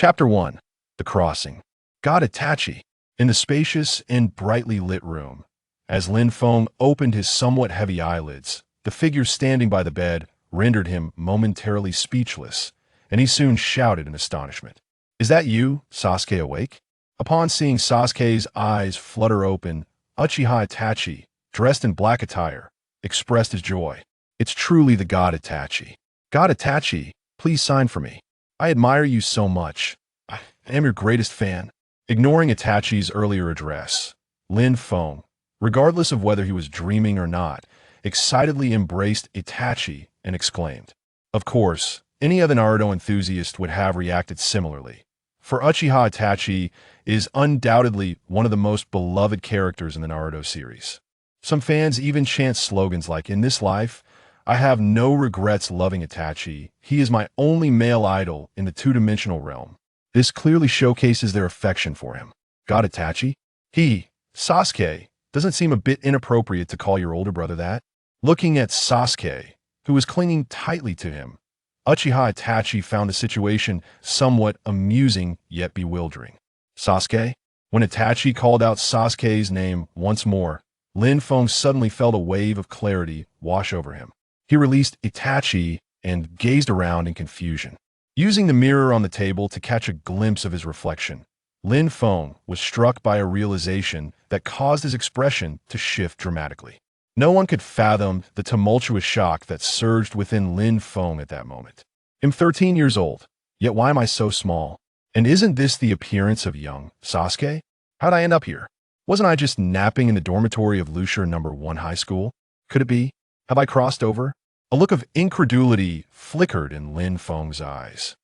Chapter 1. The Crossing. God Itachi. In the spacious and brightly lit room, as Lin Feng opened his somewhat heavy eyelids, the figure standing by the bed rendered him momentarily speechless, and he soon shouted in astonishment. "Is that you, Sasuke, awake?" Upon seeing Sasuke's eyes flutter open, Uchiha Itachi, dressed in black attire, expressed his joy. "It's truly the God Itachi. God Itachi, please sign for me. I admire you so much. I am your greatest fan." Ignoring Itachi's earlier address, Lin Feng, regardless of whether he was dreaming or not, excitedly embraced Itachi and exclaimed. Of course, any other Naruto enthusiast would have reacted similarly, for Uchiha Itachi is undoubtedly one of the most beloved characters in the Naruto series. Some fans even chant slogans like, "In this life, I have no regrets loving Itachi. He is my only male idol in the two-dimensional realm." This clearly showcases their affection for him. God Itachi? Sasuke, doesn't seem a bit inappropriate to call your older brother that. Looking at Sasuke, who was clinging tightly to him, Uchiha Itachi found the situation somewhat amusing yet bewildering. "Sasuke?" When Itachi called out Sasuke's name once more, Lin Feng suddenly felt a wave of clarity wash over him. He released Itachi and gazed around in confusion. Using the mirror on the table to catch a glimpse of his reflection, Lin Feng was struck by a realization that caused his expression to shift dramatically. No one could fathom the tumultuous shock that surged within Lin Feng at that moment. "I'm 13 years old, yet why am I so small? And isn't this the appearance of young Sasuke? How'd I end up here? Wasn't I just napping in the dormitory of Lucia No. 1 high school? Could it be? Have I crossed over?" A look of incredulity flickered in Lin Feng's eyes.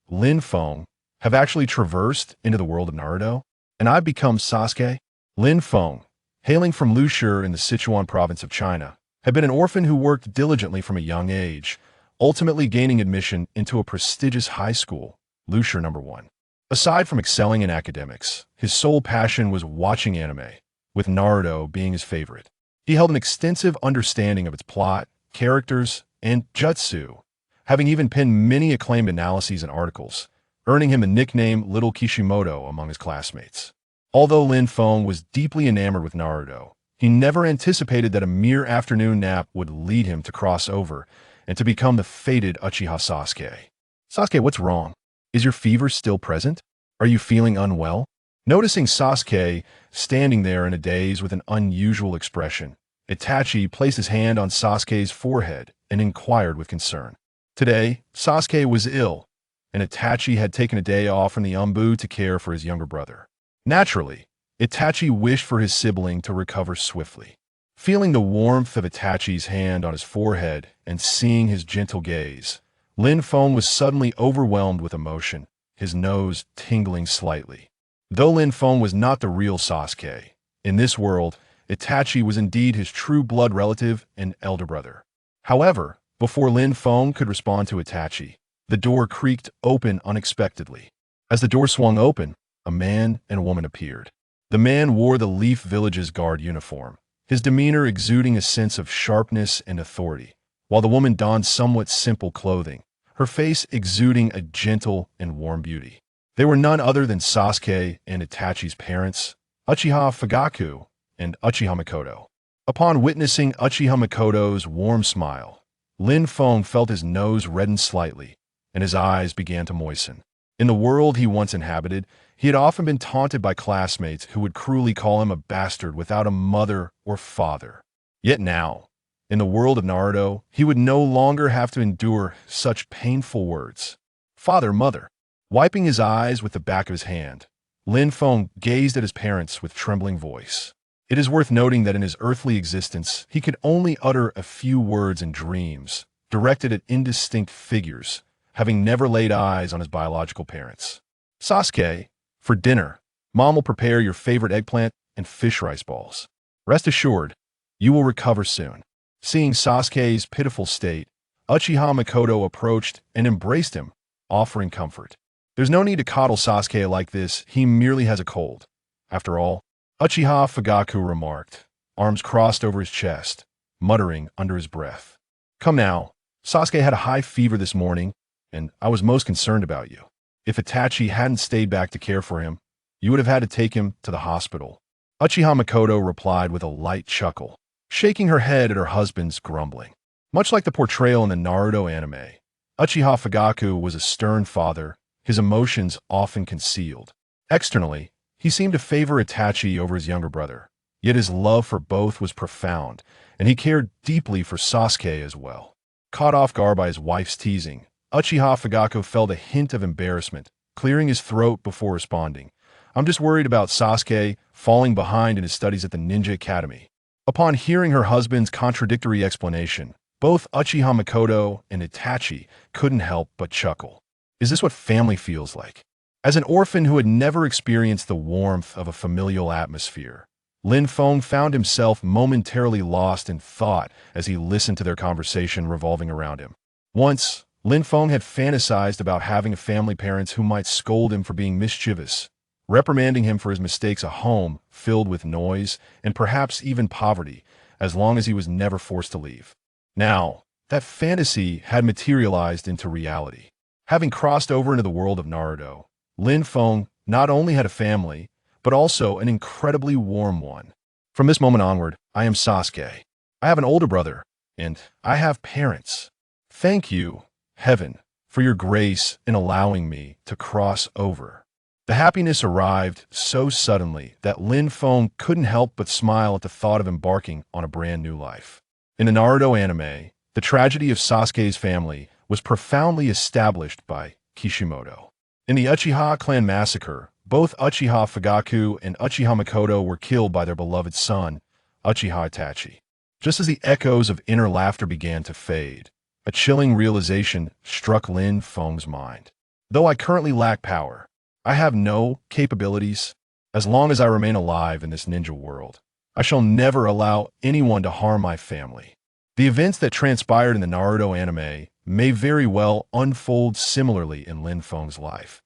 Lin Feng, have actually traversed into the world of Naruto? And I've become Sasuke? Lin Feng, hailing from Lucia in the Sichuan province of China, had been an orphan who worked diligently from a young age, ultimately gaining admission into a prestigious high school, Lucia No. 1. Aside from excelling in academics, his sole passion was watching anime, with Naruto being his favorite. He held an extensive understanding of its plot, characters, and jutsu, having even penned many acclaimed analyses and articles, earning him the nickname Little Kishimoto among his classmates. Although Lin Feng was deeply enamored with Naruto, he never anticipated that a mere afternoon nap would lead him to cross over and to become the fated Uchiha Sasuke. "Sasuke, what's wrong? Is your fever still present? Are you feeling unwell?" Noticing Sasuke standing there in a daze with an unusual expression, Itachi placed his hand on Sasuke's forehead and inquired with concern. Today, Sasuke was ill, and Itachi had taken a day off from the Umbu to care for his younger brother. Naturally, Itachi wished for his sibling to recover swiftly. Feeling the warmth of Itachi's hand on his forehead and seeing his gentle gaze, Lin Feng was suddenly overwhelmed with emotion, his nose tingling slightly. Though Lin Feng was not the real Sasuke, in this world, Itachi was indeed his true blood relative and elder brother. However, before Lin Feng could respond to Itachi, the door creaked open unexpectedly. As the door swung open, a man and a woman appeared. The man wore the Leaf Village's guard uniform, his demeanor exuding a sense of sharpness and authority, while the woman donned somewhat simple clothing, her face exuding a gentle and warm beauty. They were none other than Sasuke and Itachi's parents, Uchiha Fugaku and Uchiha Mikoto. Upon witnessing Uchiha Mikoto's warm smile, Lin Feng felt his nose redden slightly, and his eyes began to moisten. In the world he once inhabited, he had often been taunted by classmates who would cruelly call him a bastard without a mother or father. Yet now, in the world of Naruto, he would no longer have to endure such painful words. "Father, mother." Wiping his eyes with the back of his hand, Lin Feng gazed at his parents with trembling voice. It is worth noting that in his earthly existence, he could only utter a few words in dreams, directed at indistinct figures, having never laid eyes on his biological parents. "Sasuke, for dinner, Mom will prepare your favorite eggplant and fish rice balls. Rest assured, you will recover soon." Seeing Sasuke's pitiful state, Uchiha Mikoto approached and embraced him, offering comfort. "There's no need to coddle Sasuke like this, he merely has a cold. After all," Uchiha Fugaku remarked, arms crossed over his chest, muttering under his breath. "Come now, Sasuke had a high fever this morning, and I was most concerned about you." If Itachi hadn't stayed back to care for him, you would have had to take him to the hospital. Uchiha Makoto replied with a light chuckle, shaking her head at her husband's grumbling. Much like the portrayal in the Naruto anime, Uchiha Fugaku was a stern father, his emotions often concealed. Externally, he seemed to favor Itachi over his younger brother, yet his love for both was profound, and he cared deeply for Sasuke as well. Caught off guard by his wife's teasing, Uchiha Fugaku felt a hint of embarrassment, clearing his throat before responding. "I'm just worried about Sasuke falling behind in his studies at the Ninja Academy." Upon hearing her husband's contradictory explanation, both Uchiha Makoto and Itachi couldn't help but chuckle. Is this what family feels like? As an orphan who had never experienced the warmth of a familial atmosphere, Lin Feng found himself momentarily lost in thought as he listened to their conversation revolving around him. Once, Lin Feng had fantasized about having a family parents who might scold him for being mischievous, reprimanding him for his mistakes, a home filled with noise and perhaps even poverty, as long as he was never forced to leave. Now, that fantasy had materialized into reality. Having crossed over into the world of Naruto, Lin Feng not only had a family, but also an incredibly warm one. From this moment onward, I am Sasuke. I have an older brother, and I have parents. Thank you, Heaven, for your grace in allowing me to cross over. The happiness arrived so suddenly that Lin Feng couldn't help but smile at the thought of embarking on a brand new life. In the Naruto anime, the tragedy of Sasuke's family was profoundly established by Kishimoto. In the Uchiha clan massacre, both Uchiha Fugaku and Uchiha Makoto were killed by their beloved son, Uchiha Itachi. Just as the echoes of inner laughter began to fade, a chilling realization struck Lin Feng's mind. Though I currently lack power, I have no capabilities. As long as I remain alive in this ninja world, I shall never allow anyone to harm my family. The events that transpired in the Naruto anime may very well unfold similarly in Lin Feng's life.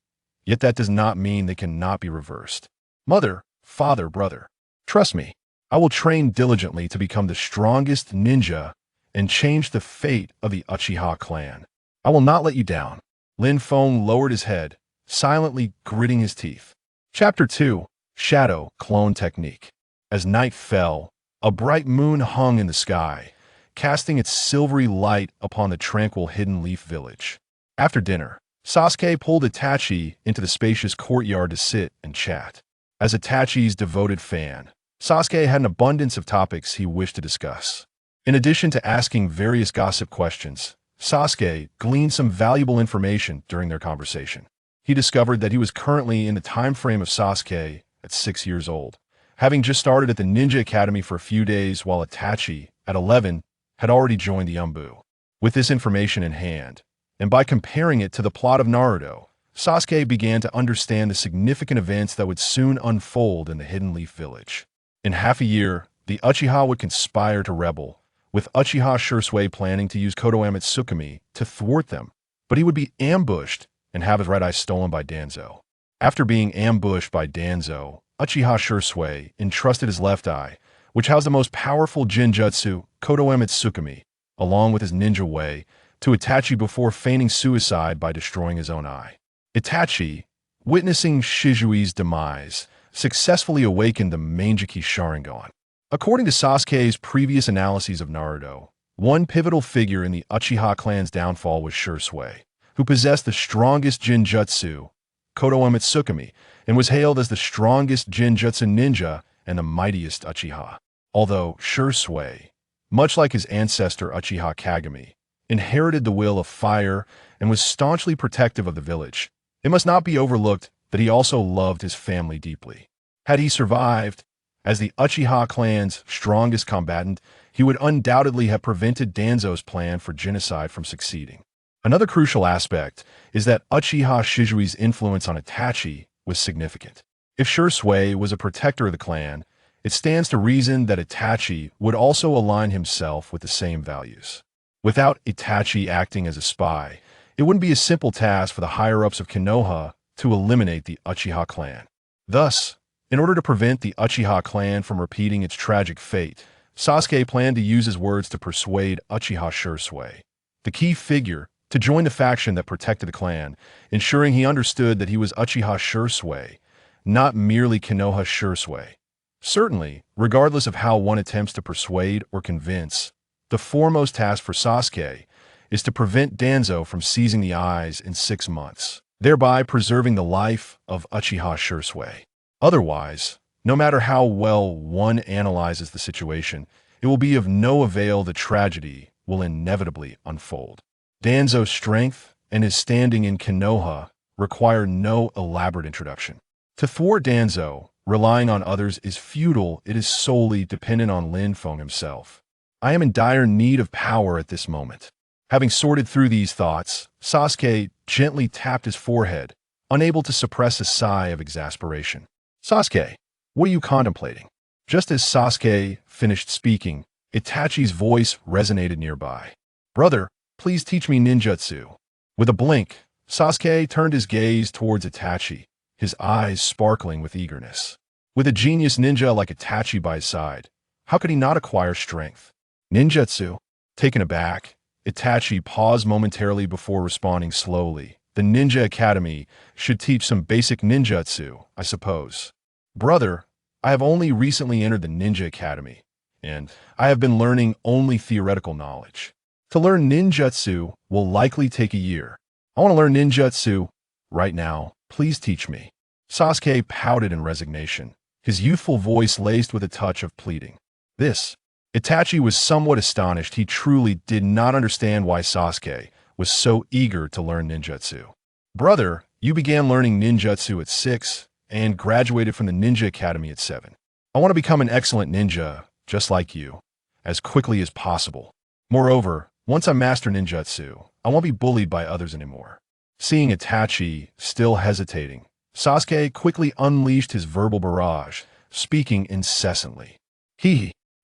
Yet that does not mean they cannot be reversed. Mother, father, brother, trust me, I will train diligently to become the strongest ninja and change the fate of the Uchiha clan. I will not let you down. Lin Feng lowered his head, silently gritting his teeth. Chapter 2, Shadow Clone Technique. As night fell, a bright moon hung in the sky, casting its silvery light upon the tranquil Hidden Leaf village. After dinner, Sasuke pulled Itachi into the spacious courtyard to sit and chat. As Itachi's devoted fan, Sasuke had an abundance of topics he wished to discuss. In addition to asking various gossip questions, Sasuke gleaned some valuable information during their conversation. He discovered that he was currently in the time frame of Sasuke at 6 years old, having just started at the Ninja Academy for a few days, while Itachi, at 11, had already joined the Umbu. With this information in hand, and by comparing it to the plot of Naruto, Sasuke began to understand the significant events that would soon unfold in the Hidden Leaf village. In half a year, the Uchiha would conspire to rebel, with Uchiha Shisui planning to use Kodoame Tsukumi to thwart them, but he would be ambushed and have his right eye stolen by Danzo. After being ambushed by Danzo, Uchiha Shisui entrusted his left eye, which housed the most powerful Jinjutsu, Kodoame Tsukumi, along with his ninja way, to Itachi before feigning suicide by destroying his own eye. Itachi, witnessing Shisui's demise, successfully awakened the Manjiki Sharingan. According to Sasuke's previous analyses of Naruto, one pivotal figure in the Uchiha clan's downfall was Shisui, who possessed the strongest Jinjutsu, Kodoame Tsukumi, and was hailed as the strongest Jinjutsu ninja and the mightiest Uchiha. Although Shisui, much like his ancestor Uchiha Kagami, inherited the will of fire and was staunchly protective of the village, it must not be overlooked that he also loved his family deeply. Had he survived, as the Uchiha clan's strongest combatant, he would undoubtedly have prevented Danzo's plan for genocide from succeeding. Another crucial aspect is that Uchiha Shisui's influence on Itachi was significant. If Shisui was a protector of the clan, it stands to reason that Itachi would also align himself with the same values. Without Itachi acting as a spy, it wouldn't be a simple task for the higher-ups of Konoha to eliminate the Uchiha clan. Thus, in order to prevent the Uchiha clan from repeating its tragic fate, Sasuke planned to use his words to persuade Uchiha Shisui, the key figure to join the faction that protected the clan, ensuring he understood that he was Uchiha Shursui, not merely Konoha Shursui. Certainly, regardless of how one attempts to persuade or convince, the foremost task for Sasuke is to prevent Danzo from seizing the eyes in 6 months, thereby preserving the life of Uchiha Shursui. Otherwise, no matter how well one analyzes the situation, it will be of no avail. The tragedy will inevitably unfold. Danzo's strength and his standing in Konoha require no elaborate introduction. To thwart Danzo, relying on others is futile. It is solely dependent on Lin Feng himself. I am in dire need of power at this moment. Having sorted through these thoughts, Sasuke gently tapped his forehead, unable to suppress a sigh of exasperation. Sasuke, what are you contemplating? Just as Sasuke finished speaking, Itachi's voice resonated nearby. Brother, please teach me ninjutsu. With a blink, Sasuke turned his gaze towards Itachi, his eyes sparkling with eagerness. With a genius ninja like Itachi by his side, how could he not acquire strength? Ninjutsu? Taken aback, Itachi paused momentarily before responding slowly. The Ninja Academy should teach some basic ninjutsu, I suppose. Brother, I have only recently entered the Ninja Academy, and I have been learning only theoretical knowledge. To learn ninjutsu will likely take a year. I want to learn ninjutsu right now. Please teach me. Sasuke pouted in resignation, his youthful voice laced with a touch of pleading. Itachi was somewhat astonished. He truly did not understand why Sasuke was so eager to learn ninjutsu. Brother, you began learning ninjutsu at 6 and graduated from the Ninja Academy at 7. I want to become an excellent ninja, just like you, as quickly as possible. Moreover, once I master ninjutsu, I won't be bullied by others anymore. Seeing Itachi still hesitating, Sasuke quickly unleashed his verbal barrage, speaking incessantly.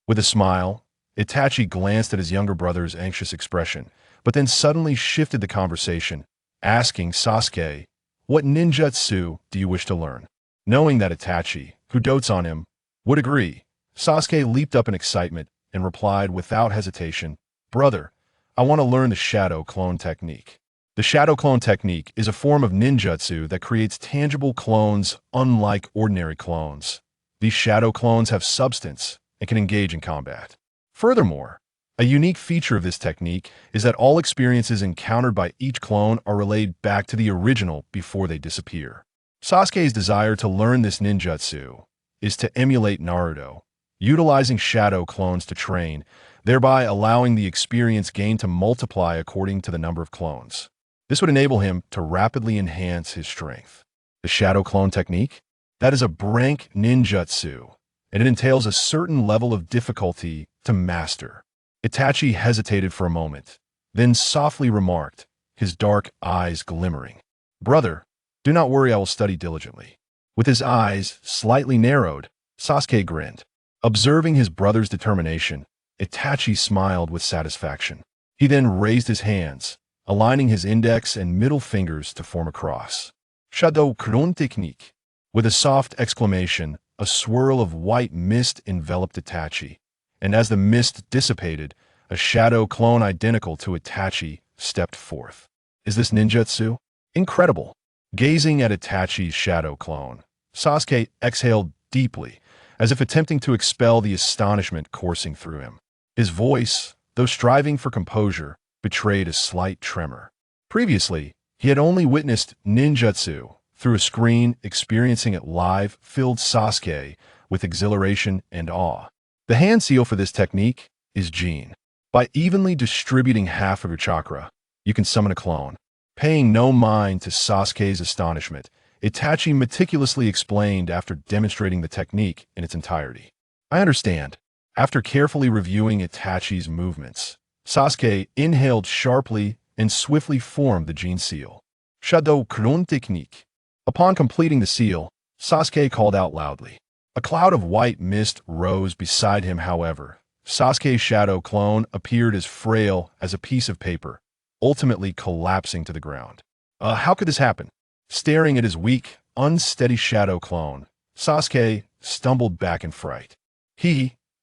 With a smile, Itachi glanced at his younger brother's anxious expression, but then suddenly shifted the conversation, asking Sasuke, what ninjutsu do you wish to learn? Knowing that Itachi, who dotes on him, would agree, Sasuke leaped up in excitement and replied without hesitation, Brother, I want to learn the Shadow Clone Technique. The Shadow Clone Technique is a form of ninjutsu that creates tangible clones unlike ordinary clones. These shadow clones have substance and can engage in combat. Furthermore, a unique feature of this technique is that all experiences encountered by each clone are relayed back to the original before they disappear. Sasuke's desire to learn this ninjutsu is to emulate Naruto, utilizing shadow clones to train, thereby allowing the experience gained to multiply according to the number of clones. This would enable him to rapidly enhance his strength. The Shadow Clone Technique? That is a rank ninjutsu, and it entails a certain level of difficulty to master. Itachi hesitated for a moment, then softly remarked, his dark eyes glimmering. Brother, do not worry, I will study diligently. With his eyes slightly narrowed, Sasuke grinned. Observing his brother's determination, Itachi smiled with satisfaction. He then raised his hands, aligning his index and middle fingers to form a cross. Shadow Clone Technique. With a soft exclamation, a swirl of white mist enveloped Itachi, and as the mist dissipated, a shadow clone identical to Itachi stepped forth. Is this ninjutsu? Incredible! Gazing at Itachi's shadow clone, Sasuke exhaled deeply, as if attempting to expel the astonishment coursing through him. His voice, though striving for composure, betrayed a slight tremor. Previously, he had only witnessed ninjutsu through a screen. Experiencing it live filled Sasuke with exhilaration and awe. The hand seal for this technique is Jin. By evenly distributing half of your chakra, you can summon a clone. Paying no mind to Sasuke's astonishment, Itachi meticulously explained after demonstrating the technique in its entirety. I understand. After carefully reviewing Itachi's movements, Sasuke inhaled sharply and swiftly formed the Jin seal. Shadow Clone Technique. Upon completing the seal, Sasuke called out loudly. A cloud of white mist rose beside him. However, Sasuke's shadow clone appeared as frail as a piece of paper, ultimately collapsing to the ground. How could this happen? Staring at his weak, unsteady shadow clone, Sasuke stumbled back in fright.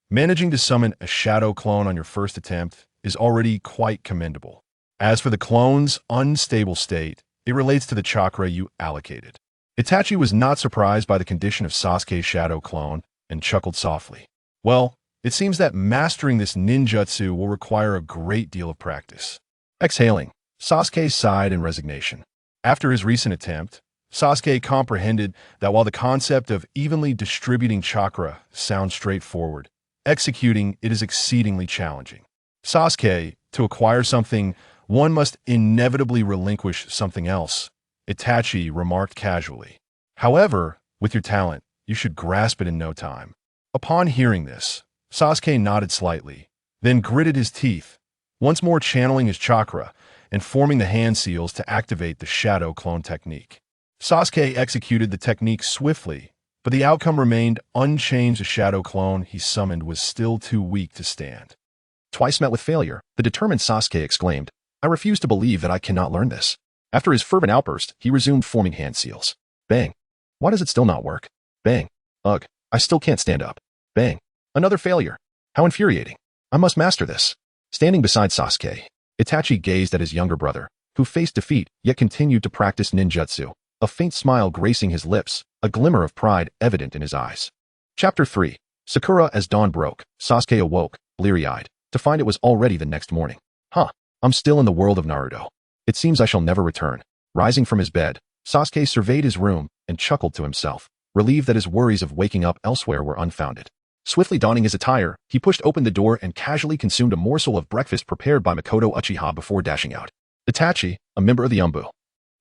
Managing to summon a shadow clone on your first attempt is already quite commendable. As for the clone's unstable state, it relates to the chakra you allocated. Itachi was not surprised by the condition of Sasuke's shadow clone and chuckled softly. Well, it seems that mastering this ninjutsu will require a great deal of practice. Exhaling, Sasuke sighed in resignation. After his recent attempt, Sasuke comprehended that while the concept of evenly distributing chakra sounds straightforward, executing it is exceedingly challenging. Sasuke, to acquire something, one must inevitably relinquish something else, Itachi remarked casually. However, with your talent, you should grasp it in no time. Upon hearing this, Sasuke nodded slightly, then gritted his teeth, once more channeling his chakra and forming the hand seals to activate the shadow clone technique. Sasuke executed the technique swiftly, but the outcome remained unchanged. The shadow clone he summoned was still too weak to stand. Twice met with failure, the determined Sasuke exclaimed, "I refuse to believe that I cannot learn this." After his fervent outburst, he resumed forming hand seals. Bang. Why does it still not work? Bang. Ugh, I still can't stand up. Bang. Another failure. How infuriating. I must master this. Standing beside Sasuke, Itachi gazed at his younger brother, who faced defeat yet continued to practice ninjutsu, a faint smile gracing his lips, a glimmer of pride evident in his eyes. Chapter 3. Sakura. As dawn broke, Sasuke awoke, bleary-eyed, to find it was already the next morning. I'm still in the world of Naruto. It seems I shall never return. Rising from his bed, Sasuke surveyed his room and chuckled to himself, relieved that his worries of waking up elsewhere were unfounded. Swiftly donning his attire, he pushed open the door and casually consumed a morsel of breakfast prepared by Makoto Uchiha before dashing out. Itachi, a member of the Umbu,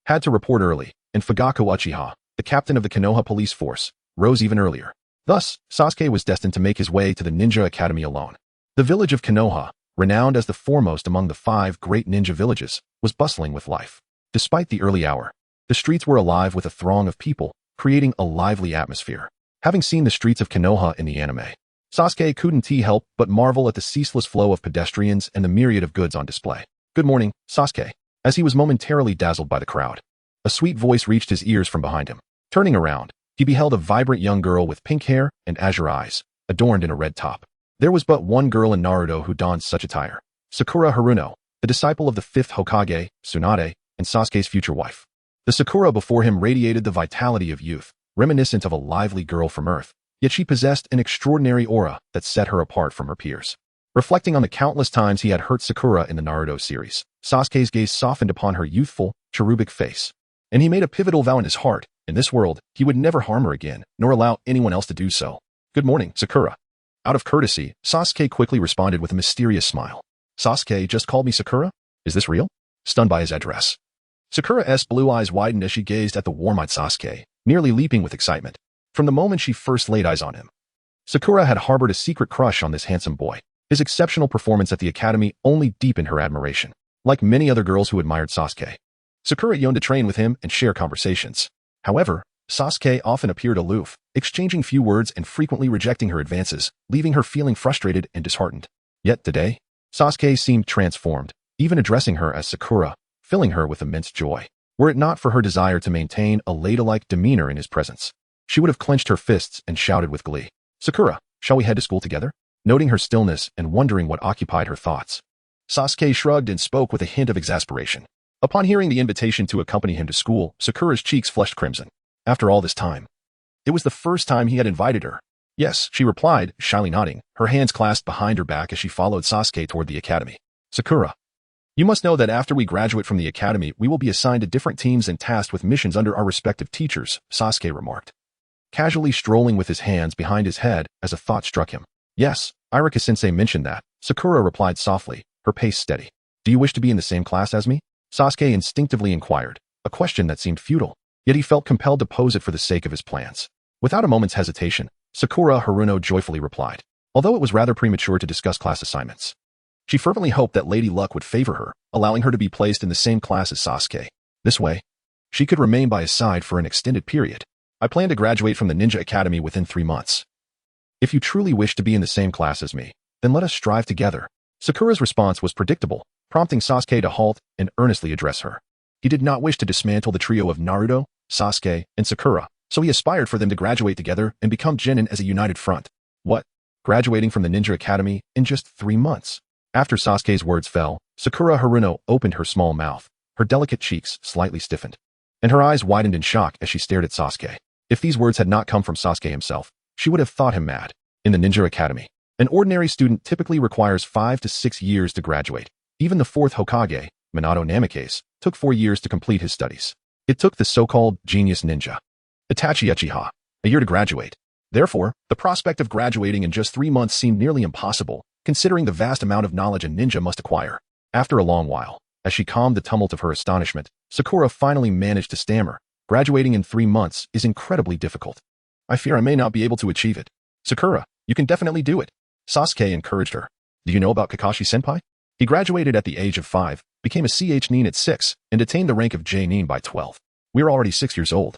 had to report early, and Fugaku Uchiha, the captain of the Konoha police force, rose even earlier. Thus, Sasuke was destined to make his way to the ninja academy alone. The village of Konoha, renowned as the foremost among the 5 great ninja villages, was bustling with life. Despite the early hour, the streets were alive with a throng of people, creating a lively atmosphere. Having seen the streets of Konoha in the anime, Sasuke couldn't help but marvel at the ceaseless flow of pedestrians and the myriad of goods on display. Good morning, Sasuke. As he was momentarily dazzled by the crowd, a sweet voice reached his ears from behind him. Turning around, he beheld a vibrant young girl with pink hair and azure eyes, adorned in a red top. There was but one girl in Naruto who donned such attire: Sakura Haruno, the disciple of the 5th Hokage, Tsunade, and Sasuke's future wife. The Sakura before him radiated the vitality of youth, reminiscent of a lively girl from Earth, yet she possessed an extraordinary aura that set her apart from her peers. Reflecting on the countless times he had hurt Sakura in the Naruto series, Sasuke's gaze softened upon her youthful, cherubic face, and he made a pivotal vow in his heart: in this world, he would never harm her again, nor allow anyone else to do so. Good morning, Sakura. Out of courtesy, Sasuke quickly responded with a mysterious smile. Sasuke just called me Sakura? Is this real? Stunned by his address, Sakura's blue eyes widened as she gazed at the warm-eyed Sasuke, nearly leaping with excitement. From the moment she first laid eyes on him, Sakura had harbored a secret crush on this handsome boy. His exceptional performance at the academy only deepened her admiration. Like many other girls who admired Sasuke, Sakura yearned to train with him and share conversations. However, Sasuke often appeared aloof, exchanging few words and frequently rejecting her advances, leaving her feeling frustrated and disheartened. Yet today, Sasuke seemed transformed, even addressing her as Sakura, filling her with immense joy. Were it not for her desire to maintain a ladylike demeanor in his presence, she would have clenched her fists and shouted with glee, "Sakura, shall we head to school together?" Noting her stillness and wondering what occupied her thoughts, Sasuke shrugged and spoke with a hint of exasperation. Upon hearing the invitation to accompany him to school, Sakura's cheeks flushed crimson. After all this time, it was the first time he had invited her. Yes, she replied, shyly nodding, her hands clasped behind her back as she followed Sasuke toward the academy. Sakura, you must know that after we graduate from the academy, we will be assigned to different teams and tasked with missions under our respective teachers, Sasuke remarked, casually strolling with his hands behind his head as a thought struck him. Yes, Irika-sensei mentioned that, Sakura replied softly, her pace steady. Do you wish to be in the same class as me? Sasuke instinctively inquired, a question that seemed futile, yet he felt compelled to pose it for the sake of his plans. Without a moment's hesitation, Sakura Haruno joyfully replied, although it was rather premature to discuss class assignments. She fervently hoped that Lady Luck would favor her, allowing her to be placed in the same class as Sasuke. This way, she could remain by his side for an extended period. I plan to graduate from the Ninja Academy within 3 months. If you truly wish to be in the same class as me, then let us strive together. Sakura's response was predictable, prompting Sasuke to halt and earnestly address her. He did not wish to dismantle the trio of Naruto, Sasuke, and Sakura, so he aspired for them to graduate together and become genin as a united front. What? Graduating from the Ninja Academy in just 3 months? After Sasuke's words fell, Sakura Haruno opened her small mouth, her delicate cheeks slightly stiffened, and her eyes widened in shock as she stared at Sasuke. If these words had not come from Sasuke himself, she would have thought him mad. In the Ninja Academy, an ordinary student typically requires 5 to 6 years to graduate. Even the fourth Hokage, Minato Namikaze, took 4 years to complete his studies. It took the so-called genius ninja, Itachi Uchiha, a year to graduate. Therefore, the prospect of graduating in just 3 months seemed nearly impossible, considering the vast amount of knowledge a ninja must acquire. After a long while, as she calmed the tumult of her astonishment, Sakura finally managed to stammer, "Graduating in 3 months is incredibly difficult. I fear I may not be able to achieve it." "Sakura, you can definitely do it," Sasuke encouraged her. "Do you know about Kakashi-senpai? He graduated at the age of 5, became a CH Nin at 6, and attained the rank of J Nin by 12. We're already 6 years old.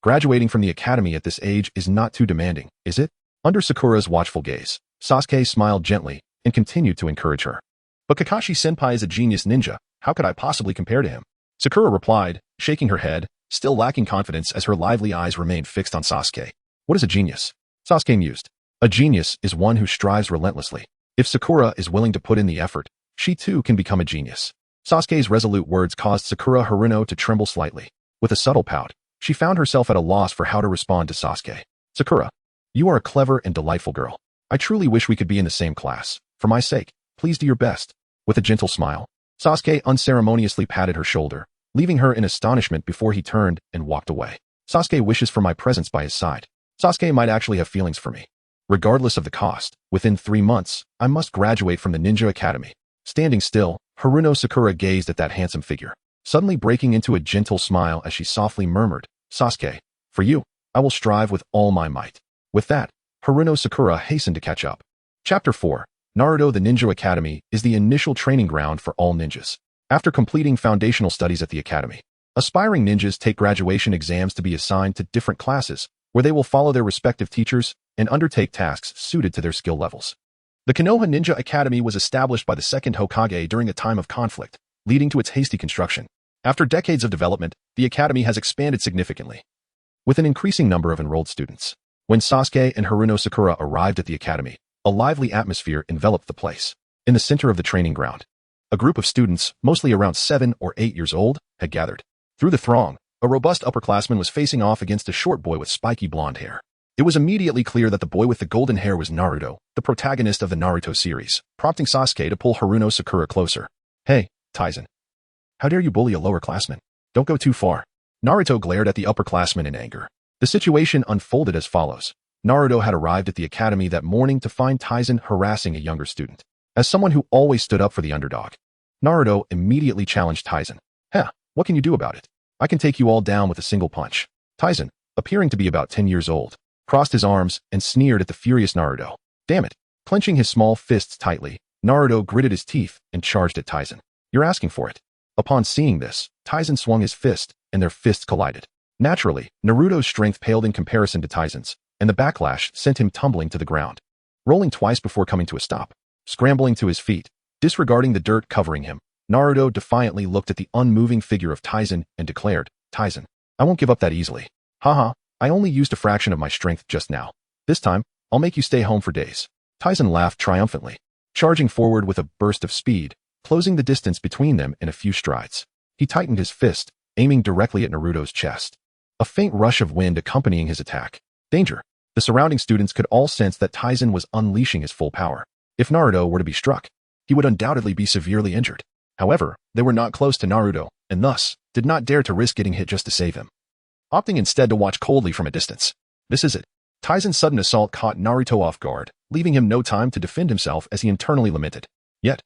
Graduating from the academy at this age is not too demanding, is it?" Under Sakura's watchful gaze, Sasuke smiled gently and continued to encourage her. "But Kakashi-senpai is a genius ninja. How could I possibly compare to him?" Sakura replied, shaking her head, still lacking confidence as her lively eyes remained fixed on Sasuke. "What is a genius?" Sasuke mused. "A genius is one who strives relentlessly. If Sakura is willing to put in the effort, she too can become a genius." Sasuke's resolute words caused Sakura Haruno to tremble slightly. With a subtle pout, she found herself at a loss for how to respond to Sasuke. "Sakura, you are a clever and delightful girl. I truly wish we could be in the same class. For my sake, please do your best." With a gentle smile, Sasuke unceremoniously patted her shoulder, leaving her in astonishment before he turned and walked away. "Sasuke wishes for my presence by his side. Sasuke might actually have feelings for me. Regardless of the cost, within 3 months, I must graduate from the Ninja Academy." Standing still, Haruno Sakura gazed at that handsome figure, suddenly breaking into a gentle smile as she softly murmured, "Sasuke, for you, I will strive with all my might." With that, Haruno Sakura hastened to catch up. Chapter 4. Naruto. The Ninja Academy is the initial training ground for all ninjas. After completing foundational studies at the academy, aspiring ninjas take graduation exams to be assigned to different classes, where they will follow their respective teachers and undertake tasks suited to their skill levels. The Konoha Ninja Academy was established by the second Hokage during a time of conflict, leading to its hasty construction. After decades of development, the academy has expanded significantly, with an increasing number of enrolled students. When Sasuke and Haruno Sakura arrived at the academy, a lively atmosphere enveloped the place. In the center of the training ground, a group of students, mostly around 7 or 8 years old, had gathered. Through the throng, a robust upperclassman was facing off against a short boy with spiky blonde hair. It was immediately clear that the boy with the golden hair was Naruto, the protagonist of the Naruto series, prompting Sasuke to pull Haruno Sakura closer. "Hey, Taizen. How dare you bully a lower classman? Don't go too far." Naruto glared at the upperclassman in anger. The situation unfolded as follows. Naruto had arrived at the academy that morning to find Taizen harassing a younger student. As someone who always stood up for the underdog, Naruto immediately challenged Taizen. What can you do about it? I can take you all down with a single punch." Taizen, appearing to be about 10 years old, crossed his arms and sneered at the furious Naruto. Damn it. Clenching his small fists tightly, Naruto gritted his teeth and charged at Taizen. "You're asking for it." Upon seeing this, Taizen swung his fist, and their fists collided. Naturally, Naruto's strength paled in comparison to Taizen's, and the backlash sent him tumbling to the ground, rolling twice before coming to a stop. Scrambling to his feet, disregarding the dirt covering him, Naruto defiantly looked at the unmoving figure of Taizen and declared, "Taizen, I won't give up that easily. Haha, I only used a fraction of my strength just now. This time, I'll make you stay home for days." Taizen laughed triumphantly, charging forward with a burst of speed, closing the distance between them in a few strides. He tightened his fist, aiming directly at Naruto's chest. A faint rush of wind accompanying his attack. Danger. The surrounding students could all sense that Taizen was unleashing his full power. If Naruto were to be struck, he would undoubtedly be severely injured. However, they were not close to Naruto, and thus, did not dare to risk getting hit just to save him, opting instead to watch coldly from a distance. This is it. Taizen's sudden assault caught Naruto off guard, leaving him no time to defend himself as he internally lamented. Yet,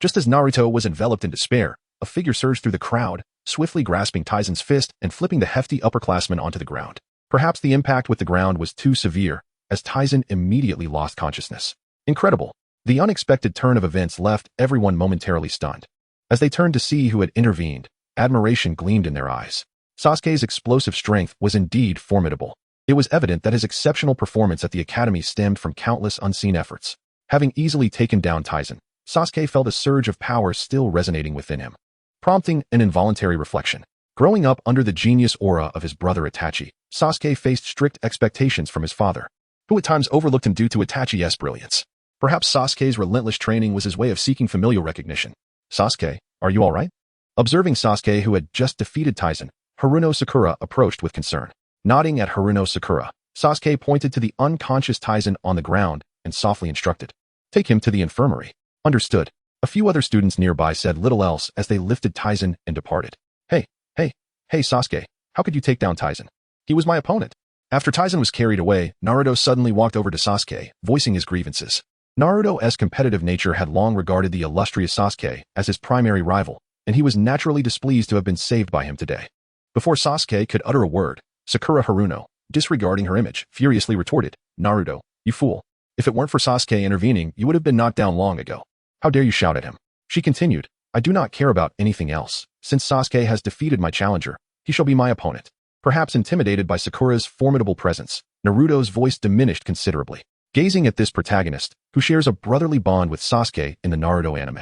just as Naruto was enveloped in despair, a figure surged through the crowd, swiftly grasping Taizen's fist and flipping the hefty upperclassman onto the ground. Perhaps the impact with the ground was too severe, as Taizen immediately lost consciousness. Incredible. The unexpected turn of events left everyone momentarily stunned. As they turned to see who had intervened, admiration gleamed in their eyes. Sasuke's explosive strength was indeed formidable. It was evident that his exceptional performance at the academy stemmed from countless unseen efforts. Having easily taken down Taizen, Sasuke felt a surge of power still resonating within him, prompting an involuntary reflection. Growing up under the genius aura of his brother Itachi, Sasuke faced strict expectations from his father, who at times overlooked him due to Itachi's brilliance. Perhaps Sasuke's relentless training was his way of seeking familial recognition. Sasuke, are you alright? Observing Sasuke, who had just defeated Taizen, Haruno Sakura approached with concern. Nodding at Haruno Sakura, Sasuke pointed to the unconscious Taizen on the ground and softly instructed. Take him to the infirmary. Understood. A few other students nearby said little else as they lifted Taizen and departed. Hey Sasuke, how could you take down Taizen? He was my opponent. After Taizen was carried away, Naruto suddenly walked over to Sasuke, voicing his grievances. Naruto's competitive nature had long regarded the illustrious Sasuke as his primary rival, and he was naturally displeased to have been saved by him today. Before Sasuke could utter a word, Sakura Haruno, disregarding her image, furiously retorted, Naruto, you fool. If it weren't for Sasuke intervening, you would have been knocked down long ago. How dare you shout at him? She continued, I do not care about anything else. Since Sasuke has defeated my challenger, he shall be my opponent. Perhaps intimidated by Sakura's formidable presence, Naruto's voice diminished considerably. Gazing at this protagonist, who shares a brotherly bond with Sasuke in the Naruto anime.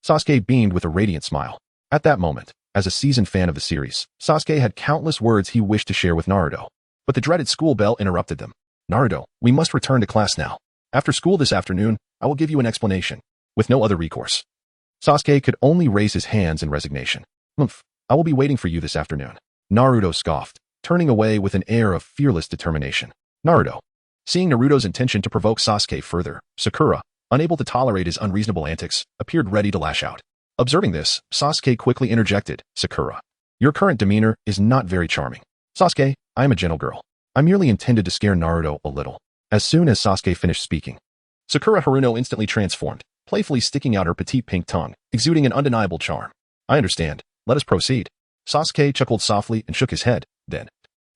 Sasuke beamed with a radiant smile. At that moment, as a seasoned fan of the series, Sasuke had countless words he wished to share with Naruto. But the dreaded school bell interrupted them. Naruto, we must return to class now. After school this afternoon, I will give you an explanation. With no other recourse. Sasuke could only raise his hands in resignation. I will be waiting for you this afternoon. Naruto scoffed, turning away with an air of fearless determination. Naruto. Seeing Naruto's intention to provoke Sasuke further, Sakura, unable to tolerate his unreasonable antics, appeared ready to lash out. Observing this, Sasuke quickly interjected, Sakura. Your current demeanor is not very charming. Sasuke, I am a gentle girl. I merely intended to scare Naruto a little. As soon as Sasuke finished speaking, Sakura Haruno instantly transformed, playfully sticking out her petite pink tongue, exuding an undeniable charm. I understand. Let us proceed. Sasuke chuckled softly and shook his head, then,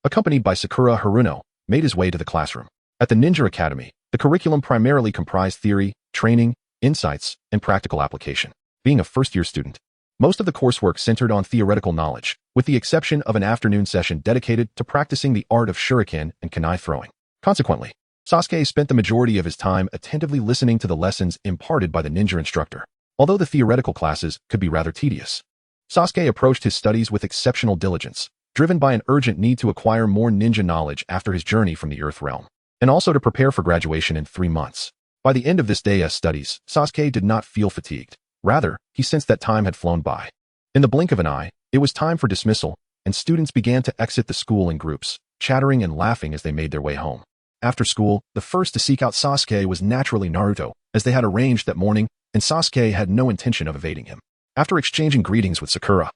accompanied by Sakura Haruno, made his way to the classroom. At the Ninja Academy, the curriculum primarily comprised theory, training, insights, and practical application. Being a first-year student, most of the coursework centered on theoretical knowledge, with the exception of an afternoon session dedicated to practicing the art of shuriken and kunai throwing. Consequently, Sasuke spent the majority of his time attentively listening to the lessons imparted by the ninja instructor, although the theoretical classes could be rather tedious. Sasuke approached his studies with exceptional diligence, driven by an urgent need to acquire more ninja knowledge after his journey from the Earth realm, and also to prepare for graduation in 3 months. By the end of this day's studies, Sasuke did not feel fatigued. Rather, he sensed that time had flown by. In the blink of an eye, it was time for dismissal, and students began to exit the school in groups, chattering and laughing as they made their way home. After school, the first to seek out Sasuke was naturally Naruto, as they had arranged that morning, and Sasuke had no intention of evading him. After exchanging greetings with Sakura,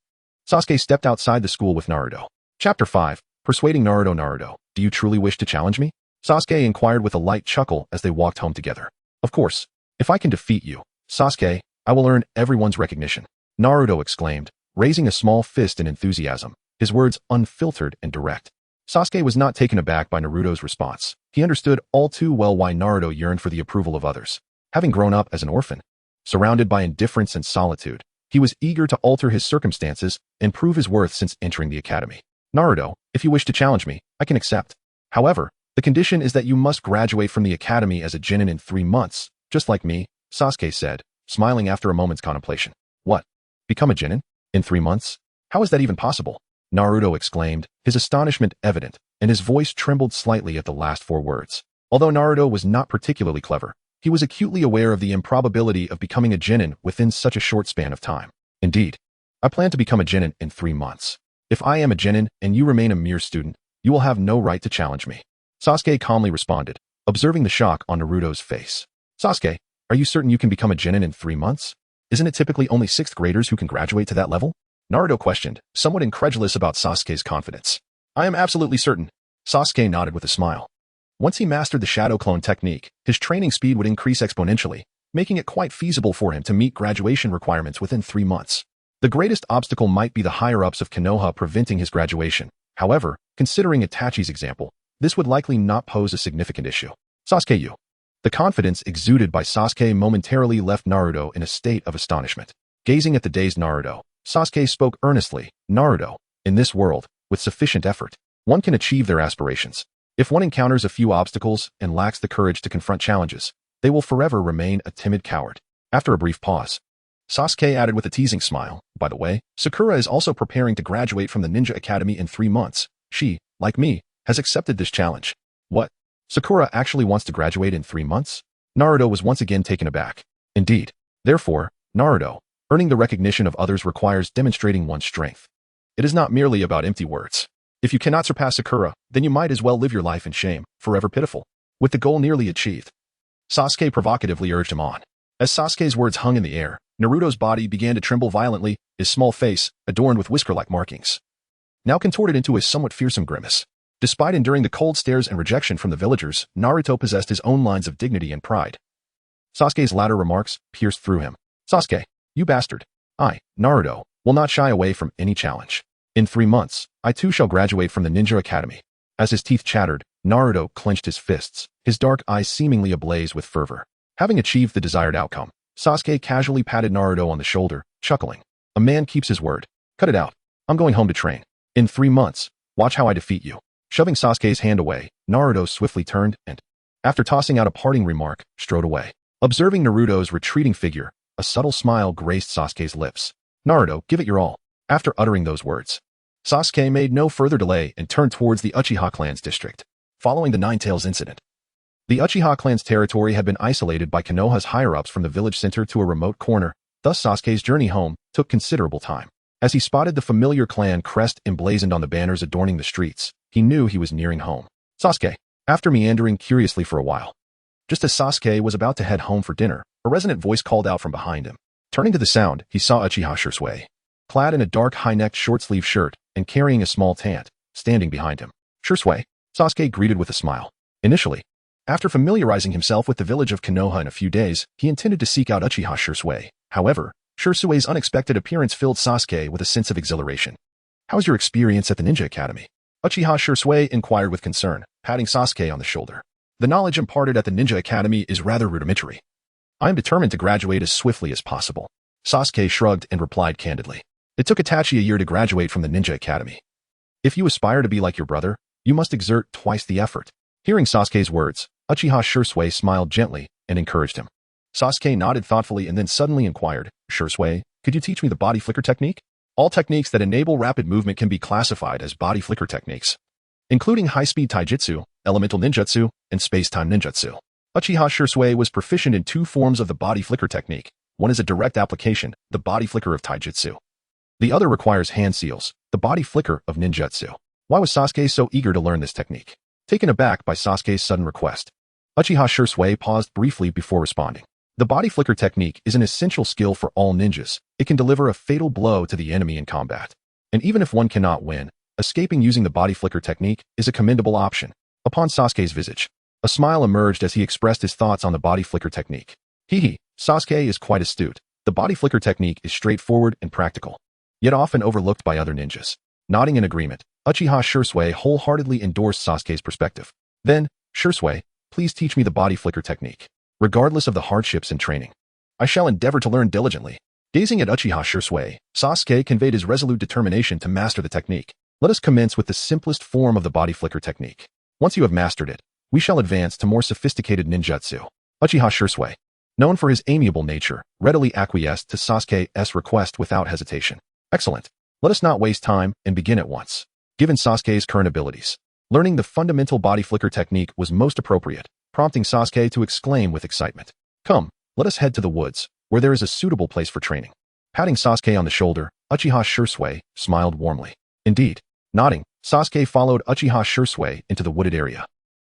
Sasuke stepped outside the school with Naruto. Chapter 5. Persuading Naruto. Naruto, do you truly wish to challenge me? Sasuke inquired with a light chuckle as they walked home together. Of course. If I can defeat you, Sasuke, I will earn everyone's recognition. Naruto exclaimed, raising a small fist in enthusiasm, his words unfiltered and direct. Sasuke was not taken aback by Naruto's response. He understood all too well why Naruto yearned for the approval of others. Having grown up as an orphan, surrounded by indifference and solitude, he was eager to alter his circumstances and prove his worth since entering the academy. Naruto, if you wish to challenge me, I can accept. However, the condition is that you must graduate from the academy as a genin in 3 months, just like me, Sasuke said, smiling after a moment's contemplation. What? Become a genin? In 3 months? How is that even possible? Naruto exclaimed, his astonishment evident, and his voice trembled slightly at the last 4 words. Although Naruto was not particularly clever, he was acutely aware of the improbability of becoming a genin within such a short span of time. Indeed, I plan to become a genin in 3 months. If I am a genin and you remain a mere student, you will have no right to challenge me. Sasuke calmly responded, observing the shock on Naruto's face. Sasuke, are you certain you can become a genin in 3 months? Isn't it typically only 6th graders who can graduate to that level? Naruto questioned, somewhat incredulous about Sasuke's confidence. I am absolutely certain. Sasuke nodded with a smile. Once he mastered the shadow clone technique, his training speed would increase exponentially, making it quite feasible for him to meet graduation requirements within 3 months. The greatest obstacle might be the higher-ups of Konoha preventing his graduation. However, considering Itachi's example, this would likely not pose a significant issue. Sasuke, you. The confidence exuded by Sasuke momentarily left Naruto in a state of astonishment. Gazing at the dazed Naruto, Sasuke spoke earnestly, Naruto, in this world, with sufficient effort, one can achieve their aspirations. If one encounters a few obstacles and lacks the courage to confront challenges, they will forever remain a timid coward. After a brief pause, Sasuke added with a teasing smile, by the way, Sakura is also preparing to graduate from the Ninja Academy in 3 months. She, like me, has accepted this challenge. What? Sakura actually wants to graduate in 3 months? Naruto was once again taken aback. Indeed. Therefore, Naruto, Earning the recognition of others requires demonstrating one's strength. It is not merely about empty words. If you cannot surpass Sakura, then you might as well live your life in shame, forever pitiful. With the goal nearly achieved, Sasuke provocatively urged him on. As Sasuke's words hung in the air, Naruto's body began to tremble violently, his small face, adorned with whisker-like markings, now contorted into a somewhat fearsome grimace. Despite enduring the cold stares and rejection from the villagers, Naruto possessed his own lines of dignity and pride. Sasuke's latter remarks pierced through him. Sasuke, you bastard. I, Naruto, will not shy away from any challenge. In 3 months, I too shall graduate from the Ninja Academy. As his teeth chattered, Naruto clenched his fists, his dark eyes seemingly ablaze with fervor. Having achieved the desired outcome, Sasuke casually patted Naruto on the shoulder, chuckling. A man keeps his word. Cut it out. I'm going home to train. In 3 months, watch how I defeat you. Shoving Sasuke's hand away, Naruto swiftly turned and, after tossing out a parting remark, strode away. Observing Naruto's retreating figure, a subtle smile graced Sasuke's lips. Naruto, give it your all. After uttering those words, Sasuke made no further delay and turned towards the Uchiha clan's district. Following the Nine Tails incident, the Uchiha clan's territory had been isolated by Konoha's higher-ups from the village center to a remote corner, thus Sasuke's journey home took considerable time. As he spotted the familiar clan crest emblazoned on the banners adorning the streets, he knew he was nearing home. Sasuke, after meandering curiously for a while. Just as Sasuke was about to head home for dinner, a resonant voice called out from behind him. Turning to the sound, he saw Uchiha Sasuke, clad in a dark high-necked short-sleeve shirt and carrying a small tant, standing behind him. Sasuke, Sasuke greeted with a smile. Initially, after familiarizing himself with the village of Konoha in a few days, he intended to seek out Uchiha Sasuke. However, Sasuke's unexpected appearance filled Sasuke with a sense of exhilaration. How's your experience at the Ninja Academy? Uchiha Sasuke inquired with concern, patting Sasuke on the shoulder. The knowledge imparted at the Ninja Academy is rather rudimentary. I am determined to graduate as swiftly as possible. Sasuke shrugged and replied candidly. It took Itachi a year to graduate from the Ninja Academy. If you aspire to be like your brother, you must exert twice the effort. Hearing Sasuke's words, Uchiha Sasuke smiled gently and encouraged him. Sasuke nodded thoughtfully and then suddenly inquired, Sasuke, could you teach me the body flicker technique? All techniques that enable rapid movement can be classified as body flicker techniques, including high-speed taijutsu, elemental ninjutsu, and space-time ninjutsu. Uchiha Sasuke was proficient in 2 forms of the body flicker technique. One is a direct application, the body flicker of taijutsu. The other requires hand seals, the body flicker of ninjutsu. Why was Sasuke so eager to learn this technique? Taken aback by Sasuke's sudden request, Uchiha Sasuke paused briefly before responding. The body flicker technique is an essential skill for all ninjas. It can deliver a fatal blow to the enemy in combat. And even if one cannot win, escaping using the body flicker technique is a commendable option. Upon Sasuke's visage, a smile emerged as he expressed his thoughts on the body flicker technique. Sasuke is quite astute. The body flicker technique is straightforward and practical, yet often overlooked by other ninjas. Nodding in agreement, Uchiha Sasuke wholeheartedly endorsed Sasuke's perspective. Then, Sasuke, please teach me the body flicker technique. Regardless of the hardships in training, I shall endeavor to learn diligently. Gazing at Uchiha Sasuke, Sasuke conveyed his resolute determination to master the technique. Let us commence with the simplest form of the body flicker technique. Once you have mastered it, we shall advance to more sophisticated ninjutsu. Uchiha Sasuke, known for his amiable nature, readily acquiesced to Sasuke's request without hesitation. Excellent. Let us not waste time and begin at once. Given Sasuke's current abilities, learning the fundamental body flicker technique was most appropriate, prompting Sasuke to exclaim with excitement. Come, let us head to the woods, where there is a suitable place for training. Patting Sasuke on the shoulder, Uchiha Sasuke smiled warmly. Indeed. Nodding, Sasuke followed Uchiha Sasuke into the wooded area.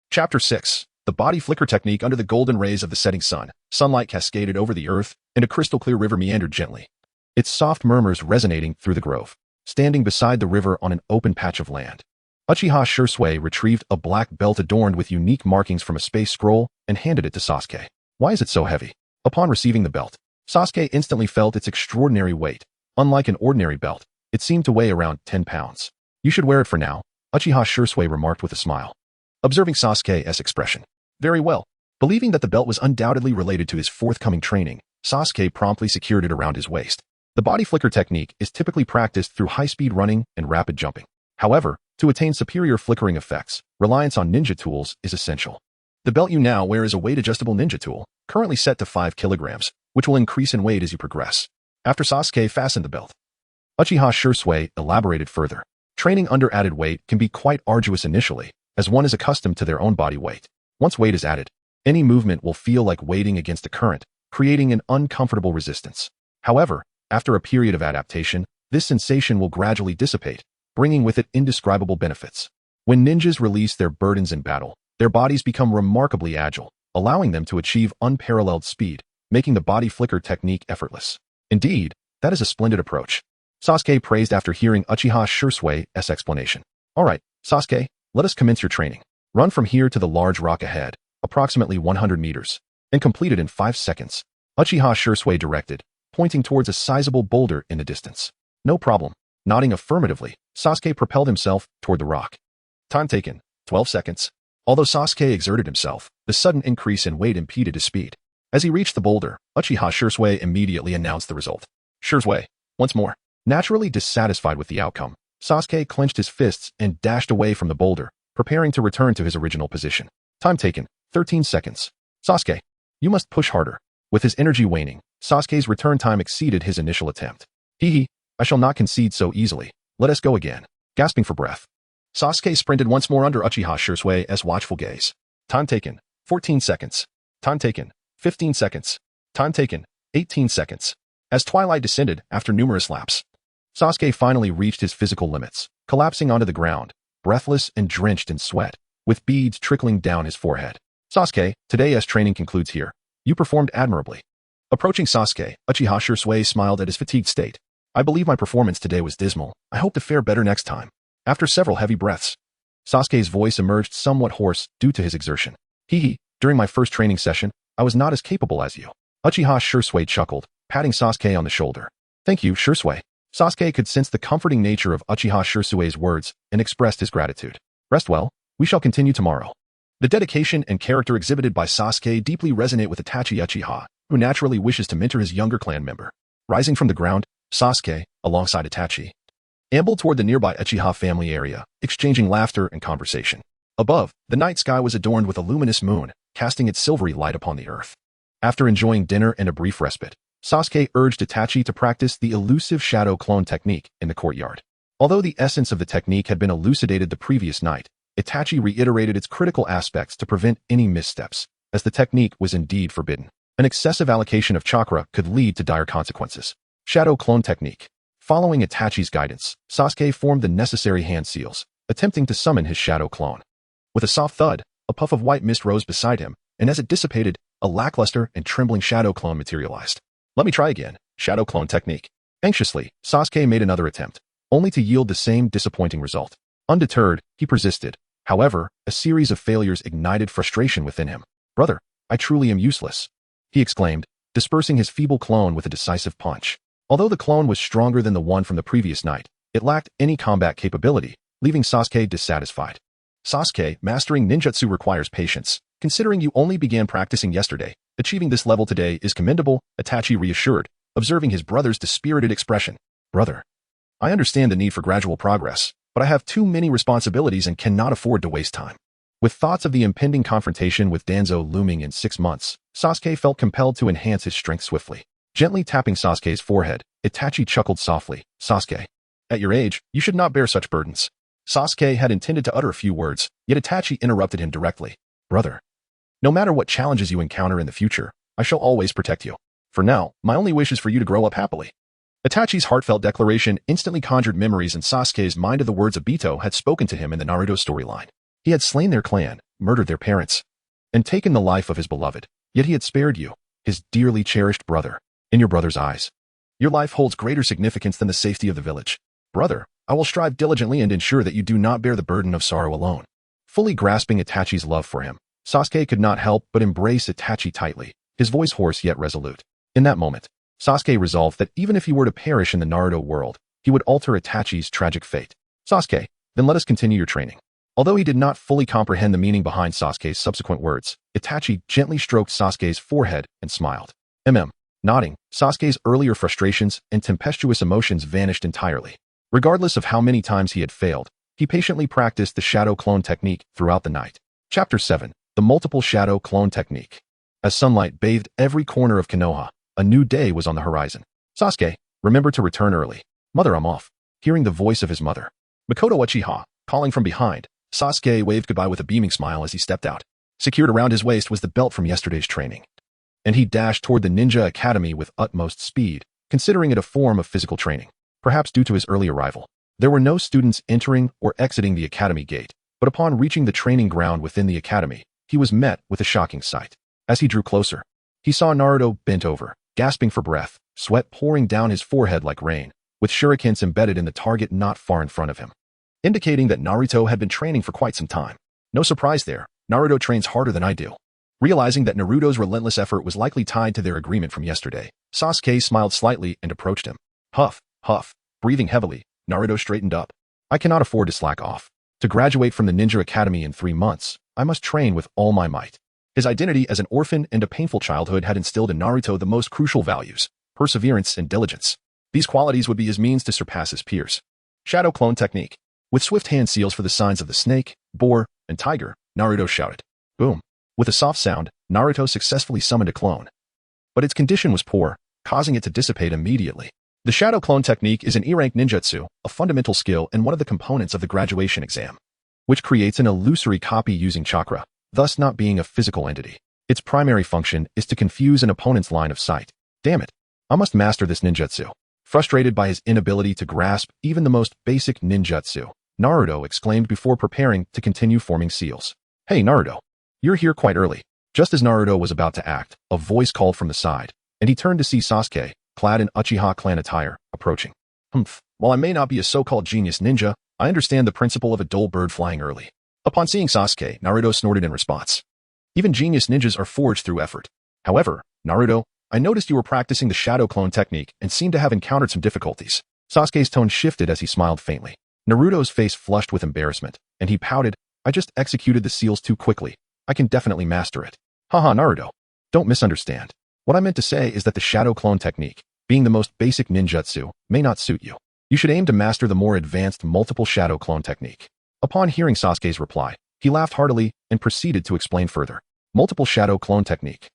Chapter 6. The body flicker technique under the golden rays of the setting sun. Sunlight cascaded over the earth, and a crystal-clear river meandered gently, its soft murmurs resonating through the grove. Standing beside the river on an open patch of land, Uchiha Sasuke retrieved a black belt adorned with unique markings from a space scroll and handed it to Sasuke. Why is it so heavy? Upon receiving the belt, Sasuke instantly felt its extraordinary weight. Unlike an ordinary belt, it seemed to weigh around 10 pounds. You should wear it for now, Uchiha Sasuke remarked with a smile. Observing Sasuke's expression. Very well. Believing that the belt was undoubtedly related to his forthcoming training, Sasuke promptly secured it around his waist. The body flicker technique is typically practiced through high-speed running and rapid jumping. However, to attain superior flickering effects, reliance on ninja tools is essential. The belt you now wear is a weight-adjustable ninja tool, currently set to 5 kilograms, which will increase in weight as you progress. After Sasuke fastened the belt, Uchiha Sasuke elaborated further. Training under added weight can be quite arduous initially, as one is accustomed to their own body weight. Once weight is added, any movement will feel like wading against a current, creating an uncomfortable resistance. However, After a period of adaptation, this sensation will gradually dissipate, bringing with it indescribable benefits. When ninjas release their burdens in battle, their bodies become remarkably agile, allowing them to achieve unparalleled speed, making the body flicker technique effortless. Indeed, that is a splendid approach. Sasuke praised after hearing Uchiha Shirsui's explanation. Alright, Sasuke, let us commence your training. Run from here to the large rock ahead, approximately 100 meters, and complete it in 5 seconds. Uchiha Shirsui directed, pointing towards a sizable boulder in the distance. No problem. Nodding affirmatively, Sasuke propelled himself toward the rock. Time taken, 12 seconds. Although Sasuke exerted himself, the sudden increase in weight impeded his speed. As he reached the boulder, Uchiha Shirsui immediately announced the result. Shirsui, once more. Naturally dissatisfied with the outcome, Sasuke clenched his fists and dashed away from the boulder, preparing to return to his original position. Time taken, 13 seconds. Sasuke, you must push harder. With his energy waning, Sasuke's return time exceeded his initial attempt. Hee, I shall not concede so easily. Let us go again. Gasping for breath, Sasuke sprinted once more under Uchiha Shirsui's watchful gaze. Time taken, 14 seconds. Time taken, 15 seconds. Time taken, 18 seconds. As twilight descended after numerous laps, Sasuke finally reached his physical limits, collapsing onto the ground, breathless and drenched in sweat, with beads trickling down his forehead. Sasuke, today's training concludes here. You performed admirably. Approaching Sasuke, Uchiha Shirsui smiled at his fatigued state. I believe my performance today was dismal. I hope to fare better next time. After several heavy breaths, Sasuke's voice emerged somewhat hoarse due to his exertion. During my first training session, I was not as capable as you. Uchiha Shirsui chuckled, patting Sasuke on the shoulder. Thank you, Shirsui. Sasuke could sense the comforting nature of Uchiha Shirsui's words and expressed his gratitude. Rest well, we shall continue tomorrow. The dedication and character exhibited by Sasuke deeply resonate with Itachi Uchiha, who naturally wishes to mentor his younger clan member. Rising from the ground, Sasuke, alongside Itachi, ambled toward the nearby Uchiha family area, exchanging laughter and conversation. Above, the night sky was adorned with a luminous moon, casting its silvery light upon the earth. After enjoying dinner and a brief respite, Sasuke urged Itachi to practice the elusive shadow clone technique in the courtyard. Although the essence of the technique had been elucidated the previous night, Itachi reiterated its critical aspects to prevent any missteps, as the technique was indeed forbidden. An excessive allocation of chakra could lead to dire consequences. Shadow clone technique. Following Itachi's guidance, Sasuke formed the necessary hand seals, attempting to summon his shadow clone. With a soft thud, a puff of white mist rose beside him, and as it dissipated, a lackluster and trembling shadow clone materialized. Let me try again. Shadow clone technique. Anxiously, Sasuke made another attempt, only to yield the same disappointing result. Undeterred, he persisted. However, a series of failures ignited frustration within him. Brother, I truly am useless, he exclaimed, dispersing his feeble clone with a decisive punch. Although the clone was stronger than the one from the previous night, it lacked any combat capability, leaving Sasuke dissatisfied. Sasuke, mastering ninjutsu requires patience. Considering you only began practicing yesterday, achieving this level today is commendable, Itachi reassured, observing his brother's dispirited expression. Brother, I understand the need for gradual progress, but I have too many responsibilities and cannot afford to waste time. With thoughts of the impending confrontation with Danzo looming in 6 months, Sasuke felt compelled to enhance his strength swiftly. Gently tapping Sasuke's forehead, Itachi chuckled softly. Sasuke, at your age, you should not bear such burdens. Sasuke had intended to utter a few words, yet Itachi interrupted him directly. Brother, no matter what challenges you encounter in the future, I shall always protect you. For now, my only wish is for you to grow up happily. Itachi's heartfelt declaration instantly conjured memories in Sasuke's mind of the words Obito had spoken to him in the Naruto storyline. He had slain their clan, murdered their parents, and taken the life of his beloved, yet he had spared you, his dearly cherished brother. In your brother's eyes, your life holds greater significance than the safety of the village. Brother, I will strive diligently and ensure that you do not bear the burden of sorrow alone. Fully grasping Itachi's love for him, Sasuke could not help but embrace Itachi tightly, his voice hoarse yet resolute. In that moment, Sasuke resolved that even if he were to perish in the Naruto world, he would alter Itachi's tragic fate. Sasuke, then let us continue your training. Although he did not fully comprehend the meaning behind Sasuke's subsequent words, Itachi gently stroked Sasuke's forehead and smiled. Nodding, Sasuke's earlier frustrations and tempestuous emotions vanished entirely. Regardless of how many times he had failed, he patiently practiced the shadow clone technique throughout the night. Chapter 7. The Multiple Shadow Clone Technique. As sunlight bathed every corner of Konoha, a new day was on the horizon. Sasuke, remember to return early. Mother, I'm off. Hearing the voice of his mother, Makoto Uchiha, calling from behind, Sasuke waved goodbye with a beaming smile as he stepped out. Secured around his waist was the belt from yesterday's training, and he dashed toward the ninja academy with utmost speed, considering it a form of physical training. Perhaps due to his early arrival, there were no students entering or exiting the academy gate, but upon reaching the training ground within the academy, he was met with a shocking sight. As he drew closer, he saw Naruto bent over, gasping for breath, sweat pouring down his forehead like rain, with shurikens embedded in the target not far in front of him, indicating that Naruto had been training for quite some time. No surprise there, Naruto trains harder than I do. Realizing that Naruto's relentless effort was likely tied to their agreement from yesterday, Sasuke smiled slightly and approached him. Huff, huff, breathing heavily, Naruto straightened up. I cannot afford to slack off. To graduate from the Ninja Academy in 3 months, I must train with all my might. His identity as an orphan and a painful childhood had instilled in Naruto the most crucial values: perseverance and diligence. These qualities would be his means to surpass his peers. Shadow Clone Technique. With swift hand seals for the signs of the snake, boar, and tiger, Naruto shouted. Boom. With a soft sound, Naruto successfully summoned a clone. But its condition was poor, causing it to dissipate immediately. The Shadow Clone Technique is an E-rank ninjutsu, a fundamental skill and one of the components of the graduation exam, which creates an illusory copy using chakra, thus not being a physical entity. Its primary function is to confuse an opponent's line of sight. Damn it. I must master this ninjutsu. Frustrated by his inability to grasp even the most basic ninjutsu, Naruto exclaimed before preparing to continue forming seals. Hey Naruto. You're here quite early. Just as Naruto was about to act, a voice called from the side, and he turned to see Sasuke, clad in Uchiha clan attire, approaching. While I may not be a so-called genius ninja, I understand the principle of a dull bird flying early. Upon seeing Sasuke, Naruto snorted in response. Even genius ninjas are forged through effort. However, Naruto, I noticed you were practicing the Shadow Clone Technique and seem to have encountered some difficulties. Sasuke's tone shifted as he smiled faintly. Naruto's face flushed with embarrassment, and he pouted, I just executed the seals too quickly. I can definitely master it. Haha Naruto. Don't misunderstand. What I meant to say is that the Shadow Clone Technique, being the most basic ninjutsu, may not suit you. You should aim to master the more advanced multiple Shadow Clone Technique. Upon hearing Sasuke's reply, he laughed heartily and proceeded to explain further. Multiple Shadow Clone Technique.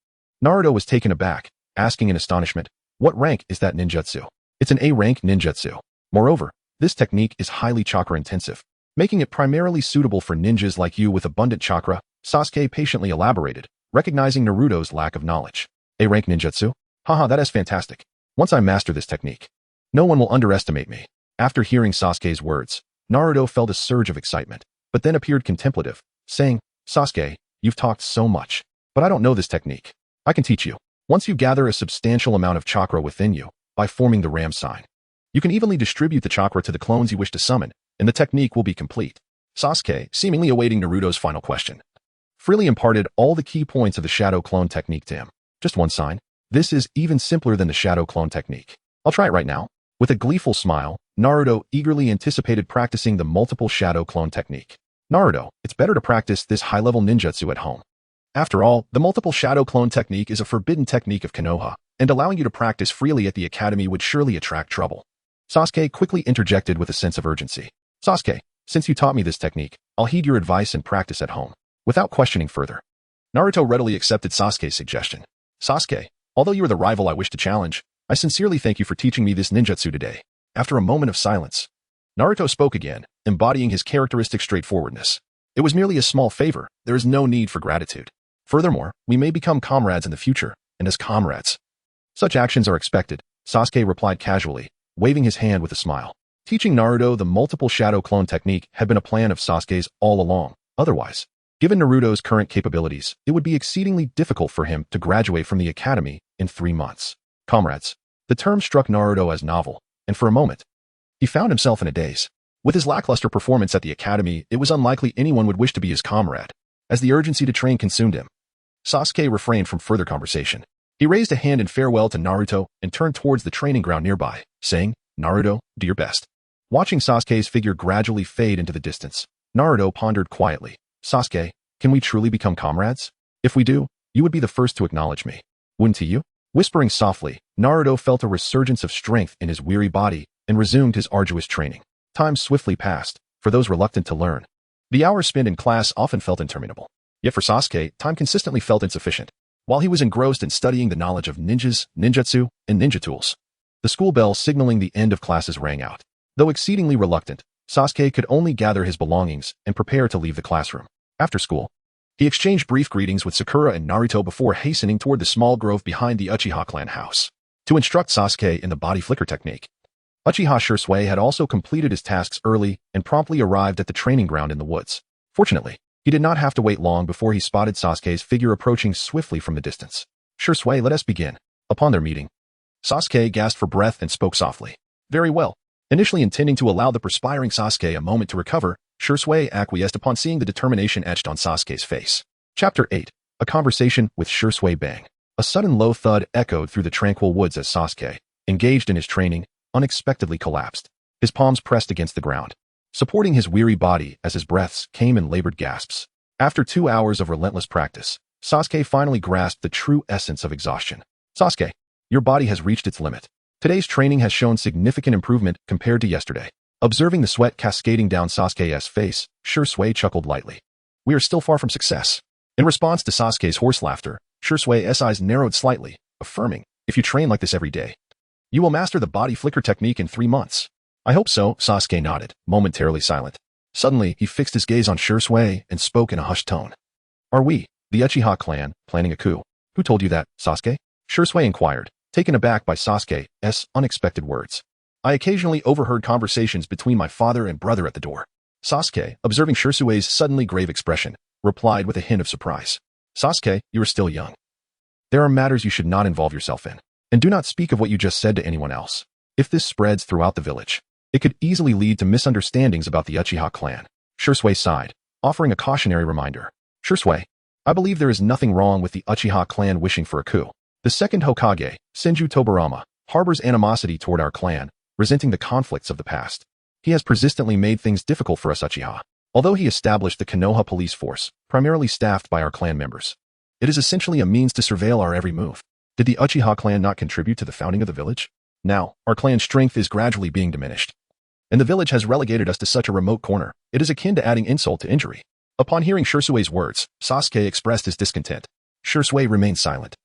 Naruto was taken aback, asking in astonishment, what rank is that ninjutsu? It's an A-rank ninjutsu. Moreover, this technique is highly chakra intensive, making it primarily suitable for ninjas like you with abundant chakra. Sasuke patiently elaborated, recognizing Naruto's lack of knowledge. A-rank ninjutsu? Haha, that is fantastic. Once I master this technique, no one will underestimate me. After hearing Sasuke's words, Naruto felt a surge of excitement, but then appeared contemplative, saying, Sasuke, you've talked so much, but I don't know this technique. I can teach you. Once you gather a substantial amount of chakra within you, by forming the ram sign, you can evenly distribute the chakra to the clones you wish to summon, and the technique will be complete. Sasuke, seemingly awaiting Naruto's final question, freely imparted all the key points of the Shadow Clone Technique to him. Just one sign. This is even simpler than the Shadow Clone Technique. I'll try it right now. With a gleeful smile, Naruto eagerly anticipated practicing the multiple Shadow Clone Technique. Naruto, it's better to practice this high-level ninjutsu at home. After all, the multiple Shadow Clone Technique is a forbidden technique of Konoha, and allowing you to practice freely at the academy would surely attract trouble. Sasuke quickly interjected with a sense of urgency. Sasuke, since you taught me this technique, I'll heed your advice and practice at home. Without questioning further, Naruto readily accepted Sasuke's suggestion. Sasuke, although you are the rival I wish to challenge, I sincerely thank you for teaching me this ninjutsu today. After a moment of silence, Naruto spoke again, embodying his characteristic straightforwardness. It was merely a small favor. There is no need for gratitude. Furthermore, we may become comrades in the future, and as comrades, such actions are expected, Sasuke replied casually, waving his hand with a smile. Teaching Naruto the multiple Shadow Clone Technique had been a plan of Sasuke's all along. Otherwise, given Naruto's current capabilities, it would be exceedingly difficult for him to graduate from the academy in 3 months. Comrades. The term struck Naruto as novel, and for a moment, he found himself in a daze. With his lackluster performance at the academy, it was unlikely anyone would wish to be his comrade, as the urgency to train consumed him. Sasuke refrained from further conversation. He raised a hand in farewell to Naruto and turned towards the training ground nearby, saying, Naruto, do your best. Watching Sasuke's figure gradually fade into the distance, Naruto pondered quietly. Sasuke, can we truly become comrades? If we do, you would be the first to acknowledge me. Wouldn't you? Whispering softly, Naruto felt a resurgence of strength in his weary body and resumed his arduous training. Time swiftly passed, for those reluctant to learn. The hours spent in class often felt interminable. Yet for Sasuke, time consistently felt insufficient. While he was engrossed in studying the knowledge of ninjas, ninjutsu, and ninja tools, the school bell signaling the end of classes rang out. Though exceedingly reluctant, Sasuke could only gather his belongings and prepare to leave the classroom. After school, he exchanged brief greetings with Sakura and Naruto before hastening toward the small grove behind the Uchiha clan house. to instruct Sasuke in the body flicker technique. Uchiha Shisui had also completed his tasks early and promptly arrived at the training ground in the woods. Fortunately, he did not have to wait long before he spotted Sasuke's figure approaching swiftly from the distance. "Shisui, let us begin." Upon their meeting, Sasuke gasped for breath and spoke softly. "Very well." Initially intending to allow the perspiring Sasuke a moment to recover, Shisui acquiesced upon seeing the determination etched on Sasuke's face. Chapter 8. A conversation with Shisui. Bang. A sudden low thud echoed through the tranquil woods as Sasuke, engaged in his training, unexpectedly collapsed. His palms pressed against the ground, supporting his weary body as his breaths came in labored gasps. After 2 hours of relentless practice, Sasuke finally grasped the true essence of exhaustion. "Sasuke, your body has reached its limit. Today's training has shown significant improvement compared to yesterday." Observing the sweat cascading down Sasuke's face, Shisui chuckled lightly. "We are still far from success." In response to Sasuke's hoarse laughter, Shisui's eyes narrowed slightly, affirming, "If you train like this every day, you will master the body flicker technique in 3 months. "I hope so," Sasuke nodded, momentarily silent. Suddenly, he fixed his gaze on Shisui and spoke in a hushed tone. "Are we, the Uchiha clan, planning a coup?" "Who told you that, Sasuke?" Shisui inquired, taken aback by Sasuke's unexpected words. "I occasionally overheard conversations between my father and brother at the door." Sasuke, observing Shisui's suddenly grave expression, replied with a hint of surprise. "Sasuke, you are still young. There are matters you should not involve yourself in, and do not speak of what you just said to anyone else. If this spreads throughout the village, it could easily lead to misunderstandings about the Uchiha clan." Shisui sighed, offering a cautionary reminder. "Shisui, I believe there is nothing wrong with the Uchiha clan wishing for a coup. The second Hokage, Senju Tobirama, harbors animosity toward our clan, resenting the conflicts of the past. He has persistently made things difficult for us Uchiha. Although he established the Konoha police force, primarily staffed by our clan members, it is essentially a means to surveil our every move. Did the Uchiha clan not contribute to the founding of the village? Now, our clan's strength is gradually being diminished, and the village has relegated us to such a remote corner. It is akin to adding insult to injury." Upon hearing Shisui's words, Sasuke expressed his discontent. Shisui remained silent,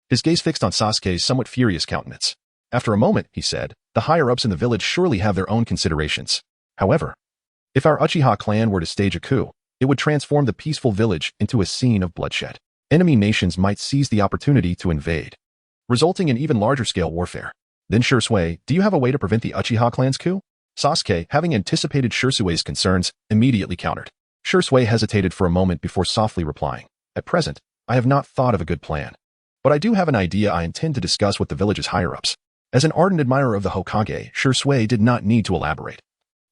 his gaze fixed on Sasuke's somewhat furious countenance. After a moment, he said, "The higher-ups in the village surely have their own considerations. However, if our Uchiha clan were to stage a coup, it would transform the peaceful village into a scene of bloodshed. Enemy nations might seize the opportunity to invade, resulting in even larger-scale warfare. Then Shisui, do you have a way to prevent the Uchiha clan's coup?" Sasuke, having anticipated Shisui's concerns, immediately countered. Shisui hesitated for a moment before softly replying, "At present, I have not thought of a good plan. But I do have an idea I intend to discuss with the village's higher-ups." As an ardent admirer of the Hokage, Shisui did not need to elaborate.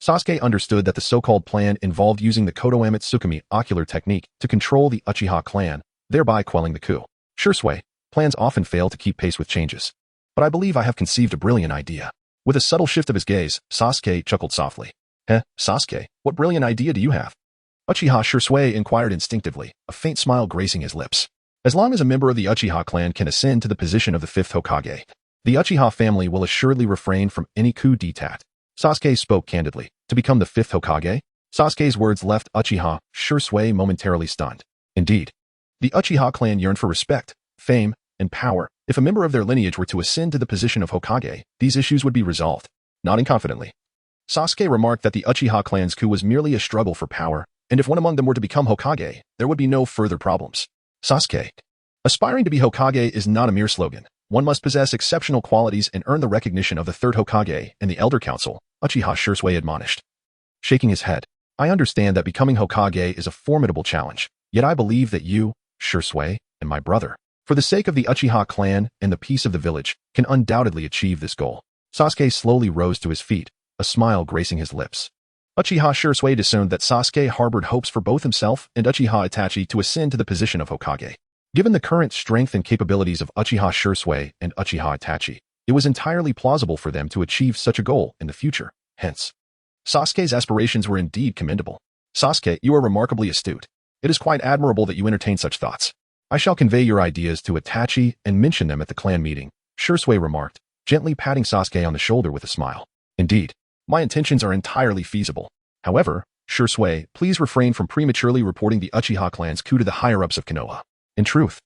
Sasuke understood that the so-called plan involved using the Kodoame Tsukumi ocular technique to control the Uchiha clan, thereby quelling the coup. "Shisui, plans often fail to keep pace with changes. But I believe I have conceived a brilliant idea." With a subtle shift of his gaze, Sasuke chuckled softly. Sasuke, what brilliant idea do you have?" Uchiha Shisui inquired instinctively, a faint smile gracing his lips. "As long as a member of the Uchiha clan can ascend to the position of the 5th Hokage, the Uchiha family will assuredly refrain from any coup d'etat." Sasuke spoke candidly. To become the 5th Hokage? Sasuke's words left Uchiha Shisui momentarily stunned. Indeed, the Uchiha clan yearned for respect, fame, and power. If a member of their lineage were to ascend to the position of Hokage, these issues would be resolved. Nodding confidently, Sasuke remarked that the Uchiha clan's coup was merely a struggle for power, and if one among them were to become Hokage, there would be no further problems. Sasuke, aspiring to be Hokage is not a mere slogan. One must possess exceptional qualities and earn the recognition of the 3rd Hokage and the Elder Council, Uchiha Shisui admonished. Shaking his head, "I understand that becoming Hokage is a formidable challenge, yet I believe that you, Shisui, and my brother, for the sake of the Uchiha clan and the peace of the village, can undoubtedly achieve this goal." Sasuke slowly rose to his feet, a smile gracing his lips. Uchiha Shisui discerned that Sasuke harbored hopes for both himself and Uchiha Itachi to ascend to the position of Hokage. Given the current strength and capabilities of Uchiha Shisui and Uchiha Itachi, it was entirely plausible for them to achieve such a goal in the future. Hence, Sasuke's aspirations were indeed commendable. "Sasuke, you are remarkably astute. It is quite admirable that you entertain such thoughts. I shall convey your ideas to Itachi and mention them at the clan meeting," Shisui remarked, gently patting Sasuke on the shoulder with a smile. "Indeed, my intentions are entirely feasible. However, Shisui, please refrain from prematurely reporting the Uchiha clan's coup to the higher-ups of Konoha." In truth,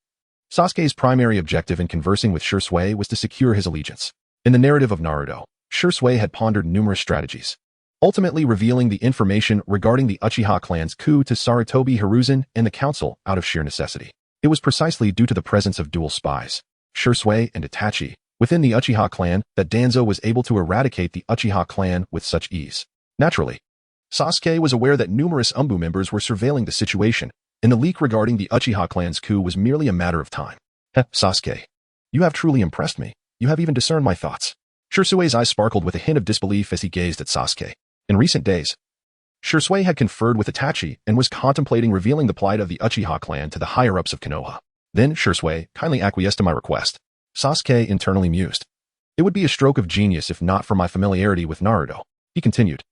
Sasuke's primary objective in conversing with Shisui was to secure his allegiance. In the narrative of Naruto, Shisui had pondered numerous strategies, ultimately revealing the information regarding the Uchiha clan's coup to Sarutobi Hiruzen and the council out of sheer necessity. It was precisely due to the presence of dual spies, Shisui and Itachi, within the Uchiha clan that Danzo was able to eradicate the Uchiha clan with such ease. Naturally, Sasuke was aware that numerous Umbu members were surveilling the situation, and the leak regarding the Uchiha clan's coup was merely a matter of time. Sasuke, you have truly impressed me. You have even discerned my thoughts. Shirsui's eyes sparkled with a hint of disbelief as he gazed at Sasuke. In recent days, Shirsui had conferred with Itachi and was contemplating revealing the plight of the Uchiha clan to the higher-ups of Konoha. Then Shirsui kindly acquiesced to my request. Sasuke internally mused. It would be a stroke of genius if not for my familiarity with Naruto. He continued.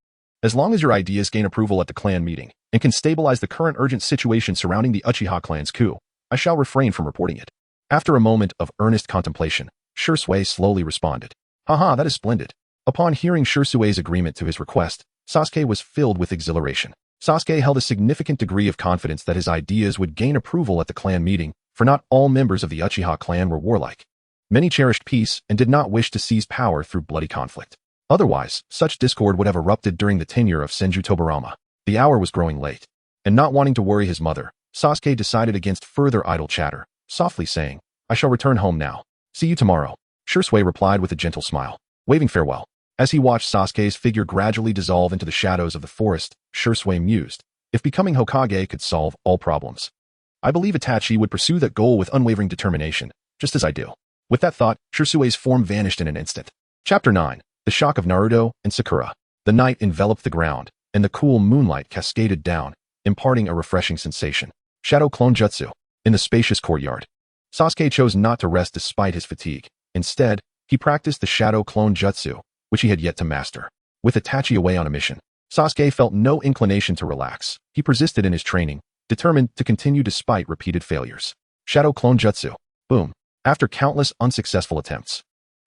As long as your ideas gain approval at the clan meeting and can stabilize the current urgent situation surrounding the Uchiha clan's coup, I shall refrain from reporting it. After a moment of earnest contemplation, Shirsui slowly responded. Haha, that is splendid. Upon hearing Shirsui's agreement to his request, Sasuke was filled with exhilaration. Sasuke held a significant degree of confidence that his ideas would gain approval at the clan meeting, for not all members of the Uchiha clan were warlike. Many cherished peace and did not wish to seize power through bloody conflict. Otherwise, such discord would have erupted during the tenure of Senju Tobirama. The hour was growing late, and not wanting to worry his mother, Sasuke decided against further idle chatter, softly saying, I shall return home now. See you tomorrow. Shirsui replied with a gentle smile, waving farewell. As he watched Sasuke's figure gradually dissolve into the shadows of the forest, Shirsui mused, if becoming Hokage could solve all problems, I believe Itachi would pursue that goal with unwavering determination, just as I do. With that thought, Shirsui's form vanished in an instant. Chapter 9. The Shock of Naruto and Sakura. The night enveloped the ground, and the cool moonlight cascaded down, imparting a refreshing sensation. Shadow Clone Jutsu. In the spacious courtyard, Sasuke chose not to rest despite his fatigue. Instead, he practiced the Shadow Clone Jutsu, which he had yet to master. With Itachi away on a mission, Sasuke felt no inclination to relax. He persisted in his training, determined to continue despite repeated failures. Shadow Clone Jutsu. Boom. After countless unsuccessful attempts,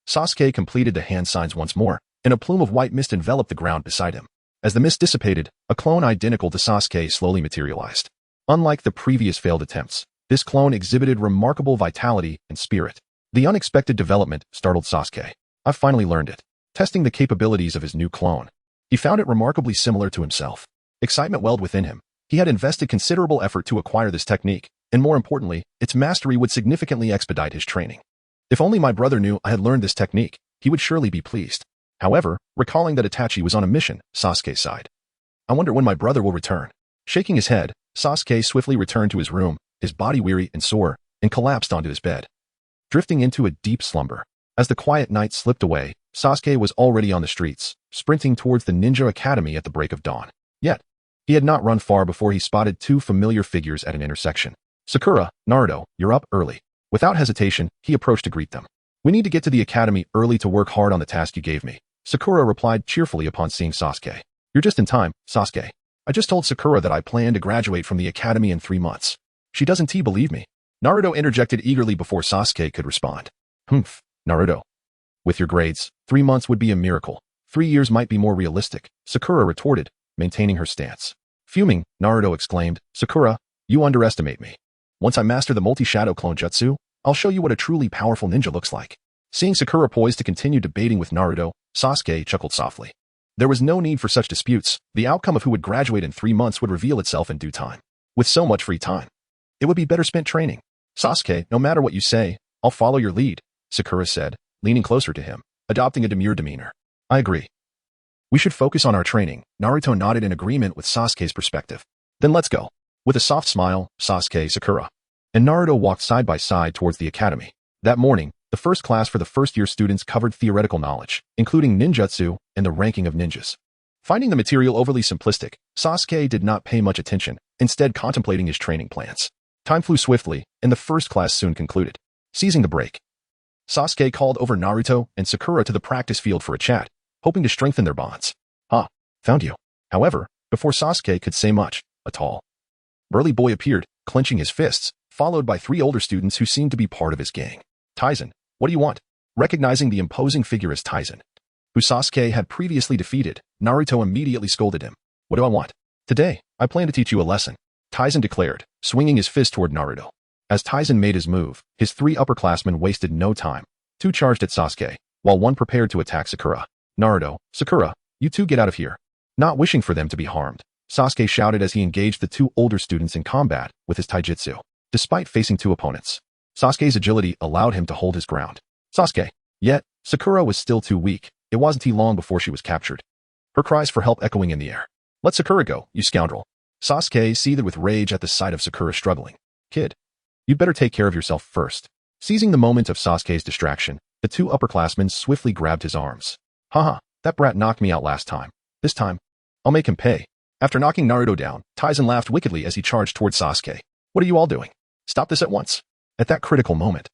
Sasuke completed the hand signs once more, and a plume of white mist enveloped the ground beside him. As the mist dissipated, a clone identical to Sasuke slowly materialized. Unlike the previous failed attempts, this clone exhibited remarkable vitality and spirit. The unexpected development startled Sasuke. I've finally learned it. Testing the capabilities of his new clone, he found it remarkably similar to himself. Excitement welled within him. He had invested considerable effort to acquire this technique, and more importantly, its mastery would significantly expedite his training. If only my brother knew I had learned this technique, he would surely be pleased. However, recalling that Itachi was on a mission, Sasuke sighed. I wonder when my brother will return. Shaking his head, Sasuke swiftly returned to his room, his body weary and sore, and collapsed onto his bed, drifting into a deep slumber. As the quiet night slipped away, Sasuke was already on the streets, sprinting towards the ninja academy at the break of dawn. Yet, he had not run far before he spotted two familiar figures at an intersection. Sakura, Naruto, you're up early. Without hesitation, he approached to greet them. We need to get to the academy early to work hard on the task you gave me. Sakura replied cheerfully upon seeing Sasuke. You're just in time, Sasuke. I just told Sakura that I plan to graduate from the academy in 3 months. She doesn't believe me. Naruto interjected eagerly before Sasuke could respond. Humph, Naruto. With your grades, 3 months would be a miracle. 3 years might be more realistic, Sakura retorted, maintaining her stance. Fuming, Naruto exclaimed, Sakura, you underestimate me. Once I master the multi-shadow clone jutsu, I'll show you what a truly powerful ninja looks like. Seeing Sakura poised to continue debating with Naruto, Sasuke chuckled softly. There was no need for such disputes. The outcome of who would graduate in 3 months would reveal itself in due time. With so much free time, it would be better spent training. Sasuke, no matter what you say, I'll follow your lead, Sakura said, leaning closer to him, adopting a demure demeanor. I agree. We should focus on our training. Naruto nodded in agreement with Sasuke's perspective. Then let's go. With a soft smile, Sasuke, Sakura, and Naruto walked side by side towards the academy. That morning, the first class for the first-year students covered theoretical knowledge, including ninjutsu and the ranking of ninjas. Finding the material overly simplistic, Sasuke did not pay much attention, instead contemplating his training plans. Time flew swiftly, and the first class soon concluded. Seizing the break, Sasuke called over Naruto and Sakura to the practice field for a chat, hoping to strengthen their bonds. Found you. However, before Sasuke could say much, a tall, burly boy appeared, clenching his fists, followed by 3 older students who seemed to be part of his gang. Taizen, what do you want? Recognizing the imposing figure as Taizen, who Sasuke had previously defeated, Naruto immediately scolded him. What do I want? Today, I plan to teach you a lesson, Taizen declared, swinging his fist toward Naruto. As Taizen made his move, his 3 upperclassmen wasted no time. 2 charged at Sasuke, while 1 prepared to attack Sakura. Naruto, Sakura, you 2 get out of here. Not wishing for them to be harmed, Sasuke shouted as he engaged the 2 older students in combat with his taijutsu. Despite facing 2 opponents, Sasuke's agility allowed him to hold his ground. Sasuke, Yet, Sakura was still too weak. It wasn't long before she was captured. Her cries for help echoing in the air. "Let Sakura go, you scoundrel." Sasuke seethed with rage at the sight of Sakura struggling. "Kid, you'd better take care of yourself first." Seizing the moment of Sasuke's distraction, the two upperclassmen swiftly grabbed his arms. "Haha, that brat knocked me out last time. This time, I'll make him pay." After knocking Naruto down, Taizen laughed wickedly as he charged towards Sasuke. "What are you all doing? Stop this at once." At that critical moment,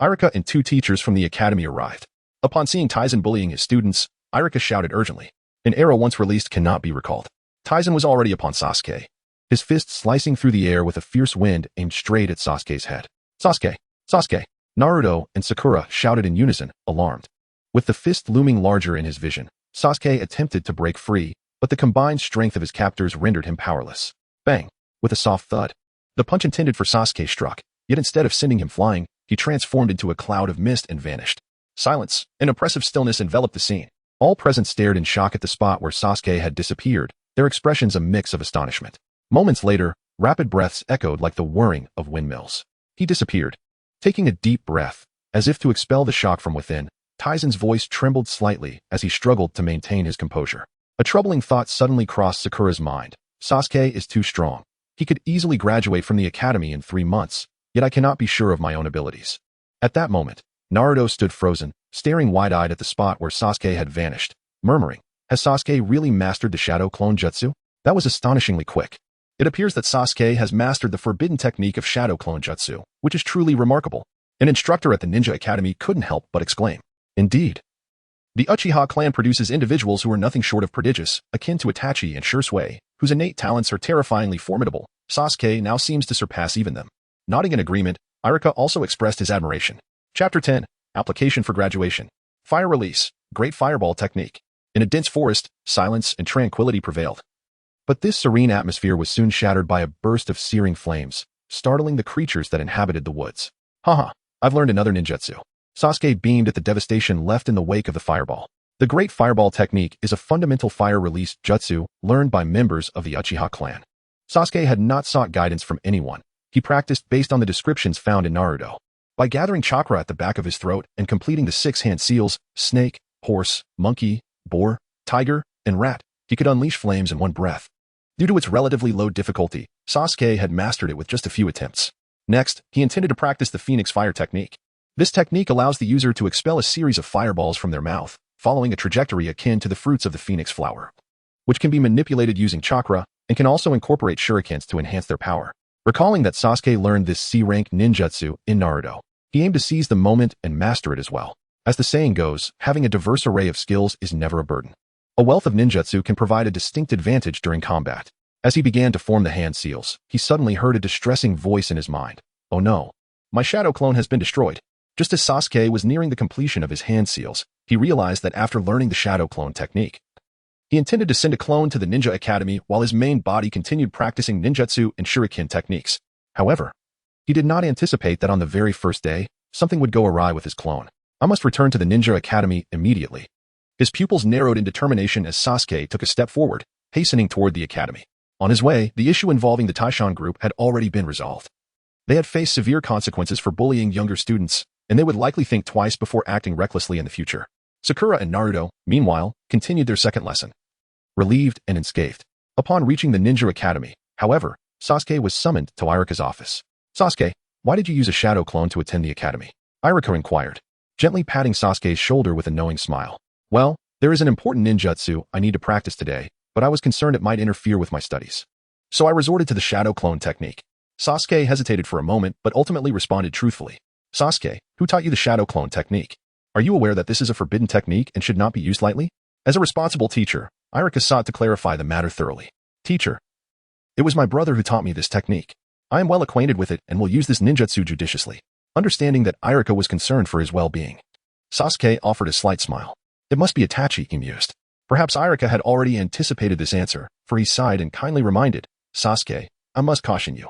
Irika and two teachers from the academy arrived. Upon seeing Taizen bullying his students, Irika shouted urgently. An arrow once released cannot be recalled. Taizen was already upon Sasuke, his fist slicing through the air with a fierce wind aimed straight at Sasuke's head. "Sasuke! Sasuke!" Naruto and Sakura shouted in unison, alarmed. With the fist looming larger in his vision, Sasuke attempted to break free, but the combined strength of his captors rendered him powerless. Bang! With a soft thud, the punch intended for Sasuke struck, yet instead of sending him flying, he transformed into a cloud of mist and vanished. Silence, an oppressive stillness enveloped the scene. All present stared in shock at the spot where Sasuke had disappeared, their expressions a mix of astonishment. Moments later, rapid breaths echoed like the whirring of windmills. He disappeared. Taking a deep breath, as if to expel the shock from within, Taizen's voice trembled slightly as he struggled to maintain his composure. A troubling thought suddenly crossed Sakura's mind. Sasuke is too strong. He could easily graduate from the academy in 3 months, yet I cannot be sure of my own abilities. At that moment, Naruto stood frozen, staring wide-eyed at the spot where Sasuke had vanished, murmuring, "Has Sasuke really mastered the Shadow Clone Jutsu?" That was astonishingly quick. It appears that Sasuke has mastered the forbidden technique of Shadow Clone Jutsu, which is truly remarkable. An instructor at the Ninja Academy couldn't help but exclaim. Indeed. The Uchiha clan produces individuals who are nothing short of prodigious, akin to Itachi and Shursui, whose innate talents are terrifyingly formidable. Sasuke now seems to surpass even them. Nodding in agreement, Irika also expressed his admiration. Chapter 10. Application for Graduation. Fire Release. Great Fireball Technique. In a dense forest, silence and tranquility prevailed. But this serene atmosphere was soon shattered by a burst of searing flames, startling the creatures that inhabited the woods. "Haha, I've learned another ninjutsu." Sasuke beamed at the devastation left in the wake of the fireball. The Great Fireball Technique is a fundamental fire release jutsu learned by members of the Uchiha clan. Sasuke had not sought guidance from anyone. He practiced based on the descriptions found in Naruto. By gathering chakra at the back of his throat and completing the 6 hand seals, snake, horse, monkey, boar, tiger, and rat, he could unleash flames in one breath. Due to its relatively low difficulty, Sasuke had mastered it with just a few attempts. Next, he intended to practice the Phoenix Fire Technique. This technique allows the user to expel a series of fireballs from their mouth, following a trajectory akin to the fruits of the phoenix flower, which can be manipulated using chakra and can also incorporate shurikens to enhance their power. Recalling that Sasuke learned this C-rank ninjutsu in Naruto, he aimed to seize the moment and master it as well. As the saying goes, having a diverse array of skills is never a burden. A wealth of ninjutsu can provide a distinct advantage during combat. As he began to form the hand seals, he suddenly heard a distressing voice in his mind. "Oh no, my shadow clone has been destroyed." Just as Sasuke was nearing the completion of his hand seals, he realized that after learning the shadow clone technique, he intended to send a clone to the Ninja Academy while his main body continued practicing ninjutsu and shuriken techniques. However, he did not anticipate that on the very first day, something would go awry with his clone. "I must return to the Ninja Academy immediately." His pupils narrowed in determination as Sasuke took a step forward, hastening toward the academy. On his way, the issue involving the Taishan group had already been resolved. They had faced severe consequences for bullying younger students, and they would likely think twice before acting recklessly in the future. Sakura and Naruto, meanwhile, continued their second lesson. Relieved and unscathed. Upon reaching the Ninja Academy, however, Sasuke was summoned to Irika's office. "Sasuke, why did you use a shadow clone to attend the academy?" Irika inquired, gently patting Sasuke's shoulder with a knowing smile. "Well, there is an important ninjutsu I need to practice today, but I was concerned it might interfere with my studies. So I resorted to the shadow clone technique." Sasuke hesitated for a moment but ultimately responded truthfully. "Sasuke, who taught you the shadow clone technique? Are you aware that this is a forbidden technique and should not be used lightly?" As a responsible teacher, Irika sought to clarify the matter thoroughly. "Teacher, it was my brother who taught me this technique. I am well acquainted with it and will use this ninjutsu judiciously." Understanding that Irika was concerned for his well-being, Sasuke offered a slight smile. "It must be Itachi," he mused. Perhaps Irika had already anticipated this answer, for he sighed and kindly reminded, "Sasuke, I must caution you.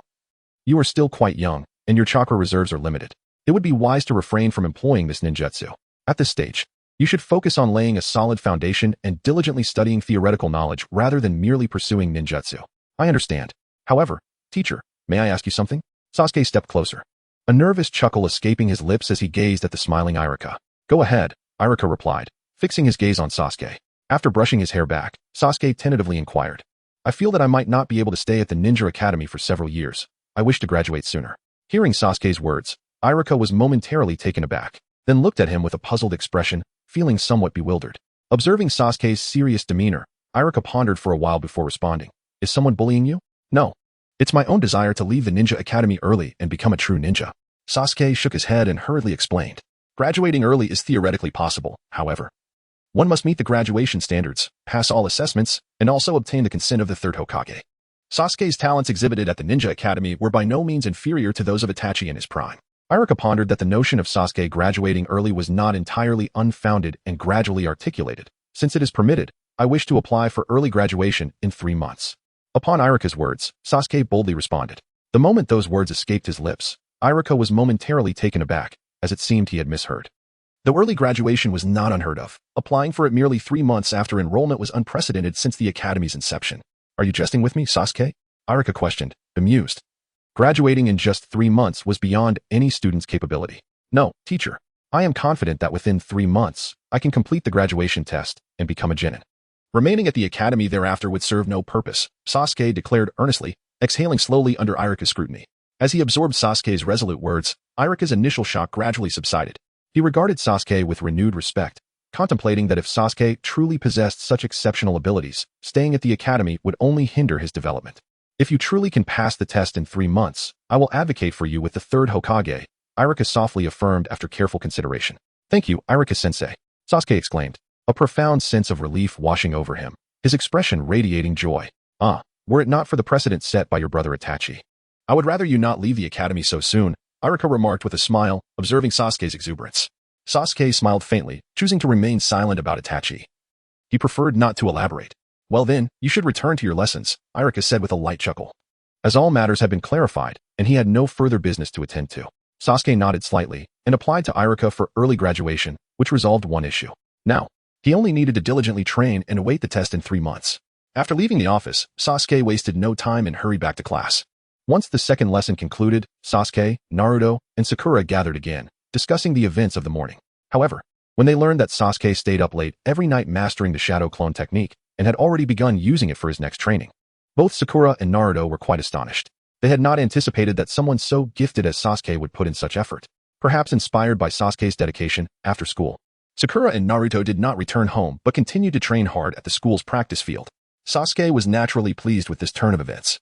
You are still quite young, and your chakra reserves are limited. It would be wise to refrain from employing this ninjutsu. At this stage, you should focus on laying a solid foundation and diligently studying theoretical knowledge rather than merely pursuing ninjutsu." "I understand. However, teacher, may I ask you something?" Sasuke stepped closer, a nervous chuckle escaping his lips as he gazed at the smiling Irika. Go ahead, Iruka replied, fixing his gaze on Sasuke. After brushing his hair back, Sasuke tentatively inquired. I feel that I might not be able to stay at the Ninja Academy for several years. I wish to graduate sooner. Hearing Sasuke's words, Iruka was momentarily taken aback, then looked at him with a puzzled expression, feeling somewhat bewildered. Observing Sasuke's serious demeanor, Iruka pondered for a while before responding. Is someone bullying you? No. It's my own desire to leave the Ninja Academy early and become a true ninja. Sasuke shook his head and hurriedly explained. Graduating early is theoretically possible, however. One must meet the graduation standards, pass all assessments, and also obtain the consent of the third Hokage. Sasuke's talents exhibited at the Ninja Academy were by no means inferior to those of Itachi in his prime. Iruka pondered that the notion of Sasuke graduating early was not entirely unfounded and gradually articulated. Since it is permitted, I wish to apply for early graduation in 3 months. Upon Iruka's words, Sasuke boldly responded. The moment those words escaped his lips, Iruka was momentarily taken aback, as it seemed he had misheard. Though early graduation was not unheard of, applying for it merely 3 months after enrollment was unprecedented since the Academy's inception. Are you jesting with me, Sasuke? Iruka questioned, bemused. Graduating in just 3 months was beyond any student's capability. No, teacher. I am confident that within 3 months, I can complete the graduation test and become a genin. Remaining at the Academy thereafter would serve no purpose, Sasuke declared earnestly, exhaling slowly under Iruka's scrutiny. As he absorbed Sasuke's resolute words, Iruka's initial shock gradually subsided. He regarded Sasuke with renewed respect, contemplating that if Sasuke truly possessed such exceptional abilities, staying at the Academy would only hinder his development. If you truly can pass the test in 3 months, I will advocate for you with the third Hokage, Iruka softly affirmed after careful consideration. Thank you, Iruka-sensei, Sasuke exclaimed, a profound sense of relief washing over him, his expression radiating joy. Were it not for the precedent set by your brother Itachi. I would rather you not leave the Academy so soon, Iruka remarked with a smile, observing Sasuke's exuberance. Sasuke smiled faintly, choosing to remain silent about Itachi. He preferred not to elaborate. Well then, you should return to your lessons, Iruka said with a light chuckle. As all matters had been clarified, and he had no further business to attend to, Sasuke nodded slightly and applied to Iruka for early graduation, which resolved one issue. Now, he only needed to diligently train and await the test in 3 months. After leaving the office, Sasuke wasted no time and hurried back to class. Once the second lesson concluded, Sasuke, Naruto, and Sakura gathered again, discussing the events of the morning. However, when they learned that Sasuke stayed up late every night mastering the shadow clone technique and had already begun using it for his next training, both Sakura and Naruto were quite astonished. They had not anticipated that someone so gifted as Sasuke would put in such effort, perhaps inspired by Sasuke's dedication after school. Sakura and Naruto did not return home but continued to train hard at the school's practice field. Sasuke was naturally pleased with this turn of events.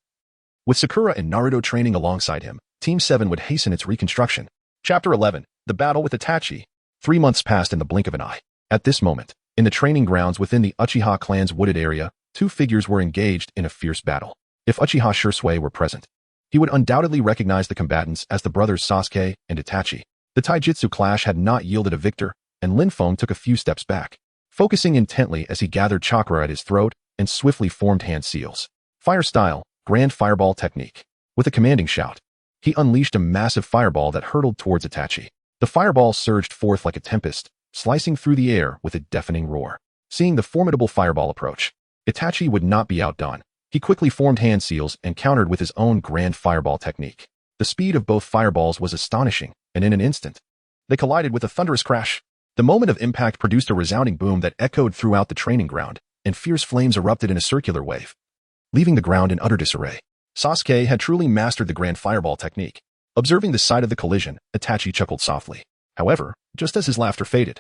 With Sakura and Naruto training alongside him, Team 7 would hasten its reconstruction. Chapter 11, The Battle with Itachi. 3 months passed in the blink of an eye. At this moment, in the training grounds within the Uchiha clan's wooded area, 2 figures were engaged in a fierce battle. If Uchiha Shursui were present, he would undoubtedly recognize the combatants as the brothers Sasuke and Itachi. The taijutsu clash had not yielded a victor, and Lin Feng took a few steps back, focusing intently as he gathered chakra at his throat and swiftly formed hand seals. Fire style, grand fireball technique. With a commanding shout, he unleashed a massive fireball that hurtled towards Itachi. The fireball surged forth like a tempest, slicing through the air with a deafening roar. Seeing the formidable fireball approach, Itachi would not be outdone. He quickly formed hand seals and countered with his own grand fireball technique. The speed of both fireballs was astonishing, and in an instant, they collided with a thunderous crash. The moment of impact produced a resounding boom that echoed throughout the training ground, and fierce flames erupted in a circular wave, leaving the ground in utter disarray. Sasuke had truly mastered the grand fireball technique. Observing the sight of the collision, Itachi chuckled softly. However, just as his laughter faded,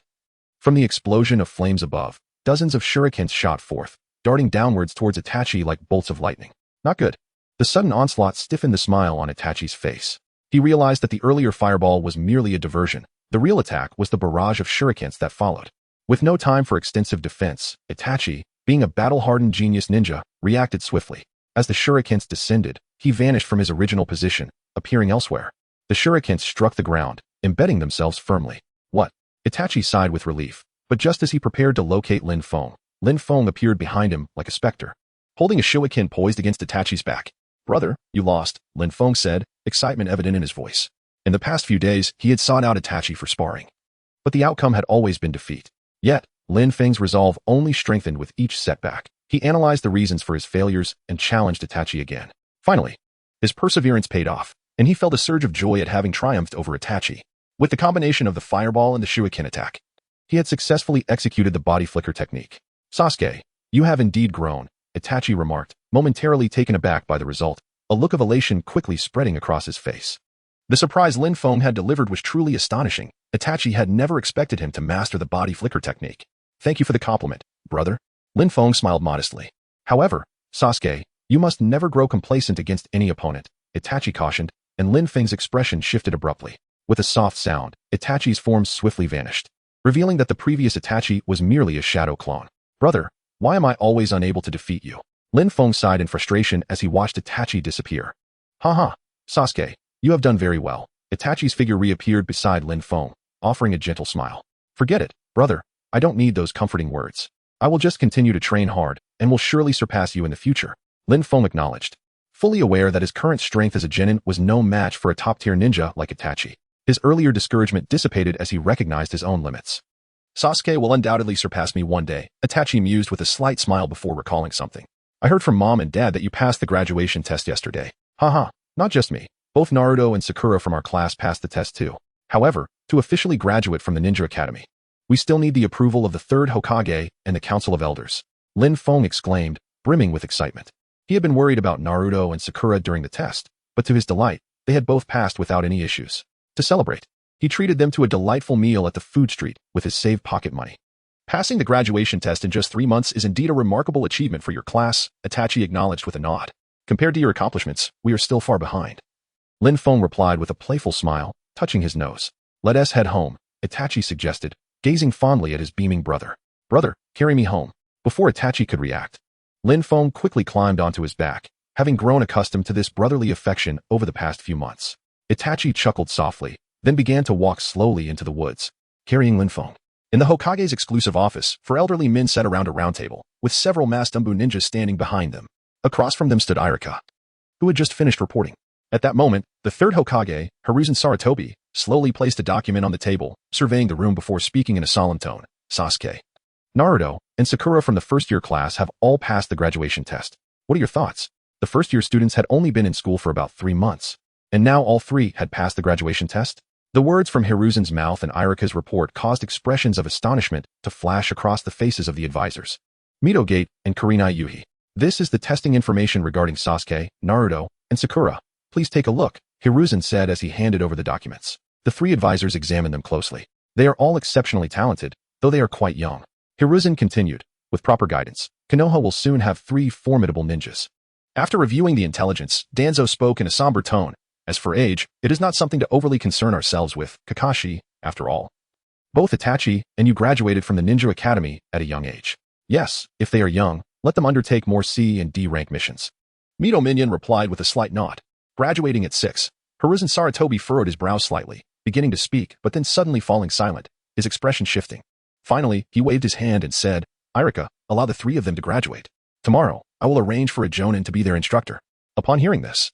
from the explosion of flames above, dozens of shurikens shot forth, darting downwards towards Itachi like bolts of lightning. Not good. The sudden onslaught stiffened the smile on Itachi's face. He realized that the earlier fireball was merely a diversion. The real attack was the barrage of shurikens that followed. With no time for extensive defense, Itachi, being a battle-hardened genius ninja, reacted swiftly. As the shurikens descended, he vanished from his original position, appearing elsewhere. The shurikens struck the ground, embedding themselves firmly. What? Itachi sighed with relief, but just as he prepared to locate Lin Feng appeared behind him like a specter, holding a shuriken poised against Itachi's back. Brother, you lost, Lin Feng said, excitement evident in his voice. In the past few days, he had sought out Itachi for sparring, but the outcome had always been defeat. Yet, Lin Feng's resolve only strengthened with each setback. He analyzed the reasons for his failures and challenged Itachi again. Finally, his perseverance paid off, and he felt a surge of joy at having triumphed over Itachi. With the combination of the fireball and the shuriken attack, He had successfully executed the body flicker technique. Sasuke, you have indeed grown, Itachi remarked, momentarily taken aback by the result, a look of elation quickly spreading across his face. The surprise Lin Feng had delivered was truly astonishing. Itachi had never expected him to master the body flicker technique. Thank you for the compliment, brother. Lin Feng smiled modestly. However, Sasuke, you must never grow complacent against any opponent, Itachi cautioned, and Lin Feng's expression shifted abruptly. With a soft sound, Itachi's form swiftly vanished, revealing that the previous Itachi was merely a shadow clone. Brother, why am I always unable to defeat you? Lin Feng sighed in frustration as he watched Itachi disappear. Haha, Sasuke, you have done very well. Itachi's figure reappeared beside Lin Feng, offering a gentle smile. Forget it, brother, I don't need those comforting words. I will just continue to train hard, and will surely surpass you in the future, Lin Feng acknowledged, fully aware that his current strength as a genin was no match for a top-tier ninja like Itachi. His earlier discouragement dissipated as he recognized his own limits. Sasuke will undoubtedly surpass me one day, Itachi mused with a slight smile before recalling something. I heard from Mom and Dad that you passed the graduation test yesterday. Haha, not just me. Both Naruto and Sakura from our class passed the test too. However, to officially graduate from the Ninja Academy, we still need the approval of the third Hokage and the Council of Elders, Lin Feng exclaimed, brimming with excitement. He had been worried about Naruto and Sakura during the test, but to his delight, they had both passed without any issues. To celebrate, he treated them to a delightful meal at the food street with his saved pocket money. Passing the graduation test in just 3 months is indeed a remarkable achievement for your class, Itachi acknowledged with a nod. Compared to your accomplishments, we are still far behind. Lin Feng replied with a playful smile, touching his nose. Let us head home, Itachi suggested, gazing fondly at his beaming brother. Brother, carry me home. Before Itachi could react, Lin Feng quickly climbed onto his back, having grown accustomed to this brotherly affection over the past few months. Itachi chuckled softly, then began to walk slowly into the woods, carrying Lin Feng. In the Hokage's exclusive office, 4 elderly men sat around a round table, with several masked Umbu ninjas standing behind them. Across from them stood Irika, who had just finished reporting. At that moment, the third Hokage, Hiruzen Sarutobi, slowly placed a document on the table, surveying the room before speaking in a solemn tone. Sasuke, Naruto, and Sakura from the first-year class have all passed the graduation test. What are your thoughts? The first-year students had only been in school for about 3 months, and now all 3 had passed the graduation test? The words from Hiruzen's mouth and Irika's report caused expressions of astonishment to flash across the faces of the advisors. Midogate and Kurenai Yuhi. This is the testing information regarding Sasuke, Naruto, and Sakura. Please take a look, Hiruzen said as he handed over the documents. The 3 advisors examined them closely. They are all exceptionally talented, though they are quite young. Hiruzen continued, with proper guidance, Konoha will soon have 3 formidable ninjas. After reviewing the intelligence, Danzo spoke in a somber tone. As for age, it is not something to overly concern ourselves with, Kakashi, after all. Both Itachi and you graduated from the Ninja Academy at a young age. Yes, if they are young, let them undertake more C and D rank missions. Mito Minion replied with a slight nod. Graduating at 6, Hiruzen Sarutobi furrowed his brow slightly, beginning to speak but then suddenly falling silent, his expression shifting. Finally, he waved his hand and said, Irika, allow the 3 of them to graduate. Tomorrow, I will arrange for a Jonin to be their instructor. Upon hearing this,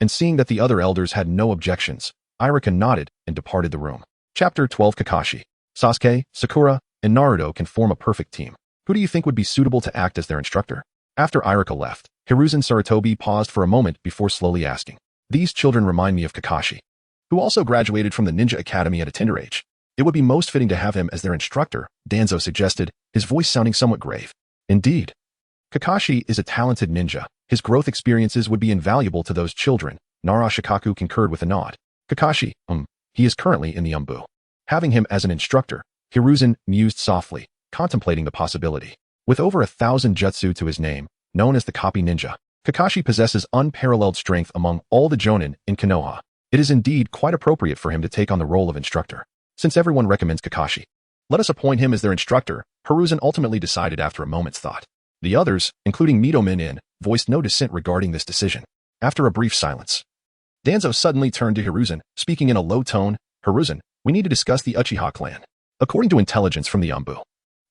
and seeing that the other elders had no objections, Irika nodded and departed the room. Chapter 12 Kakashi. Sasuke, Sakura, and Naruto can form a perfect team. Who do you think would be suitable to act as their instructor? After Irika left, Hiruzen Sarutobi paused for a moment before slowly asking. These children remind me of Kakashi, who also graduated from the Ninja Academy at a tender age. It would be most fitting to have him as their instructor, Danzo suggested, his voice sounding somewhat grave. Indeed. Kakashi is a talented ninja. His growth experiences would be invaluable to those children, Nara Shikaku concurred with a nod. Kakashi, he is currently in the Umbu. Having him as an instructor, Hiruzen mused softly, contemplating the possibility. With over 1,000 jutsu to his name, known as the Copy Ninja, Kakashi possesses unparalleled strength among all the Jonin in Konoha. It is indeed quite appropriate for him to take on the role of instructor. Since everyone recommends Kakashi, let us appoint him as their instructor, Hiruzen ultimately decided after a moment's thought. The others, including Mito Minin, voiced no dissent regarding this decision. After a brief silence, Danzo suddenly turned to Hiruzen, speaking in a low tone, Hiruzen, we need to discuss the Uchiha clan. According to intelligence from the Umbu,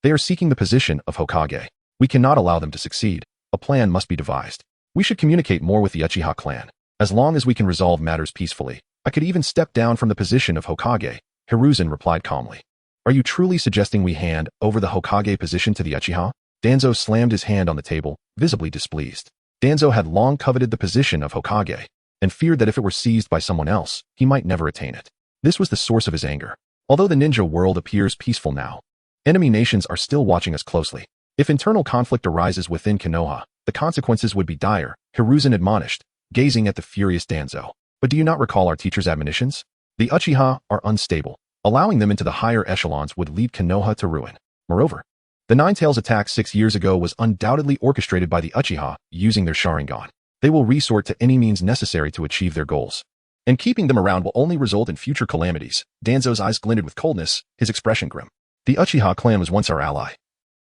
they are seeking the position of Hokage. We cannot allow them to succeed. A plan must be devised. We should communicate more with the Uchiha clan. As long as we can resolve matters peacefully, I could even step down from the position of Hokage, Hiruzen replied calmly. Are you truly suggesting we hand over the Hokage position to the Uchiha? Danzo slammed his hand on the table, visibly displeased. Danzo had long coveted the position of Hokage, and feared that if it were seized by someone else, he might never attain it. This was the source of his anger. Although the ninja world appears peaceful now, Enemy nations are still watching us closely. If internal conflict arises within Konoha, the consequences would be dire, Hiruzen admonished, gazing at the furious Danzo. But do you not recall our teacher's admonitions? The Uchiha are unstable. Allowing them into the higher echelons would lead Konoha to ruin. Moreover, the Nine-Tails attack 6 years ago was undoubtedly orchestrated by the Uchiha using their Sharingan. They will resort to any means necessary to achieve their goals. And keeping them around will only result in future calamities. Danzo's eyes glinted with coldness, his expression grim. The Uchiha clan was once our ally.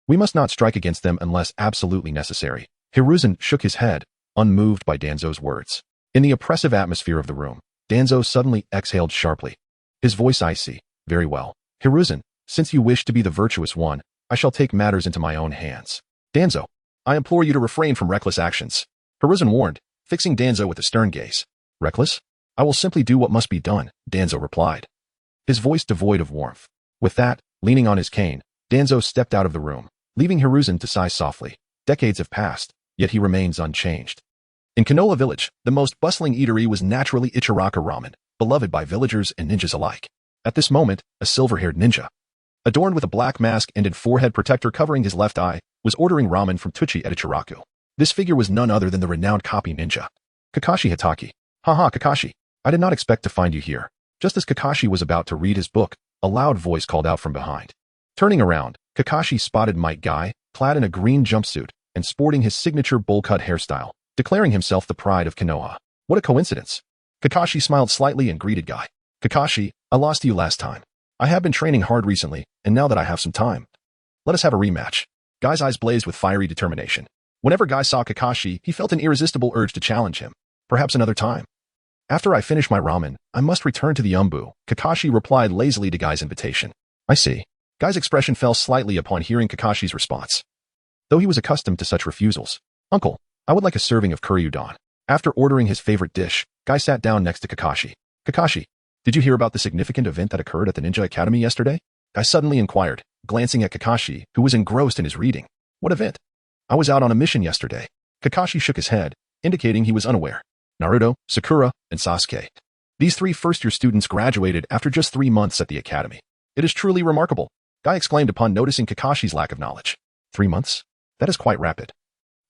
We must not strike against them unless absolutely necessary. Hiruzen shook his head, unmoved by Danzo's words. In the oppressive atmosphere of the room, Danzo suddenly exhaled sharply. His voice icy. Very well. Hiruzen, since you wish to be the virtuous one, I shall take matters into my own hands. Danzo, I implore you to refrain from reckless actions. Hiruzen warned, fixing Danzo with a stern gaze. Reckless? I will simply do what must be done, Danzo replied. His voice devoid of warmth. With that, leaning on his cane, Danzo stepped out of the room, leaving Hiruzen to sigh softly. Decades have passed, yet he remains unchanged. In Konoha village, the most bustling eatery was naturally Ichiraka ramen, beloved by villagers and ninjas alike. At this moment, a silver-haired ninja, adorned with a black mask and a forehead protector covering his left eye, was ordering ramen from Tuchi at Ichiraku. This figure was none other than the renowned copy ninja, Kakashi Hatake. Haha, Kakashi, I did not expect to find you here. Just as Kakashi was about to read his book, a loud voice called out from behind. Turning around, Kakashi spotted Might Guy, clad in a green jumpsuit and sporting his signature bowl-cut hairstyle, declaring himself the pride of Konoha. What a coincidence. Kakashi smiled slightly and greeted Guy. Kakashi, I lost to you last time. I have been training hard recently, and now that I have some time, let us have a rematch. Guy's eyes blazed with fiery determination. Whenever Guy saw Kakashi, he felt an irresistible urge to challenge him. Perhaps another time. After I finish my ramen, I must return to the Umbu, Kakashi replied lazily to Guy's invitation. I see. Guy's expression fell slightly upon hearing Kakashi's response. Though he was accustomed to such refusals. Uncle, I would like a serving of curry udon. After ordering his favorite dish, Guy sat down next to Kakashi. Kakashi, did you hear about the significant event that occurred at the Ninja Academy yesterday? Guy suddenly inquired, glancing at Kakashi, who was engrossed in his reading. What event? I was out on a mission yesterday. Kakashi shook his head, indicating he was unaware. Naruto, Sakura, and Sasuke. These 3 first-year students graduated after just 3 months at the academy. It is truly remarkable, Guy exclaimed upon noticing Kakashi's lack of knowledge. 3 months? That is quite rapid.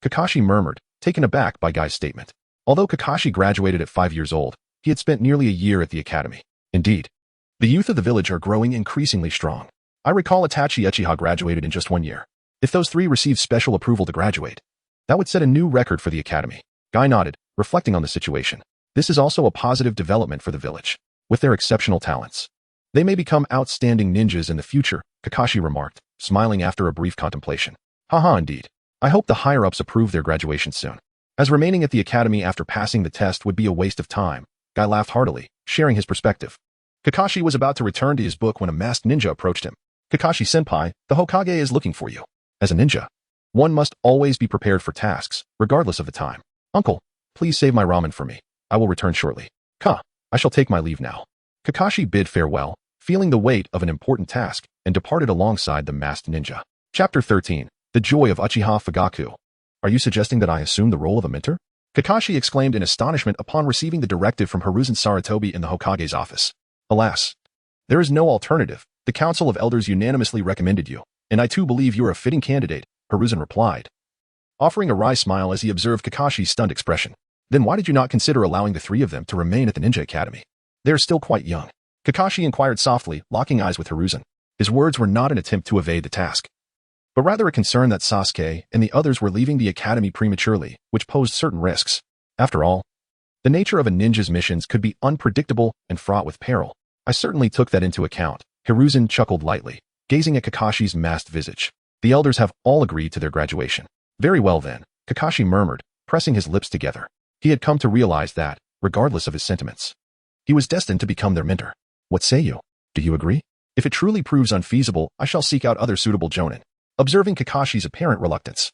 Kakashi murmured, taken aback by Guy's statement. Although Kakashi graduated at 5 years old, he had spent nearly a year at the academy. Indeed, the youth of the village are growing increasingly strong. I recall Itachi Uchiha graduated in just 1 year. If those 3 received special approval to graduate, that would set a new record for the academy. Guy nodded, reflecting on the situation. This is also a positive development for the village. With their exceptional talents, they may become outstanding ninjas in the future, Kakashi remarked, smiling after a brief contemplation. Haha, indeed. I hope the higher-ups approve their graduation soon. As remaining at the academy after passing the test would be a waste of time, Guy laughed heartily, sharing his perspective. Kakashi was about to return to his book when a masked ninja approached him. Kakashi-senpai, the Hokage is looking for you. As a ninja, one must always be prepared for tasks, regardless of the time. Uncle, please save my ramen for me. I will return shortly. I shall take my leave now. Kakashi bid farewell, feeling the weight of an important task, and departed alongside the masked ninja. Chapter 13. The Joy of Uchiha Fugaku. Are you suggesting that I assume the role of a mentor? Kakashi exclaimed in astonishment upon receiving the directive from Hiruzen Sarutobi in the Hokage's office. Alas, there is no alternative. The Council of Elders unanimously recommended you, and I too believe you are a fitting candidate, Hiruzen replied, offering a wry smile as he observed Kakashi's stunned expression. Then why did you not consider allowing the 3 of them to remain at the Ninja Academy? They are still quite young. Kakashi inquired softly, locking eyes with Hiruzen. His words were not an attempt to evade the task, but rather a concern that Sasuke and the others were leaving the academy prematurely, which posed certain risks. After all, the nature of a ninja's missions could be unpredictable and fraught with peril. I certainly took that into account. Hiruzen chuckled lightly, gazing at Kakashi's masked visage. The elders have all agreed to their graduation. Very well then, Kakashi murmured, pressing his lips together. He had come to realize that, regardless of his sentiments, he was destined to become their mentor. What say you? Do you agree? If it truly proves unfeasible, I shall seek out other suitable jonin. Observing Kakashi's apparent reluctance,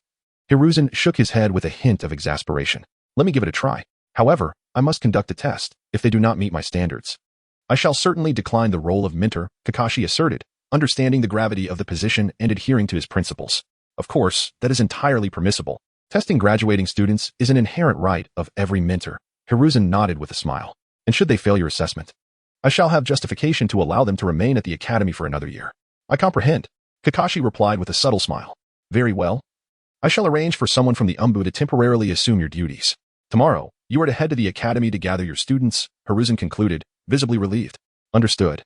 Hiruzen shook his head with a hint of exasperation. Let me give it a try. However, I must conduct a test. If they do not meet my standards, I shall certainly decline the role of mentor, Kakashi asserted, understanding the gravity of the position and adhering to his principles. Of course, that is entirely permissible. Testing graduating students is an inherent right of every mentor. Hiruzen nodded with a smile. And should they fail your assessment, I shall have justification to allow them to remain at the academy for another year. I comprehend. Kakashi replied with a subtle smile. Very well. I shall arrange for someone from the Umbu to temporarily assume your duties. Tomorrow, you are to head to the academy to gather your students, Hiruzen concluded, visibly relieved. Understood.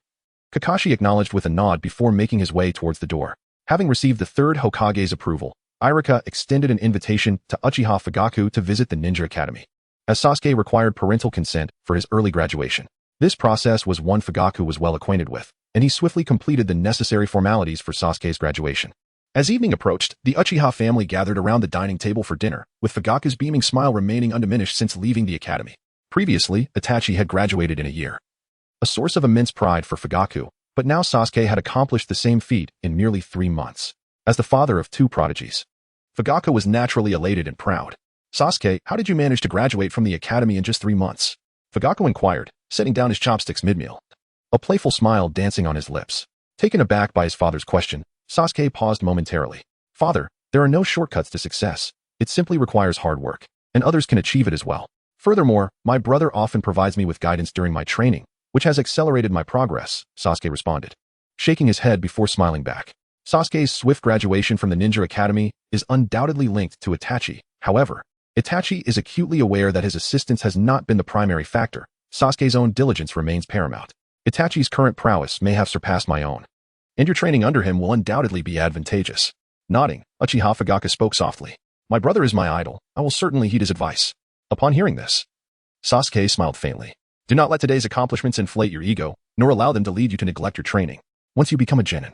Kakashi acknowledged with a nod before making his way towards the door. Having received the third Hokage's approval, Irika extended an invitation to Uchiha Fugaku to visit the Ninja Academy, as Sasuke required parental consent for his early graduation. This process was one Fugaku was well acquainted with, and he swiftly completed the necessary formalities for Sasuke's graduation. As evening approached, the Uchiha family gathered around the dining table for dinner, with Fugaku's beaming smile remaining undiminished since leaving the academy. Previously, Itachi had graduated in a year, a source of immense pride for Fugaku, but now Sasuke had accomplished the same feat in merely 3 months. As the father of 2 prodigies, Fugaku was naturally elated and proud. Sasuke, how did you manage to graduate from the academy in just 3 months? Fugaku inquired, setting down his chopsticks mid-meal, a playful smile dancing on his lips. Taken aback by his father's question, Sasuke paused momentarily. Father, there are no shortcuts to success. It simply requires hard work, and others can achieve it as well. Furthermore, my brother often provides me with guidance during my training, which has accelerated my progress, Sasuke responded, shaking his head before smiling back. Sasuke's swift graduation from the Ninja Academy is undoubtedly linked to Itachi. However, Itachi is acutely aware that his assistance has not been the primary factor. Sasuke's own diligence remains paramount. Itachi's current prowess may have surpassed my own, and your training under him will undoubtedly be advantageous. Nodding, Uchiha Fugaku spoke softly. My brother is my idol. I will certainly heed his advice. Upon hearing this, Sasuke smiled faintly. Do not let today's accomplishments inflate your ego, nor allow them to lead you to neglect your training. Once you become a genin,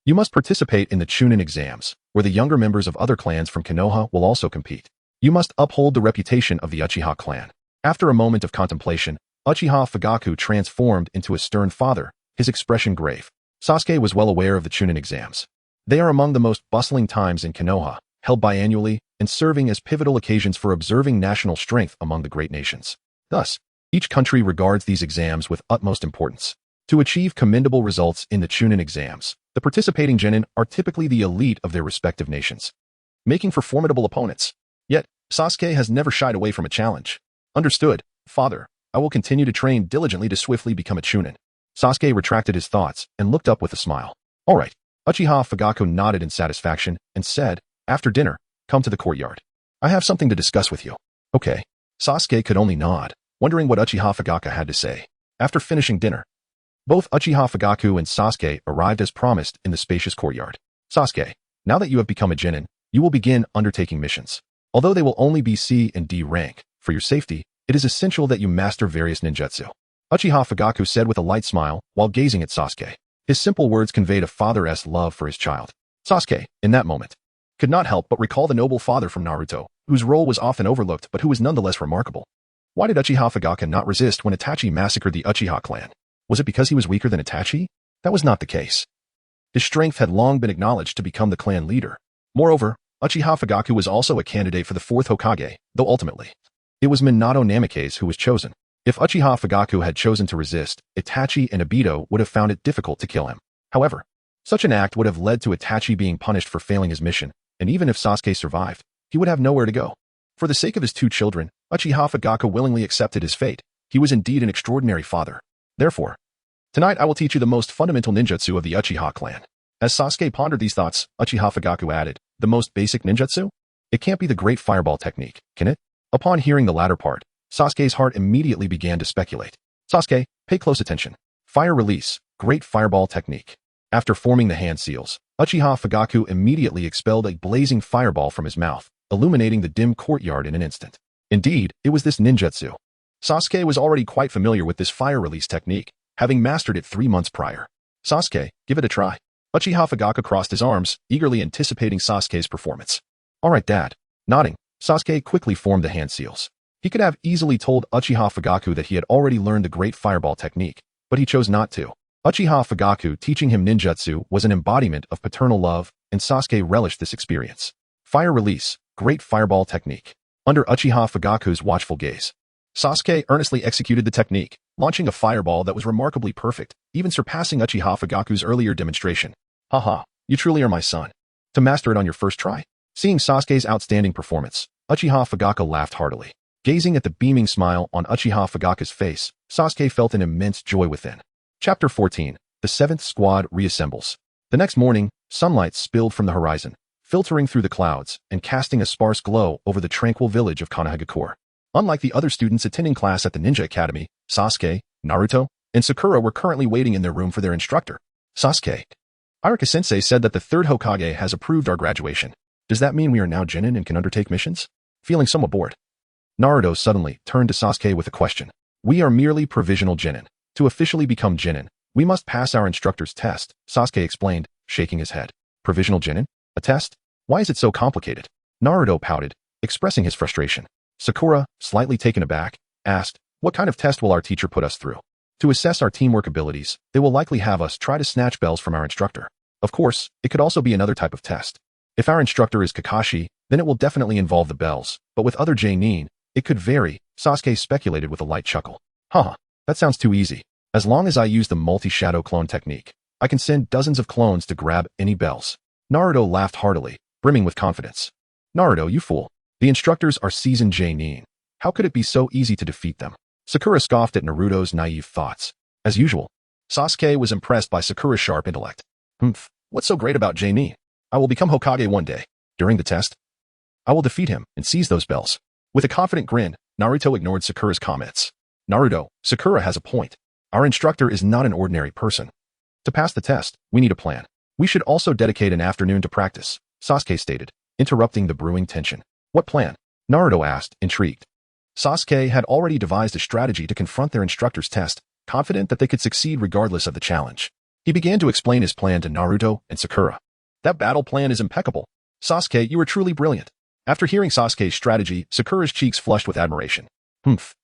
you must participate in the Chunin exams, where the younger members of other clans from Konoha will also compete. You must uphold the reputation of the Uchiha clan. After a moment of contemplation, Uchiha Fugaku transformed into a stern father, his expression grave. Sasuke was well aware of the Chunin exams. They are among the most bustling times in Konoha, held biannually, and serving as pivotal occasions for observing national strength among the great nations. Thus, each country regards these exams with utmost importance. To achieve commendable results in the Chunin exams, the participating genin are typically the elite of their respective nations, making for formidable opponents. Yet, Sasuke has never shied away from a challenge. Understood, father. I will continue to train diligently to swiftly become a Chunin. Sasuke retracted his thoughts and looked up with a smile. All right. Uchiha Fugaku nodded in satisfaction and said, after dinner, come to the courtyard. I have something to discuss with you. Okay. Sasuke could only nod, wondering what Uchiha Fugaku had to say. After finishing dinner, both Uchiha Fugaku and Sasuke arrived as promised in the spacious courtyard. Sasuke, now that you have become a genin, you will begin undertaking missions. Although they will only be C and D rank, for your safety, it is essential that you master various ninjutsu. Uchiha Fugaku said with a light smile while gazing at Sasuke. His simple words conveyed a father's love for his child. Sasuke, in that moment, could not help but recall the noble father from Naruto, whose role was often overlooked but who was nonetheless remarkable. Why did Uchiha Fugaku not resist when Itachi massacred the Uchiha clan? Was it because he was weaker than Itachi? That was not the case. His strength had long been acknowledged to become the clan leader. Moreover, Uchiha Fugaku was also a candidate for the 4th Hokage, though ultimately, it was Minato Namikaze who was chosen. If Uchiha Fugaku had chosen to resist, Itachi and Obito would have found it difficult to kill him. However, such an act would have led to Itachi being punished for failing his mission, and even if Sasuke survived, he would have nowhere to go. For the sake of his 2 children, Uchiha Fugaku willingly accepted his fate. He was indeed an extraordinary father. Therefore, tonight I will teach you the most fundamental ninjutsu of the Uchiha clan. As Sasuke pondered these thoughts, Uchiha Fugaku added, the most basic ninjutsu? It can't be the great fireball technique, can it? Upon hearing the latter part, Sasuke's heart immediately began to speculate. Sasuke, pay close attention. Fire release, great fireball technique. After forming the hand seals, Uchiha Fugaku immediately expelled a blazing fireball from his mouth, illuminating the dim courtyard in an instant. Indeed, it was this ninjutsu. Sasuke was already quite familiar with this fire release technique, having mastered it 3 months prior. Sasuke, give it a try. Uchiha Fugaku crossed his arms, eagerly anticipating Sasuke's performance. All right, Dad. Nodding, Sasuke quickly formed the hand seals. He could have easily told Uchiha Fugaku that he had already learned the great fireball technique, but he chose not to. Uchiha Fugaku teaching him ninjutsu was an embodiment of paternal love, and Sasuke relished this experience. Fire release, great fireball technique. Under Uchiha Fugaku's watchful gaze, Sasuke earnestly executed the technique, launching a fireball that was remarkably perfect, even surpassing Uchiha Fugaku's earlier demonstration. Haha, you truly are my son. To master it on your first try? Seeing Sasuke's outstanding performance, Uchiha Fugaku laughed heartily. Gazing at the beaming smile on Uchiha Fugaku's face, Sasuke felt an immense joy within. Chapter 14. The 7th Squad reassembles. The next morning, Sunlight spilled from the horizon, filtering through the clouds and casting a sparse glow over the tranquil village of Konohagakure. Unlike the other students attending class at the Ninja Academy, Sasuke, Naruto, and Sakura were currently waiting in their room for their instructor. Sasuke. Iruka-sensei said that the third Hokage has approved our graduation. Does that mean we are now Genin and can undertake missions? Feeling somewhat bored, Naruto suddenly turned to Sasuke with a question. We are merely provisional Genin. To officially become Genin, we must pass our instructor's test, Sasuke explained, shaking his head. Provisional Genin? A test? Why is it so complicated? Naruto pouted, expressing his frustration. Sakura, slightly taken aback, asked, what kind of test will our teacher put us through? To assess our teamwork abilities, they will likely have us try to snatch bells from our instructor. Of course, it could also be another type of test. If our instructor is Kakashi, then it will definitely involve the bells, but with other Genin, it could vary, Sasuke speculated with a light chuckle. Haha, that sounds too easy. As long as I use the multi-shadow clone technique, I can send dozens of clones to grab any bells. Naruto laughed heartily, brimming with confidence. Naruto, you fool. The instructors are seasoned Genin. How could it be so easy to defeat them? Sakura scoffed at Naruto's naive thoughts. As usual, Sasuke was impressed by Sakura's sharp intellect. What's so great about Genin? I will become Hokage one day. During the test, I will defeat him and seize those bells. With a confident grin, Naruto ignored Sakura's comments. Naruto, Sakura has a point. Our instructor is not an ordinary person. To pass the test, we need a plan. We should also dedicate an afternoon to practice, Sasuke stated, interrupting the brewing tension. What plan? Naruto asked, intrigued. Sasuke had already devised a strategy to confront their instructor's test, confident that they could succeed regardless of the challenge. He began to explain his plan to Naruto and Sakura. That battle plan is impeccable. Sasuke, you are truly brilliant. After hearing Sasuke's strategy, Sakura's cheeks flushed with admiration.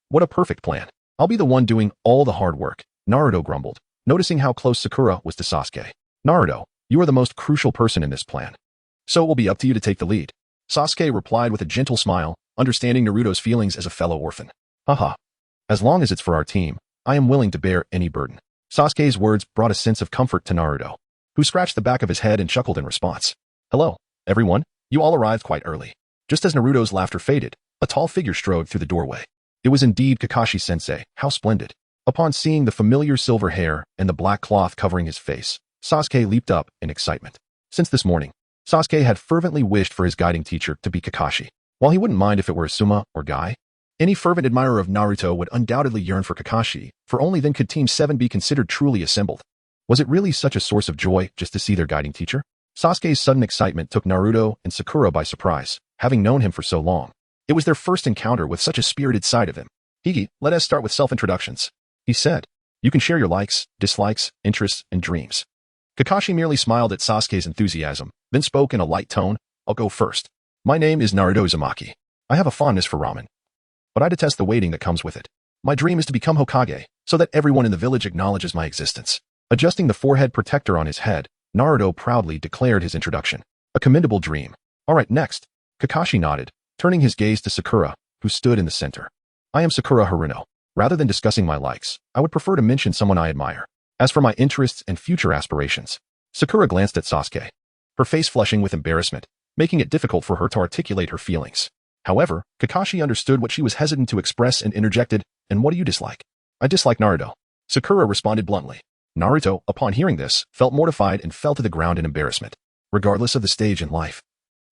What a perfect plan. I'll be the one doing all the hard work, Naruto grumbled, noticing how close Sakura was to Sasuke. Naruto, you are the most crucial person in this plan. So it will be up to you to take the lead. Sasuke replied with a gentle smile, understanding Naruto's feelings as a fellow orphan. Haha. As long as it's for our team, I am willing to bear any burden. Sasuke's words brought a sense of comfort to Naruto, who scratched the back of his head and chuckled in response. Hello, everyone. You all arrived quite early. Just as Naruto's laughter faded, a tall figure strode through the doorway. It was indeed Kakashi-sensei. How splendid. Upon seeing the familiar silver hair and the black cloth covering his face, Sasuke leaped up in excitement. Since this morning, Sasuke had fervently wished for his guiding teacher to be Kakashi. While he wouldn't mind if it were Asuma or Guy, any fervent admirer of Naruto would undoubtedly yearn for Kakashi, for only then could Team 7 be considered truly assembled. Was it really such a source of joy just to see their guiding teacher? Sasuke's sudden excitement took Naruto and Sakura by surprise, having known him for so long. It was their first encounter with such a spirited side of him. Higi, let us start with self-introductions, he said. You can share your likes, dislikes, interests, and dreams. Kakashi merely smiled at Sasuke's enthusiasm, then spoke in a light tone. I'll go first. My name is Naruto Uzumaki. I have a fondness for ramen, but I detest the waiting that comes with it. My dream is to become Hokage, so that everyone in the village acknowledges my existence. Adjusting the forehead protector on his head, Naruto proudly declared his introduction. A commendable dream. All right, next. Kakashi nodded, turning his gaze to Sakura, who stood in the center. I am Sakura Haruno. Rather than discussing my likes, I would prefer to mention someone I admire. As for my interests and future aspirations, Sakura glanced at Sasuke, her face flushing with embarrassment, making it difficult for her to articulate her feelings. However, Kakashi understood what she was hesitant to express and interjected, and what do you dislike? I dislike Naruto. Sakura responded bluntly. Naruto, upon hearing this, felt mortified and fell to the ground in embarrassment. Regardless of the stage in life,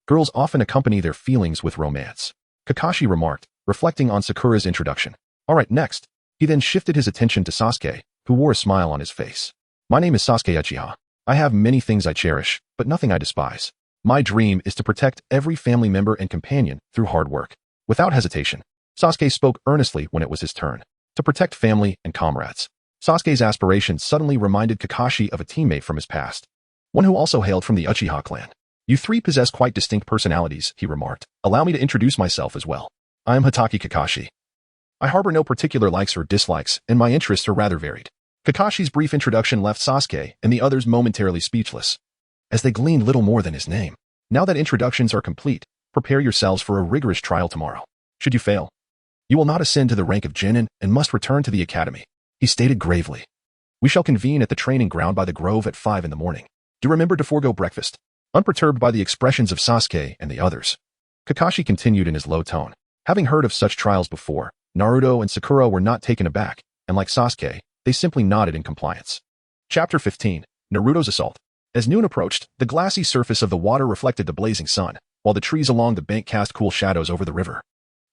girls often accompany their feelings with romance, Kakashi remarked, reflecting on Sakura's introduction. All right, next. He then shifted his attention to Sasuke, who wore a smile on his face. My name is Sasuke Uchiha. I have many things I cherish, but nothing I despise. My dream is to protect every family member and companion through hard work. Without hesitation, Sasuke spoke earnestly when it was his turn. To protect family and comrades. Sasuke's aspiration suddenly reminded Kakashi of a teammate from his past, one who also hailed from the Uchiha clan. You three possess quite distinct personalities, he remarked. Allow me to introduce myself as well. I am Hitaki Kakashi. I harbor no particular likes or dislikes, and my interests are rather varied. Kakashi's brief introduction left Sasuke and the others momentarily speechless, as they gleaned little more than his name. Now that introductions are complete, prepare yourselves for a rigorous trial tomorrow. Should you fail, you will not ascend to the rank of Genin and must return to the academy, he stated gravely. We shall convene at the training ground by the grove at 5 in the morning. Do remember to forego breakfast. Unperturbed by the expressions of Sasuke and the others, Kakashi continued in his low tone. Having heard of such trials before, Naruto and Sakura were not taken aback, and like Sasuke, they simply nodded in compliance. Chapter 15. Naruto's Assault. As noon approached, the glassy surface of the water reflected the blazing sun, while the trees along the bank cast cool shadows over the river.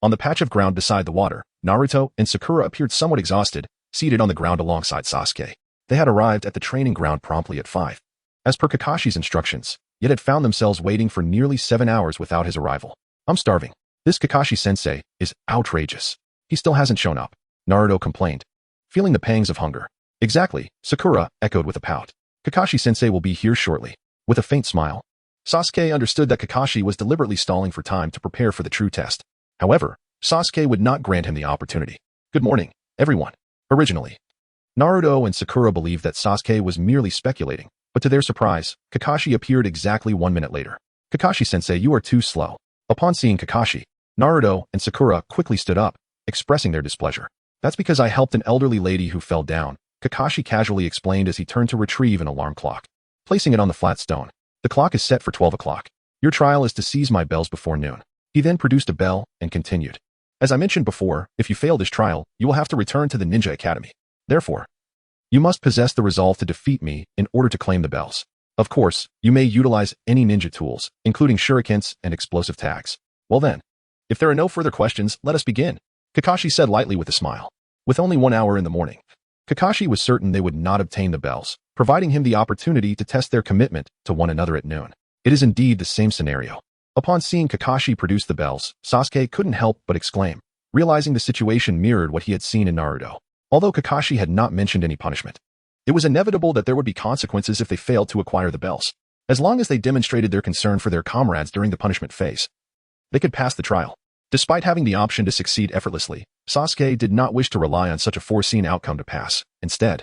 On the patch of ground beside the water, Naruto and Sakura appeared somewhat exhausted, seated on the ground alongside Sasuke. They had arrived at the training ground promptly at 5, as per Kakashi's instructions, yet had found themselves waiting for nearly 7 hours without his arrival. I'm starving. This Kakashi-sensei is outrageous. He still hasn't shown up, Naruto complained, feeling the pangs of hunger. Exactly, Sakura echoed with a pout. Kakashi-sensei will be here shortly. With a faint smile, Sasuke understood that Kakashi was deliberately stalling for time to prepare for the true test. However, Sasuke would not grant him the opportunity. Good morning, everyone. Originally, Naruto and Sakura believed that Sasuke was merely speculating, but to their surprise, Kakashi appeared exactly 1 minute later. Kakashi-sensei, you are too slow. Upon seeing Kakashi, Naruto and Sakura quickly stood up, expressing their displeasure. That's because I helped an elderly lady who fell down, Kakashi casually explained as he turned to retrieve an alarm clock, placing it on the flat stone. The clock is set for 12 o'clock. Your trial is to seize my bells before noon. He then produced a bell and continued. As I mentioned before, if you fail this trial, you will have to return to the Ninja Academy. Therefore, you must possess the resolve to defeat me in order to claim the bells. Of course, you may utilize any ninja tools, including shurikens and explosive tags. Well then, if there are no further questions, let us begin, Kakashi said lightly with a smile. With only 1 hour in the morning, Kakashi was certain they would not obtain the bells, providing him the opportunity to test their commitment to one another at noon. It is indeed the same scenario. Upon seeing Kakashi produce the bells, Sasuke couldn't help but exclaim, realizing the situation mirrored what he had seen in Naruto. Although Kakashi had not mentioned any punishment, it was inevitable that there would be consequences if they failed to acquire the bells. As long as they demonstrated their concern for their comrades during the punishment phase, they could pass the trial. Despite having the option to succeed effortlessly, Sasuke did not wish to rely on such a foreseen outcome to pass. Instead,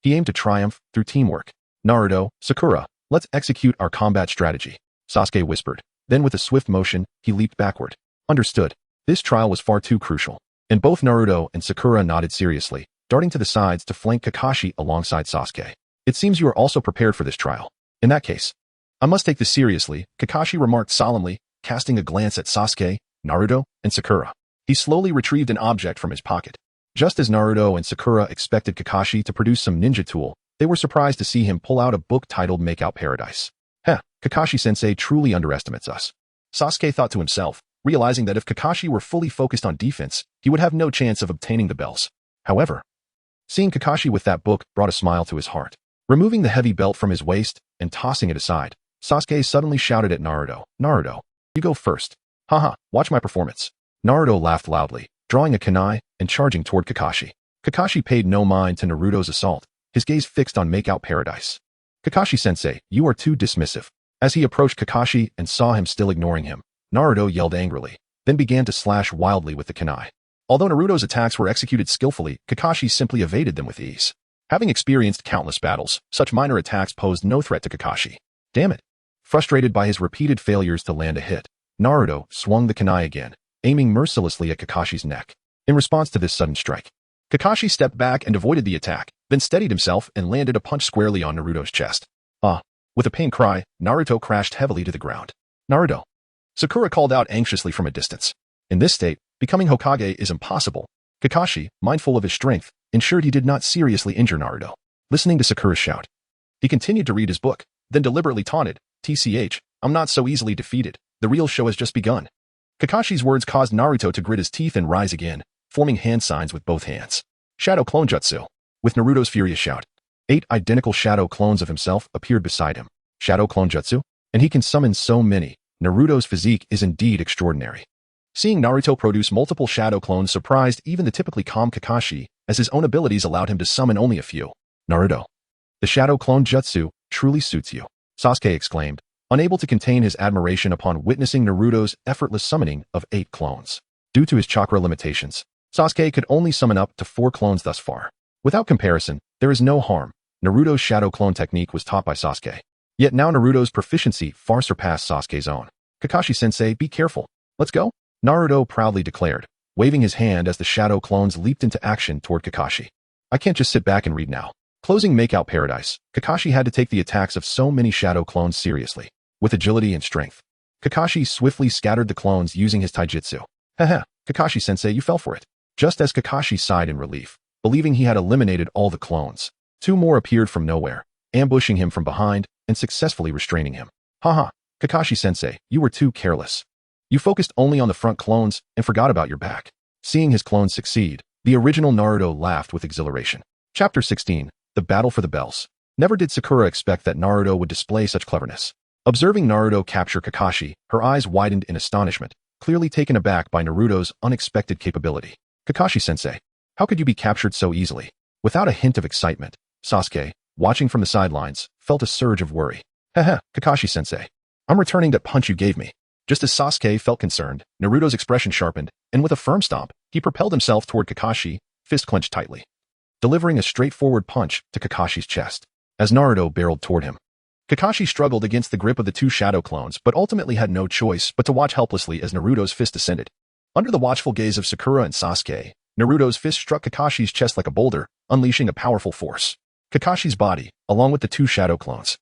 he aimed to triumph through teamwork. Naruto, Sakura, let's execute our combat strategy, Sasuke whispered. Then with a swift motion, he leaped backward. Understood. This trial was far too crucial, and both Naruto and Sakura nodded seriously, darting to the sides to flank Kakashi alongside Sasuke. It seems you are also prepared for this trial. In that case, I must take this seriously, Kakashi remarked solemnly, casting a glance at Sasuke, Naruto, and Sakura. He slowly retrieved an object from his pocket. Just as Naruto and Sakura expected Kakashi to produce some ninja tool, they were surprised to see him pull out a book titled Make Out Paradise. Kakashi-sensei truly underestimates us, Sasuke thought to himself, realizing that if Kakashi were fully focused on defense, he would have no chance of obtaining the bells. However, seeing Kakashi with that book brought a smile to his heart. Removing the heavy belt from his waist and tossing it aside, Sasuke suddenly shouted at Naruto, Naruto, you go first. Haha, watch my performance. Naruto laughed loudly, drawing a kunai and charging toward Kakashi. Kakashi paid no mind to Naruto's assault, his gaze fixed on Make Out Paradise. Kakashi-sensei, you are too dismissive. As he approached Kakashi and saw him still ignoring him, Naruto yelled angrily, then began to slash wildly with the kunai. Although Naruto's attacks were executed skillfully, Kakashi simply evaded them with ease. Having experienced countless battles, such minor attacks posed no threat to Kakashi. Damn it. Frustrated by his repeated failures to land a hit, Naruto swung the kunai again, aiming mercilessly at Kakashi's neck. In response to this sudden strike, Kakashi stepped back and avoided the attack, then steadied himself and landed a punch squarely on Naruto's chest. With a pained cry, Naruto crashed heavily to the ground. Naruto. Sakura called out anxiously from a distance. In this state, becoming Hokage is impossible. Kakashi, mindful of his strength, ensured he did not seriously injure Naruto. Listening to Sakura's shout, he continued to read his book, then deliberately taunted, TCH, I'm not so easily defeated. The real show has just begun. Kakashi's words caused Naruto to grit his teeth and rise again, forming hand signs with both hands. Shadow Clone Jutsu. With Naruto's furious shout, 8 identical shadow clones of himself appeared beside him. Shadow Clone Jutsu? And he can summon so many. Naruto's physique is indeed extraordinary. Seeing Naruto produce multiple shadow clones surprised even the typically calm Kakashi, as his own abilities allowed him to summon only a few. Naruto. The Shadow Clone Jutsu truly suits you, Sasuke exclaimed, unable to contain his admiration upon witnessing Naruto's effortless summoning of 8 clones. Due to his chakra limitations, Sasuke could only summon up to 4 clones thus far. Without comparison, there is no harm. Naruto's shadow clone technique was taught by Sasuke. Yet now Naruto's proficiency far surpassed Sasuke's own. Kakashi-sensei, be careful. Let's go, Naruto proudly declared, waving his hand as the shadow clones leaped into action toward Kakashi. I can't just sit back and read now. Closing Make Out Paradise, Kakashi had to take the attacks of so many shadow clones seriously. With agility and strength, Kakashi swiftly scattered the clones using his taijutsu. Haha, Kakashi-sensei, you fell for it. Just as Kakashi sighed in relief, believing he had eliminated all the clones, 2 more appeared from nowhere, ambushing him from behind, and successfully restraining him. Haha, Kakashi-sensei, you were too careless. You focused only on the front clones and forgot about your back. Seeing his clones succeed, the original Naruto laughed with exhilaration. Chapter 16, The Battle for the Bells. Never did Sakura expect that Naruto would display such cleverness. Observing Naruto capture Kakashi, her eyes widened in astonishment, clearly taken aback by Naruto's unexpected capability. Kakashi-sensei, how could you be captured so easily? Without a hint of excitement, Sasuke, watching from the sidelines, felt a surge of worry. Heh, Kakashi-sensei. I'm returning that punch you gave me. Just as Sasuke felt concerned, Naruto's expression sharpened, and with a firm stomp, he propelled himself toward Kakashi, fist clenched tightly, delivering a straightforward punch to Kakashi's chest. As Naruto barreled toward him, Kakashi struggled against the grip of the two shadow clones but ultimately had no choice but to watch helplessly as Naruto's fist descended. Under the watchful gaze of Sakura and Sasuke, Naruto's fist struck Kakashi's chest like a boulder, unleashing a powerful force. Kakashi's body, along with the two shadow clones,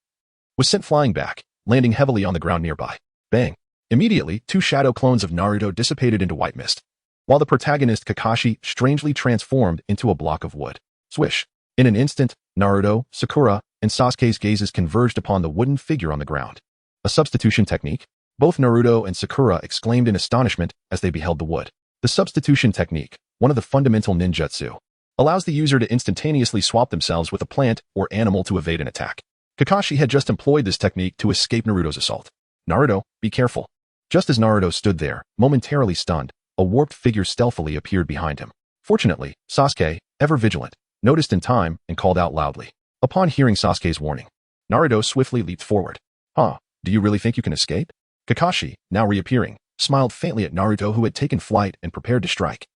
was sent flying back, landing heavily on the ground nearby. Bang! Immediately, two shadow clones of Naruto dissipated into white mist, while the protagonist Kakashi strangely transformed into a block of wood. Swish! In an instant, Naruto, Sakura, and Sasuke's gazes converged upon the wooden figure on the ground. A substitution technique? Both Naruto and Sakura exclaimed in astonishment as they beheld the wood. The substitution technique, one of the fundamental ninjutsu, allows the user to instantaneously swap themselves with a plant or animal to evade an attack. Kakashi had just employed this technique to escape Naruto's assault. Naruto, be careful. Just as Naruto stood there, momentarily stunned, a warped figure stealthily appeared behind him. Fortunately, Sasuke, ever vigilant, noticed in time and called out loudly. Upon hearing Sasuke's warning, Naruto swiftly leaped forward. Do you really think you can escape? Kakashi, now reappearing, smiled faintly at Naruto who had taken flight and prepared to strike.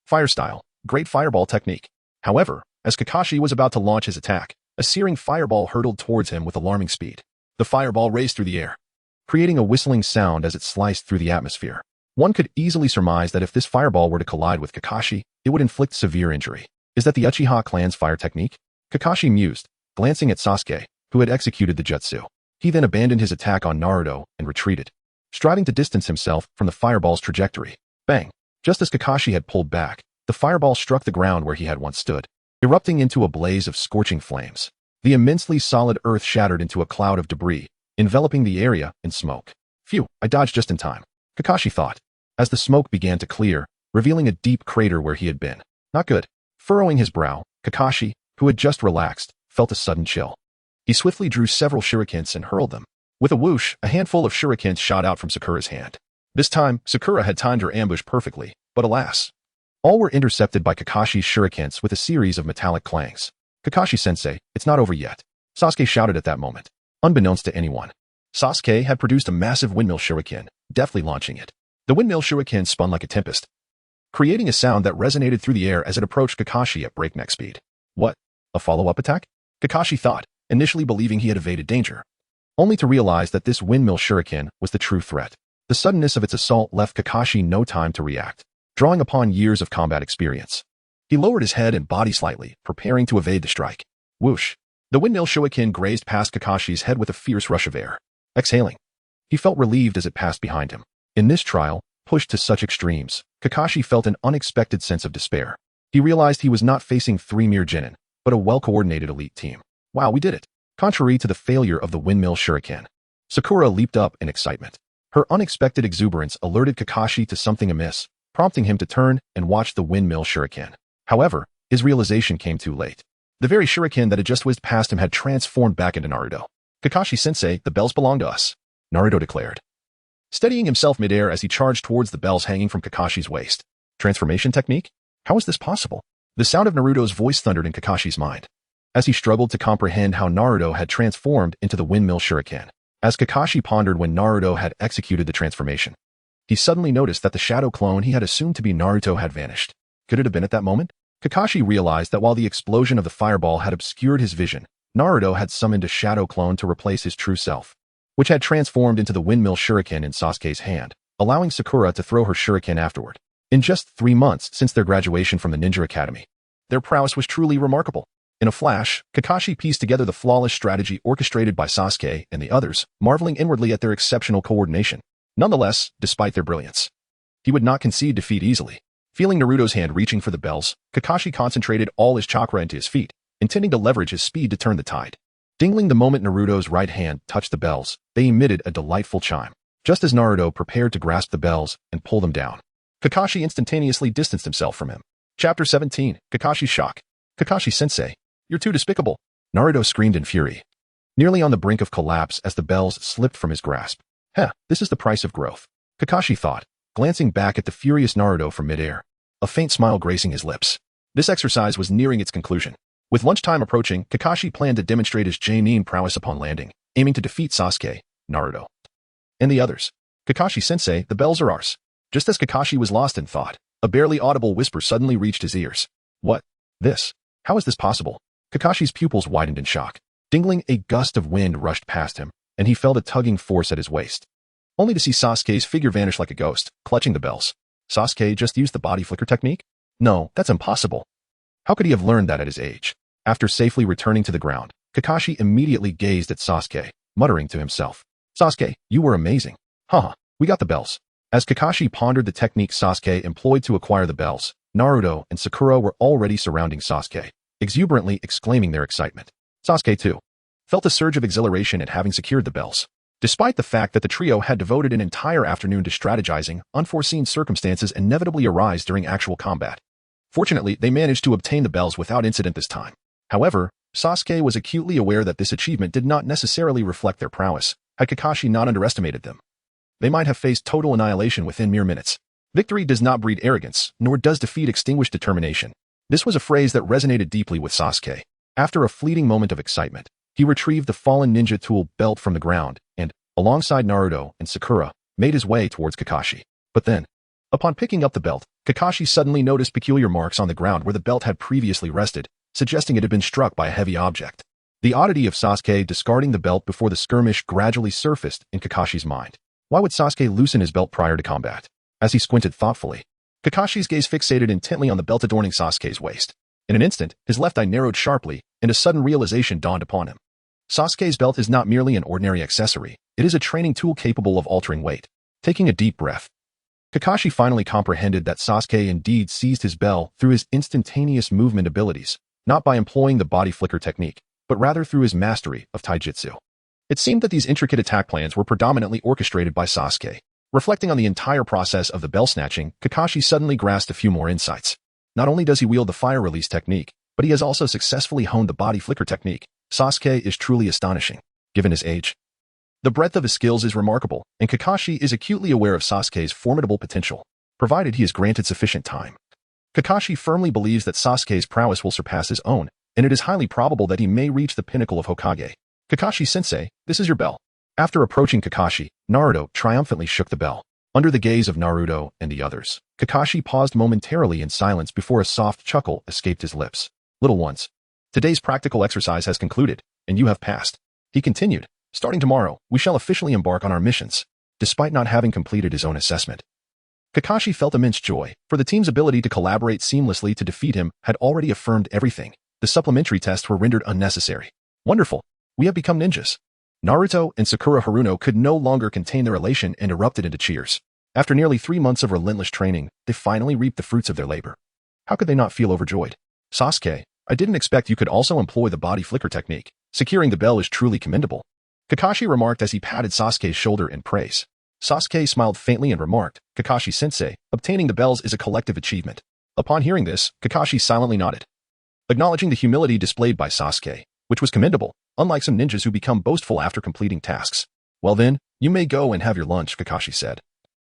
Fire style, great fireball technique. However, as Kakashi was about to launch his attack, a searing fireball hurtled towards him with alarming speed. The fireball raced through the air, creating a whistling sound as it sliced through the atmosphere. One could easily surmise that if this fireball were to collide with Kakashi, it would inflict severe injury. Is that the Uchiha clan's fire technique? Kakashi mused, glancing at Sasuke, who had executed the jutsu. He then abandoned his attack on Naruto and retreated, striving to distance himself from the fireball's trajectory. Bang! Just as Kakashi had pulled back, the fireball struck the ground where he had once stood, erupting into a blaze of scorching flames. The immensely solid earth shattered into a cloud of debris, enveloping the area in smoke. Phew, I dodged just in time, Kakashi thought, as the smoke began to clear, revealing a deep crater where he had been. Not good. Furrowing his brow, Kakashi, who had just relaxed, felt a sudden chill. He swiftly drew several shurikens and hurled them. With a whoosh, a handful of shurikens shot out from Sakura's hand. This time, Sakura had timed her ambush perfectly, but alas, all were intercepted by Kakashi's shurikens with a series of metallic clangs. Kakashi-sensei, it's not over yet, Sasuke shouted at that moment. Unbeknownst to anyone, Sasuke had produced a massive windmill shuriken, deftly launching it. The windmill shuriken spun like a tempest, creating a sound that resonated through the air as it approached Kakashi at breakneck speed. What? A follow-up attack? Kakashi thought, initially believing he had evaded danger, only to realize that this windmill shuriken was the true threat. The suddenness of its assault left Kakashi no time to react, drawing upon years of combat experience. He lowered his head and body slightly, preparing to evade the strike. Whoosh! The windmill shuriken grazed past Kakashi's head with a fierce rush of air. Exhaling, he felt relieved as it passed behind him. In this trial, pushed to such extremes, Kakashi felt an unexpected sense of despair. He realized he was not facing three mere genin, but a well-coordinated elite team. Wow, we did it! Contrary to the failure of the windmill shuriken, Sakura leaped up in excitement. Her unexpected exuberance alerted Kakashi to something amiss, prompting him to turn and watch the windmill shuriken. However, his realization came too late. The very shuriken that had just whizzed past him had transformed back into Naruto. Kakashi-sensei, the bells belong to us, Naruto declared, steadying himself midair as he charged towards the bells hanging from Kakashi's waist. Transformation technique? How is this possible? The sound of Naruto's voice thundered in Kakashi's mind, as he struggled to comprehend how Naruto had transformed into the windmill shuriken. As Kakashi pondered when Naruto had executed the transformation, he suddenly noticed that the shadow clone he had assumed to be Naruto had vanished. Could it have been at that moment? Kakashi realized that while the explosion of the fireball had obscured his vision, Naruto had summoned a shadow clone to replace his true self, which had transformed into the windmill shuriken in Sasuke's hand, allowing Sakura to throw her shuriken afterward. In just 3 months since their graduation from the Ninja Academy, their prowess was truly remarkable. In a flash, Kakashi pieced together the flawless strategy orchestrated by Sasuke and the others, marveling inwardly at their exceptional coordination. Nonetheless, despite their brilliance, he would not concede defeat easily. Feeling Naruto's hand reaching for the bells, Kakashi concentrated all his chakra into his feet, intending to leverage his speed to turn the tide. Dingling the moment Naruto's right hand touched the bells, they emitted a delightful chime. Just as Naruto prepared to grasp the bells and pull them down, Kakashi instantaneously distanced himself from him. Chapter 17, Kakashi's Shock. Kakashi-sensei, you're too despicable, Naruto screamed in fury, nearly on the brink of collapse as the bells slipped from his grasp. This is the price of growth, Kakashi thought, glancing back at the furious Naruto from midair, a faint smile gracing his lips. This exercise was nearing its conclusion. With lunchtime approaching, Kakashi planned to demonstrate his Genin prowess upon landing, aiming to defeat Sasuke, Naruto, and the others. Kakashi-sensei, the bells are ours. Just as Kakashi was lost in thought, a barely audible whisper suddenly reached his ears. What? This? How is this possible? Kakashi's pupils widened in shock. Dingling, a gust of wind rushed past him, and he felt a tugging force at his waist, only to see Sasuke's figure vanish like a ghost, clutching the bells. Sasuke just used the body flicker technique? No, that's impossible. How could he have learned that at his age? After safely returning to the ground, Kakashi immediately gazed at Sasuke, muttering to himself. Sasuke, you were amazing. Haha, we got the bells. As Kakashi pondered the technique Sasuke employed to acquire the bells, Naruto and Sakura were already surrounding Sasuke, exuberantly exclaiming their excitement. Sasuke, too, felt a surge of exhilaration at having secured the bells. Despite the fact that the trio had devoted an entire afternoon to strategizing, unforeseen circumstances inevitably arise during actual combat. Fortunately, they managed to obtain the bells without incident this time. However, Sasuke was acutely aware that this achievement did not necessarily reflect their prowess, had Kakashi not underestimated them. They might have faced total annihilation within mere minutes. Victory does not breed arrogance, nor does defeat extinguish determination. This was a phrase that resonated deeply with Sasuke. After a fleeting moment of excitement, he retrieved the fallen ninja tool belt from the ground and, alongside Naruto and Sakura, made his way towards Kakashi. But then, upon picking up the belt, Kakashi suddenly noticed peculiar marks on the ground where the belt had previously rested, suggesting it had been struck by a heavy object. The oddity of Sasuke discarding the belt before the skirmish gradually surfaced in Kakashi's mind. Why would Sasuke loosen his belt prior to combat? As he squinted thoughtfully, Kakashi's gaze fixated intently on the belt adorning Sasuke's waist. In an instant, his left eye narrowed sharply, and a sudden realization dawned upon him. Sasuke's belt is not merely an ordinary accessory, it is a training tool capable of altering weight. Taking a deep breath, Kakashi finally comprehended that Sasuke indeed seized his bell through his instantaneous movement abilities, not by employing the body flicker technique, but rather through his mastery of taijutsu. It seemed that these intricate attack plans were predominantly orchestrated by Sasuke. Reflecting on the entire process of the bell snatching, Kakashi suddenly grasped a few more insights. Not only does he wield the fire release technique, but he has also successfully honed the body flicker technique. Sasuke is truly astonishing, given his age. The breadth of his skills is remarkable, and Kakashi is acutely aware of Sasuke's formidable potential, provided he is granted sufficient time. Kakashi firmly believes that Sasuke's prowess will surpass his own, and it is highly probable that he may reach the pinnacle of Hokage. Kakashi-sensei, this is your bell. After approaching Kakashi, Naruto triumphantly shook the bell. Under the gaze of Naruto and the others, Kakashi paused momentarily in silence before a soft chuckle escaped his lips. Little ones, today's practical exercise has concluded, and you have passed. He continued, starting tomorrow, we shall officially embark on our missions, despite not having completed his own assessment. Kakashi felt immense joy, for the team's ability to collaborate seamlessly to defeat him had already affirmed everything. The supplementary tests were rendered unnecessary. Wonderful. We have become ninjas. Naruto and Sakura Haruno could no longer contain their elation and erupted into cheers. After nearly 3 months of relentless training, they finally reaped the fruits of their labor. How could they not feel overjoyed? Sasuke, I didn't expect you could also employ the body flicker technique. Securing the bell is truly commendable, Kakashi remarked as he patted Sasuke's shoulder in praise. Sasuke smiled faintly and remarked, Kakashi-sensei, obtaining the bells is a collective achievement. Upon hearing this, Kakashi silently nodded, acknowledging the humility displayed by Sasuke, which was commendable, unlike some ninjas who become boastful after completing tasks. Well then, you may go and have your lunch, Kakashi said,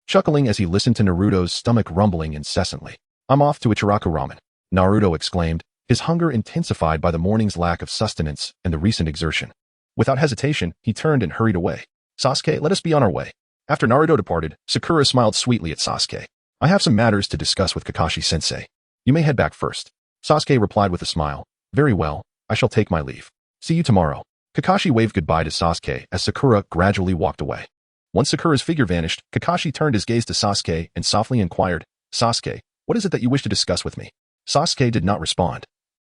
chuckling as he listened to Naruto's stomach rumbling incessantly. I'm off to Ichiraku ramen, Naruto exclaimed, his hunger intensified by the morning's lack of sustenance and the recent exertion. Without hesitation, he turned and hurried away. Sasuke, let us be on our way. After Naruto departed, Sakura smiled sweetly at Sasuke. I have some matters to discuss with Kakashi-sensei. You may head back first. Sasuke replied with a smile. Very well, I shall take my leave. See you tomorrow. Kakashi waved goodbye to Sasuke as Sakura gradually walked away. Once Sakura's figure vanished, Kakashi turned his gaze to Sasuke and softly inquired, Sasuke, what is it that you wish to discuss with me? Sasuke did not respond.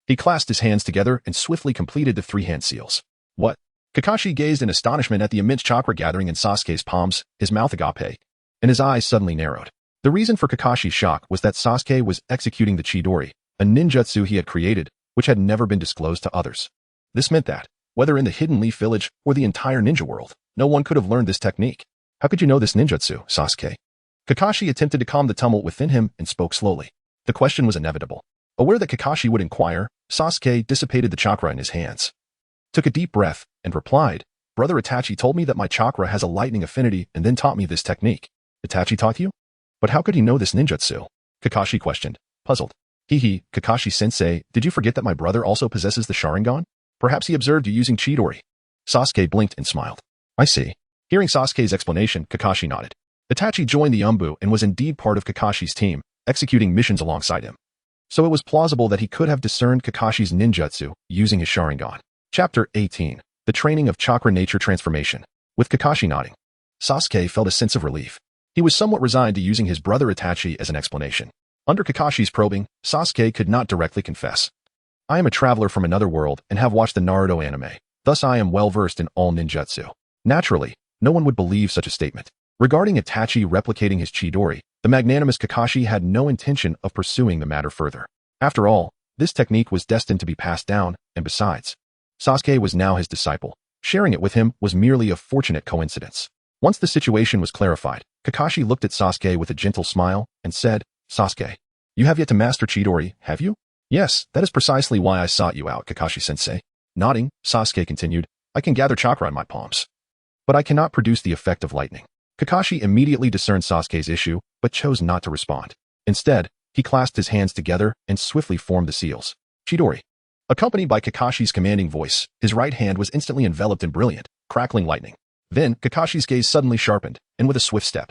He clasped his hands together and swiftly completed the 3 hand seals. What? Kakashi gazed in astonishment at the immense chakra gathering in Sasuke's palms, his mouth agape, and his eyes suddenly narrowed. The reason for Kakashi's shock was that Sasuke was executing the Chidori, a ninjutsu he had created, which had never been disclosed to others. This meant that, Whether in the Hidden Leaf Village or the entire ninja world, no one could have learned this technique. How could you know this ninjutsu, Sasuke? Kakashi attempted to calm the tumult within him and spoke slowly. The question was inevitable. Aware that Kakashi would inquire, Sasuke dissipated the chakra in his hands, took a deep breath, and replied, Brother Itachi told me that my chakra has a lightning affinity and then taught me this technique. Itachi taught you? But how could he know this ninjutsu? Kakashi questioned, puzzled. Kakashi-sensei, did you forget that my brother also possesses the Sharingan? Perhaps he observed you using Chidori. Sasuke blinked and smiled. I see. Hearing Sasuke's explanation, Kakashi nodded. Itachi joined the Umbu and was indeed part of Kakashi's team, executing missions alongside him. So it was plausible that he could have discerned Kakashi's ninjutsu using his Sharingan. Chapter 18. The Training of Chakra Nature Transformation. With Kakashi nodding, Sasuke felt a sense of relief. He was somewhat resigned to using his brother Itachi as an explanation. Under Kakashi's probing, Sasuke could not directly confess. I am a traveler from another world and have watched the Naruto anime. Thus I am well versed in all ninjutsu. Naturally, no one would believe such a statement. Regarding Itachi replicating his Chidori, the magnanimous Kakashi had no intention of pursuing the matter further. After all, this technique was destined to be passed down, and besides, Sasuke was now his disciple. Sharing it with him was merely a fortunate coincidence. Once the situation was clarified, Kakashi looked at Sasuke with a gentle smile and said, Sasuke, you have yet to master Chidori, have you? Yes, that is precisely why I sought you out, Kakashi-sensei. Nodding, Sasuke continued, I can gather chakra in my palms, but I cannot produce the effect of lightning. Kakashi immediately discerned Sasuke's issue, but chose not to respond. Instead, he clasped his hands together and swiftly formed the seals. Chidori. Accompanied by Kakashi's commanding voice, his right hand was instantly enveloped in brilliant, crackling lightning. Then, Kakashi's gaze suddenly sharpened, and with a swift step,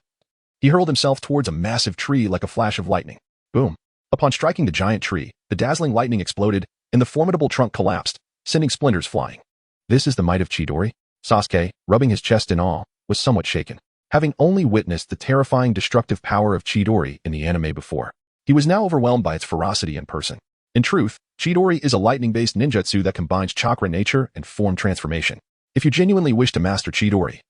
he hurled himself towards a massive tree like a flash of lightning. Boom. Upon striking the giant tree, the dazzling lightning exploded, and the formidable trunk collapsed, sending splinters flying. This is the might of Chidori? Sasuke, rubbing his chest in awe, was somewhat shaken. Having only witnessed the terrifying destructive power of Chidori in the anime before, he was now overwhelmed by its ferocity in person. In truth, Chidori is a lightning-based ninjutsu that combines chakra nature and form transformation. If you genuinely wish to master Chidori,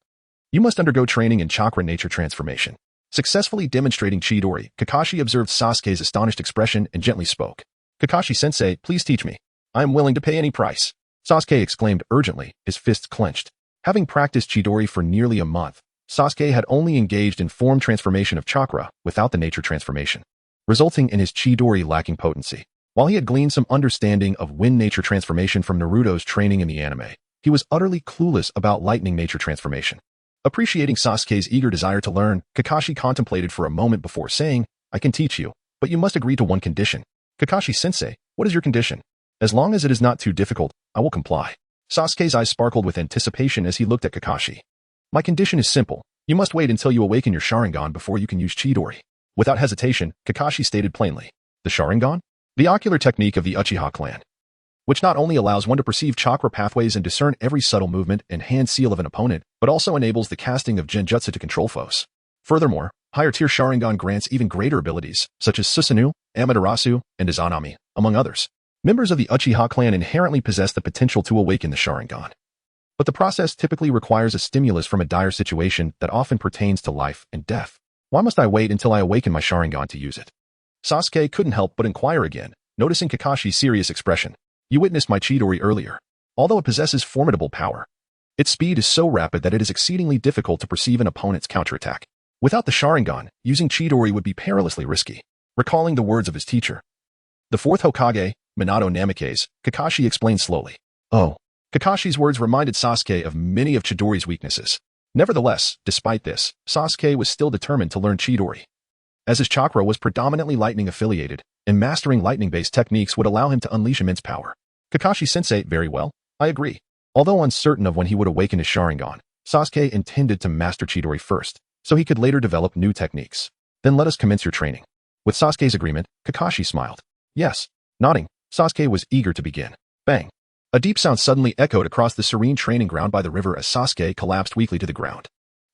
you must undergo training in chakra nature transformation. Successfully demonstrating Chidori, Kakashi observed Sasuke's astonished expression and gently spoke. Kakashi-sensei, please teach me. I am willing to pay any price. Sasuke exclaimed urgently, his fists clenched. Having practiced Chidori for nearly a month, Sasuke had only engaged in form transformation of chakra without the nature transformation, resulting in his Chidori lacking potency. While he had gleaned some understanding of wind nature transformation from Naruto's training in the anime, he was utterly clueless about lightning nature transformation. Appreciating Sasuke's eager desire to learn, Kakashi contemplated for a moment before saying, I can teach you, but you must agree to one condition. Kakashi-sensei, what is your condition? As long as it is not too difficult, I will comply. Sasuke's eyes sparkled with anticipation as he looked at Kakashi. My condition is simple. You must wait until you awaken your Sharingan before you can use Chidori. Without hesitation, Kakashi stated plainly. The Sharingan? The ocular technique of the Uchiha clan, which not only allows one to perceive chakra pathways and discern every subtle movement and hand seal of an opponent, but also enables the casting of genjutsu to control foes. Furthermore, higher-tier Sharingan grants even greater abilities, such as Susanoo, Amaterasu, and Izanami, among others. Members of the Uchiha clan inherently possess the potential to awaken the Sharingan. But the process typically requires a stimulus from a dire situation that often pertains to life and death. Why must I wait until I awaken my Sharingan to use it? Sasuke couldn't help but inquire again, noticing Kakashi's serious expression. You witnessed my Chidori earlier. Although it possesses formidable power, its speed is so rapid that it is exceedingly difficult to perceive an opponent's counterattack. Without the Sharingan, using Chidori would be perilously risky. Recalling the words of his teacher, the fourth Hokage, Minato Namikaze, Kakashi explained slowly. Oh. Kakashi's words reminded Sasuke of many of Chidori's weaknesses. Nevertheless, despite this, Sasuke was still determined to learn Chidori, as his chakra was predominantly lightning-affiliated, and mastering lightning-based techniques would allow him to unleash immense power. Kakashi-sensei, very well, I agree. Although uncertain of when he would awaken his Sharingan, Sasuke intended to master Chidori first, so he could later develop new techniques. Then let us commence your training. With Sasuke's agreement, Kakashi smiled. Yes. Nodding, Sasuke was eager to begin. Bang. A deep sound suddenly echoed across the serene training ground by the river as Sasuke collapsed weakly to the ground.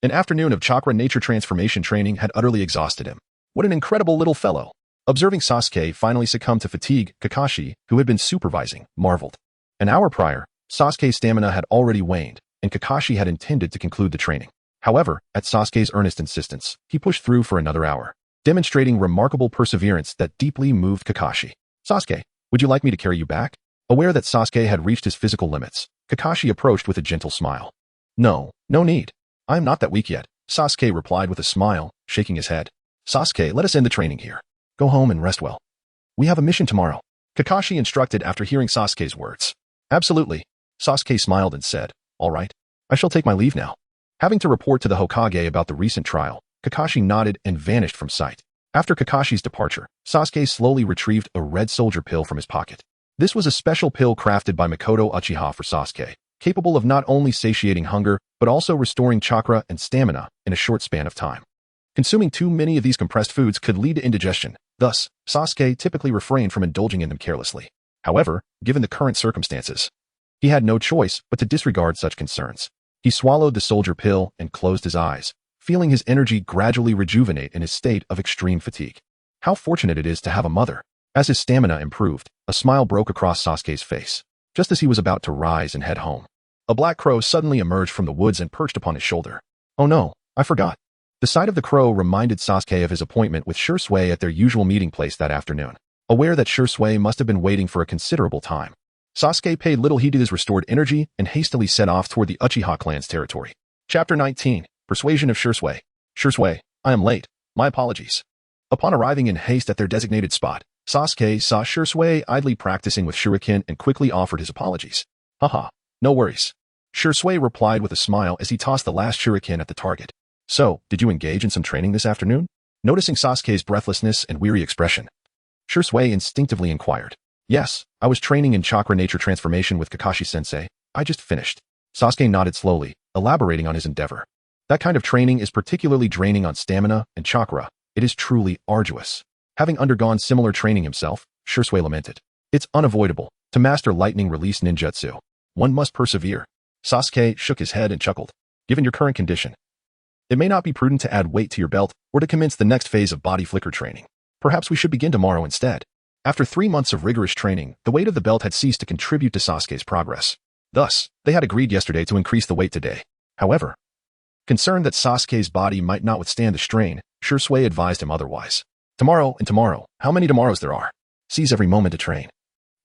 An afternoon of chakra nature transformation training had utterly exhausted him. What an incredible little fellow. Observing Sasuke finally succumb to fatigue, Kakashi, who had been supervising, marveled. An hour prior, Sasuke's stamina had already waned, and Kakashi had intended to conclude the training. However, at Sasuke's earnest insistence, he pushed through for another hour, demonstrating remarkable perseverance that deeply moved Kakashi. Sasuke, would you like me to carry you back? Aware that Sasuke had reached his physical limits, Kakashi approached with a gentle smile. No need. I am not that weak yet, Sasuke replied with a smile, shaking his head. Sasuke, let us end the training here. Go home and rest well. We have a mission tomorrow, Kakashi instructed after hearing Sasuke's words. Absolutely. Sasuke smiled and said, all right. I shall take my leave now. Having to report to the Hokage about the recent trial, Kakashi nodded and vanished from sight. After Kakashi's departure, Sasuke slowly retrieved a red soldier pill from his pocket. This was a special pill crafted by Makoto Uchiha for Sasuke, capable of not only satiating hunger, but also restoring chakra and stamina in a short span of time. Consuming too many of these compressed foods could lead to indigestion. Thus, Sasuke typically refrained from indulging in them carelessly. However, given the current circumstances, he had no choice but to disregard such concerns. He swallowed the soldier pill and closed his eyes, feeling his energy gradually rejuvenate in his state of extreme fatigue. How fortunate it is to have a mother. As his stamina improved, a smile broke across Sasuke's face. Just as he was about to rise and head home, a black crow suddenly emerged from the woods and perched upon his shoulder. Oh no, I forgot. The sight of the crow reminded Sasuke of his appointment with Shursui at their usual meeting place that afternoon. Aware that Shursui must have been waiting for a considerable time, Sasuke paid little heed to his restored energy and hastily set off toward the Uchiha clan's territory. Chapter 19. Persuasion of Shursui. Shursui, I am late. My apologies. Upon arriving in haste at their designated spot, Sasuke saw Shursui idly practicing with shuriken and quickly offered his apologies. Haha, no worries. Shursui replied with a smile as he tossed the last shuriken at the target. So, did you engage in some training this afternoon? Noticing Sasuke's breathlessness and weary expression, Shursui instinctively inquired. Yes, I was training in chakra nature transformation with Kakashi-sensei. I just finished. Sasuke nodded slowly, elaborating on his endeavor. That kind of training is particularly draining on stamina and chakra. It is truly arduous. Having undergone similar training himself, Shursui lamented. It's unavoidable. To master lightning release ninjutsu, one must persevere. Sasuke shook his head and chuckled. Given your current condition, it may not be prudent to add weight to your belt or to commence the next phase of body flicker training. Perhaps we should begin tomorrow instead. After 3 months of rigorous training, the weight of the belt had ceased to contribute to Sasuke's progress. Thus, they had agreed yesterday to increase the weight today. However, concerned that Sasuke's body might not withstand the strain, Shursui advised him otherwise. Tomorrow and tomorrow, how many tomorrows there are? Seize every moment to train.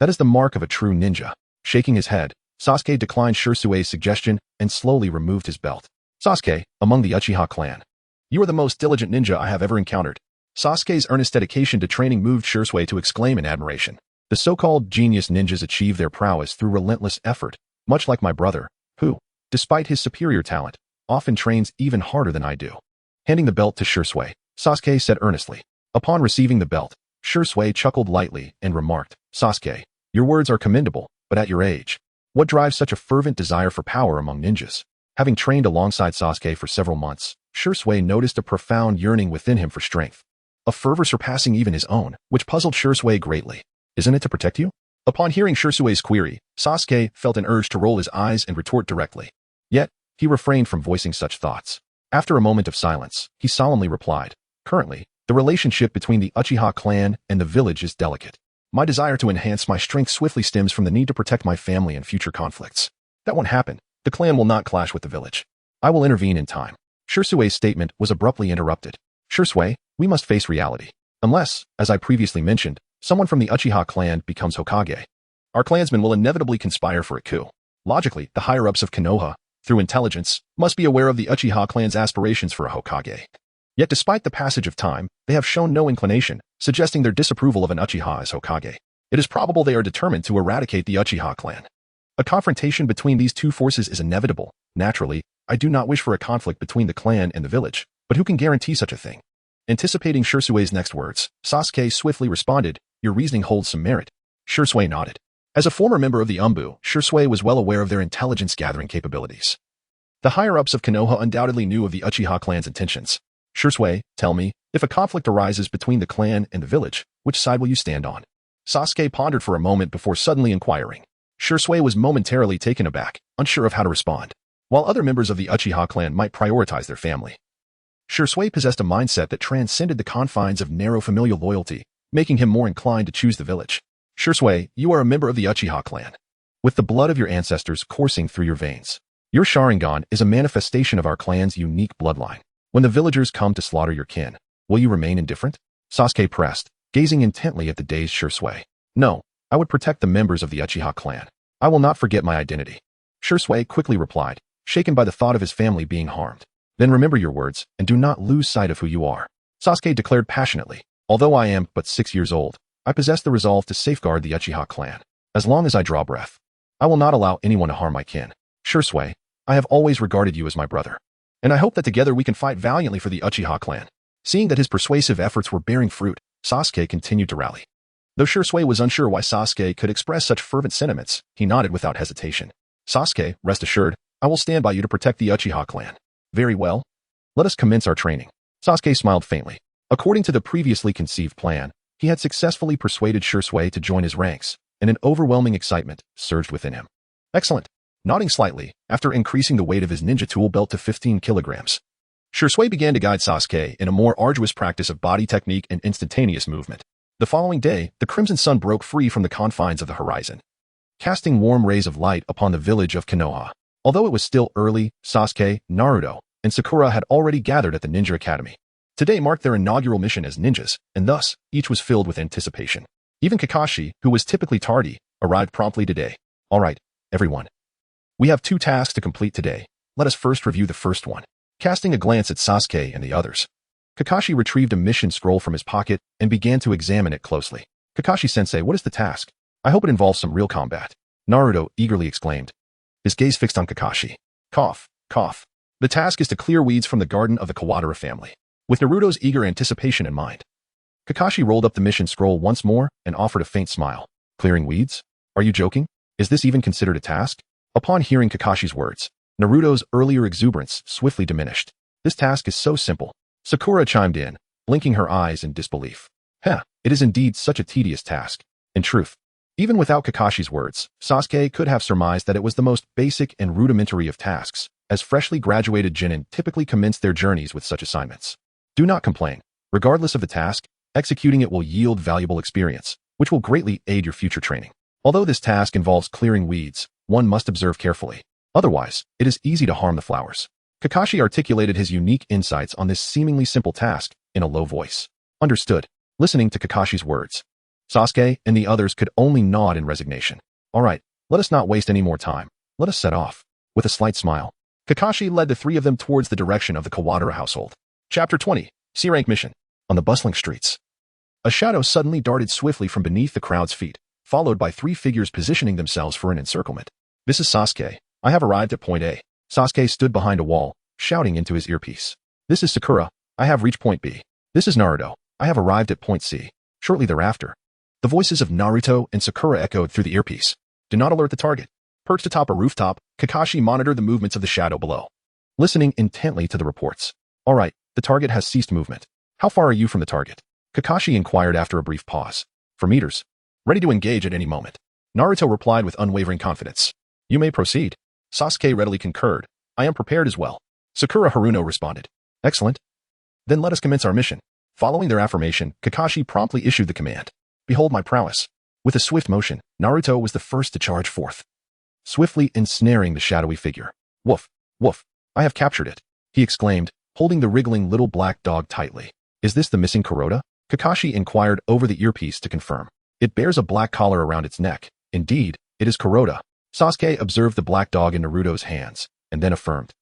That is the mark of a true ninja. Shaking his head, Sasuke declined Shursui's suggestion and slowly removed his belt. Sasuke, among the Uchiha clan, you are the most diligent ninja I have ever encountered. Sasuke's earnest dedication to training moved Shursui to exclaim in admiration. The so-called genius ninjas achieve their prowess through relentless effort, much like my brother, who, despite his superior talent, often trains even harder than I do. Handing the belt to Shursui, Sasuke said earnestly. Upon receiving the belt, Shursui chuckled lightly and remarked, Sasuke, your words are commendable, but at your age, what drives such a fervent desire for power among ninjas? Having trained alongside Sasuke for several months, Shursui noticed a profound yearning within him for strength. A fervor surpassing even his own, which puzzled Shursui greatly. Isn't it to protect you? Upon hearing Shursui's query, Sasuke felt an urge to roll his eyes and retort directly. Yet, he refrained from voicing such thoughts. After a moment of silence, he solemnly replied, currently, the relationship between the Uchiha clan and the village is delicate. My desire to enhance my strength swiftly stems from the need to protect my family in future conflicts. That won't happen. The clan will not clash with the village. I will intervene in time. Shursui's statement was abruptly interrupted. Shursui, we must face reality. Unless, as I previously mentioned, someone from the Uchiha clan becomes Hokage, our clansmen will inevitably conspire for a coup. Logically, the higher-ups of Konoha, through intelligence, must be aware of the Uchiha clan's aspirations for a Hokage. Yet despite the passage of time, they have shown no inclination, suggesting their disapproval of an Uchiha as Hokage. It is probable they are determined to eradicate the Uchiha clan. A confrontation between these two forces is inevitable. Naturally, I do not wish for a conflict between the clan and the village, but who can guarantee such a thing? Anticipating Shursui's next words, Sasuke swiftly responded, your reasoning holds some merit. Shursui nodded. As a former member of the Umbu, Shursui was well aware of their intelligence-gathering capabilities. The higher-ups of Konoha undoubtedly knew of the Uchiha clan's intentions. Shursui, tell me, if a conflict arises between the clan and the village, which side will you stand on? Sasuke pondered for a moment before suddenly inquiring. Shursui was momentarily taken aback, unsure of how to respond. While other members of the Uchiha clan might prioritize their family, Shursui possessed a mindset that transcended the confines of narrow familial loyalty, making him more inclined to choose the village. Shursui, you are a member of the Uchiha clan, with the blood of your ancestors coursing through your veins. Your Sharingan is a manifestation of our clan's unique bloodline. When the villagers come to slaughter your kin, will you remain indifferent? Sasuke pressed, gazing intently at the dazed Shursui. No, I would protect the members of the Uchiha clan. I will not forget my identity. Shursui quickly replied, shaken by the thought of his family being harmed. Then remember your words, and do not lose sight of who you are. Sasuke declared passionately, although I am but 6 years old, I possess the resolve to safeguard the Uchiha clan. As long as I draw breath, I will not allow anyone to harm my kin. Shursui, I have always regarded you as my brother. And I hope that together we can fight valiantly for the Uchiha clan. Seeing that his persuasive efforts were bearing fruit, Sasuke continued to rally. Though Shursui was unsure why Sasuke could express such fervent sentiments, he nodded without hesitation. Sasuke, rest assured, I will stand by you to protect the Uchiha clan. Very well. Let us commence our training. Sasuke smiled faintly. According to the previously conceived plan, he had successfully persuaded Shursui to join his ranks, and an overwhelming excitement surged within him. Excellent. Nodding slightly, after increasing the weight of his ninja tool belt to 15 kilograms, Shursui began to guide Sasuke in a more arduous practice of body technique and instantaneous movement. The following day, the crimson sun broke free from the confines of the horizon, casting warm rays of light upon the village of Konoha. Although it was still early, Sasuke, Naruto, and Sakura had already gathered at the Ninja Academy. Today marked their inaugural mission as ninjas, and thus, each was filled with anticipation. Even Kakashi, who was typically tardy, arrived promptly today. All right, everyone. We have 2 tasks to complete today. Let us first review the first one. Casting a glance at Sasuke and the others, Kakashi retrieved a mission scroll from his pocket and began to examine it closely. Kakashi-sensei, what is the task? I hope it involves some real combat. Naruto eagerly exclaimed, his gaze fixed on Kakashi. Cough, cough. The task is to clear weeds from the garden of the Kawadara family. With Naruto's eager anticipation in mind, Kakashi rolled up the mission scroll once more and offered a faint smile. Clearing weeds? Are you joking? Is this even considered a task? Upon hearing Kakashi's words, Naruto's earlier exuberance swiftly diminished. This task is so simple. Sakura chimed in, blinking her eyes in disbelief. It is indeed such a tedious task. In truth, even without Kakashi's words, Sasuke could have surmised that it was the most basic and rudimentary of tasks, as freshly graduated genin typically commence their journeys with such assignments. Do not complain. Regardless of the task, executing it will yield valuable experience, which will greatly aid your future training. Although this task involves clearing weeds, one must observe carefully. Otherwise, it is easy to harm the flowers. Kakashi articulated his unique insights on this seemingly simple task in a low voice. Understood. Listening to Kakashi's words, Sasuke and the others could only nod in resignation. All right, let us not waste any more time. Let us set off. With a slight smile, Kakashi led the 3 of them towards the direction of the Kawadara household. Chapter 20. C-Rank Mission. On the bustling streets, a shadow suddenly darted swiftly from beneath the crowd's feet, followed by 3 figures positioning themselves for an encirclement. This is Sasuke. I have arrived at point A. Sasuke stood behind a wall, shouting into his earpiece. This is Sakura. I have reached point B. This is Naruto. I have arrived at point C. Shortly thereafter, the voices of Naruto and Sakura echoed through the earpiece. Do not alert the target. Perched atop a rooftop, Kakashi monitored the movements of the shadow below, listening intently to the reports. All right, the target has ceased movement. How far are you from the target? Kakashi inquired after a brief pause. 4 meters. Ready to engage at any moment. Naruto replied with unwavering confidence. You may proceed. Sasuke readily concurred. I am prepared as well. Sakura Haruno responded. Excellent. Then let us commence our mission. Following their affirmation, Kakashi promptly issued the command. Behold my prowess. With a swift motion, Naruto was the first to charge forth, swiftly ensnaring the shadowy figure. Woof, woof. I have captured it, he exclaimed, holding the wriggling little black dog tightly. Is this the missing Kuroda? Kakashi inquired over the earpiece to confirm. It bears a black collar around its neck. Indeed, it is Kuroda. Sasuke observed the black dog in Naruto's hands, and then affirmed.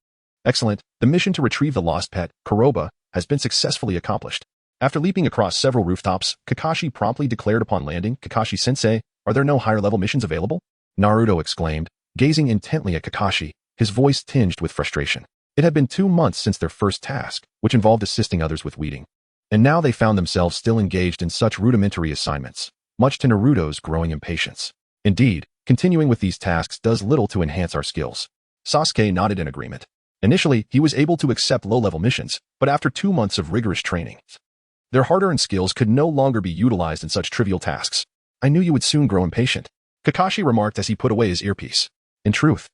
Excellent. The mission to retrieve the lost pet, Kuroba, has been successfully accomplished. After leaping across several rooftops, Kakashi promptly declared upon landing, Kakashi-sensei, are there no higher-level missions available? Naruto exclaimed, gazing intently at Kakashi, his voice tinged with frustration. It had been 2 months since their first task, which involved assisting others with weeding. And now they found themselves still engaged in such rudimentary assignments, much to Naruto's growing impatience. Indeed, continuing with these tasks does little to enhance our skills. Sasuke nodded in agreement. Initially, he was able to accept low-level missions, but after 2 months of rigorous training, their hard-earned skills could no longer be utilized in such trivial tasks. I knew you would soon grow impatient, Kakashi remarked as he put away his earpiece. In truth,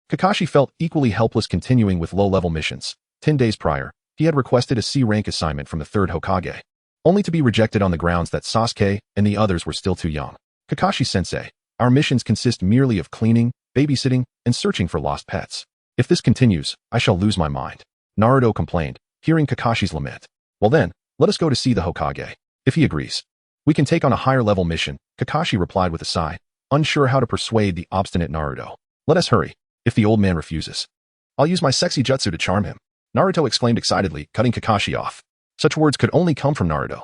Kakashi felt equally helpless continuing with low-level missions. 10 days prior, he had requested a C-rank assignment from the 3rd Hokage, only to be rejected on the grounds that Sasuke and the others were still too young. Kakashi-sensei, our missions consist merely of cleaning, babysitting, and searching for lost pets. If this continues, I shall lose my mind, Naruto complained, hearing Kakashi's lament. Well then, let us go to see the Hokage. If he agrees, We can take on a higher-level mission, Kakashi replied with a sigh, unsure how to persuade the obstinate Naruto. Let us hurry, if the old man refuses. I'll use my sexy jutsu to charm him, Naruto exclaimed excitedly, cutting Kakashi off. Such words could only come from Naruto,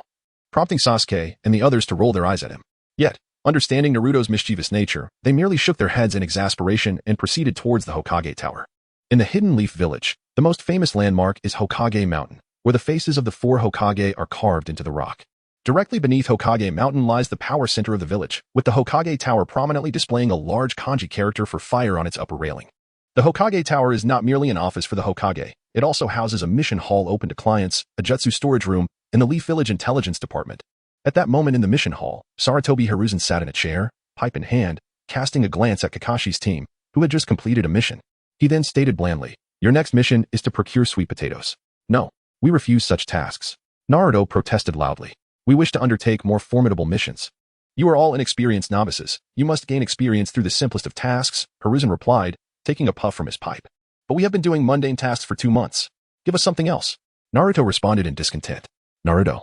prompting Sasuke and the others to roll their eyes at him. Yet, understanding Naruto's mischievous nature, they merely shook their heads in exasperation and proceeded towards the Hokage Tower. In the Hidden Leaf Village, the most famous landmark is Hokage Mountain, where the faces of the 4 Hokage are carved into the rock. Directly beneath Hokage Mountain lies the power center of the village, with the Hokage Tower prominently displaying a large kanji character for fire on its upper railing. The Hokage Tower is not merely an office for the Hokage, it also houses a mission hall open to clients, a jutsu storage room, and the Leaf Village Intelligence Department. At that moment in the mission hall, Sarutobi Hiruzen sat in a chair, pipe in hand, casting a glance at Kakashi's team, who had just completed a mission. He then stated blandly, "Your next mission is to procure sweet potatoes." "No, we refuse such tasks." Naruto protested loudly. "We wish to undertake more formidable missions." "You are all inexperienced novices. You must gain experience through the simplest of tasks," Hiruzen replied, taking a puff from his pipe. "But we have been doing mundane tasks for 2 months. Give us something else." Naruto responded in discontent. "Naruto,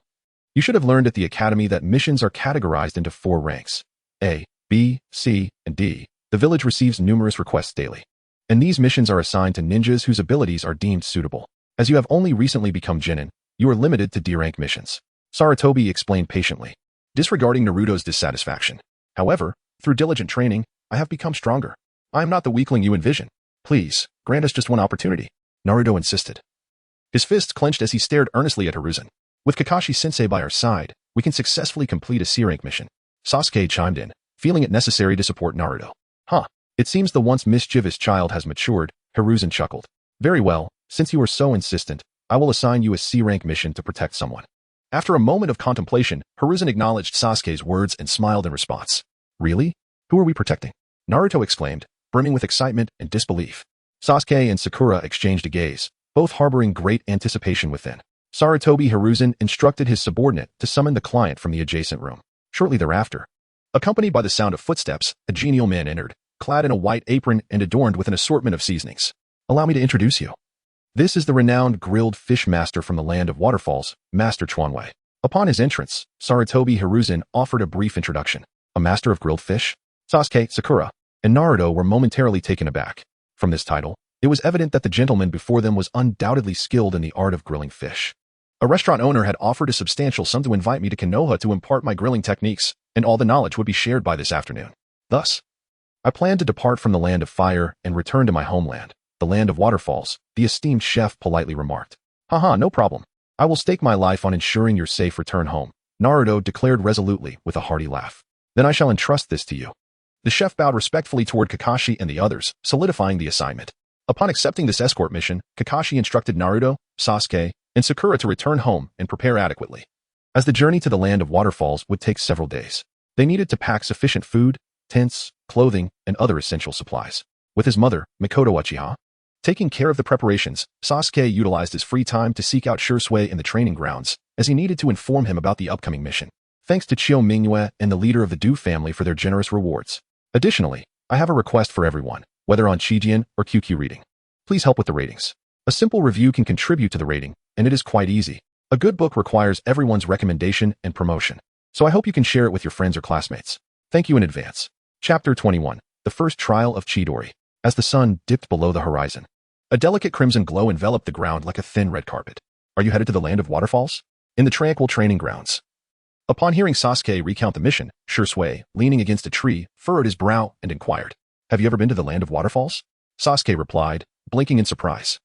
you should have learned at the academy that missions are categorized into 4 ranks. A, B, C, and D. The village receives numerous requests daily, and these missions are assigned to ninjas whose abilities are deemed suitable. As you have only recently become Genin, you are limited to D-rank missions," Sarutobi explained patiently, disregarding Naruto's dissatisfaction. "However, through diligent training, I have become stronger. I am not the weakling you envision. Please, grant us just one opportunity," Naruto insisted. His fists clenched as he stared earnestly at Hiruzen. "With Kakashi-sensei by our side, we can successfully complete a C-rank mission." Sasuke chimed in, feeling it necessary to support Naruto. "Huh, it seems the once mischievous child has matured," Hiruzen chuckled. "Very well, since you are so insistent, I will assign you a C-rank mission to protect someone." After a moment of contemplation, Hiruzen acknowledged Sasuke's words and smiled in response. "Really? Who are we protecting?" Naruto exclaimed, brimming with excitement and disbelief. Sasuke and Sakura exchanged a gaze, both harboring great anticipation within. Sarutobi Hiruzen instructed his subordinate to summon the client from the adjacent room. Shortly thereafter, accompanied by the sound of footsteps, a genial man entered, clad in a white apron and adorned with an assortment of seasonings. "Allow me to introduce you. This is the renowned grilled fish master from the land of waterfalls, Master Chuanwei." Upon his entrance, Sarutobi Hiruzen offered a brief introduction. A master of grilled fish? Sasuke, Sakura, and Naruto were momentarily taken aback. From this title, it was evident that the gentleman before them was undoubtedly skilled in the art of grilling fish. "A restaurant owner had offered a substantial sum to invite me to Konoha to impart my grilling techniques, and all the knowledge would be shared by this afternoon. Thus, I plan to depart from the land of fire and return to my homeland, the land of waterfalls," the esteemed chef politely remarked. "Haha, no problem. I will stake my life on ensuring your safe return home," Naruto declared resolutely with a hearty laugh. "Then I shall entrust this to you." The chef bowed respectfully toward Kakashi and the others, solidifying the assignment. Upon accepting this escort mission, Kakashi instructed Naruto, Sasuke, and Sakura to return home and prepare adequately. As the journey to the land of waterfalls would take several days, they needed to pack sufficient food, tents, clothing, and other essential supplies. With his mother, Mikoto Uchiha, taking care of the preparations, Sasuke utilized his free time to seek out Shisui in the training grounds, as he needed to inform him about the upcoming mission. Thanks to Chio Mingyue and the leader of the Du family for their generous rewards. Additionally, I have a request for everyone, whether on Chijian or QQ reading. Please help with the ratings. A simple review can contribute to the rating, and it is quite easy. A good book requires everyone's recommendation and promotion, so I hope you can share it with your friends or classmates. Thank you in advance. Chapter 21. The First Trial of Chidori. As the sun dipped below the horizon, a delicate crimson glow enveloped the ground like a thin red carpet. "Are you headed to the land of waterfalls?" In the tranquil training grounds. Upon hearing Sasuke recount the mission, Shisui, leaning against a tree, furrowed his brow and inquired, "Have you ever been to the land of waterfalls?" Sasuke replied, blinking in surprise.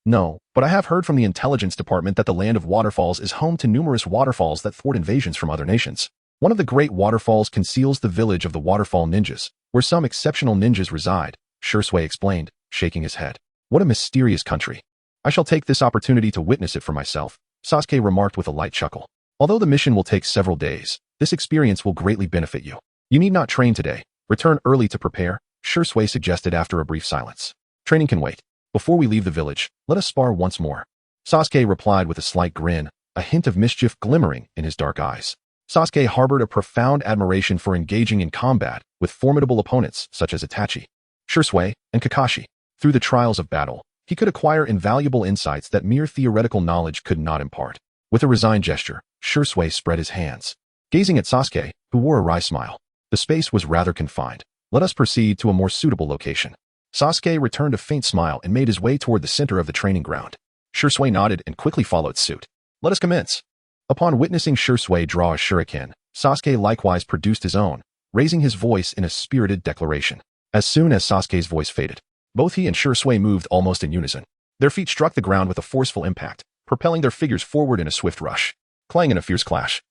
"No, but I have heard from the intelligence department that the land of waterfalls is home to numerous waterfalls that thwart invasions from other nations. One of the great waterfalls conceals the village of the waterfall ninjas, where some exceptional ninjas reside," Shisui explained, shaking his head. "What a mysterious country. I shall take this opportunity to witness it for myself," Sasuke remarked with a light chuckle. "Although the mission will take several days, this experience will greatly benefit you. You need not train today. Return early to prepare," Shisui suggested after a brief silence. "Training can wait. Before we leave the village, let us spar once more." Sasuke replied with a slight grin, a hint of mischief glimmering in his dark eyes. Sasuke harbored a profound admiration for engaging in combat with formidable opponents such as Itachi, Shisui, and Kakashi. Through the trials of battle, he could acquire invaluable insights that mere theoretical knowledge could not impart. With a resigned gesture, Shisui spread his hands, Gazing at Sasuke, who wore a wry smile. The space was rather confined. Let us proceed to a more suitable location. Sasuke returned a faint smile and made his way toward the center of the training ground. Shursui nodded and quickly followed suit. Let us commence. Upon witnessing Shursui draw a shuriken, Sasuke likewise produced his own, raising his voice in a spirited declaration. As soon as Sasuke's voice faded, both he and Shursui moved almost in unison. Their feet struck the ground with a forceful impact, propelling their figures forward in a swift rush. Clang in a fierce clash.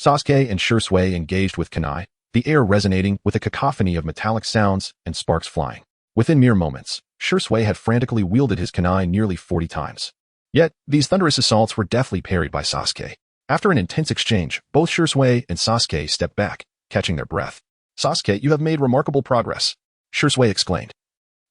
Sasuke and Shursui engaged with kunai, the air resonating with a cacophony of metallic sounds and sparks flying. Within mere moments, Shursui had frantically wielded his kunai nearly 40 times. Yet, these thunderous assaults were deftly parried by Sasuke. After an intense exchange, both Shursui and Sasuke stepped back, catching their breath. Sasuke, you have made remarkable progress, Shursui exclaimed,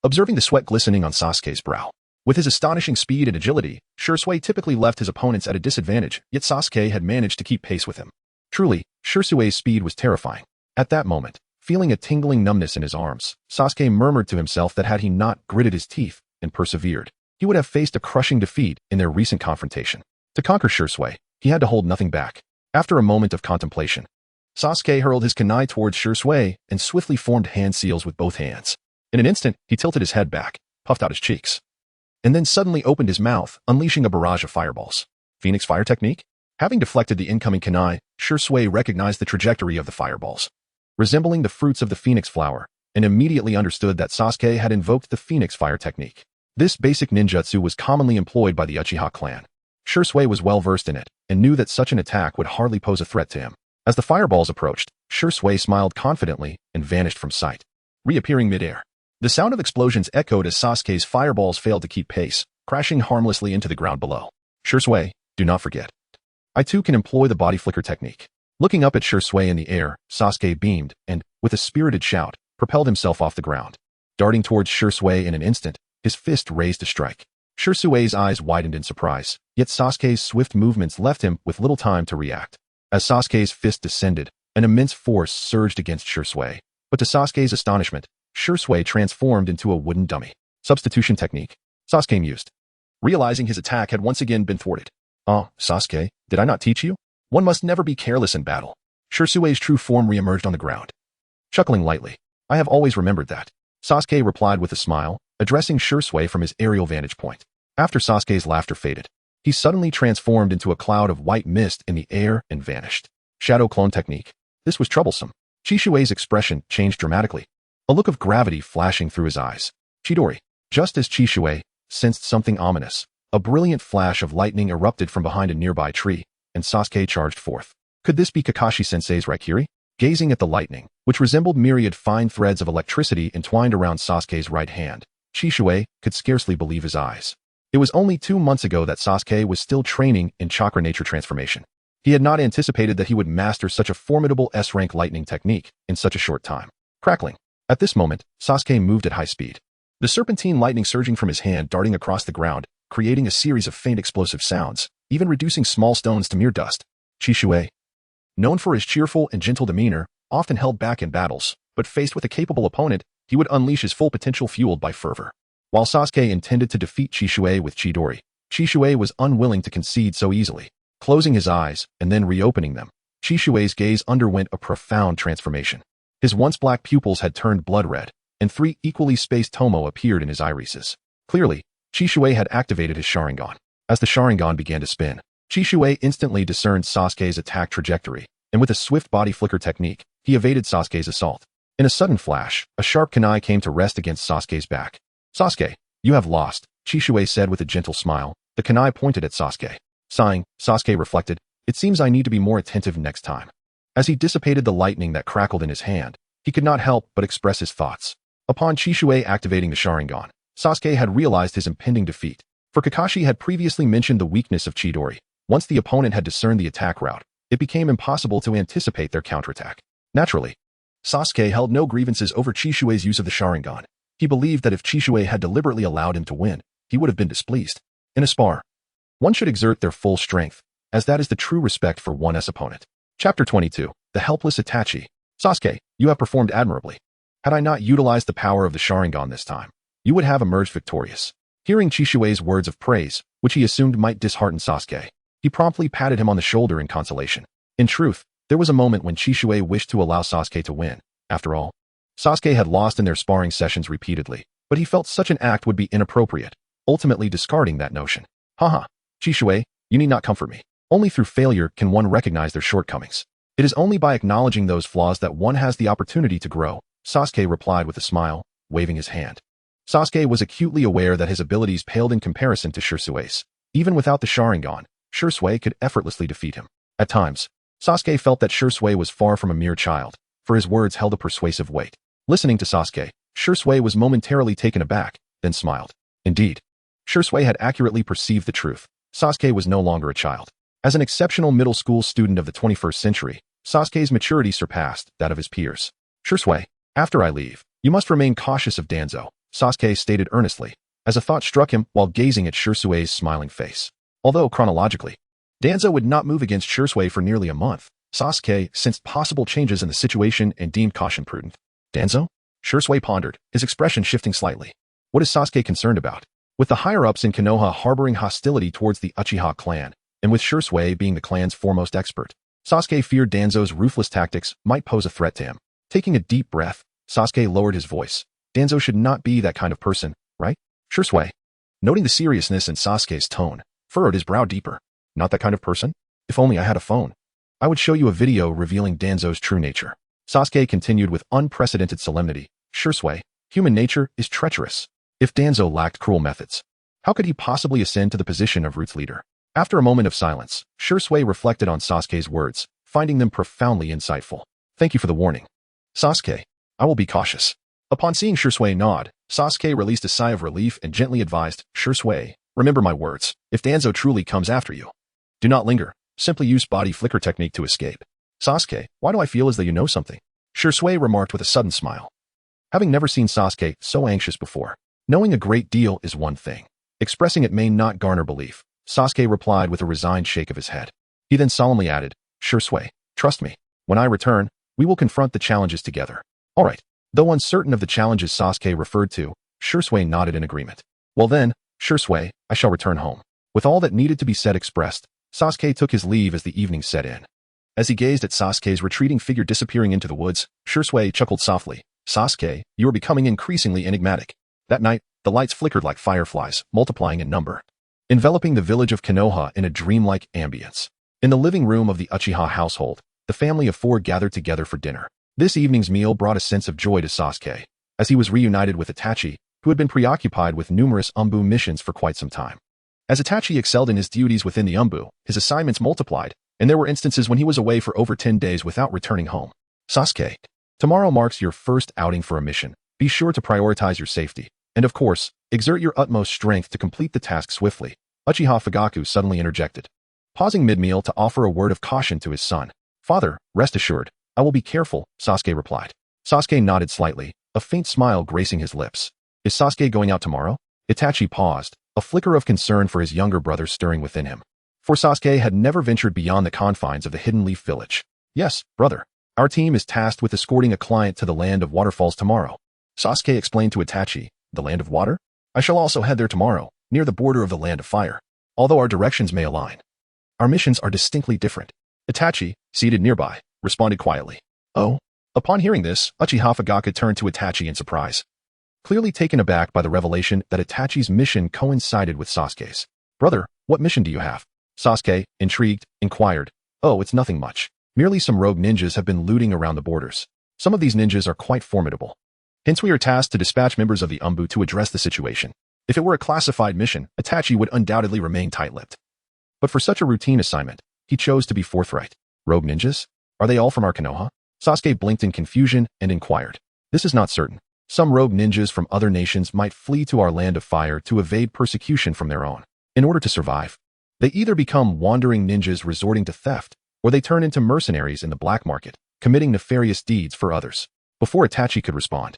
observing the sweat glistening on Sasuke's brow. With his astonishing speed and agility, Shursui typically left his opponents at a disadvantage, yet Sasuke had managed to keep pace with him. Truly, Shursui's speed was terrifying. At that moment, feeling a tingling numbness in his arms, Sasuke murmured to himself that had he not gritted his teeth and persevered, he would have faced a crushing defeat in their recent confrontation. To conquer Shursui, he had to hold nothing back. After a moment of contemplation, Sasuke hurled his kunai towards Shursui and swiftly formed hand seals with both hands. In an instant, he tilted his head back, puffed out his cheeks, and then suddenly opened his mouth, unleashing a barrage of fireballs. Phoenix Fire Technique? Having deflected the incoming kunai, Shursui recognized the trajectory of the fireballs, resembling the fruits of the phoenix flower, and immediately understood that Sasuke had invoked the Phoenix Fire Technique. This basic ninjutsu was commonly employed by the Uchiha clan. Shursui was well versed in it, and knew that such an attack would hardly pose a threat to him. As the fireballs approached, Shursui smiled confidently and vanished from sight, reappearing midair. The sound of explosions echoed as Sasuke's fireballs failed to keep pace, crashing harmlessly into the ground below. Shursui, do not forget. I too can employ the body flicker technique. Looking up at Shursui in the air, Sasuke beamed and, with a spirited shout, propelled himself off the ground. Darting towards Shursui in an instant, his fist raised to strike. Shursui's eyes widened in surprise, yet Sasuke's swift movements left him with little time to react. As Sasuke's fist descended, an immense force surged against Shursui. But to Sasuke's astonishment, Shursui transformed into a wooden dummy. Substitution technique, Sasuke mused, realizing his attack had once again been thwarted. Oh, Sasuke, did I not teach you? One must never be careless in battle. Shursui's true form reemerged on the ground. Chuckling lightly, I have always remembered that, Sasuke replied with a smile, addressing Shursui from his aerial vantage point. After Sasuke's laughter faded, he suddenly transformed into a cloud of white mist in the air and vanished. Shadow clone technique. This was troublesome. Chishue's expression changed dramatically, a look of gravity flashing through his eyes. Chidori. Just as Chishue sensed something ominous, a brilliant flash of lightning erupted from behind a nearby tree, and Sasuke charged forth. Could this be Kakashi-sensei's Raikiri? Gazing at the lightning, which resembled myriad fine threads of electricity entwined around Sasuke's right hand, Chishue could scarcely believe his eyes. It was only 2 months ago that Sasuke was still training in chakra nature transformation. He had not anticipated that he would master such a formidable S-rank lightning technique in such a short time. Crackling. At this moment, Sasuke moved at high speed. The serpentine lightning surging from his hand darting across the ground, creating a series of faint explosive sounds, even reducing small stones to mere dust. Chishue, known for his cheerful and gentle demeanor, often held back in battles, but faced with a capable opponent, he would unleash his full potential fueled by fervor. While Sasuke intended to defeat Chishue with Chidori, Chishue was unwilling to concede so easily. Closing his eyes and then reopening them, Chishue's gaze underwent a profound transformation. His once black pupils had turned blood red, and 3 equally spaced tomo appeared in his irises. Clearly, Chishue had activated his Sharingan. As the Sharingan began to spin, Chishue instantly discerned Sasuke's attack trajectory, and with a swift body flicker technique, he evaded Sasuke's assault. In a sudden flash, a sharp kunai came to rest against Sasuke's back. Sasuke, you have lost, Chishue said with a gentle smile. The kunai pointed at Sasuke. Sighing, Sasuke reflected, it seems I need to be more attentive next time. As he dissipated the lightning that crackled in his hand, he could not help but express his thoughts. Upon Chishue activating the Sharingan, Sasuke had realized his impending defeat. For Kakashi had previously mentioned the weakness of Chidori. Once the opponent had discerned the attack route, it became impossible to anticipate their counterattack. Naturally, Sasuke held no grievances over Chishue's use of the Sharingan. He believed that if Chishue had deliberately allowed him to win, he would have been displeased. In a spar, one should exert their full strength, as that is the true respect for one's opponent. Chapter 22. The Helpless Itachi. Sasuke, you have performed admirably. Had I not utilized the power of the Sharingan this time, you would have emerged victorious. Hearing Chishue's words of praise, which he assumed might dishearten Sasuke, he promptly patted him on the shoulder in consolation. In truth, There was a moment when Chishui wished to allow Sasuke to win. After all, Sasuke had lost in their sparring sessions repeatedly, but he felt such an act would be inappropriate, ultimately discarding that notion. Haha, Chishui, you need not comfort me. Only through failure can one recognize their shortcomings. It is only by acknowledging those flaws that one has the opportunity to grow, Sasuke replied with a smile, waving his hand. Sasuke was acutely aware that his abilities paled in comparison to Shirsui's. Even without the Sharingan, Shirsui could effortlessly defeat him. At times, Sasuke felt that Shirsui was far from a mere child, for his words held a persuasive weight. Listening to Sasuke, Shirsui was momentarily taken aback, then smiled. Indeed, Shirsui had accurately perceived the truth. Sasuke was no longer a child. As an exceptional middle school student of the 21st century, Sasuke's maturity surpassed that of his peers. Shirsui, after I leave, you must remain cautious of Danzo, Sasuke stated earnestly, as a thought struck him while gazing at Shirsui's smiling face. Although chronologically, Danzo would not move against Shirsui for nearly a month, Sasuke sensed possible changes in the situation and deemed caution prudent. Danzo? Shirsui pondered, his expression shifting slightly. What is Sasuke concerned about? With the higher-ups in Konoha harboring hostility towards the Uchiha clan, and with Shirsui being the clan's foremost expert, Sasuke feared Danzo's ruthless tactics might pose a threat to him. Taking a deep breath, Sasuke lowered his voice. Danzo should not be that kind of person, right? Shirsui, noting the seriousness in Sasuke's tone, furrowed his brow deeper. Not that kind of person? If only I had a phone. I would show you a video revealing Danzo's true nature. Sasuke continued with unprecedented solemnity. Shirsui, human nature is treacherous. If Danzo lacked cruel methods, how could he possibly ascend to the position of Roots leader? After a moment of silence, Shirsui reflected on Sasuke's words, finding them profoundly insightful. Thank you for the warning. Sasuke, I will be cautious. Upon seeing Shirsui nod, Sasuke released a sigh of relief and gently advised, Shirsui, remember my words. If Danzo truly comes after you, do not linger. Simply use body flicker technique to escape. Sasuke, why do I feel as though you know something? Shirsui remarked with a sudden smile. Having never seen Sasuke so anxious before, knowing a great deal is one thing. Expressing it may not garner belief, Sasuke replied with a resigned shake of his head. He then solemnly added, Shirsui, trust me. When I return, we will confront the challenges together. All right. Though uncertain of the challenges Sasuke referred to, Shirsui nodded in agreement. Well then, Shirsui, I shall return home. With all that needed to be said expressed, Sasuke took his leave as the evening set in. As he gazed at Sasuke's retreating figure disappearing into the woods, Shirsui chuckled softly. Sasuke, you are becoming increasingly enigmatic. That night, the lights flickered like fireflies, multiplying in number, enveloping the village of Konoha in a dreamlike ambience. In the living room of the Uchiha household, the family of four gathered together for dinner. This evening's meal brought a sense of joy to Sasuke, as he was reunited with Itachi, who had been preoccupied with numerous Umbu missions for quite some time. As Itachi excelled in his duties within the Umbu, his assignments multiplied, and there were instances when he was away for over 10 days without returning home. Sasuke, tomorrow marks your first outing for a mission. Be sure to prioritize your safety, and of course, exert your utmost strength to complete the task swiftly. Uchiha Fugaku suddenly interjected, pausing mid-meal to offer a word of caution to his son. Father, rest assured, I will be careful, Sasuke replied. Sasuke nodded slightly, a faint smile gracing his lips. Is Sasuke going out tomorrow? Itachi paused, a flicker of concern for his younger brother stirring within him. For Sasuke had never ventured beyond the confines of the Hidden Leaf Village. Yes, brother. Our team is tasked with escorting a client to the Land of Waterfalls tomorrow. Sasuke explained to Itachi, the Land of Water? I shall also head there tomorrow, near the border of the Land of Fire. Although our directions may align, our missions are distinctly different. Itachi, seated nearby, responded quietly. Oh? Upon hearing this, Uchiha Fugaku turned to Itachi in surprise, clearly taken aback by the revelation that Itachi's mission coincided with Sasuke's. Brother, what mission do you have? Sasuke, intrigued, inquired. Oh, it's nothing much. Merely some rogue ninjas have been looting around the borders. Some of these ninjas are quite formidable. Hence we are tasked to dispatch members of the Umbu to address the situation. If it were a classified mission, Itachi would undoubtedly remain tight-lipped. But for such a routine assignment, he chose to be forthright. Rogue ninjas? Are they all from our Konoha? Sasuke blinked in confusion and inquired. This is not certain. Some rogue ninjas from other nations might flee to our Land of Fire to evade persecution from their own. In order to survive, they either become wandering ninjas resorting to theft, or they turn into mercenaries in the black market, committing nefarious deeds for others. Before Itachi could respond,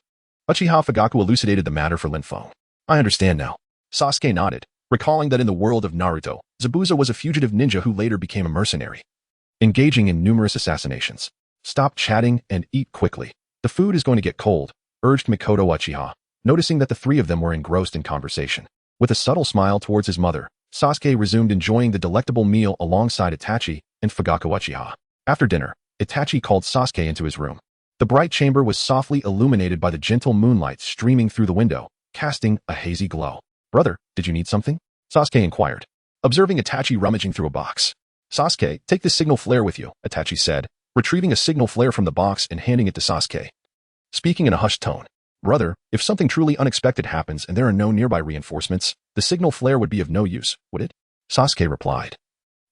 Uchiha Fugaku elucidated the matter for Lin Feng. I understand now. Sasuke nodded, recalling that in the world of Naruto, Zabuza was a fugitive ninja who later became a mercenary, engaging in numerous assassinations. Stop chatting and eat quickly. The food is going to get cold, urged Mikoto Uchiha, noticing that the three of them were engrossed in conversation. With a subtle smile towards his mother, Sasuke resumed enjoying the delectable meal alongside Itachi and Fugaku Uchiha. After dinner, Itachi called Sasuke into his room. The bright chamber was softly illuminated by the gentle moonlight streaming through the window, casting a hazy glow. "Brother, did you need something?" Sasuke inquired, observing Itachi rummaging through a box. "Sasuke, take this signal flare with you," Itachi said, retrieving a signal flare from the box and handing it to Sasuke. Speaking in a hushed tone, "Brother, if something truly unexpected happens and there are no nearby reinforcements, the signal flare would be of no use, would it?" Sasuke replied,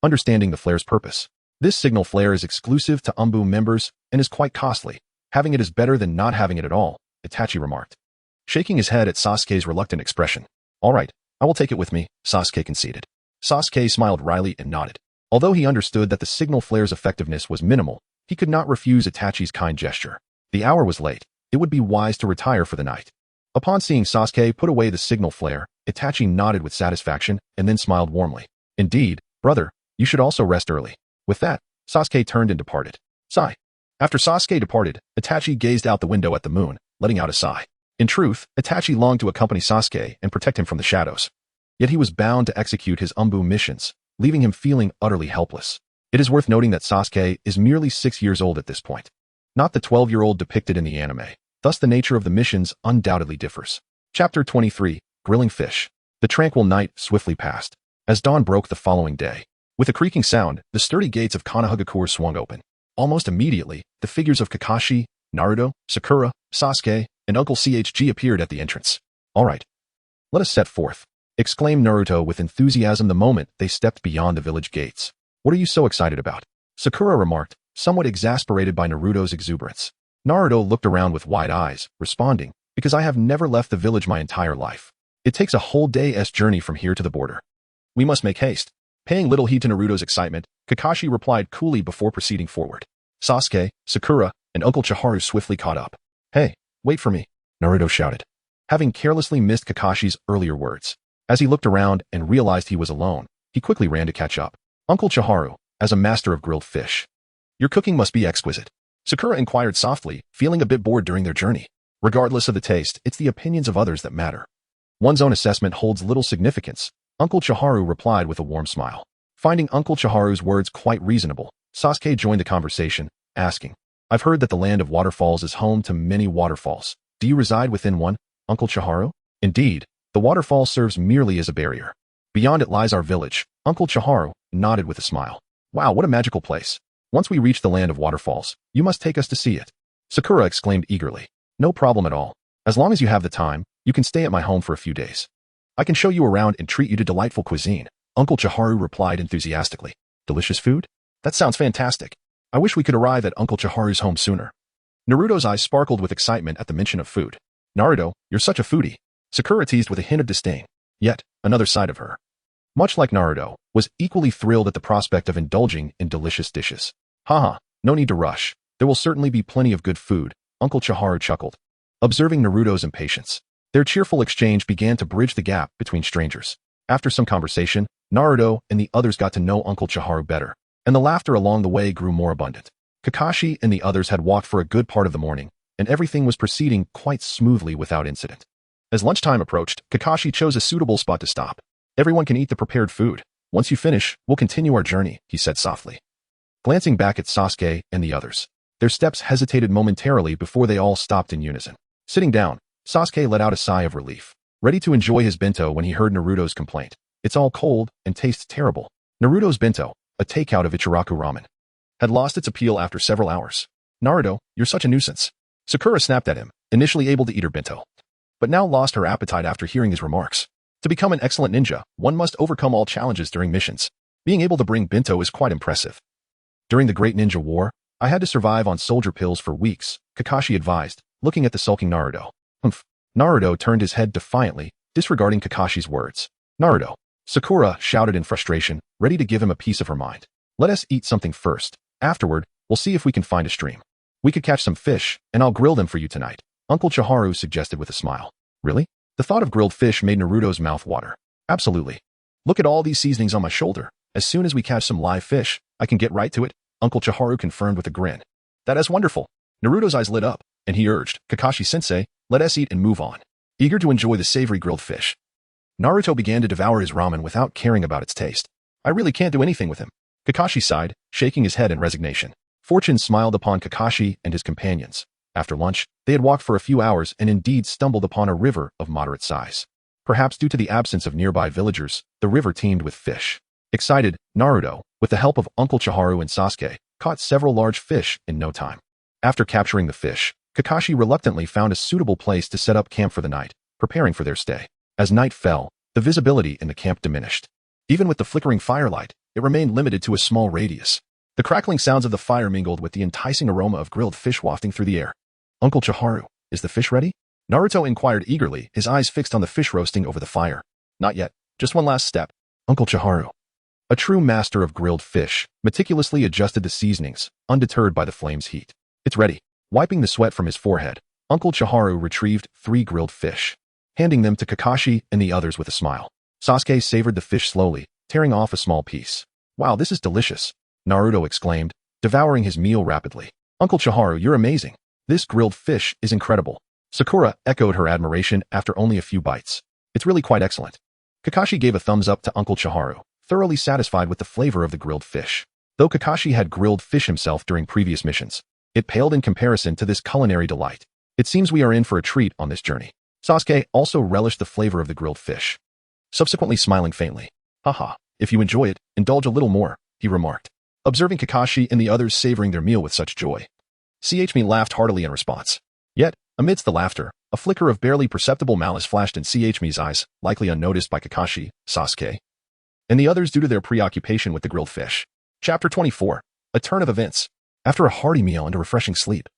understanding the flare's purpose. "This signal flare is exclusive to Umbu members and is quite costly. Having it is better than not having it at all," Itachi remarked, shaking his head at Sasuke's reluctant expression. "All right, I will take it with me," Sasuke conceded. Sasuke smiled wryly and nodded. Although he understood that the signal flare's effectiveness was minimal, he could not refuse Itachi's kind gesture. The hour was late. It would be wise to retire for the night. Upon seeing Sasuke put away the signal flare, Itachi nodded with satisfaction and then smiled warmly. "Indeed, brother, you should also rest early." With that, Sasuke turned and departed. Sigh. After Sasuke departed, Itachi gazed out the window at the moon, letting out a sigh. In truth, Itachi longed to accompany Sasuke and protect him from the shadows. Yet he was bound to execute his Umbu missions, leaving him feeling utterly helpless. It is worth noting that Sasuke is merely 6 years old at this point, not the 12-year-old depicted in the anime. Thus the nature of the missions undoubtedly differs. Chapter 23, Grilling Fish. The tranquil night swiftly passed, as dawn broke the following day. With a creaking sound, the sturdy gates of Konohagakure swung open. Almost immediately, the figures of Kakashi, Naruto, Sakura, Sasuke, and Uncle CHG appeared at the entrance. "All right, let us set forth," exclaimed Naruto with enthusiasm the moment they stepped beyond the village gates. "What are you so excited about?" Sakura remarked, somewhat exasperated by Naruto's exuberance. Naruto looked around with wide eyes, responding, "Because I have never left the village my entire life. It takes a whole day's journey from here to the border. We must make haste." Paying little heed to Naruto's excitement, Kakashi replied coolly before proceeding forward. Sasuke, Sakura, and Uncle Chiharu swiftly caught up. "Hey, wait for me," Naruto shouted, having carelessly missed Kakashi's earlier words. As he looked around and realized he was alone, he quickly ran to catch up. "Uncle Chiharu, as a master of grilled fish, your cooking must be exquisite," Sakura inquired softly, feeling a bit bored during their journey. Regardless of the taste, it's the opinions of others that matter. One's own assessment holds little significance, Uncle Chiharu replied with a warm smile. Finding Uncle Chiharu's words quite reasonable, Sasuke joined the conversation, asking, "I've heard that the land of waterfalls is home to many waterfalls. Do you reside within one, Uncle Chiharu?" "Indeed, the waterfall serves merely as a barrier. Beyond it lies our village," Uncle Chiharu nodded with a smile. "Wow, what a magical place. Once we reach the land of waterfalls, you must take us to see it," Sakura exclaimed eagerly. "No problem at all. As long as you have the time, you can stay at my home for a few days. I can show you around and treat you to delightful cuisine," Uncle Chiharu replied enthusiastically. "Delicious food? That sounds fantastic. I wish we could arrive at Uncle Chiharu's home sooner." Naruto's eyes sparkled with excitement at the mention of food. "Naruto, you're such a foodie," Sakura teased with a hint of disdain. Yet, another side of her, much like Naruto, was equally thrilled at the prospect of indulging in delicious dishes. "Haha, no need to rush. There will certainly be plenty of good food," Uncle Chiharu chuckled, observing Naruto's impatience. Their cheerful exchange began to bridge the gap between strangers. After some conversation, Naruto and the others got to know Uncle Chiharu better, and the laughter along the way grew more abundant. Kakashi and the others had walked for a good part of the morning, and everything was proceeding quite smoothly without incident. As lunchtime approached, Kakashi chose a suitable spot to stop. "Everyone can eat the prepared food. Once you finish, we'll continue our journey," he said softly. Glancing back at Sasuke and the others, their steps hesitated momentarily before they all stopped in unison. Sitting down, Sasuke let out a sigh of relief, ready to enjoy his bento when he heard Naruto's complaint. "It's all cold and tastes terrible." Naruto's bento, a takeout of Ichiraku ramen, had lost its appeal after several hours. "Naruto, you're such a nuisance." Sakura snapped at him, initially able to eat her bento, but now lost her appetite after hearing his remarks. To become an excellent ninja, one must overcome all challenges during missions. Being able to bring bento is quite impressive. "During the Great Ninja War, I had to survive on soldier pills for weeks," Kakashi advised, looking at the sulking Naruto. "Humph." Naruto turned his head defiantly, disregarding Kakashi's words. "Naruto," Sakura shouted in frustration, ready to give him a piece of her mind. "Let us eat something first. Afterward, we'll see if we can find a stream. We could catch some fish, and I'll grill them for you tonight," Uncle Chiharu suggested with a smile. "Really?" The thought of grilled fish made Naruto's mouth water. "Absolutely. Look at all these seasonings on my shoulder. As soon as we catch some live fish, I can get right to it," Uncle Chiharu confirmed with a grin. "That is wonderful." Naruto's eyes lit up, and he urged, "Kakashi-sensei, let us eat and move on." Eager to enjoy the savory grilled fish, Naruto began to devour his ramen without caring about its taste. "I really can't do anything with him." Kakashi sighed, shaking his head in resignation. Fortune smiled upon Kakashi and his companions. After lunch, they had walked for a few hours and indeed stumbled upon a river of moderate size. Perhaps due to the absence of nearby villagers, the river teemed with fish. Excited, Naruto, with the help of Uncle Chiharu and Sasuke, caught several large fish in no time. After capturing the fish, Kakashi reluctantly found a suitable place to set up camp for the night, preparing for their stay. As night fell, the visibility in the camp diminished. Even with the flickering firelight, it remained limited to a small radius. The crackling sounds of the fire mingled with the enticing aroma of grilled fish wafting through the air. Uncle Chiharu, is the fish ready? Naruto inquired eagerly, his eyes fixed on the fish roasting over the fire. Not yet, just one last step. Uncle Chiharu, a true master of grilled fish, meticulously adjusted the seasonings, undeterred by the flame's heat. It's ready. Wiping the sweat from his forehead, Uncle Chiharu retrieved 3 grilled fish, handing them to Kakashi and the others with a smile. Sasuke savored the fish slowly, tearing off a small piece. Wow, this is delicious, Naruto exclaimed, devouring his meal rapidly. Uncle Chiharu, you're amazing. This grilled fish is incredible. Sakura echoed her admiration after only a few bites. It's really quite excellent. Kakashi gave a thumbs up to Uncle Chiharu, thoroughly satisfied with the flavor of the grilled fish. Though Kakashi had grilled fish himself during previous missions, it paled in comparison to this culinary delight. It seems we are in for a treat on this journey. Sasuke also relished the flavor of the grilled fish, subsequently smiling faintly. Haha, if you enjoy it, indulge a little more, he remarked, observing Kakashi and the others savoring their meal with such joy. CHMe laughed heartily in response. Yet, amidst the laughter, a flicker of barely perceptible malice flashed in CHMe's eyes, likely unnoticed by Kakashi, Sasuke, and the others due to their preoccupation with the grilled fish. Chapter 24. A turn of events. After a hearty meal and a refreshing sleep,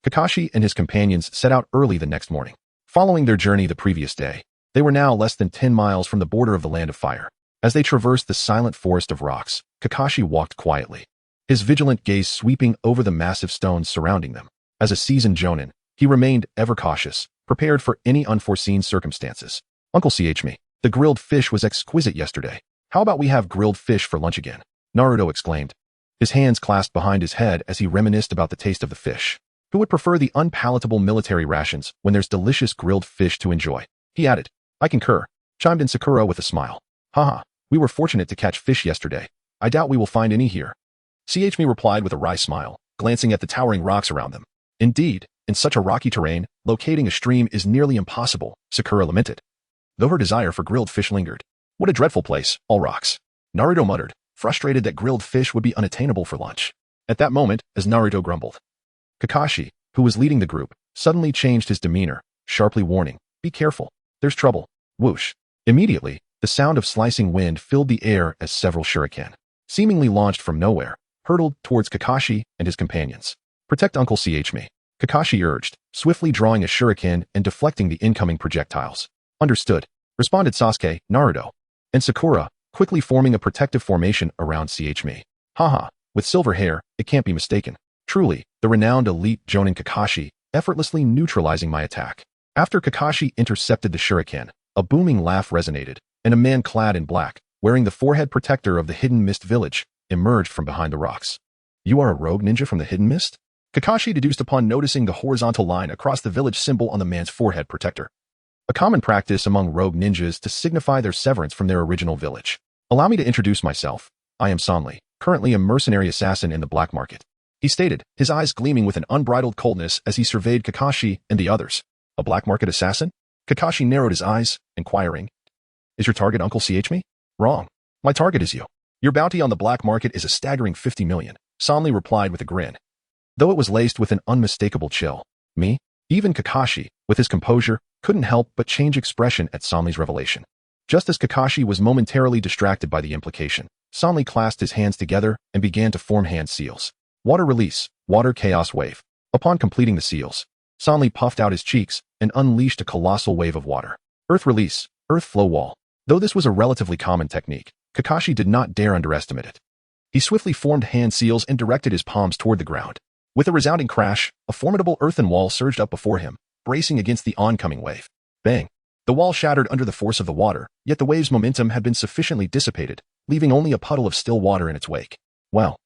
Kakashi and his companions set out early the next morning. Following their journey the previous day, they were now less than 10 miles from the border of the Land of Fire. As they traversed the silent forest of rocks, Kakashi walked quietly, his vigilant gaze sweeping over the massive stones surrounding them. As a seasoned jonin, he remained ever cautious, prepared for any unforeseen circumstances. Uncle CHme, the grilled fish was exquisite yesterday. How about we have grilled fish for lunch again? Naruto exclaimed, his hands clasped behind his head as he reminisced about the taste of the fish. Who would prefer the unpalatable military rations when there's delicious grilled fish to enjoy? He added. I concur, chimed in Sakura with a smile. Haha, we were fortunate to catch fish yesterday. I doubt we will find any here. CHme replied with a wry smile, glancing at the towering rocks around them. Indeed, in such a rocky terrain, locating a stream is nearly impossible, Sakura lamented, though her desire for grilled fish lingered. What a dreadful place, all rocks. Naruto muttered, frustrated that grilled fish would be unattainable for lunch. At that moment, as Naruto grumbled, Kakashi, who was leading the group, suddenly changed his demeanor, sharply warning, be careful, there's trouble. Whoosh. Immediately, the sound of slicing wind filled the air as several shuriken, seemingly launched from nowhere, hurtled towards Kakashi and his companions. Protect Uncle CHme, Kakashi urged, swiftly drawing a shuriken and deflecting the incoming projectiles. Understood, responded Sasuke, Naruto, and Sakura, quickly forming a protective formation around CHme. Haha, with silver hair, it can't be mistaken. Truly, the renowned elite Jonin Kakashi, effortlessly neutralizing my attack. After Kakashi intercepted the shuriken, a booming laugh resonated, and a man clad in black, wearing the forehead protector of the Hidden Mist village, emerged from behind the rocks. You are a rogue ninja from the Hidden Mist? Kakashi deduced upon noticing the horizontal line across the village symbol on the man's forehead protector. A common practice among rogue ninjas to signify their severance from their original village. Allow me to introduce myself. I am Sanli, currently a mercenary assassin in the black market, he stated, his eyes gleaming with an unbridled coldness as he surveyed Kakashi and the others. A black market assassin? Kakashi narrowed his eyes, inquiring. Is your target Uncle CHme? Wrong. My target is you. Your bounty on the black market is a staggering 50 million, Sanli replied with a grin, though it was laced with an unmistakable chill. Me? Even Kakashi, with his composure, couldn't help but change expression at Sanli's revelation. Just as Kakashi was momentarily distracted by the implication, Sanli clasped his hands together and began to form hand seals. Water release, water chaos wave. Upon completing the seals, Sanli puffed out his cheeks and unleashed a colossal wave of water. Earth release, earth flow wall. Though this was a relatively common technique, Kakashi did not dare underestimate it. He swiftly formed hand seals and directed his palms toward the ground. With a resounding crash, a formidable earthen wall surged up before him, bracing against the oncoming wave. Bang! The wall shattered under the force of the water, yet the wave's momentum had been sufficiently dissipated, leaving only a puddle of still water in its wake. Well,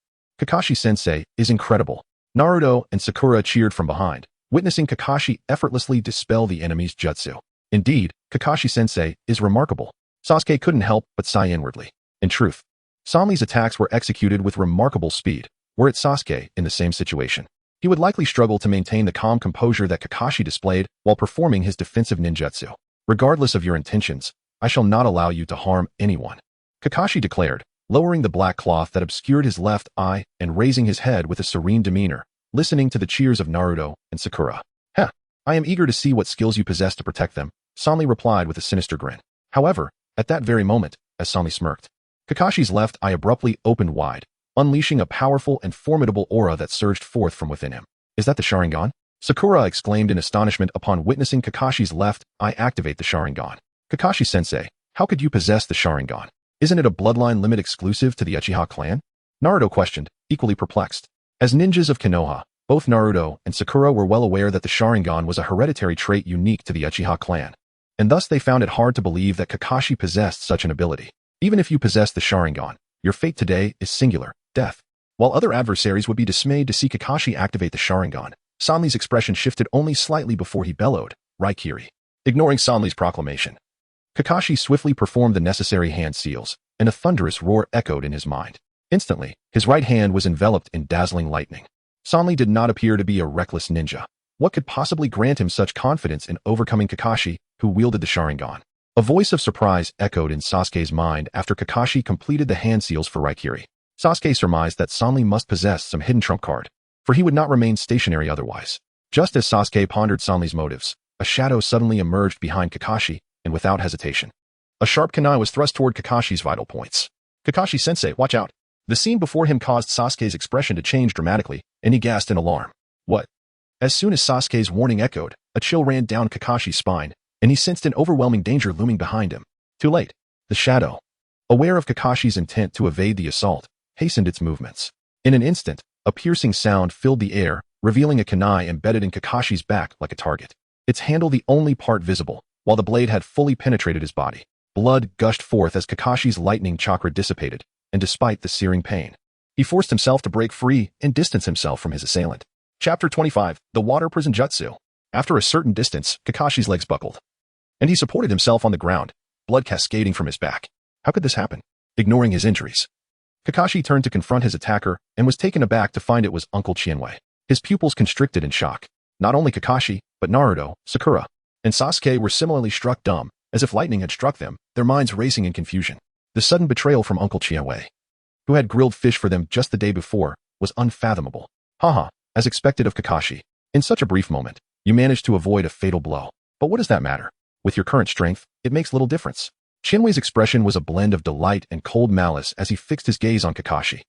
Kakashi-sensei is incredible. Naruto and Sakura cheered from behind, witnessing Kakashi effortlessly dispel the enemy's jutsu. Indeed, Kakashi-sensei is remarkable. Sasuke couldn't help but sigh inwardly. In truth, Sanli's attacks were executed with remarkable speed, Were it Sasuke in the same situation, he would likely struggle to maintain the calm composure that Kakashi displayed while performing his defensive ninjutsu. Regardless of your intentions, I shall not allow you to harm anyone, Kakashi declared, lowering the black cloth that obscured his left eye and raising his head with a serene demeanor, listening to the cheers of Naruto and Sakura. Heh, I am eager to see what skills you possess to protect them, Sanli replied with a sinister grin. However, at that very moment, as Sanli smirked, Kakashi's left eye abruptly opened wide, unleashing a powerful and formidable aura that surged forth from within him. Is that the Sharingan? Sakura exclaimed in astonishment upon witnessing Kakashi's left eye activate the Sharingan. Kakashi-sensei, how could you possess the Sharingan? Isn't it a bloodline limit exclusive to the Uchiha clan? Naruto questioned, equally perplexed. As ninjas of Konoha, both Naruto and Sakura were well aware that the Sharingan was a hereditary trait unique to the Uchiha clan, and thus they found it hard to believe that Kakashi possessed such an ability. Even if you possess the Sharingan, your fate today is singular, death. While other adversaries would be dismayed to see Kakashi activate the Sharingan, Sanli's expression shifted only slightly before he bellowed, Raikiri. Ignoring Sanli's proclamation, Kakashi swiftly performed the necessary hand seals, and a thunderous roar echoed in his mind. Instantly, his right hand was enveloped in dazzling lightning. Sanli did not appear to be a reckless ninja. What could possibly grant him such confidence in overcoming Kakashi, who wielded the Sharingan? A voice of surprise echoed in Sasuke's mind after Kakashi completed the hand seals for Raikiri. Sasuke surmised that Sanli must possess some hidden trump card, for he would not remain stationary otherwise. Just as Sasuke pondered Sanli's motives, a shadow suddenly emerged behind Kakashi, and without hesitation, a sharp kunai was thrust toward Kakashi's vital points. Kakashi-sensei, watch out. The scene before him caused Sasuke's expression to change dramatically, and he gasped in alarm. What? As soon as Sasuke's warning echoed, a chill ran down Kakashi's spine, and he sensed an overwhelming danger looming behind him. Too late. The shadow, aware of Kakashi's intent to evade the assault, hastened its movements. In an instant, a piercing sound filled the air, revealing a kunai embedded in Kakashi's back like a target. Its handle the only part visible, while the blade had fully penetrated his body. Blood gushed forth as Kakashi's lightning chakra dissipated, and despite the searing pain, he forced himself to break free and distance himself from his assailant. Chapter 25, The Water Prison Jutsu. After a certain distance, Kakashi's legs buckled, and he supported himself on the ground, blood cascading from his back. How could this happen? Ignoring his injuries, Kakashi turned to confront his attacker and was taken aback to find it was Uncle Qianwei. His pupils constricted in shock. Not only Kakashi, but Naruto, Sakura, and Sasuke were similarly struck dumb, as if lightning had struck them, their minds racing in confusion. The sudden betrayal from Uncle Qianwei, who had grilled fish for them just the day before, was unfathomable. Haha, as expected of Kakashi. In such a brief moment, you managed to avoid a fatal blow. But what does that matter? With your current strength, it makes little difference. Qianwei's expression was a blend of delight and cold malice as he fixed his gaze on Kakashi.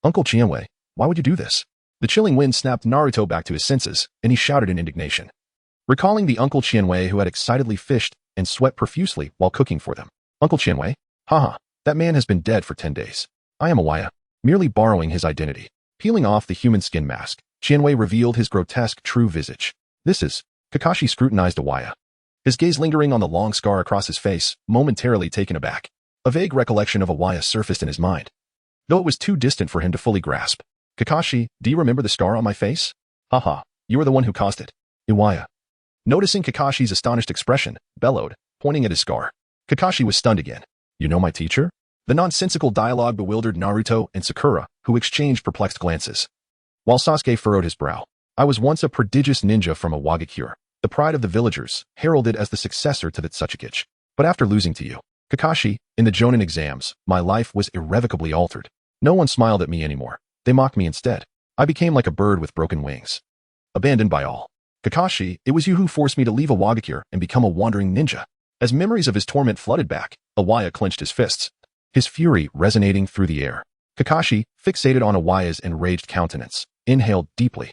Uncle Qianwei, why would you do this? The chilling wind snapped Naruto back to his senses, and he shouted in indignation, recalling the Uncle Qianwei who had excitedly fished and sweat profusely while cooking for them. Uncle Qianwei? Haha, that man has been dead for 10 days. I am Awaya, merely borrowing his identity. Peeling off the human skin mask, Qianwei revealed his grotesque true visage. This is... Kakashi scrutinized Awaya, his gaze lingering on the long scar across his face, momentarily taken aback. A vague recollection of Awaya surfaced in his mind, though it was too distant for him to fully grasp. Kakashi, do you remember the scar on my face? Haha, you were the one who caused it. Awaya, noticing Kakashi's astonished expression, bellowed, pointing at his scar. Kakashi was stunned again. You know my teacher? The nonsensical dialogue bewildered Naruto and Sakura, who exchanged perplexed glances, while Sasuke furrowed his brow. I was once a prodigious ninja from Awagakure, the pride of the villagers, heralded as the successor to the Tsuchikage. But after losing to you, Kakashi, in the Jonin exams, my life was irrevocably altered. No one smiled at me anymore. They mocked me instead. I became like a bird with broken wings, abandoned by all. Kakashi, it was you who forced me to leave Awagakure and become a wandering ninja. As memories of his torment flooded back, Awaya clenched his fists, his fury resonating through the air. Kakashi, fixated on Awaya's enraged countenance, inhaled deeply,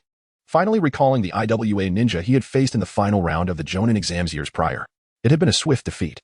finally recalling the IWA ninja he had faced in the final round of the Jonin exams years prior. It had been a swift defeat.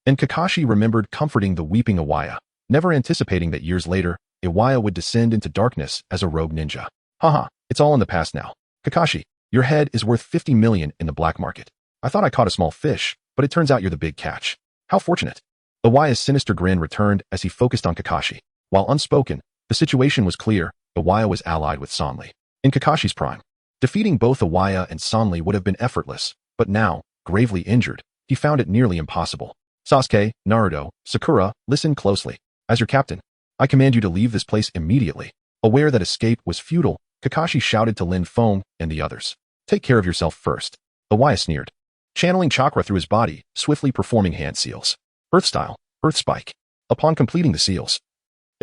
And Kakashi remembered comforting the weeping Awaya, never anticipating that years later, Awaya would descend into darkness as a rogue ninja. Haha, it's all in the past now. Kakashi, your head is worth 50 million in the black market. I thought I caught a small fish, but it turns out you're the big catch. How fortunate. Awaya's sinister grin returned as he focused on Kakashi. While unspoken, the situation was clear. Awaya was allied with Sanli in Kakashi's prime. Defeating both Awaya and Sanli would have been effortless, but now, gravely injured, he found it nearly impossible. Sasuke, Naruto, Sakura, listen closely. As your captain, I command you to leave this place immediately. Aware that escape was futile, Kakashi shouted to Lin Feng and the others. Take care of yourself first. Iwaya sneered, channeling chakra through his body, swiftly performing hand seals. Earth style, Earth Spike. Upon completing the seals,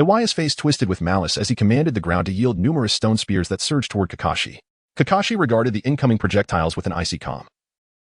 Iwaya's face twisted with malice as he commanded the ground to yield numerous stone spears that surged toward Kakashi. Kakashi regarded the incoming projectiles with an icy calm,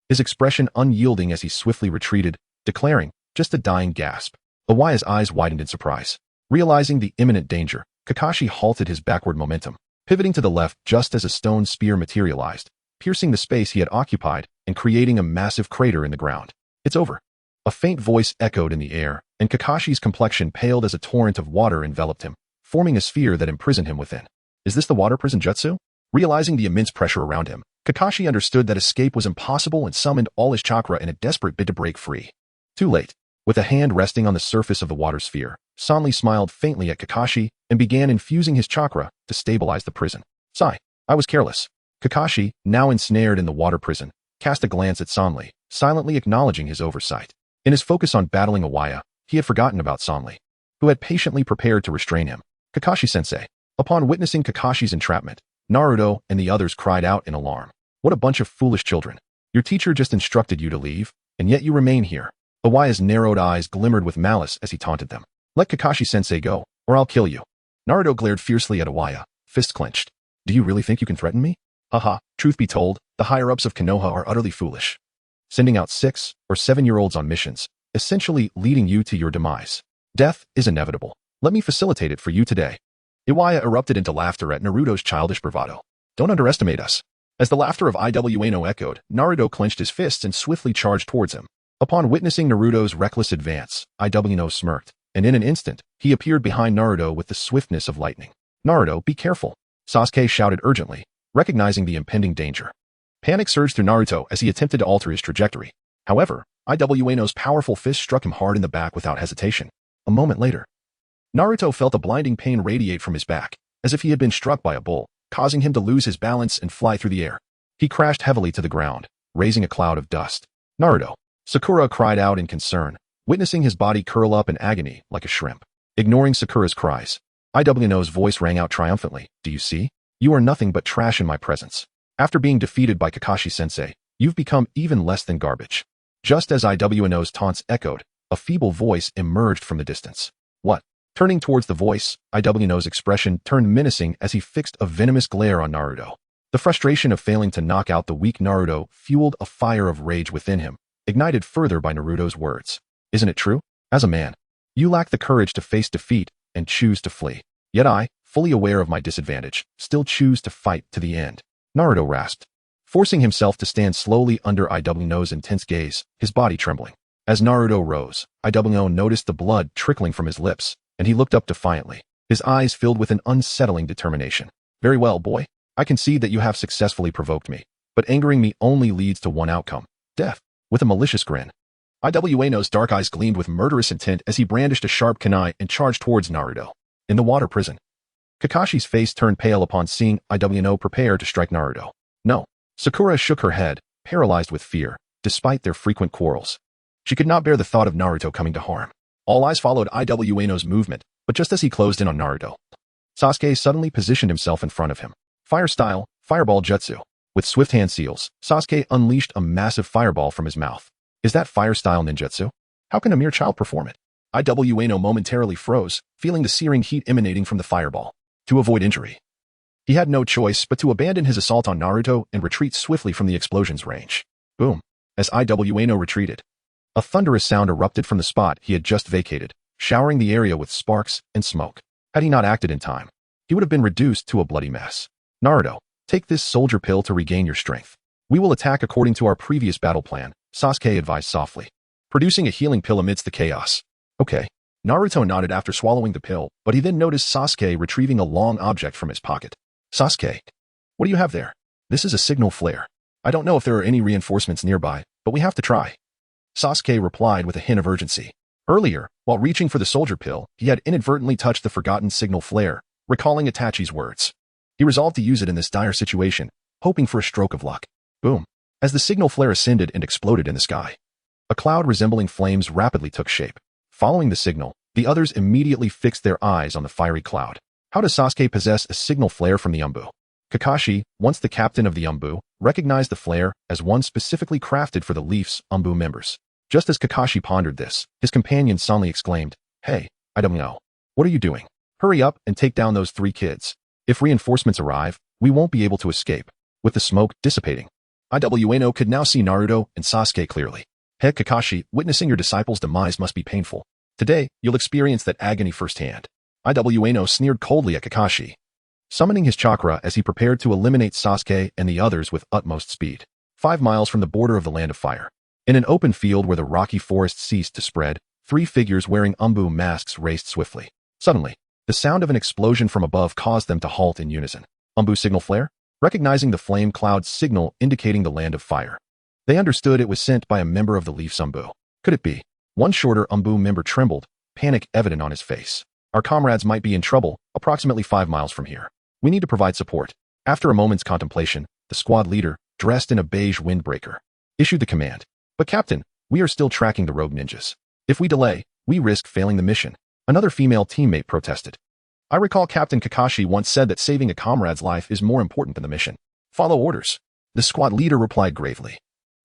his expression unyielding as he swiftly retreated, declaring, just a dying gasp. Iwaya's eyes widened in surprise. Realizing the imminent danger, Kakashi halted his backward momentum, pivoting to the left just as a stone spear materialized, piercing the space he had occupied and creating a massive crater in the ground. It's over. A faint voice echoed in the air, and Kakashi's complexion paled as a torrent of water enveloped him, forming a sphere that imprisoned him within. Is this the water prison jutsu? Realizing the immense pressure around him, Kakashi understood that escape was impossible and summoned all his chakra in a desperate bid to break free. Too late. With a hand resting on the surface of the water sphere, Sanli smiled faintly at Kakashi and began infusing his chakra to stabilize the prison. Sigh. I was careless. Kakashi, now ensnared in the water prison, cast a glance at Sanli, silently acknowledging his oversight. In his focus on battling Iwaya, he had forgotten about Sanli, who had patiently prepared to restrain him. Kakashi-sensei. Upon witnessing Kakashi's entrapment, Naruto and the others cried out in alarm. What a bunch of foolish children. Your teacher just instructed you to leave, and yet you remain here. Iwaya's narrowed eyes glimmered with malice as he taunted them. Let Kakashi-sensei go, or I'll kill you. Naruto glared fiercely at Iwaya, fists clenched. Do you really think you can threaten me? Haha, truth be told, the higher-ups of Konoha are utterly foolish, sending out 6- or 7-year-olds on missions, essentially leading you to your demise. Death is inevitable. Let me facilitate it for you today. Iwaya erupted into laughter at Naruto's childish bravado. Don't underestimate us. As the laughter of Iwano echoed, Naruto clenched his fists and swiftly charged towards him. Upon witnessing Naruto's reckless advance, Iwano smirked, and in an instant, he appeared behind Naruto with the swiftness of lightning. Naruto, be careful, Sasuke shouted urgently, recognizing the impending danger. Panic surged through Naruto as he attempted to alter his trajectory. However, Iwano's powerful fist struck him hard in the back without hesitation. A moment later, Naruto felt a blinding pain radiate from his back, as if he had been struck by a bull, causing him to lose his balance and fly through the air. He crashed heavily to the ground, raising a cloud of dust. Naruto, Sakura cried out in concern, witnessing his body curl up in agony like a shrimp. Ignoring Sakura's cries, Iwano's voice rang out triumphantly. Do you see? You are nothing but trash in my presence. After being defeated by Kakashi-sensei, you've become even less than garbage. Just as Iwano's taunts echoed, a feeble voice emerged from the distance. What? Turning towards the voice, Iwano's expression turned menacing as he fixed a venomous glare on Naruto. The frustration of failing to knock out the weak Naruto fueled a fire of rage within him, ignited further by Naruto's words. Isn't it true? As a man, you lack the courage to face defeat and choose to flee. Yet I, fully aware of my disadvantage, still choose to fight to the end. Naruto rasped, forcing himself to stand slowly under Iwano's intense gaze, his body trembling. As Naruto rose, Iwano noticed the blood trickling from his lips, and he looked up defiantly, his eyes filled with an unsettling determination. Very well, boy. I can see that you have successfully provoked me, but angering me only leads to one outcome, death. With a malicious grin, Iwano's dark eyes gleamed with murderous intent as he brandished a sharp kunai and charged towards Naruto. In the water prison, Kakashi's face turned pale upon seeing Iwano prepare to strike Naruto. No. Sakura shook her head, paralyzed with fear, despite their frequent quarrels. She could not bear the thought of Naruto coming to harm. All eyes followed Iwano's movement, but just as he closed in on Naruto, Sasuke suddenly positioned himself in front of him. Fire style, fireball jutsu. With swift hand seals, Sasuke unleashed a massive fireball from his mouth. Is that fire style ninjutsu? How can a mere child perform it? Iwano momentarily froze, feeling the searing heat emanating from the fireball. To avoid injury, he had no choice but to abandon his assault on Naruto and retreat swiftly from the explosion's range. Boom. As Iwano retreated, a thunderous sound erupted from the spot he had just vacated, showering the area with sparks and smoke. Had he not acted in time, he would have been reduced to a bloody mess. Naruto, take this soldier pill to regain your strength. We will attack according to our previous battle plan, Sasuke advised softly, producing a healing pill amidst the chaos. Okay. Naruto nodded after swallowing the pill, but he then noticed Sasuke retrieving a long object from his pocket. Sasuke, what do you have there? This is a signal flare. I don't know if there are any reinforcements nearby, but we have to try. Sasuke replied with a hint of urgency. Earlier, while reaching for the soldier pill, he had inadvertently touched the forgotten signal flare, recalling Itachi's words. He resolved to use it in this dire situation, hoping for a stroke of luck. Boom. As the signal flare ascended and exploded in the sky, a cloud resembling flames rapidly took shape. Following the signal, the others immediately fixed their eyes on the fiery cloud. How does Sasuke possess a signal flare from the Umbu? Kakashi, once the captain of the Umbu, recognized the flare as one specifically crafted for the Leaf's Umbu members. Just as Kakashi pondered this, his companion suddenly exclaimed, "Hey, I don't know. What are you doing? Hurry up and take down those 3 kids. If reinforcements arrive, we won't be able to escape." With the smoke dissipating, Iwano could now see Naruto and Sasuke clearly. "Hey Kakashi, witnessing your disciples' demise must be painful. Today, you'll experience that agony firsthand." Iwano sneered coldly at Kakashi, summoning his chakra as he prepared to eliminate Sasuke and the others with utmost speed. 5 miles from the border of the Land of Fire, in an open field where the rocky forest ceased to spread, 3 figures wearing Umbu masks raced swiftly. Suddenly, the sound of an explosion from above caused them to halt in unison. Umbu signal flare? Recognizing the flame cloud's signal indicating the Land of Fire, they understood it was sent by a member of the Leaf's Umbu. Could it be? One shorter Umbu member trembled, panic evident on his face. "Our comrades might be in trouble, approximately 5 miles from here. We need to provide support." After a moment's contemplation, the squad leader, dressed in a beige windbreaker, issued the command. "But Captain, we are still tracking the rogue ninjas. If we delay, we risk failing the mission." Another female teammate protested. "I recall Captain Kakashi once said that saving a comrade's life is more important than the mission. Follow orders." The squad leader replied gravely,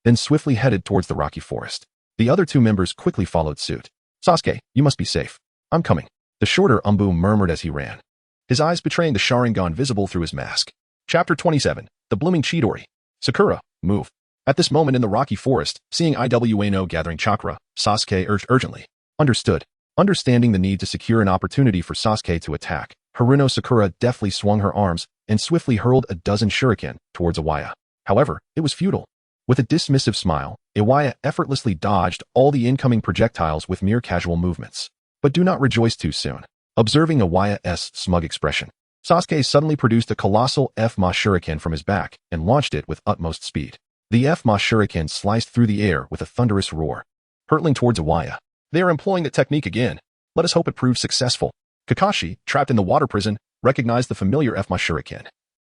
then swiftly headed towards the rocky forest. The other 2 members quickly followed suit. "Sasuke, you must be safe. I'm coming," the shorter Umbu murmured as he ran, his eyes betraying the Sharingan visible through his mask. Chapter 27, The Blooming Chidori. "Sakura, move." At this moment in the rocky forest, seeing Iwano gathering chakra, Sasuke urged urgently. Understood. Understanding the need to secure an opportunity for Sasuke to attack, Haruno Sakura deftly swung her arms and swiftly hurled a dozen shuriken towards Iwaya. However, it was futile. With a dismissive smile, Iwaya effortlessly dodged all the incoming projectiles with mere casual movements. But do not rejoice too soon. Observing Iwaya's smug expression, Sasuke suddenly produced a colossal F-Ma shuriken from his back and launched it with utmost speed. The F-Ma shuriken sliced through the air with a thunderous roar, hurtling towards Iwaya. "They are employing the technique again. Let us hope it proves successful." Kakashi, trapped in the water prison, recognized the familiar F-Ma shuriken,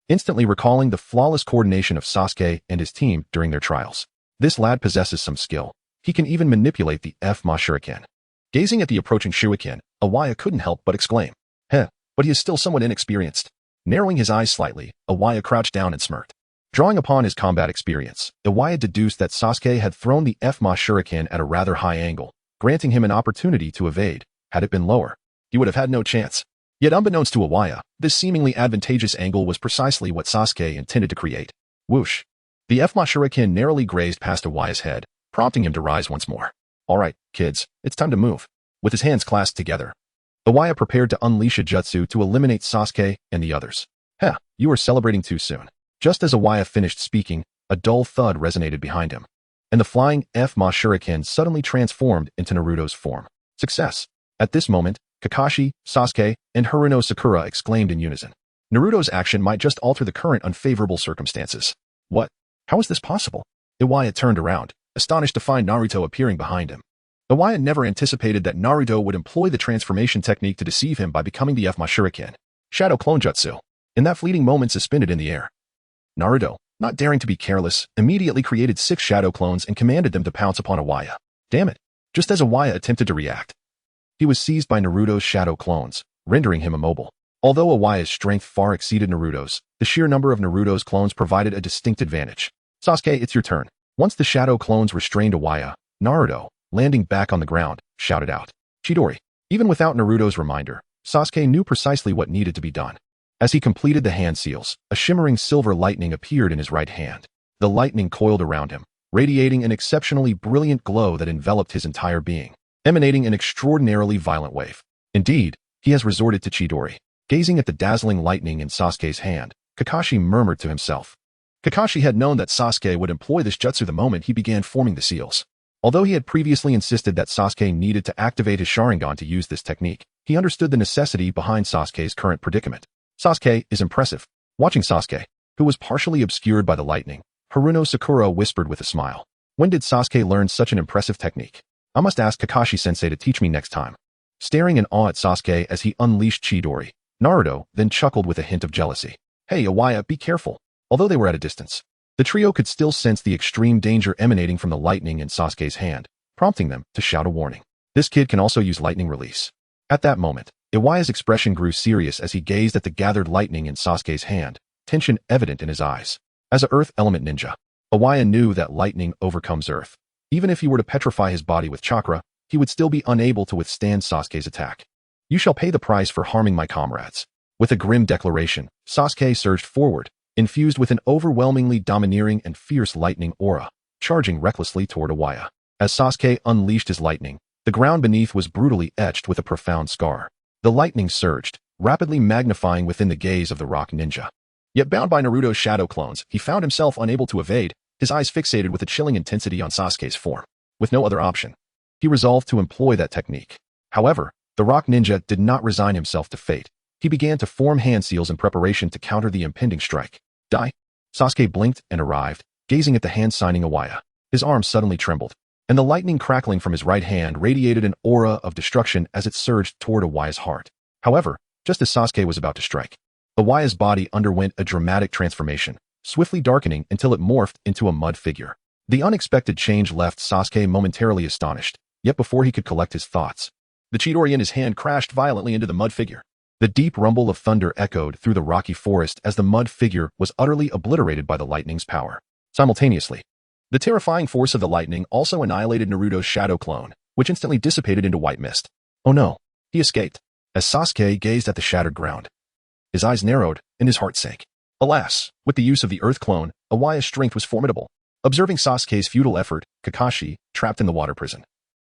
instantly recalling the flawless coordination of Sasuke and his team during their trials. This lad possesses some skill. He can even manipulate the F-Ma shuriken. Gazing at the approaching shuriken, Iwaya couldn't help but exclaim, but he is still somewhat inexperienced." Narrowing his eyes slightly, Iwaya crouched down and smirked. Drawing upon his combat experience, Iwaya deduced that Sasuke had thrown the F-Ma shuriken at a rather high angle, granting him an opportunity to evade. Had it been lower, he would have had no chance. Yet unbeknownst to Iwaya, this seemingly advantageous angle was precisely what Sasuke intended to create. Whoosh! The F-Ma shuriken narrowly grazed past Iwaya's head, prompting him to rise once more. "All right, kids, it's time to move." With his hands clasped together, Iwaya prepared to unleash a jutsu to eliminate Sasuke and the others. You are celebrating too soon." Just as Iwaya finished speaking, a dull thud resonated behind him, and the flying F-Ma shuriken suddenly transformed into Naruto's form. Success! At this moment, Kakashi, Sasuke, and Haruno Sakura exclaimed in unison. Naruto's action might just alter the current unfavorable circumstances. What? How is this possible? Iwaya turned around, astonished to find Naruto appearing behind him. Iwaya never anticipated that Naruto would employ the transformation technique to deceive him by becoming the F-Ma shuriken, Shadow Clone Jutsu, in that fleeting moment suspended in the air. Naruto, not daring to be careless, immediately created 6 shadow clones and commanded them to pounce upon Iwaya. Damn it! Just as Iwaya attempted to react, he was seized by Naruto's shadow clones, rendering him immobile. Although Iwaya's strength far exceeded Naruto's, the sheer number of Naruto's clones provided a distinct advantage. "Sasuke, it's your turn." Once the shadow clones restrained Iwaya, Naruto, landing back on the ground, shouted out, "Chidori." Even without Naruto's reminder, Sasuke knew precisely what needed to be done. As he completed the hand seals, a shimmering silver lightning appeared in his right hand. The lightning coiled around him, radiating an exceptionally brilliant glow that enveloped his entire being, emanating an extraordinarily violent wave. Indeed, he has resorted to Chidori. Gazing at the dazzling lightning in Sasuke's hand, Kakashi murmured to himself. Kakashi had known that Sasuke would employ this jutsu the moment he began forming the seals. Although he had previously insisted that Sasuke needed to activate his Sharingan to use this technique, he understood the necessity behind Sasuke's current predicament. Sasuke is impressive. Watching Sasuke, who was partially obscured by the lightning, Haruno Sakura whispered with a smile. When did Sasuke learn such an impressive technique? I must ask Kakashi-sensei to teach me next time. Staring in awe at Sasuke as he unleashed Chidori, Naruto then chuckled with a hint of jealousy. Hey, Iwaya, be careful. Although they were at a distance, the trio could still sense the extreme danger emanating from the lightning in Sasuke's hand, prompting them to shout a warning. This kid can also use lightning release. At that moment, Iwaya's expression grew serious as he gazed at the gathered lightning in Sasuke's hand, tension evident in his eyes. As a earth element ninja, Iwaya knew that lightning overcomes earth. Even if he were to petrify his body with chakra, he would still be unable to withstand Sasuke's attack. You shall pay the price for harming my comrades. With a grim declaration, Sasuke surged forward, infused with an overwhelmingly domineering and fierce lightning aura, charging recklessly toward Iwaya. As Sasuke unleashed his lightning, the ground beneath was brutally etched with a profound scar. The lightning surged, rapidly magnifying within the gaze of the rock ninja. Yet bound by Naruto's shadow clones, he found himself unable to evade, his eyes fixated with a chilling intensity on Sasuke's form. With no other option, he resolved to employ that technique. However, the rock ninja did not resign himself to fate. He began to form hand seals in preparation to counter the impending strike. Die! Sasuke blinked and arrived, gazing at the hand signing Iwaya. His arm suddenly trembled, and the lightning crackling from his right hand radiated an aura of destruction as it surged toward Iwaya's heart. However, just as Sasuke was about to strike, Iwaya's body underwent a dramatic transformation, swiftly darkening until it morphed into a mud figure. The unexpected change left Sasuke momentarily astonished, yet before he could collect his thoughts, the Chidori in his hand crashed violently into the mud figure. The deep rumble of thunder echoed through the rocky forest as the mud figure was utterly obliterated by the lightning's power. Simultaneously, the terrifying force of the lightning also annihilated Naruto's shadow clone, which instantly dissipated into white mist. Oh no, he escaped. As Sasuke gazed at the shattered ground, his eyes narrowed and his heart sank. Alas, with the use of the earth clone, Iwaya's strength was formidable. Observing Sasuke's futile effort, Kakashi, trapped in the water prison,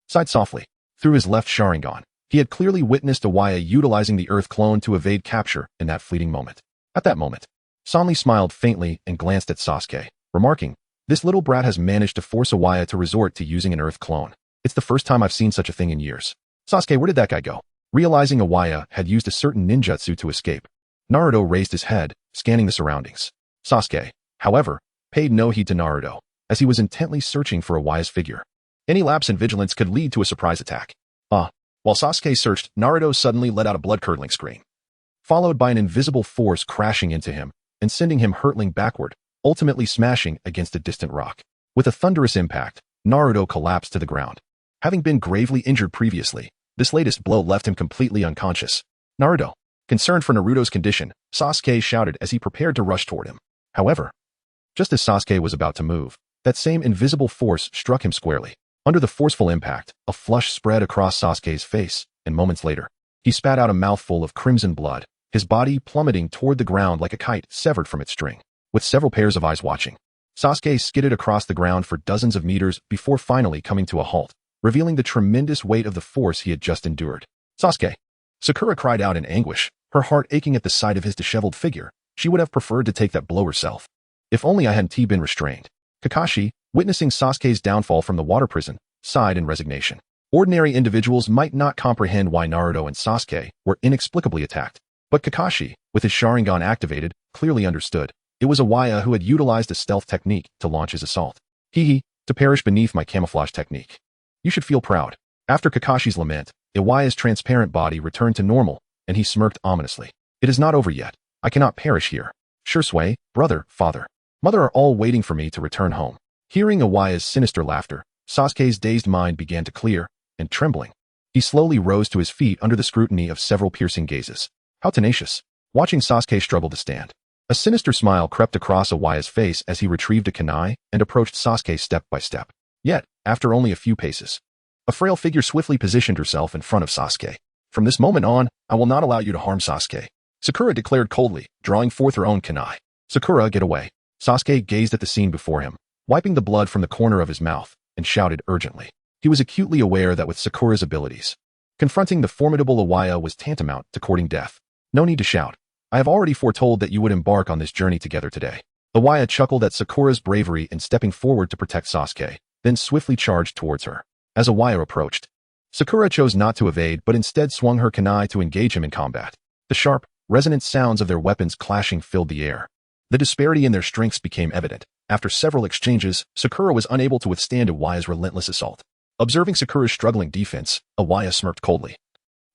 sighed softly. Through his left Sharingan, he had clearly witnessed Iwaya utilizing the earth clone to evade capture in that fleeting moment. At that moment, Sanli smiled faintly and glanced at Sasuke, remarking, "This little brat has managed to force Iwaya to resort to using an earth clone. It's the first time I've seen such a thing in years." Sasuke, where did that guy go? Realizing Iwaya had used a certain ninjutsu to escape, Naruto raised his head, scanning the surroundings. Sasuke, however, paid no heed to Naruto, as he was intently searching for Iwaya's figure. Any lapse in vigilance could lead to a surprise attack. While Sasuke searched, Naruto suddenly let out a blood-curdling scream, followed by an invisible force crashing into him and sending him hurtling backward, ultimately smashing against a distant rock. With a thunderous impact, Naruto collapsed to the ground. Having been gravely injured previously, this latest blow left him completely unconscious. Naruto, concerned for Naruto's condition, Sasuke shouted as he prepared to rush toward him. However, just as Sasuke was about to move, that same invisible force struck him squarely. Under the forceful impact, a flush spread across Sasuke's face, and moments later, he spat out a mouthful of crimson blood, his body plummeting toward the ground like a kite severed from its string. With several pairs of eyes watching, Sasuke skidded across the ground for dozens of meters before finally coming to a halt, revealing the tremendous weight of the force he had just endured. Sasuke! Sakura cried out in anguish, her heart aching at the sight of his disheveled figure. She would have preferred to take that blow herself. If only I hadn't been restrained. Kakashi, witnessing Sasuke's downfall from the water prison, sighed in resignation. Ordinary individuals might not comprehend why Naruto and Sasuke were inexplicably attacked, but Kakashi, with his Sharingan activated, clearly understood. It was Iwaya who had utilized a stealth technique to launch his assault. To perish beneath my camouflage technique. You should feel proud. After Kakashi's lament, Iwaya's transparent body returned to normal, and he smirked ominously. It is not over yet. I cannot perish here. Shursui, brother, father, mother are all waiting for me to return home. Hearing Iwaya's sinister laughter, Sasuke's dazed mind began to clear, and trembling, he slowly rose to his feet under the scrutiny of several piercing gazes. How tenacious! Watching Sasuke struggle to stand, a sinister smile crept across Iwaya's face as he retrieved a kunai and approached Sasuke step by step. Yet, after only a few paces, a frail figure swiftly positioned herself in front of Sasuke. From this moment on, I will not allow you to harm Sasuke, Sakura declared coldly, drawing forth her own kunai. Sakura, get away. Sasuke gazed at the scene before him, wiping the blood from the corner of his mouth, and shouted urgently. He was acutely aware that with Sakura's abilities, confronting the formidable Iwaya was tantamount to courting death. No need to shout. I have already foretold that you would embark on this journey together today. Iwaya chuckled at Sakura's bravery in stepping forward to protect Sasuke, then swiftly charged towards her. As Iwaya approached, Sakura chose not to evade but instead swung her kunai to engage him in combat. The sharp, resonant sounds of their weapons clashing filled the air. The disparity in their strengths became evident. After several exchanges, Sakura was unable to withstand Iwaya's relentless assault. Observing Sakura's struggling defense, Iwaya smirked coldly.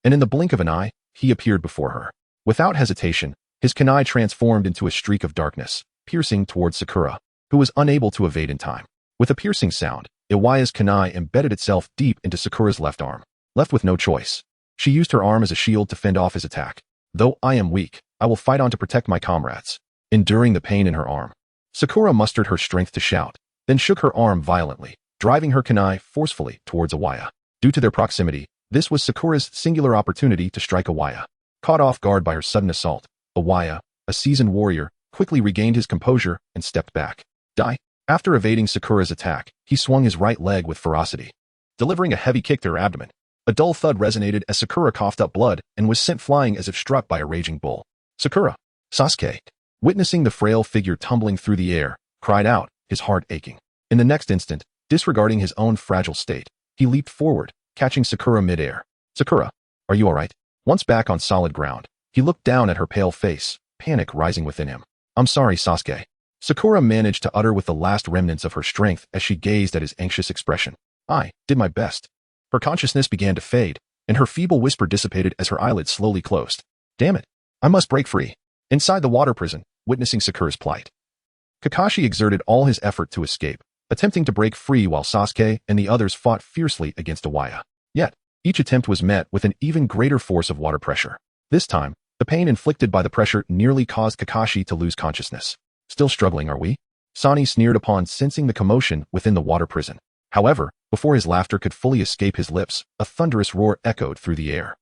And in the blink of an eye, he appeared before her. Without hesitation, his kunai transformed into a streak of darkness, piercing towards Sakura, who was unable to evade in time. With a piercing sound, Iwaya's kunai embedded itself deep into Sakura's left arm. Left with no choice, She used her arm as a shield to fend off his attack. Though I am weak, I will fight on to protect my comrades. Enduring the pain in her arm, Sakura mustered her strength to shout, then shook her arm violently, driving her kunai forcefully towards Awaya. Due to their proximity, this was Sakura's singular opportunity to strike Awaya. Caught off guard by her sudden assault, Awaya, a seasoned warrior, quickly regained his composure and stepped back. Die! After evading Sakura's attack, he swung his right leg with ferocity, delivering a heavy kick to her abdomen. A dull thud resonated as Sakura coughed up blood and was sent flying as if struck by a raging bull. Sakura! Sasuke, witnessing the frail figure tumbling through the air, cried out, his heart aching. In the next instant, disregarding his own fragile state, he leaped forward, catching Sakura mid-air. Sakura, are you alright? Once back on solid ground, he looked down at her pale face, panic rising within him. I'm sorry, Sasuke. Sakura managed to utter with the last remnants of her strength as she gazed at his anxious expression. I did my best. Her consciousness began to fade, and her feeble whisper dissipated as her eyelids slowly closed. Damn it. I must break free. Inside the water prison, witnessing Sakura's plight, Kakashi exerted all his effort to escape, attempting to break free while Sasuke and the others fought fiercely against Awaya. Yet, each attempt was met with an even greater force of water pressure. This time, the pain inflicted by the pressure nearly caused Kakashi to lose consciousness. Still struggling, are we? Sani sneered upon sensing the commotion within the water prison. However, before his laughter could fully escape his lips, a thunderous roar echoed through the air.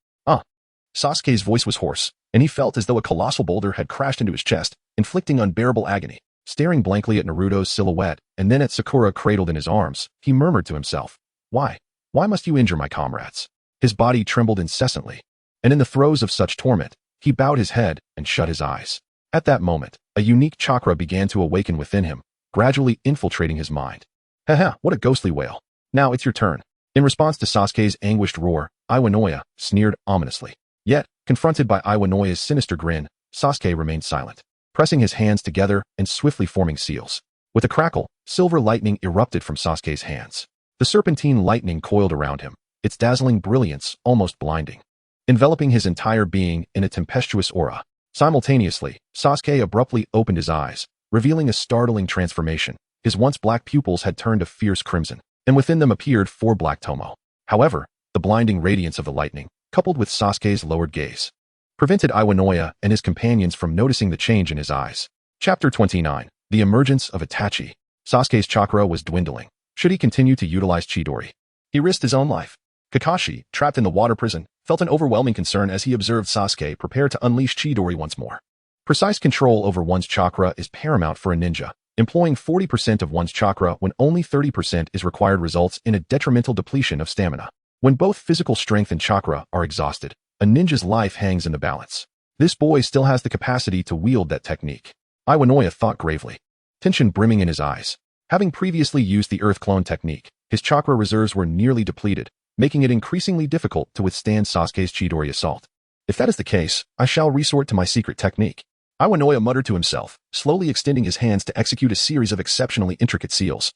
Sasuke's voice was hoarse, and he felt as though a colossal boulder had crashed into his chest, inflicting unbearable agony. Staring blankly at Naruto's silhouette and then at Sakura cradled in his arms, he murmured to himself, Why? Why must you injure my comrades? His body trembled incessantly, and in the throes of such torment, he bowed his head and shut his eyes. At that moment, a unique chakra began to awaken within him, gradually infiltrating his mind. Haha, what a ghostly wail. Now it's your turn. In response to Sasuke's anguished roar, Iwanoya sneered ominously. Yet, confronted by Iwanoya's sinister grin, Sasuke remained silent, pressing his hands together and swiftly forming seals. With a crackle, silver lightning erupted from Sasuke's hands. The serpentine lightning coiled around him, its dazzling brilliance almost blinding, enveloping his entire being in a tempestuous aura. Simultaneously, Sasuke abruptly opened his eyes, revealing a startling transformation. His once black pupils had turned a fierce crimson, and within them appeared 4 black tomo. However, the blinding radiance of the lightning, coupled with Sasuke's lowered gaze, prevented Iwanoya and his companions from noticing the change in his eyes. Chapter 29. The Emergence of Itachi. Sasuke's chakra was dwindling. Should he continue to utilize Chidori? He risked his own life. Kakashi, trapped in the water prison, felt an overwhelming concern as he observed Sasuke prepare to unleash Chidori once more. Precise control over one's chakra is paramount for a ninja. Employing 40% of one's chakra when only 30% is required results in a detrimental depletion of stamina. When both physical strength and chakra are exhausted, a ninja's life hangs in the balance. This boy still has the capacity to wield that technique. Iwanoya thought gravely, tension brimming in his eyes. Having previously used the Earth Clone technique, his chakra reserves were nearly depleted, making it increasingly difficult to withstand Sasuke's Chidori assault. If that is the case, I shall resort to my secret technique. Iwanoya muttered to himself, slowly extending his hands to execute a series of exceptionally intricate seals.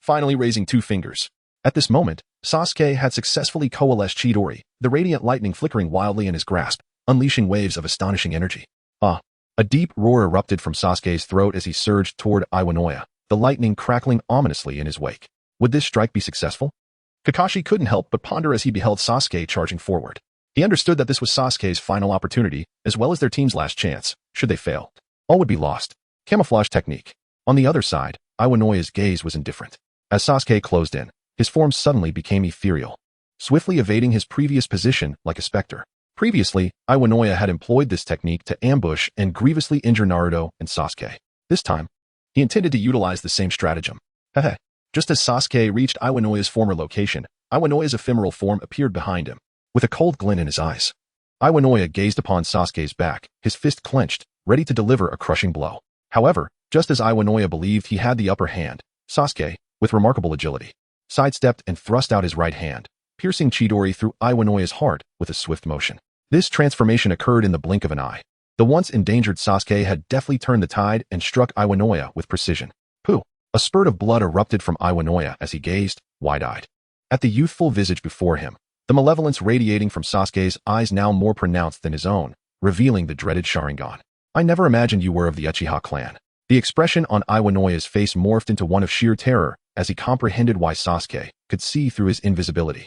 Finally raising 2 fingers. At this moment, Sasuke had successfully coalesced Chidori, the radiant lightning flickering wildly in his grasp, unleashing waves of astonishing energy. A deep roar erupted from Sasuke's throat as he surged toward Iwanoya, the lightning crackling ominously in his wake. Would this strike be successful? Kakashi couldn't help but ponder as he beheld Sasuke charging forward. He understood that this was Sasuke's final opportunity, as well as their team's last chance. Should they fail, all would be lost. Camouflage technique. On the other side, Iwanoya's gaze was indifferent. As Sasuke closed in, his form suddenly became ethereal, swiftly evading his previous position like a specter. Previously, Iwanoya had employed this technique to ambush and grievously injure Naruto and Sasuke. This time, he intended to utilize the same stratagem. Just as Sasuke reached Iwanoya's former location, Iwanoya's ephemeral form appeared behind him, with a cold glint in his eyes. Iwanoya gazed upon Sasuke's back, his fist clenched, ready to deliver a crushing blow. However, just as Iwanoya believed he had the upper hand, Sasuke, with remarkable agility, sidestepped and thrust out his right hand, piercing Chidori through Iwanoya's heart with a swift motion. This transformation occurred in the blink of an eye. The once endangered Sasuke had deftly turned the tide and struck Iwanoya with precision. Pooh! A spurt of blood erupted from Iwanoya as he gazed, wide-eyed, at the youthful visage before him, the malevolence radiating from Sasuke's eyes now more pronounced than his own, revealing the dreaded Sharingan. I never imagined you were of the Uchiha clan. The expression on Iwanoya's face morphed into one of sheer terror as he comprehended why Sasuke could see through his invisibility.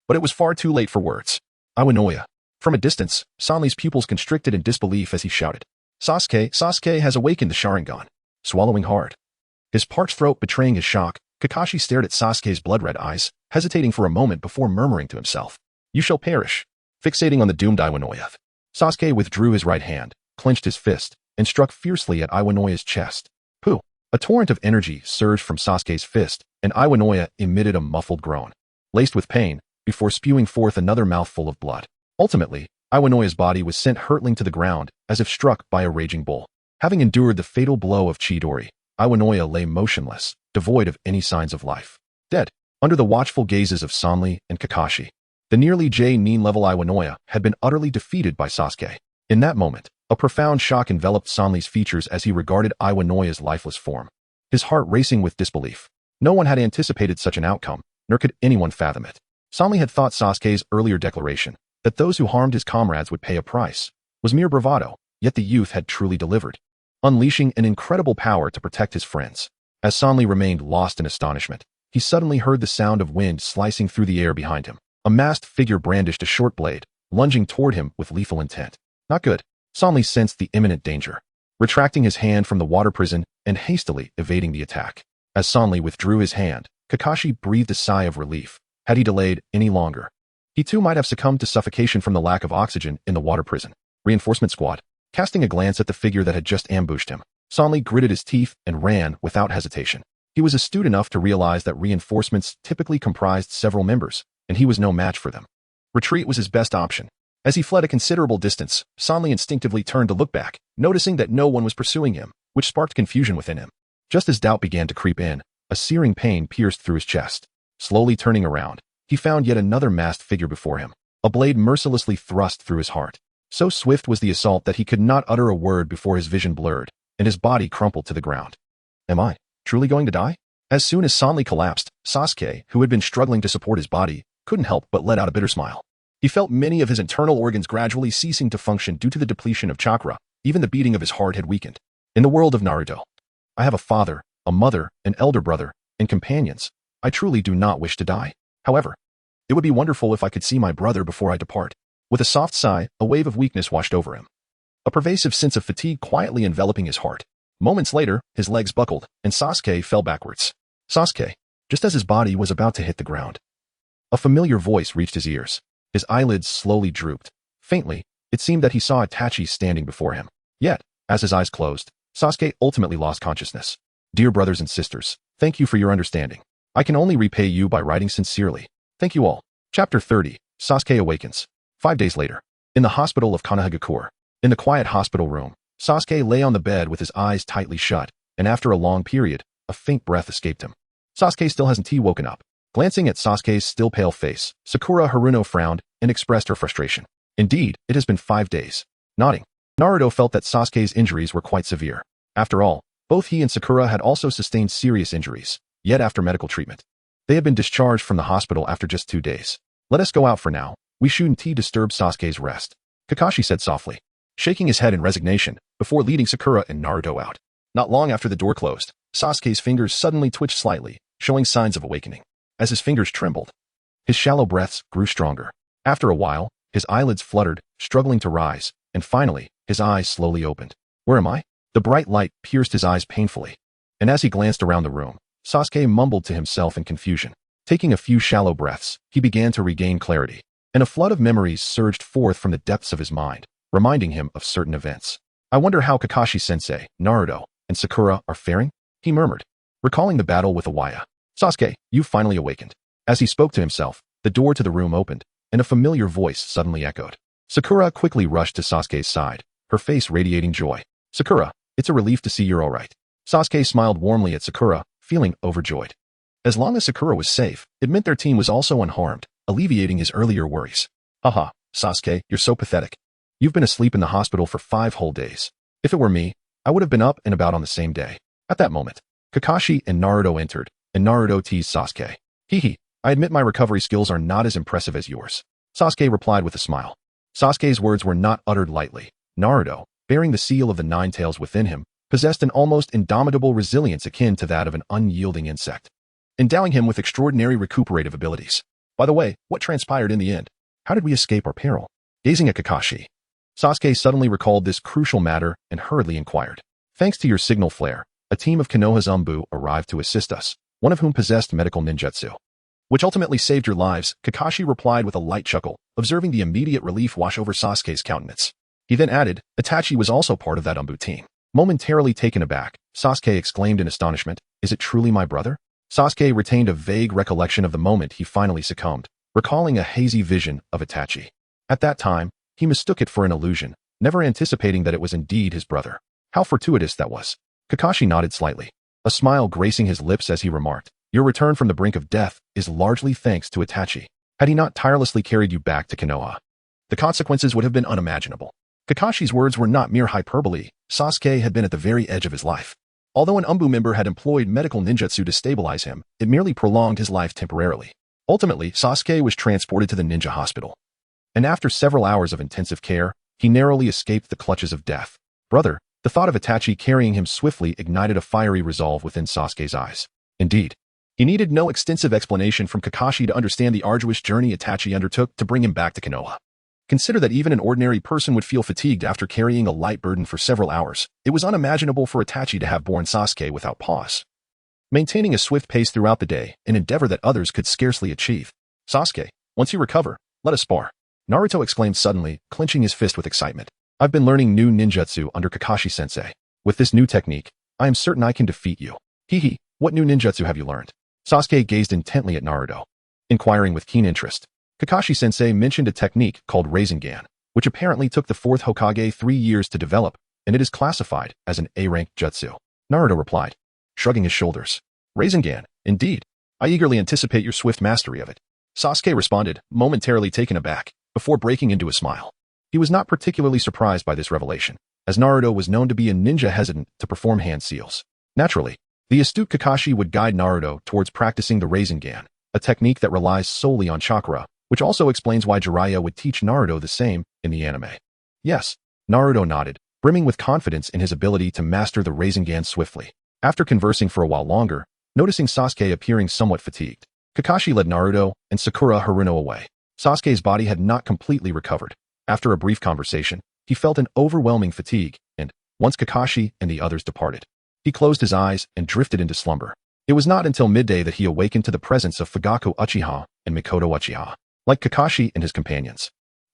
But it was far too late for words. Iwanoya. From a distance, Sanli's pupils constricted in disbelief as he shouted, Sasuke, Sasuke has awakened the Sharingan. Swallowing hard. His parched throat betraying his shock, Kakashi stared at Sasuke's blood-red eyes, hesitating for a moment before murmuring to himself, You shall perish. Fixating on the doomed Iwanoya, Sasuke withdrew his right hand, clenched his fist, and struck fiercely at Iwanoya's chest. Pooh! A torrent of energy surged from Sasuke's fist, and Iwanoya emitted a muffled groan, laced with pain, before spewing forth another mouthful of blood. Ultimately, Iwanoya's body was sent hurtling to the ground, as if struck by a raging bull. Having endured the fatal blow of Chidori, Iwanoya lay motionless, devoid of any signs of life. Dead, under the watchful gazes of Sanli and Kakashi. The nearly J-level Iwanoya had been utterly defeated by Sasuke. In that moment, a profound shock enveloped Sanli's features as he regarded Iwanoya's lifeless form, his heart racing with disbelief. No one had anticipated such an outcome, nor could anyone fathom it. Sanli had thought Sasuke's earlier declaration, that those who harmed his comrades would pay a price, was mere bravado, yet the youth had truly delivered, unleashing an incredible power to protect his friends. As Sanli remained lost in astonishment, he suddenly heard the sound of wind slicing through the air behind him. A masked figure brandished a short blade, lunging toward him with lethal intent. Not good. Sanli sensed the imminent danger, retracting his hand from the water prison and hastily evading the attack. As Sanli withdrew his hand, Kakashi breathed a sigh of relief. Had he delayed any longer, he too might have succumbed to suffocation from the lack of oxygen in the water prison. Reinforcement squad. Casting a glance at the figure that had just ambushed him, Sanli gritted his teeth and ran without hesitation. He was astute enough to realize that reinforcements typically comprised several members, and he was no match for them. Retreat was his best option. As he fled a considerable distance, Sanli instinctively turned to look back, noticing that no one was pursuing him, which sparked confusion within him. Just as doubt began to creep in, a searing pain pierced through his chest. Slowly turning around, he found yet another masked figure before him, a blade mercilessly thrust through his heart. So swift was the assault that he could not utter a word before his vision blurred, and his body crumpled to the ground. Am I truly going to die? As soon as Sanli collapsed, Sasuke, who had been struggling to support his body, couldn't help but let out a bitter smile. He felt many of his internal organs gradually ceasing to function due to the depletion of chakra. Even the beating of his heart had weakened. In the world of Naruto, I have a father, a mother, an elder brother, and companions. I truly do not wish to die. However, it would be wonderful if I could see my brother before I depart. With a soft sigh, a wave of weakness washed over him, a pervasive sense of fatigue quietly enveloping his heart. Moments later, his legs buckled, and Sasuke fell backwards. Sasuke, just as his body was about to hit the ground, a familiar voice reached his ears. His eyelids slowly drooped. Faintly, it seemed that he saw Itachi standing before him. Yet, as his eyes closed, Sasuke ultimately lost consciousness. Dear brothers and sisters, thank you for your understanding. I can only repay you by writing sincerely. Thank you all. Chapter 30, Sasuke Awakens. 5 days later, in the hospital of Konohagakure, in the quiet hospital room, Sasuke lay on the bed with his eyes tightly shut, and after a long period, a faint breath escaped him. Sasuke still hasn't woken up. Glancing at Sasuke's still pale face, Sakura Haruno frowned and expressed her frustration. Indeed, it has been 5 days. Nodding, Naruto felt that Sasuke's injuries were quite severe. After all, both he and Sakura had also sustained serious injuries, yet after medical treatment, they had been discharged from the hospital after just 2 days. Let us go out for now. We shouldn't disturb Sasuke's rest, Kakashi said softly, shaking his head in resignation before leading Sakura and Naruto out. Not long after the door closed, Sasuke's fingers suddenly twitched slightly, showing signs of awakening. As his fingers trembled, his shallow breaths grew stronger. After a while, his eyelids fluttered, struggling to rise, and finally, his eyes slowly opened. Where am I? The bright light pierced his eyes painfully, and as he glanced around the room, Sasuke mumbled to himself in confusion. Taking a few shallow breaths, he began to regain clarity, and a flood of memories surged forth from the depths of his mind, reminding him of certain events. I wonder how Kakashi-sensei, Naruto, and Sakura are faring? He murmured, recalling the battle with Uchiha. Sasuke, you've finally awakened. As he spoke to himself, the door to the room opened, and a familiar voice suddenly echoed. Sakura quickly rushed to Sasuke's side, her face radiating joy. Sakura, it's a relief to see you're all right. Sasuke smiled warmly at Sakura, feeling overjoyed. As long as Sakura was safe, it meant their team was also unharmed, alleviating his earlier worries. Haha, Sasuke, you're so pathetic. You've been asleep in the hospital for 5 whole days. If it were me, I would have been up and about on the same day. At that moment, Kakashi and Naruto entered, and Naruto teased Sasuke. Hee, I admit my recovery skills are not as impressive as yours. Sasuke replied with a smile. Sasuke's words were not uttered lightly. Naruto, bearing the seal of the 9 tails within him, possessed an almost indomitable resilience akin to that of an unyielding insect, endowing him with extraordinary recuperative abilities. By the way, what transpired in the end? How did we escape our peril? Gazing at Kakashi, Sasuke suddenly recalled this crucial matter and hurriedly inquired. Thanks to your signal flare, a team of Konoha Zanbu arrived to assist us, one of whom possessed medical ninjutsu, which ultimately saved your lives, Kakashi replied with a light chuckle, observing the immediate relief wash over Sasuke's countenance. He then added, Itachi was also part of that Zanbu team. Momentarily taken aback, Sasuke exclaimed in astonishment, is it truly my brother? Sasuke retained a vague recollection of the moment he finally succumbed, recalling a hazy vision of Itachi. At that time, he mistook it for an illusion, never anticipating that it was indeed his brother. How fortuitous that was. Kakashi nodded slightly, a smile gracing his lips as he remarked, your return from the brink of death is largely thanks to Itachi. Had he not tirelessly carried you back to Konoha, the consequences would have been unimaginable. Kakashi's words were not mere hyperbole. Sasuke had been at the very edge of his life. Although an Zanbu member had employed medical ninjutsu to stabilize him, it merely prolonged his life temporarily. Ultimately, Sasuke was transported to the ninja hospital. And after several hours of intensive care, he narrowly escaped the clutches of death. Brother, the thought of Itachi carrying him swiftly ignited a fiery resolve within Sasuke's eyes. Indeed, he needed no extensive explanation from Kakashi to understand the arduous journey Itachi undertook to bring him back to Konoha. Consider that even an ordinary person would feel fatigued after carrying a light burden for several hours. It was unimaginable for Itachi to have borne Sasuke without pause, maintaining a swift pace throughout the day, an endeavor that others could scarcely achieve. Sasuke, once you recover, let us spar. Naruto exclaimed suddenly, clenching his fist with excitement. I've been learning new ninjutsu under Kakashi-sensei. With this new technique, I am certain I can defeat you. Hehe, what new ninjutsu have you learned? Sasuke gazed intently at Naruto, inquiring with keen interest. Kakashi-sensei mentioned a technique called Rasengan, which apparently took the 4th Hokage 3 years to develop, and it is classified as an A-rank jutsu. Naruto replied, shrugging his shoulders. Rasengan, indeed. I eagerly anticipate your swift mastery of it. Sasuke responded, momentarily taken aback, before breaking into a smile. He was not particularly surprised by this revelation, as Naruto was known to be a ninja hesitant to perform hand seals. Naturally, the astute Kakashi would guide Naruto towards practicing the Rasengan, a technique that relies solely on chakra, which also explains why Jiraiya would teach Naruto the same in the anime. Yes, Naruto nodded, brimming with confidence in his ability to master the Rasengan swiftly. After conversing for a while longer, noticing Sasuke appearing somewhat fatigued, Kakashi led Naruto and Sakura Haruno away. Sasuke's body had not completely recovered. After a brief conversation, he felt an overwhelming fatigue, and, once Kakashi and the others departed, he closed his eyes and drifted into slumber. It was not until midday that he awakened to the presence of Fugaku Uchiha and Mikoto Uchiha. Like Kakashi and his companions,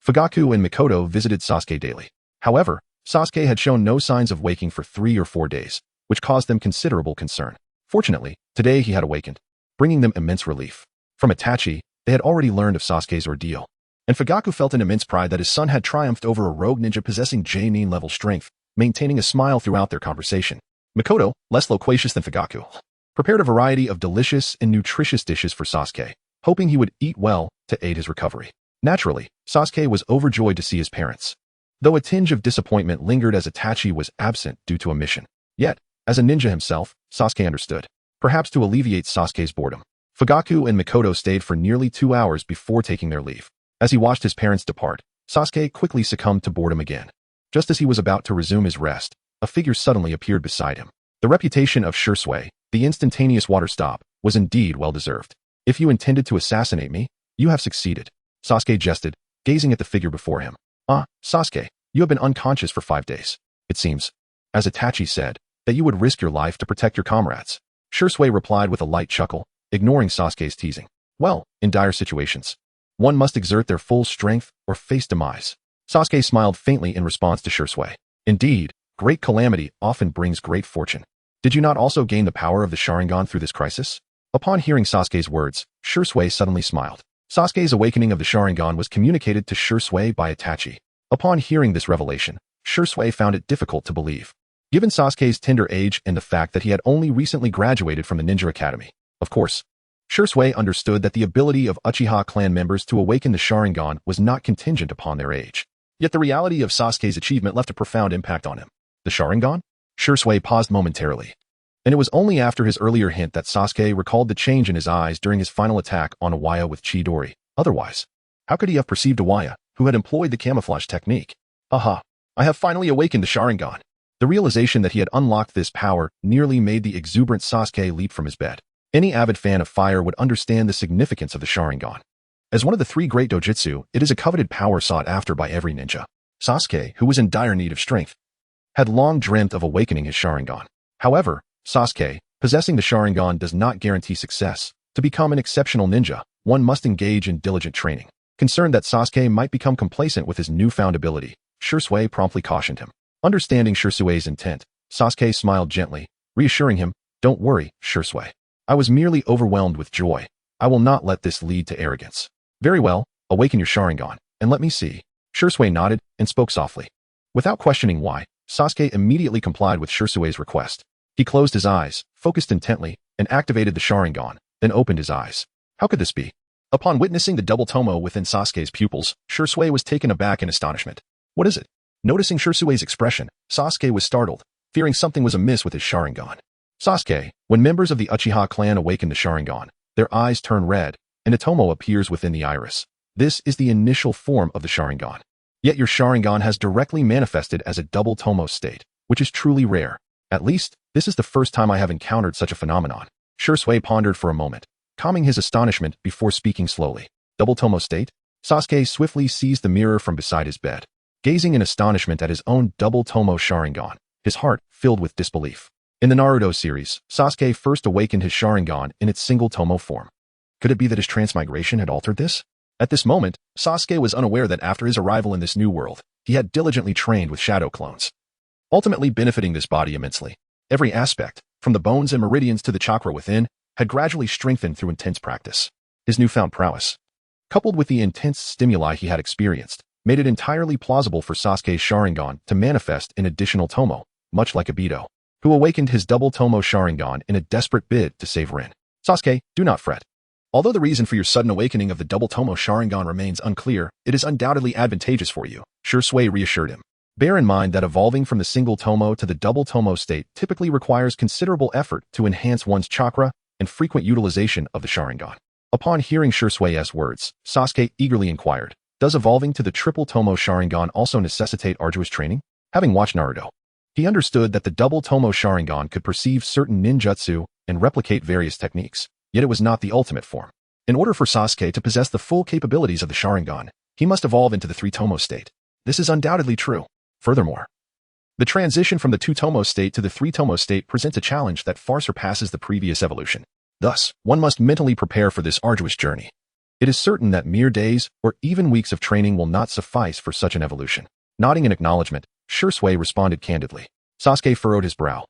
Fugaku and Mikoto visited Sasuke daily. However, Sasuke had shown no signs of waking for 3 or 4 days, which caused them considerable concern. Fortunately, today he had awakened, bringing them immense relief. From Itachi, they had already learned of Sasuke's ordeal, and Fugaku felt an immense pride that his son had triumphed over a rogue ninja possessing J-level strength, maintaining a smile throughout their conversation. Mikoto, less loquacious than Fugaku, prepared a variety of delicious and nutritious dishes for Sasuke, hoping he would eat well to aid his recovery. Naturally, Sasuke was overjoyed to see his parents, though a tinge of disappointment lingered as Itachi was absent due to a mission. Yet, as a ninja himself, Sasuke understood. Perhaps to alleviate Sasuke's boredom, Fugaku and Mikoto stayed for nearly 2 hours before taking their leave. As he watched his parents depart, Sasuke quickly succumbed to boredom again. Just as he was about to resume his rest, a figure suddenly appeared beside him. The reputation of Shursui, the instantaneous water stop, was indeed well-deserved. If you intended to assassinate me, you have succeeded. Sasuke jested, gazing at the figure before him. Ah, Sasuke, you have been unconscious for 5 days. It seems, as Itachi said, that you would risk your life to protect your comrades. Shursui replied with a light chuckle, ignoring Sasuke's teasing. Well, in dire situations, one must exert their full strength or face demise. Sasuke smiled faintly in response to Shursui. Indeed, great calamity often brings great fortune. Did you not also gain the power of the Sharingan through this crisis? Upon hearing Sasuke's words, Shursui suddenly smiled. Sasuke's awakening of the Sharingan was communicated to Shursui by Itachi. Upon hearing this revelation, Shursui found it difficult to believe, given Sasuke's tender age and the fact that he had only recently graduated from the Ninja Academy. Of course, Shursui understood that the ability of Uchiha clan members to awaken the Sharingan was not contingent upon their age. Yet the reality of Sasuke's achievement left a profound impact on him. The Sharingan? Shursui paused momentarily, and it was only after his earlier hint that Sasuke recalled the change in his eyes during his final attack on Iwaya with Chidori. Otherwise, how could he have perceived Iwaya, who had employed the camouflage technique? Aha! I have finally awakened the Sharingan. The realization that he had unlocked this power nearly made the exuberant Sasuke leap from his bed. Any avid fan of fire would understand the significance of the Sharingan. As one of the three great dojutsu, it is a coveted power sought after by every ninja. Sasuke, who was in dire need of strength, had long dreamt of awakening his Sharingan. However, Sasuke, possessing the Sharingan does not guarantee success. To become an exceptional ninja, one must engage in diligent training. Concerned that Sasuke might become complacent with his newfound ability, Shisui promptly cautioned him. Understanding Shisui's intent, Sasuke smiled gently, reassuring him, "Don't worry, Shisui. I was merely overwhelmed with joy. I will not let this lead to arrogance." "Very well, awaken your Sharingan, and let me see." Shisui nodded and spoke softly. Without questioning why, Sasuke immediately complied with Shisui's request. He closed his eyes, focused intently, and activated the Sharingan, then opened his eyes. How could this be? Upon witnessing the double tomo within Sasuke's pupils, Shisui was taken aback in astonishment. "What is it?" Noticing Shisui's expression, Sasuke was startled, fearing something was amiss with his Sharingan. Sasuke, when members of the Uchiha clan awaken the Sharingan, their eyes turn red, and a tomo appears within the iris. This is the initial form of the Sharingan. Yet your Sharingan has directly manifested as a double tomo state, which is truly rare. At least, this is the first time I have encountered such a phenomenon. Shisui pondered for a moment, calming his astonishment before speaking slowly. Double tomo state? Sasuke swiftly seized the mirror from beside his bed, gazing in astonishment at his own double tomo Sharingan, his heart filled with disbelief. In the Naruto series, Sasuke first awakened his Sharingan in its single tomo form. Could it be that his transmigration had altered this? At this moment, Sasuke was unaware that after his arrival in this new world, he had diligently trained with shadow clones, ultimately benefiting this body immensely. Every aspect, from the bones and meridians to the chakra within, had gradually strengthened through intense practice. His newfound prowess, coupled with the intense stimuli he had experienced, made it entirely plausible for Sasuke's Sharingan to manifest in additional tomo, much like Obito, who awakened his double tomo Sharingan in a desperate bid to save Rin. "Sasuke, do not fret. Although the reason for your sudden awakening of the double tomo Sharingan remains unclear, it is undoubtedly advantageous for you," Shisui reassured him. Bear in mind that evolving from the single tomo to the double tomo state typically requires considerable effort to enhance one's chakra and frequent utilization of the Sharingan. Upon hearing Shisui's words, Sasuke eagerly inquired, "Does evolving to the triple tomo Sharingan also necessitate arduous training?" Having watched Naruto, he understood that the double tomo Sharingan could perceive certain ninjutsu and replicate various techniques, yet it was not the ultimate form. In order for Sasuke to possess the full capabilities of the Sharingan, he must evolve into the three tomo state. This is undoubtedly true. Furthermore, the transition from the two tomo state to the three tomo state presents a challenge that far surpasses the previous evolution. Thus, one must mentally prepare for this arduous journey. It is certain that mere days or even weeks of training will not suffice for such an evolution. Nodding in acknowledgement, Shisui responded candidly. Sasuke furrowed his brow,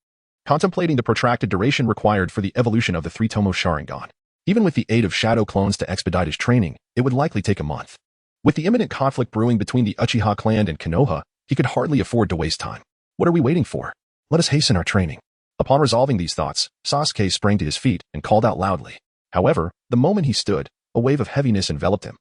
contemplating the protracted duration required for the evolution of the three tomo Sharingan. Even with the aid of shadow clones to expedite his training, it would likely take a month. With the imminent conflict brewing between the Uchiha clan and Konoha, he could hardly afford to waste time. What are we waiting for? Let us hasten our training. Upon resolving these thoughts, Sasuke sprang to his feet and called out loudly. However, the moment he stood, a wave of heaviness enveloped him,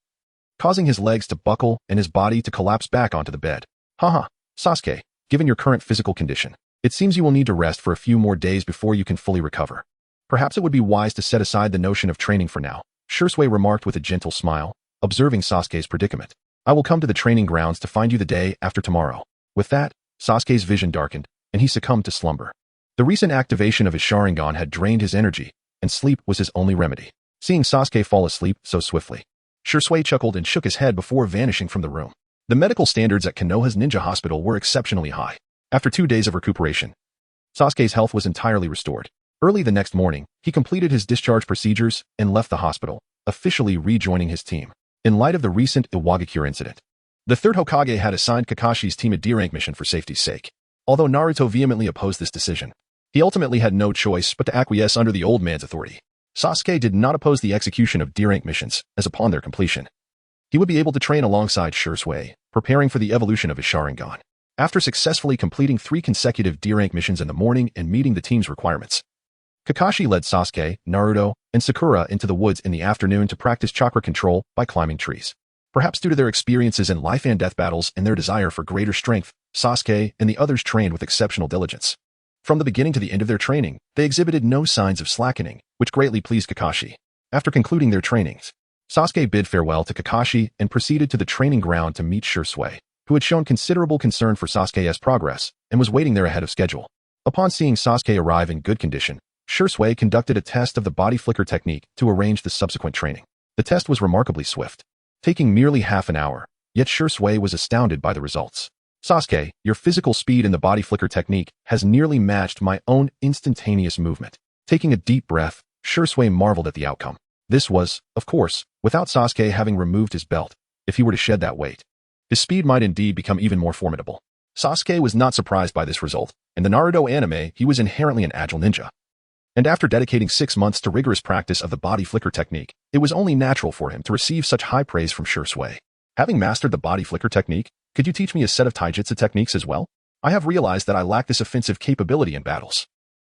causing his legs to buckle and his body to collapse back onto the bed. Haha, Sasuke, given your current physical condition, it seems you will need to rest for a few more days before you can fully recover. Perhaps it would be wise to set aside the notion of training for now, Shisui remarked with a gentle smile, observing Sasuke's predicament. I will come to the training grounds to find you the day after tomorrow. With that, Sasuke's vision darkened, and he succumbed to slumber. The recent activation of his Sharingan had drained his energy, and sleep was his only remedy. Seeing Sasuke fall asleep so swiftly, Shisui chuckled and shook his head before vanishing from the room. The medical standards at Konoha's ninja hospital were exceptionally high. After 2 days of recuperation, Sasuke's health was entirely restored. Early the next morning, he completed his discharge procedures and left the hospital, officially rejoining his team. In light of the recent Iwagakure incident, the third Hokage had assigned Kakashi's team a D-rank mission for safety's sake. Although Naruto vehemently opposed this decision, he ultimately had no choice but to acquiesce under the old man's authority. Sasuke did not oppose the execution of D-rank missions, as upon their completion, he would be able to train alongside Shisui, preparing for the evolution of his Sharingan. After successfully completing 3 consecutive D-rank missions in the morning and meeting the team's requirements, Kakashi led Sasuke, Naruto, and Sakura into the woods in the afternoon to practice chakra control by climbing trees. Perhaps due to their experiences in life and death battles and their desire for greater strength, Sasuke and the others trained with exceptional diligence. From the beginning to the end of their training, they exhibited no signs of slackening, which greatly pleased Kakashi. After concluding their trainings, Sasuke bid farewell to Kakashi and proceeded to the training ground to meet Shisui, who had shown considerable concern for Sasuke's progress and was waiting there ahead of schedule. Upon seeing Sasuke arrive in good condition, Shisui conducted a test of the body flicker technique to arrange the subsequent training. The test was remarkably swift. taking merely half an hour, yet Shui was astounded by the results. Sasuke, your physical speed in the body flicker technique has nearly matched my own instantaneous movement. Taking a deep breath, Shui marveled at the outcome. This was, of course, without Sasuke having removed his belt. If he were to shed that weight, his speed might indeed become even more formidable. Sasuke was not surprised by this result. In the Naruto anime, he was inherently an agile ninja. And after dedicating 6 months to rigorous practice of the body flicker technique, it was only natural for him to receive such high praise from Shui. Having mastered the body flicker technique, could you teach me a set of taijutsu techniques as well? I have realized that I lack this offensive capability in battles.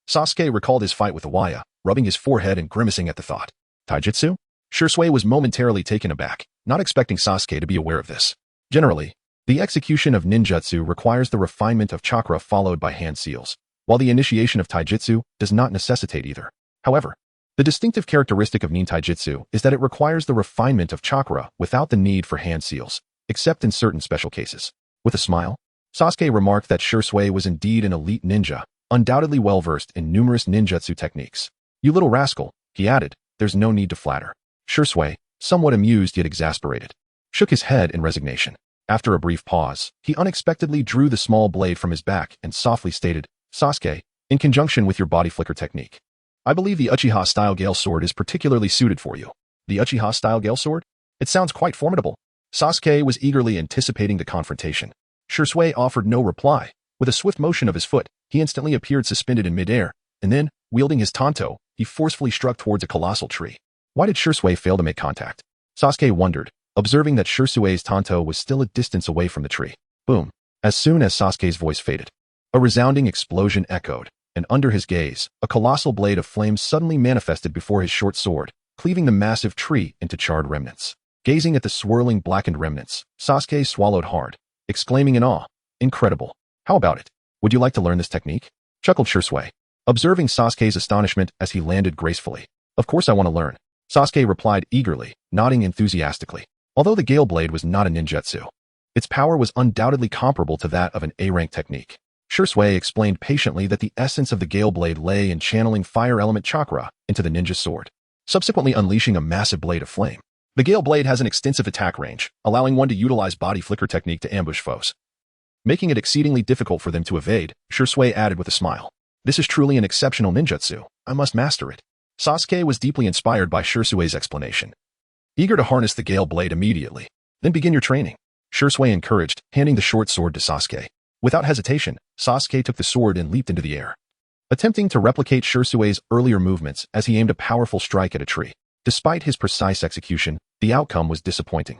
Sasuke recalled his fight with Uchiha, rubbing his forehead and grimacing at the thought. Taijutsu? Shui was momentarily taken aback, not expecting Sasuke to be aware of this. Generally, the execution of ninjutsu requires the refinement of chakra followed by hand seals, while the initiation of taijutsu does not necessitate either. However, the distinctive characteristic of nin taijutsu is that it requires the refinement of chakra without the need for hand seals, except in certain special cases. With a smile, Sasuke remarked that Shui was indeed an elite ninja, undoubtedly well-versed in numerous ninjutsu techniques. You little rascal, he added, there's no need to flatter. Shui, somewhat amused yet exasperated, shook his head in resignation. After a brief pause, he unexpectedly drew the small blade from his back and softly stated, Sasuke, in conjunction with your body flicker technique, I believe the Uchiha-style Gale Sword is particularly suited for you. The Uchiha-style Gale Sword? It sounds quite formidable. Sasuke was eagerly anticipating the confrontation. Shui offered no reply. With a swift motion of his foot, he instantly appeared suspended in midair, and then, wielding his tanto, he forcefully struck towards a colossal tree. Why did Shui fail to make contact? Sasuke wondered, observing that Shui's tanto was still a distance away from the tree. Boom. As soon as Sasuke's voice faded, a resounding explosion echoed, and under his gaze, a colossal blade of flame suddenly manifested before his short sword, cleaving the massive tree into charred remnants. Gazing at the swirling blackened remnants, Sasuke swallowed hard, exclaiming in awe, incredible. How about it? Would you like to learn this technique? Chuckled Shui, observing Sasuke's astonishment as he landed gracefully. Of course I want to learn. Sasuke replied eagerly, nodding enthusiastically. Although the Gale Blade was not a ninjutsu, its power was undoubtedly comparable to that of an A-rank technique. Shui explained patiently that the essence of the Gale Blade lay in channeling fire element chakra into the ninja sword, subsequently unleashing a massive blade of flame. The Gale Blade has an extensive attack range, allowing one to utilize body flicker technique to ambush foes, making it exceedingly difficult for them to evade, Shui added with a smile. This is truly an exceptional ninjutsu. I must master it. Sasuke was deeply inspired by Shui's explanation, eager to harness the Gale Blade immediately. Then begin your training, Shui encouraged, handing the short sword to Sasuke. Without hesitation, Sasuke took the sword and leaped into the air, attempting to replicate Shui's earlier movements as he aimed a powerful strike at a tree. Despite his precise execution, the outcome was disappointing.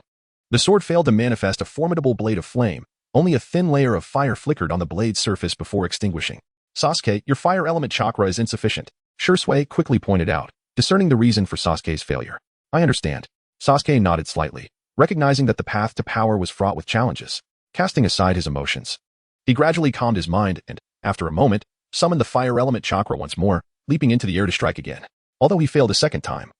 The sword failed to manifest a formidable blade of flame. Only a thin layer of fire flickered on the blade's surface before extinguishing. Sasuke, your fire element chakra is insufficient, Shui quickly pointed out, discerning the reason for Sasuke's failure. I understand. Sasuke nodded slightly, recognizing that the path to power was fraught with challenges. Casting aside his emotions, he gradually calmed his mind and, after a moment, summoned the fire element chakra once more, leaping into the air to strike again. Although he failed a second time,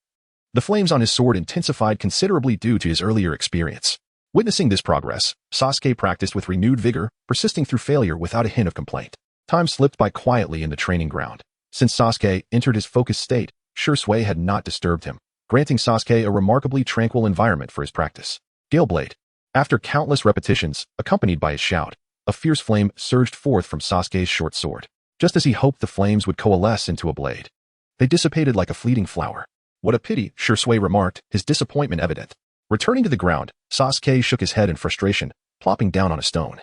the flames on his sword intensified considerably due to his earlier experience. Witnessing this progress, Sasuke practiced with renewed vigor, persisting through failure without a hint of complaint. Time slipped by quietly in the training ground. Since Sasuke entered his focused state, Shui had not disturbed him, granting Sasuke a remarkably tranquil environment for his practice. Gale Blade. After countless repetitions, accompanied by a shout, a fierce flame surged forth from Sasuke's short sword. Just as he hoped the flames would coalesce into a blade, they dissipated like a fleeting flower. What a pity, Shui remarked, his disappointment evident. Returning to the ground, Sasuke shook his head in frustration, plopping down on a stone.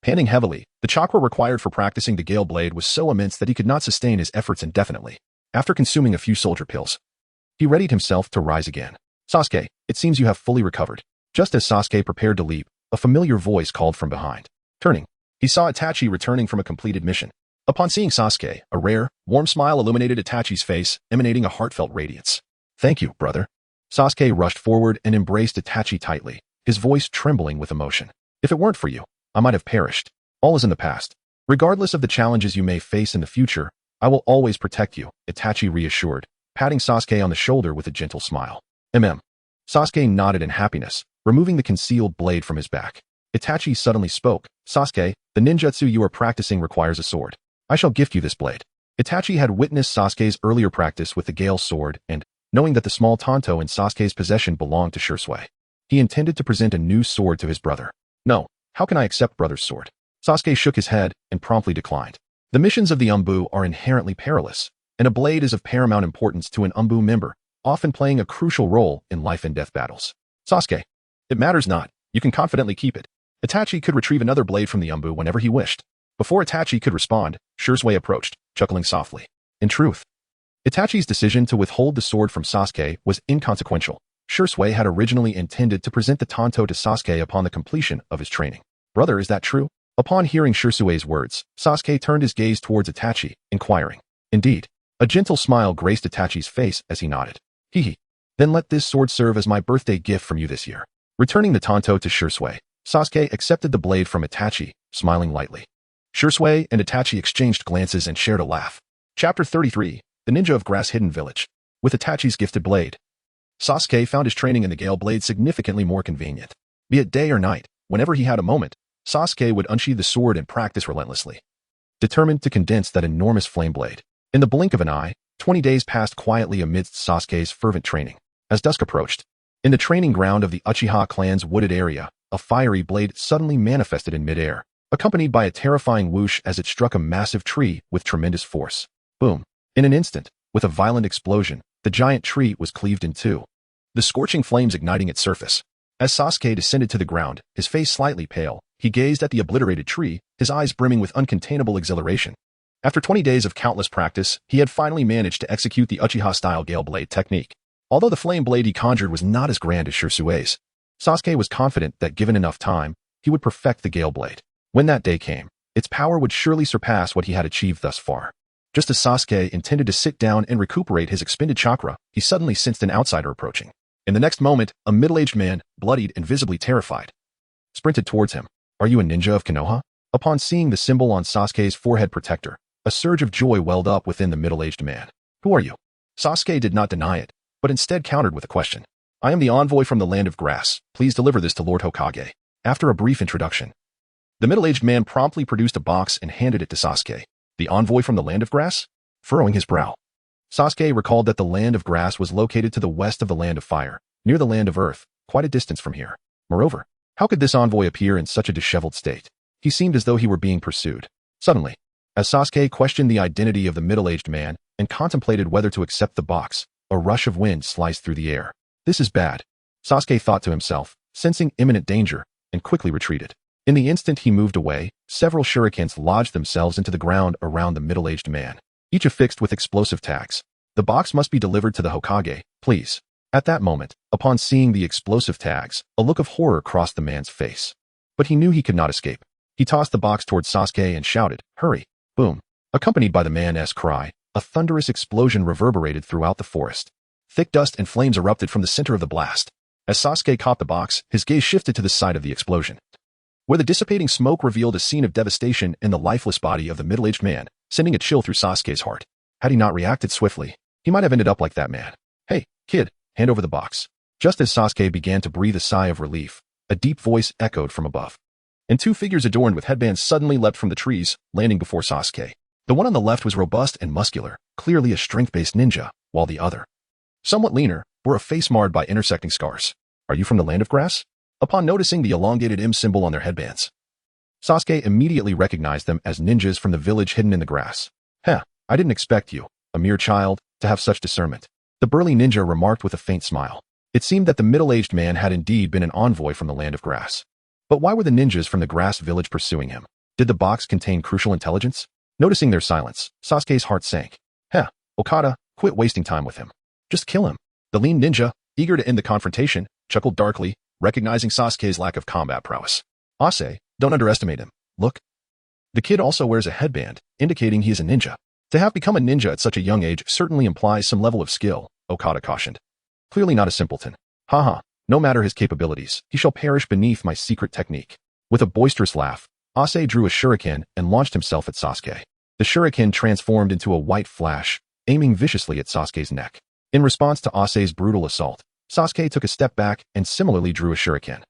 Panting heavily, the chakra required for practicing the Gale Blade was so immense that he could not sustain his efforts indefinitely. After consuming a few soldier pills, he readied himself to rise again. Sasuke, it seems you have fully recovered. Just as Sasuke prepared to leap, a familiar voice called from behind. Turning, he saw Itachi returning from a completed mission. Upon seeing Sasuke, a rare, warm smile illuminated Itachi's face, emanating a heartfelt radiance. Thank you, brother. Sasuke rushed forward and embraced Itachi tightly, his voice trembling with emotion. If it weren't for you, I might have perished. All is in the past. Regardless of the challenges you may face in the future, I will always protect you, Itachi reassured, patting Sasuke on the shoulder with a gentle smile. Sasuke nodded in happiness, removing the concealed blade from his back. Itachi suddenly spoke. Sasuke, the ninjutsu you are practicing requires a sword. I shall gift you this blade. Itachi had witnessed Sasuke's earlier practice with the Gale Sword and, knowing that the small tanto in Sasuke's possession belonged to Shui, He intended to present a new sword to his brother. No, how can I accept brother's sword? Sasuke shook his head and promptly declined. The missions of the Umbu are inherently perilous, and a blade is of paramount importance to an Umbu member, often playing a crucial role in life and death battles. Sasuke, it matters not. You can confidently keep it. Itachi could retrieve another blade from the Umbu whenever he wished. Before Itachi could respond, Shursui approached, chuckling softly. In truth, Itachi's decision to withhold the sword from Sasuke was inconsequential. Shursui had originally intended to present the Tanto to Sasuke upon the completion of his training. Brother, is that true? Upon hearing Shursui's words, Sasuke turned his gaze towards Itachi, inquiring. Indeed. A gentle smile graced Itachi's face as he nodded. Hee. Then let this sword serve as my birthday gift from you this year. Returning the Tanto to Shursui, Sasuke accepted the blade from Itachi, smiling lightly. Shursui and Itachi exchanged glances and shared a laugh. Chapter 33, The Ninja of Grass Hidden Village. With Itachi's gifted blade, Sasuke found his training in the Gale Blade significantly more convenient. Be it day or night, whenever he had a moment, Sasuke would unsheathe the sword and practice relentlessly, determined to condense that enormous flame blade. In the blink of an eye, 20 days passed quietly amidst Sasuke's fervent training. As dusk approached, in the training ground of the Uchiha clan's wooded area, a fiery blade suddenly manifested in midair, accompanied by a terrifying whoosh as it struck a massive tree with tremendous force. Boom! In an instant, with a violent explosion, the giant tree was cleaved in two, the scorching flames igniting its surface. As Sasuke descended to the ground, his face slightly pale, he gazed at the obliterated tree, his eyes brimming with uncontainable exhilaration. After 20 days of countless practice, he had finally managed to execute the Uchiha-style Gale Blade technique. Although the flame blade he conjured was not as grand as Shursui's, Sasuke was confident that given enough time, he would perfect the Gale Blade. When that day came, its power would surely surpass what he had achieved thus far. Just as Sasuke intended to sit down and recuperate his expended chakra, he suddenly sensed an outsider approaching. In the next moment, a middle-aged man, bloodied and visibly terrified, sprinted towards him. Are you a ninja of Konoha? Upon seeing the symbol on Sasuke's forehead protector, a surge of joy welled up within the middle-aged man. Who are you? Sasuke did not deny it, but instead countered with a question. I am the envoy from the Land of Grass. Please deliver this to Lord Hokage. After a brief introduction, the middle-aged man promptly produced a box and handed it to Sasuke. The envoy from the Land of Grass? Furrowing his brow, Sasuke recalled that the Land of Grass was located to the west of the Land of Fire, near the Land of Earth, quite a distance from here. Moreover, how could this envoy appear in such a disheveled state? He seemed as though he were being pursued. Suddenly, as Sasuke questioned the identity of the middle-aged man and contemplated whether to accept the box, a rush of wind sliced through the air. This is bad, Sasuke thought to himself, sensing imminent danger, and quickly retreated. In the instant he moved away, several shurikens lodged themselves into the ground around the middle-aged man, each affixed with explosive tags. The box must be delivered to the Hokage, please. At that moment, upon seeing the explosive tags, a look of horror crossed the man's face. But he knew he could not escape. He tossed the box towards Sasuke and shouted, hurry! Boom! Accompanied by the man's cry, a thunderous explosion reverberated throughout the forest. Thick dust and flames erupted from the center of the blast. As Sasuke caught the box, his gaze shifted to the site of the explosion, where the dissipating smoke revealed a scene of devastation in the lifeless body of the middle-aged man, sending a chill through Sasuke's heart. Had he not reacted swiftly, he might have ended up like that man. Hey, kid, hand over the box. Just as Sasuke began to breathe a sigh of relief, a deep voice echoed from above, and two figures adorned with headbands suddenly leapt from the trees, landing before Sasuke. The one on the left was robust and muscular, clearly a strength-based ninja, while the other, somewhat leaner, bore a face marred by intersecting scars. Are you from the Land of Grass? Upon noticing the elongated M symbol on their headbands, Sasuke immediately recognized them as ninjas from the village hidden in the grass. Heh, I didn't expect you, a mere child, to have such discernment. The burly ninja remarked with a faint smile. It seemed that the middle-aged man had indeed been an envoy from the Land of Grass. But why were the ninjas from the grass village pursuing him? Did the box contain crucial intelligence? Noticing their silence, Sasuke's heart sank. Heh, Okada, quit wasting time with him. Just kill him. The lean ninja, eager to end the confrontation, chuckled darkly, recognizing Sasuke's lack of combat prowess. Ase, don't underestimate him. Look. The kid also wears a headband, indicating he is a ninja. To have become a ninja at such a young age certainly implies some level of skill, Okada cautioned. Clearly not a simpleton. Haha, no matter his capabilities, he shall perish beneath my secret technique. With a boisterous laugh, Ase drew a shuriken and launched himself at Sasuke. The shuriken transformed into a white flash, aiming viciously at Sasuke's neck. In response to Ase's brutal assault, Sasuke took a step back and similarly drew a shuriken,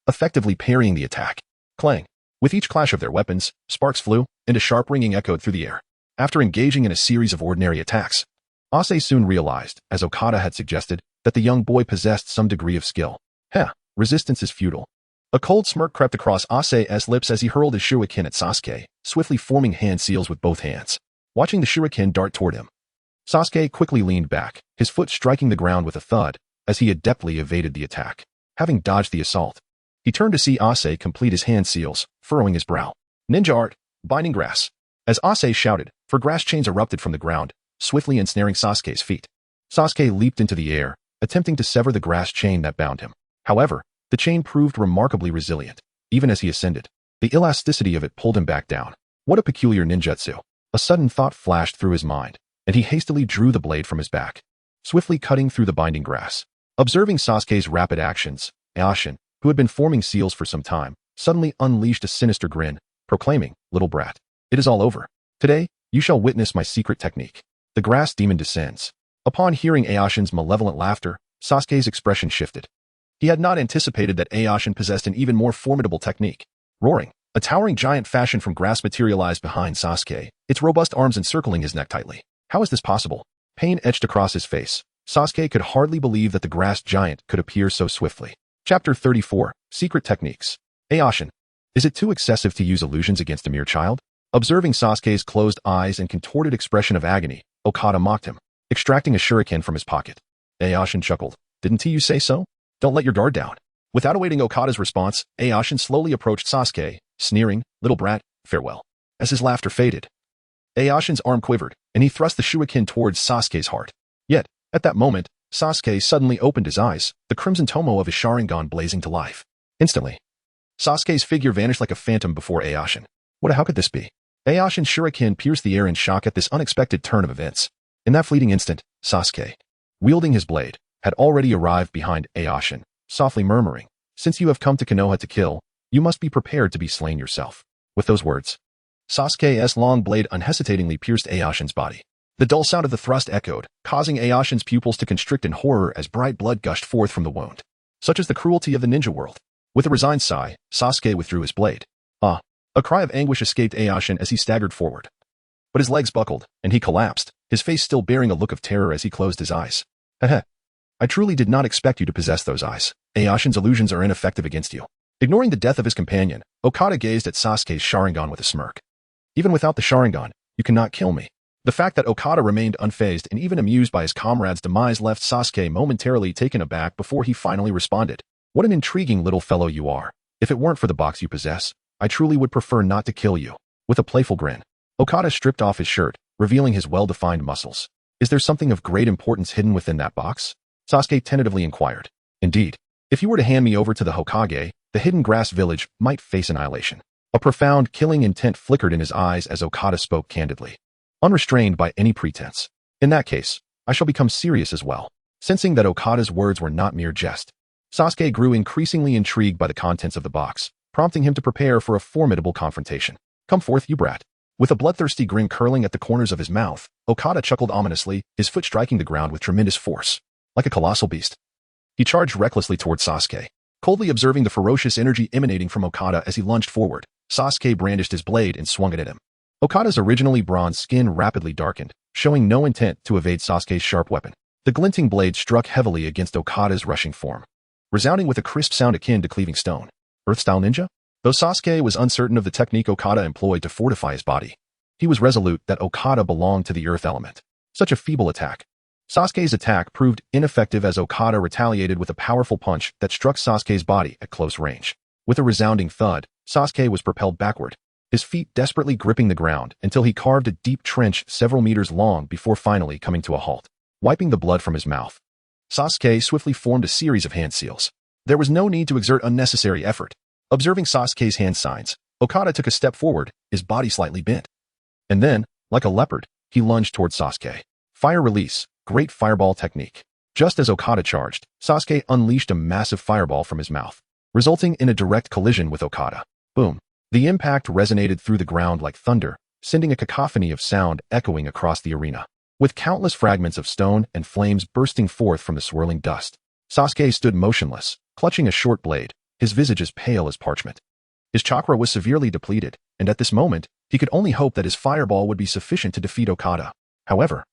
effectively parrying the attack. Clang! With each clash of their weapons, sparks flew, and a sharp ringing echoed through the air. After engaging in a series of ordinary attacks, Ase soon realized, as Okada had suggested, that the young boy possessed some degree of skill. Heh, Resistance is futile. A cold smirk crept across Ase's lips as he hurled his shuriken at Sasuke, swiftly forming hand seals with both hands. Watching the shuriken dart toward him, Sasuke quickly leaned back, his foot striking the ground with a thud, as he adeptly evaded the attack. Having dodged the assault, he turned to see Ase complete his hand seals, furrowing his brow. Ninja art, binding grass. As Ase shouted, four grass chains erupted from the ground, swiftly ensnaring Sasuke's feet. Sasuke leaped into the air, attempting to sever the grass chain that bound him. However, the chain proved remarkably resilient. Even as he ascended, the elasticity of it pulled him back down. What a peculiar ninjutsu. A sudden thought flashed through his mind, and he hastily drew the blade from his back, swiftly cutting through the binding grass. Observing Sasuke's rapid actions, Aoshin, who had been forming seals for some time, suddenly unleashed a sinister grin, proclaiming, "Little brat, it is all over. Today, you shall witness my secret technique." The grass demon descends. Upon hearing Aoshin's malevolent laughter, Sasuke's expression shifted. He had not anticipated that Aoshin possessed an even more formidable technique. Roaring, a towering giant fashioned from grass materialized behind Sasuke, its robust arms encircling his neck tightly. How is this possible? Pain etched across his face. Sasuke could hardly believe that the grass giant could appear so swiftly. Chapter 34, Secret Techniques. Aoshin, is it too excessive to use illusions against a mere child? Observing Sasuke's closed eyes and contorted expression of agony, Okada mocked him, extracting a shuriken from his pocket. Aoshin chuckled. Didn't you say so? Don't let your guard down. Without awaiting Okada's response, Aoshin slowly approached Sasuke, sneering, "Little brat, farewell." As his laughter faded, Aoshin's arm quivered, and he thrust the shuriken towards Sasuke's heart. Yet, at that moment, Sasuke suddenly opened his eyes, the crimson tomo of his Sharingan blazing to life. Instantly, Sasuke's figure vanished like a phantom before Aoshin. How could this be? Aoshin's shuriken pierced the air in shock at this unexpected turn of events. In that fleeting instant, Sasuke, wielding his blade, had already arrived behind Aoshin, softly murmuring, "Since you have come to Konoha to kill, you must be prepared to be slain yourself." With those words, Sasuke's long blade unhesitatingly pierced Aoshin's body. The dull sound of the thrust echoed, causing Aoshin's pupils to constrict in horror as bright blood gushed forth from the wound. Such is the cruelty of the ninja world. With a resigned sigh, Sasuke withdrew his blade. Ah! A cry of anguish escaped Aoshin as he staggered forward. But his legs buckled, and he collapsed, his face still bearing a look of terror as he closed his eyes. Heh. I truly did not expect you to possess those eyes. Aoshin's illusions are ineffective against you. Ignoring the death of his companion, Okada gazed at Sasuke's Sharingan with a smirk. Even without the Sharingan, you cannot kill me. The fact that Okada remained unfazed and even amused by his comrade's demise left Sasuke momentarily taken aback before he finally responded. What an intriguing little fellow you are. If it weren't for the box you possess, I truly would prefer not to kill you. With a playful grin, Okada stripped off his shirt, revealing his well-defined muscles. Is there something of great importance hidden within that box? Sasuke tentatively inquired. Indeed, if you were to hand me over to the Hokage, the hidden grass village might face annihilation. A profound, killing intent flickered in his eyes as Okada spoke candidly, unrestrained by any pretense. In that case, I shall become serious as well. Sensing that Okada's words were not mere jest, Sasuke grew increasingly intrigued by the contents of the box, prompting him to prepare for a formidable confrontation. Come forth, you brat. With a bloodthirsty grin curling at the corners of his mouth, Okada chuckled ominously, his foot striking the ground with tremendous force. Like a colossal beast, he charged recklessly towards Sasuke. Coldly observing the ferocious energy emanating from Okada as he lunged forward, Sasuke brandished his blade and swung it at him. Okada's originally bronze skin rapidly darkened, showing no intent to evade Sasuke's sharp weapon. The glinting blade struck heavily against Okada's rushing form, resounding with a crisp sound akin to cleaving stone. Earth-style ninja? Though Sasuke was uncertain of the technique Okada employed to fortify his body, he was resolute that Okada belonged to the earth element. Such a feeble attack. Sasuke's attack proved ineffective as Okada retaliated with a powerful punch that struck Sasuke's body at close range. With a resounding thud, Sasuke was propelled backward, his feet desperately gripping the ground until he carved a deep trench several meters long before finally coming to a halt. Wiping the blood from his mouth, Sasuke swiftly formed a series of hand seals. There was no need to exert unnecessary effort. Observing Sasuke's hand signs, Okada took a step forward, his body slightly bent. And then, like a leopard, he lunged towards Sasuke. Fire release, great fireball technique. Just as Okada charged, Sasuke unleashed a massive fireball from his mouth, resulting in a direct collision with Okada. Boom. The impact resonated through the ground like thunder, sending a cacophony of sound echoing across the arena. With countless fragments of stone and flames bursting forth from the swirling dust, Sasuke stood motionless, clutching a short blade, his visage as pale as parchment. His chakra was severely depleted, and at this moment, he could only hope that his fireball would be sufficient to defeat Okada. However,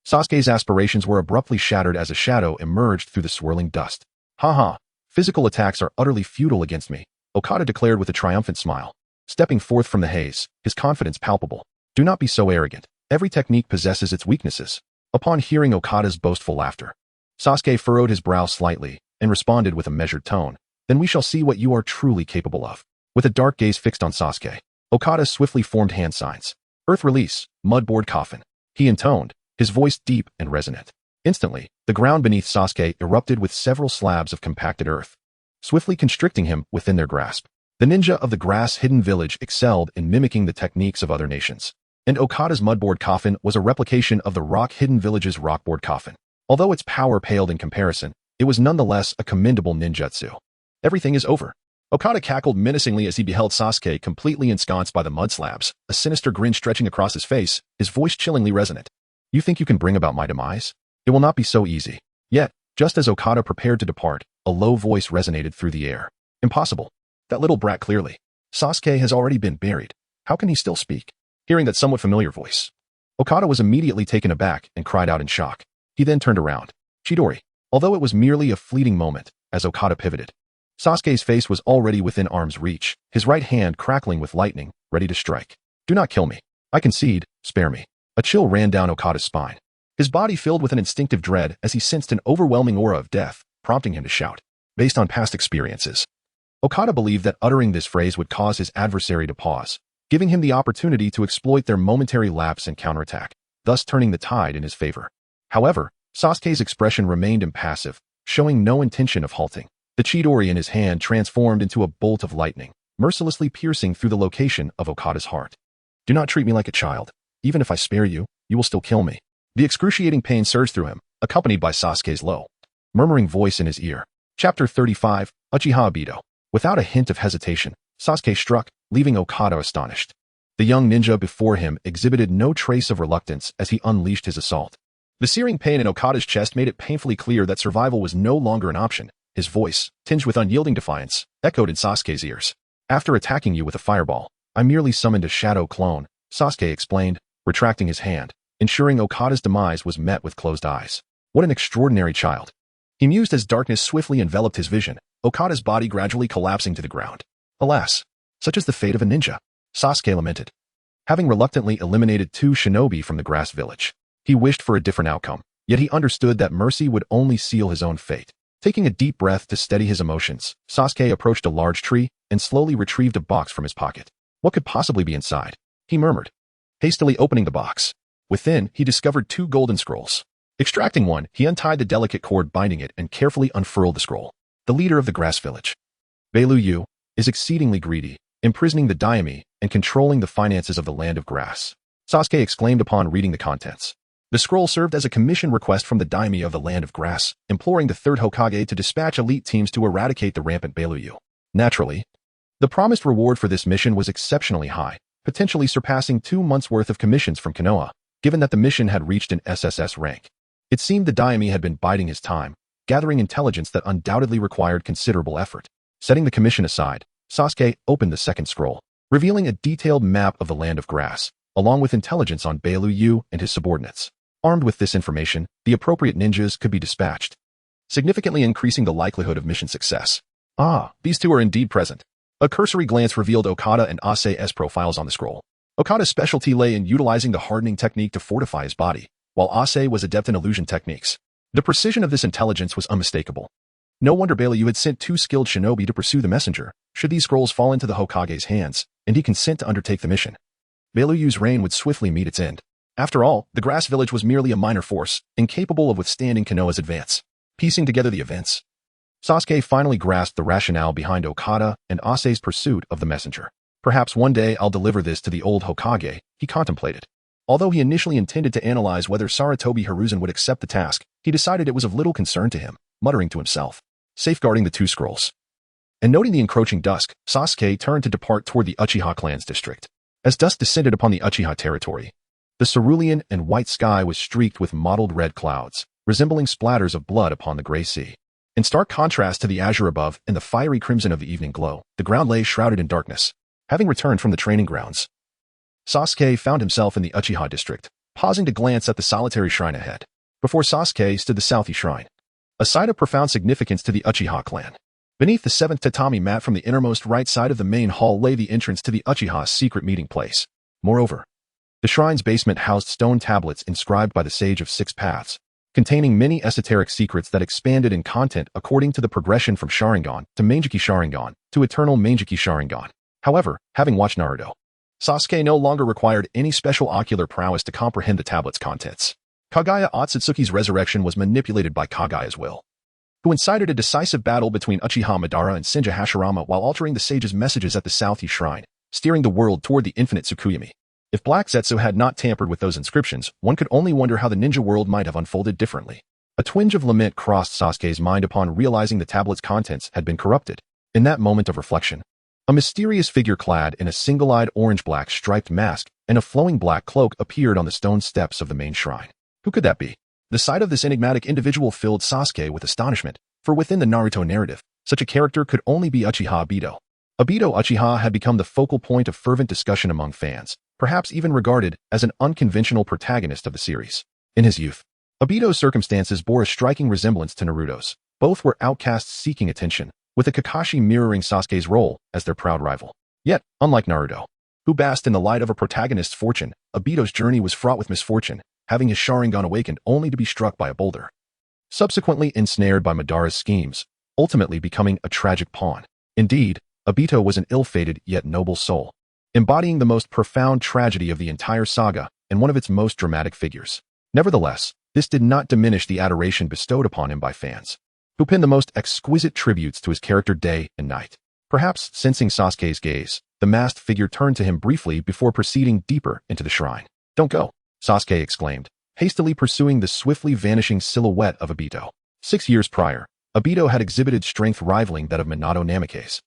Sasuke's aspirations were abruptly shattered as a shadow emerged through the swirling dust. Ha ha! Physical attacks are utterly futile against me, Okada declared with a triumphant smile. Stepping forth from the haze, his confidence palpable. Do not be so arrogant. Every technique possesses its weaknesses. Upon hearing Okada's boastful laughter, Sasuke furrowed his brow slightly and responded with a measured tone. Then we shall see what you are truly capable of. With a dark gaze fixed on Sasuke, Okada swiftly formed hand signs. Earth release, mudboard coffin. He intoned, his voice deep and resonant. Instantly, the ground beneath Sasuke erupted with several slabs of compacted earth, swiftly constricting him within their grasp. The ninja of the grass-hidden village excelled in mimicking the techniques of other nations, and Okada's mudboard coffin was a replication of the rock-hidden village's rockboard coffin. Although its power paled in comparison, it was nonetheless a commendable ninjutsu. Everything is over. Okada cackled menacingly as he beheld Sasuke completely ensconced by the mud slabs, a sinister grin stretching across his face, his voice chillingly resonant. You think you can bring about my demise? It will not be so easy. Yet, just as Okada prepared to depart, a low voice resonated through the air. Impossible. That little brat clearly. Sasuke has already been buried. How can he still speak? Hearing that somewhat familiar voice, Okada was immediately taken aback and cried out in shock. He then turned around. Chidori. Although it was merely a fleeting moment, as Okada pivoted, Sasuke's face was already within arm's reach, his right hand crackling with lightning, ready to strike. Do not kill me. I concede, spare me. A chill ran down Okada's spine. His body filled with an instinctive dread as he sensed an overwhelming aura of death, prompting him to shout. Based on past experiences, Okada believed that uttering this phrase would cause his adversary to pause, giving him the opportunity to exploit their momentary lapse and counterattack, thus turning the tide in his favor. However, Sasuke's expression remained impassive, showing no intention of halting. The Chidori in his hand transformed into a bolt of lightning, mercilessly piercing through the location of Okada's heart. Do not treat me like a child. Even if I spare you, you will still kill me. The excruciating pain surged through him, accompanied by Sasuke's low, murmuring voice in his ear. Chapter 35, Uchiha Obito. Without a hint of hesitation, Sasuke struck, leaving Okada astonished. The young ninja before him exhibited no trace of reluctance as he unleashed his assault. The searing pain in Okada's chest made it painfully clear that survival was no longer an option. His voice, tinged with unyielding defiance, echoed in Sasuke's ears. After attacking you with a fireball, I merely summoned a shadow clone, Sasuke explained, retracting his hand, ensuring Okada's demise was met with closed eyes. What an extraordinary child. He mused as darkness swiftly enveloped his vision, Okada's body gradually collapsing to the ground. Alas, such is the fate of a ninja, Sasuke lamented. Having reluctantly eliminated 2 shinobi from the grass village, he wished for a different outcome, yet he understood that mercy would only seal his own fate. Taking a deep breath to steady his emotions, Sasuke approached a large tree and slowly retrieved a box from his pocket. What could possibly be inside? He murmured, hastily opening the box. Within, he discovered 2 golden scrolls. Extracting one, he untied the delicate cord binding it and carefully unfurled the scroll. The leader of the grass village, Bailu Yu, is exceedingly greedy, imprisoning the daimyo and controlling the finances of the land of grass. Sasuke exclaimed upon reading the contents. The scroll served as a commission request from the daimyo of the land of grass, imploring the 3rd Hokage to dispatch elite teams to eradicate the rampant Bailu Yu. Naturally, the promised reward for this mission was exceptionally high, potentially surpassing 2 months' worth of commissions from Konoha, given that the mission had reached an SSS rank. It seemed the daimyo had been biding his time, gathering intelligence that undoubtedly required considerable effort. Setting the commission aside, Sasuke opened the 2nd scroll, revealing a detailed map of the land of grass, along with intelligence on Bailu Yu and his subordinates. Armed with this information, the appropriate ninjas could be dispatched, significantly increasing the likelihood of mission success. Ah, these 2 are indeed present. A cursory glance revealed Okada and Ase's profiles on the scroll. Okada's specialty lay in utilizing the hardening technique to fortify his body, while Ase was adept in illusion techniques. The precision of this intelligence was unmistakable. No wonder Bailu Yu had sent 2 skilled shinobi to pursue the messenger, should these scrolls fall into the Hokage's hands, and he consent to undertake the mission. Bailu Yu's reign would swiftly meet its end. After all, the grass village was merely a minor force, incapable of withstanding Konoha's advance. Piecing together the events, Sasuke finally grasped the rationale behind Okada and Ase's pursuit of the messenger. Perhaps one day I'll deliver this to the old Hokage, he contemplated. Although he initially intended to analyze whether Sarutobi Hiruzen would accept the task, he decided it was of little concern to him, muttering to himself, safeguarding the 2 scrolls. And noting the encroaching dusk, Sasuke turned to depart toward the Uchiha clan's district. As dusk descended upon the Uchiha territory, the cerulean and white sky was streaked with mottled red clouds, resembling splatters of blood upon the gray sea. In stark contrast to the azure above and the fiery crimson of the evening glow, the ground lay shrouded in darkness. Having returned from the training grounds, Sasuke found himself in the Uchiha district, pausing to glance at the solitary shrine ahead. Before Sasuke stood the Southie Shrine, a site of profound significance to the Uchiha clan. Beneath the seventh tatami mat from the innermost right side of the main hall lay the entrance to the Uchiha's secret meeting place. Moreover, the shrine's basement housed stone tablets inscribed by the Sage of Six Paths, containing many esoteric secrets that expanded in content according to the progression from Sharingan to Mangekyou Sharingan to Eternal Mangekyou Sharingan. However, having watched Naruto, Sasuke no longer required any special ocular prowess to comprehend the tablet's contents. Kaguya Otsutsuki's resurrection was manipulated by Kaguya's will, who incited a decisive battle between Uchiha Madara and Shinja Hashirama while altering the sage's messages at the Southeast Shrine, steering the world toward the infinite Tsukuyomi. If Black Zetsu had not tampered with those inscriptions, one could only wonder how the ninja world might have unfolded differently. A twinge of lament crossed Sasuke's mind upon realizing the tablet's contents had been corrupted. In that moment of reflection, a mysterious figure clad in a single-eyed orange-black striped mask and a flowing black cloak appeared on the stone steps of the main shrine. Who could that be? The sight of this enigmatic individual filled Sasuke with astonishment, for within the Naruto narrative, such a character could only be Uchiha Obito. Obito Uchiha had become the focal point of fervent discussion among fans, perhaps even regarded as an unconventional protagonist of the series. In his youth, Obito's circumstances bore a striking resemblance to Naruto's. Both were outcasts seeking attention, with a Kakashi mirroring Sasuke's role as their proud rival. Yet, unlike Naruto, who basked in the light of a protagonist's fortune, Obito's journey was fraught with misfortune, having his Sharingan awakened only to be struck by a boulder. Subsequently ensnared by Madara's schemes, ultimately becoming a tragic pawn. Indeed, Obito was an ill-fated yet noble soul, embodying the most profound tragedy of the entire saga and one of its most dramatic figures. Nevertheless, this did not diminish the adoration bestowed upon him by fans, who penned the most exquisite tributes to his character day and night. Perhaps sensing Sasuke's gaze, the masked figure turned to him briefly before proceeding deeper into the shrine. "Don't go," Sasuke exclaimed, hastily pursuing the swiftly vanishing silhouette of Obito. 6 years prior, Obito had exhibited strength rivaling that of Minato Namikaze,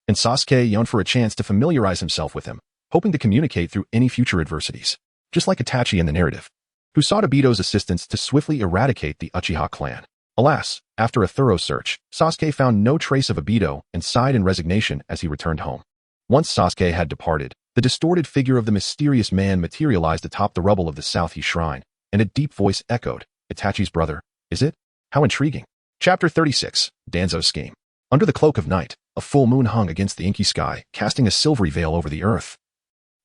and Sasuke yearned for a chance to familiarize himself with him, hoping to communicate through any future adversities. Just like Itachi in the narrative, who sought Obito's assistance to swiftly eradicate the Uchiha clan. Alas, after a thorough search, Sasuke found no trace of Obito and sighed in resignation as he returned home. Once Sasuke had departed, the distorted figure of the mysterious man materialized atop the rubble of the Southeast Shrine, and a deep voice echoed, "Itachi's brother, is it? How intriguing." Chapter 36, Danzo's Scheme. Under the cloak of night, a full moon hung against the inky sky, casting a silvery veil over the earth,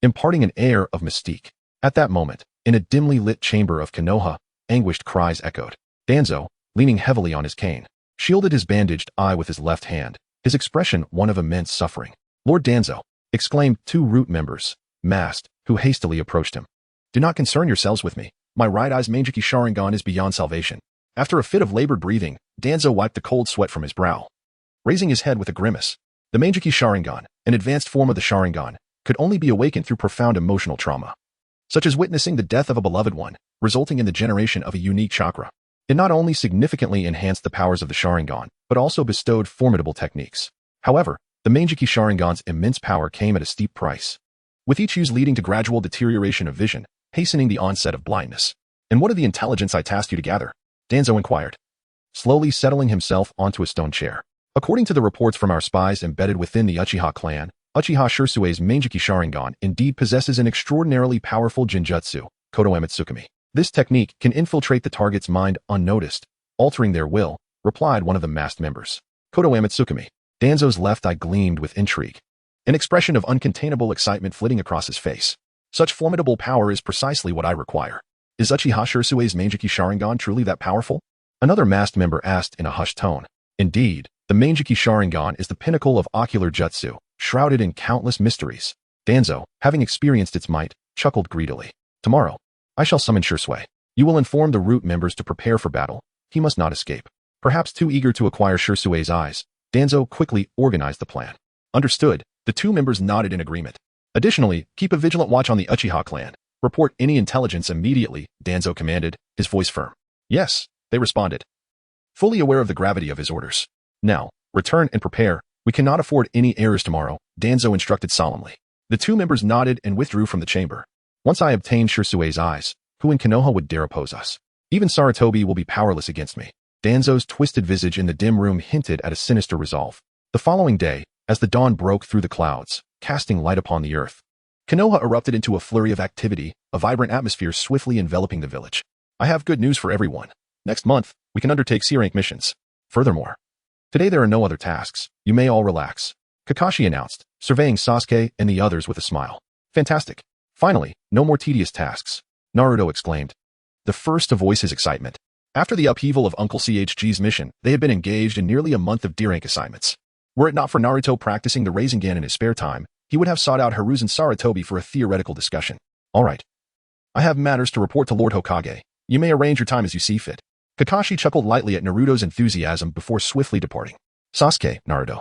imparting an air of mystique. At that moment, in a dimly lit chamber of Konoha, anguished cries echoed. Danzo, leaning heavily on his cane, shielded his bandaged eye with his left hand, his expression one of immense suffering. "Lord Danzo," exclaimed 2 root members, masked, who hastily approached him. "Do not concern yourselves with me. My right eye's Mangekyou Sharingan is beyond salvation." After a fit of labored breathing, Danzo wiped the cold sweat from his brow, raising his head with a grimace. The Mangekyou Sharingan, an advanced form of the Sharingan, could only be awakened through profound emotional trauma, such as witnessing the death of a beloved one, resulting in the generation of a unique chakra. It not only significantly enhanced the powers of the Sharingan, but also bestowed formidable techniques. However, the Mangekyou Sharingan's immense power came at a steep price, with each use leading to gradual deterioration of vision, hastening the onset of blindness. "And what of the intelligence I tasked you to gather?" Danzo inquired, slowly settling himself onto a stone chair. "According to the reports from our spies embedded within the Uchiha clan, Uchiha Shirsue's Mangekyou Sharingan indeed possesses an extraordinarily powerful genjutsu, Kodo Amatsukami. This technique can infiltrate the target's mind unnoticed, altering their will," replied one of the masked members. "Kodo Amatsukami." Danzo's left eye gleamed with intrigue, an expression of uncontainable excitement flitting across his face. "Such formidable power is precisely what I require. Is Uchiha Shirsue's Mangekyou Sharingan truly that powerful?" Another masked member asked in a hushed tone. "Indeed, the Mangekyou Sharingan is the pinnacle of ocular jutsu, shrouded in countless mysteries." Danzo, having experienced its might, chuckled greedily. "Tomorrow, I shall summon Shirsue. You will inform the root members to prepare for battle. He must not escape." Perhaps too eager to acquire Shirsue's eyes, Danzo quickly organized the plan. Understood, the 2 members nodded in agreement. "Additionally, keep a vigilant watch on the Uchiha clan. Report any intelligence immediately," Danzo commanded, his voice firm. "Yes," they responded, fully aware of the gravity of his orders. "Now, return and prepare. We cannot afford any errors tomorrow," Danzo instructed solemnly. The 2 members nodded and withdrew from the chamber. "Once I obtain Shirsue's eyes, who in Konoha would dare oppose us? Even Sarutobi will be powerless against me." Danzo's twisted visage in the dim room hinted at a sinister resolve. The following day, as the dawn broke through the clouds, casting light upon the earth, Konoha erupted into a flurry of activity, a vibrant atmosphere swiftly enveloping the village. "I have good news for everyone. Next month, we can undertake C-rank missions. Furthermore, Today there are no other tasks. You may all relax. Kakashi announced, surveying Sasuke and the others with a smile. Fantastic. Finally, no more tedious tasks. Naruto exclaimed, the first to voice his excitement. After the upheaval of Uncle CHG's mission, they had been engaged in nearly a month of D-rank assignments. Were it not for Naruto practicing the Rasengan in his spare time, he would have sought out Hiruzen Sarutobi for a theoretical discussion. All right. I have matters to report to Lord Hokage. You may arrange your time as you see fit. Kakashi chuckled lightly at Naruto's enthusiasm before swiftly departing. Sasuke, Naruto.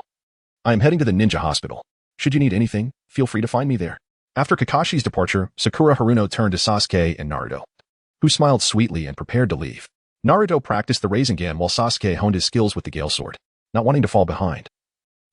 I am heading to the ninja hospital. Should you need anything, feel free to find me there. After Kakashi's departure, Sakura Haruno turned to Sasuke and Naruto, who smiled sweetly and prepared to leave. Naruto practiced the Rasengan while Sasuke honed his skills with the Gale Sword, not wanting to fall behind.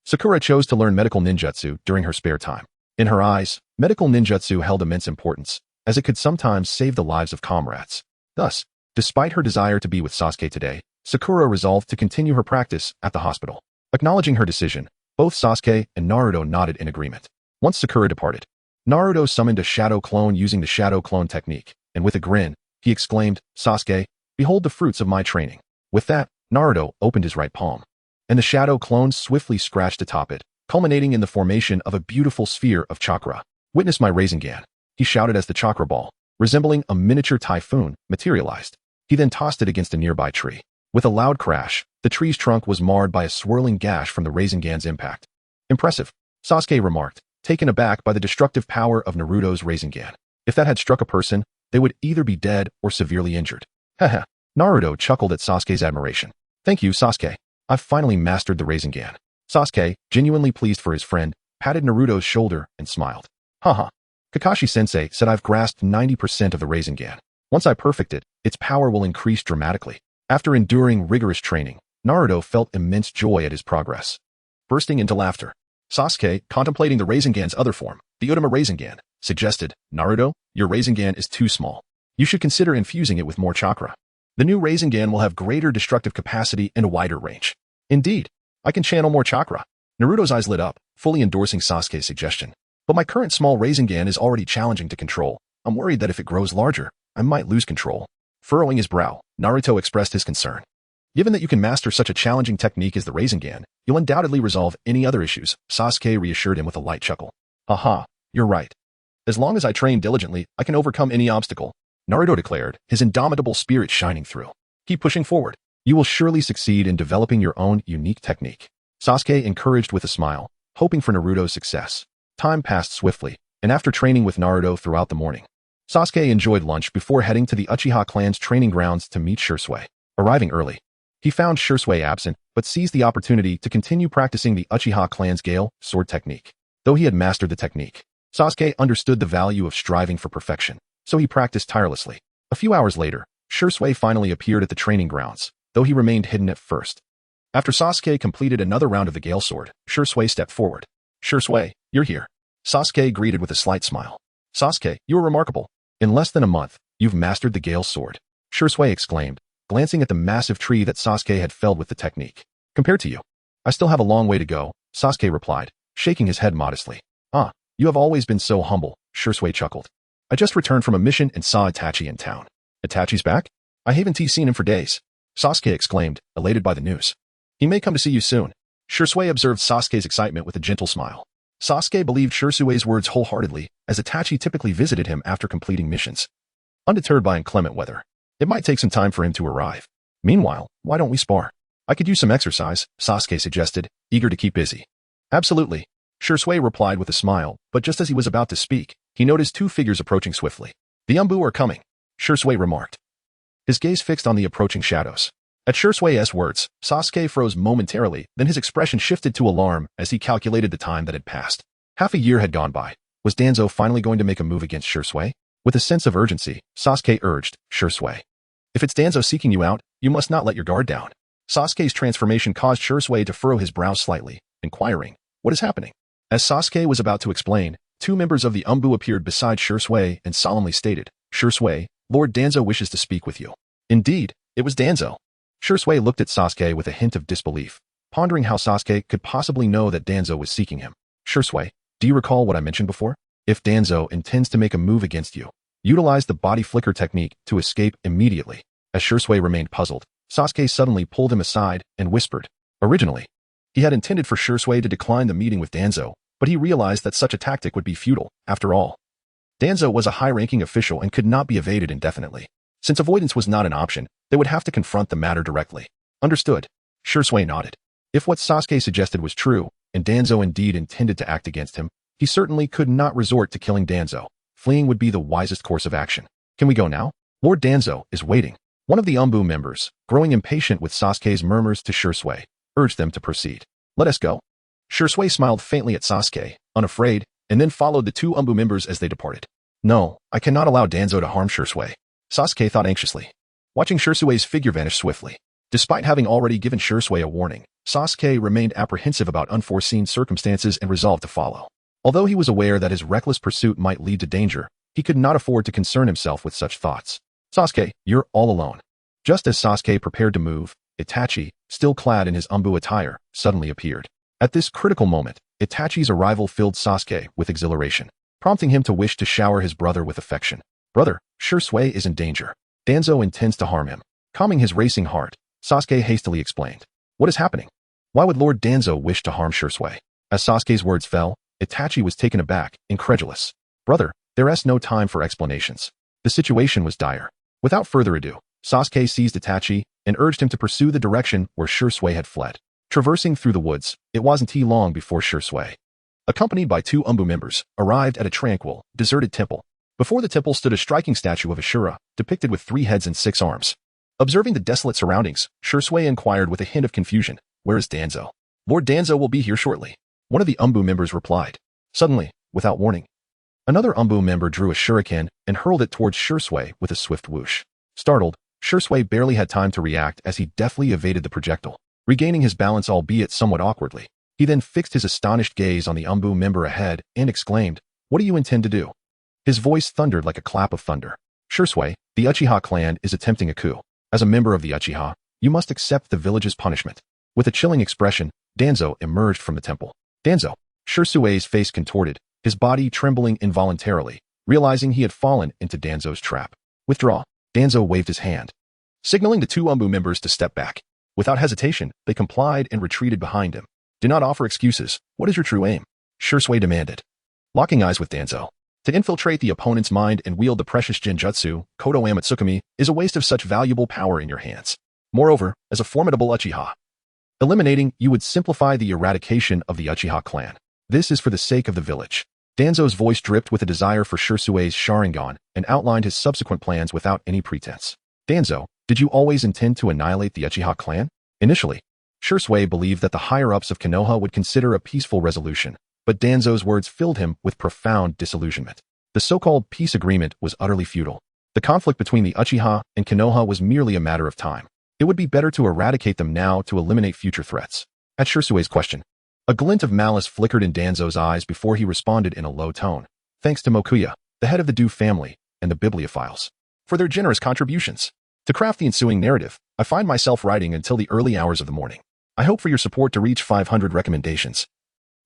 Sakura chose to learn medical ninjutsu during her spare time. In her eyes, medical ninjutsu held immense importance, as it could sometimes save the lives of comrades. Thus, despite her desire to be with Sasuke today, Sakura resolved to continue her practice at the hospital. Acknowledging her decision, both Sasuke and Naruto nodded in agreement. Once Sakura departed, Naruto summoned a shadow clone using the shadow clone technique, and with a grin, he exclaimed, Sasuke, behold the fruits of my training. With that, Naruto opened his right palm, and the shadow clone swiftly scratched atop it, culminating in the formation of a beautiful sphere of chakra. Witness my Rasengan, he shouted as the chakra ball, resembling a miniature typhoon, materialized. He then tossed it against a nearby tree. With a loud crash, the tree's trunk was marred by a swirling gash from the Rasengan's impact. Impressive, Sasuke remarked, taken aback by the destructive power of Naruto's Rasengan. If that had struck a person, they would either be dead or severely injured. Haha, Naruto chuckled at Sasuke's admiration. Thank you, Sasuke. I've finally mastered the Rasengan. Sasuke, genuinely pleased for his friend, patted Naruto's shoulder and smiled. Haha. Kakashi-sensei said I've grasped 90% of the Rasengan. Once I perfect it, its power will increase dramatically. After enduring rigorous training, Naruto felt immense joy at his progress. Bursting into laughter, Sasuke, contemplating the Rasengan's other form, the Utama Rasengan, suggested, Naruto, your Rasengan is too small. You should consider infusing it with more chakra. The new Rasengan will have greater destructive capacity and a wider range. Indeed, I can channel more chakra. Naruto's eyes lit up, fully endorsing Sasuke's suggestion. But my current small Rasengan is already challenging to control. I'm worried that if it grows larger, I might lose control. Furrowing his brow, Naruto expressed his concern. Given that you can master such a challenging technique as the Rasengan, you'll undoubtedly resolve any other issues, Sasuke reassured him with a light chuckle. Haha, you're right. As long as I train diligently, I can overcome any obstacle, Naruto declared, his indomitable spirit shining through. Keep pushing forward. You will surely succeed in developing your own unique technique. Sasuke encouraged with a smile, hoping for Naruto's success. Time passed swiftly, and after training with Naruto throughout the morning, Sasuke enjoyed lunch before heading to the Uchiha clan's training grounds to meet Shisui. Arriving early, he found Shisui absent, but seized the opportunity to continue practicing the Uchiha clan's Gale Sword technique. Though he had mastered the technique, Sasuke understood the value of striving for perfection, so he practiced tirelessly. A few hours later, Shisui finally appeared at the training grounds, though he remained hidden at first. After Sasuke completed another round of the Gale Sword, Shisui stepped forward. Shisui, you're here. Sasuke greeted with a slight smile. Sasuke, you are remarkable. In less than a month, you've mastered the Gale Sword. Shisui exclaimed, glancing at the massive tree that Sasuke had felled with the technique. Compared to you, I still have a long way to go, Sasuke replied, shaking his head modestly. Ah, you have always been so humble, Shisui chuckled. I just returned from a mission and saw Itachi in town. Itachi's back? I haven't seen him for days. Sasuke exclaimed, elated by the news. He may come to see you soon. Shisui observed Sasuke's excitement with a gentle smile. Sasuke believed Shisui's words wholeheartedly, as Itachi typically visited him after completing missions. Undeterred by inclement weather, it might take some time for him to arrive. Meanwhile, why don't we spar? I could use some exercise, Sasuke suggested, eager to keep busy. Absolutely. Shisui replied with a smile, but just as he was about to speak, he noticed two figures approaching swiftly. The Umbu are coming, Shisui remarked, his gaze fixed on the approaching shadows. At Shisui's words, Sasuke froze momentarily, then his expression shifted to alarm as he calculated the time that had passed. Half a year had gone by. Was Danzo finally going to make a move against Shisui? With a sense of urgency, Sasuke urged, Shisui, if it's Danzo seeking you out, you must not let your guard down. Sasuke's transformation caused Shisui to furrow his brows slightly, inquiring, what is happening? As Sasuke was about to explain, two members of the Umbu appeared beside Shisui and solemnly stated, Shisui, Lord Danzo wishes to speak with you. Indeed, it was Danzo. Shisui looked at Sasuke with a hint of disbelief, pondering how Sasuke could possibly know that Danzo was seeking him. Shisui, do you recall what I mentioned before? If Danzo intends to make a move against you, utilize the body flicker technique to escape immediately. As Shisui remained puzzled, Sasuke suddenly pulled him aside and whispered, Originally, he had intended for Shui to decline the meeting with Danzo, but he realized that such a tactic would be futile. After all, Danzo was a high-ranking official and could not be evaded indefinitely. Since avoidance was not an option, they would have to confront the matter directly. Understood. Shui nodded. If what Sasuke suggested was true, and Danzo indeed intended to act against him, he certainly could not resort to killing Danzo. Fleeing would be the wisest course of action. Can we go now? Lord Danzo is waiting. One of the Umbu members, growing impatient with Sasuke's murmurs to Shui, urged them to proceed. Let us go. Shui smiled faintly at Sasuke, unafraid, and then followed the two Umbu members as they departed. No, I cannot allow Danzo to harm Shui. Sasuke thought anxiously, watching Shui's figure vanish swiftly. Despite having already given Shui a warning, Sasuke remained apprehensive about unforeseen circumstances and resolved to follow. Although he was aware that his reckless pursuit might lead to danger, he could not afford to concern himself with such thoughts. Sasuke, you're all alone. Just as Sasuke prepared to move, Itachi, still clad in his Umbu attire, suddenly appeared. At this critical moment, Itachi's arrival filled Sasuke with exhilaration, prompting him to wish to shower his brother with affection. Brother, Shui is in danger. Danzo intends to harm him. Calming his racing heart, Sasuke hastily explained. What is happening? Why would Lord Danzo wish to harm Shui? As Sasuke's words fell, Itachi was taken aback, incredulous. Brother, there is no time for explanations. The situation was dire. Without further ado, Sasuke seized Itachi and urged him to pursue the direction where Shui had fled. Traversing through the woods, it wasn't long before Shui, accompanied by two Umbu members, arrived at a tranquil, deserted temple. Before the temple stood a striking statue of Ashura, depicted with 3 heads and 6 arms. Observing the desolate surroundings, Shui inquired with a hint of confusion, where is Danzo? Lord Danzo will be here shortly. One of the Umbu members replied. Suddenly, without warning, another Umbu member drew a shuriken and hurled it towards Shui with a swift whoosh. Startled, Shui barely had time to react as he deftly evaded the projectile, regaining his balance albeit somewhat awkwardly. He then fixed his astonished gaze on the Umbu member ahead and exclaimed, What do you intend to do? His voice thundered like a clap of thunder. Shui, the Uchiha clan is attempting a coup. As a member of the Uchiha, you must accept the village's punishment. With a chilling expression, Danzo emerged from the temple. Danzo. Shui's face contorted, his body trembling involuntarily, realizing he had fallen into Danzo's trap. Withdraw. Danzo waved his hand, signaling the two Umbu members to step back. Without hesitation, they complied and retreated behind him. Do not offer excuses. What is your true aim? Shui demanded, locking eyes with Danzo. To infiltrate the opponent's mind and wield the precious genjutsu, Kodo Amatsukami, is a waste of such valuable power in your hands. Moreover, as a formidable Uchiha, eliminating you would simplify the eradication of the Uchiha clan. This is for the sake of the village. Danzo's voice dripped with a desire for Shui's Sharingan and outlined his subsequent plans without any pretense. Danzo, did you always intend to annihilate the Uchiha clan? Initially, Shui believed that the higher-ups of Konoha would consider a peaceful resolution, but Danzo's words filled him with profound disillusionment. The so-called peace agreement was utterly futile. The conflict between the Uchiha and Konoha was merely a matter of time. It would be better to eradicate them now to eliminate future threats. At Shui's question, a glint of malice flickered in Danzo's eyes before he responded in a low tone. Thanks to Mokuya, the head of the Du family, and the bibliophiles, for their generous contributions. To craft the ensuing narrative, I find myself writing until the early hours of the morning. I hope for your support to reach 500 recommendations.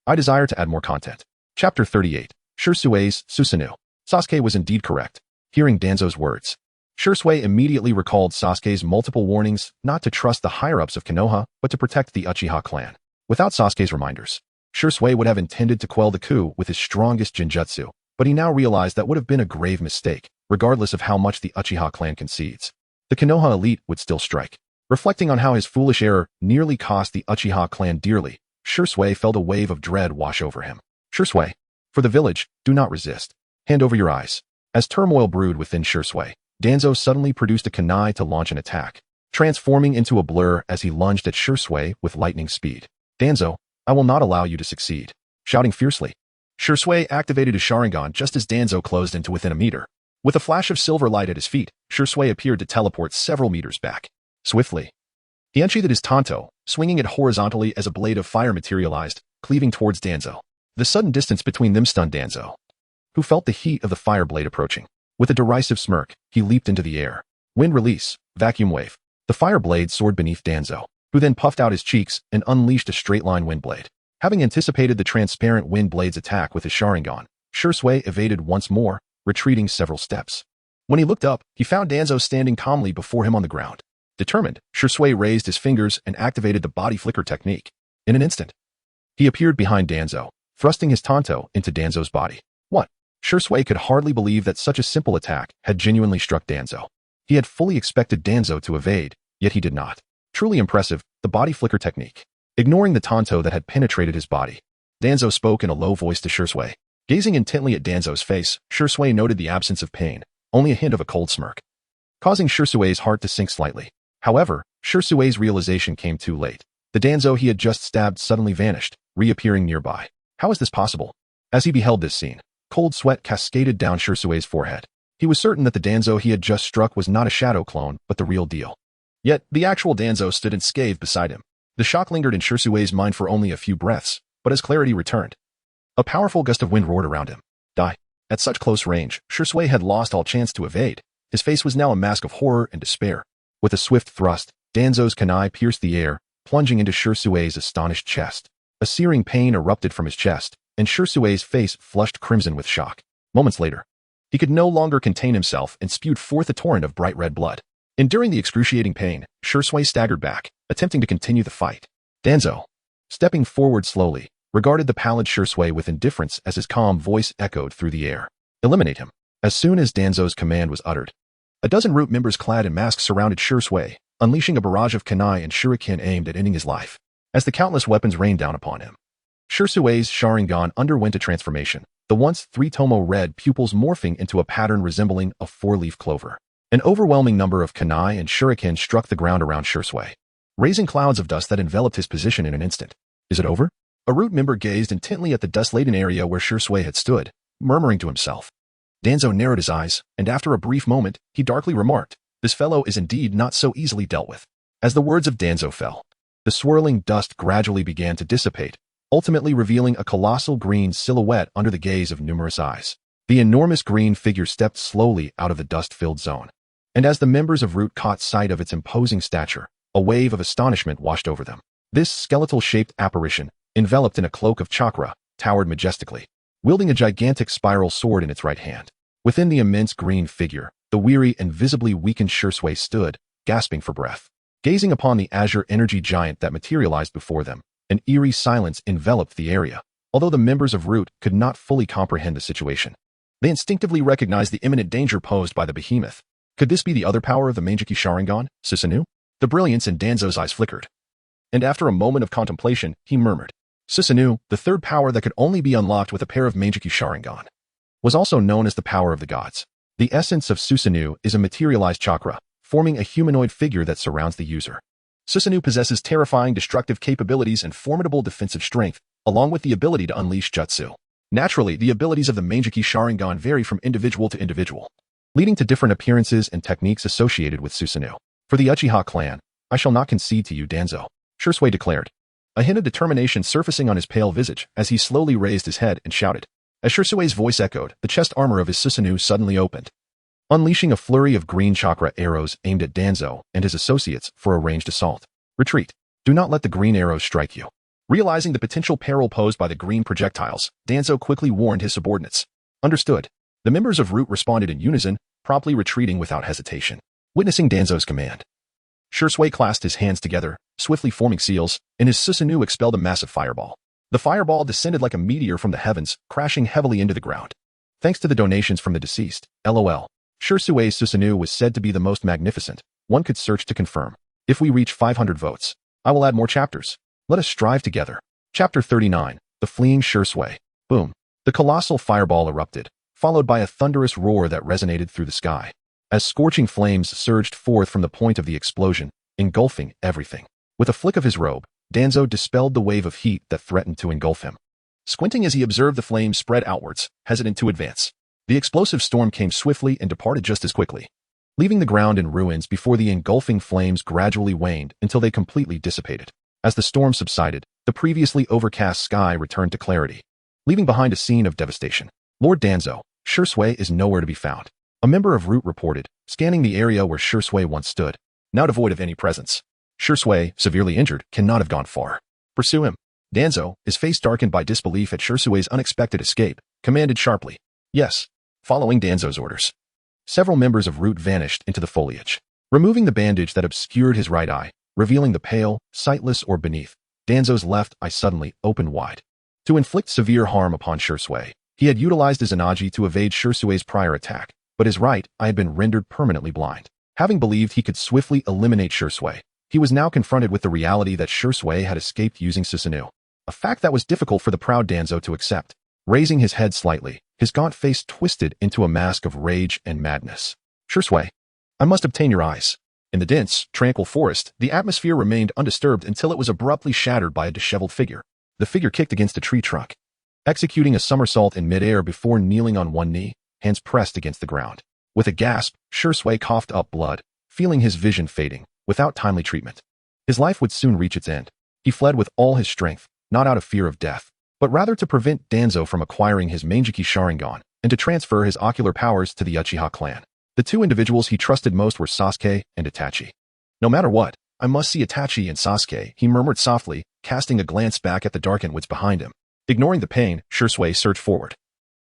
I desire to add more content. Chapter 38. Shui's Susanoo. Sasuke was indeed correct. Hearing Danzo's words, Shui immediately recalled Sasuke's multiple warnings not to trust the higher-ups of Konoha, but to protect the Uchiha clan. Without Sasuke's reminders, Shui would have intended to quell the coup with his strongest genjutsu, but he now realized that would have been a grave mistake, regardless of how much the Uchiha clan concedes. The Konoha elite would still strike. Reflecting on how his foolish error nearly cost the Uchiha clan dearly, Shui felt a wave of dread wash over him. Shui, for the village, do not resist. Hand over your eyes. As turmoil brewed within Shui, Danzo suddenly produced a kunai to launch an attack, transforming into a blur as he lunged at Shui with lightning speed. Danzo, I will not allow you to succeed. Shouting fiercely, Shui activated his Sharingan just as Danzo closed into within a meter. With a flash of silver light at his feet, Shui appeared to teleport several meters back. Swiftly, he unsheathed his Tanto, swinging it horizontally as a blade of fire materialized, cleaving towards Danzo. The sudden distance between them stunned Danzo, who felt the heat of the fire blade approaching. With a derisive smirk, he leaped into the air. Wind release, vacuum wave. The fire blade soared beneath Danzo, who then puffed out his cheeks and unleashed a straight-line wind blade. Having anticipated the transparent wind blade's attack with his Sharingan, Shui evaded once more, retreating several steps. When he looked up, he found Danzo standing calmly before him on the ground. Determined, Shui raised his fingers and activated the body flicker technique. In an instant, he appeared behind Danzo, thrusting his tanto into Danzo's body. What? Shui could hardly believe that such a simple attack had genuinely struck Danzo. He had fully expected Danzo to evade, yet he did not. Truly impressive, the body flicker technique. Ignoring the tanto that had penetrated his body, Danzo spoke in a low voice to Shui. Gazing intently at Danzo's face, Shui noted the absence of pain, only a hint of a cold smirk, causing Shui's heart to sink slightly. However, Shui's realization came too late. The Danzo he had just stabbed suddenly vanished, reappearing nearby. How is this possible? As he beheld this scene, cold sweat cascaded down Shui's forehead. He was certain that the Danzo he had just struck was not a shadow clone, but the real deal. Yet, the actual Danzo stood unscathed beside him. The shock lingered in Shui's mind for only a few breaths, but as clarity returned, a powerful gust of wind roared around him. Die. At such close range, Shui had lost all chance to evade. His face was now a mask of horror and despair. With a swift thrust, Danzo's kunai pierced the air, plunging into Shui's astonished chest. A searing pain erupted from his chest, and Shui's face flushed crimson with shock. Moments later, he could no longer contain himself and spewed forth a torrent of bright red blood. Enduring the excruciating pain, Shui staggered back, attempting to continue the fight. Danzo, stepping forward slowly, regarded the pallid Shui with indifference as his calm voice echoed through the air. Eliminate him. As soon as Danzo's command was uttered, a dozen root members clad in masks surrounded Shui, unleashing a barrage of kunai and shuriken aimed at ending his life. As the countless weapons rained down upon him, Shui's Sharingan underwent a transformation, the once three-tomo red pupils morphing into a pattern resembling a four-leaf clover. An overwhelming number of kunai and shuriken struck the ground around Shui, raising clouds of dust that enveloped his position in an instant. Is it over? A root member gazed intently at the dust-laden area where Shui had stood, murmuring to himself. Danzo narrowed his eyes, and after a brief moment, he darkly remarked, "This fellow is indeed not so easily dealt with." As the words of Danzo fell, the swirling dust gradually began to dissipate, ultimately revealing a colossal green silhouette under the gaze of numerous eyes. The enormous green figure stepped slowly out of the dust-filled zone, and as the members of Root caught sight of its imposing stature, a wave of astonishment washed over them. This skeletal-shaped apparition, enveloped in a cloak of chakra, towered majestically, wielding a gigantic spiral sword in its right hand. Within the immense green figure, the weary and visibly weakened Shui stood, gasping for breath. Gazing upon the azure energy giant that materialized before them, an eerie silence enveloped the area. Although the members of Root could not fully comprehend the situation, they instinctively recognized the imminent danger posed by the behemoth. Could this be the other power of the Mangekyou Sharingan, Susanoo? The brilliance in Danzo's eyes flickered, and after a moment of contemplation, he murmured, "Susanoo, the third power that could only be unlocked with a pair of Mangekyou Sharingan, was also known as the power of the gods. The essence of Susanoo is a materialized chakra, forming a humanoid figure that surrounds the user. Susanoo possesses terrifying destructive capabilities and formidable defensive strength, along with the ability to unleash jutsu. Naturally, the abilities of the Mangekyou Sharingan vary from individual to individual, leading to different appearances and techniques associated with Susanoo. For the Uchiha clan, I shall not concede to you, Danzo," Shui declared, a hint of determination surfacing on his pale visage as he slowly raised his head and shouted. As Shui's voice echoed, the chest armor of his Susanoo suddenly opened, unleashing a flurry of green chakra arrows aimed at Danzo and his associates for a ranged assault. "Retreat. Do not let the green arrows strike you." Realizing the potential peril posed by the green projectiles, Danzo quickly warned his subordinates. Understood. The members of Root responded in unison, promptly retreating without hesitation. Witnessing Danzo's command, Shui clasped his hands together, swiftly forming seals, and his Susanoo expelled a massive fireball. The fireball descended like a meteor from the heavens, crashing heavily into the ground. Thanks to the donations from the deceased, LOL. Shui's Susanoo was said to be the most magnificent. One could search to confirm. If we reach 500 votes, I will add more chapters. Let us strive together. Chapter 39, The Fleeing Shui. Boom. The colossal fireball erupted, followed by a thunderous roar that resonated through the sky, as scorching flames surged forth from the point of the explosion, engulfing everything. With a flick of his robe, Danzo dispelled the wave of heat that threatened to engulf him. Squinting as he observed the flames spread outwards, hesitant to advance, the explosive storm came swiftly and departed just as quickly, leaving the ground in ruins before the engulfing flames gradually waned until they completely dissipated. As the storm subsided, the previously overcast sky returned to clarity, leaving behind a scene of devastation. Lord Danzo, Shui is nowhere to be found, a member of Root reported, scanning the area where Shui once stood, now devoid of any presence. Shui, severely injured, cannot have gone far. Pursue him. Danzo, his face darkened by disbelief at Shui's unexpected escape, commanded sharply. Yes. Following Danzo's orders, several members of Root vanished into the foliage. removing the bandage that obscured his right eye, revealing the pale, sightless orb beneath. Danzo's left eye suddenly opened wide. To inflict severe harm upon Shisui, he had utilized his Anaji to evade Shisui's prior attack, but his right eye had been rendered permanently blind. Having believed he could swiftly eliminate Shisui, he was now confronted with the reality that Shisui had escaped using Susanoo, a fact that was difficult for the proud Danzo to accept. Raising his head slightly, his gaunt face twisted into a mask of rage and madness. Shisui, I must obtain your eyes. In the dense, tranquil forest, the atmosphere remained undisturbed until it was abruptly shattered by a disheveled figure. The figure kicked against a tree trunk, executing a somersault in midair before kneeling on one knee, hands pressed against the ground. With a gasp, Shisui coughed up blood, feeling his vision fading, without timely treatment. His life would soon reach its end. He fled with all his strength, not out of fear of death, but rather to prevent Danzo from acquiring his Manjiki Sharingan and to transfer his ocular powers to the Uchiha clan. The two individuals he trusted most were Sasuke and Itachi. No matter what, I must see Itachi and Sasuke, he murmured softly, casting a glance back at the darkened woods behind him. Ignoring the pain, Shisui surged forward,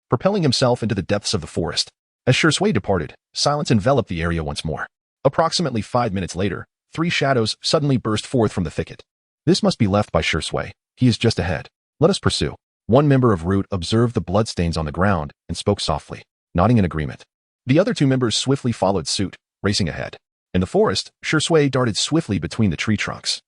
propelling himself into the depths of the forest. As Shisui departed, silence enveloped the area once more. Approximately 5 minutes later, 3 shadows suddenly burst forth from the thicket. This must be left by Shisui. He is just ahead. Let us pursue. One member of Root observed the bloodstains on the ground and spoke softly, nodding in agreement. The other 2 members swiftly followed suit, racing ahead. In the forest, Shisui darted swiftly between the tree trunks,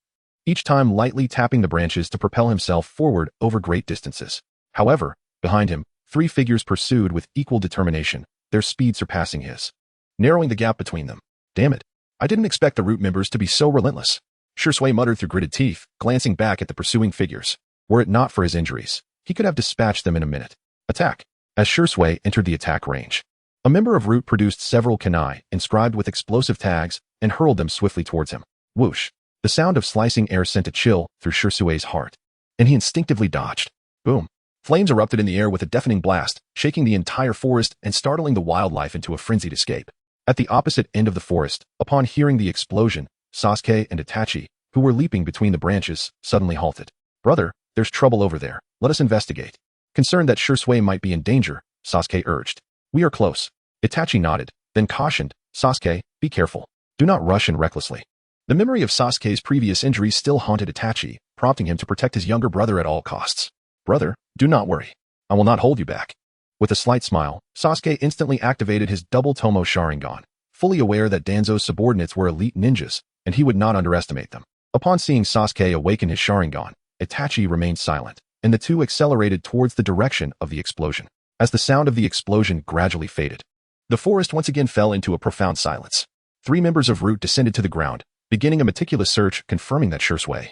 each time lightly tapping the branches to propel himself forward over great distances. However, behind him, 3 figures pursued with equal determination, their speed surpassing his, narrowing the gap between them. Damn it. I didn't expect the Root members to be so relentless. Shisui muttered through gritted teeth, glancing back at the pursuing figures. Were it not for his injuries, he could have dispatched them in a minute. Attack. As Shisui entered the attack range, a member of Root produced several kunai inscribed with explosive tags and hurled them swiftly towards him. Whoosh. The sound of slicing air sent a chill through Shisui's heart, and he instinctively dodged. Boom. Flames erupted in the air with a deafening blast, shaking the entire forest and startling the wildlife into a frenzied escape. At the opposite end of the forest, upon hearing the explosion, Sasuke and Itachi, who were leaping between the branches, suddenly halted. Brother, there's trouble over there. Let us investigate. Concerned that Shisui might be in danger, Sasuke urged. We are close. Itachi nodded, then cautioned, Sasuke, be careful. Do not rush in recklessly. The memory of Sasuke's previous injuries still haunted Itachi, prompting him to protect his younger brother at all costs. Brother, do not worry. I will not hold you back. With a slight smile, Sasuke instantly activated his double Tomo Sharingan, fully aware that Danzo's subordinates were elite ninjas, and he would not underestimate them. Upon seeing Sasuke awaken his Sharingan, Itachi remained silent, and the two accelerated towards the direction of the explosion. As the sound of the explosion gradually faded, the forest once again fell into a profound silence. 3 members of Root descended to the ground, beginning a meticulous search confirming that Shisui,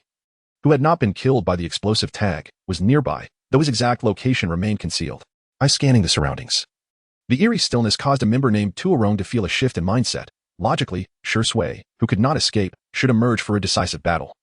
who had not been killed by the explosive tag, was nearby, though his exact location remained concealed. Scanning the surroundings. The eerie stillness caused a member named Tuorong to feel a shift in mindset. Logically, Shisui, who could not escape, should emerge for a decisive battle,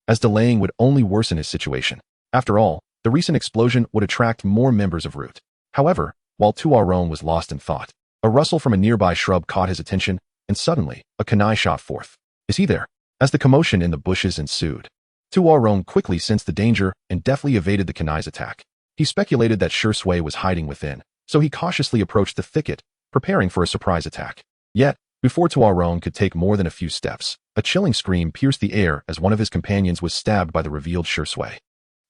as delaying would only worsen his situation. After all, the recent explosion would attract more members of Root. However, while Tuorong was lost in thought, a rustle from a nearby shrub caught his attention, and suddenly, a kunai shot forth. Is he there? As the commotion in the bushes ensued, Tuorong quickly sensed the danger and deftly evaded the kunai's attack. He speculated that Shisui was hiding within, so he cautiously approached the thicket, preparing for a surprise attack. Yet, before Tuorong could take more than a few steps, a chilling scream pierced the air as one of his companions was stabbed by the revealed Shisui.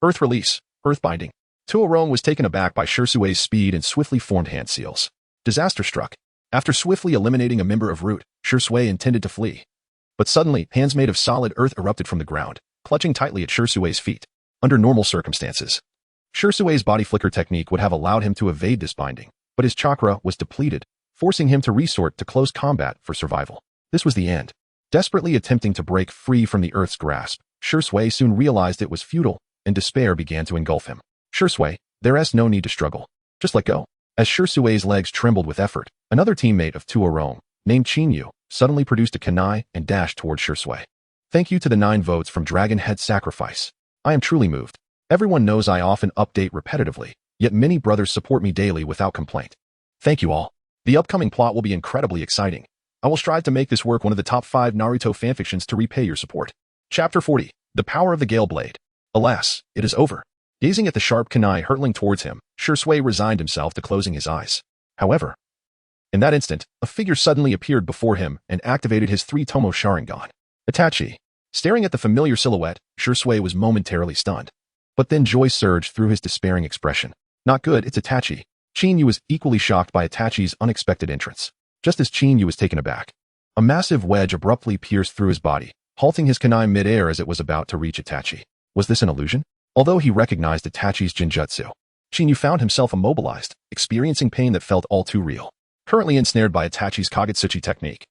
Earth release, earth binding. Tuorong was taken aback by Shisui's speed and swiftly formed hand seals. Disaster struck. After swiftly eliminating a member of Root, Shisui intended to flee. But suddenly, hands made of solid earth erupted from the ground, clutching tightly at Shisui's feet. Under normal circumstances, Shisui's body flicker technique would have allowed him to evade this binding, but his chakra was depleted, forcing him to resort to close combat for survival. This was the end. Desperately attempting to break free from the earth's grasp, Shisui soon realized it was futile, and despair began to engulf him. Shisui, there's no need to struggle. Just let go. As Shisui's legs trembled with effort, another teammate of Tuorong, named Chinyu, suddenly produced a kunai and dashed towards Shisui. Thank you to the 9 votes from Dragon Head Sacrifice. I am truly moved. Everyone knows I often update repetitively, yet many brothers support me daily without complaint. Thank you all. The upcoming plot will be incredibly exciting. I will strive to make this work one of the top 5 Naruto fanfictions to repay your support. Chapter 40. The Power of the Gale Blade. Alas, it is over. Gazing at the sharp kunai hurtling towards him, Shisui resigned himself to closing his eyes. However, In that instant, a figure suddenly appeared before him and activated his 3-Tomo Sharingan. Itachi. Staring at the familiar silhouette, Shursui was momentarily stunned. But then joy surged through his despairing expression. Not good, it's Itachi. Chin Yu was equally shocked by Itachi's unexpected entrance. Just as Chin Yu was taken aback, a massive wedge abruptly pierced through his body, halting his kunai mid-air as it was about to reach Itachi. Was this an illusion? Although he recognized Itachi's Jinjutsu, Chin Yu found himself immobilized, experiencing pain that felt all too real. Currently ensnared by Itachi's Kagutsuchi technique,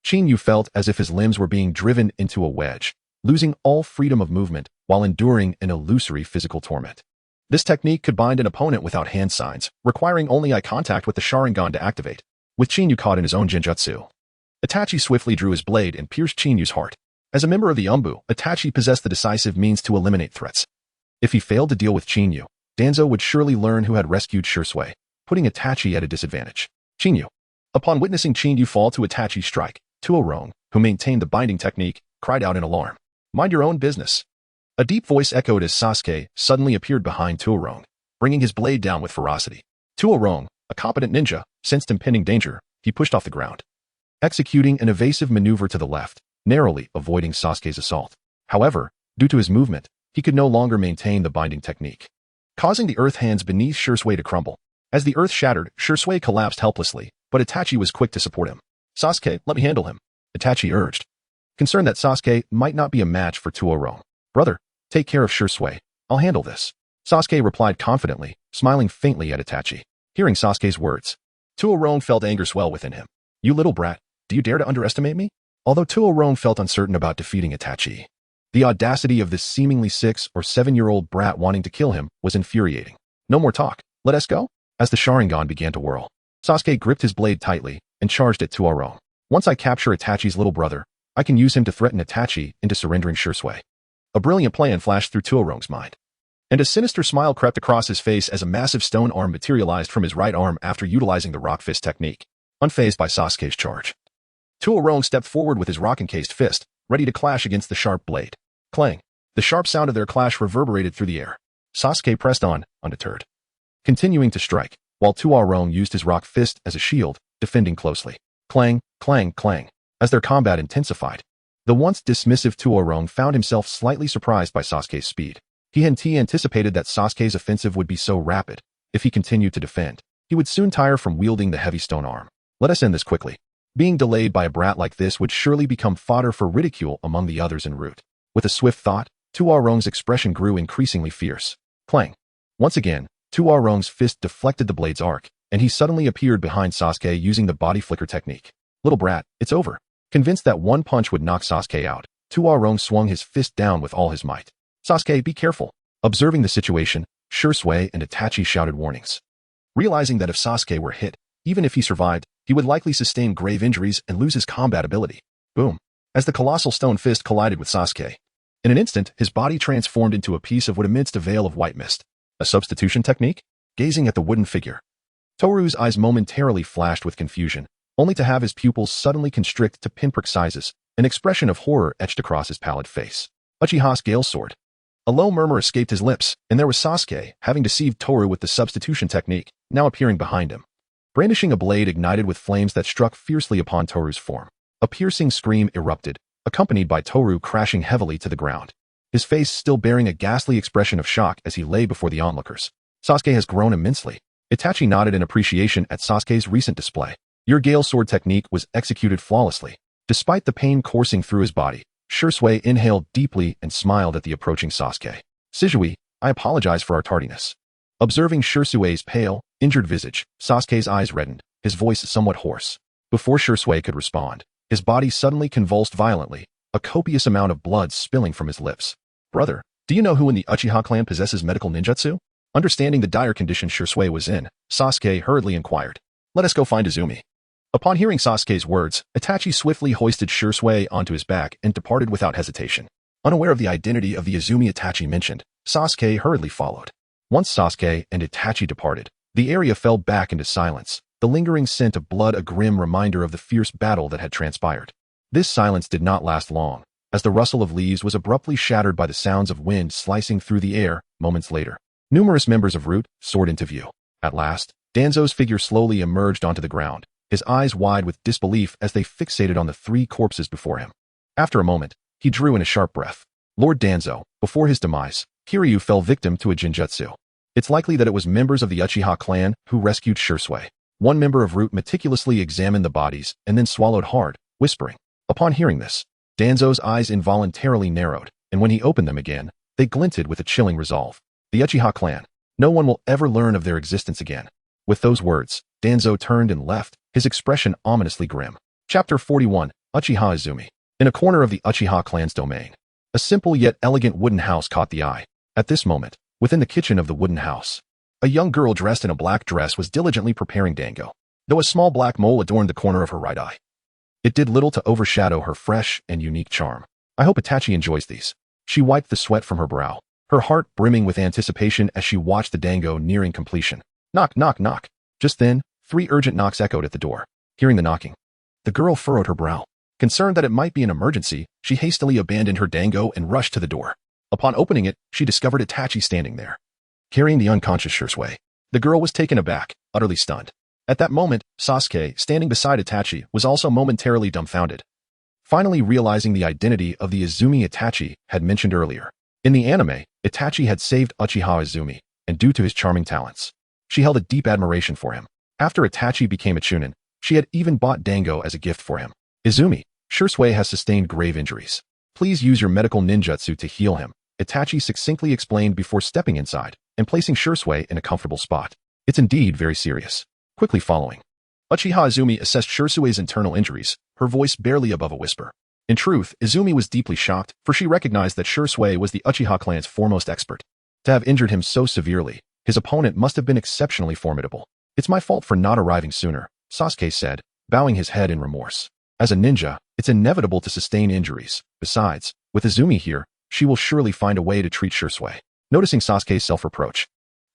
Chin Yu felt as if his limbs were being driven into a wedge, losing all freedom of movement while enduring an illusory physical torment. This technique could bind an opponent without hand signs, requiring only eye contact with the Sharingan to activate. With Chin Yu caught in his own Jinjutsu, Itachi swiftly drew his blade and pierced Chin Yu's heart. As a member of the Umbu, Itachi possessed the decisive means to eliminate threats. If he failed to deal with Chin Yu, Danzo would surely learn who had rescued Shursui, putting Itachi at a disadvantage. Chin Yu. Upon witnessing Chin Yu fall to Itachi's strike, Tuorong, who maintained the binding technique, cried out in alarm. Mind your own business. A deep voice echoed as Sasuke suddenly appeared behind Tuorong, bringing his blade down with ferocity. Tuorong, a competent ninja, sensed impending danger. He pushed off the ground, executing an evasive maneuver to the left, narrowly avoiding Sasuke's assault. However, due to his movement, he could no longer maintain the binding technique, causing the earth hands beneath Shursui to crumble. As the earth shattered, Shursui collapsed helplessly, but Itachi was quick to support him. Sasuke, let me handle him, Itachi urged, concerned that Sasuke might not be a match for Tuorong. Brother, take care of Shursui. I'll handle this, Sasuke replied confidently, smiling faintly at Itachi. Hearing Sasuke's words, Tuorong felt anger swell within him. You little brat, do you dare to underestimate me? Although Tuorong felt uncertain about defeating Itachi, the audacity of this seemingly 6 or 7-year-old brat wanting to kill him was infuriating. No more talk, let us go? As the Sharingan began to whirl, Sasuke gripped his blade tightly and charged at Tuorong. Once I capture Itachi's little brother, I can use him to threaten Itachi into surrendering Shursui. A brilliant plan flashed through Tuorong's mind, and a sinister smile crept across his face as a massive stone arm materialized from his right arm after utilizing the rock fist technique. Unfazed by Sasuke's charge, Tuorong stepped forward with his rock-encased fist, ready to clash against the sharp blade. Clang! The sharp sound of their clash reverberated through the air. Sasuke pressed on, undeterred, continuing to strike, while Tuorong used his rock fist as a shield, defending closely. Clang, clang, clang. As their combat intensified, the once dismissive Tuorong found himself slightly surprised by Sasuke's speed. He anticipated that Sasuke's offensive would be so rapid. If he continued to defend, he would soon tire from wielding the heavy stone arm. Let us end this quickly. Being delayed by a brat like this would surely become fodder for ridicule among the others en route. With a swift thought, Tuorong's expression grew increasingly fierce. Clang! Once again, Tuorong's fist deflected the blade's arc, and he suddenly appeared behind Sasuke using the body flicker technique. Little brat, it's over. Convinced that one punch would knock Sasuke out, Tuorong swung his fist down with all his might. Sasuke, be careful. Observing the situation, Shursui and Itachi shouted warnings. Realizing that if Sasuke were hit, even if he survived, he would likely sustain grave injuries and lose his combat ability. Boom. As the colossal stone fist collided with Sasuke, in an instant, his body transformed into a piece of what amidst a veil of white mist. A substitution technique? Gazing at the wooden figure, Toru's eyes momentarily flashed with confusion, only to have his pupils suddenly constrict to pinprick sizes, an expression of horror etched across his pallid face. Uchiha's Gale Sword. A low murmur escaped his lips, and there was Sasuke, having deceived Toru with the substitution technique, now appearing behind him, brandishing a blade ignited with flames that struck fiercely upon Toru's form. A piercing scream erupted, accompanied by Toru crashing heavily to the ground, his face still bearing a ghastly expression of shock as he lay before the onlookers. Sasuke has grown immensely. Itachi nodded in appreciation at Sasuke's recent display. Your Gale Sword technique was executed flawlessly. Despite the pain coursing through his body, Shursui inhaled deeply and smiled at the approaching Sasuke. Shisui, I apologize for our tardiness. Observing Shursui's pale, injured visage, Sasuke's eyes reddened, his voice somewhat hoarse. Before Shursui could respond, his body suddenly convulsed violently, a copious amount of blood spilling from his lips. Brother, do you know who in the Uchiha clan possesses medical ninjutsu? Understanding the dire condition Shursui was in, Sasuke hurriedly inquired. Let us go find Izumi. Upon hearing Sasuke's words, Itachi swiftly hoisted Shursui onto his back and departed without hesitation. Unaware of the identity of the Izumi Itachi mentioned, Sasuke hurriedly followed. Once Sasuke and Itachi departed, the area fell back into silence, the lingering scent of blood a grim reminder of the fierce battle that had transpired. This silence did not last long, as the rustle of leaves was abruptly shattered by the sounds of wind slicing through the air. Moments later, numerous members of Root soared into view. At last, Danzo's figure slowly emerged onto the ground, his eyes wide with disbelief as they fixated on the three corpses before him. After a moment, he drew in a sharp breath. Lord Danzo, before his demise, Kiryu fell victim to a genjutsu. It's likely that it was members of the Uchiha clan who rescued Shursui. One member of Root meticulously examined the bodies and then swallowed hard, whispering. Upon hearing this, Danzo's eyes involuntarily narrowed, and when he opened them again, they glinted with a chilling resolve. The Uchiha clan. No one will ever learn of their existence again. With those words, Danzo turned and left, his expression ominously grim. Chapter 41, Uchiha Izumi. In a corner of the Uchiha clan's domain, a simple yet elegant wooden house caught the eye. At this moment, within the kitchen of the wooden house, a young girl dressed in a black dress was diligently preparing dango, though a small black mole adorned the corner of her right eye. It did little to overshadow her fresh and unique charm. I hope Itachi enjoys these. She wiped the sweat from her brow, her heart brimming with anticipation as she watched the dango nearing completion. Knock, knock, knock. Just then, 3 urgent knocks echoed at the door. Hearing the knocking, the girl furrowed her brow. Concerned that it might be an emergency, she hastily abandoned her dango and rushed to the door. Upon opening it, she discovered Itachi standing there, carrying the unconscious Shursui. The girl was taken aback, utterly stunned. At that moment, Sasuke, standing beside Itachi, was also momentarily dumbfounded, finally realizing the identity of the Izumi Itachi had mentioned earlier. In the anime, Itachi had saved Uchiha Izumi, and due to his charming talents, she held a deep admiration for him. After Itachi became a chunin, she had even bought dango as a gift for him. Izumi, Shursui has sustained grave injuries. Please use your medical ninjutsu to heal him, Itachi succinctly explained before stepping inside and placing Shursui in a comfortable spot. It's indeed very serious. Quickly following, Uchiha Izumi assessed Shursui's internal injuries, her voice barely above a whisper. In truth, Izumi was deeply shocked, for she recognized that Shursui was the Uchiha clan's foremost expert. To have injured him so severely, his opponent must have been exceptionally formidable. It's my fault for not arriving sooner, Sasuke said, bowing his head in remorse. As a ninja, it's inevitable to sustain injuries. Besides, with Izumi here, she will surely find a way to treat Shursui. Noticing Sasuke's self-reproach,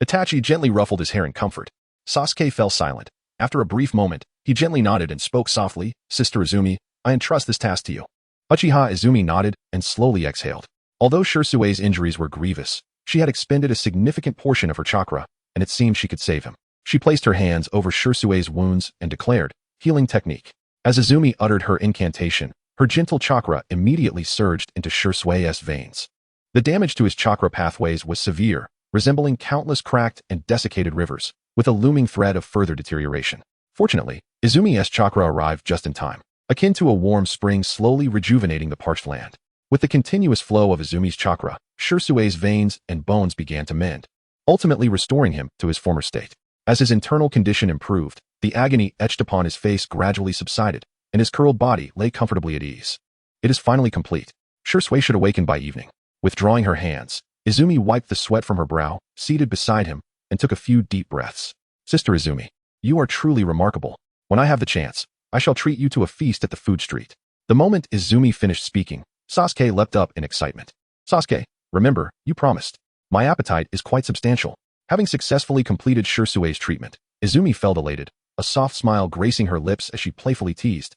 Itachi gently ruffled his hair in comfort. Sasuke fell silent. After a brief moment, he gently nodded and spoke softly. Sister Izumi, I entrust this task to you. Uchiha Izumi nodded and slowly exhaled. Although Shursui's injuries were grievous, she had expended a significant portion of her chakra, and it seemed she could save him. She placed her hands over Shursui's wounds and declared, healing technique. As Izumi uttered her incantation, her gentle chakra immediately surged into Shursui's veins. The damage to his chakra pathways was severe, resembling countless cracked and desiccated rivers, with a looming threat of further deterioration. Fortunately, Izumi's chakra arrived just in time, akin to a warm spring slowly rejuvenating the parched land. With the continuous flow of Izumi's chakra, Shursui's veins and bones began to mend, ultimately restoring him to his former state. As his internal condition improved, the agony etched upon his face gradually subsided, and his curled body lay comfortably at ease. It is finally complete. Shursui should awaken by evening. Withdrawing her hands, Izumi wiped the sweat from her brow, seated beside him, and took a few deep breaths. Sister Izumi, you are truly remarkable. When I have the chance, I shall treat you to a feast at the food street. The moment Izumi finished speaking, Sasuke leapt up in excitement. Sasuke, remember, you promised. My appetite is quite substantial. Having successfully completed Shursui's treatment, Izumi felt elated, a soft smile gracing her lips as she playfully teased.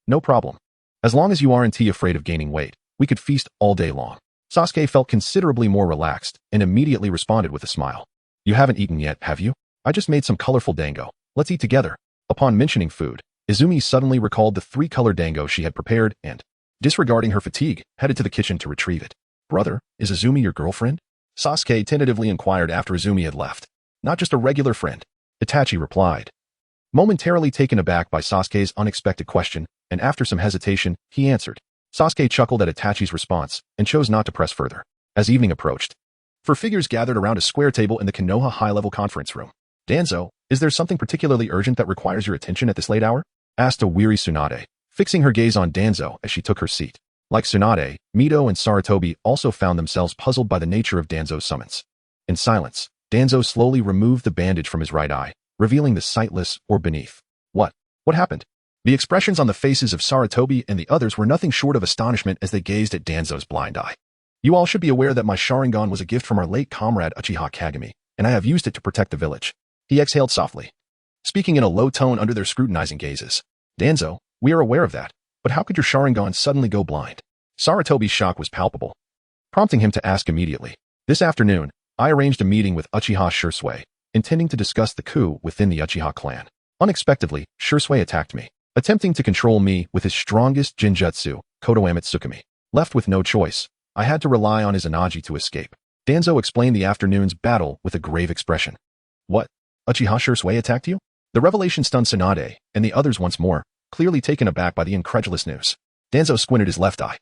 No problem. As long as you aren't afraid of gaining weight, we could feast all day long. Sasuke felt considerably more relaxed and immediately responded with a smile. You haven't eaten yet, have you? I just made some colorful dango. Let's eat together. Upon mentioning food, Izumi suddenly recalled the 3-color dango she had prepared and, disregarding her fatigue, headed to the kitchen to retrieve it. Brother, is Izumi your girlfriend? Sasuke tentatively inquired after Izumi had left. Not just a regular friend, Itachi replied. Momentarily taken aback by Sasuke's unexpected question, and after some hesitation, he answered. Sasuke chuckled at Itachi's response and chose not to press further. As evening approached, four figures gathered around a square table in the Konoha high-level conference room. Danzo, is there something particularly urgent that requires your attention at this late hour? Asked a weary Tsunade, fixing her gaze on Danzo as she took her seat. Like Tsunade, Mito and Sarutobi also found themselves puzzled by the nature of Danzo's summons. In silence, Danzo slowly removed the bandage from his right eye, revealing the sightless orb beneath. What happened? The expressions on the faces of Sarutobi and the others were nothing short of astonishment as they gazed at Danzo's blind eye. You all should be aware that my Sharingan was a gift from our late comrade Uchiha Kagami, and I have used it to protect the village. He exhaled softly, speaking in a low tone under their scrutinizing gazes. Danzo, we are aware of that, but how could your Sharingan suddenly go blind? Sarutobi's shock was palpable, prompting him to ask immediately. This afternoon, I arranged a meeting with Uchiha Shursui, intending to discuss the coup within the Uchiha clan. Unexpectedly, Shursui attacked me, attempting to control me with his strongest Jinjutsu, Kodo Amatsukami. Left with no choice, I had to rely on his Anaji to escape. Danzo explained the afternoon's battle with a grave expression. What? Uchiha Shursui attacked you? The revelation stunned Tsunade and the others once more, clearly taken aback by the incredulous news. Danzo squinted his left eye,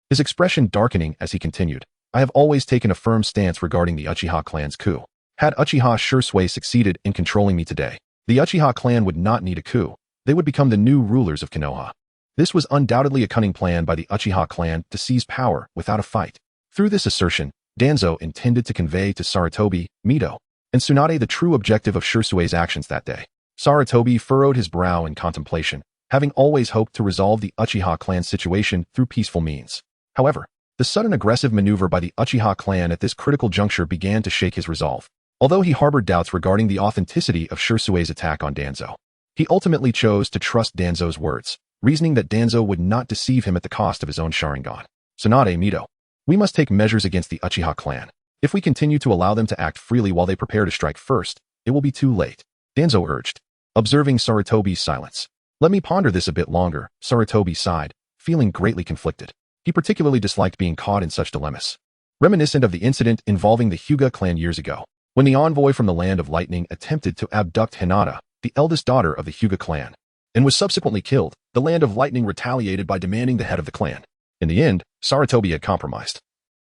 his expression darkening as he continued. I have always taken a firm stance regarding the Uchiha clan's coup. Had Uchiha Shursui succeeded in controlling me today, the Uchiha clan would not need a coup. They would become the new rulers of Konoha. This was undoubtedly a cunning plan by the Uchiha clan to seize power without a fight. Through this assertion, Danzo intended to convey to Sarutobi, Mito, and Tsunade the true objective of Shursui's actions that day. Sarutobi furrowed his brow in contemplation, having always hoped to resolve the Uchiha clan situation through peaceful means. However, the sudden aggressive maneuver by the Uchiha clan at this critical juncture began to shake his resolve. Although he harbored doubts regarding the authenticity of Shursui's attack on Danzo, he ultimately chose to trust Danzo's words, reasoning that Danzo would not deceive him at the cost of his own Sharingan. Tsunade, Mito, we must take measures against the Uchiha clan. If we continue to allow them to act freely while they prepare to strike first, it will be too late, Danzo urged, observing Sarutobi's silence. Let me ponder this a bit longer, Sarutobi sighed, feeling greatly conflicted. He particularly disliked being caught in such dilemmas. Reminiscent of the incident involving the Hyuga clan years ago, when the envoy from the Land of Lightning attempted to abduct Hinata, the eldest daughter of the Hyuga clan, and was subsequently killed, the Land of Lightning retaliated by demanding the head of the clan. In the end, Sarutobi had compromised,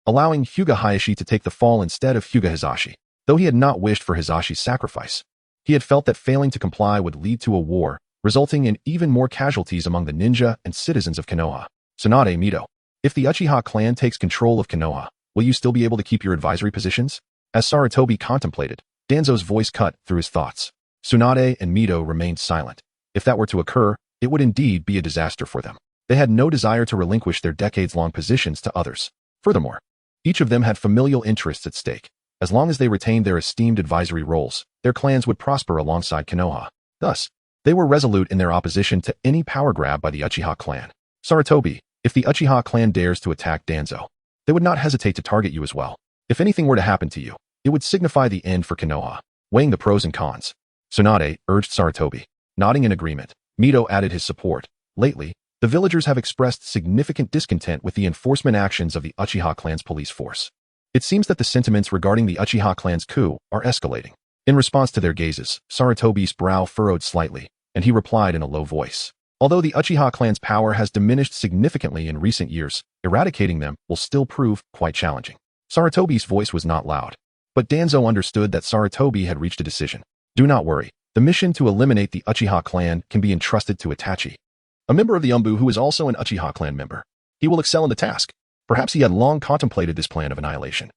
allowing Hyuga Hayashi to take the fall instead of Hyuga Hizashi. Though he had not wished for Hizashi's sacrifice, he had felt that failing to comply would lead to a war, resulting in even more casualties among the ninja and citizens of Konoha. Tsunade, Mito, if the Uchiha clan takes control of Konoha, will you still be able to keep your advisory positions? As Sarutobi contemplated, Danzo's voice cut through his thoughts. Tsunade and Mito remained silent. If that were to occur, it would indeed be a disaster for them. They had no desire to relinquish their decades-long positions to others. Furthermore, each of them had familial interests at stake. As long as they retained their esteemed advisory roles, their clans would prosper alongside Konoha. Thus, they were resolute in their opposition to any power grab by the Uchiha clan. Sarutobi, if the Uchiha clan dares to attack Danzo, they would not hesitate to target you as well. If anything were to happen to you, it would signify the end for Konoha. Weighing the pros and cons, Tsunade urged Sarutobi. Nodding in agreement, Mito added his support. Lately, the villagers have expressed significant discontent with the enforcement actions of the Uchiha clan's police force. It seems that the sentiments regarding the Uchiha clan's coup are escalating. In response to their gazes, Sarutobi's brow furrowed slightly, and he replied in a low voice. Although the Uchiha clan's power has diminished significantly in recent years, eradicating them will still prove quite challenging. Sarutobi's voice was not loud, but Danzo understood that Sarutobi had reached a decision. Do not worry. The mission to eliminate the Uchiha clan can be entrusted to Itachi, a member of the Umbu who is also an Uchiha clan member. He will excel in the task. Perhaps he had long contemplated this plan of annihilation.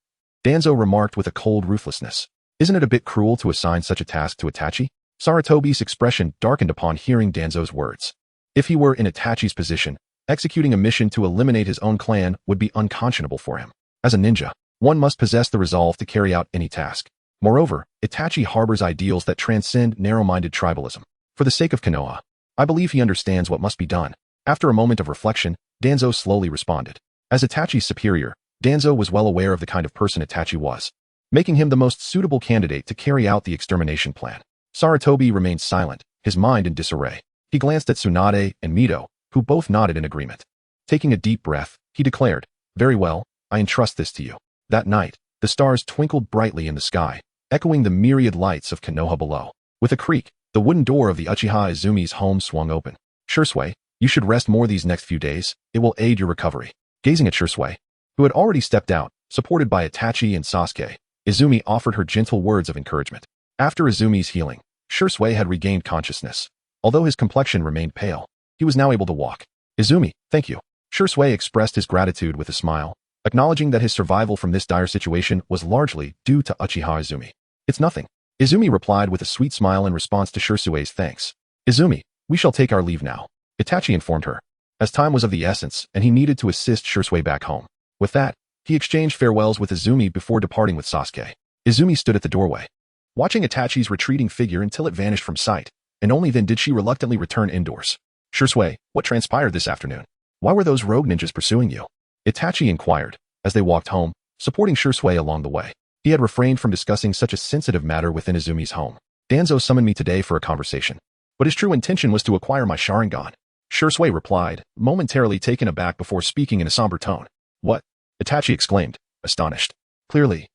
Danzo remarked with a cold ruthlessness. Isn't it a bit cruel to assign such a task to Itachi? Sarutobi's expression darkened upon hearing Danzo's words. If he were in Itachi's position, executing a mission to eliminate his own clan would be unconscionable for him. As a ninja, one must possess the resolve to carry out any task. Moreover, Itachi harbors ideals that transcend narrow-minded tribalism. For the sake of Konoha, I believe he understands what must be done. After a moment of reflection, Danzo slowly responded. As Itachi's superior, Danzo was well aware of the kind of person Itachi was, making him the most suitable candidate to carry out the extermination plan. Sarutobi remained silent, his mind in disarray. He glanced at Tsunade and Mito, who both nodded in agreement. Taking a deep breath, he declared, "Very well, I entrust this to you." That night, the stars twinkled brightly in the sky, echoing the myriad lights of Konoha below. With a creak, the wooden door of the Uchiha Izumi's home swung open. "Shursui, you should rest more these next few days. It will aid your recovery." Gazing at Shursui, who had already stepped out, supported by Itachi and Sasuke, Izumi offered her gentle words of encouragement. After Izumi's healing, Shursui had regained consciousness. Although his complexion remained pale, he was now able to walk. "Izumi, thank you." Shursui expressed his gratitude with a smile, acknowledging that his survival from this dire situation was largely due to Uchiha Izumi. "It's nothing," Izumi replied with a sweet smile in response to Shursui's thanks. "Izumi, we shall take our leave now," Itachi informed her, as time was of the essence and he needed to assist Shursui back home. With that, he exchanged farewells with Izumi before departing with Sasuke. Izumi stood at the doorway, watching Itachi's retreating figure until it vanished from sight, and only then did she reluctantly return indoors. "Shursui, what transpired this afternoon? Why were those rogue ninjas pursuing you?" Itachi inquired, as they walked home, supporting Shursui along the way. He had refrained from discussing such a sensitive matter within Izumi's home. "Danzo summoned me today for a conversation. but his true intention was to acquire my Sharingan. Shui replied, momentarily taken aback before speaking in a somber tone. What? Itachi exclaimed, astonished. Clearly,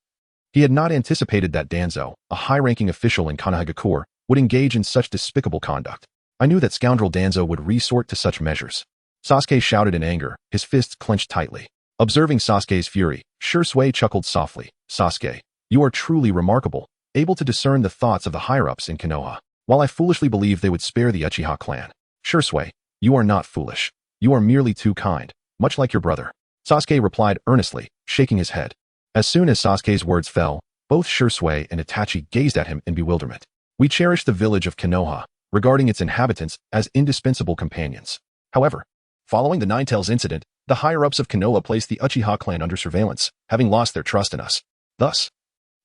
he had not anticipated that Danzo, a high-ranking official in Konohagakure, would engage in such despicable conduct. I knew that scoundrel Danzo would resort to such measures. Sasuke shouted in anger, his fists clenched tightly. Observing Sasuke's fury, Shui chuckled softly. Sasuke, you are truly remarkable, able to discern the thoughts of the higher-ups in Konoha. While I foolishly believed they would spare the Uchiha clan. Shui, you are not foolish. You are merely too kind, much like your brother. Sasuke replied earnestly, shaking his head. As soon as Sasuke's words fell, both Shui and Itachi gazed at him in bewilderment. We cherish the village of Konoha, regarding its inhabitants as indispensable companions. However, following the Ninetales incident, the higher-ups of Konoha placed the Uchiha clan under surveillance, having lost their trust in us. Thus,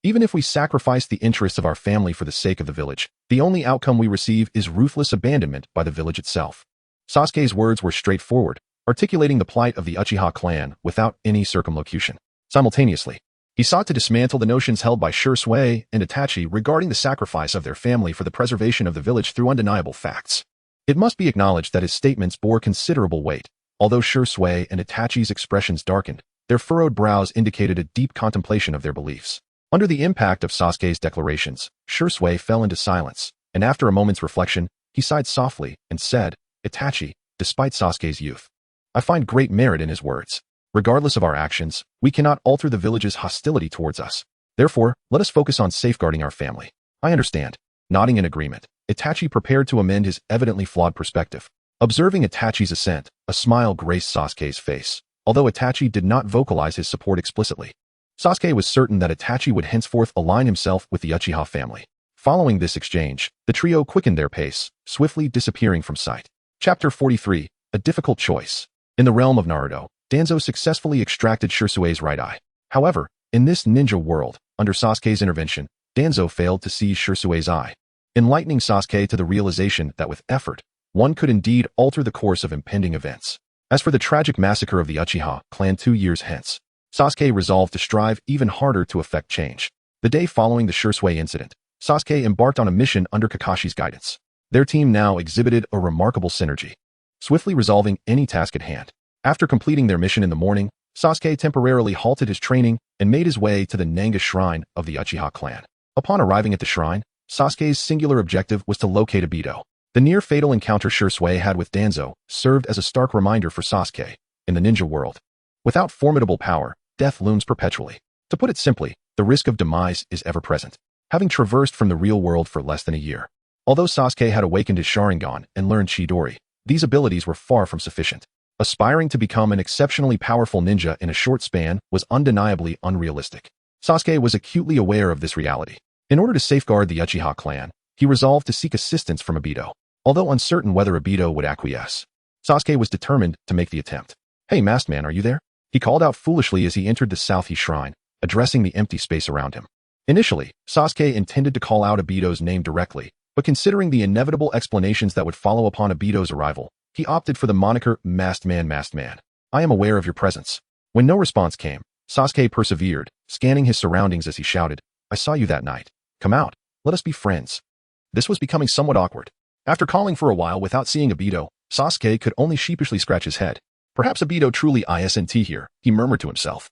even if we sacrifice the interests of our family for the sake of the village, the only outcome we receive is ruthless abandonment by the village itself. Sasuke's words were straightforward, articulating the plight of the Uchiha clan without any circumlocution. Simultaneously, he sought to dismantle the notions held by Shui and Itachi regarding the sacrifice of their family for the preservation of the village through undeniable facts. It must be acknowledged that his statements bore considerable weight. Although Shui and Itachi's expressions darkened, their furrowed brows indicated a deep contemplation of their beliefs. Under the impact of Sasuke's declarations, Shui fell into silence, and after a moment's reflection, he sighed softly and said, Itachi, despite Sasuke's youth, I find great merit in his words. Regardless of our actions, we cannot alter the village's hostility towards us. Therefore, let us focus on safeguarding our family. I understand. Nodding in agreement, Itachi prepared to amend his evidently flawed perspective. Observing Itachi's assent, a smile graced Sasuke's face, although Itachi did not vocalize his support explicitly. Sasuke was certain that Itachi would henceforth align himself with the Uchiha family. Following this exchange, the trio quickened their pace, swiftly disappearing from sight. Chapter 43, A Difficult Choice. In the realm of Naruto, Danzo successfully extracted Shusui's right eye. However, in this ninja world, under Sasuke's intervention, Danzo failed to seize Shusui's eye, enlightening Sasuke to the realization that with effort, one could indeed alter the course of impending events. As for the tragic massacre of the Uchiha clan 2 years hence, Sasuke resolved to strive even harder to effect change. The day following the Shui incident, Sasuke embarked on a mission under Kakashi's guidance. Their team now exhibited a remarkable synergy, swiftly resolving any task at hand. After completing their mission in the morning, Sasuke temporarily halted his training and made his way to the Nanga shrine of the Uchiha clan. Upon arriving at the shrine, Sasuke's singular objective was to locate Obito. The near-fatal encounter Shui had with Danzo served as a stark reminder for Sasuke. In the ninja world, without formidable power, death looms perpetually. To put it simply, the risk of demise is ever present. Having traversed from the real world for less than a year, although Sasuke had awakened his Sharingan and learned Chidori, these abilities were far from sufficient. Aspiring to become an exceptionally powerful ninja in a short span was undeniably unrealistic. Sasuke was acutely aware of this reality. In order to safeguard the Uchiha clan, he resolved to seek assistance from Obito. Although uncertain whether Obito would acquiesce, Sasuke was determined to make the attempt. Hey, masked man, are you there? He called out foolishly as he entered the South Shrine, addressing the empty space around him. Initially, Sasuke intended to call out Obito's name directly, but considering the inevitable explanations that would follow upon Obito's arrival, he opted for the moniker Masked Man. I am aware of your presence. When no response came, Sasuke persevered, scanning his surroundings as he shouted, I saw you that night. Come out. Let us be friends. This was becoming somewhat awkward. After calling for a while without seeing Obito, Sasuke could only sheepishly scratch his head. Perhaps Obito truly isn't here, he murmured to himself.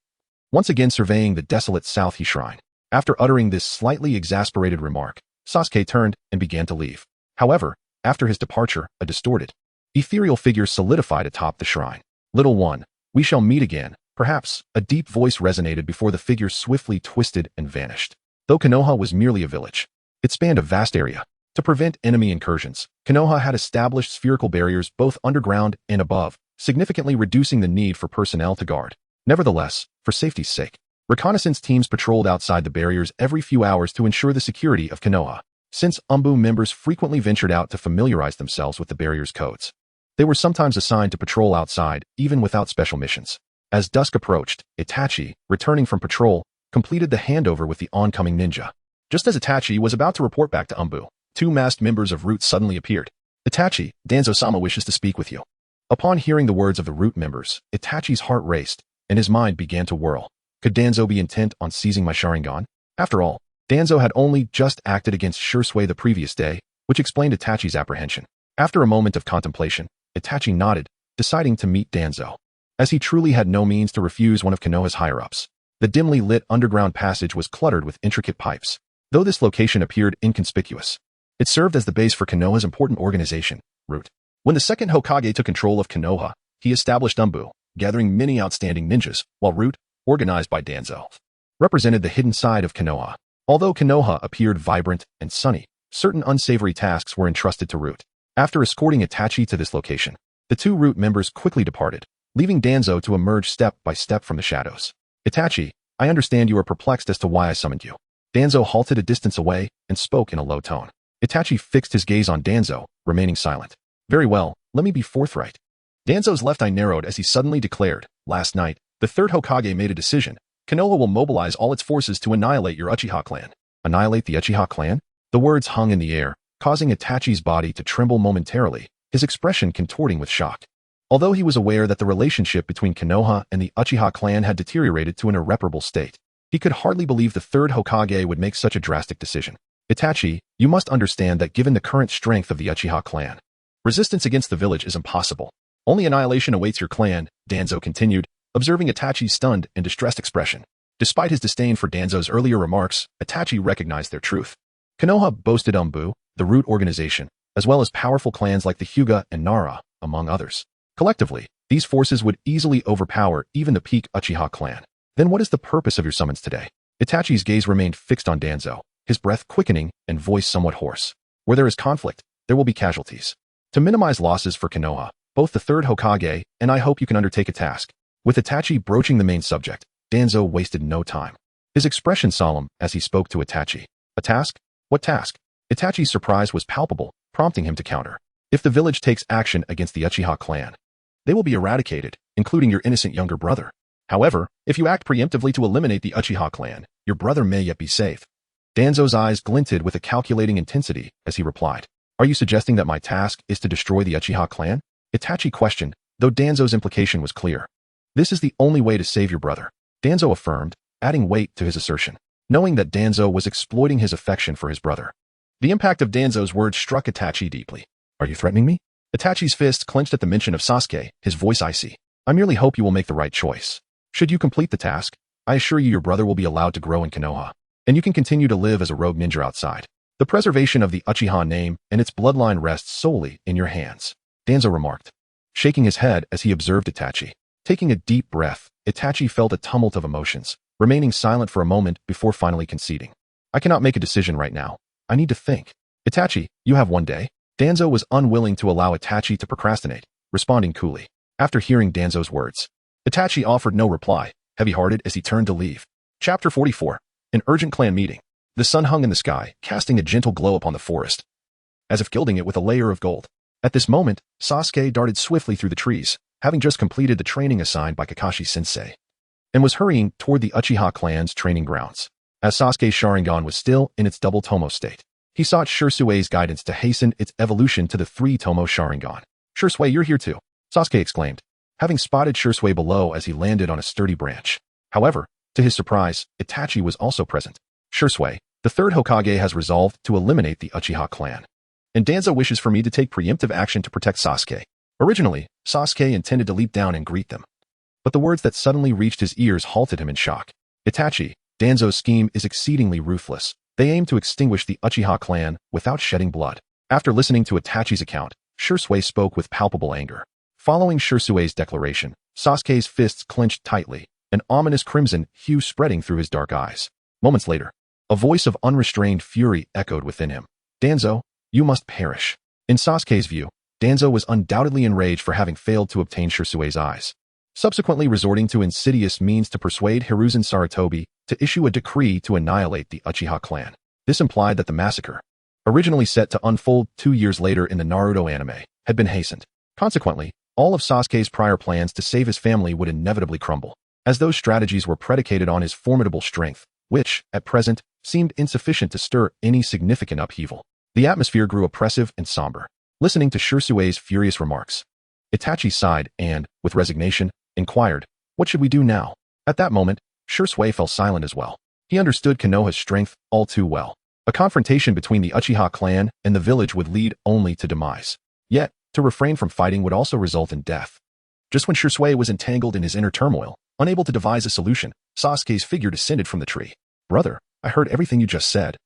Once again surveying the desolate South Shrine. After uttering this slightly exasperated remark, Sasuke turned and began to leave. However, after his departure, a distorted, ethereal figure solidified atop the shrine. Little one, we shall meet again. Perhaps, a deep voice resonated before the figure swiftly twisted and vanished. Though Konoha was merely a village, it spanned a vast area. To prevent enemy incursions, Konoha had established spherical barriers both underground and above, significantly reducing the need for personnel to guard. Nevertheless, for safety's sake, reconnaissance teams patrolled outside the barriers every few hours to ensure the security of Konoha. Since UMBU members frequently ventured out to familiarize themselves with the barrier's codes, they were sometimes assigned to patrol outside, even without special missions. As dusk approached, Itachi, returning from patrol, completed the handover with the oncoming ninja. Just as Itachi was about to report back to UMBU, 2 masked members of Root suddenly appeared. Itachi, Danzo-sama wishes to speak with you. Upon hearing the words of the Root members, Itachi's heart raced, and his mind began to whirl. Could Danzo be intent on seizing my Sharingan? After all, Danzo had only just acted against Shui the previous day, which explained Itachi's apprehension. After a moment of contemplation, Itachi nodded, deciding to meet Danzo, as he truly had no means to refuse one of Konoha's higher-ups. The dimly lit underground passage was cluttered with intricate pipes, though this location appeared inconspicuous. It served as the base for Konoha's important organization, Root. When the second Hokage took control of Konoha, he established Umbu, gathering many outstanding ninjas, while Root, organized by Danzo, represented the hidden side of Konoha. Although Konoha appeared vibrant and sunny, certain unsavory tasks were entrusted to Root. After escorting Itachi to this location, the two Root members quickly departed, leaving Danzo to emerge step by step from the shadows. Itachi, I understand you are perplexed as to why I summoned you. Danzo halted a distance away and spoke in a low tone. Itachi fixed his gaze on Danzo, remaining silent. Very well, let me be forthright. Danzo's left eye narrowed as he suddenly declared, last night, the third Hokage made a decision. Konoha will mobilize all its forces to annihilate your Uchiha clan. Annihilate the Uchiha clan? The words hung in the air, causing Itachi's body to tremble momentarily, his expression contorting with shock. Although he was aware that the relationship between Konoha and the Uchiha clan had deteriorated to an irreparable state, he could hardly believe the third Hokage would make such a drastic decision. Itachi, you must understand that given the current strength of the Uchiha clan, resistance against the village is impossible. Only annihilation awaits your clan, Danzo continued, observing Itachi's stunned and distressed expression. Despite his disdain for Danzo's earlier remarks, Itachi recognized their truth. Konoha boasted Umbu, the Root organization, as well as powerful clans like the Hyuga and Nara, among others. Collectively, these forces would easily overpower even the peak Uchiha clan. Then what is the purpose of your summons today? Itachi's gaze remained fixed on Danzo, his breath quickening and voice somewhat hoarse. Where there is conflict, there will be casualties. To minimize losses for Konoha, both the third Hokage and I hope you can undertake a task. With Itachi broaching the main subject, Danzo wasted no time. His expression solemn as he spoke to Itachi. A task? What task? Itachi's surprise was palpable, prompting him to counter. If the village takes action against the Uchiha clan, they will be eradicated, including your innocent younger brother. However, if you act preemptively to eliminate the Uchiha clan, your brother may yet be safe. Danzo's eyes glinted with a calculating intensity as he replied. Are you suggesting that my task is to destroy the Uchiha clan? Itachi questioned, though Danzo's implication was clear. This is the only way to save your brother, Danzo affirmed, adding weight to his assertion, knowing that Danzo was exploiting his affection for his brother. The impact of Danzo's words struck Itachi deeply. Are you threatening me? Itachi's fists clenched at the mention of Sasuke, his voice icy. I merely hope you will make the right choice. Should you complete the task, I assure you your brother will be allowed to grow in Konoha, and you can continue to live as a rogue ninja outside. The preservation of the Uchiha name and its bloodline rests solely in your hands, Danzo remarked, shaking his head as he observed Itachi. Taking a deep breath, Itachi felt a tumult of emotions, remaining silent for a moment before finally conceding. I cannot make a decision right now. I need to think. Itachi, you have one day. Danzo was unwilling to allow Itachi to procrastinate, responding coolly. After hearing Danzo's words, Itachi offered no reply, heavy-hearted as he turned to leave. Chapter 44. An urgent clan meeting. The sun hung in the sky, casting a gentle glow upon the forest, as if gilding it with a layer of gold. At this moment, Sasuke darted swiftly through the trees, having just completed the training assigned by Kakashi-sensei, and was hurrying toward the Uchiha clan's training grounds. As Sasuke's Sharingan was still in its double Tomo state, he sought Shirsui's guidance to hasten its evolution to the 3-Tomo Sharingan. Shirsui, you're here too, Sasuke exclaimed, having spotted Shirsui below as he landed on a sturdy branch. However, to his surprise, Itachi was also present. Shirsui, the third Hokage has resolved to eliminate the Uchiha clan, and Danzo wishes for me to take preemptive action to protect Sasuke. Originally, Sasuke intended to leap down and greet them, but the words that suddenly reached his ears halted him in shock. Itachi, Danzo's scheme is exceedingly ruthless. They aim to extinguish the Uchiha clan without shedding blood. After listening to Itachi's account, Shirsui spoke with palpable anger. Following Shirsui's declaration, Sasuke's fists clenched tightly, an ominous crimson hue spreading through his dark eyes. Moments later, a voice of unrestrained fury echoed within him. Danzo, you must perish. In Sasuke's view, Danzo was undoubtedly enraged for having failed to obtain Shirsui's eyes, subsequently resorting to insidious means to persuade Hiruzen Sarutobi to issue a decree to annihilate the Uchiha clan. This implied that the massacre, originally set to unfold 2 years later in the Naruto anime, had been hastened. Consequently, all of Sasuke's prior plans to save his family would inevitably crumble, as those strategies were predicated on his formidable strength, which, at present, seemed insufficient to stir any significant upheaval. The atmosphere grew oppressive and somber. Listening to Shirsui's furious remarks, Itachi sighed and, with resignation, inquired, what should we do now? At that moment, Shirsui fell silent as well. He understood Konoha's strength all too well. A confrontation between the Uchiha clan and the village would lead only to demise. Yet, to refrain from fighting would also result in death. Just when Sasuke was entangled in his inner turmoil, unable to devise a solution, Sasuke's figure descended from the tree. Brother, I heard everything you just said.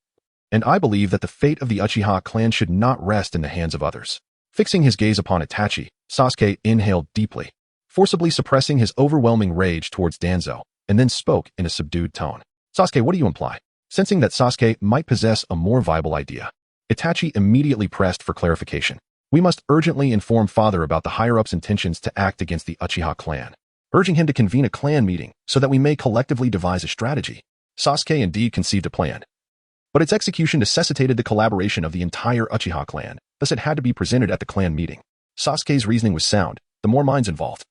And I believe that the fate of the Uchiha clan should not rest in the hands of others. Fixing his gaze upon Itachi, Sasuke inhaled deeply, forcibly suppressing his overwhelming rage towards Danzo, and then spoke in a subdued tone. Sasuke, what do you imply? Sensing that Sasuke might possess a more viable idea, Itachi immediately pressed for clarification. We must urgently inform Father about the higher-ups' intentions to act against the Uchiha clan, urging him to convene a clan meeting so that we may collectively devise a strategy. Sasuke indeed conceived a plan, but its execution necessitated the collaboration of the entire Uchiha clan, thus it had to be presented at the clan meeting. Sasuke's reasoning was sound, the more minds involved,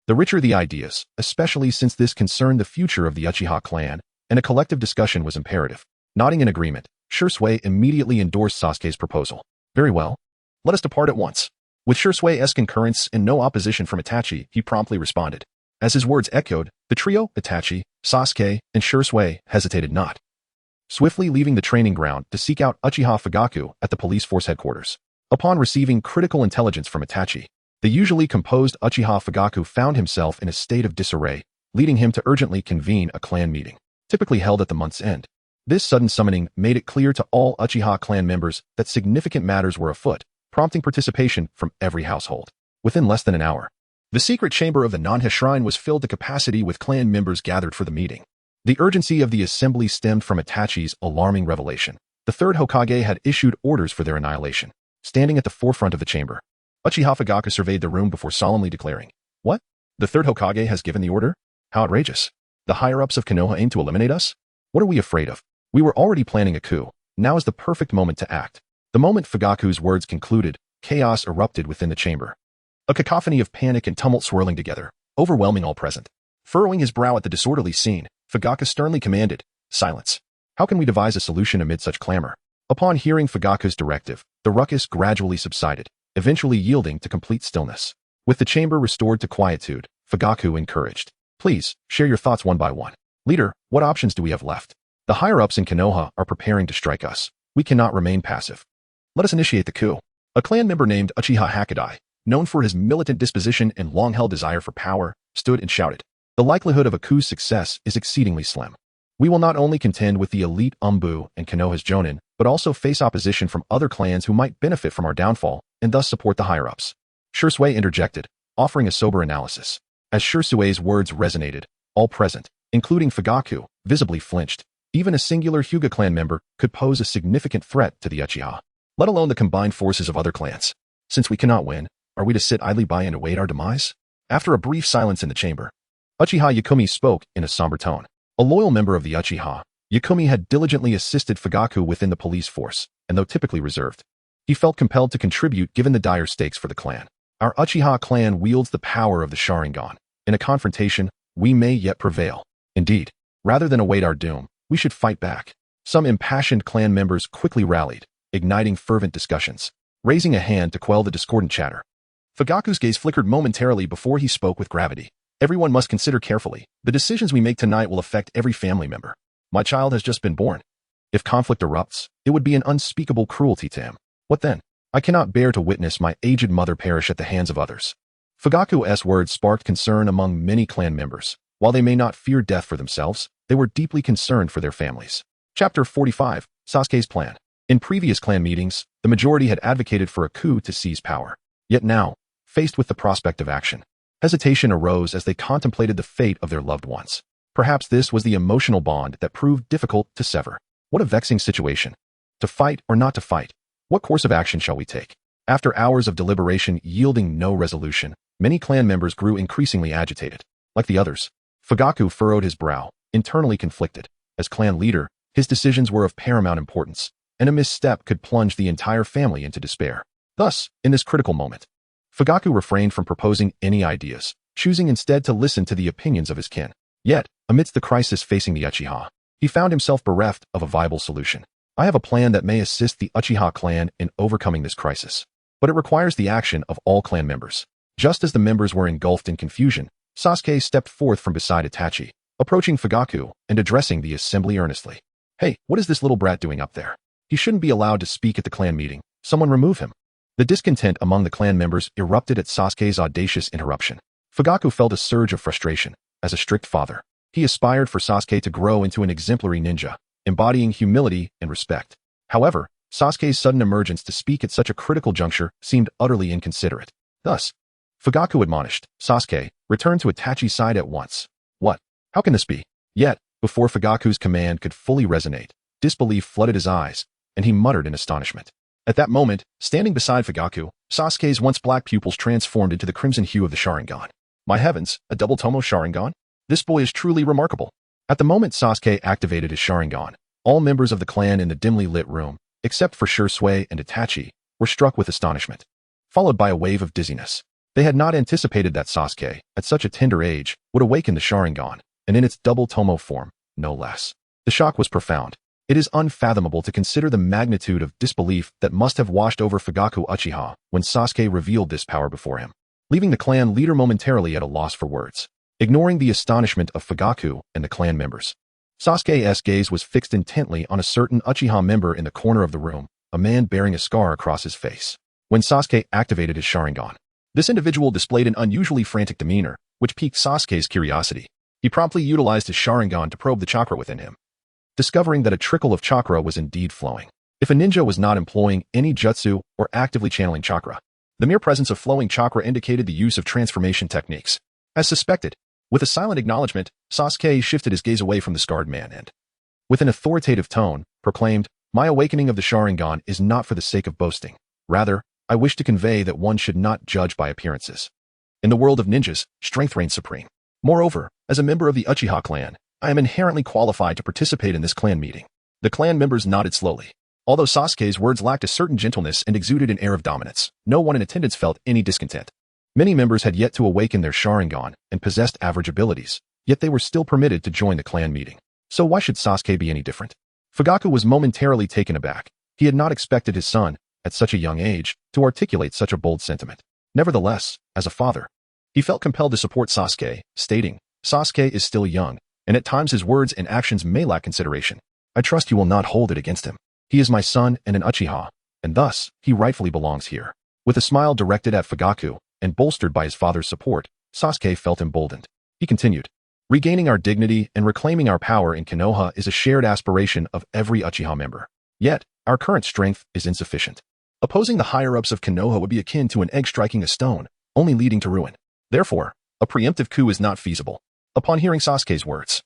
the richer the ideas, especially since this concerned the future of the Uchiha clan, and a collective discussion was imperative. Nodding in agreement, Sasuke immediately endorsed Sasuke's proposal. Very well. Let us depart at once. With Sasuke's concurrence and no opposition from Itachi, he promptly responded. As his words echoed, the trio, Itachi, Sasuke, and Sasuke, hesitated not, swiftly leaving the training ground to seek out Uchiha Fugaku at the police force headquarters. Upon receiving critical intelligence from Itachi, the usually composed Uchiha Fugaku found himself in a state of disarray, leading him to urgently convene a clan meeting, typically held at the month's end. This sudden summoning made it clear to all Uchiha clan members that significant matters were afoot, prompting participation from every household. Within less than an hour, the secret chamber of the Nanha Shrine was filled to capacity with clan members gathered for the meeting. The urgency of the assembly stemmed from Itachi's alarming revelation. The third Hokage had issued orders for their annihilation. Standing at the forefront of the chamber, Uchiha Fugaku surveyed the room before solemnly declaring, "What? The third Hokage has given the order? How outrageous. The higher-ups of Konoha aim to eliminate us? What are we afraid of? We were already planning a coup. Now is the perfect moment to act." The moment Fugaku's words concluded, chaos erupted within the chamber. A cacophony of panic and tumult swirling together, overwhelming all present. Furrowing his brow at the disorderly scene, Fugaku sternly commanded, "Silence. How can we devise a solution amid such clamor?" Upon hearing Fugaku's directive, the ruckus gradually subsided, eventually yielding to complete stillness. With the chamber restored to quietude, Fugaku encouraged, "Please, share your thoughts one by one. Leader, what options do we have left? The higher-ups in Konoha are preparing to strike us. We cannot remain passive. Let us initiate the coup." A clan member named Uchiha Hakadai, known for his militant disposition and long-held desire for power, stood and shouted, "The likelihood of a coup's success is exceedingly slim. We will not only contend with the elite Umbu and Konoha's Jonin, but also face opposition from other clans who might benefit from our downfall and thus support the higher-ups." Sasuke interjected, offering a sober analysis. As Sasuke's words resonated, all present, including Fugaku, visibly flinched. Even a singular Hyuga clan member could pose a significant threat to the Uchiha, let alone the combined forces of other clans. Since we cannot win, are we to sit idly by and await our demise? After a brief silence in the chamber, Uchiha Yakumi spoke in a somber tone. A loyal member of the Uchiha, Yakumi had diligently assisted Fugaku within the police force, and though typically reserved, he felt compelled to contribute given the dire stakes for the clan. Our Uchiha clan wields the power of the Sharingan. In a confrontation, we may yet prevail. Indeed, rather than await our doom, we should fight back. Some impassioned clan members quickly rallied, igniting fervent discussions, raising a hand to quell the discordant chatter. Fugaku's gaze flickered momentarily before he spoke with gravity. "Everyone must consider carefully. The decisions we make tonight will affect every family member. My child has just been born. If conflict erupts, it would be an unspeakable cruelty to him. What then? I cannot bear to witness my aged mother perish at the hands of others." Fugaku's words sparked concern among many clan members. While they may not fear death for themselves, they were deeply concerned for their families. Chapter 45, Sasuke's Plan. In previous clan meetings, the majority had advocated for a coup to seize power. Yet now, faced with the prospect of action, hesitation arose as they contemplated the fate of their loved ones. Perhaps this was the emotional bond that proved difficult to sever. What a vexing situation. To fight or not to fight? What course of action shall we take? After hours of deliberation yielding no resolution, many clan members grew increasingly agitated. Like the others, Fugaku furrowed his brow, internally conflicted. As clan leader, his decisions were of paramount importance, and a misstep could plunge the entire family into despair. Thus, in this critical moment, Fugaku refrained from proposing any ideas, choosing instead to listen to the opinions of his kin. Yet, amidst the crisis facing the Uchiha, he found himself bereft of a viable solution. "I have a plan that may assist the Uchiha clan in overcoming this crisis, but it requires the action of all clan members." Just as the members were engulfed in confusion, Sasuke stepped forth from beside Itachi, approaching Fugaku and addressing the assembly earnestly. "Hey, what is this little brat doing up there? He shouldn't be allowed to speak at the clan meeting. Someone remove him. The discontent among the clan members erupted at Sasuke's audacious interruption. Fugaku felt a surge of frustration. As a strict father, he aspired for Sasuke to grow into an exemplary ninja, embodying humility and respect. However, Sasuke's sudden emergence to speak at such a critical juncture seemed utterly inconsiderate. Thus, Fugaku admonished, "Sasuke, return to Itachi's side at once." What? How can this be? Yet, before Fugaku's command could fully resonate, disbelief flooded his eyes, and he muttered in astonishment. At that moment, standing beside Fugaku, Sasuke's once black pupils transformed into the crimson hue of the Sharingan. My heavens, a double Tomo Sharingan? This boy is truly remarkable. At the moment Sasuke activated his Sharingan, all members of the clan in the dimly lit room, except for Sasuke and Itachi, were struck with astonishment, followed by a wave of dizziness. They had not anticipated that Sasuke, at such a tender age, would awaken the Sharingan, and in its double Tomo form, no less. The shock was profound. It is unfathomable to consider the magnitude of disbelief that must have washed over Fugaku Uchiha when Sasuke revealed this power before him, leaving the clan leader momentarily at a loss for words. Ignoring the astonishment of Fugaku and the clan members, Sasuke's gaze was fixed intently on a certain Uchiha member in the corner of the room, a man bearing a scar across his face. When Sasuke activated his Sharingan, this individual displayed an unusually frantic demeanor, which piqued Sasuke's curiosity. He promptly utilized his Sharingan to probe the chakra within him, discovering that a trickle of chakra was indeed flowing. If a ninja was not employing any jutsu or actively channeling chakra, the mere presence of flowing chakra indicated the use of transformation techniques. As suspected, with a silent acknowledgement, Sasuke shifted his gaze away from the scarred man and, with an authoritative tone, proclaimed, "My awakening of the Sharingan is not for the sake of boasting. Rather, I wish to convey that one should not judge by appearances. In the world of ninjas, strength reigns supreme. Moreover, as a member of the Uchiha clan, I am inherently qualified to participate in this clan meeting." The clan members nodded slowly. Although Sasuke's words lacked a certain gentleness and exuded an air of dominance, no one in attendance felt any discontent. Many members had yet to awaken their Sharingan and possessed average abilities, yet they were still permitted to join the clan meeting. So why should Sasuke be any different? Fugaku was momentarily taken aback. He had not expected his son, at such a young age, to articulate such a bold sentiment. Nevertheless, as a father, he felt compelled to support Sasuke, stating, "Sasuke is still young, and at times his words and actions may lack consideration. I trust you will not hold it against him. He is my son and an Uchiha, and thus, he rightfully belongs here." With a smile directed at Fugaku, and bolstered by his father's support, Sasuke felt emboldened. He continued, "Regaining our dignity and reclaiming our power in Konoha is a shared aspiration of every Uchiha member. Yet, our current strength is insufficient. Opposing the higher-ups of Konoha would be akin to an egg striking a stone, only leading to ruin. Therefore, a preemptive coup is not feasible." Upon hearing Sasuke's words,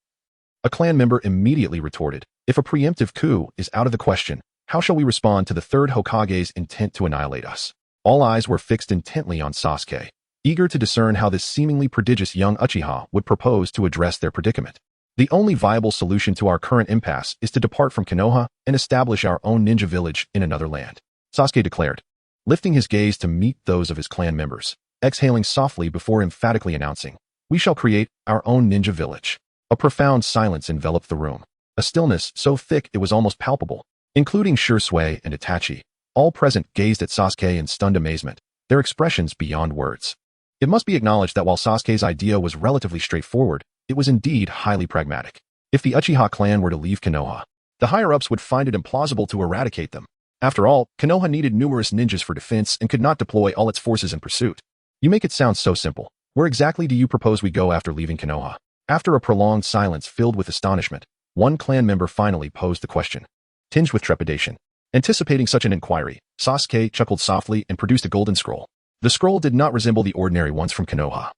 a clan member immediately retorted, "If a preemptive coup is out of the question, how shall we respond to the third Hokage's intent to annihilate us?" All eyes were fixed intently on Sasuke, eager to discern how this seemingly prodigious young Uchiha would propose to address their predicament. "The only viable solution to our current impasse is to depart from Konoha and establish our own ninja village in another land," Sasuke declared, lifting his gaze to meet those of his clan members, exhaling softly before emphatically announcing, "We shall create our own ninja village." A profound silence enveloped the room, a stillness so thick it was almost palpable, including Sasuke and Itachi. All present gazed at Sasuke in stunned amazement, their expressions beyond words. It must be acknowledged that while Sasuke's idea was relatively straightforward, it was indeed highly pragmatic. If the Uchiha clan were to leave Konoha, the higher-ups would find it implausible to eradicate them. After all, Konoha needed numerous ninjas for defense and could not deploy all its forces in pursuit. "You make it sound so simple. Where exactly do you propose we go after leaving Konoha?" After a prolonged silence filled with astonishment, one clan member finally posed the question, tinged with trepidation. Anticipating such an inquiry, Sasuke chuckled softly and produced a golden scroll. The scroll did not resemble the ordinary ones from Konoha,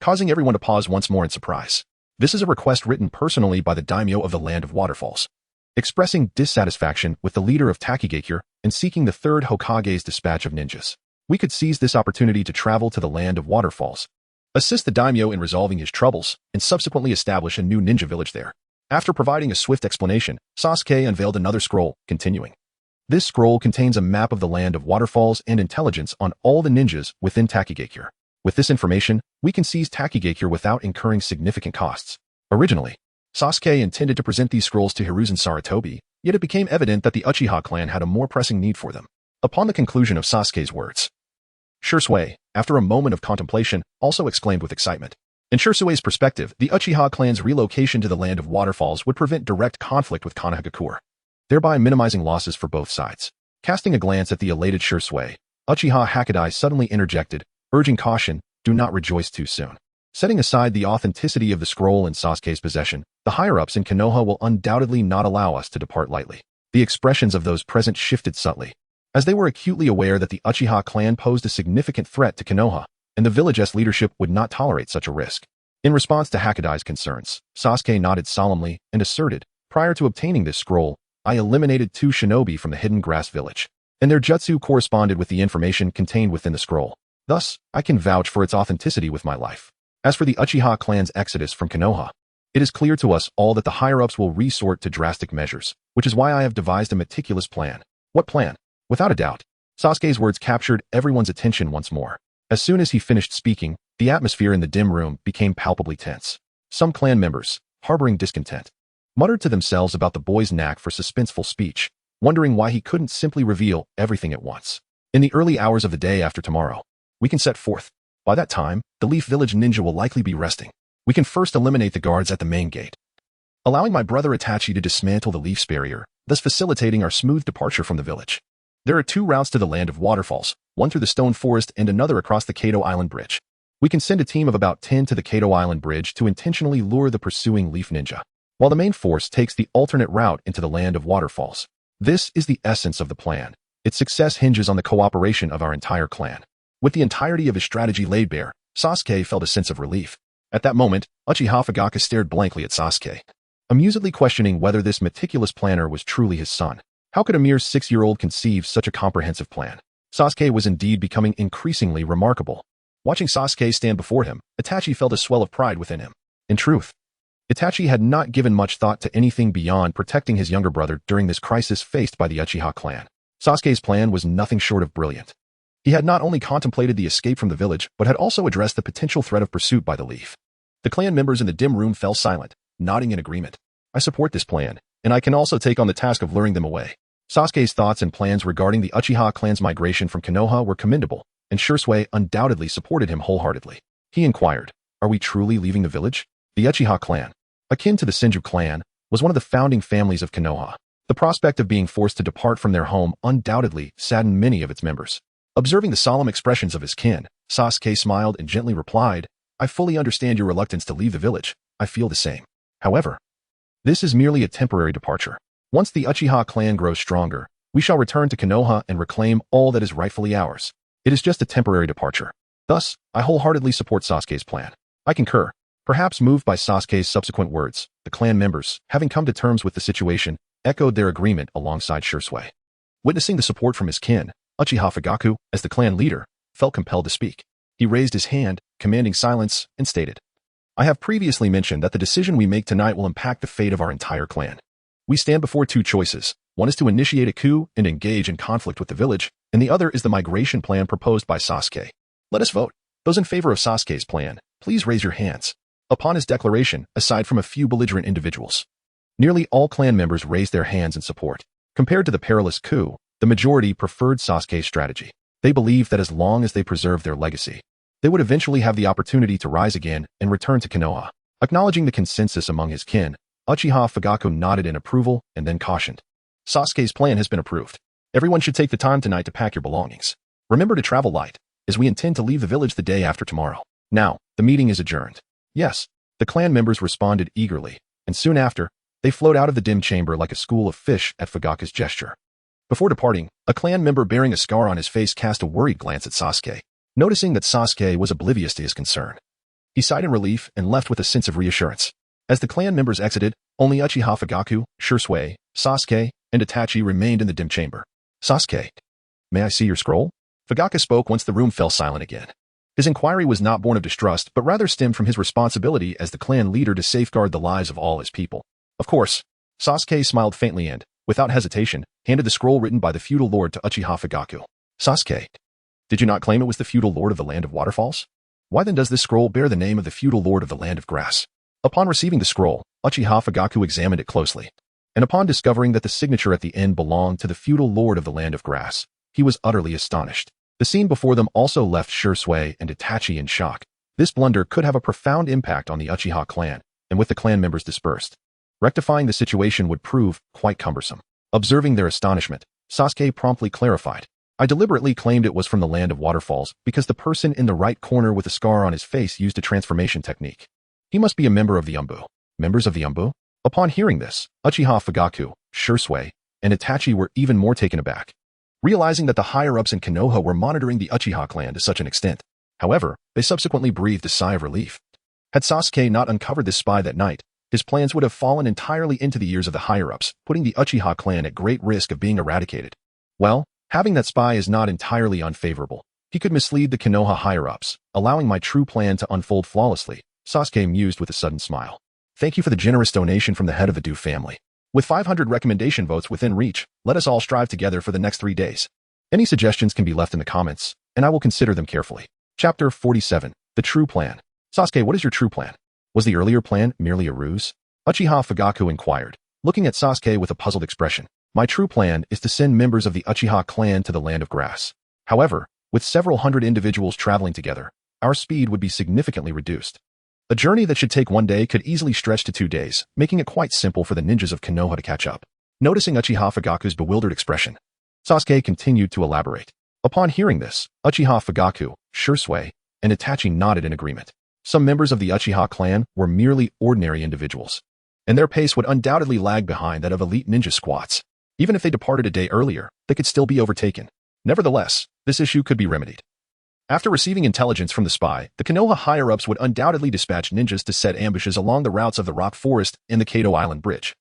causing everyone to pause once more in surprise. This is a request written personally by the daimyo of the Land of Waterfalls, expressing dissatisfaction with the leader of Takigakure and seeking the third Hokage's dispatch of ninjas. We could seize this opportunity to travel to the Land of Waterfalls, assist the daimyo in resolving his troubles, and subsequently establish a new ninja village there. After providing a swift explanation, Sasuke unveiled another scroll, continuing, "This scroll contains a map of the Land of Waterfalls and intelligence on all the ninjas within Takigakure. With this information, we can seize Takigakure without incurring significant costs." Originally, Sasuke intended to present these scrolls to Hiruzen Sarutobi, yet it became evident that the Uchiha clan had a more pressing need for them. Upon the conclusion of Sasuke's words, Sasuke, after a moment of contemplation, also exclaimed with excitement. In Sasuke's perspective, the Uchiha clan's relocation to the Land of Waterfalls would prevent direct conflict with Konohagakure. thereby minimizing losses for both sides. Casting a glance at the elated Shursui, Uchiha Hakadai suddenly interjected, urging caution, do not rejoice too soon. Setting aside the authenticity of the scroll in Sasuke's possession, the higher-ups in Konoha will undoubtedly not allow us to depart lightly. The expressions of those present shifted subtly, as they were acutely aware that the Uchiha clan posed a significant threat to Konoha, and the village's leadership would not tolerate such a risk. In response to Hakadai's concerns, Sasuke nodded solemnly and asserted, prior to obtaining this scroll, I eliminated 2 shinobi from the hidden grass village, and their jutsu corresponded with the information contained within the scroll. Thus, I can vouch for its authenticity with my life. As for the Uchiha clan's exodus from Konoha, it is clear to us all that the higher-ups will resort to drastic measures, which is why I have devised a meticulous plan. What plan? Without a doubt, Sasuke's words captured everyone's attention once more. As soon as he finished speaking, the atmosphere in the dim room became palpably tense. Some clan members, harboring discontent, muttered to themselves about the boy's knack for suspenseful speech, wondering why he couldn't simply reveal everything at once. In the early hours of the day after tomorrow, we can set forth. By that time, the Leaf Village ninja will likely be resting. We can first eliminate the guards at the main gate, allowing my brother Itachi to dismantle the Leaf's barrier, thus facilitating our smooth departure from the village. There are 2 routes to the land of waterfalls, one through the stone forest and another across the Kato Island Bridge. We can send a team of about 10 to the Kato Island Bridge to intentionally lure the pursuing Leaf Ninja, while the main force takes the alternate route into the land of waterfalls. This is the essence of the plan. Its success hinges on the cooperation of our entire clan. With the entirety of his strategy laid bare, Sasuke felt a sense of relief. At that moment, Uchiha Fugaku stared blankly at Sasuke, amusedly questioning whether this meticulous planner was truly his son. How could a mere 6-year-old conceive such a comprehensive plan? Sasuke was indeed becoming increasingly remarkable. Watching Sasuke stand before him, Itachi felt a swell of pride within him. In truth, Itachi had not given much thought to anything beyond protecting his younger brother during this crisis faced by the Uchiha clan. Sasuke's plan was nothing short of brilliant. He had not only contemplated the escape from the village, but had also addressed the potential threat of pursuit by the Leaf. The clan members in the dim room fell silent, nodding in agreement. I support this plan, and I can also take on the task of luring them away. Sasuke's thoughts and plans regarding the Uchiha clan's migration from Konoha were commendable, and Shursui undoubtedly supported him wholeheartedly. He inquired, are we truly leaving the village? The Uchiha clan, akin to the Senju clan, was one of the founding families of Konoha. The prospect of being forced to depart from their home undoubtedly saddened many of its members. Observing the solemn expressions of his kin, Sasuke smiled and gently replied, I fully understand your reluctance to leave the village. I feel the same. However, this is merely a temporary departure. Once the Uchiha clan grows stronger, we shall return to Konoha and reclaim all that is rightfully ours. It is just a temporary departure. Thus, I wholeheartedly support Sasuke's plan. I concur. Perhaps moved by Sasuke's subsequent words, the clan members, having come to terms with the situation, echoed their agreement alongside Shursui. Witnessing the support from his kin, Uchiha Fugaku, as the clan leader, felt compelled to speak. He raised his hand, commanding silence, and stated, I have previously mentioned that the decision we make tonight will impact the fate of our entire clan. We stand before 2 choices. One is to initiate a coup and engage in conflict with the village, and the other is the migration plan proposed by Sasuke. Let us vote. Those in favor of Sasuke's plan, please raise your hands. Upon his declaration, aside from a few belligerent individuals, nearly all clan members raised their hands in support. Compared to the perilous coup, the majority preferred Sasuke's strategy. They believed that as long as they preserved their legacy, they would eventually have the opportunity to rise again and return to Konoha. Acknowledging the consensus among his kin, Uchiha Fugaku nodded in approval and then cautioned. Sasuke's plan has been approved. Everyone should take the time tonight to pack your belongings. Remember to travel light, as we intend to leave the village the day after tomorrow. Now, the meeting is adjourned. Yes, the clan members responded eagerly, and soon after, they flowed out of the dim chamber like a school of fish at Fugaku's gesture. Before departing, a clan member bearing a scar on his face cast a worried glance at Sasuke, noticing that Sasuke was oblivious to his concern. He sighed in relief and left with a sense of reassurance. As the clan members exited, only Uchiha Fugaku, Shursui, Sasuke, and Itachi remained in the dim chamber. Sasuke, may I see your scroll? Fugaku spoke once the room fell silent again. His inquiry was not born of distrust, but rather stemmed from his responsibility as the clan leader to safeguard the lives of all his people. Of course, Sasuke smiled faintly and, without hesitation, handed the scroll written by the feudal lord to Uchiha Fugaku. Sasuke, did you not claim it was the feudal lord of the land of waterfalls? Why then does this scroll bear the name of the feudal lord of the land of grass? Upon receiving the scroll, Uchiha Fugaku examined it closely, and upon discovering that the signature at the end belonged to the feudal lord of the land of grass, he was utterly astonished. The scene before them also left Shursui and Itachi in shock. This blunder could have a profound impact on the Uchiha clan, and with the clan members dispersed, rectifying the situation would prove quite cumbersome. Observing their astonishment, Sasuke promptly clarified. I deliberately claimed it was from the land of waterfalls because the person in the right corner with a scar on his face used a transformation technique. He must be a member of the Umbu. Members of the Umbu? Upon hearing this, Uchiha Fugaku, Shursui, and Itachi were even more taken aback, realizing that the higher-ups in Konoha were monitoring the Uchiha clan to such an extent. However, they subsequently breathed a sigh of relief. Had Sasuke not uncovered this spy that night, his plans would have fallen entirely into the ears of the higher-ups, putting the Uchiha clan at great risk of being eradicated. Well, having that spy is not entirely unfavorable. He could mislead the Konoha higher-ups, allowing my true plan to unfold flawlessly, Sasuke mused with a sudden smile. Thank you for the generous donation from the head of the Du family. With 500 recommendation votes within reach, let us all strive together for the next 3 days. Any suggestions can be left in the comments, and I will consider them carefully. Chapter 47. The True Plan. Sasuke, what is your true plan? Was the earlier plan merely a ruse? Uchiha Fugaku inquired, looking at Sasuke with a puzzled expression. My true plan is to send members of the Uchiha clan to the Land of Grass. However, with several hundred individuals traveling together, our speed would be significantly reduced. A journey that should take 1 day could easily stretch to 2 days, making it quite simple for the ninjas of Konoha to catch up. Noticing Uchiha Fugaku's bewildered expression, Sasuke continued to elaborate. Upon hearing this, Uchiha Fugaku, Shursui, and Itachi nodded in agreement. Some members of the Uchiha clan were merely ordinary individuals, and their pace would undoubtedly lag behind that of elite ninja squads. Even if they departed a day earlier, they could still be overtaken. Nevertheless, this issue could be remedied. After receiving intelligence from the spy, the Konoha higher-ups would undoubtedly dispatch ninjas to set ambushes along the routes of the Rock Forest and the Kato Island Bridge,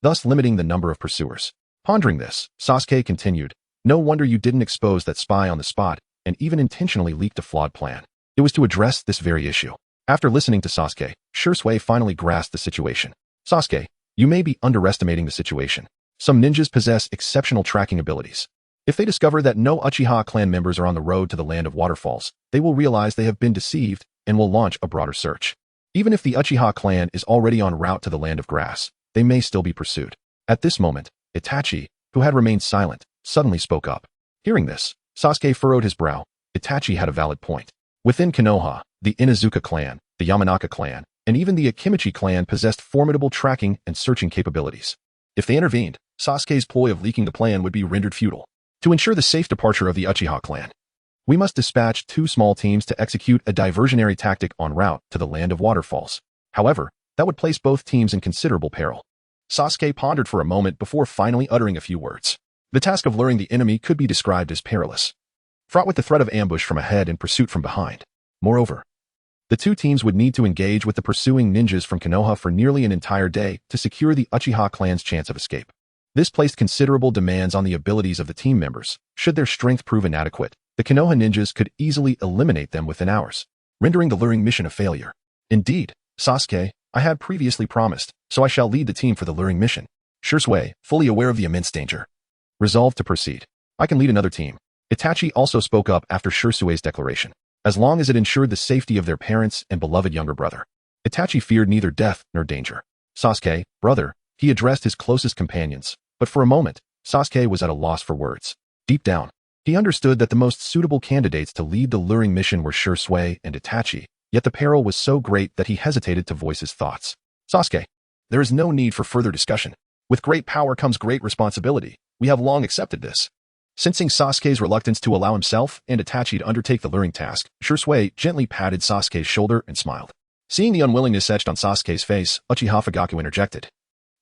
thus limiting the number of pursuers. Pondering this, Sasuke continued, no wonder you didn't expose that spy on the spot and even intentionally leaked a flawed plan. It was to address this very issue. After listening to Sasuke, Shursui finally grasped the situation. Sasuke, you may be underestimating the situation. Some ninjas possess exceptional tracking abilities. If they discover that no Uchiha clan members are on the road to the Land of Waterfalls, they will realize they have been deceived and will launch a broader search. Even if the Uchiha clan is already en route to the Land of Grass, they may still be pursued. At this moment, Itachi, who had remained silent, suddenly spoke up. Hearing this, Sasuke furrowed his brow. Itachi had a valid point. Within Konoha, the Inuzuka clan, the Yamanaka clan, and even the Akimichi clan possessed formidable tracking and searching capabilities. If they intervened, Sasuke's ploy of leaking the plan would be rendered futile. To ensure the safe departure of the Uchiha clan, we must dispatch 2 small teams to execute a diversionary tactic en route to the Land of Waterfalls. However, that would place both teams in considerable peril. Sasuke pondered for a moment before finally uttering a few words. The task of luring the enemy could be described as perilous, fraught with the threat of ambush from ahead and pursuit from behind. Moreover, the 2 teams would need to engage with the pursuing ninjas from Konoha for nearly an entire day to secure the Uchiha clan's chance of escape. This placed considerable demands on the abilities of the team members. Should their strength prove inadequate, the Konoha ninjas could easily eliminate them within hours, rendering the luring mission a failure. Indeed, Sasuke, I had previously promised, so I shall lead the team for the luring mission. Shursui, fully aware of the immense danger, resolved to proceed. I can lead another team. Itachi also spoke up after Shursui's declaration, as long as it ensured the safety of their parents and beloved younger brother. Itachi feared neither death nor danger. Sasuke, brother, he addressed his closest companions, but for a moment, Sasuke was at a loss for words. Deep down, he understood that the most suitable candidates to lead the luring mission were Shursui and Itachi, yet the peril was so great that he hesitated to voice his thoughts. Sasuke, there is no need for further discussion. With great power comes great responsibility. We have long accepted this. Sensing Sasuke's reluctance to allow himself and Itachi to undertake the luring task, Shursui gently patted Sasuke's shoulder and smiled. Seeing the unwillingness etched on Sasuke's face, Uchiha Fugaku interjected.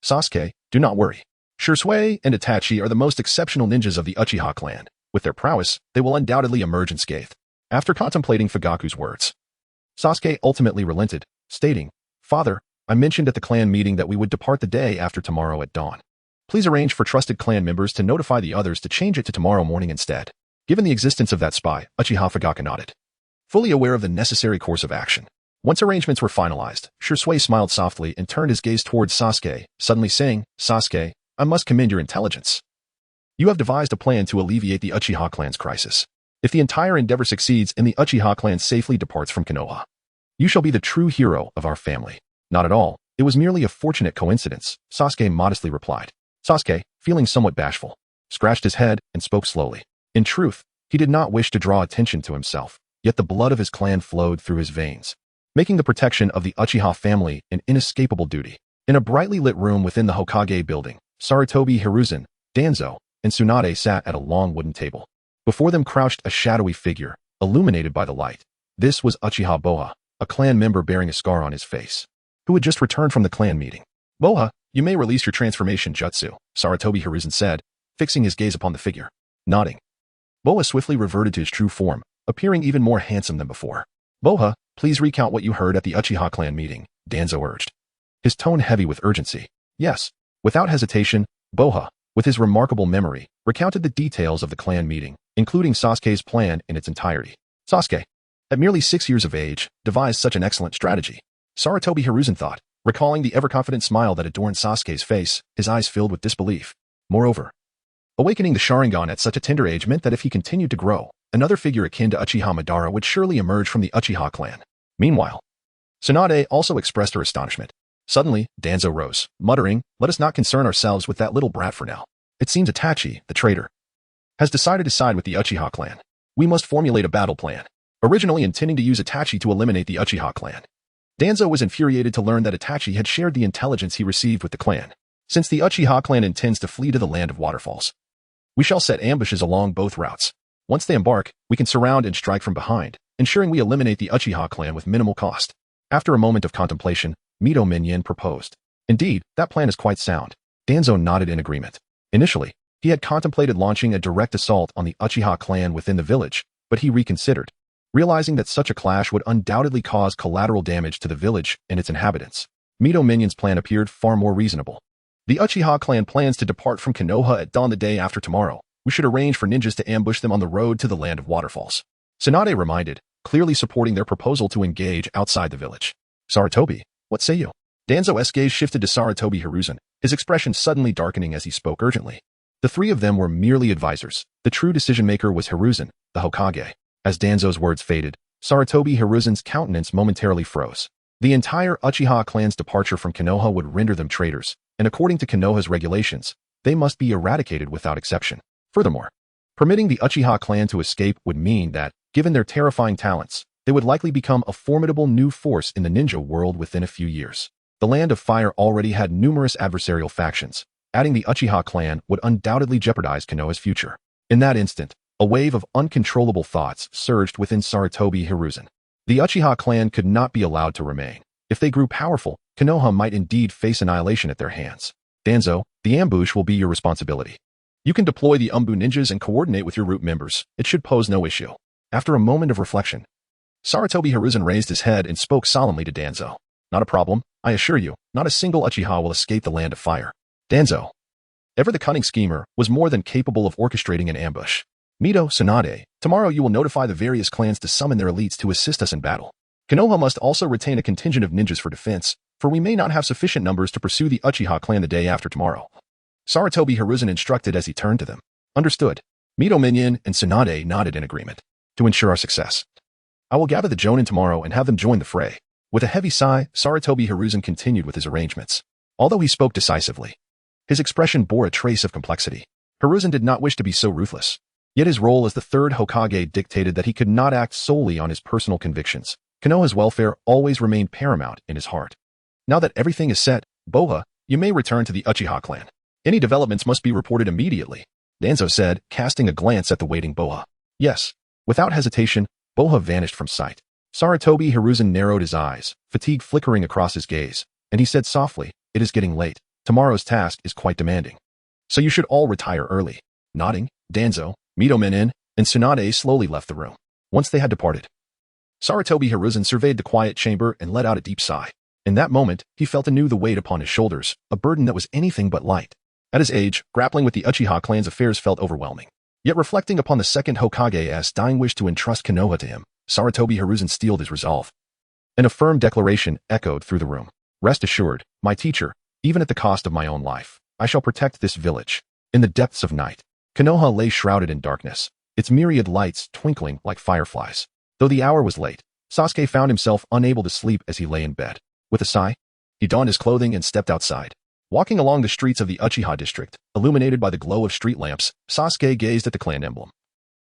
Sasuke, do not worry. Shursui and Itachi are the most exceptional ninjas of the Uchiha clan. With their prowess, they will undoubtedly emerge unscathed. After contemplating Fugaku's words, Sasuke ultimately relented, stating, Father, I mentioned at the clan meeting that we would depart the day after tomorrow at dawn. Please arrange for trusted clan members to notify the others to change it to tomorrow morning instead. Given the existence of that spy, Uchiha Fugaku nodded, fully aware of the necessary course of action. Once arrangements were finalized, Shursui smiled softly and turned his gaze towards Sasuke, suddenly saying, Sasuke, I must commend your intelligence. You have devised a plan to alleviate the Uchiha clan's crisis. If the entire endeavor succeeds and the Uchiha clan safely departs from Konoha, you shall be the true hero of our family. Not at all. It was merely a fortunate coincidence, Sasuke modestly replied. Sasuke, feeling somewhat bashful, scratched his head and spoke slowly. In truth, he did not wish to draw attention to himself, yet the blood of his clan flowed through his veins, making the protection of the Uchiha family an inescapable duty. In a brightly lit room within the Hokage building, Sarutobi Hiruzen, Danzo, and Tsunade sat at a long wooden table. Before them crouched a shadowy figure, illuminated by the light. This was Uchiha Boha, a clan member bearing a scar on his face, who had just returned from the clan meeting. Boha, you may release your transformation jutsu, Sarutobi Hiruzen said, fixing his gaze upon the figure. Nodding. Boha swiftly reverted to his true form, appearing even more handsome than before. Boha, please recount what you heard at the Uchiha clan meeting, Danzo urged, his tone heavy with urgency. Yes. Without hesitation, Boha, with his remarkable memory, recounted the details of the clan meeting, including Sasuke's plan in its entirety. Sasuke, at merely 6 years of age, devised such an excellent strategy. Sarutobi Hiruzen thought, recalling the ever-confident smile that adorned Sasuke's face, his eyes filled with disbelief. Moreover, awakening the Sharingan at such a tender age meant that if he continued to grow, another figure akin to Uchiha Madara would surely emerge from the Uchiha clan. Meanwhile, Tsunade also expressed her astonishment. Suddenly, Danzo rose, muttering, let us not concern ourselves with that little brat for now. It seems Itachi, the traitor, has decided to side with the Uchiha clan. We must formulate a battle plan, originally intending to use Itachi to eliminate the Uchiha clan. Danzo was infuriated to learn that Itachi had shared the intelligence he received with the clan. Since the Uchiha clan intends to flee to the land of waterfalls, we shall set ambushes along both routes. Once they embark, we can surround and strike from behind, ensuring we eliminate the Uchiha clan with minimal cost. After a moment of contemplation, Mito Minion proposed. Indeed, that plan is quite sound. Danzo nodded in agreement. Initially, he had contemplated launching a direct assault on the Uchiha clan within the village, but he reconsidered, realizing that such a clash would undoubtedly cause collateral damage to the village and its inhabitants. Mito Minion's plan appeared far more reasonable. The Uchiha clan plans to depart from Konoha at dawn the day after tomorrow. We should arrange for ninjas to ambush them on the road to the land of waterfalls. Tsunade reminded, clearly supporting their proposal to engage outside the village. Sarutobi, what say you? Danzo's gaze shifted to Sarutobi Hiruzen, his expression suddenly darkening as he spoke urgently. The three of them were merely advisors. The true decision-maker was Hiruzen, the Hokage. As Danzo's words faded, Sarutobi Hiruzen's countenance momentarily froze. The entire Uchiha clan's departure from Konoha would render them traitors, and according to Konoha's regulations, they must be eradicated without exception. Furthermore, permitting the Uchiha clan to escape would mean that, given their terrifying talents, they would likely become a formidable new force in the ninja world within a few years. The Land of Fire already had numerous adversarial factions. Adding the Uchiha clan would undoubtedly jeopardize Konoha's future. In that instant, a wave of uncontrollable thoughts surged within Sarutobi Hiruzen. The Uchiha clan could not be allowed to remain. If they grew powerful, Konoha might indeed face annihilation at their hands. Danzo, the ambush will be your responsibility. You can deploy the Umbu ninjas and coordinate with your root members. It should pose no issue. After a moment of reflection, Sarutobi Hiruzen raised his head and spoke solemnly to Danzo. Not a problem, I assure you, not a single Uchiha will escape the Land of Fire. Danzo, ever the cunning schemer, was more than capable of orchestrating an ambush. Mito, Tsunade, tomorrow you will notify the various clans to summon their elites to assist us in battle. Konoha must also retain a contingent of ninjas for defense, for we may not have sufficient numbers to pursue the Uchiha clan the day after tomorrow. Sarutobi Hiruzen instructed as he turned to them. Understood. Mito Minion and Tsunade nodded in agreement. To ensure our success, I will gather the Jonin tomorrow and have them join the fray. With a heavy sigh, Sarutobi Hiruzen continued with his arrangements. Although he spoke decisively, his expression bore a trace of complexity. Hiruzen did not wish to be so ruthless. Yet his role as the third Hokage dictated that he could not act solely on his personal convictions. Konoha's welfare always remained paramount in his heart. Now that everything is set, Boha, you may return to the Uchiha clan. Any developments must be reported immediately, Danzo said, casting a glance at the waiting Boha. Yes. Without hesitation, Boha vanished from sight. Sarutobi Hiruzen narrowed his eyes, fatigue flickering across his gaze, and he said softly, it is getting late. Tomorrow's task is quite demanding. So you should all retire early. Nodding, Danzo, Mito Minin, and Tsunade slowly left the room. Once they had departed, Sarutobi Hiruzen surveyed the quiet chamber and let out a deep sigh. In that moment, he felt anew the weight upon his shoulders, a burden that was anything but light. At his age, grappling with the Uchiha clan's affairs felt overwhelming. Yet reflecting upon the second Hokage's dying wish to entrust Konoha to him, Sarutobi Hiruzen steeled his resolve. And a firm declaration echoed through the room. Rest assured, my teacher, even at the cost of my own life, I shall protect this village. In the depths of night, Konoha lay shrouded in darkness, its myriad lights twinkling like fireflies. Though the hour was late, Sasuke found himself unable to sleep as he lay in bed. With a sigh, he donned his clothing and stepped outside. Walking along the streets of the Uchiha district, illuminated by the glow of street lamps, Sasuke gazed at the clan emblem.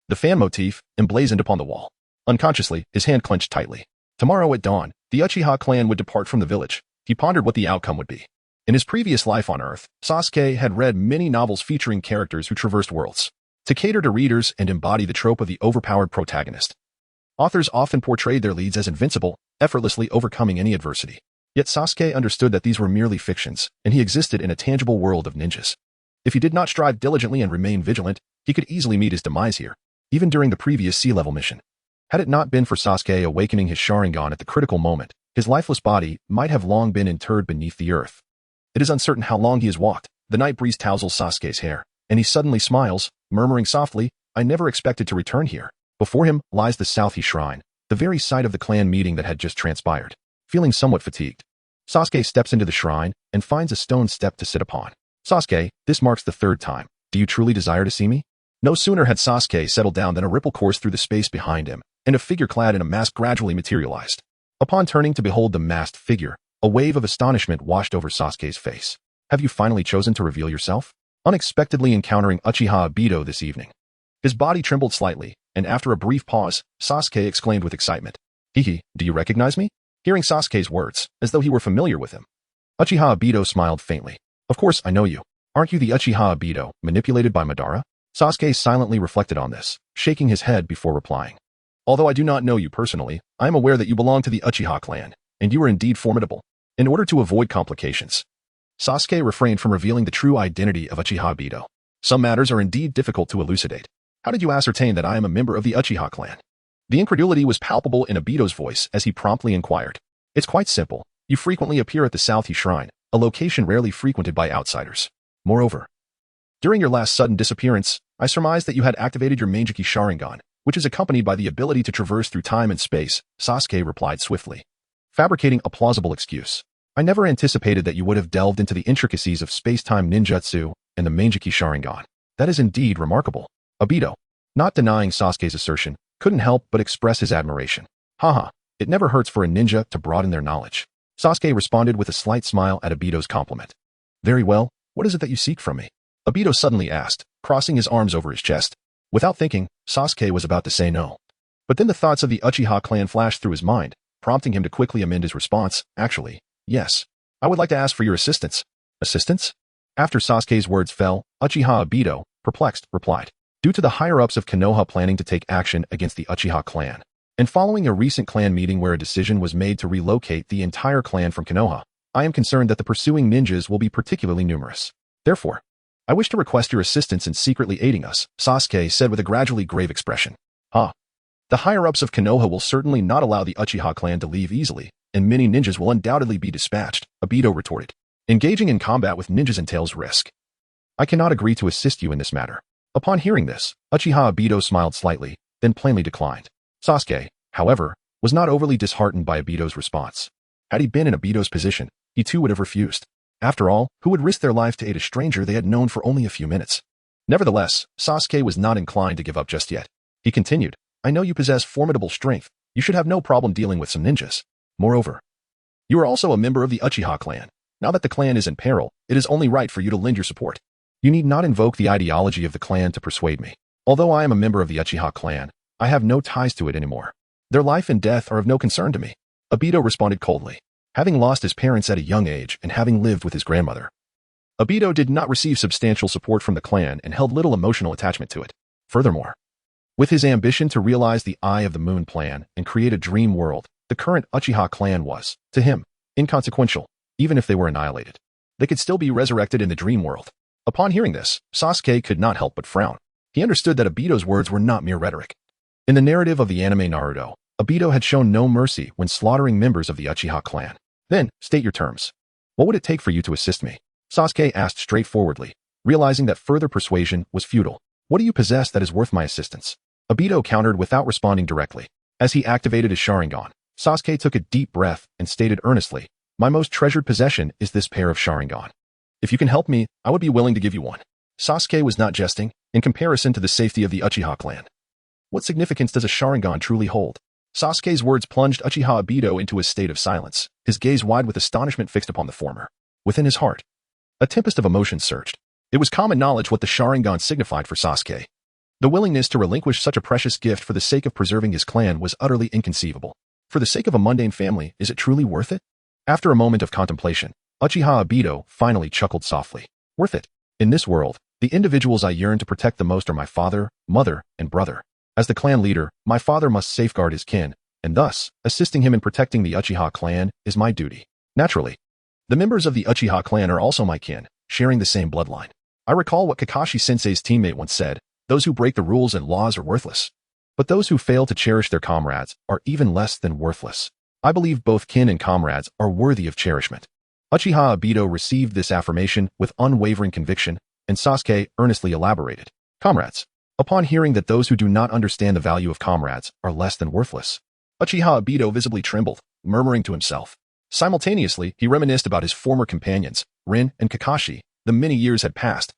The fan motif, emblazoned upon the wall. Unconsciously, his hand clenched tightly. Tomorrow at dawn, the Uchiha clan would depart from the village. He pondered what the outcome would be. In his previous life on Earth, Sasuke had read many novels featuring characters who traversed worlds. To cater to readers and embody the trope of the overpowered protagonist, authors often portrayed their leads as invincible, effortlessly overcoming any adversity. Yet Sasuke understood that these were merely fictions, and he existed in a tangible world of ninjas. If he did not strive diligently and remain vigilant, he could easily meet his demise here, even during the previous sea-level mission. Had it not been for Sasuke awakening his Sharingan at the critical moment, his lifeless body might have long been interred beneath the earth. It is uncertain how long he has walked. The night breeze tousles Sasuke's hair, and he suddenly smiles, murmuring softly, "I never expected to return here." Before him lies the Southhi Shrine, the very site of the clan meeting that had just transpired. Feeling somewhat fatigued, Sasuke steps into the shrine and finds a stone step to sit upon. "Sasuke, this marks the third time. Do you truly desire to see me?" No sooner had Sasuke settled down than a ripple coursed through the space behind him, and a figure clad in a mask gradually materialized. Upon turning to behold the masked figure, a wave of astonishment washed over Sasuke's face. "Have you finally chosen to reveal yourself?" Unexpectedly encountering Uchiha Obito this evening. His body trembled slightly, and after a brief pause, Sasuke exclaimed with excitement, "Hihi, do you recognize me?" Hearing Sasuke's words, as though he were familiar with him, Uchiha Obito smiled faintly. "Of course I know you. Aren't you the Uchiha Obito, manipulated by Madara?" Sasuke silently reflected on this, shaking his head before replying. "Although I do not know you personally, I am aware that you belong to the Uchiha clan, and you are indeed formidable." In order to avoid complications, Sasuke refrained from revealing the true identity of Uchiha Obito. Some matters are indeed difficult to elucidate. "How did you ascertain that I am a member of the Uchiha clan?" The incredulity was palpable in Obito's voice as he promptly inquired. "It's quite simple. You frequently appear at the Southhi Shrine, a location rarely frequented by outsiders. Moreover, during your last sudden disappearance, I surmised that you had activated your Manjiki Sharingan, which is accompanied by the ability to traverse through time and space," Sasuke replied swiftly, fabricating a plausible excuse. "I never anticipated that you would have delved into the intricacies of space-time ninjutsu and the Manjiki Sharingan. That is indeed remarkable." Obito, not denying Sasuke's assertion, couldn't help but express his admiration. "Haha, it never hurts for a ninja to broaden their knowledge." Sasuke responded with a slight smile at Obito's compliment. "Very well, what is it that you seek from me?" Obito suddenly asked, crossing his arms over his chest. Without thinking, Sasuke was about to say no. But then the thoughts of the Uchiha clan flashed through his mind, prompting him to quickly amend his response. "Actually, yes. I would like to ask for your assistance." "Assistance?" After Sasuke's words fell, Uchiha Obito, perplexed, replied, "Due to the higher-ups of Konoha planning to take action against the Uchiha clan, and following a recent clan meeting where a decision was made to relocate the entire clan from Konoha, I am concerned that the pursuing ninjas will be particularly numerous. Therefore, I wish to request your assistance in secretly aiding us," Sasuke said with a gradually grave expression. "Ah. The higher-ups of Konoha will certainly not allow the Uchiha clan to leave easily, and many ninjas will undoubtedly be dispatched," Obito retorted. "Engaging in combat with ninjas entails risk. I cannot agree to assist you in this matter." Upon hearing this, Uchiha Obito smiled slightly, then plainly declined. Sasuke, however, was not overly disheartened by Obito's response. Had he been in Obito's position, he too would have refused. After all, who would risk their life to aid a stranger they had known for only a few minutes? Nevertheless, Sasuke was not inclined to give up just yet. He continued, "I know you possess formidable strength. You should have no problem dealing with some ninjas. Moreover, you are also a member of the Uchiha clan. Now that the clan is in peril, it is only right for you to lend your support. You need not invoke the ideology of the clan to persuade me. Although I am a member of the Uchiha clan, I have no ties to it anymore. Their life and death are of no concern to me." Obito responded coldly. Having lost his parents at a young age and having lived with his grandmother, Obito did not receive substantial support from the clan and held little emotional attachment to it. Furthermore, with his ambition to realize the Eye of the Moon plan and create a dream world, the current Uchiha clan was, to him, inconsequential. Even if they were annihilated, they could still be resurrected in the dream world. Upon hearing this, Sasuke could not help but frown. He understood that Obito's words were not mere rhetoric. In the narrative of the anime Naruto, Obito had shown no mercy when slaughtering members of the Uchiha clan. "Then, state your terms. What would it take for you to assist me?" Sasuke asked straightforwardly, realizing that further persuasion was futile. "What do you possess that is worth my assistance?" Obito countered without responding directly. As he activated his Sharingan, Sasuke took a deep breath and stated earnestly, "My most treasured possession is this pair of Sharingan. If you can help me, I would be willing to give you one." Sasuke was not jesting, in comparison to the safety of the Uchiha clan. What significance does a Sharingan truly hold? Sasuke's words plunged Uchiha Obito into a state of silence, his gaze wide with astonishment fixed upon the former. Within his heart, a tempest of emotions surged. It was common knowledge what the Sharingan signified for Sasuke. The willingness to relinquish such a precious gift for the sake of preserving his clan was utterly inconceivable. For the sake of a mundane family, is it truly worth it? After a moment of contemplation, Uchiha Obito finally chuckled softly. Worth it. In this world, the individuals I yearn to protect the most are my father, mother, and brother. As the clan leader, my father must safeguard his kin, and thus, assisting him in protecting the Uchiha clan is my duty. Naturally, the members of the Uchiha clan are also my kin, sharing the same bloodline. I recall what Kakashi-sensei's teammate once said, those who break the rules and laws are worthless. But those who fail to cherish their comrades are even less than worthless. I believe both kin and comrades are worthy of cherishment. Uchiha Obito received this affirmation with unwavering conviction, and Sasuke earnestly elaborated. Comrades. Upon hearing that those who do not understand the value of comrades are less than worthless, Uchiha Obito visibly trembled, murmuring to himself. Simultaneously, he reminisced about his former companions, Rin and Kakashi. The many years had passed.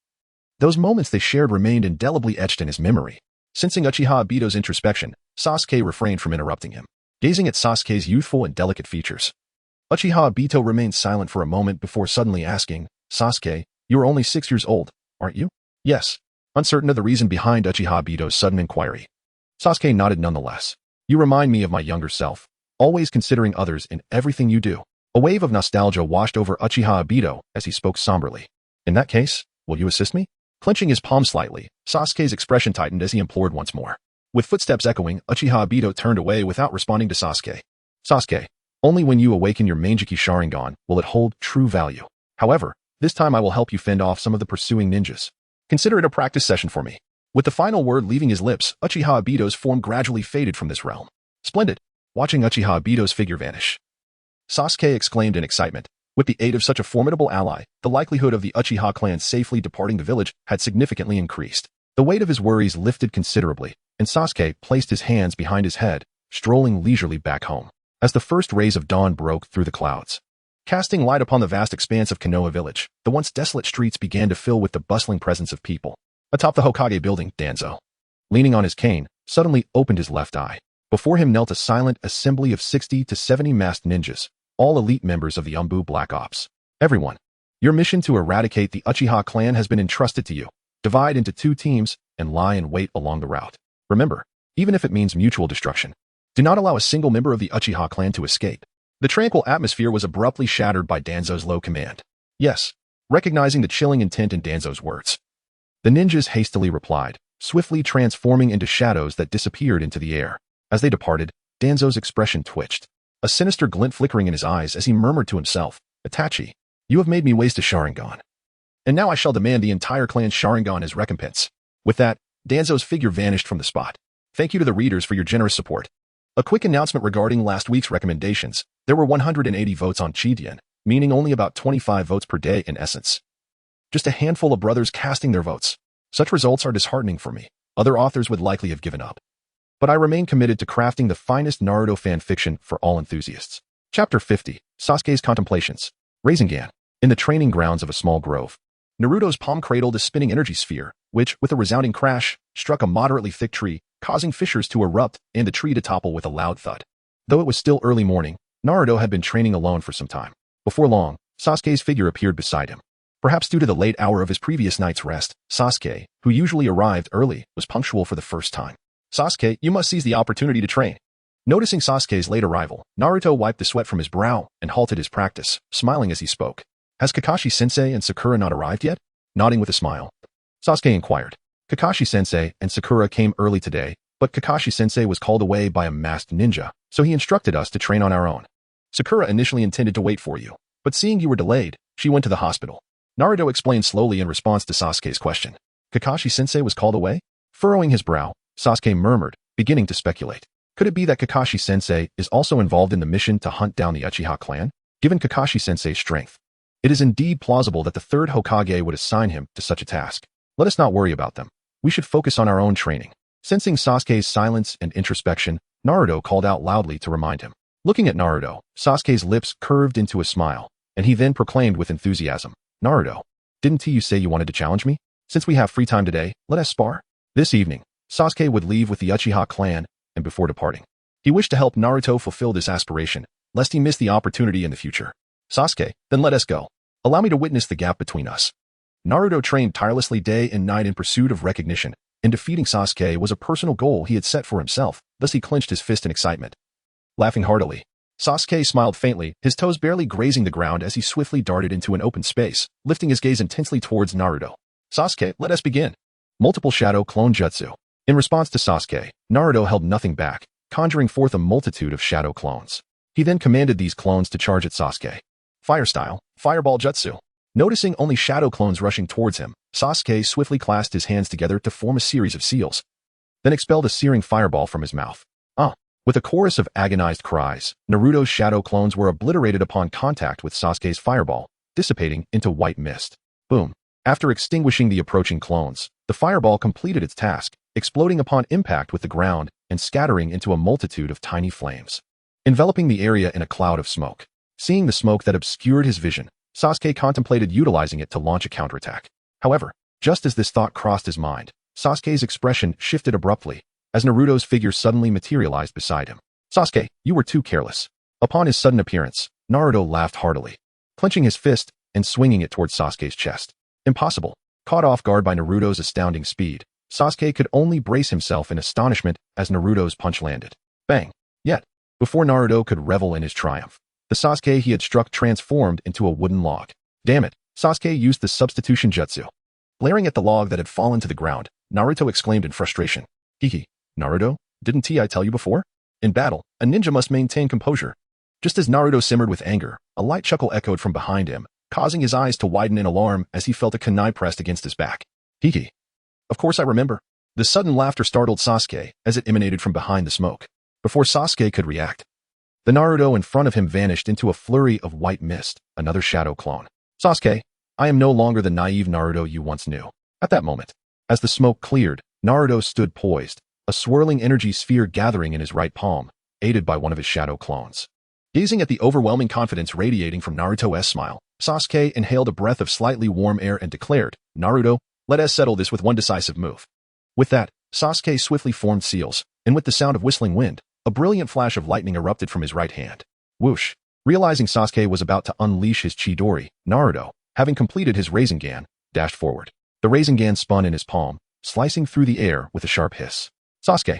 Those moments they shared remained indelibly etched in his memory. Sensing Uchiha Obito's introspection, Sasuke refrained from interrupting him, gazing at Sasuke's youthful and delicate features. Uchiha Obito remained silent for a moment before suddenly asking, Sasuke, you are only 6 years old, aren't you? Yes. Uncertain of the reason behind Uchiha Obito's sudden inquiry, Sasuke nodded nonetheless. You remind me of my younger self, always considering others in everything you do. A wave of nostalgia washed over Uchiha Obito as he spoke somberly. In that case, will you assist me? Clenching his palm slightly, Sasuke's expression tightened as he implored once more. With footsteps echoing, Uchiha Obito turned away without responding to Sasuke. Sasuke, only when you awaken your Manjiki Sharingan will it hold true value. However, this time I will help you fend off some of the pursuing ninjas. Consider it a practice session for me. With the final word leaving his lips, Uchiha Obito's form gradually faded from this realm. Splendid. Watching Uchiha Obito's figure vanish, Sasuke exclaimed in excitement. With the aid of such a formidable ally, the likelihood of the Uchiha clan safely departing the village had significantly increased. The weight of his worries lifted considerably, and Sasuke placed his hands behind his head, strolling leisurely back home. As the first rays of dawn broke through the clouds, casting light upon the vast expanse of Konoha village, the once desolate streets began to fill with the bustling presence of people. Atop the Hokage building, Danzo, leaning on his cane, suddenly opened his left eye. Before him knelt a silent assembly of 60 to 70 masked ninjas, all elite members of the Umbu Black Ops. Everyone, your mission to eradicate the Uchiha clan has been entrusted to you. Divide into 2 teams and lie in wait along the route. Remember, even if it means mutual destruction, do not allow a single member of the Uchiha clan to escape. The tranquil atmosphere was abruptly shattered by Danzo's low command. Yes, recognizing the chilling intent in Danzo's words, the ninjas hastily replied, swiftly transforming into shadows that disappeared into the air. As they departed, Danzo's expression twitched, a sinister glint flickering in his eyes as he murmured to himself, Itachi, you have made me waste a Sharingan. And now I shall demand the entire clan's Sharingan as recompense. With that, Danzo's figure vanished from the spot. Thank you to the readers for your generous support. A quick announcement regarding last week's recommendations. There were 180 votes on Chidian, meaning only about 25 votes per day in essence. Just a handful of brothers casting their votes. Such results are disheartening for me. Other authors would likely have given up. But I remain committed to crafting the finest Naruto fan fiction for all enthusiasts. Chapter 50, Sasuke's Contemplations. Rasengan. In the training grounds of a small grove, Naruto's palm cradled a spinning energy sphere, which, with a resounding crash, struck a moderately thick tree, causing fissures to erupt and the tree to topple with a loud thud. Though it was still early morning, Naruto had been training alone for some time. Before long, Sasuke's figure appeared beside him. Perhaps due to the late hour of his previous night's rest, Sasuke, who usually arrived early, was punctual for the first time. Sasuke, you must seize the opportunity to train. Noticing Sasuke's late arrival, Naruto wiped the sweat from his brow and halted his practice, smiling as he spoke. Has Kakashi-sensei and Sakura not arrived yet? Nodding with a smile, Sasuke inquired. Kakashi-sensei and Sakura came early today, but Kakashi-sensei was called away by a masked ninja, so he instructed us to train on our own. Sakura initially intended to wait for you, but seeing you were delayed, she went to the hospital. Naruto explained slowly in response to Sasuke's question. Kakashi-sensei was called away? Furrowing his brow, Sasuke murmured, beginning to speculate. Could it be that Kakashi-sensei is also involved in the mission to hunt down the Uchiha clan? Given Kakashi-sensei's strength, it is indeed plausible that the third Hokage would assign him to such a task. Let us not worry about them. We should focus on our own training. Sensing Sasuke's silence and introspection, Naruto called out loudly to remind him. Looking at Naruto, Sasuke's lips curved into a smile, and he then proclaimed with enthusiasm, Naruto, didn't you say you wanted to challenge me? Since we have free time today, let us spar. This evening, Sasuke would leave with the Uchiha clan, and before departing, he wished to help Naruto fulfill this aspiration, lest he miss the opportunity in the future. Sasuke, then let us go. Allow me to witness the gap between us. Naruto trained tirelessly day and night in pursuit of recognition, and defeating Sasuke was a personal goal he had set for himself, thus he clenched his fist in excitement. Laughing heartily, Sasuke smiled faintly, his toes barely grazing the ground as he swiftly darted into an open space, lifting his gaze intensely towards Naruto. Sasuke, let us begin. Multiple shadow clone jutsu. In response to Sasuke, Naruto held nothing back, conjuring forth a multitude of shadow clones. He then commanded these clones to charge at Sasuke. Fire style, fireball jutsu. Noticing only shadow clones rushing towards him, Sasuke swiftly clasped his hands together to form a series of seals, then expelled a searing fireball from his mouth. With a chorus of agonized cries, Naruto's shadow clones were obliterated upon contact with Sasuke's fireball, dissipating into white mist. Boom. After extinguishing the approaching clones, the fireball completed its task, exploding upon impact with the ground and scattering into a multitude of tiny flames, enveloping the area in a cloud of smoke. Seeing the smoke that obscured his vision, Sasuke contemplated utilizing it to launch a counterattack. However, just as this thought crossed his mind, Sasuke's expression shifted abruptly, as Naruto's figure suddenly materialized beside him. Sasuke, you were too careless. Upon his sudden appearance, Naruto laughed heartily, clenching his fist and swinging it towards Sasuke's chest. Impossible. Caught off guard by Naruto's astounding speed, Sasuke could only brace himself in astonishment as Naruto's punch landed. Bang. Yet, before Naruto could revel in his triumph, the Sasuke he had struck transformed into a wooden log. Damn it, Sasuke used the substitution jutsu. Glaring at the log that had fallen to the ground, Naruto exclaimed in frustration. Hihi. Naruto, didn't I tell you before? In battle, a ninja must maintain composure. Just as Naruto simmered with anger, a light chuckle echoed from behind him, causing his eyes to widen in alarm as he felt a kunai pressed against his back. Hihi. Of course I remember. The sudden laughter startled Sasuke as it emanated from behind the smoke. Before Sasuke could react, the Naruto in front of him vanished into a flurry of white mist, another shadow clone. Sasuke, I am no longer the naive Naruto you once knew. At that moment, as the smoke cleared, Naruto stood poised, a swirling energy sphere gathering in his right palm, aided by one of his shadow clones. Gazing at the overwhelming confidence radiating from Naruto's smile, Sasuke inhaled a breath of slightly warm air and declared, Naruto, let us settle this with one decisive move. With that, Sasuke swiftly formed seals, and with the sound of whistling wind, a brilliant flash of lightning erupted from his right hand. Whoosh! Realizing Sasuke was about to unleash his Chidori, Naruto, having completed his Rasengan, dashed forward. The Rasengan spun in his palm, slicing through the air with a sharp hiss. Sasuke,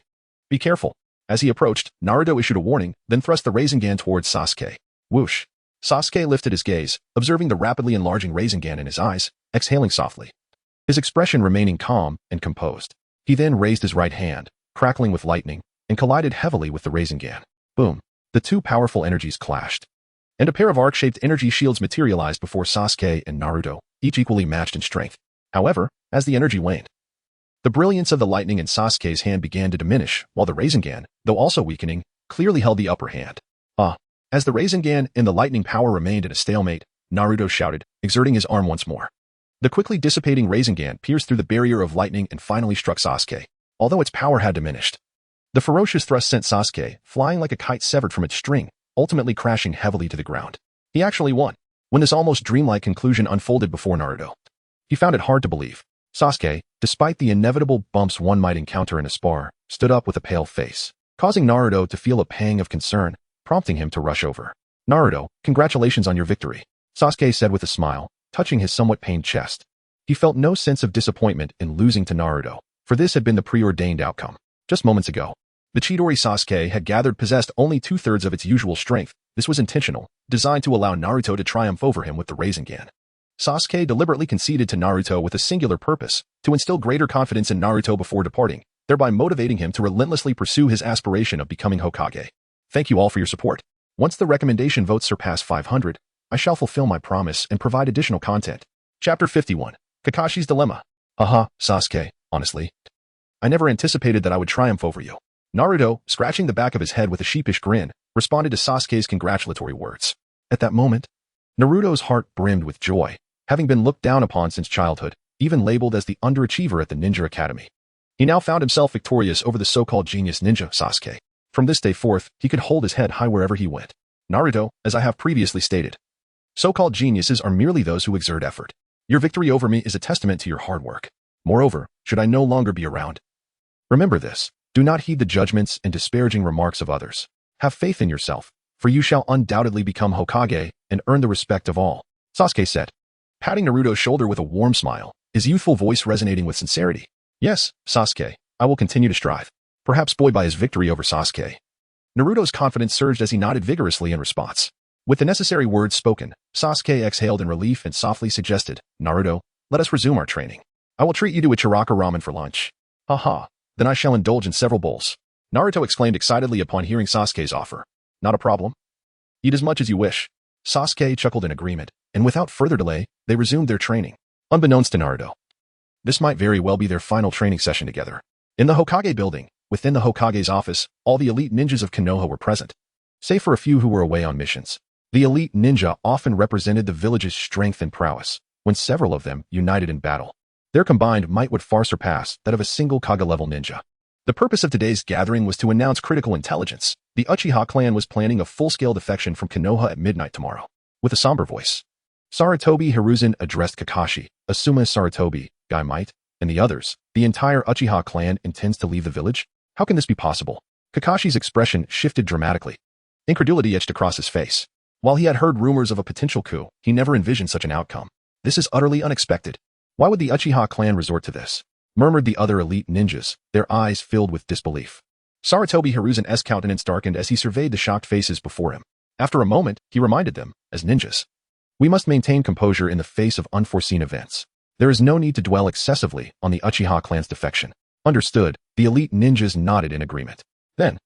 be careful. As he approached, Naruto issued a warning, then thrust the Rasengan towards Sasuke. Whoosh! Sasuke lifted his gaze, observing the rapidly enlarging Rasengan in his eyes, exhaling softly, his expression remaining calm and composed. He then raised his right hand, crackling with lightning, and collided heavily with the Rasengan. Boom! The two powerful energies clashed, and a pair of arc-shaped energy shields materialized before Sasuke and Naruto, each equally matched in strength. However, as the energy waned, the brilliance of the lightning in Sasuke's hand began to diminish, while the Rasengan, though also weakening, clearly held the upper hand. As the Rasengan and the lightning power remained in a stalemate, Naruto shouted, exerting his arm once more. The quickly dissipating Rasengan pierced through the barrier of lightning and finally struck Sasuke, although its power had diminished. The ferocious thrust sent Sasuke flying like a kite severed from its string, ultimately crashing heavily to the ground. He actually won. When this almost dreamlike conclusion unfolded before Naruto, he found it hard to believe. Sasuke, despite the inevitable bumps one might encounter in a spar, stood up with a pale face, causing Naruto to feel a pang of concern, prompting him to rush over. Naruto, congratulations on your victory, Sasuke said with a smile, touching his somewhat pained chest. He felt no sense of disappointment in losing to Naruto, for this had been the preordained outcome. Just moments ago, the Chidori Sasuke had gathered possessed only 2/3 of its usual strength. This was intentional, designed to allow Naruto to triumph over him with the Rasengan. Sasuke deliberately conceded to Naruto with a singular purpose, to instill greater confidence in Naruto before departing, thereby motivating him to relentlessly pursue his aspiration of becoming Hokage. Thank you all for your support. Once the recommendation votes surpass 500, I shall fulfill my promise and provide additional content. Chapter 51. Kakashi's Dilemma. Haha, Sasuke, honestly, I never anticipated that I would triumph over you. Naruto, scratching the back of his head with a sheepish grin, responded to Sasuke's congratulatory words. At that moment, Naruto's heart brimmed with joy, having been looked down upon since childhood, even labeled as the underachiever at the Ninja Academy. He now found himself victorious over the so-called genius ninja Sasuke. From this day forth, he could hold his head high wherever he went. Naruto, as I have previously stated, so-called geniuses are merely those who exert effort. Your victory over me is a testament to your hard work. Moreover, should I no longer be around, remember this, do not heed the judgments and disparaging remarks of others. Have faith in yourself, for you shall undoubtedly become Hokage and earn the respect of all, Sasuke said, patting Naruto's shoulder with a warm smile, his youthful voice resonating with sincerity. Yes, Sasuke, I will continue to strive. Perhaps buoyed by his victory over Sasuke, Naruto's confidence surged as he nodded vigorously in response. With the necessary words spoken, Sasuke exhaled in relief and softly suggested, Naruto, let us resume our training. I will treat you to Uchiha ramen for lunch. Haha, then I shall indulge in several bowls. Naruto exclaimed excitedly upon hearing Sasuke's offer. Not a problem. Eat as much as you wish. Sasuke chuckled in agreement, and without further delay, they resumed their training. Unbeknownst to Naruto, this might very well be their final training session together. In the Hokage building, within the Hokage's office, all the elite ninjas of Konoha were present, save for a few who were away on missions. The elite ninja often represented the village's strength and prowess, when several of them united in battle. Their combined might would far surpass that of a single Kage-level ninja. The purpose of today's gathering was to announce critical intelligence. The Uchiha clan was planning a full-scale defection from Konoha at midnight tomorrow. With a somber voice, Sarutobi Hiruzen addressed Kakashi, Asuma Sarutobi, Guy Might, and the others. The entire Uchiha clan intends to leave the village? How can this be possible? Kakashi's expression shifted dramatically. Incredulity etched across his face. While he had heard rumors of a potential coup, he never envisioned such an outcome. This is utterly unexpected. Why would the Uchiha clan resort to this? Murmured the other elite ninjas, their eyes filled with disbelief. Sarutobi Hiruzen's countenance darkened as he surveyed the shocked faces before him. After a moment, he reminded them, as ninjas, we must maintain composure in the face of unforeseen events. There is no need to dwell excessively on the Uchiha clan's defection. Understood, the elite ninjas nodded in agreement. Then,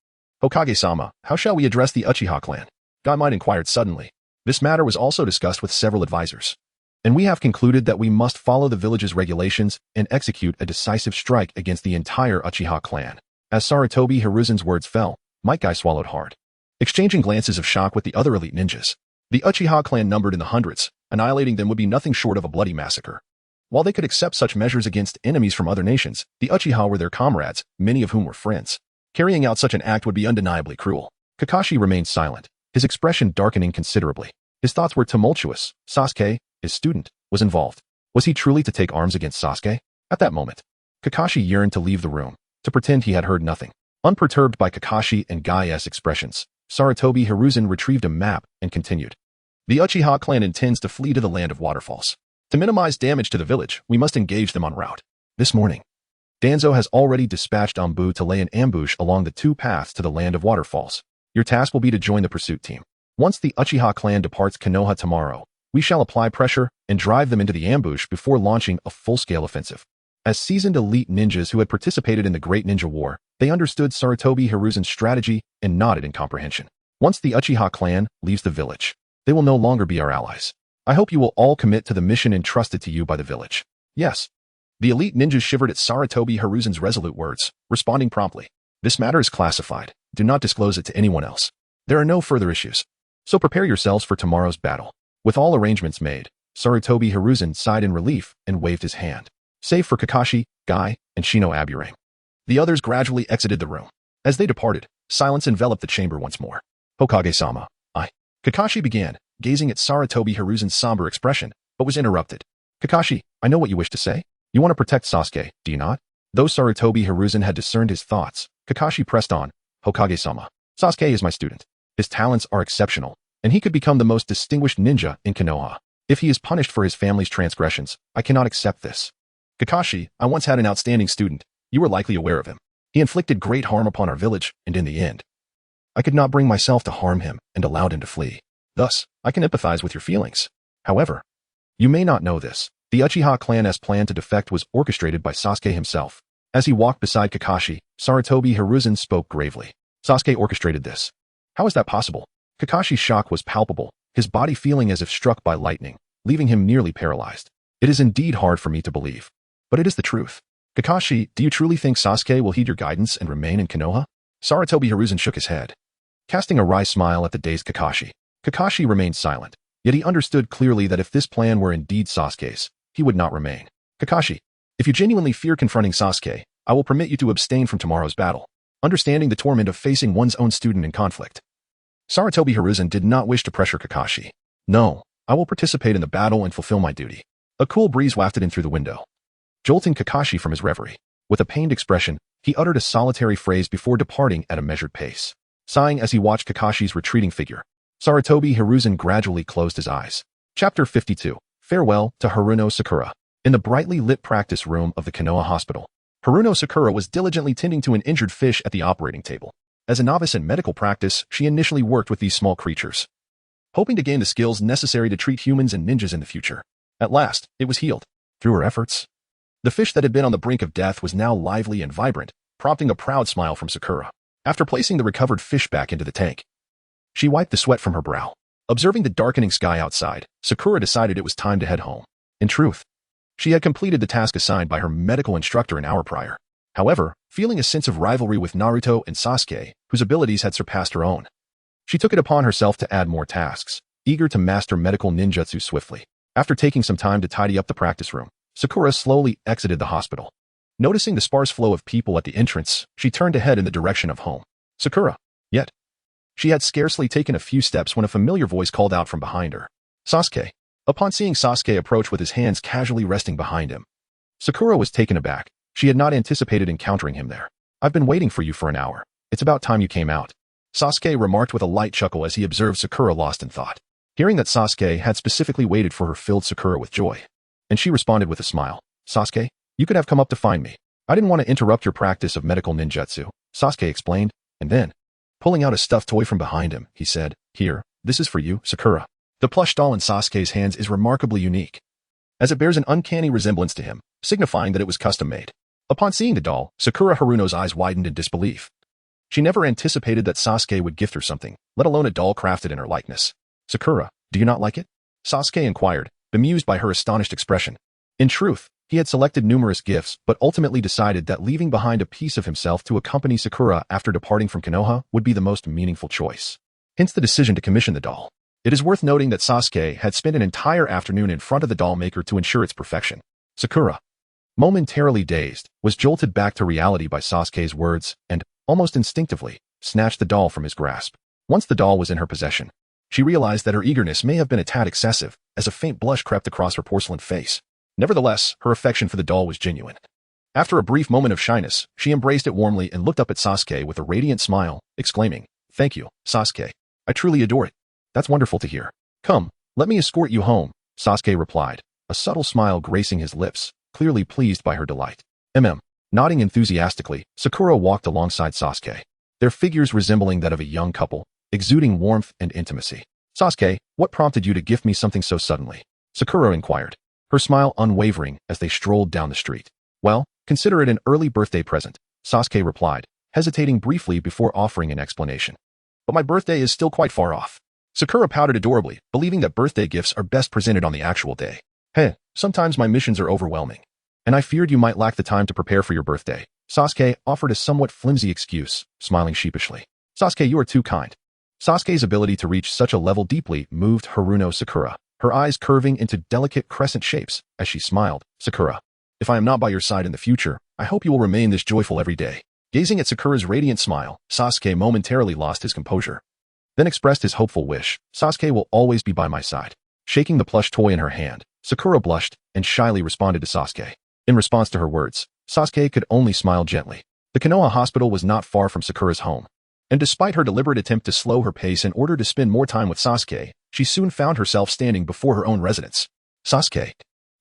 Hokage-sama, how shall we address the Uchiha clan? Guy Might inquired suddenly. This matter was also discussed with several advisors. And we have concluded that we must follow the village's regulations and execute a decisive strike against the entire Uchiha clan. As Sarutobi Hiruzen's words fell, Might Guy swallowed hard. Exchanging glances of shock with the other elite ninjas, the Uchiha clan numbered in the hundreds. Annihilating them would be nothing short of a bloody massacre. While they could accept such measures against enemies from other nations, the Uchiha were their comrades, many of whom were friends. Carrying out such an act would be undeniably cruel. Kakashi remained silent, his expression darkening considerably. His thoughts were tumultuous. Sasuke, his student, was involved. Was he truly to take arms against Sasuke? At that moment, Kakashi yearned to leave the room, to pretend he had heard nothing. Unperturbed by Kakashi and Guy's expressions, Sarutobi Hiruzen retrieved a map and continued. The Uchiha clan intends to flee to the land of waterfalls. To minimize damage to the village, we must engage them en route. This morning, Danzo has already dispatched Anbu to lay an ambush along the two paths to the land of waterfalls. Your task will be to join the pursuit team. Once the Uchiha clan departs Konoha tomorrow, we shall apply pressure and drive them into the ambush before launching a full-scale offensive. As seasoned elite ninjas who had participated in the Great Ninja War, they understood Sarutobi Hiruzen's strategy and nodded in comprehension. Once the Uchiha clan leaves the village, they will no longer be our allies. I hope you will all commit to the mission entrusted to you by the village. Yes. The elite ninjas shivered at Sarutobi Hiruzen's resolute words, responding promptly. This matter is classified. Do not disclose it to anyone else. There are no further issues. So prepare yourselves for tomorrow's battle. With all arrangements made, Sarutobi Hiruzen sighed in relief and waved his hand. Save for Kakashi, Guy, and Shino Aburame. The others gradually exited the room. As they departed, silence enveloped the chamber once more. Hokage-sama, Kakashi began, gazing at Sarutobi Hiruzen's somber expression, but was interrupted. Kakashi, I know what you wish to say. You want to protect Sasuke, do you not? Though Sarutobi Hiruzen had discerned his thoughts, Kakashi pressed on. Hokage-sama, Sasuke is my student. His talents are exceptional, and he could become the most distinguished ninja in Konoha. If he is punished for his family's transgressions, I cannot accept this. Kakashi, I once had an outstanding student. You were likely aware of him. He inflicted great harm upon our village, and in the end, I could not bring myself to harm him and allowed him to flee. Thus, I can empathize with your feelings. However, you may not know this. The Uchiha clan's plan to defect was orchestrated by Sasuke himself. As he walked beside Kakashi, Sarutobi Hiruzen spoke gravely. Sasuke orchestrated this. How is that possible? Kakashi's shock was palpable, his body feeling as if struck by lightning, leaving him nearly paralyzed. It is indeed hard for me to believe, but it is the truth. Kakashi, do you truly think Sasuke will heed your guidance and remain in Konoha? Sarutobi Hiruzen shook his head, casting a wry smile at the dazed Kakashi. Kakashi remained silent, yet he understood clearly that if this plan were indeed Sasuke's, he would not remain. Kakashi, if you genuinely fear confronting Sasuke, I will permit you to abstain from tomorrow's battle, understanding the torment of facing one's own student in conflict. Sarutobi Hiruzen did not wish to pressure Kakashi. No, I will participate in the battle and fulfill my duty. A cool breeze wafted in through the window, jolting Kakashi from his reverie. With a pained expression, he uttered a solitary phrase before departing at a measured pace. Sighing as he watched Kakashi's retreating figure, Sarutobi Hiruzen gradually closed his eyes. Chapter 52. Farewell to Haruno Sakura. In the brightly lit practice room of the Konoha hospital, Haruno Sakura was diligently tending to an injured fish at the operating table. As a novice in medical practice, she initially worked with these small creatures, hoping to gain the skills necessary to treat humans and ninjas in the future. At last, it was healed. Through her efforts, the fish that had been on the brink of death was now lively and vibrant, prompting a proud smile from Sakura. After placing the recovered fish back into the tank, she wiped the sweat from her brow. Observing the darkening sky outside, Sakura decided it was time to head home. In truth, she had completed the task assigned by her medical instructor an hour prior. However, feeling a sense of rivalry with Naruto and Sasuke, whose abilities had surpassed her own, she took it upon herself to add more tasks, eager to master medical ninjutsu swiftly. After taking some time to tidy up the practice room, Sakura slowly exited the hospital. Noticing the sparse flow of people at the entrance, she turned to head in the direction of home. Sakura. Yet, she had scarcely taken a few steps when a familiar voice called out from behind her. Sasuke. Upon seeing Sasuke approach with his hands casually resting behind him, Sakura was taken aback. She had not anticipated encountering him there. I've been waiting for you for an hour. It's about time you came out. Sasuke remarked with a light chuckle as he observed Sakura lost in thought. Hearing that Sasuke had specifically waited for her filled Sakura with joy, and she responded with a smile. Sasuke, you could have come up to find me. I didn't want to interrupt your practice of medical ninjutsu, Sasuke explained, and then, pulling out a stuffed toy from behind him, he said, Here, this is for you, Sakura. The plush doll in Sasuke's hands is remarkably unique, as it bears an uncanny resemblance to him, signifying that it was custom-made. Upon seeing the doll, Sakura Haruno's eyes widened in disbelief. She never anticipated that Sasuke would gift her something, let alone a doll crafted in her likeness. Sakura, do you not like it? Sasuke inquired, bemused by her astonished expression. In truth, he had selected numerous gifts, but ultimately decided that leaving behind a piece of himself to accompany Sakura after departing from Konoha would be the most meaningful choice. Hence the decision to commission the doll. It is worth noting that Sasuke had spent an entire afternoon in front of the doll maker to ensure its perfection. Sakura, momentarily dazed, was jolted back to reality by Sasuke's words and, almost instinctively, snatched the doll from his grasp. Once the doll was in her possession, she realized that her eagerness may have been a tad excessive, as a faint blush crept across her porcelain face. Nevertheless, her affection for the doll was genuine. After a brief moment of shyness, she embraced it warmly and looked up at Sasuke with a radiant smile, exclaiming, Thank you, Sasuke. I truly adore it. That's wonderful to hear. Come, let me escort you home, Sasuke replied, a subtle smile gracing his lips, clearly pleased by her delight. Nodding enthusiastically, Sakura walked alongside Sasuke, their figures resembling that of a young couple, exuding warmth and intimacy. Sasuke, what prompted you to gift me something so suddenly? Sakura inquired, her smile unwavering as they strolled down the street. Well, consider it an early birthday present, Sasuke replied, hesitating briefly before offering an explanation. But my birthday is still quite far off. Sakura pouted adorably, believing that birthday gifts are best presented on the actual day. Hey, sometimes my missions are overwhelming, and I feared you might lack the time to prepare for your birthday. Sasuke offered a somewhat flimsy excuse, smiling sheepishly. Sasuke, you are too kind. Sasuke's ability to reach such a level deeply moved Haruno Sakura, her eyes curving into delicate crescent shapes as she smiled. Sakura, if I am not by your side in the future, I hope you will remain this joyful every day. Gazing at Sakura's radiant smile, Sasuke momentarily lost his composure, then expressed his hopeful wish. Sasuke will always be by my side. Shaking the plush toy in her hand, Sakura blushed and shyly responded to Sasuke. In response to her words, Sasuke could only smile gently. The Konoha hospital was not far from Sakura's home, and despite her deliberate attempt to slow her pace in order to spend more time with Sasuke, she soon found herself standing before her own residence. Sasuke,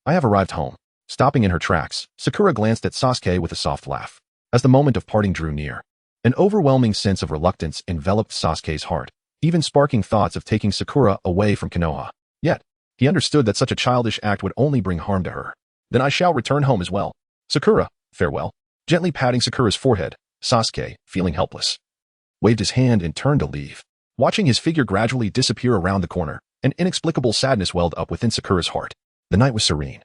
I have arrived home. Stopping in her tracks, Sakura glanced at Sasuke with a soft laugh. As the moment of parting drew near, an overwhelming sense of reluctance enveloped Sasuke's heart, even sparking thoughts of taking Sakura away from Konoha. Yet, he understood that such a childish act would only bring harm to her. Then I shall return home as well. Sakura, farewell. Gently patting Sakura's forehead, Sasuke, feeling helpless, waved his hand and turned to leave. Watching his figure gradually disappear around the corner, an inexplicable sadness welled up within Sakura's heart. The night was serene,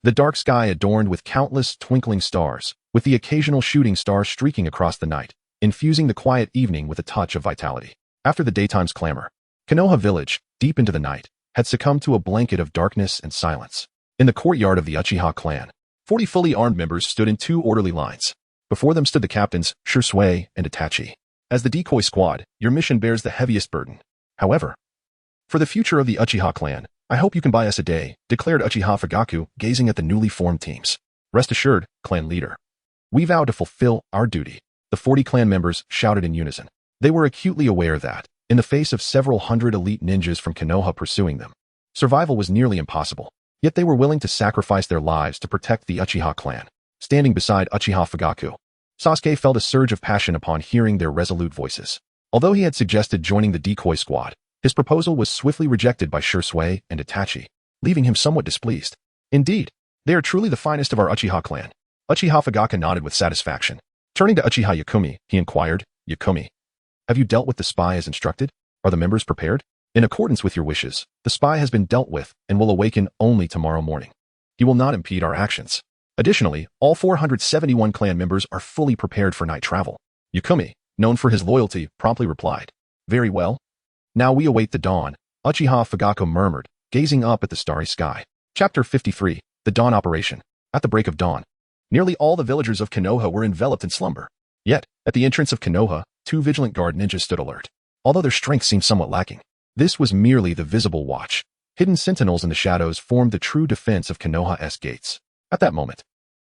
the dark sky adorned with countless twinkling stars, with the occasional shooting star streaking across the night, infusing the quiet evening with a touch of vitality. After the daytime's clamor, Konoha village, deep into the night, had succumbed to a blanket of darkness and silence. In the courtyard of the Uchiha clan, 40 fully armed members stood in 2 orderly lines. Before them stood the captains, Sasuke and Itachi. As the decoy squad, your mission bears the heaviest burden. However, for the future of the Uchiha clan, I hope you can buy us a day, declared Uchiha Fugaku, gazing at the newly formed teams. Rest assured, clan leader. We vow to fulfill our duty. The 40 clan members shouted in unison. They were acutely aware that, in the face of several hundred elite ninjas from Konoha pursuing them, survival was nearly impossible. Yet they were willing to sacrifice their lives to protect the Uchiha clan. Standing beside Uchiha Fugaku, Sasuke felt a surge of passion upon hearing their resolute voices. Although he had suggested joining the decoy squad, his proposal was swiftly rejected by Sasuke and Itachi, leaving him somewhat displeased. Indeed, they are truly the finest of our Uchiha clan. Uchiha Fugaka nodded with satisfaction. Turning to Uchiha Yakumi, he inquired, Yakumi, have you dealt with the spy as instructed? Are the members prepared? In accordance with your wishes, the spy has been dealt with and will awaken only tomorrow morning. He will not impede our actions. Additionally, all 471 clan members are fully prepared for night travel. Yakumi, known for his loyalty, promptly replied, very well. Now we await the dawn, Uchiha Fugako murmured, gazing up at the starry sky. Chapter 53, The Dawn Operation. At the break of dawn, nearly all the villagers of Konoha were enveloped in slumber. Yet, at the entrance of Konoha, 2 vigilant guard ninjas stood alert. Although their strength seemed somewhat lacking, this was merely the visible watch. Hidden sentinels in the shadows formed the true defense of Konoha's gates. At that moment,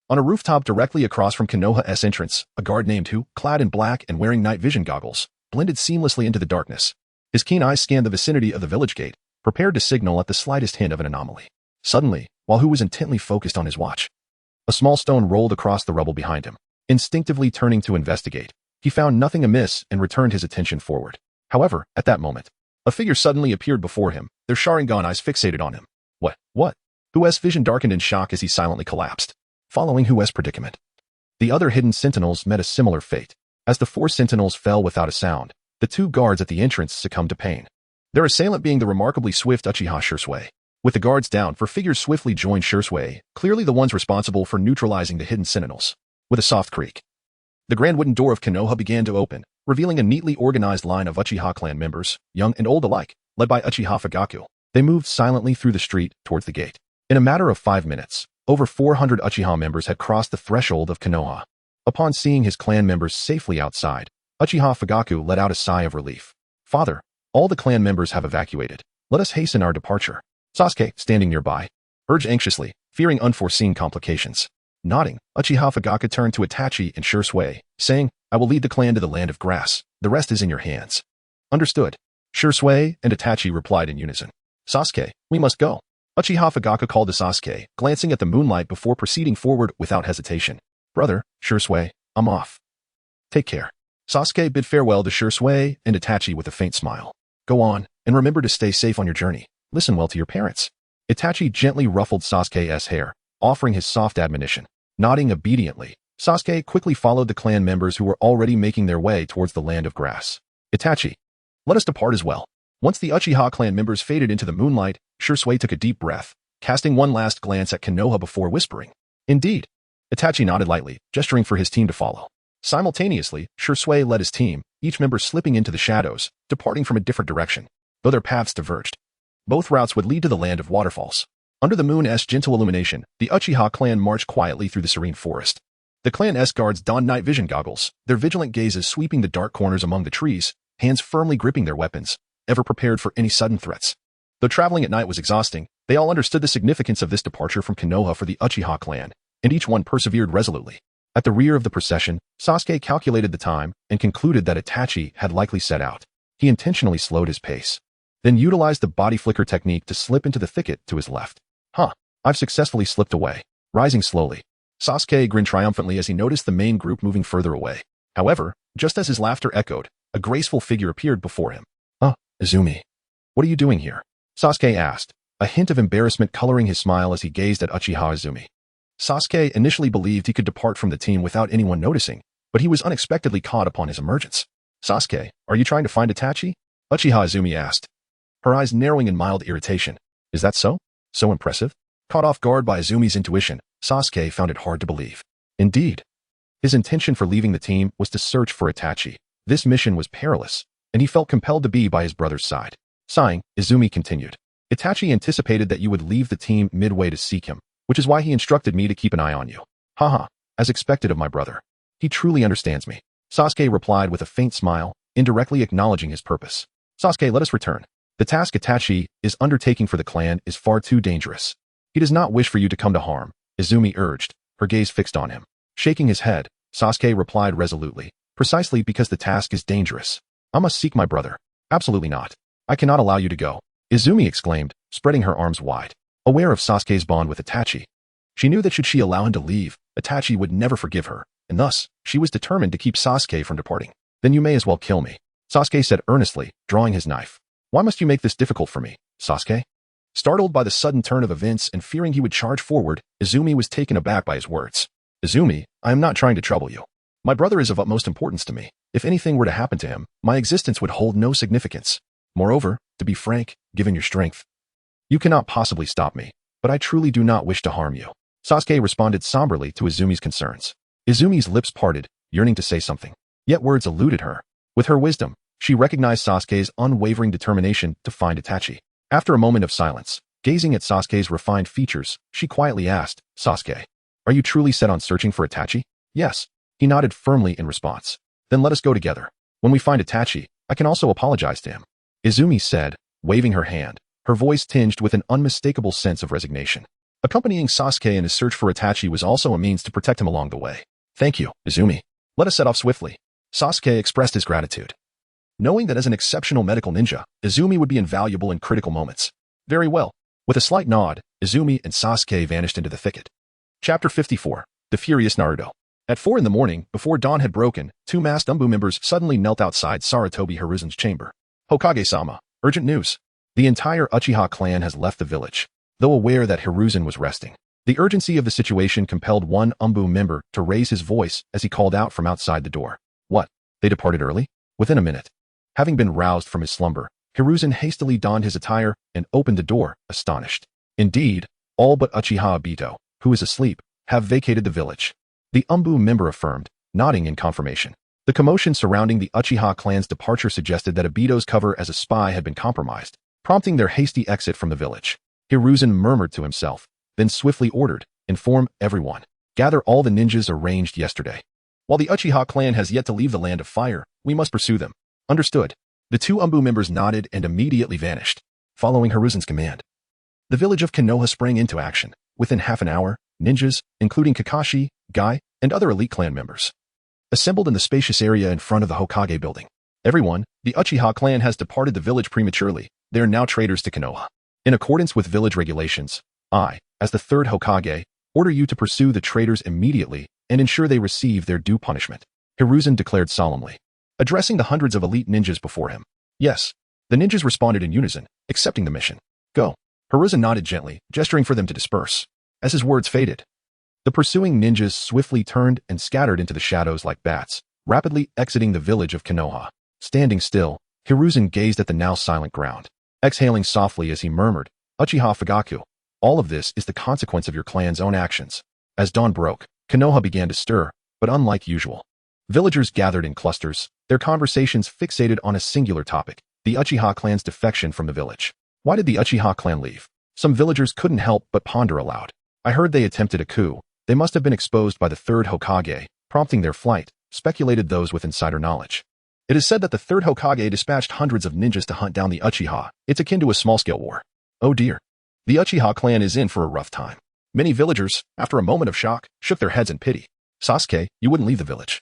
on a rooftop directly across from Konoha's entrance, a guard named Hu, clad in black and wearing night vision goggles, blended seamlessly into the darkness. His keen eyes scanned the vicinity of the village gate, prepared to signal at the slightest hint of an anomaly. Suddenly, while Hu was intently focused on his watch, a small stone rolled across the rubble behind him. Instinctively turning to investigate, he found nothing amiss and returned his attention forward. However, at that moment, a figure suddenly appeared before him, their Sharingan eyes fixated on him. What? Hu's vision darkened in shock as he silently collapsed. Following Hu's predicament, the other hidden sentinels met a similar fate. As the 4 sentinels fell without a sound, the 2 guards at the entrance succumbed to pain. Their assailant being the remarkably swift Uchiha Sasuke. With the guards down, 4 figures swiftly joined Sasuke, clearly the ones responsible for neutralizing the hidden sentinels. With a soft creak, the grand wooden door of Konoha began to open, revealing a neatly organized line of Uchiha clan members, young and old alike, led by Uchiha Fugaku. They moved silently through the street towards the gate. In a matter of 5 minutes, over 400 Uchiha members had crossed the threshold of Konoha. Upon seeing his clan members safely outside, Uchiha Fugaku let out a sigh of relief. Father, all the clan members have evacuated. Let us hasten our departure. Sasuke, standing nearby, urged anxiously, fearing unforeseen complications. Nodding, Uchiha Fugaku turned to Itachi and Sasuke, saying, I will lead the clan to the land of grass. The rest is in your hands. Understood. Sasuke and Itachi replied in unison. Sasuke, we must go. Uchiha Fugaku called to Sasuke, glancing at the moonlight before proceeding forward without hesitation. Brother, Sasuke, I'm off. Take care. Sasuke bid farewell to Sasuke and Itachi with a faint smile. Go on, and remember to stay safe on your journey. Listen well to your parents. Itachi gently ruffled Sasuke's hair, offering his soft admonition. Nodding obediently, Sasuke quickly followed the clan members who were already making their way towards the land of grass. Itachi, let us depart as well. Once the Uchiha clan members faded into the moonlight, Sasuke took a deep breath, casting one last glance at Konoha before whispering, Indeed. Itachi nodded lightly, gesturing for his team to follow. Simultaneously, Sasuke led his team, each member slipping into the shadows, departing from a different direction. Though their paths diverged, both routes would lead to the land of waterfalls. Under the moon's gentle illumination, the Uchiha clan marched quietly through the serene forest. The clan's guards donned night vision goggles, their vigilant gazes sweeping the dark corners among the trees, hands firmly gripping their weapons, ever prepared for any sudden threats. Though traveling at night was exhausting, they all understood the significance of this departure from Konoha for the Uchiha clan, and each one persevered resolutely. At the rear of the procession, Sasuke calculated the time and concluded that Itachi had likely set out. He intentionally slowed his pace, then utilized the body flicker technique to slip into the thicket to his left. I've successfully slipped away. Rising slowly, Sasuke grinned triumphantly as he noticed the main group moving further away. However, just as his laughter echoed, a graceful figure appeared before him. Izumi. What are you doing here? Sasuke asked, a hint of embarrassment coloring his smile as he gazed at Uchiha Izumi. Sasuke initially believed he could depart from the team without anyone noticing, but he was unexpectedly caught upon his emergence. Sasuke, are you trying to find Itachi? Uchiha Izumi asked, her eyes narrowing in mild irritation. Is that so? So impressive? Caught off guard by Izumi's intuition, Sasuke found it hard to believe. Indeed, his intention for leaving the team was to search for Itachi. This mission was perilous, and he felt compelled to be by his brother's side. Sighing, Izumi continued. Itachi anticipated that you would leave the team midway to seek him, which is why he instructed me to keep an eye on you. As expected of my brother. He truly understands me. Sasuke replied with a faint smile, indirectly acknowledging his purpose. Sasuke, let us return. The task Itachi is undertaking for the clan is far too dangerous. He does not wish for you to come to harm, Izumi urged, her gaze fixed on him. Shaking his head, Sasuke replied resolutely, precisely because the task is dangerous. I must seek my brother. Absolutely not. I cannot allow you to go, Izumi exclaimed, spreading her arms wide. Aware of Sasuke's bond with Itachi, she knew that should she allow him to leave, Itachi would never forgive her. and thus, she was determined to keep Sasuke from departing. Then you may as well kill me, Sasuke said earnestly, drawing his knife. Why must you make this difficult for me, Sasuke? Startled by the sudden turn of events and fearing he would charge forward, Izumi was taken aback by his words. Izumi, I am not trying to trouble you. My brother is of utmost importance to me. If anything were to happen to him, my existence would hold no significance. Moreover, to be frank, given your strength, you cannot possibly stop me, but I truly do not wish to harm you. Sasuke responded somberly to Izumi's concerns. Izumi's lips parted, yearning to say something. Yet words eluded her. With her wisdom, she recognized Sasuke's unwavering determination to find Itachi. After a moment of silence, gazing at Sasuke's refined features, she quietly asked, Sasuke, are you truly set on searching for Itachi? Yes. He nodded firmly in response. Then let us go together. When we find Itachi, I can also apologize to him, Izumi said, waving her hand, her voice tinged with an unmistakable sense of resignation. Accompanying Sasuke in his search for Itachi was also a means to protect him along the way. Thank you, Izumi. Let us set off swiftly. Sasuke expressed his gratitude, knowing that as an exceptional medical ninja, Izumi would be invaluable in critical moments. Very well. With a slight nod, Izumi and Sasuke vanished into the thicket. Chapter 54. The Furious Naruto. At 4 in the morning, before dawn had broken, 2 masked Umbu members suddenly knelt outside Sarutobi Hiruzen's chamber. Hokage-sama, urgent news. The entire Uchiha clan has left the village. Though aware that Hiruzen was resting, the urgency of the situation compelled one Umbu member to raise his voice as he called out from outside the door. What? They departed early? Within a minute. Having been roused from his slumber, Hiruzen hastily donned his attire and opened the door, astonished. Indeed, all but Uchiha Obito, who is asleep, have vacated the village. The Umbu member affirmed, nodding in confirmation. The commotion surrounding the Uchiha clan's departure suggested that Obito's cover as a spy had been compromised, prompting their hasty exit from the village. Hiruzen murmured to himself, then swiftly ordered, inform everyone. Gather all the ninjas arranged yesterday. While the Uchiha clan has yet to leave the land of fire, we must pursue them. Understood. The 2 Umbu members nodded and immediately vanished, following Hiruzen's command. The village of Konoha sprang into action. Within half an hour, ninjas, including Kakashi, Guy, and other elite clan members, assembled in the spacious area in front of the Hokage building. Everyone, the Uchiha clan has departed the village prematurely. They are now traitors to Konoha. In accordance with village regulations, I, as the 3rd Hokage, order you to pursue the traitors immediately and ensure they receive their due punishment, Hiruzen declared solemnly, addressing the hundreds of elite ninjas before him. Yes. The ninjas responded in unison, accepting the mission. Go. Hiruzen nodded gently, gesturing for them to disperse. As his words faded, the pursuing ninjas swiftly turned and scattered into the shadows like bats, rapidly exiting the village of Konoha. Standing still, Hiruzen gazed at the now silent ground, exhaling softly as he murmured, Uchiha Fugaku, all of this is the consequence of your clan's own actions. As dawn broke, Konoha began to stir, but unlike usual, villagers gathered in clusters, their conversations fixated on a singular topic, the Uchiha clan's defection from the village. Why did the Uchiha clan leave? Some villagers couldn't help but ponder aloud. I heard they attempted a coup. They must have been exposed by the 3rd Hokage, prompting their flight, speculated those with insider knowledge. It is said that the 3rd Hokage dispatched hundreds of ninjas to hunt down the Uchiha. It's akin to a small-scale war. Oh dear. The Uchiha clan is in for a rough time. Many villagers, after a moment of shock, shook their heads in pity. Sasuke, you wouldn't leave the village,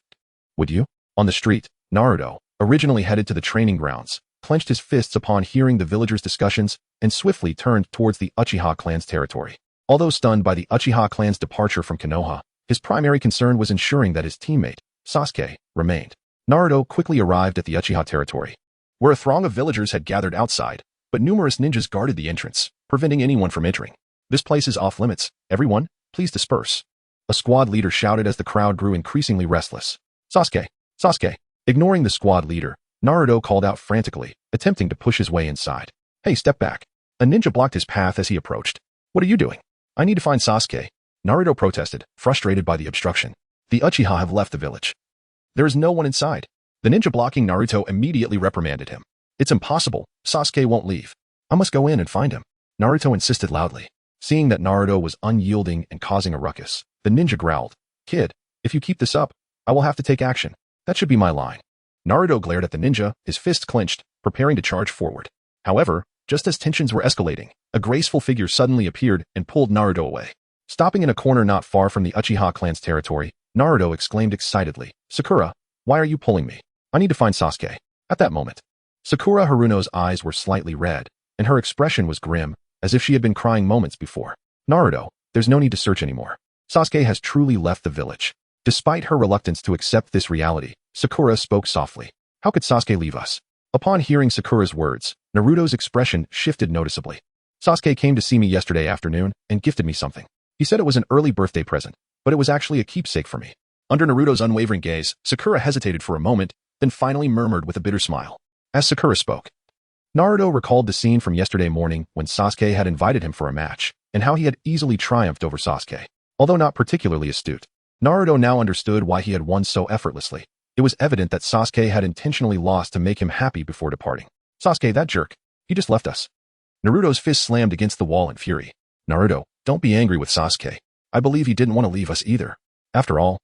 would you? On the street, Naruto, originally headed to the training grounds, clenched his fists upon hearing the villagers' discussions and swiftly turned towards the Uchiha clan's territory. Although stunned by the Uchiha clan's departure from Konoha, his primary concern was ensuring that his teammate, Sasuke, remained. Naruto quickly arrived at the Uchiha territory, where a throng of villagers had gathered outside, but numerous ninjas guarded the entrance, preventing anyone from entering. This place is off limits. Everyone, please disperse. A squad leader shouted as the crowd grew increasingly restless. Sasuke, Sasuke. Ignoring the squad leader, Naruto called out frantically, attempting to push his way inside. Hey, step back. A ninja blocked his path as he approached. What are you doing? I need to find Sasuke. Naruto protested, frustrated by the obstruction. The Uchiha have left the village. There is no one inside. The ninja blocking Naruto immediately reprimanded him. It's impossible. Sasuke won't leave. I must go in and find him. Naruto insisted loudly. Seeing that Naruto was unyielding and causing a ruckus, the ninja growled. Kid, if you keep this up, I will have to take action. That should be my line. Naruto glared at the ninja, his fists clenched, preparing to charge forward. However, just as tensions were escalating, a graceful figure suddenly appeared and pulled Naruto away. Stopping in a corner not far from the Uchiha clan's territory, Naruto exclaimed excitedly, Sakura, why are you pulling me? I need to find Sasuke. At that moment, Sakura Haruno's eyes were slightly red, and her expression was grim, as if she had been crying moments before. Naruto, there's no need to search anymore. Sasuke has truly left the village. Despite her reluctance to accept this reality, Sakura spoke softly. How could Sasuke leave us? Upon hearing Sakura's words, Naruto's expression shifted noticeably. Sasuke came to see me yesterday afternoon and gifted me something. He said it was an early birthday present, but it was actually a keepsake for me. Under Naruto's unwavering gaze, Sakura hesitated for a moment, then finally murmured with a bitter smile. As Sakura spoke, Naruto recalled the scene from yesterday morning when Sasuke had invited him for a match, and how he had easily triumphed over Sasuke. Although not particularly astute, Naruto now understood why he had won so effortlessly. It was evident that Sasuke had intentionally lost to make him happy before departing. Sasuke, that jerk. He just left us. Naruto's fist slammed against the wall in fury. Naruto, don't be angry with Sasuke. I believe he didn't want to leave us either. After all,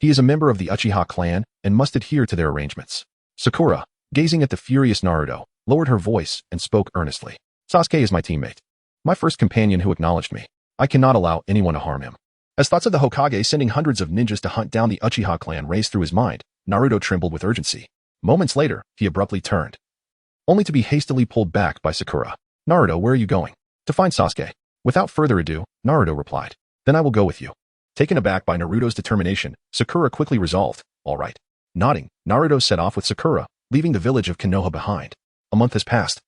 he is a member of the Uchiha clan and must adhere to their arrangements. Sakura, gazing at the furious Naruto, lowered her voice and spoke earnestly. Sasuke is my teammate. My first companion who acknowledged me. I cannot allow anyone to harm him. As thoughts of the Hokage sending hundreds of ninjas to hunt down the Uchiha clan raced through his mind, Naruto trembled with urgency. Moments later, he abruptly turned, only to be hastily pulled back by Sakura. Naruto, where are you going? To find Sasuke. Without further ado, Naruto replied. Then I will go with you. Taken aback by Naruto's determination, Sakura quickly resolved, all right. Nodding, Naruto set off with Sakura, leaving the village of Konoha behind. A month has passed.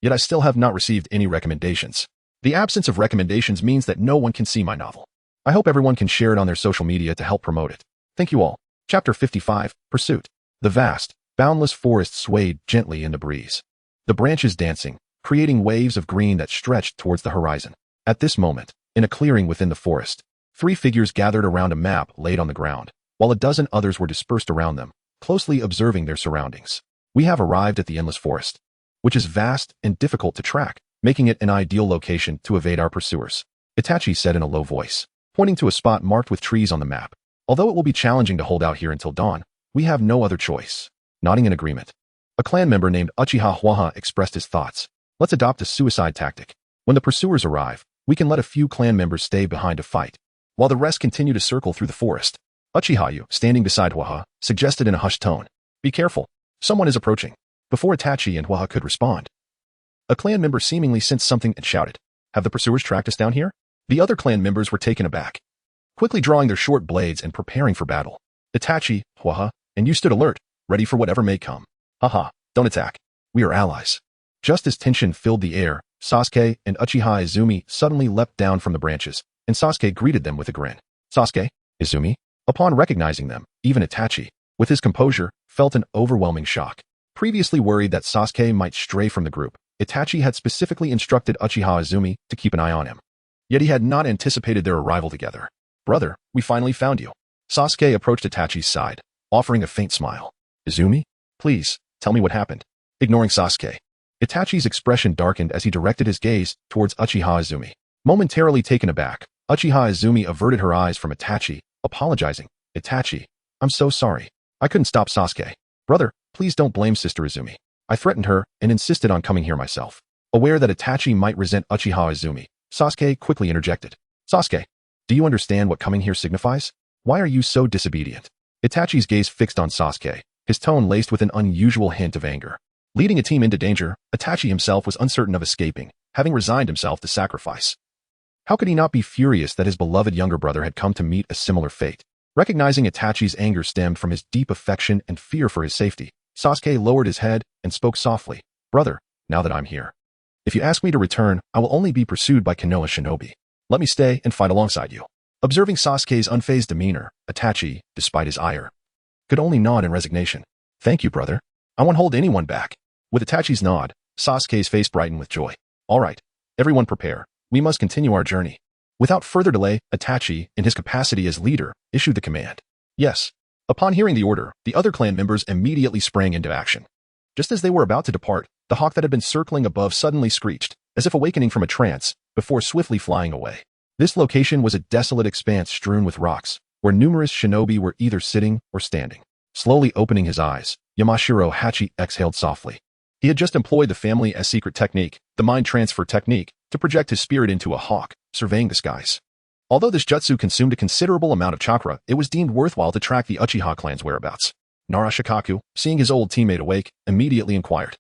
Yet I still have not received any recommendations. The absence of recommendations means that no one can see my novel. I hope everyone can share it on their social media to help promote it. Thank you all. Chapter 55, Pursuit. The vast, boundless forest swayed gently in the breeze. The branches dancing, creating waves of green that stretched towards the horizon. At this moment, in a clearing within the forest, 3 figures gathered around a map laid on the ground, while a dozen others were dispersed around them, closely observing their surroundings. We have arrived at the endless forest, which is vast and difficult to track, making it an ideal location to evade our pursuers. Itachi said in a low voice, pointing to a spot marked with trees on the map. Although it will be challenging to hold out here until dawn, we have no other choice. Nodding in agreement, a clan member named Uchiha Huaha expressed his thoughts. Let's adopt a suicide tactic. When the pursuers arrive, we can let a few clan members stay behind to fight, while the rest continue to circle through the forest. Uchiha, standing beside Huaha, suggested in a hushed tone. Be careful. Someone is approaching. Before Itachi and Huaha could respond, a clan member seemingly sensed something and shouted, have the pursuers tracked us down here? The other clan members were taken aback, quickly drawing their short blades and preparing for battle. Itachi, Huaha, and you stood alert, ready for whatever may come. Haha, don't attack. We are allies. Just as tension filled the air, Sasuke and Uchiha Izumi suddenly leapt down from the branches, and Sasuke greeted them with a grin. Sasuke, Izumi? Upon recognizing them, even Itachi, with his composure, felt an overwhelming shock. Previously worried that Sasuke might stray from the group, Itachi had specifically instructed Uchiha Izumi to keep an eye on him. Yet he had not anticipated their arrival together. Brother, we finally found you. Sasuke approached Itachi's side, offering a faint smile. Izumi? Please, tell me what happened. Ignoring Sasuke, Itachi's expression darkened as he directed his gaze towards Uchiha Izumi. Momentarily taken aback, Uchiha Izumi averted her eyes from Itachi, apologizing. Itachi, I'm so sorry. I couldn't stop Sasuke. Brother, please don't blame Sister Izumi. I threatened her and insisted on coming here myself. Aware that Itachi might resent Uchiha Izumi, Sasuke quickly interjected. Sasuke, do you understand what coming here signifies? Why are you so disobedient? Itachi's gaze fixed on Sasuke, his tone laced with an unusual hint of anger. Leading a team into danger, Itachi himself was uncertain of escaping, having resigned himself to sacrifice. How could he not be furious that his beloved younger brother had come to meet a similar fate? Recognizing Itachi's anger stemmed from his deep affection and fear for his safety, Sasuke lowered his head and spoke softly. Brother, now that I'm here, if you ask me to return, I will only be pursued by Konoha shinobi. Let me stay and fight alongside you. Observing Sasuke's unfazed demeanor, Itachi, despite his ire, could only nod in resignation. Thank you, brother. I won't hold anyone back. With Itachi's nod, Sasuke's face brightened with joy. All right, everyone prepare. We must continue our journey. Without further delay, Itachi, in his capacity as leader, issued the command. Yes. Upon hearing the order, the other clan members immediately sprang into action. Just as they were about to depart, the hawk that had been circling above suddenly screeched, as if awakening from a trance, before swiftly flying away. This location was a desolate expanse strewn with rocks, where numerous shinobi were either sitting or standing. Slowly opening his eyes, Yamashiro Hachi exhaled softly. He had just employed the family as secret technique, the mind transfer technique, to project his spirit into a hawk, surveying the skies. Although this jutsu consumed a considerable amount of chakra, it was deemed worthwhile to track the Uchiha clan's whereabouts. Narashikaku, seeing his old teammate awake, immediately inquired.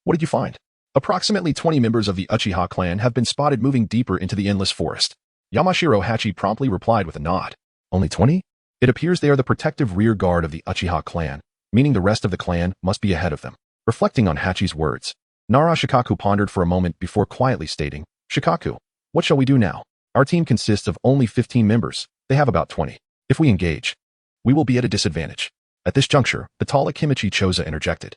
What did you find? Approximately 20 members of the Uchiha clan have been spotted moving deeper into the endless forest. Yamashiro Hachi promptly replied with a nod. Only 20? It appears they are the protective rear guard of the Uchiha clan, meaning the rest of the clan must be ahead of them. Reflecting on Hachi's words, Nara Shikaku pondered for a moment before quietly stating, Shikaku, what shall we do now? Our team consists of only 15 members. They have about 20. If we engage, we will be at a disadvantage. At this juncture, the tall Akimichi Choza interjected.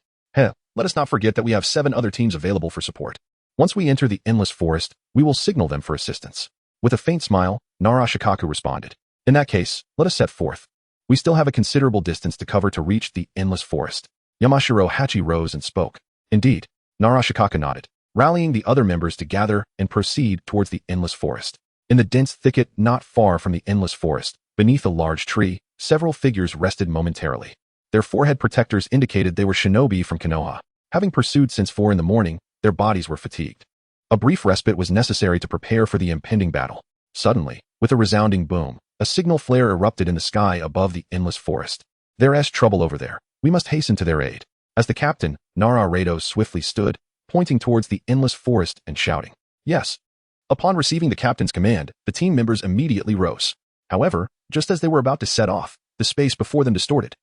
Let us not forget that we have 7 other teams available for support. Once we enter the endless forest, we will signal them for assistance. With a faint smile, Nara Shikaku responded. In that case, let us set forth. We still have a considerable distance to cover to reach the endless forest. Yamashiro Hachi rose and spoke. Indeed, Nara Shikaku nodded, rallying the other members to gather and proceed towards the endless forest. In the dense thicket not far from the endless forest, beneath a large tree, several figures rested momentarily. Their forehead protectors indicated they were shinobi from Konoha. Having pursued since 4 in the morning, their bodies were fatigued. A brief respite was necessary to prepare for the impending battle. Suddenly, with a resounding boom, a signal flare erupted in the sky above the endless forest. There's trouble over there. We must hasten to their aid. As the captain, Nara Rado swiftly stood, pointing towards the endless forest and shouting, Yes. Upon receiving the captain's command, the team members immediately rose. However, just as they were about to set off, the space before them distorted,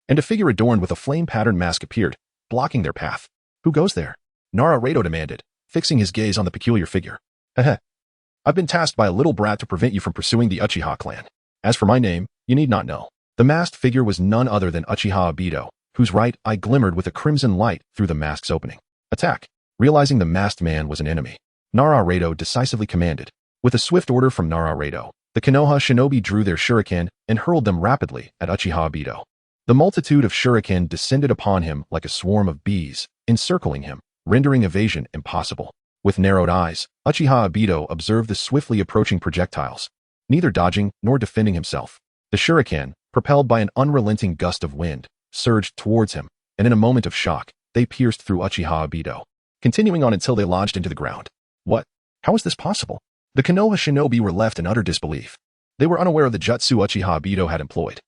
and a figure adorned with a flame-patterned mask appeared, blocking their path. Who goes there? Nara Rado demanded, fixing his gaze on the peculiar figure. I've been tasked by a little brat to prevent you from pursuing the Uchiha clan. As for my name, you need not know. The masked figure was none other than Uchiha Obito, whose right eye glimmered with a crimson light through the mask's opening. Attack! Realizing the masked man was an enemy, Nara Rado decisively commanded. With a swift order from Nara Rado, the Konoha shinobi drew their shuriken and hurled them rapidly at Uchiha Obito. The multitude of shuriken descended upon him like a swarm of bees, encircling him, rendering evasion impossible. With narrowed eyes, Uchiha Obito observed the swiftly approaching projectiles, neither dodging nor defending himself. The shuriken, propelled by an unrelenting gust of wind, surged towards him, and in a moment of shock, they pierced through Uchiha Obito, continuing on until they lodged into the ground. What? How is this possible? The Konoha shinobi were left in utter disbelief. They were unaware of the jutsu Uchiha Obito had employed.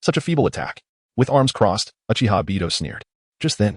Such a feeble attack. With arms crossed, Uchiha Obito sneered. Just then,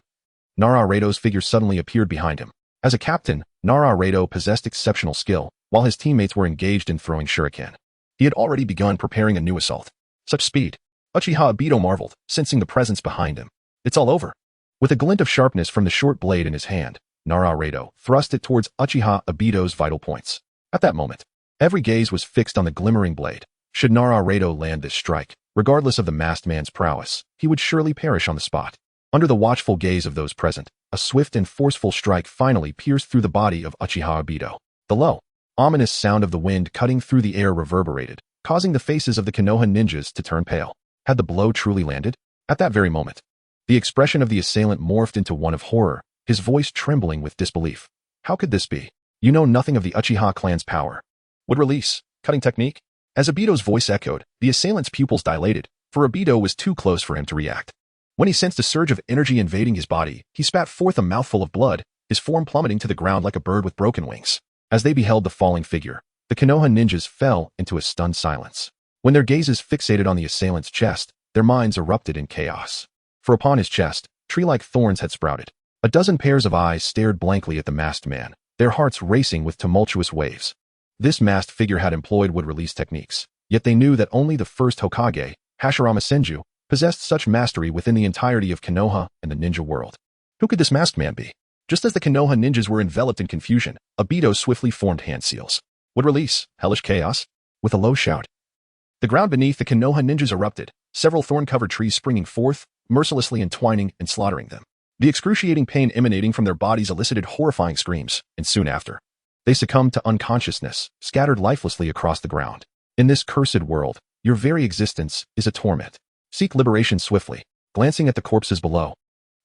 Nara Rado's figure suddenly appeared behind him. As a captain, Nara Rado possessed exceptional skill, while his teammates were engaged in throwing shuriken. He had already begun preparing a new assault. Such speed. Uchiha Obito marveled, sensing the presence behind him. It's all over. With a glint of sharpness from the short blade in his hand, Nara Rado thrust it towards Uchiha Obito's vital points. At that moment, every gaze was fixed on the glimmering blade. Should Nara Rado land this strike, regardless of the masked man's prowess, he would surely perish on the spot. Under the watchful gaze of those present, a swift and forceful strike finally pierced through the body of Uchiha Obito. The low, ominous sound of the wind cutting through the air reverberated, causing the faces of the Konoha ninjas to turn pale. Had the blow truly landed? At that very moment, the expression of the assailant morphed into one of horror, his voice trembling with disbelief. How could this be? You know nothing of the Uchiha clan's power. Would release, cutting technique? As Obito's voice echoed, the assailant's pupils dilated, for Obito was too close for him to react. When he sensed a surge of energy invading his body, he spat forth a mouthful of blood, his form plummeting to the ground like a bird with broken wings. As they beheld the falling figure, the Konoha ninjas fell into a stunned silence. When their gazes fixated on the assailant's chest, their minds erupted in chaos. For upon his chest, tree-like thorns had sprouted. A dozen pairs of eyes stared blankly at the masked man, their hearts racing with tumultuous waves. This masked figure had employed wood-release techniques, yet they knew that only the first Hokage, Hashirama Senju, possessed such mastery within the entirety of Konoha and the ninja world. Who could this masked man be? Just as the Konoha ninjas were enveloped in confusion, Obito swiftly formed hand seals. Would release, hellish chaos? With a low shout, the ground beneath the Konoha ninjas erupted, several thorn-covered trees springing forth, mercilessly entwining and slaughtering them. The excruciating pain emanating from their bodies elicited horrifying screams, and soon after, they succumbed to unconsciousness, scattered lifelessly across the ground. In this cursed world, your very existence is a torment. Seek liberation swiftly, glancing at the corpses below.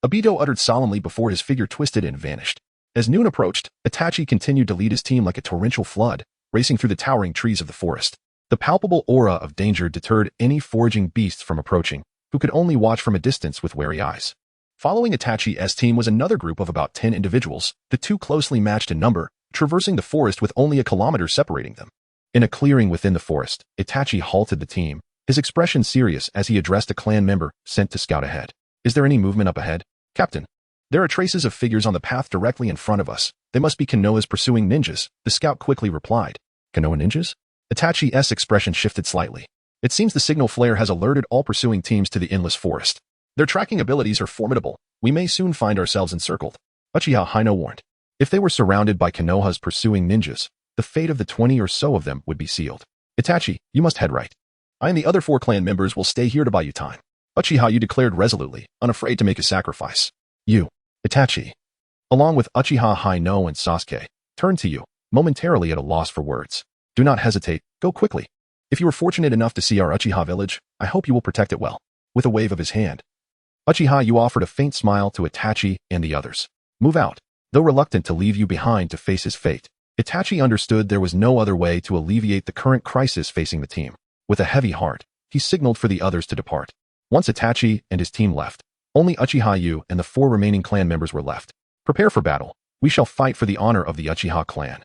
Obito uttered solemnly before his figure twisted and vanished. As noon approached, Itachi continued to lead his team like a torrential flood, racing through the towering trees of the forest. The palpable aura of danger deterred any foraging beasts from approaching, who could only watch from a distance with wary eyes. Following Itachi's team was another group of about 10 individuals, the two closely matched in number, traversing the forest with only a kilometer separating them. In a clearing within the forest, Itachi halted the team, his expression serious as he addressed a clan member sent to scout ahead. Is there any movement up ahead? Captain, there are traces of figures on the path directly in front of us. They must be Konohas pursuing ninjas, the scout quickly replied. Konoha ninjas? Itachi's expression shifted slightly. It seems the signal flare has alerted all pursuing teams to the endless forest. Their tracking abilities are formidable. We may soon find ourselves encircled. Uchiha Hino warned. If they were surrounded by Konoha's pursuing ninjas, the fate of the 20 or so of them would be sealed. Itachi, you must head right. I and the other 4 clan members will stay here to buy you time. Uchiha Yu declared resolutely, unafraid to make a sacrifice. You, Itachi, along with Uchiha Hino and Sasuke, turned to you, momentarily at a loss for words. Do not hesitate, go quickly. If you were fortunate enough to see our Uchiha village, I hope you will protect it well. With a wave of his hand, Uchiha Yu offered a faint smile to Itachi and the others. Move out. Though reluctant to leave you behind to face his fate, Itachi understood there was no other way to alleviate the current crisis facing the team. With a heavy heart, he signaled for the others to depart. Once Itachi and his team left, only Uchiha Yu and the 4 remaining clan members were left. Prepare for battle. We shall fight for the honor of the Uchiha clan.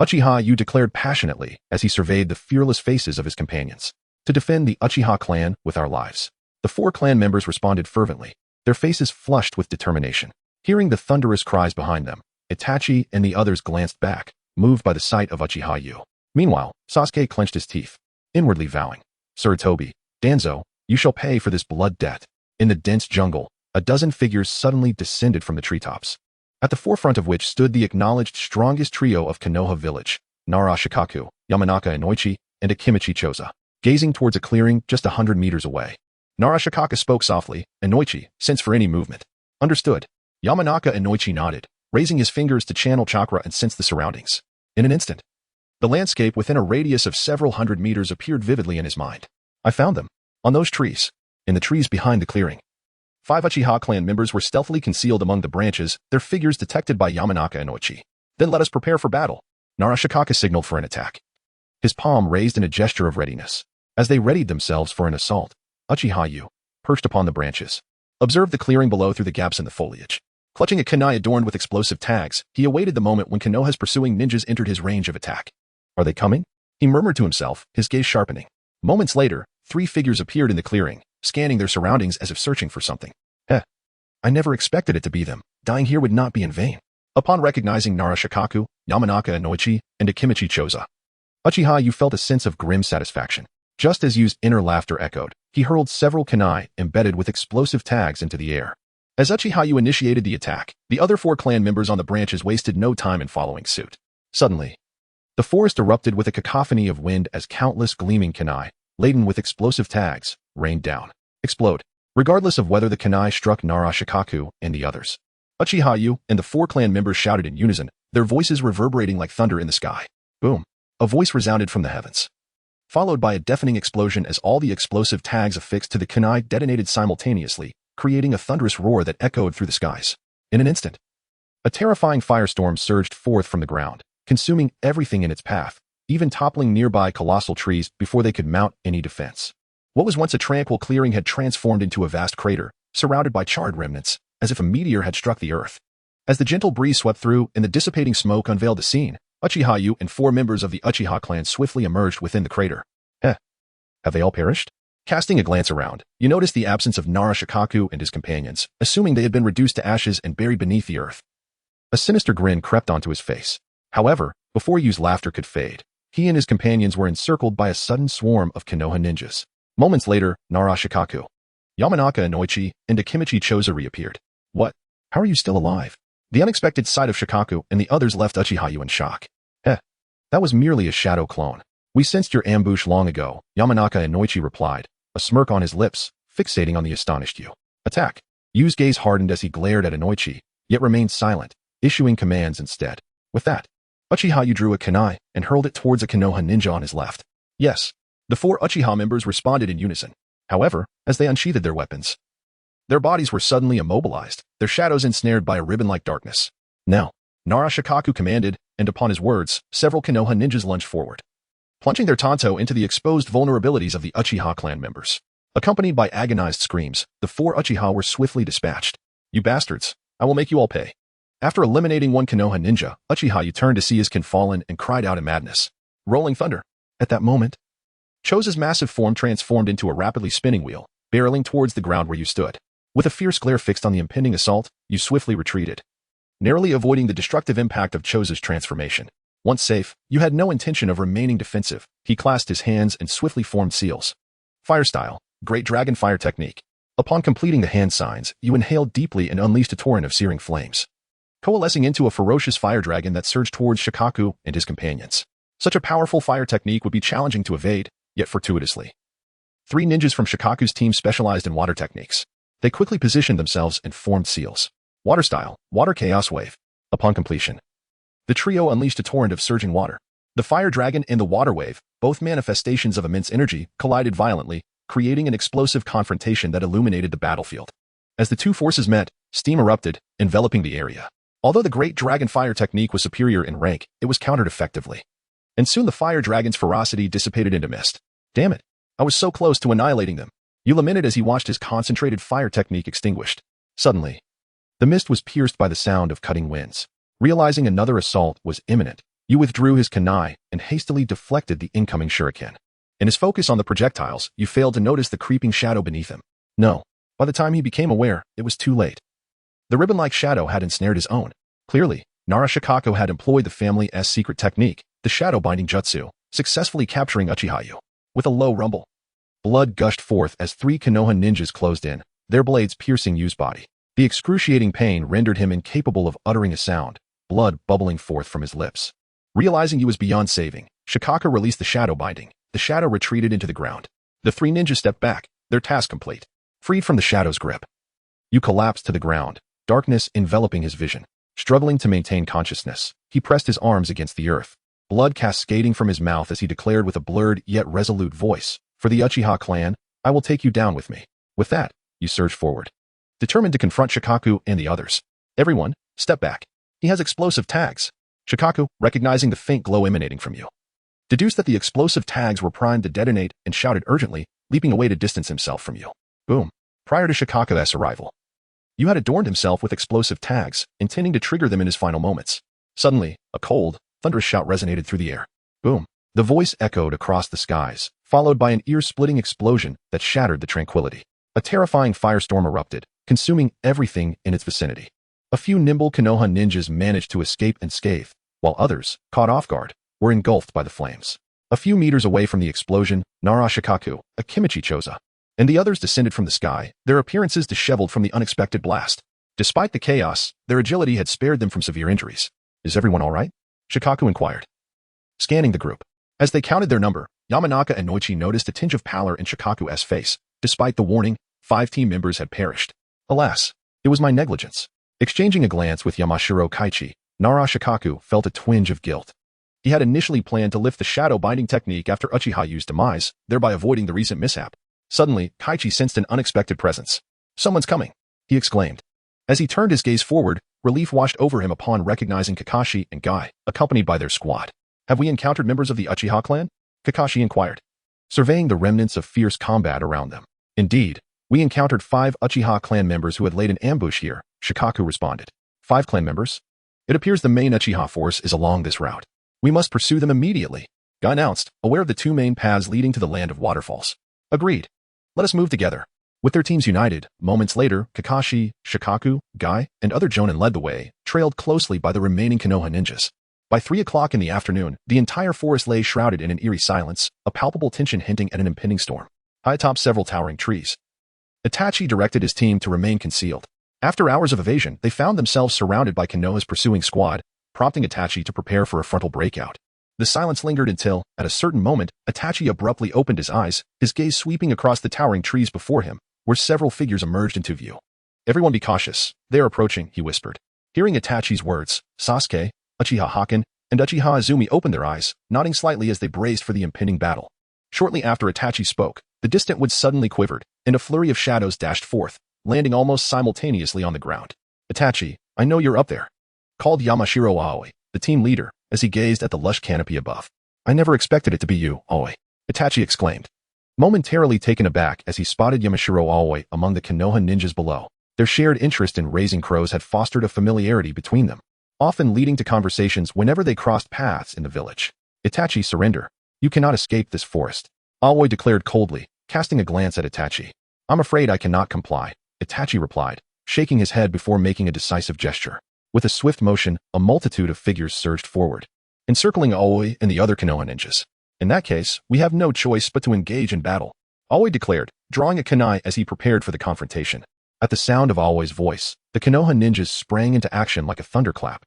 Uchiha Yu declared passionately as he surveyed the fearless faces of his companions. To defend the Uchiha clan with our lives. The 4 clan members responded fervently, their faces flushed with determination. Hearing the thunderous cries behind them, Itachi and the others glanced back, moved by the sight of Uchiha Yu. Meanwhile, Sasuke clenched his teeth, inwardly vowing, Sarutobi, Danzo, you shall pay for this blood debt. In the dense jungle, a dozen figures suddenly descended from the treetops, at the forefront of which stood the acknowledged strongest trio of Konoha village, Nara Shikaku, Yamanaka Inoichi, and Akimichi Choza, gazing towards a clearing just 100 meters away. Nara Shikaku spoke softly, Inoichi, sense for any movement. Understood. Yamanaka Inoichi nodded, raising his fingers to channel chakra and sense the surroundings. In an instant, the landscape within a radius of several hundred meters appeared vividly in his mind. I found them. On those trees. In the trees behind the clearing. 5 Uchiha clan members were stealthily concealed among the branches, their figures detected by Yamanaka Inoichi. Then let us prepare for battle. Nara Shikaku signaled for an attack. His palm raised in a gesture of readiness. As they readied themselves for an assault, Uchiha Yu, perched upon the branches, observed the clearing below through the gaps in the foliage. Clutching a kunai adorned with explosive tags, he awaited the moment when Konoha's pursuing ninjas entered his range of attack. Are they coming? He murmured to himself, his gaze sharpening. Moments later, 3 figures appeared in the clearing, scanning their surroundings as if searching for something. I never expected it to be them. Dying here would not be in vain. Upon recognizing Nara Shikaku, Yamanaka Inoichi, and Akimichi Choza, Uchiha Yu felt a sense of grim satisfaction. Just as Yu's inner laughter echoed, he hurled several kunai embedded with explosive tags into the air. As Uchiha Yu initiated the attack, the other 4 clan members on the branches wasted no time in following suit. Suddenly, the forest erupted with a cacophony of wind as countless gleaming kunai, laden with explosive tags, rained down. Explode. Regardless of whether the kunai struck Nara Shikaku and the others. Uchiha Yu and the 4 clan members shouted in unison, their voices reverberating like thunder in the sky. Boom. A voice resounded from the heavens, followed by a deafening explosion as all the explosive tags affixed to the kunai detonated simultaneously, creating a thunderous roar that echoed through the skies. In an instant, a terrifying firestorm surged forth from the ground, consuming everything in its path, even toppling nearby colossal trees before they could mount any defense. What was once a tranquil clearing had transformed into a vast crater, surrounded by charred remnants, as if a meteor had struck the earth. As the gentle breeze swept through and the dissipating smoke unveiled the scene, Uchiha Yu and 4 members of the Uchiha clan swiftly emerged within the crater. Have they all perished? Casting a glance around, you noticed the absence of Nara Shikaku and his companions, assuming they had been reduced to ashes and buried beneath the earth. A sinister grin crept onto his face. However, before Yu's laughter could fade, he and his companions were encircled by a sudden swarm of Konoha ninjas. Moments later, Nara Shikaku, Yamanaka Inoichi, and Akimichi Choza reappeared. What? How are you still alive? The unexpected sight of Shikaku and the others left Uchiha Yu in shock. That was merely a shadow clone. We sensed your ambush long ago, Yamanaka Inoichi replied, a smirk on his lips, fixating on the astonished Yu. Attack. Yu's gaze hardened as he glared at Inoichi, yet remained silent, issuing commands instead. With that, Uchiha Yu drew a kunai and hurled it towards a Konoha ninja on his left. Yes. The 4 Uchiha members responded in unison. However, as they unsheathed their weapons, their bodies were suddenly immobilized, their shadows ensnared by a ribbon-like darkness. Now, Nara Shikaku commanded, and upon his words, several Konoha ninjas lunged forward, plunging their tanto into the exposed vulnerabilities of the Uchiha clan members. Accompanied by agonized screams, the 4 Uchiha were swiftly dispatched. You bastards, I will make you all pay. After eliminating one Konoha ninja, Uchiha Yu turned to see his kin fallen and cried out in madness. Rolling thunder. At that moment, Choza's massive form transformed into a rapidly spinning wheel, barreling towards the ground where you stood. With a fierce glare fixed on the impending assault, you swiftly retreated, narrowly avoiding the destructive impact of Choza's transformation. Once safe, you had no intention of remaining defensive. He clasped his hands and swiftly formed seals. Fire style, Great Dragon Fire Technique. Upon completing the hand signs, you inhaled deeply and unleashed a torrent of searing flames, coalescing into a ferocious fire dragon that surged towards Shikaku and his companions. Such a powerful fire technique would be challenging to evade, yet fortuitously. 3 ninjas from Shikaku's team specialized in water techniques. They quickly positioned themselves and formed seals. Water style, Water Chaos Wave. Upon completion, the trio unleashed a torrent of surging water. The fire dragon and the water wave, both manifestations of immense energy, collided violently, creating an explosive confrontation that illuminated the battlefield. As the two forces met, steam erupted, enveloping the area. Although the Great Dragon Fire technique was superior in rank, it was countered effectively. And soon the fire dragon's ferocity dissipated into mist. Damn it, I was so close to annihilating them. You lamented as he watched his concentrated fire technique extinguished. Suddenly, the mist was pierced by the sound of cutting winds. Realizing another assault was imminent, you withdrew his kunai and hastily deflected the incoming shuriken. In his focus on the projectiles, you failed to notice the creeping shadow beneath him. No, by the time he became aware, it was too late. The ribbon-like shadow had ensnared his own. Clearly, Nara Shikaku had employed the family's secret technique, the shadow binding jutsu, successfully capturing Uchiha. With a low rumble, blood gushed forth as 3 Konoha ninjas closed in, their blades piercing Yu's body. The excruciating pain rendered him incapable of uttering a sound, blood bubbling forth from his lips. Realizing he was beyond saving, Shikaku released the shadow binding. The shadow retreated into the ground. The 3 ninjas stepped back, their task complete. Freed from the shadow's grip, Yu collapsed to the ground, darkness enveloping his vision. Struggling to maintain consciousness, he pressed his arms against the earth, blood cascading from his mouth as he declared with a blurred yet resolute voice, "For the Uchiha clan, I will take you down with me." With that, Yu surged forward, determined to confront Shikaku and the others. Everyone, step back. He has explosive tags. Shikaku, recognizing the faint glow emanating from Yu, deduced that the explosive tags were primed to detonate and shouted urgently, leaping away to distance himself from Yu. Boom. Prior to Shikaku's arrival, Yu had adorned himself with explosive tags, intending to trigger them in his final moments. Suddenly, a cold, thunderous shout resonated through the air. Boom. The voice echoed across the skies, followed by an ear-splitting explosion that shattered the tranquility. A terrifying firestorm erupted, consuming everything in its vicinity. A few nimble Konoha ninjas managed to escape unscathed, while others, caught off guard, were engulfed by the flames. A few meters away from the explosion, Nara Shikaku, a Kimichi Choza, and the others descended from the sky, their appearances disheveled from the unexpected blast. Despite the chaos, their agility had spared them from severe injuries. Is everyone all right? Shikaku inquired, scanning the group. As they counted their number, Yamanaka and Noichi noticed a tinge of pallor in Shikaku's face. Despite the warning, 5 team members had perished. Alas, it was my negligence. Exchanging a glance with Yamashiro Kaichi, Nara Shikaku felt a twinge of guilt. He had initially planned to lift the shadow binding technique after Uchiha-Yu's demise, thereby avoiding the recent mishap. Suddenly, Kaichi sensed an unexpected presence. "Someone's coming," he exclaimed. As he turned his gaze forward, relief washed over him upon recognizing Kakashi and Guy, accompanied by their squad. "Have we encountered members of the Uchiha clan?" Kakashi inquired, surveying the remnants of fierce combat around them. "Indeed, we encountered 5 Uchiha clan members who had laid an ambush here," Shikaku responded. 5 clan members? It appears the main Uchiha force is along this route. We must pursue them immediately," Guy announced, aware of the 2 main paths leading to the land of waterfalls. "Agreed. Let us move together." With their teams united, moments later, Kakashi, Shikaku, Guy, and other Jonin led the way, trailed closely by the remaining Konoha ninjas. By 3 o'clock in the afternoon, the entire forest lay shrouded in an eerie silence, a palpable tension hinting at an impending storm. High atop several towering trees, Itachi directed his team to remain concealed. After hours of evasion, they found themselves surrounded by Konoha's pursuing squad, prompting Itachi to prepare for a frontal breakout. The silence lingered until, at a certain moment, Itachi abruptly opened his eyes, his gaze sweeping across the towering trees before him, where several figures emerged into view. "Everyone be cautious. They are approaching," he whispered. Hearing Itachi's words, Sasuke, Uchiha Haken, and Uchiha Izumi opened their eyes, nodding slightly as they braced for the impending battle. Shortly after Itachi spoke, the distant woods suddenly quivered, and a flurry of shadows dashed forth, landing almost simultaneously on the ground. "Itachi, I know you're up there," called Yamashiro Aoi, the team leader, as he gazed at the lush canopy above. "I never expected it to be you, Aoi," Itachi exclaimed, momentarily taken aback as he spotted Yamashiro Aoi among the Konoha ninjas below. Their shared interest in raising crows had fostered a familiarity between them, often leading to conversations whenever they crossed paths in the village. "Itachi, surrender. You cannot escape this forest," Aoi declared coldly, casting a glance at Itachi. "I'm afraid I cannot comply," Itachi replied, shaking his head before making a decisive gesture. With a swift motion, a multitude of figures surged forward, encircling Aoi and the other Konoha ninjas. "In that case, we have no choice but to engage in battle," Aoi declared, drawing a kunai as he prepared for the confrontation. At the sound of Aoi's voice, the Konoha ninjas sprang into action like a thunderclap.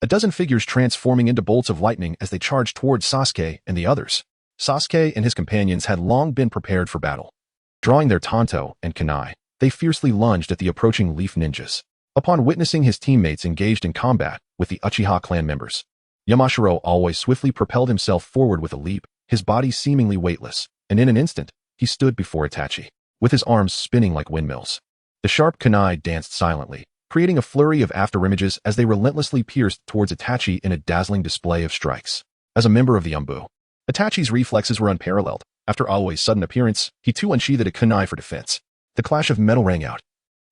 A dozen figures transforming into bolts of lightning as they charged towards Sasuke and the others. Sasuke and his companions had long been prepared for battle. Drawing their tanto and kunai, they fiercely lunged at the approaching leaf ninjas. Upon witnessing his teammates engaged in combat with the Uchiha clan members, Yamashiro always swiftly propelled himself forward with a leap, his body seemingly weightless, and in an instant, he stood before Itachi, with his arms spinning like windmills. The sharp kunai danced silently, creating a flurry of afterimages as they relentlessly pierced towards Itachi in a dazzling display of strikes. As a member of the Umbu, Itachi's reflexes were unparalleled. After Aoi's sudden appearance, he too unsheathed a kunai for defense. The clash of metal rang out,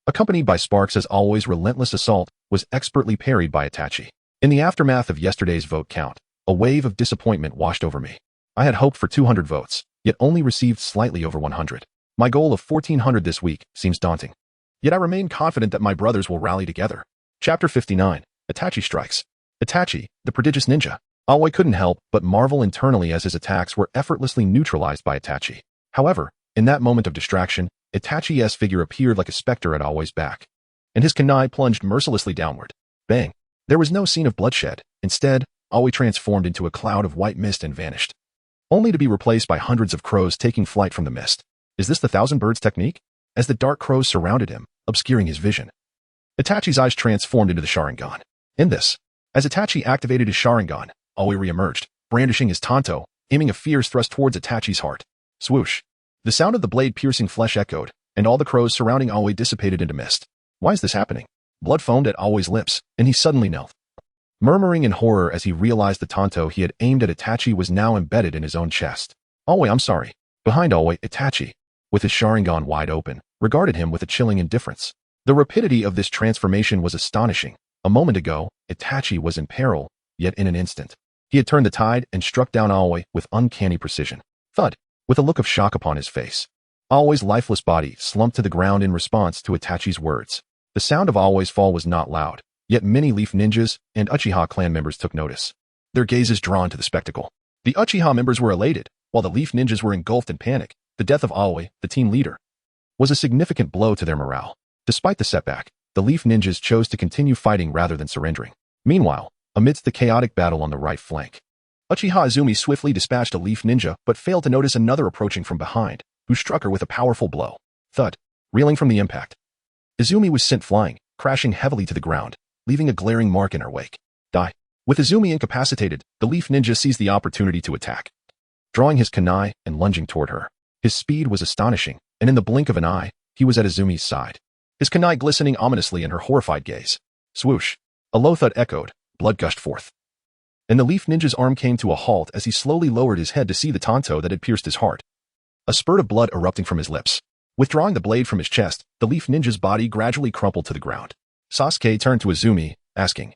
accompanied by sparks as Aoi's relentless assault was expertly parried by Itachi. In the aftermath of yesterday's vote count, a wave of disappointment washed over me. I had hoped for 200 votes, yet only received slightly over 100. My goal of 1,400 this week seems daunting. Yet I remain confident that my brothers will rally together. Chapter 59. Itachi Strikes. Itachi, the prodigious ninja. Aoi couldn't help but marvel internally as his attacks were effortlessly neutralized by Itachi. However, in that moment of distraction, Itachi's figure appeared like a specter at Aoi's back, and his kunai plunged mercilessly downward. Bang! There was no scene of bloodshed. Instead, Aoi transformed into a cloud of white mist and vanished, only to be replaced by hundreds of crows taking flight from the mist. Is this the thousand birds technique? As the dark crows surrounded him, obscuring his vision, Itachi's eyes transformed into the Sharingan. In this, as Itachi activated his Sharingan, Aoi re-emerged, brandishing his tanto, aiming a fierce thrust towards Itachi's heart. Swoosh! The sound of the blade piercing flesh echoed, and all the crows surrounding Aoi dissipated into mist. Why is this happening? Blood foamed at Aoi's lips, and he suddenly knelt, murmuring in horror as he realized the tanto he had aimed at Itachi was now embedded in his own chest. Aoi, I'm sorry. Behind Aoi, Itachi, with his Sharingan wide open, regarded him with a chilling indifference. The rapidity of this transformation was astonishing. A moment ago, Itachi was in peril, yet in an instant, he had turned the tide and struck down Aoi with uncanny precision. Thud! With a look of shock upon his face, Aoi's lifeless body slumped to the ground in response to Itachi's words. The sound of Aoi's fall was not loud, yet many leaf ninjas and Uchiha clan members took notice, their gazes drawn to the spectacle. The Uchiha members were elated, while the leaf ninjas were engulfed in panic. The death of Aoi, the team leader, was a significant blow to their morale. Despite the setback, the leaf ninjas chose to continue fighting rather than surrendering. Meanwhile, amidst the chaotic battle on the right flank, Uchiha Izumi swiftly dispatched a leaf ninja but failed to notice another approaching from behind, who struck her with a powerful blow. Thud! Reeling from the impact, Izumi was sent flying, crashing heavily to the ground, leaving a glaring mark in her wake. Die! With Izumi incapacitated, the leaf ninja seized the opportunity to attack, drawing his kunai and lunging toward her. His speed was astonishing, and in the blink of an eye, he was at Izumi's side, his kunai glistening ominously in her horrified gaze. Swoosh! A low thud echoed, blood gushed forth, and the leaf ninja's arm came to a halt as he slowly lowered his head to see the tanto that had pierced his heart, a spurt of blood erupting from his lips. Withdrawing the blade from his chest, the leaf ninja's body gradually crumpled to the ground. Sasuke turned to Izumi, asking,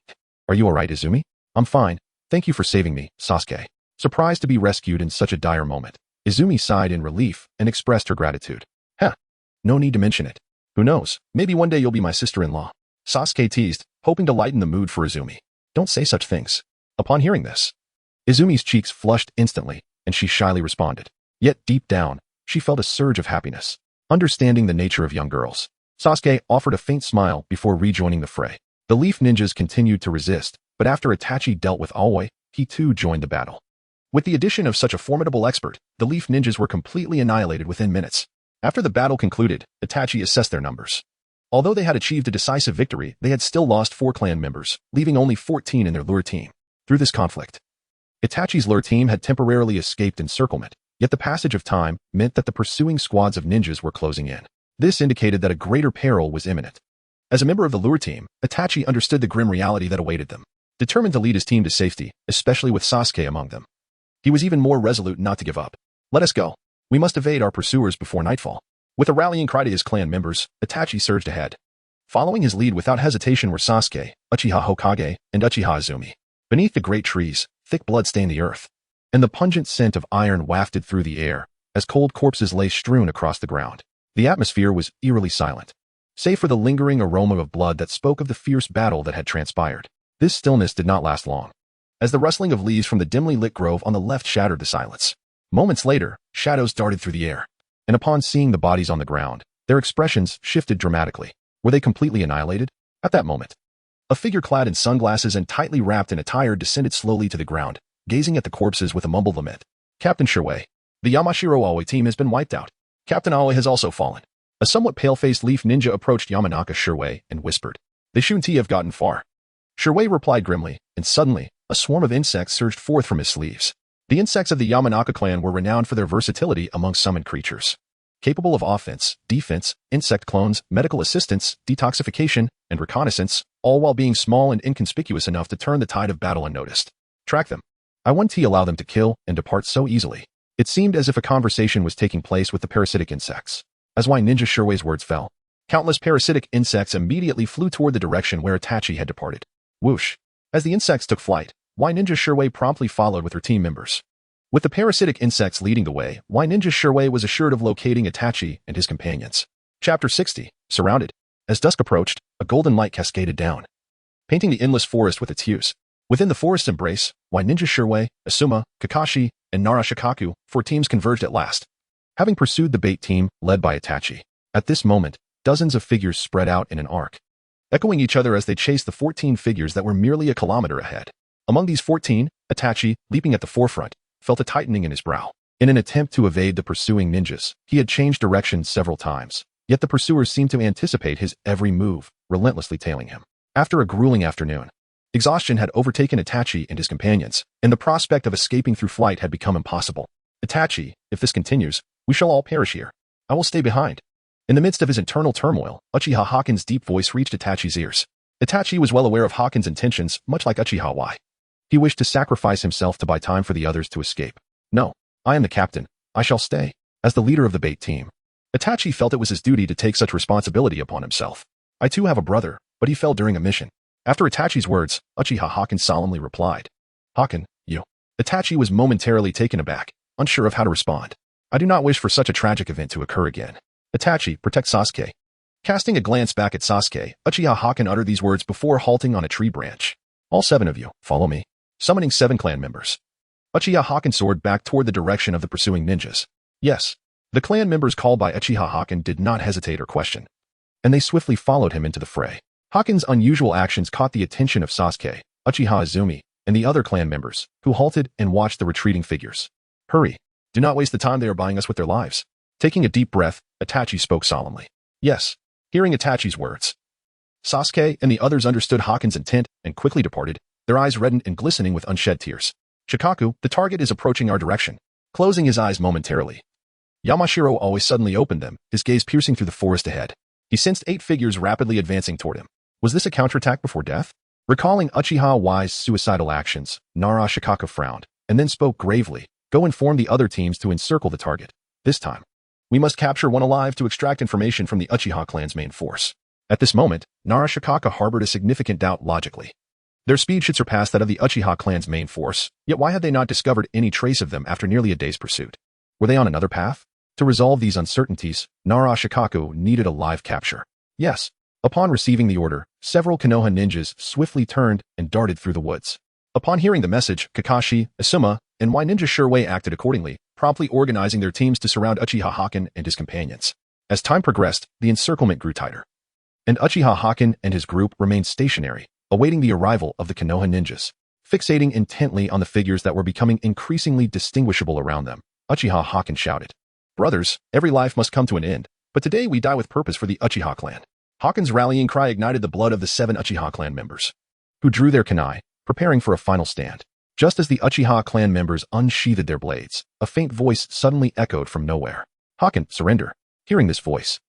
"Are you alright, Izumi?" "I'm fine. Thank you for saving me, Sasuke." Surprised to be rescued in such a dire moment, Izumi sighed in relief and expressed her gratitude. "Heh. No need to mention it. Who knows, maybe one day you'll be my sister-in-law." Sasuke teased, hoping to lighten the mood for Izumi. "Don't say such things." Upon hearing this, Izumi's cheeks flushed instantly, and she shyly responded. Yet deep down, she felt a surge of happiness. Understanding the nature of young girls, Sasuke offered a faint smile before rejoining the fray. The leaf ninjas continued to resist, but after Itachi dealt with Aoi, he too joined the battle. With the addition of such a formidable expert, the leaf ninjas were completely annihilated within minutes. After the battle concluded, Itachi assessed their numbers. Although they had achieved a decisive victory, they had still lost 4 clan members, leaving only 14 in their lure team. Through this conflict, Itachi's lure team had temporarily escaped encirclement, yet the passage of time meant that the pursuing squads of ninjas were closing in. This indicated that a greater peril was imminent. As a member of the lure team, Itachi understood the grim reality that awaited them. Determined to lead his team to safety, especially with Sasuke among them, he was even more resolute not to give up. "Let us go. We must evade our pursuers before nightfall." With a rallying cry to his clan members, Itachi surged ahead. Following his lead without hesitation were Sasuke, Uchiha Hokage, and Uchiha Izumi. Beneath the great trees, thick blood stained the earth, and the pungent scent of iron wafted through the air as cold corpses lay strewn across the ground. The atmosphere was eerily silent, save for the lingering aroma of blood that spoke of the fierce battle that had transpired. This stillness did not last long, as the rustling of leaves from the dimly lit grove on the left shattered the silence. Moments later, shadows darted through the air, and upon seeing the bodies on the ground, their expressions shifted dramatically. Were they completely annihilated? At that moment, a figure clad in sunglasses and tightly wrapped in attire descended slowly to the ground, gazing at the corpses with a mumbled lament. Captain Shirwei. The Yamashiro Aoi team has been wiped out. Captain Aoi has also fallen. A somewhat pale-faced leaf ninja approached Yamanaka Shirwei and whispered, "They shouldn't have gotten far." Shirwei replied grimly, and suddenly, a swarm of insects surged forth from his sleeves. The insects of the Yamanaka clan were renowned for their versatility among summoned creatures. Capable of offense, defense, insect clones, medical assistance, detoxification, and reconnaissance, all while being small and inconspicuous enough to turn the tide of battle unnoticed. Track them. I wouldn't allow them to kill and depart so easily. It seemed as if a conversation was taking place with the parasitic insects. As Y Ninja Shirwei's words fell, countless parasitic insects immediately flew toward the direction where Itachi had departed. Whoosh! As the insects took flight, Y Ninja Shirwei promptly followed with her team members. With the parasitic insects leading the way, Y Ninja Shirwei was assured of locating Itachi and his companions. Chapter 60. Surrounded. As dusk approached, a golden light cascaded down, painting the endless forest with its hues. Within the forest's embrace, Y Ninja Shirwei, Asuma, Kakashi, and Nara Shikaku, 4 teams converged at last. Having pursued the bait team, led by Itachi. At this moment, dozens of figures spread out in an arc, echoing each other as they chased the 14 figures that were merely a kilometer ahead. Among these 14, Itachi, leaping at the forefront, felt a tightening in his brow. In an attempt to evade the pursuing ninjas, he had changed direction several times, yet the pursuers seemed to anticipate his every move, relentlessly tailing him. After a grueling afternoon, exhaustion had overtaken Itachi and his companions, and the prospect of escaping through flight had become impossible. Itachi, if this continues, we shall all perish here. I will stay behind. In the midst of his internal turmoil, Uchiha Haken's deep voice reached Itachi's ears. Itachi was well aware of Haken's intentions, much like Uchiha Y. He wished to sacrifice himself to buy time for the others to escape. No, I am the captain. I shall stay. As the leader of the bait team, Itachi felt it was his duty to take such responsibility upon himself. I too have a brother, but he fell during a mission. After Itachi's words, Uchiha Haken solemnly replied, Haken, you. Itachi was momentarily taken aback, unsure of how to respond. I do not wish for such a tragic event to occur again. Itachi, protect Sasuke. Casting a glance back at Sasuke, Uchiha Haken uttered these words before halting on a tree branch. All 7 of you, follow me. Summoning 7 clan members. Uchiha Haken soared back toward the direction of the pursuing ninjas. Yes. The clan members called by Uchiha Haken did not hesitate or question, and they swiftly followed him into the fray. Haken's unusual actions caught the attention of Sasuke, Uchiha Izumi, and the other clan members, who halted and watched the retreating figures. Hurry. Do not waste the time they are buying us with their lives. Taking a deep breath, Itachi spoke solemnly. Yes. Hearing Itachi's words, Sasuke and the others understood Haken's intent and quickly departed, their eyes reddened and glistening with unshed tears. Shikaku, the target is approaching our direction. Closing his eyes momentarily, Yamashiro always suddenly opened them, his gaze piercing through the forest ahead. He sensed 8 figures rapidly advancing toward him. Was this a counterattack before death? Recalling Uchiha Y's suicidal actions, Nara Shikaku frowned, and then spoke gravely. Go inform the other teams to encircle the target. This time, we must capture one alive to extract information from the Uchiha clan's main force. At this moment, Nara Shikaku harbored a significant doubt logically. Their speed should surpass that of the Uchiha clan's main force, yet why had they not discovered any trace of them after nearly a day's pursuit? Were they on another path? To resolve these uncertainties, Nara Shikaku needed a live capture. Yes. Upon receiving the order, several Konoha ninjas swiftly turned and darted through the woods. Upon hearing the message, Kakashi, Asuma, and Y Ninja Shirwei acted accordingly, promptly organizing their teams to surround Uchiha Haken and his companions. As time progressed, the encirclement grew tighter, and Uchiha Haken and his group remained stationary, awaiting the arrival of the Konoha ninjas. Fixating intently on the figures that were becoming increasingly distinguishable around them, Uchiha Haken shouted, Brothers, every life must come to an end, but today we die with purpose for the Uchiha clan. Haken's rallying cry ignited the blood of the 7 Uchiha clan members, who drew their kunai, preparing for a final stand. Just as the Uchiha clan members unsheathed their blades, a faint voice suddenly echoed from nowhere. Haken, surrender. Hearing this voice,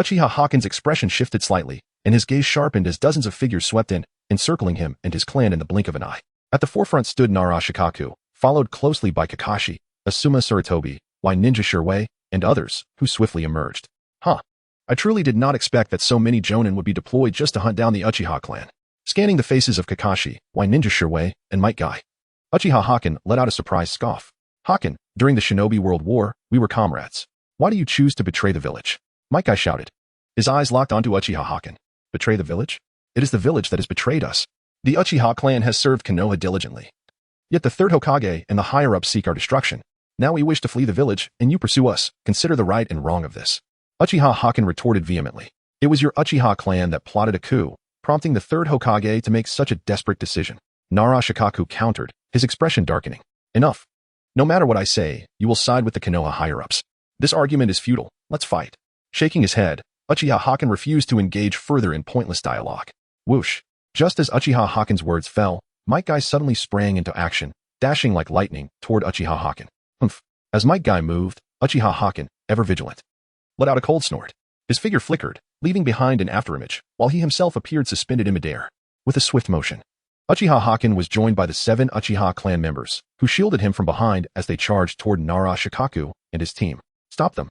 Uchiha Haken's expression shifted slightly, and his gaze sharpened as dozens of figures swept in, encircling him and his clan in the blink of an eye. At the forefront stood Nara Shikaku, followed closely by Kakashi, Asuma Suratobi, Y Ninja Shirwei, and others, who swiftly emerged. I truly did not expect that so many Jonin would be deployed just to hunt down the Uchiha clan. Scanning the faces of Kakashi, Y Ninja Shirwei, and Might Guy, Uchiha Haken let out a surprised scoff. Haken, during the Shinobi World War, we were comrades. Why do you choose to betray the village? Might Guy shouted. His eyes locked onto Uchiha Haken. Betray the village? It is the village that has betrayed us. The Uchiha clan has served Konoha diligently. Yet the third Hokage and the higher-ups seek our destruction. Now we wish to flee the village, and you pursue us. Consider the right and wrong of this. Uchiha Haken retorted vehemently. It was your Uchiha clan that plotted a coup, prompting the third Hokage to make such a desperate decision. Nara Shikaku countered, his expression darkening. Enough. No matter what I say, you will side with the Konoha higher-ups. This argument is futile. Let's fight. Shaking his head, Uchiha Haken refused to engage further in pointless dialogue. Whoosh. Just as Uchiha Haken's words fell, Might Guy suddenly sprang into action, dashing like lightning toward Uchiha Haken. Humph. As Might Guy moved, Uchiha Haken, ever vigilant, let out a cold snort. His figure flickered, leaving behind an afterimage, while he himself appeared suspended in midair. With a swift motion, Uchiha Haken was joined by the 7 Uchiha clan members, who shielded him from behind as they charged toward Nara Shikaku and his team. Stop them.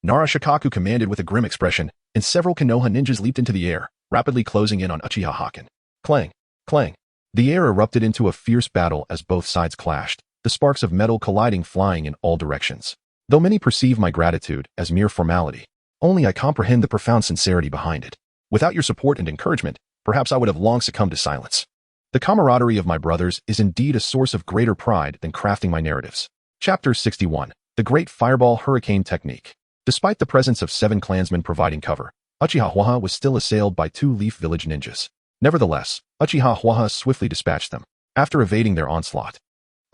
Nara Shikaku commanded with a grim expression, and several Konoha ninjas leaped into the air, rapidly closing in on Uchiha Haken. Clang! Clang! The air erupted into a fierce battle as both sides clashed, the sparks of metal colliding flying in all directions. Though many perceive my gratitude as mere formality, only I comprehend the profound sincerity behind it. Without your support and encouragement, perhaps I would have long succumbed to silence. The camaraderie of my brothers is indeed a source of greater pride than crafting my narratives. Chapter 61. The Great Fireball Hurricane Technique. Despite the presence of 7 clansmen providing cover, Uchiha Huaha was still assailed by 2 Leaf Village ninjas. Nevertheless, Uchiha Huaha swiftly dispatched them. After evading their onslaught,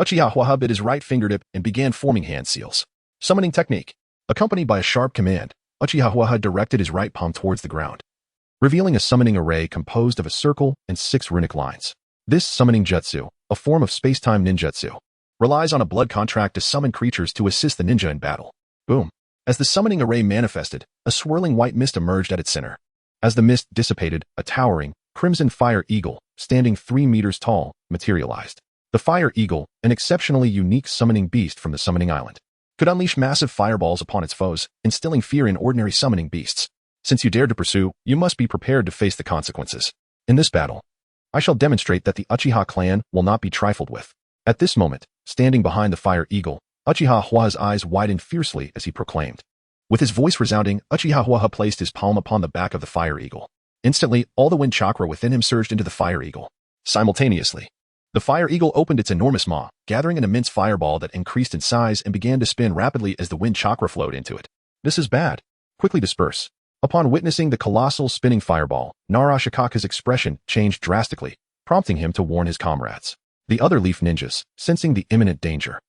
Uchiha Huaha bit his right fingertip and began forming hand seals. Summoning technique. Accompanied by a sharp command, Uchiha Huaha directed his right palm towards the ground, revealing a summoning array composed of a circle and 6 runic lines. This summoning jutsu, a form of space-time ninjutsu, relies on a blood contract to summon creatures to assist the ninja in battle. Boom. As the summoning array manifested, a swirling white mist emerged at its center. As the mist dissipated, a towering, crimson fire eagle, standing 3 meters tall, materialized. The fire eagle, an exceptionally unique summoning beast from the summoning island, could unleash massive fireballs upon its foes, instilling fear in ordinary summoning beasts. Since you dared to pursue, you must be prepared to face the consequences. In this battle, I shall demonstrate that the Uchiha clan will not be trifled with. At this moment, standing behind the fire eagle, Uchiha Huaha's eyes widened fiercely as he proclaimed. With his voice resounding, Uchiha Huaha placed his palm upon the back of the fire eagle. Instantly, all the wind chakra within him surged into the fire eagle. Simultaneously, the fire eagle opened its enormous maw, gathering an immense fireball that increased in size and began to spin rapidly as the wind chakra flowed into it. This is bad. Quickly disperse. Upon witnessing the colossal spinning fireball, Nara Shikaku's expression changed drastically, prompting him to warn his comrades. The other Leaf ninjas, sensing the imminent danger,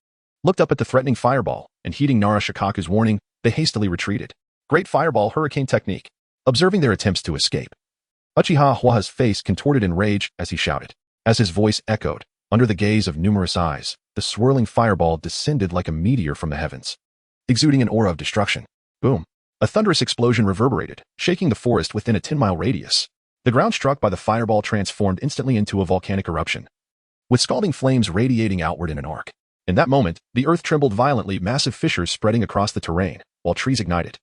looked up at the threatening fireball, and heeding Nara Shikaku's warning, they hastily retreated. Great Fireball Hurricane Technique. Observing their attempts to escape, Uchiha Huaha's face contorted in rage as he shouted. As his voice echoed, under the gaze of numerous eyes, the swirling fireball descended like a meteor from the heavens, exuding an aura of destruction. Boom. A thunderous explosion reverberated, shaking the forest within a 10-mile radius. The ground struck by the fireball transformed instantly into a volcanic eruption, with scalding flames radiating outward in an arc. In that moment, the earth trembled violently, massive fissures spreading across the terrain, while trees ignited,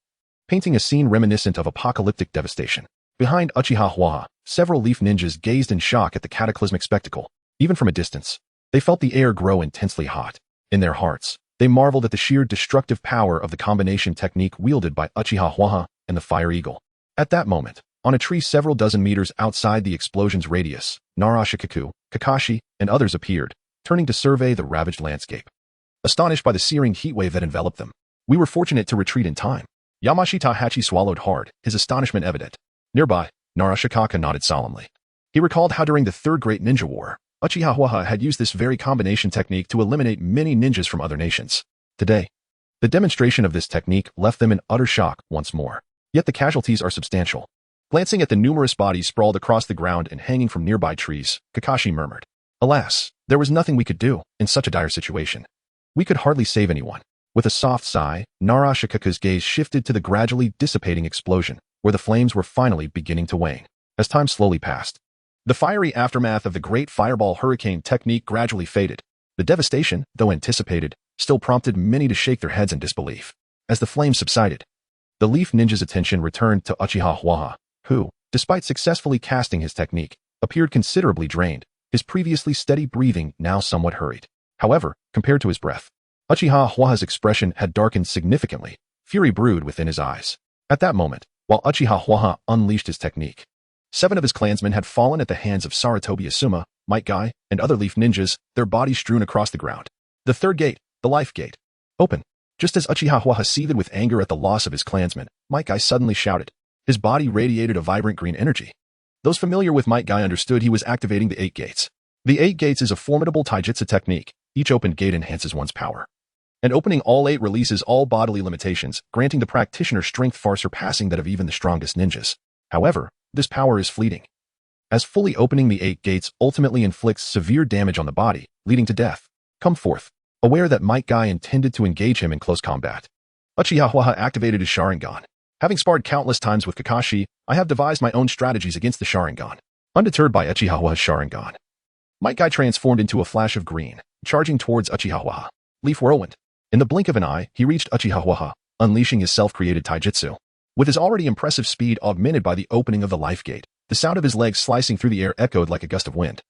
painting a scene reminiscent of apocalyptic devastation. Behind Uchiha Huaha, several Leaf ninjas gazed in shock at the cataclysmic spectacle. Even from a distance, they felt the air grow intensely hot. In their hearts, they marveled at the sheer destructive power of the combination technique wielded by Uchiha Huaha and the Fire Eagle. At that moment, on a tree several dozen meters outside the explosion's radius, Nara Shikaku, Kakashi, and others appeared, turning to survey the ravaged landscape, astonished by the searing heatwave that enveloped them. We were fortunate to retreat in time. Yamashita Hachi swallowed hard, his astonishment evident. Nearby, Nara Shikaku nodded solemnly. He recalled how during the Third Great Ninja War, Uchiha Huaha had used this very combination technique to eliminate many ninjas from other nations. Today, the demonstration of this technique left them in utter shock once more. Yet the casualties are substantial. Glancing at the numerous bodies sprawled across the ground and hanging from nearby trees, Kakashi murmured, "Alas, there was nothing we could do in such a dire situation. We could hardly save anyone." With a soft sigh, Nara Shikaku's gaze shifted to the gradually dissipating explosion, where the flames were finally beginning to wane. As time slowly passed, the fiery aftermath of the Great Fireball Hurricane technique gradually faded. The devastation, though anticipated, still prompted many to shake their heads in disbelief. As the flames subsided, the Leaf Ninja's attention returned to Uchiha Huaha, who, despite successfully casting his technique, appeared considerably drained, his previously steady breathing now somewhat hurried. However, compared to his breath, Uchiha Huaha's expression had darkened significantly, fury brewed within his eyes. At that moment, while Uchiha Huaha unleashed his technique, 7 of his clansmen had fallen at the hands of Sarutobi Asuma, Might Guy, and other Leaf ninjas, their bodies strewn across the ground. The third gate, the Life Gate. Open. Just as Uchiha seethed with anger at the loss of his clansmen, Might Guy suddenly shouted. His body radiated a vibrant green energy. Those familiar with Might Guy understood he was activating the 8 gates. The 8 gates is a formidable taijutsu technique. Each opened gate enhances one's power. And opening all 8 releases all bodily limitations, granting the practitioner strength far surpassing that of even the strongest ninjas. However, this power is fleeting, as fully opening the 8 gates ultimately inflicts severe damage on the body, leading to death. Come forth. Aware that Might Guy intended to engage him in close combat, Uchiha activated his Sharingan. Having sparred countless times with Kakashi, I have devised my own strategies against the Sharingan. Undeterred by Uchiha's Sharingan, Might Guy transformed into a flash of green, charging towards Uchiha. Leaf Whirlwind. In the blink of an eye, he reached Uchiha, unleashing his self-created taijutsu. With his already impressive speed augmented by the opening of the life gate, the sound of his legs slicing through the air echoed like a gust of wind.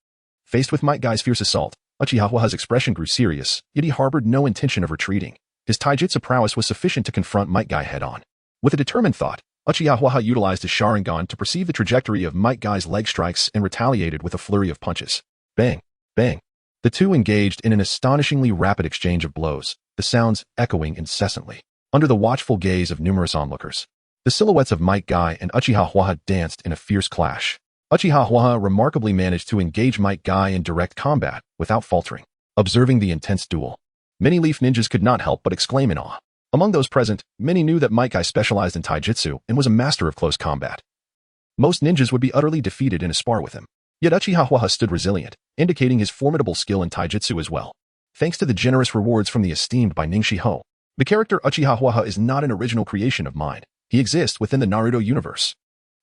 Faced with Might Guy's fierce assault, Uchiha's expression grew serious, yet he harbored no intention of retreating. His taijutsu prowess was sufficient to confront Might Guy head-on. With a determined thought, Uchiha utilized his Sharingan to perceive the trajectory of Might Guy's leg strikes and retaliated with a flurry of punches. Bang! Bang! The two engaged in an astonishingly rapid exchange of blows, the sounds echoing incessantly. Under the watchful gaze of numerous onlookers, the silhouettes of Might Guy and Uchiha danced in a fierce clash. Uchiha remarkably managed to engage Might Guy in direct combat without faltering. Observing the intense duel, many Leaf ninjas could not help but exclaim in awe. Among those present, many knew that Might Guy specialized in taijutsu and was a master of close combat. Most ninjas would be utterly defeated in a spar with him. Yet Uchiha stood resilient, indicating his formidable skill in taijutsu as well. Thanks to the generous rewards from the esteemed by Ningshi-ho, the character Uchiha is not an original creation of mine. He exists within the Naruto universe.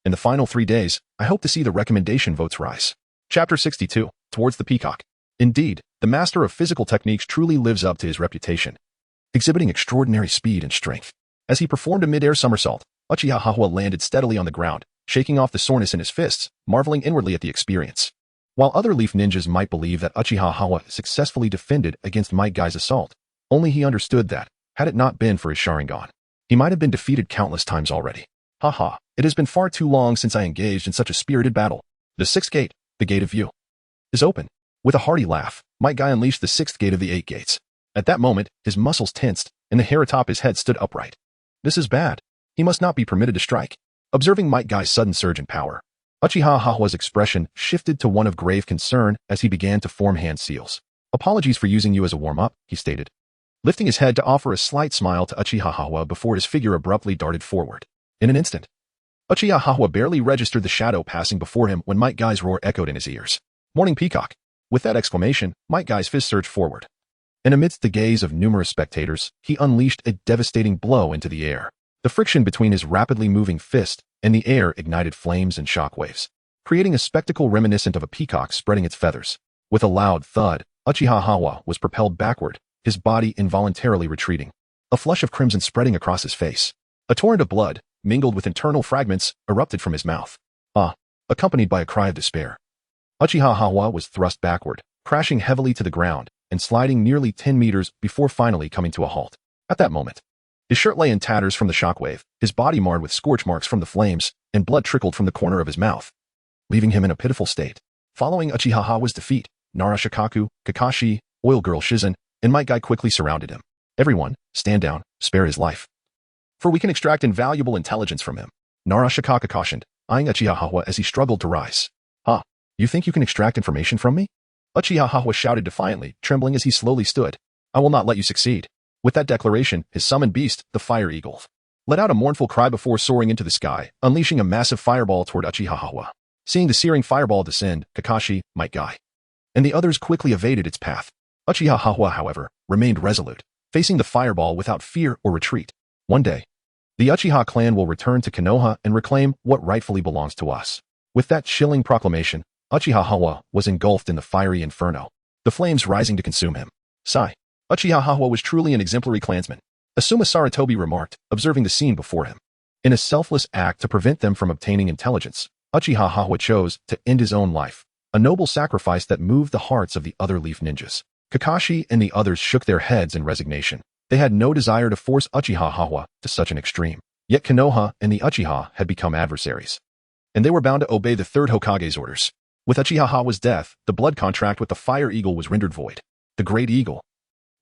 In the final 3 days, I hope to see the recommendation votes rise. Chapter 62, Towards the Peacock. Indeed, the master of physical techniques truly lives up to his reputation, exhibiting extraordinary speed and strength. As he performed a mid-air somersault, Uchiha landed steadily on the ground, shaking off the soreness in his fists, marveling inwardly at the experience. While other Leaf ninjas might believe that Uchiha successfully defended against Might Guy's assault, only he understood that, had it not been for his Sharingan, he might have been defeated countless times already. Haha, it has been far too long since I engaged in such a spirited battle. The 6th gate, the Gate of View, is open. With a hearty laugh, Might Guy unleashed the 6th gate of the 8 gates. At that moment, his muscles tensed, and the hair atop his head stood upright. This is bad. He must not be permitted to strike. Observing Might Guy's sudden surge in power, Uchiha's expression shifted to one of grave concern as he began to form hand seals. Apologies for using you as a warm-up, he stated, lifting his head to offer a slight smile to Uchiha before his figure abruptly darted forward. In an instant, Uchiha barely registered the shadow passing before him when Might Guy's roar echoed in his ears. Morning Peacock. With that exclamation, Might Guy's fist surged forward, and amidst the gaze of numerous spectators, he unleashed a devastating blow into the air. The friction between his rapidly moving fist and the air ignited flames and shockwaves, creating a spectacle reminiscent of a peacock spreading its feathers. With a loud thud, Uchiha was propelled backward, his body involuntarily retreating, a flush of crimson spreading across his face. A torrent of blood, mingled with internal fragments, erupted from his mouth, accompanied by a cry of despair. Uchiha was thrust backward, crashing heavily to the ground, and sliding nearly 10 meters before finally coming to a halt. At that moment, his shirt lay in tatters from the shockwave, his body marred with scorch marks from the flames, and blood trickled from the corner of his mouth, leaving him in a pitiful state. Following Uchiha's defeat, Nara Shikaku, Kakashi, Oil Girl Shizen, and Might Guy quickly surrounded him. Everyone, stand down, spare his life, for we can extract invaluable intelligence from him, Nara Shikaku cautioned, eyeing Uchiha as he struggled to rise. You think you can extract information from me? Uchiha shouted defiantly, trembling as he slowly stood. I will not let you succeed. With that declaration, his summoned beast, the Fire Eagle, let out a mournful cry before soaring into the sky, unleashing a massive fireball toward Uchiha. Seeing the searing fireball descend, Kakashi, Might Guy, and the others quickly evaded its path. Uchiha, however, remained resolute, facing the fireball without fear or retreat. One day, the Uchiha clan will return to Konoha and reclaim what rightfully belongs to us. With that chilling proclamation, Uchiha was engulfed in the fiery inferno, the flames rising to consume him. Sigh. Uchiha was truly an exemplary clansman, Asuma Saratobi remarked, observing the scene before him. In a selfless act to prevent them from obtaining intelligence, Uchiha chose to end his own life, a noble sacrifice that moved the hearts of the other Leaf ninjas. Kakashi and the others shook their heads in resignation. They had no desire to force Uchiha to such an extreme. Yet Konoha and the Uchiha had become adversaries, and they were bound to obey the third Hokage's orders. With Uchiha's death, the blood contract with the Fire Eagle was rendered void. The Great Eagle,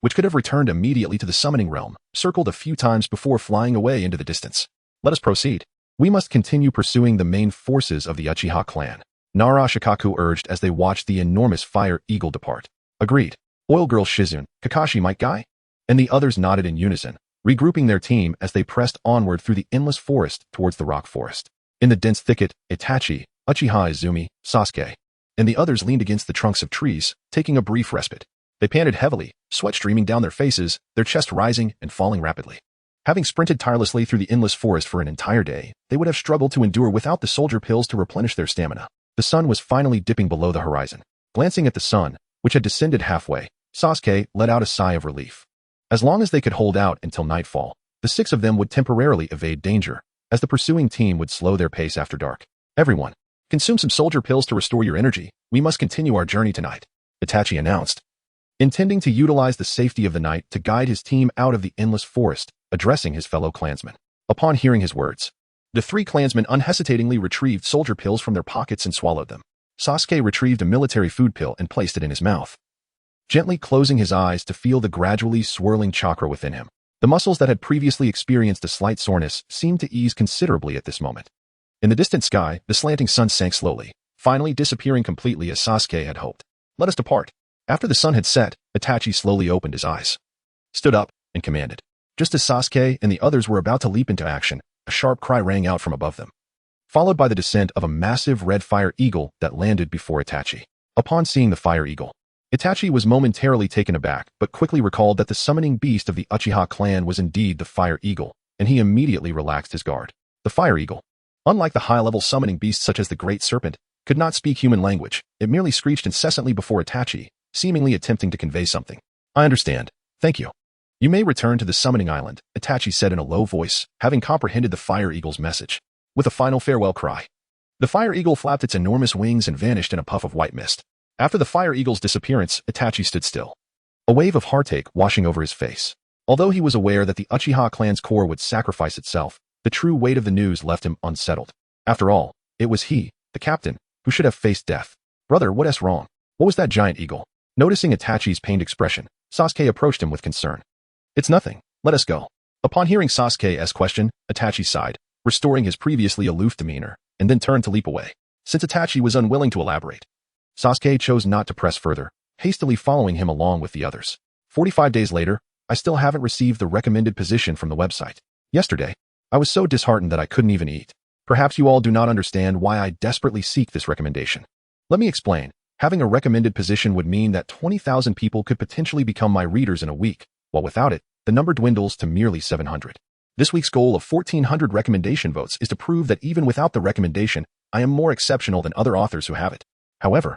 which could have returned immediately to the summoning realm, circled a few times before flying away into the distance. Let us proceed. We must continue pursuing the main forces of the Uchiha clan, Nara Shikaku urged as they watched the enormous fire eagle depart. Agreed. Oil Girl Shizune, Kakashi might guy? And the others nodded in unison, regrouping their team as they pressed onward through the endless forest towards the rock forest. In the dense thicket, Itachi, Uchiha Izumi, Sasuke, and the others leaned against the trunks of trees, taking a brief respite. They panted heavily, sweat streaming down their faces, their chest rising and falling rapidly. Having sprinted tirelessly through the endless forest for an entire day, they would have struggled to endure without the soldier pills to replenish their stamina. The sun was finally dipping below the horizon. Glancing at the sun, which had descended halfway, Sasuke let out a sigh of relief. As long as they could hold out until nightfall, the six of them would temporarily evade danger, as the pursuing team would slow their pace after dark. Everyone, consume some soldier pills to restore your energy. We must continue our journey tonight, Itachi announced, intending to utilize the safety of the night to guide his team out of the endless forest, addressing his fellow clansmen. Upon hearing his words, the three clansmen unhesitatingly retrieved soldier pills from their pockets and swallowed them. Sasuke retrieved a military food pill and placed it in his mouth, gently closing his eyes to feel the gradually swirling chakra within him. The muscles that had previously experienced a slight soreness seemed to ease considerably at this moment. In the distant sky, the slanting sun sank slowly, finally disappearing completely as Sasuke had hoped. Let us depart. After the sun had set, Itachi slowly opened his eyes, stood up, and commanded. Just as Sasuke and the others were about to leap into action, a sharp cry rang out from above them, followed by the descent of a massive red fire eagle that landed before Itachi. Upon seeing the fire eagle, Itachi was momentarily taken aback, but quickly recalled that the summoning beast of the Uchiha clan was indeed the fire eagle, and he immediately relaxed his guard. The fire eagle, unlike the high-level summoning beasts such as the great serpent, could not speak human language. It merely screeched incessantly before Itachi, seemingly attempting to convey something. I understand. Thank you. You may return to the summoning island, Itachi said in a low voice, having comprehended the fire eagle's message. With a final farewell cry, the fire eagle flapped its enormous wings and vanished in a puff of white mist. After the fire eagle's disappearance, Itachi stood still, a wave of heartache washing over his face. Although he was aware that the Uchiha clan's core would sacrifice itself, the true weight of the news left him unsettled. After all, it was he, the captain, who should have faced death. Brother, what's wrong? What was that giant eagle? Noticing Itachi's pained expression, Sasuke approached him with concern. It's nothing. Let us go. Upon hearing Sasuke's question, Itachi sighed, restoring his previously aloof demeanor, and then turned to leap away. Since Itachi was unwilling to elaborate, Sasuke chose not to press further, hastily following him along with the others. 45 days later, I still haven't received the recommended position from the website. Yesterday, I was so disheartened that I couldn't even eat. Perhaps you all do not understand why I desperately seek this recommendation. Let me explain. Having a recommended position would mean that 20,000 people could potentially become my readers in a week, while without it, the number dwindles to merely 700. This week's goal of 1,400 recommendation votes is to prove that even without the recommendation, I am more exceptional than other authors who have it. However,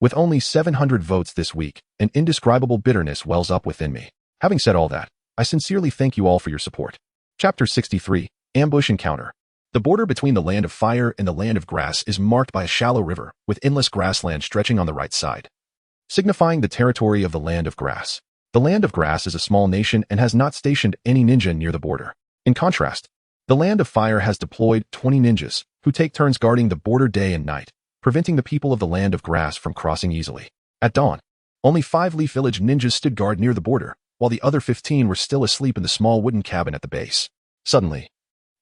with only 700 votes this week, an indescribable bitterness wells up within me. Having said all that, I sincerely thank you all for your support. Chapter 63, Ambush Encounter. The border between the land of fire and the land of grass is marked by a shallow river, with endless grassland stretching on the right side, signifying the territory of the land of grass. The land of grass is a small nation and has not stationed any ninja near the border. In contrast, the land of fire has deployed 20 ninjas, who take turns guarding the border day and night, preventing the people of the land of grass from crossing easily. At dawn, only 5 Leaf Village ninjas stood guard near the border, while the other 15 were still asleep in the small wooden cabin at the base. Suddenly,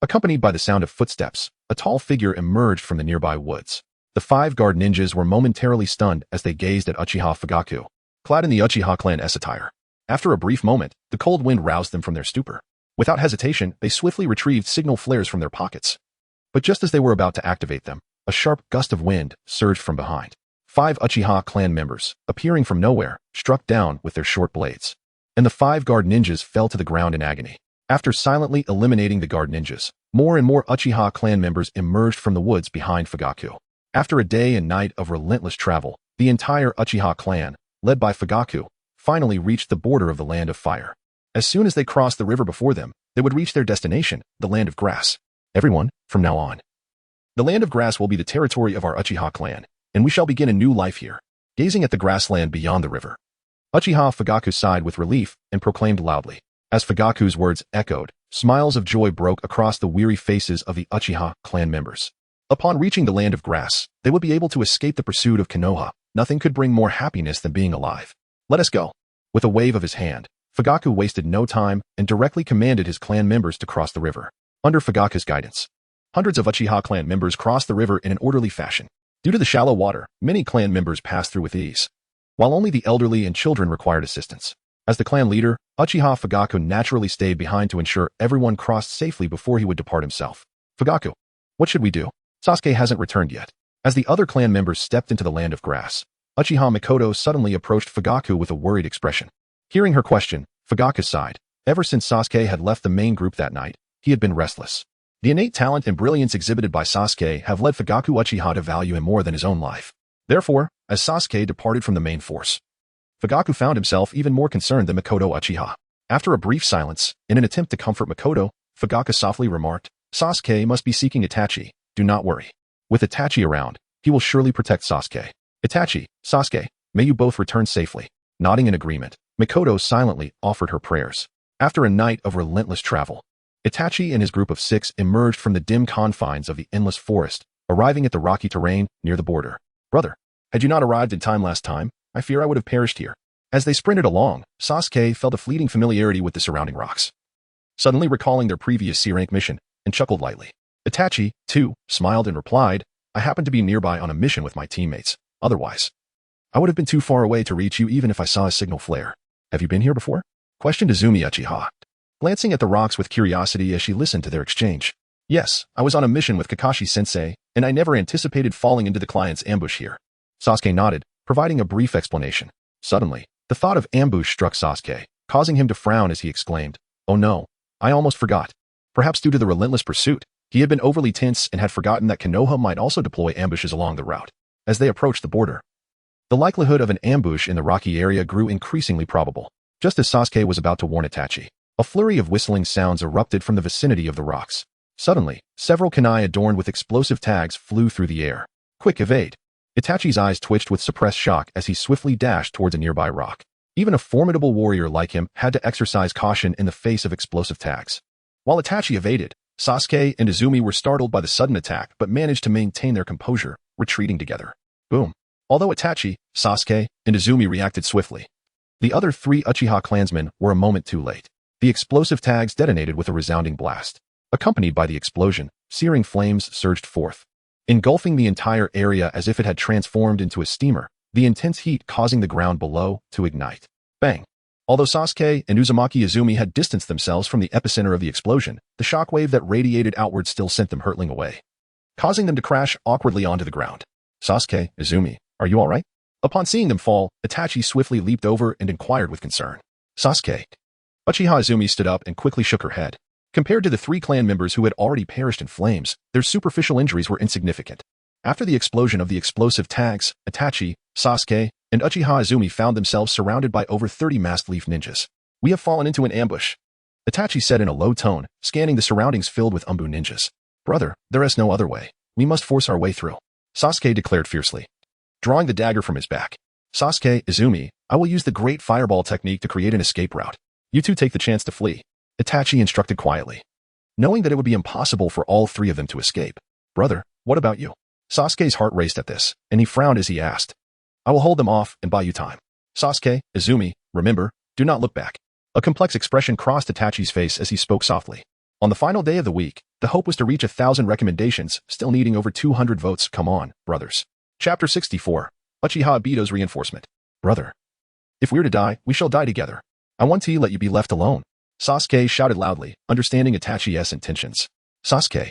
accompanied by the sound of footsteps, a tall figure emerged from the nearby woods. The 5 guard ninjas were momentarily stunned as they gazed at Uchiha Fugaku, clad in the Uchiha clan attire. After a brief moment, the cold wind roused them from their stupor. Without hesitation, they swiftly retrieved signal flares from their pockets. But just as they were about to activate them, a sharp gust of wind surged from behind. 5 Uchiha clan members, appearing from nowhere, struck down with their short blades, and the 5 guard ninjas fell to the ground in agony. After silently eliminating the guard ninjas, more and more Uchiha clan members emerged from the woods behind Fugaku. After a day and night of relentless travel, the entire Uchiha clan, led by Fugaku, finally reached the border of the land of fire. As soon as they crossed the river before them, they would reach their destination, the land of grass. Everyone, from now on, the land of grass will be the territory of our Uchiha clan, and we shall begin a new life here. Gazing at the grassland beyond the river, Uchiha Fugaku sighed with relief and proclaimed loudly. As Fugaku's words echoed, smiles of joy broke across the weary faces of the Uchiha clan members. Upon reaching the land of grass, they would be able to escape the pursuit of Konoha. Nothing could bring more happiness than being alive. Let us go. With a wave of his hand, Fugaku wasted no time and directly commanded his clan members to cross the river. Under Fugaku's guidance, hundreds of Uchiha clan members crossed the river in an orderly fashion. Due to the shallow water, many clan members passed through with ease, while only the elderly and children required assistance. As the clan leader, Uchiha Fugaku naturally stayed behind to ensure everyone crossed safely before he would depart himself. Fugaku, what should we do? Sasuke hasn't returned yet. As the other clan members stepped into the land of grass, Uchiha Mikoto suddenly approached Fugaku with a worried expression. Hearing her question, Fugaku sighed. Ever since Sasuke had left the main group that night, he had been restless. The innate talent and brilliance exhibited by Sasuke have led Fugaku Uchiha to value him more than his own life. Therefore, as Sasuke departed from the main force, Fugaku found himself even more concerned than Mikoto Uchiha. After a brief silence, in an attempt to comfort Mikoto, Fugaku softly remarked, Sasuke must be seeking Itachi. Do not worry. With Itachi around, he will surely protect Sasuke. Itachi, Sasuke, may you both return safely. Nodding in agreement, Mikoto silently offered her prayers. After a night of relentless travel, Itachi and his group of 6 emerged from the dim confines of the endless forest, arriving at the rocky terrain near the border. Brother, had you not arrived in time last time, I fear I would have perished here. As they sprinted along, Sasuke felt a fleeting familiarity with the surrounding rocks, suddenly recalling their previous C-rank mission, and chuckled lightly. Itachi, too, smiled and replied, I happened to be nearby on a mission with my teammates. Otherwise, I would have been too far away to reach you even if I saw a signal flare. Have you been here before? Questioned Izumi Uchiha, glancing at the rocks with curiosity as she listened to their exchange. Yes, I was on a mission with Kakashi-sensei, and I never anticipated falling into the client's ambush here. Sasuke nodded, providing a brief explanation. Suddenly, the thought of ambush struck Sasuke, causing him to frown as he exclaimed, Oh no, I almost forgot. Perhaps due to the relentless pursuit, he had been overly tense and had forgotten that Konoha might also deploy ambushes along the route. As they approached the border, the likelihood of an ambush in the rocky area grew increasingly probable. Just as Sasuke was about to warn Itachi, a flurry of whistling sounds erupted from the vicinity of the rocks. Suddenly, several kunai adorned with explosive tags flew through the air. Quick, evade! Itachi's eyes twitched with suppressed shock as he swiftly dashed towards a nearby rock. Even a formidable warrior like him had to exercise caution in the face of explosive tags. While Itachi evaded, Sasuke and Izumi were startled by the sudden attack but managed to maintain their composure, retreating together. Boom! Although Itachi, Sasuke, and Izumi reacted swiftly, the other 3 Uchiha clansmen were a moment too late. The explosive tags detonated with a resounding blast. Accompanied by the explosion, searing flames surged forth, engulfing the entire area as if it had transformed into a steamer, the intense heat causing the ground below to ignite. Bang! Although Sasuke and Uzumaki Izumi had distanced themselves from the epicenter of the explosion, the shockwave that radiated outward still sent them hurtling away, causing them to crash awkwardly onto the ground. Sasuke, Izumi, are you alright? Upon seeing them fall, Itachi swiftly leaped over and inquired with concern. Sasuke. Uchiha Izumi stood up and quickly shook her head. Compared to the 3 clan members who had already perished in flames, their superficial injuries were insignificant. After the explosion of the explosive tags, Itachi, Sasuke, and Uchiha Izumi found themselves surrounded by over 30 masked leaf ninjas. We have fallen into an ambush, Itachi said in a low tone, scanning the surroundings filled with Umbu ninjas. Brother, there is no other way. We must force our way through, Sasuke declared fiercely, drawing the dagger from his back. Sasuke, Izumi, I will use the great fireball technique to create an escape route. You two take the chance to flee, Itachi instructed quietly, knowing that it would be impossible for all 3 of them to escape. Brother, what about you? Sasuke's heart raced at this, and he frowned as he asked. I will hold them off and buy you time. Sasuke, Izumi, remember, do not look back. A complex expression crossed Itachi's face as he spoke softly. On the final day of the week, the hope was to reach 1,000 recommendations, still needing over 200 votes. Come on, brothers. Chapter 64, Uchiha Obito's Reinforcement. Brother, if we're to die, we shall die together. I want to let you be left alone, Sasuke shouted loudly, understanding Itachi's intentions. Sasuke,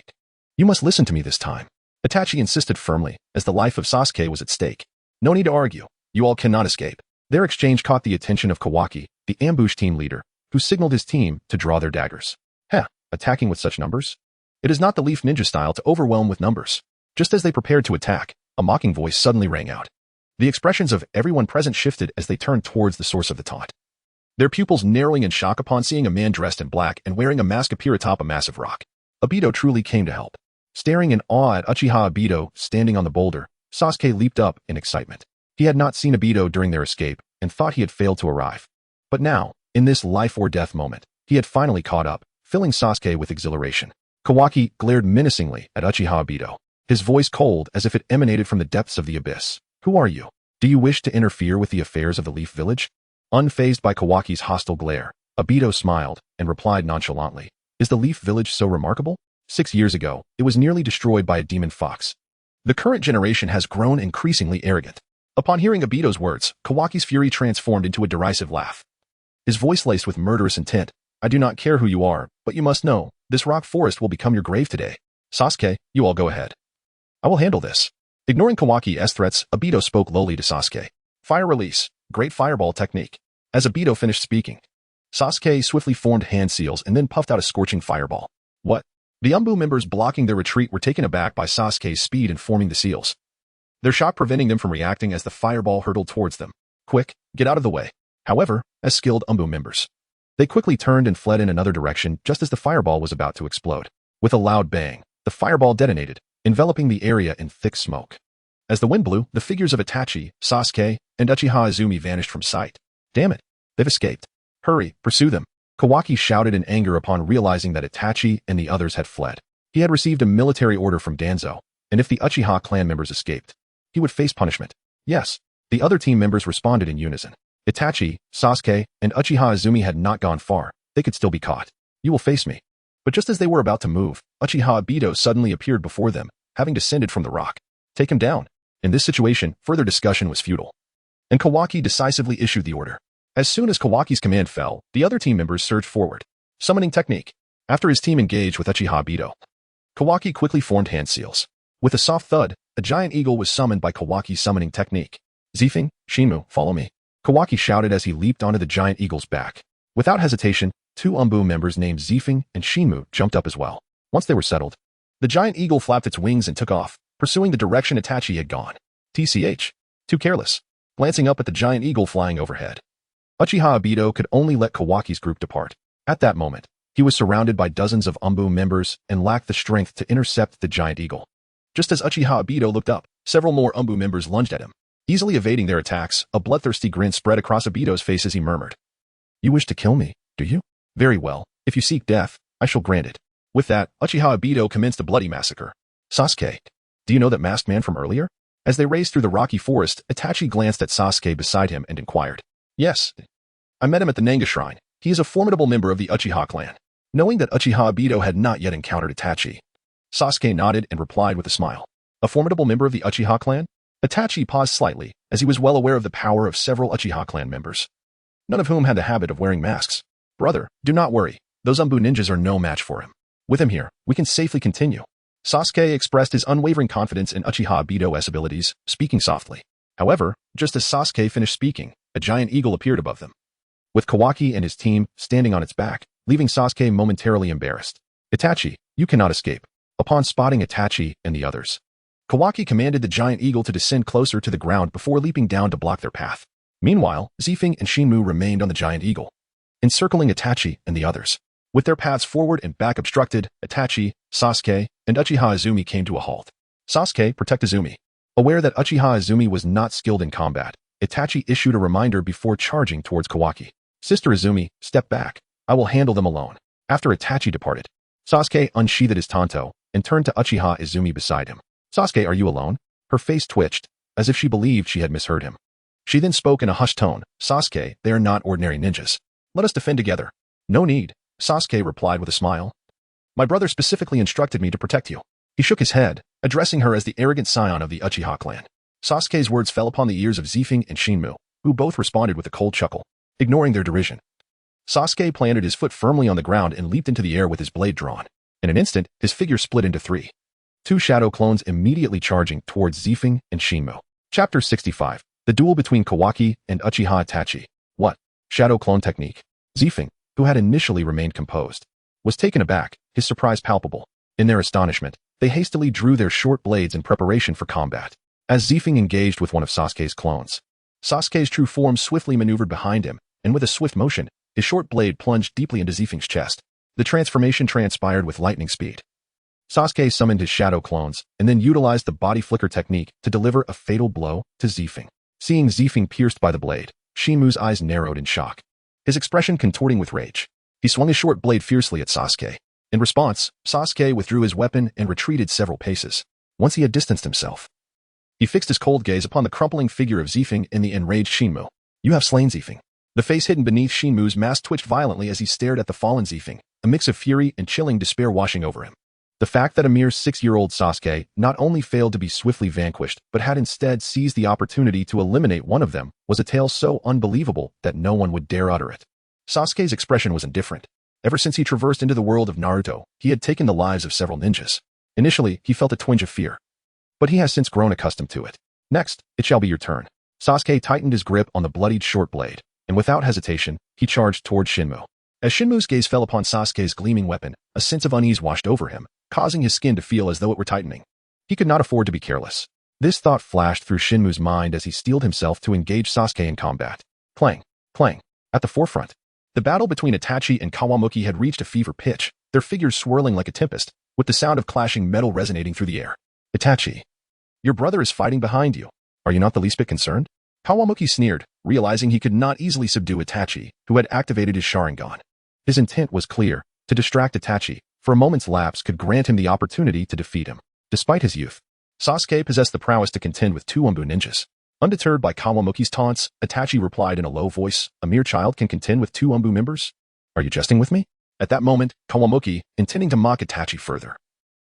you must listen to me this time, Itachi insisted firmly, as the life of Sasuke was at stake. No need to argue. You all cannot escape. Their exchange caught the attention of Kawaki, the ambush team leader, who signaled his team to draw their daggers. Heh, attacking with such numbers? It is not the Leaf Ninja style to overwhelm with numbers. Just as they prepared to attack, a mocking voice suddenly rang out. The expressions of everyone present shifted as they turned towards the source of the taunt, their pupils narrowing in shock upon seeing a man dressed in black and wearing a mask appear atop a massive rock. Obito truly came to help. Staring in awe at Uchiha Obito standing on the boulder, Sasuke leaped up in excitement. He had not seen Obito during their escape and thought he had failed to arrive. But now, in this life-or-death moment, he had finally caught up, filling Sasuke with exhilaration. Kawaki glared menacingly at Uchiha Obito, his voice cold as if it emanated from the depths of the abyss. Who are you? Do you wish to interfere with the affairs of the Leaf Village? Unfazed by Kawaki's hostile glare, Obito smiled and replied nonchalantly, "Is the Leaf Village so remarkable? 6 years ago, it was nearly destroyed by a demon fox. The current generation has grown increasingly arrogant." Upon hearing Obito's words, Kawaki's fury transformed into a derisive laugh. His voice laced with murderous intent. "I do not care who you are, but you must know, this rock forest will become your grave today. Sasuke, you all go ahead. I will handle this." Ignoring Kawaki's threats, Obito spoke lowly to Sasuke. "Fire release, great fireball technique." As Obito finished speaking, Sasuke swiftly formed hand seals and then puffed out a scorching fireball. What? The Umbu members blocking their retreat were taken aback by Sasuke's speed in forming the seals, their shock preventing them from reacting as the fireball hurtled towards them. "Quick, get out of the way." However, as skilled Umbu members, they quickly turned and fled in another direction just as the fireball was about to explode. With a loud bang, the fireball detonated, enveloping the area in thick smoke. As the wind blew, the figures of Itachi, Sasuke, and Uchiha Izumi vanished from sight. "Damn it, they've escaped. Hurry, pursue them." Kawaki shouted in anger upon realizing that Itachi and the others had fled. He had received a military order from Danzo, and if the Uchiha clan members escaped, he would face punishment. Yes, the other team members responded in unison. Itachi, Sasuke, and Uchiha Izumi had not gone far. They could still be caught. "You will face me." But just as they were about to move, Uchiha Obito suddenly appeared before them, having descended from the rock. "Take him down." In this situation, further discussion was futile, and Kawaki decisively issued the order. As soon as Kawaki's command fell, the other team members surged forward. Summoning technique. After his team engaged with Uchiha Obito, Kawaki quickly formed hand seals. With a soft thud, a giant eagle was summoned by Kawaki's summoning technique. "Zifeng, Shinmu, follow me." Kawaki shouted as he leaped onto the giant eagle's back. Without hesitation, 2 Umbu members named Zifeng and Shinmu jumped up as well. Once they were settled, the giant eagle flapped its wings and took off, pursuing the direction Itachi had gone. TCH. Too careless. Glancing up at the giant eagle flying overhead, Uchiha Obito could only let Kawaki's group depart. At that moment, he was surrounded by dozens of Umbu members and lacked the strength to intercept the giant eagle. Just as Uchiha Obito looked up, several more Umbu members lunged at him. Easily evading their attacks, a bloodthirsty grin spread across Obito's face as he murmured, "You wish to kill me, do you? Very well. If you seek death, I shall grant it." With that, Uchiha Obito commenced a bloody massacre. "Sasuke, do you know that masked man from earlier?" As they raced through the rocky forest, Itachi glanced at Sasuke beside him and inquired. "Yes. I met him at the Nanga Shrine. He is a formidable member of the Uchiha clan." Knowing that Uchiha Obito had not yet encountered Itachi, Sasuke nodded and replied with a smile. "A formidable member of the Uchiha clan?" Itachi paused slightly, as he was well aware of the power of several Uchiha clan members, none of whom had the habit of wearing masks. "Brother, do not worry. Those Umbu ninjas are no match for him. With him here, we can safely continue." Sasuke expressed his unwavering confidence in Uchiha Obito's abilities, speaking softly. However, just as Sasuke finished speaking, a giant eagle appeared above them, with Kawaki and his team standing on its back, leaving Sasuke momentarily embarrassed. "Itachi, you cannot escape." Upon spotting Itachi and the others, Kawaki commanded the giant eagle to descend closer to the ground before leaping down to block their path. Meanwhile, Zifeng and Shinmu remained on the giant eagle, encircling Itachi and the others. With their paths forward and back obstructed, Itachi, Sasuke, and Uchiha Izumi came to a halt. "Sasuke, protect Izumi." Aware that Uchiha Izumi was not skilled in combat, Itachi issued a reminder before charging towards Kawaki. "Sister Izumi, step back. I will handle them alone." After Itachi departed, Sasuke unsheathed his tanto and turned to Uchiha Izumi beside him. "Sasuke, are you alone?" Her face twitched, as if she believed she had misheard him. She then spoke in a hushed tone. "Sasuke, they are not ordinary ninjas. Let us defend together." "No need," Sasuke replied with a smile. "My brother specifically instructed me to protect you." He shook his head, addressing her as the arrogant scion of the Uchiha clan. Sasuke's words fell upon the ears of Zifeng and Shinmu, who both responded with a cold chuckle, ignoring their derision. Sasuke planted his foot firmly on the ground and leaped into the air with his blade drawn. In an instant, his figure split into 3. 2 shadow clones immediately charging towards Zifeng and Shinmu. Chapter 65. The duel between Kawaki and Uchiha Itachi. What? Shadow clone technique. Zifeng, who had initially remained composed, was taken aback, his surprise palpable. In their astonishment, they hastily drew their short blades in preparation for combat. As Zifeng engaged with one of Sasuke's clones, Sasuke's true form swiftly maneuvered behind him, and with a swift motion, his short blade plunged deeply into Zifeng's chest. The transformation transpired with lightning speed. Sasuke summoned his shadow clones, and then utilized the body flicker technique to deliver a fatal blow to Zifeng. Seeing Zifeng pierced by the blade, Shinmu's eyes narrowed in shock, his expression contorting with rage. He swung his short blade fiercely at Sasuke. In response, Sasuke withdrew his weapon and retreated several paces. Once he had distanced himself, he fixed his cold gaze upon the crumpling figure of Zifeng and the enraged Shinmu. "You have slain Zifeng. The face hidden beneath Shinmu's mask twitched violently as he stared at the fallen Zifeng, a mix of fury and chilling despair washing over him. The fact that a mere 6-year-old Sasuke not only failed to be swiftly vanquished, but had instead seized the opportunity to eliminate one of them was a tale so unbelievable that no one would dare utter it. Sasuke's expression was indifferent. Ever since he traversed into the world of Naruto, he had taken the lives of several ninjas. Initially, he felt a twinge of fear, but he has since grown accustomed to it. Next, it shall be your turn. Sasuke tightened his grip on the bloodied short blade, and without hesitation, he charged toward Shinmu. As Shinmu's gaze fell upon Sasuke's gleaming weapon, a sense of unease washed over him, causing his skin to feel as though it were tightening. He could not afford to be careless. This thought flashed through Shinmu's mind as he steeled himself to engage Sasuke in combat. Clang, clang. At the forefront, the battle between Itachi and Kawamuki had reached a fever pitch, their figures swirling like a tempest, with the sound of clashing metal resonating through the air. Itachi, your brother is fighting behind you. Are you not the least bit concerned? Kawamuki sneered, realizing he could not easily subdue Itachi, who had activated his Sharingan. His intent was clear: to distract Itachi, for a moment's lapse could grant him the opportunity to defeat him. Despite his youth, Sasuke possessed the prowess to contend with 2 Umbu ninjas. Undeterred by Kawamuki's taunts, Itachi replied in a low voice, "A mere child can contend with 2 Umbu members? Are you jesting with me?" At that moment, Kawamuki, intending to mock Itachi further,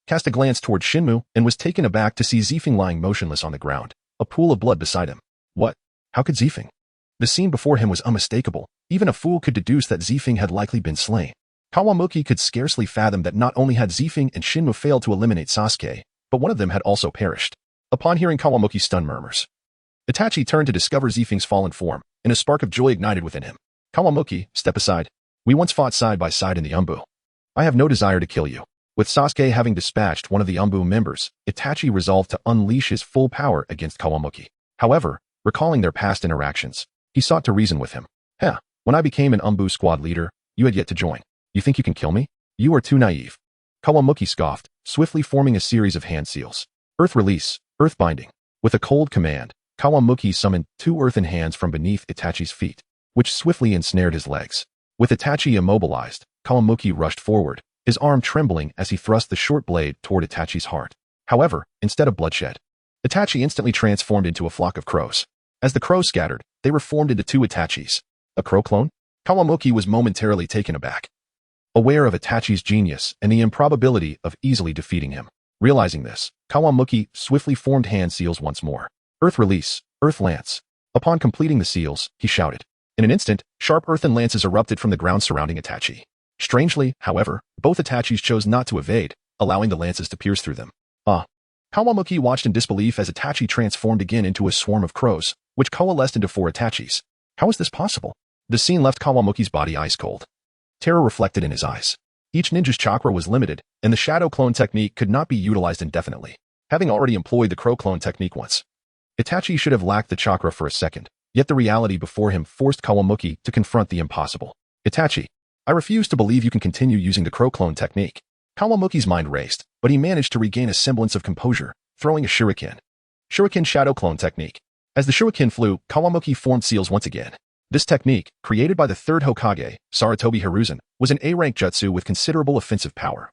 cast a glance toward Shinmu and was taken aback to see Zifeng lying motionless on the ground, a pool of blood beside him. What? How could Zifeng? The scene before him was unmistakable. Even a fool could deduce that Zifeng had likely been slain. Kawamuki could scarcely fathom that not only had Zifeng and Shinmu failed to eliminate Sasuke, but one of them had also perished. Upon hearing Kawamuki's stunned murmurs, Itachi turned to discover Zifeng's fallen form, and a spark of joy ignited within him. "Kawamuki, step aside. We once fought side by side in the Umbu. I have no desire to kill you." With Sasuke having dispatched one of the Umbu members, Itachi resolved to unleash his full power against Kawamuki. However, recalling their past interactions, he sought to reason with him. When I became an Umbu squad leader, you had yet to join. You think you can kill me? You are too naive." Kawamuki scoffed, swiftly forming a series of hand seals. Earth release, earth binding. With a cold command, Kawamuki summoned 2 earthen hands from beneath Itachi's feet, which swiftly ensnared his legs. With Itachi immobilized, Kawamuki rushed forward, his arm trembling as he thrust the short blade toward Itachi's heart. However, instead of bloodshed, Itachi instantly transformed into a flock of crows. As the crows scattered, they reformed into 2 Itachis. A crow clone? Kawamuki was momentarily taken aback, aware of Itachi's genius and the improbability of easily defeating him. Realizing this, Kawamuki swiftly formed hand seals once more. Earth release, earth lance. Upon completing the seals, he shouted. In an instant, sharp earthen lances erupted from the ground surrounding Itachi. Strangely, however, both Itachis chose not to evade, allowing the lances to pierce through them. Kawamuki watched in disbelief as Itachi transformed again into a swarm of crows, which coalesced into 4 Itachis. How is this possible? The scene left Kawamuki's body ice cold. Terror reflected in his eyes. Each ninja's chakra was limited, and the shadow clone technique could not be utilized indefinitely. Having already employed the crow clone technique once, Itachi should have lacked the chakra for a second, yet the reality before him forced Kawamuki to confront the impossible. "Itachi, I refuse to believe you can continue using the crow clone technique." Kawamuki's mind raced, but he managed to regain a semblance of composure, throwing a shuriken. Shuriken shadow clone technique. As the shuriken flew, Kawamuki formed seals once again. This technique, created by the 3rd Hokage, Sarutobi Hiruzen, was an A-rank jutsu with considerable offensive power,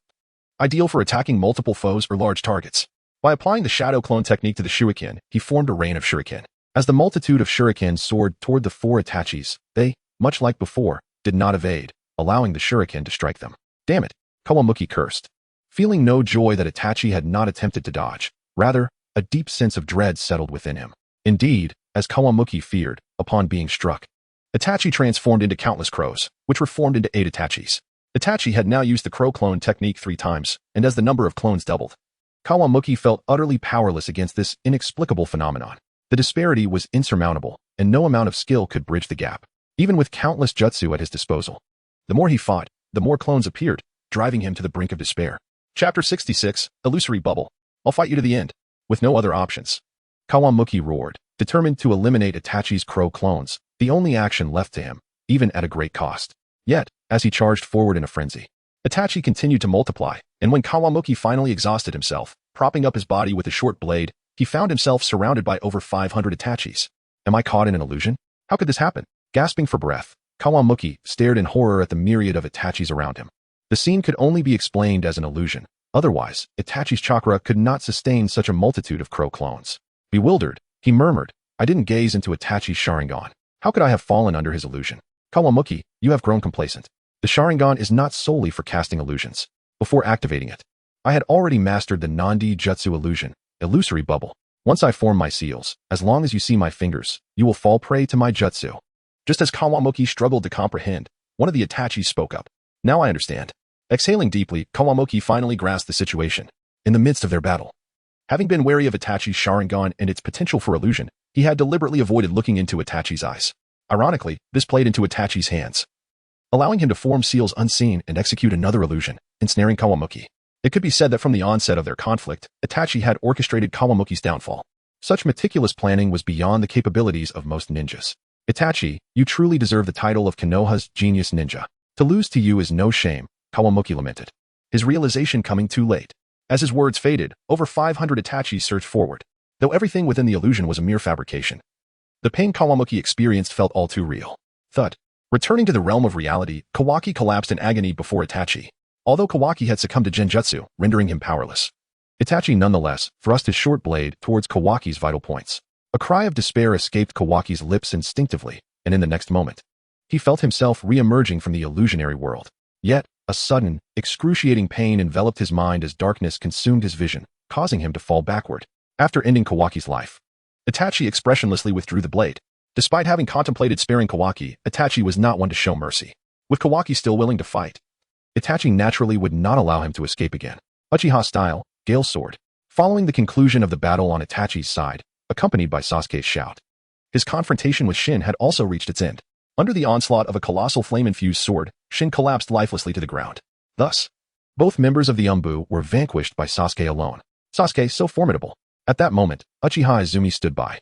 ideal for attacking multiple foes or large targets. By applying the shadow clone technique to the shuriken, he formed a rain of shuriken. As the multitude of shuriken soared toward the 4 Itachis, they, much like before, did not evade, allowing the shuriken to strike them. Damn it, Kawamuki cursed, feeling no joy that Itachi had not attempted to dodge. Rather, a deep sense of dread settled within him. Indeed, as Kawamuki feared, upon being struck, Itachi transformed into countless crows, which were formed into 8 Itachis. Itachi had now used the crow clone technique 3 times, and as the number of clones doubled, Kawamuki felt utterly powerless against this inexplicable phenomenon. The disparity was insurmountable, and no amount of skill could bridge the gap, even with countless jutsu at his disposal. The more he fought, the more clones appeared, driving him to the brink of despair. Chapter 66, Illusory Bubble. I'll fight you to the end. With no other options, Kawamuki roared, determined to eliminate Itachi's crow clones, the only action left to him, even at a great cost. Yet, as he charged forward in a frenzy, Itachi continued to multiply, and when Kawamuki finally exhausted himself, propping up his body with a short blade, he found himself surrounded by over 500 Itachis. Am I caught in an illusion? How could this happen? Gasping for breath, Kawamuki stared in horror at the myriad of Itachis around him. The scene could only be explained as an illusion. Otherwise, Itachi's chakra could not sustain such a multitude of crow clones. Bewildered, he murmured, "I didn't gaze into Itachi's Sharingan. How could I have fallen under his illusion? Kawamuki, you have grown complacent. The Sharingan is not solely for casting illusions. Before activating it, I had already mastered the Nandi Jutsu illusion, illusory bubble. Once I form my seals, as long as you see my fingers, you will fall prey to my jutsu. Just as Kawamuki struggled to comprehend, one of the Itachis spoke up. Now I understand. Exhaling deeply, Kawamuki finally grasped the situation. In the midst of their battle, having been wary of Itachi's Sharingan and its potential for illusion, he had deliberately avoided looking into Itachi's eyes. Ironically, this played into Itachi's hands, allowing him to form seals unseen and execute another illusion, ensnaring Kawamuki. It could be said that from the onset of their conflict, Itachi had orchestrated Kawamuki's downfall. Such meticulous planning was beyond the capabilities of most ninjas. Itachi, you truly deserve the title of Konoha's genius ninja. To lose to you is no shame, Kawamuki lamented, his realization coming too late. As his words faded, over 500 Itachis surged forward, though everything within the illusion was a mere fabrication. The pain Kawamuki experienced felt all too real. Thud. Returning to the realm of reality, Kawaki collapsed in agony before Itachi, although Kawaki had succumbed to genjutsu, rendering him powerless. Itachi nonetheless thrust his short blade towards Kawaki's vital points. A cry of despair escaped Kawaki's lips instinctively, and in the next moment, he felt himself re-emerging from the illusionary world. Yet, a sudden, excruciating pain enveloped his mind as darkness consumed his vision, causing him to fall backward. After ending Kawaki's life, Itachi expressionlessly withdrew the blade. Despite having contemplated sparing Kawaki, Itachi was not one to show mercy. With Kawaki still willing to fight, Itachi naturally would not allow him to escape again. Uchiha style, Gale Sword. Following the conclusion of the battle on Itachi's side, accompanied by Sasuke's shout, his confrontation with Shin had also reached its end. Under the onslaught of a colossal flame-infused sword, Shin collapsed lifelessly to the ground. Thus, both members of the Umbu were vanquished by Sasuke alone. Sasuke, so formidable. At that moment, Uchiha Izumi stood by,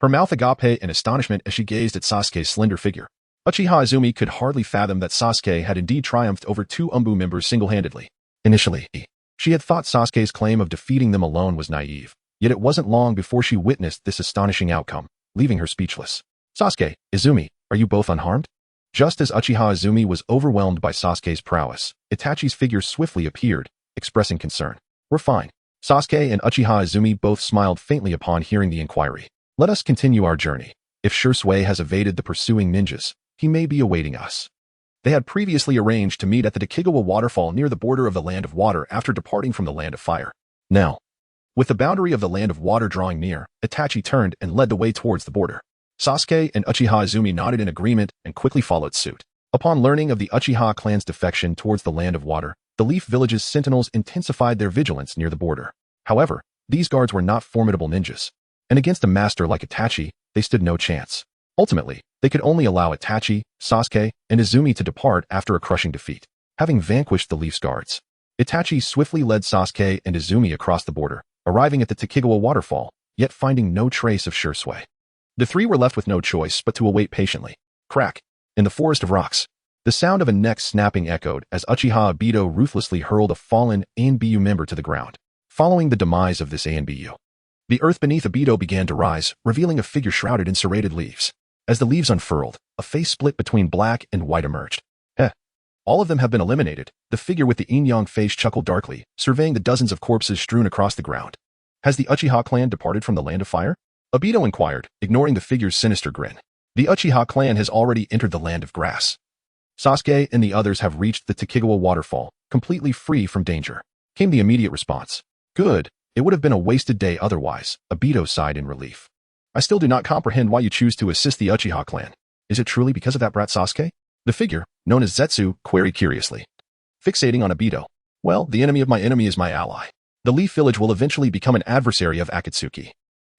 her mouth agape in astonishment as she gazed at Sasuke's slender figure. Uchiha Izumi could hardly fathom that Sasuke had indeed triumphed over two Umbu members single-handedly. Initially, she had thought Sasuke's claim of defeating them alone was naive, yet it wasn't long before she witnessed this astonishing outcome, leaving her speechless. Sasuke, Izumi, are you both unharmed? Just as Uchiha Izumi was overwhelmed by Sasuke's prowess, Itachi's figure swiftly appeared, expressing concern. We're fine. Sasuke and Uchiha Izumi both smiled faintly upon hearing the inquiry. Let us continue our journey. If Shisui has evaded the pursuing ninjas, he may be awaiting us. They had previously arranged to meet at the Takigawa waterfall near the border of the Land of Water after departing from the Land of Fire. Now, with the boundary of the Land of Water drawing near, Itachi turned and led the way towards the border. Sasuke and Uchiha Izumi nodded in agreement and quickly followed suit. Upon learning of the Uchiha clan's defection towards the Land of Water, the Leaf Village's sentinels intensified their vigilance near the border. However, these guards were not formidable ninjas, and against a master like Itachi, they stood no chance. Ultimately, they could only allow Itachi, Sasuke, and Izumi to depart after a crushing defeat. Having vanquished the Leaf's guards, Itachi swiftly led Sasuke and Izumi across the border, arriving at the Takigawa waterfall, yet finding no trace of Shisui. The three were left with no choice but to await patiently. Crack. In the forest of rocks, the sound of a neck snapping echoed as Uchiha Obito ruthlessly hurled a fallen ANBU member to the ground. Following the demise of this ANBU, the earth beneath Obito began to rise, revealing a figure shrouded in serrated leaves. As the leaves unfurled, a face split between black and white emerged. All of them have been eliminated. The figure with the yin-yang face chuckled darkly, surveying the dozens of corpses strewn across the ground. Has the Uchiha clan departed from the Land of Fire? Obito inquired, ignoring the figure's sinister grin. The Uchiha clan has already entered the Land of Grass. Sasuke and the others have reached the Takigawa waterfall, completely free from danger. Came the immediate response. Good. It would have been a wasted day otherwise, Obito sighed in relief. I still do not comprehend why you choose to assist the Uchiha clan. Is it truly because of that brat Sasuke? The figure, known as Zetsu, queried curiously, fixating on Obito. Well, the enemy of my enemy is my ally. The Leaf Village will eventually become an adversary of Akatsuki.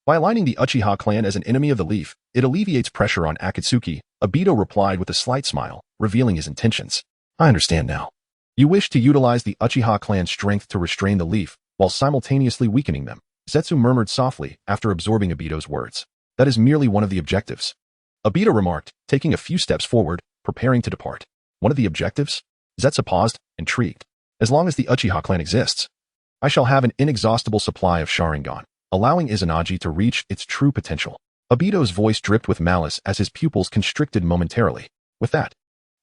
By aligning the Uchiha clan as an enemy of the Leaf, it alleviates pressure on Akatsuki, Obito replied with a slight smile, revealing his intentions. I understand now. You wish to utilize the Uchiha clan's strength to restrain the Leaf, while simultaneously weakening them, Zetsu murmured softly after absorbing Obito's words. That is merely one of the objectives. Obito remarked, taking a few steps forward, preparing to depart. One of the objectives? Zetsu paused, intrigued. As long as the Uchiha clan exists, I shall have an inexhaustible supply of Sharingan, allowing Izanagi to reach its true potential. Obito's voice dripped with malice as his pupils constricted momentarily. With that,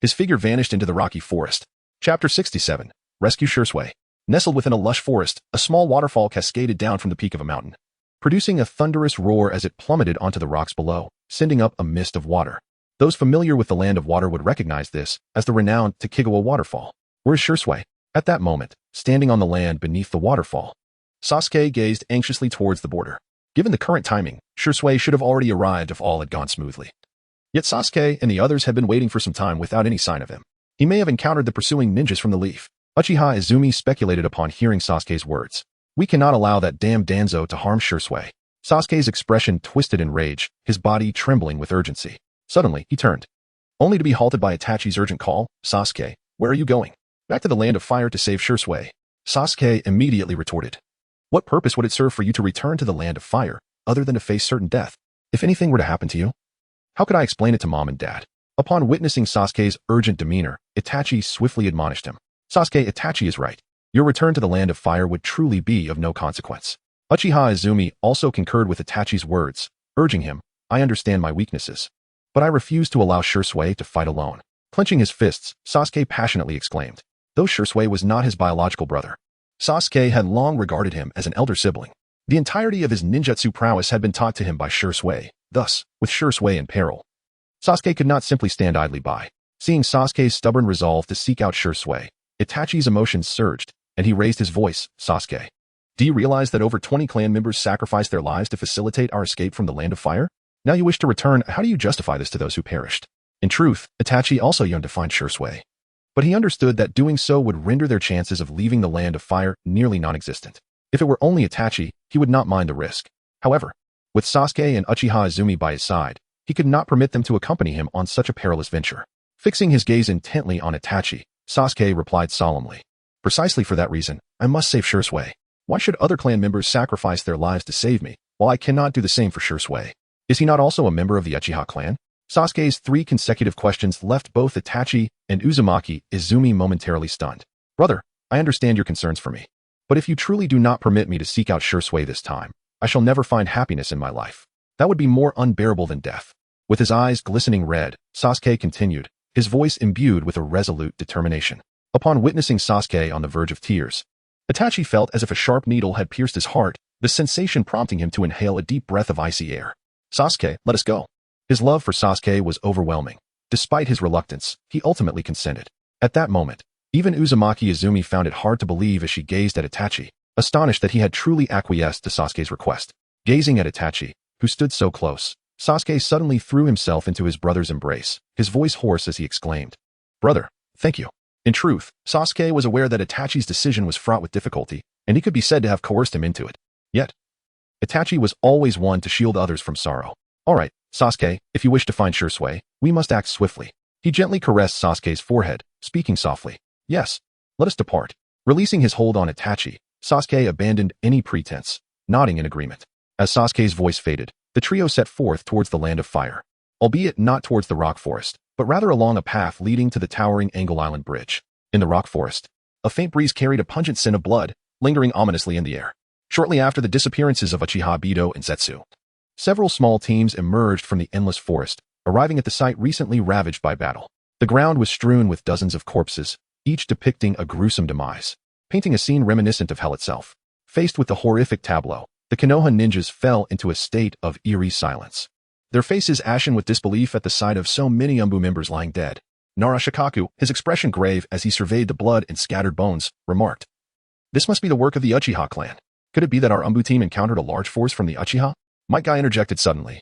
his figure vanished into the rocky forest. Chapter 67. Rescue Shisui. Nestled within a lush forest, a small waterfall cascaded down from the peak of a mountain, producing a thunderous roar as it plummeted onto the rocks below, sending up a mist of water. Those familiar with the Land of Water would recognize this as the renowned Takigawa waterfall. Where's Shursui? At that moment, standing on the land beneath the waterfall, Sasuke gazed anxiously towards the border. Given the current timing, Shursui should have already arrived if all had gone smoothly. Yet Sasuke and the others had been waiting for some time without any sign of him. He may have encountered the pursuing ninjas from the leaf. Uchiha Izumi speculated upon hearing Sasuke's words. We cannot allow that damn Danzo to harm Shursui. Sasuke's expression twisted in rage, his body trembling with urgency. Suddenly, he turned, only to be halted by Itachi's urgent call. Sasuke, where are you going? Back to the Land of Fire to save Shursui. Sasuke immediately retorted. What purpose would it serve for you to return to the Land of Fire, other than to face certain death? If anything were to happen to you? How could I explain it to Mom and Dad? Upon witnessing Sasuke's urgent demeanor, Itachi swiftly admonished him. Sasuke, Itachi is right. Your return to the Land of Fire would truly be of no consequence. Uchiha Izumi also concurred with Itachi's words, urging him, I understand my weaknesses, but I refuse to allow Shursui to fight alone. Clenching his fists, Sasuke passionately exclaimed, though Shursui was not his biological brother. Sasuke had long regarded him as an elder sibling. The entirety of his ninjutsu prowess had been taught to him by Shursui. Thus, with Shursui in peril, Sasuke could not simply stand idly by. Seeing Sasuke's stubborn resolve to seek out Shursui, Itachi's emotions surged, and he raised his voice. Sasuke, do you realize that over 20 clan members sacrificed their lives to facilitate our escape from the Land of Fire? Now you wish to return. How do you justify this to those who perished? In truth, Itachi also yearned to find Shursui, but he understood that doing so would render their chances of leaving the Land of Fire nearly non-existent. If it were only Itachi, he would not mind the risk. However, with Sasuke and Uchiha Izumi by his side, he could not permit them to accompany him on such a perilous venture. Fixing his gaze intently on Itachi, Sasuke replied solemnly. Precisely for that reason, I must save Shursui. Why should other clan members sacrifice their lives to save me, while I cannot do the same for Shursui? Is he not also a member of the Uchiha clan? Sasuke's 3 consecutive questions left both Itachi and Uzumaki Izumi momentarily stunned. Brother, I understand your concerns for me, but if you truly do not permit me to seek out Shursui this time, I shall never find happiness in my life. That would be more unbearable than death. With his eyes glistening red, Sasuke continued, his voice imbued with a resolute determination. Upon witnessing Sasuke on the verge of tears, Itachi felt as if a sharp needle had pierced his heart, the sensation prompting him to inhale a deep breath of icy air. Sasuke, let us go. His love for Sasuke was overwhelming. Despite his reluctance, he ultimately consented. At that moment, even Uzumaki Izumi found it hard to believe as she gazed at Itachi, astonished that he had truly acquiesced to Sasuke's request. Gazing at Itachi, who stood so close, Sasuke suddenly threw himself into his brother's embrace, his voice hoarse as he exclaimed, Brother, thank you. In truth, Sasuke was aware that Itachi's decision was fraught with difficulty, and he could be said to have coerced him into it. Yet, Itachi was always one to shield others from sorrow. All right, Sasuke, if you wish to find Shursui, we must act swiftly. He gently caressed Sasuke's forehead, speaking softly. Yes, let us depart. Releasing his hold on Itachi, Sasuke abandoned any pretense, nodding in agreement. As Sasuke's voice faded, the trio set forth towards the Land of Fire, albeit not towards the rock forest, but rather along a path leading to the towering Angle Island Bridge. In the rock forest, a faint breeze carried a pungent scent of blood, lingering ominously in the air. Shortly after the disappearances of Uchiha Bido and Zetsu, several small teams emerged from the endless forest, arriving at the site recently ravaged by battle. The ground was strewn with dozens of corpses, each depicting a gruesome demise, painting a scene reminiscent of hell itself. Faced with the horrific tableau, the Konoha ninjas fell into a state of eerie silence, their faces ashen with disbelief at the sight of so many Umbu members lying dead. Nara Shikaku, his expression grave as he surveyed the blood and scattered bones, remarked, This must be the work of the Uchiha clan. Could it be that our Umbu team encountered a large force from the Uchiha? Might Guy interjected suddenly.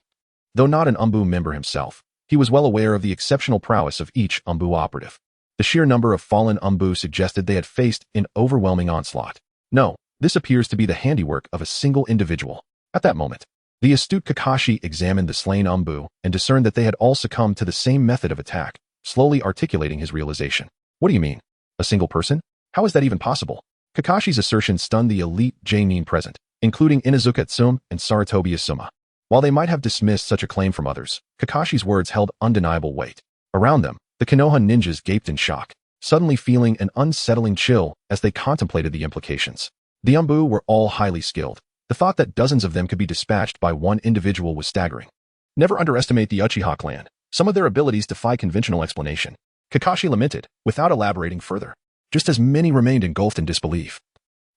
Though not an Umbu member himself, he was well aware of the exceptional prowess of each Umbu operative. The sheer number of fallen Umbu suggested they had faced an overwhelming onslaught. No, this appears to be the handiwork of a single individual. At that moment, the astute Kakashi examined the slain Umbu and discerned that they had all succumbed to the same method of attack, slowly articulating his realization. What do you mean? A single person? How is that even possible? Kakashi's assertion stunned the elite Jonin present, including Inuzuka Tsume and Sarutobi Asuma. While they might have dismissed such a claim from others, Kakashi's words held undeniable weight. Around them, the Konoha ninjas gaped in shock, suddenly feeling an unsettling chill as they contemplated the implications. The Umbu were all highly skilled. The thought that dozens of them could be dispatched by one individual was staggering. Never underestimate the Uchiha clan. Some of their abilities defy conventional explanation. Kakashi lamented, without elaborating further. Just as many remained engulfed in disbelief.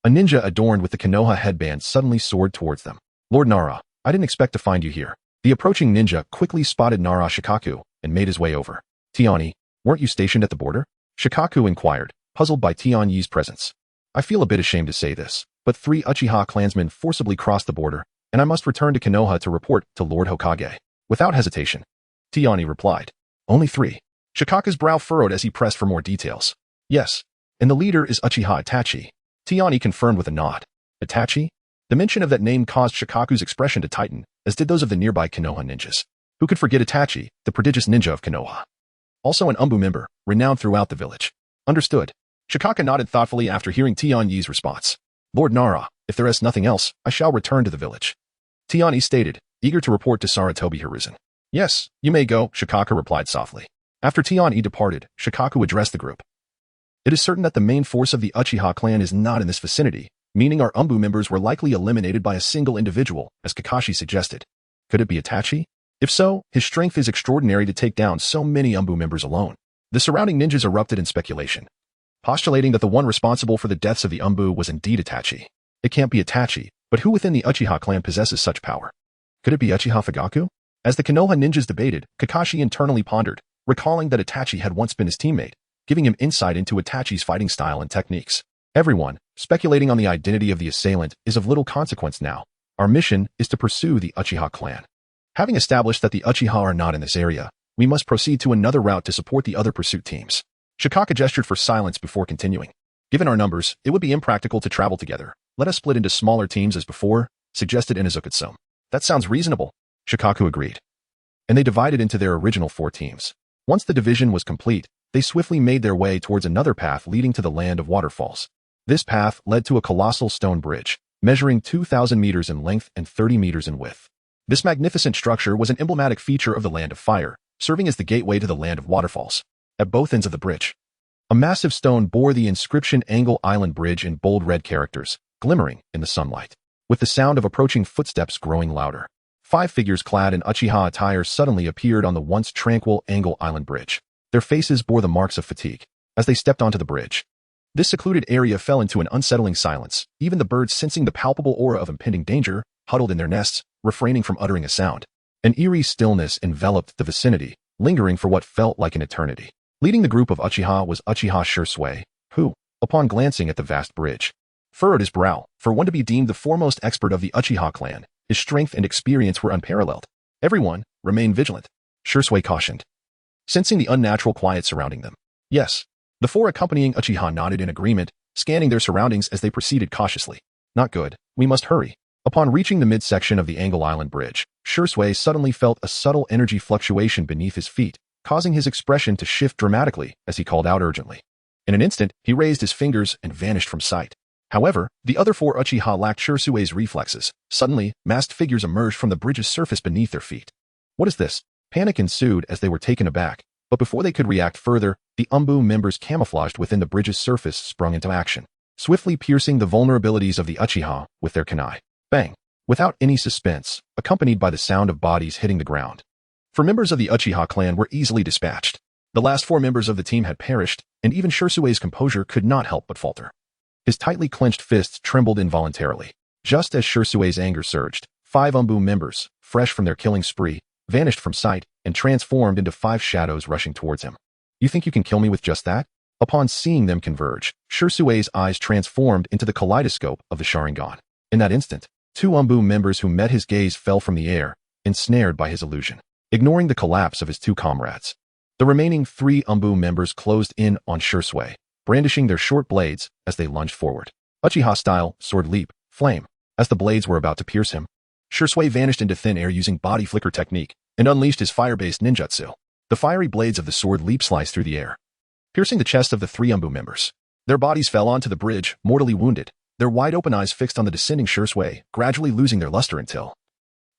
A ninja adorned with the Konoha headband suddenly soared towards them. Lord Nara, I didn't expect to find you here. The approaching ninja quickly spotted Nara Shikaku, and made his way over. Tianyi, weren't you stationed at the border? Shikaku inquired, puzzled by Tianyi's presence. I feel a bit ashamed to say this, but 3 Uchiha clansmen forcibly crossed the border, and I must return to Konoha to report to Lord Hokage. Without hesitation, Tianyi replied. Only 3. Shikaku's brow furrowed as he pressed for more details. Yes, and the leader is Uchiha Itachi. Tianyi confirmed with a nod. Itachi? The mention of that name caused Shikaku's expression to tighten, as did those of the nearby Konoha ninjas. Who could forget Itachi, the prodigious ninja of Konoha? Also an Umbu member, renowned throughout the village. Understood. Shikaku nodded thoughtfully after hearing Tianyi's response. Lord Nara, if there is nothing else, I shall return to the village. Tianyi stated, eager to report to Sarutobi Hiruzen. Yes, you may go, Shikaku replied softly. After Tianyi departed, Shikaku addressed the group. It is certain that the main force of the Uchiha clan is not in this vicinity, meaning our Umbu members were likely eliminated by a single individual, as Kakashi suggested. Could it be Itachi? If so, his strength is extraordinary to take down so many Umbu members alone. The surrounding ninjas erupted in speculation, postulating that the one responsible for the deaths of the Umbu was indeed Itachi. It can't be Itachi, but who within the Uchiha clan possesses such power? Could it be Uchiha Fugaku? As the Konoha ninjas debated, Kakashi internally pondered, recalling that Itachi had once been his teammate, giving him insight into Itachi's fighting style and techniques. Everyone, speculating on the identity of the assailant, is of little consequence now. Our mission is to pursue the Uchiha clan. Having established that the Uchiha are not in this area, we must proceed to another route to support the other pursuit teams. Shikaku gestured for silence before continuing. Given our numbers, it would be impractical to travel together. Let us split into smaller teams as before, suggested Inazukatsume. That sounds reasonable. Shikaku agreed. And they divided into their original 4 teams. Once the division was complete, they swiftly made their way towards another path leading to the land of waterfalls. This path led to a colossal stone bridge, measuring 2,000 meters in length and 30 meters in width. This magnificent structure was an emblematic feature of the Land of Fire, serving as the gateway to the Land of Waterfalls. At both ends of the bridge, a massive stone bore the inscription Angle Island Bridge in bold red characters, glimmering in the sunlight. With the sound of approaching footsteps growing louder, 5 figures clad in Uchiha attire suddenly appeared on the once tranquil Angle Island Bridge. Their faces bore the marks of fatigue as they stepped onto the bridge. This secluded area fell into an unsettling silence, even the birds sensing the palpable aura of impending danger, huddled in their nests, refraining from uttering a sound. An eerie stillness enveloped the vicinity, lingering for what felt like an eternity. Leading the group of Uchiha was Uchiha Shisui, who, upon glancing at the vast bridge, furrowed his brow. For one to be deemed the foremost expert of the Uchiha clan, his strength and experience were unparalleled. Everyone, remain vigilant, Shisui cautioned, sensing the unnatural quiet surrounding them. Yes. The 4 accompanying Uchiha nodded in agreement, scanning their surroundings as they proceeded cautiously. Not good. We must hurry. Upon reaching the midsection of the Angle Island Bridge, Shisui suddenly felt a subtle energy fluctuation beneath his feet, causing his expression to shift dramatically as he called out urgently. In an instant, he raised his fingers and vanished from sight. However, the other 4 Uchiha lacked Shisui's reflexes. Suddenly, masked figures emerged from the bridge's surface beneath their feet. What is this? Panic ensued as they were taken aback, but before they could react further, the Umbu members camouflaged within the bridge's surface sprung into action, swiftly piercing the vulnerabilities of the Uchiha with their kunai. Bang! Without any suspense, accompanied by the sound of bodies hitting the ground. 4 members of the Uchiha clan were easily dispatched. The last 4 members of the team had perished, and even Shisui's composure could not help but falter. His tightly clenched fists trembled involuntarily. Just as Shisui's anger surged, 5 Umbu members, fresh from their killing spree, vanished from sight and transformed into 5 shadows rushing towards him. You think you can kill me with just that? Upon seeing them converge, Shisui's eyes transformed into the kaleidoscope of the Sharingan. In that instant, 2 Umbu members who met his gaze fell from the air, ensnared by his illusion, ignoring the collapse of his 2 comrades. The remaining 3 Umbu members closed in on Shisui, brandishing their short blades as they lunged forward. Uchiha-style, sword leap, flame. As the blades were about to pierce him, Shisui vanished into thin air using body flicker technique and unleashed his fire-based ninjutsu. The fiery blades of the sword leap sliced through the air, piercing the chest of the 3 Umbu members. Their bodies fell onto the bridge, mortally wounded, their wide-open eyes fixed on the descending Shisui, gradually losing their luster until,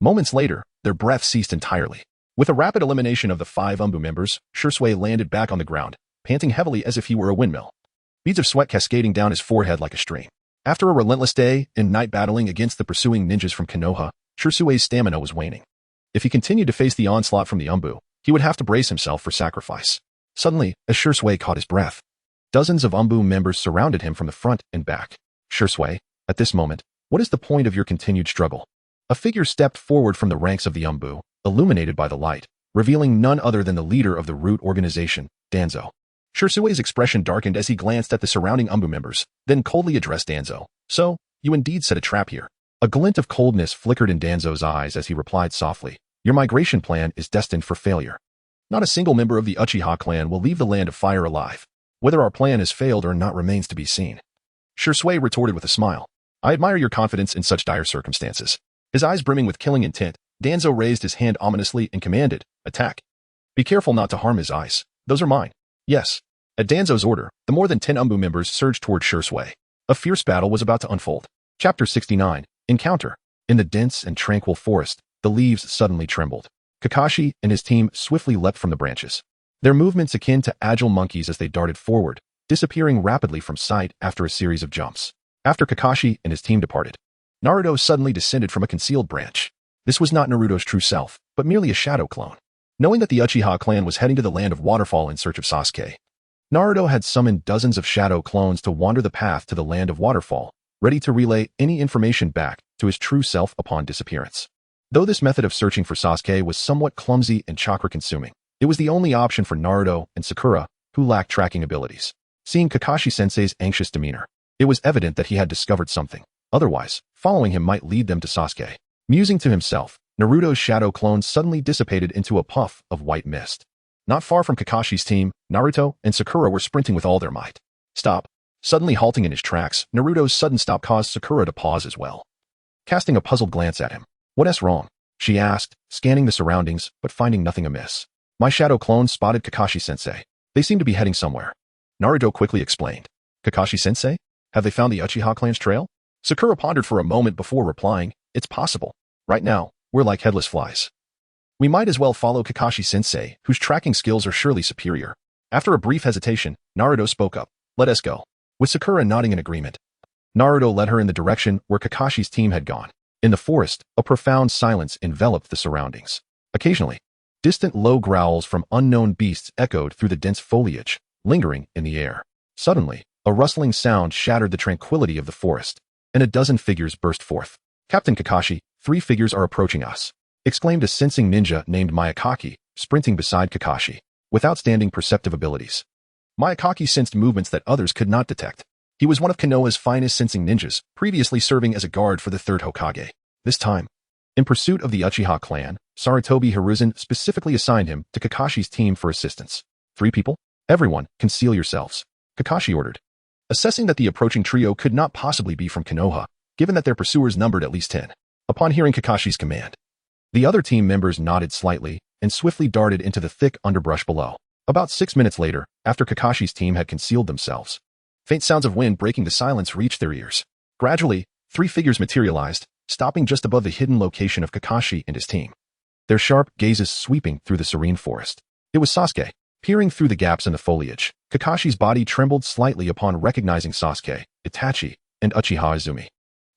moments later, their breath ceased entirely. With a rapid elimination of the 5 Umbu members, Shisui landed back on the ground, panting heavily as if he were a windmill, beads of sweat cascading down his forehead like a stream. After a relentless day and night battling against the pursuing ninjas from Konoha, Shisui's stamina was waning. If he continued to face the onslaught from the Umbu, he would have to brace himself for sacrifice. Suddenly, as Shisui caught his breath, dozens of Umbu members surrounded him from the front and back. Shisui, at this moment, what is the point of your continued struggle? A figure stepped forward from the ranks of the Umbu, illuminated by the light, revealing none other than the leader of the root organization, Danzo. Shirsue's expression darkened as he glanced at the surrounding Umbu members, then coldly addressed Danzo. So, you indeed set a trap here. A glint of coldness flickered in Danzo's eyes as he replied softly, your migration plan is destined for failure. Not a single member of the Uchiha clan will leave the Land of Fire alive. Whether our plan has failed or not remains to be seen. Shirsue retorted with a smile. I admire your confidence in such dire circumstances. His eyes brimming with killing intent, Danzo raised his hand ominously and commanded, attack. Be careful not to harm his eyes. Those are mine. Yes. At Danzo's order, the more than 10 Umbu members surged toward Shirsue. A fierce battle was about to unfold. Chapter 69. Encounter. In the dense and tranquil forest, the leaves suddenly trembled. Kakashi and his team swiftly leapt from the branches. Their movements akin to agile monkeys as they darted forward, disappearing rapidly from sight after a series of jumps. After Kakashi and his team departed, Naruto suddenly descended from a concealed branch. This was not Naruto's true self, but merely a shadow clone. Knowing that the Uchiha clan was heading to the Land of Waterfall in search of Sasuke, Naruto had summoned dozens of shadow clones to wander the path to the Land of Waterfall, ready to relay any information back to his true self upon disappearance. Though this method of searching for Sasuke was somewhat clumsy and chakra-consuming, it was the only option for Naruto and Sakura, who lacked tracking abilities. Seeing Kakashi-sensei's anxious demeanor, it was evident that he had discovered something. Otherwise, following him might lead them to Sasuke. Musing to himself, Naruto's shadow clone suddenly dissipated into a puff of white mist. Not far from Kakashi's team, Naruto and Sakura were sprinting with all their might. Stop. Suddenly halting in his tracks, Naruto's sudden stop caused Sakura to pause as well. Casting a puzzled glance at him, "What's wrong?" she asked, scanning the surroundings, but finding nothing amiss. My shadow clone spotted Kakashi-sensei. They seem to be heading somewhere. Naruto quickly explained. Kakashi-sensei? Have they found the Uchiha clan's trail? Sakura pondered for a moment before replying, it's possible. Right now, we're like headless flies. We might as well follow Kakashi-sensei, whose tracking skills are surely superior. After a brief hesitation, Naruto spoke up. Let us go. With Sakura nodding in agreement, Naruto led her in the direction where Kakashi's team had gone. In the forest, a profound silence enveloped the surroundings. Occasionally, distant low growls from unknown beasts echoed through the dense foliage, lingering in the air. Suddenly, a rustling sound shattered the tranquility of the forest, and a dozen figures burst forth. Captain Kakashi, 3 figures are approaching us, exclaimed a sensing ninja named Miyakaki, sprinting beside Kakashi. With outstanding perceptive abilities, Miyakaki sensed movements that others could not detect. He was one of Konoha's finest sensing ninjas, previously serving as a guard for the 3rd Hokage. This time, in pursuit of the Uchiha clan, Sarutobi Hiruzen specifically assigned him to Kakashi's team for assistance. 3 people? Everyone, conceal yourselves, Kakashi ordered. Assessing that the approaching trio could not possibly be from Konoha, given that their pursuers numbered at least 10. Upon hearing Kakashi's command, the other team members nodded slightly and swiftly darted into the thick underbrush below. About 6 minutes later, after Kakashi's team had concealed themselves, faint sounds of wind breaking the silence reached their ears. Gradually, 3 figures materialized, stopping just above the hidden location of Kakashi and his team, their sharp gazes sweeping through the serene forest. It was Sasuke. Peering through the gaps in the foliage, Kakashi's body trembled slightly upon recognizing Sasuke, Itachi, and Uchiha Izumi.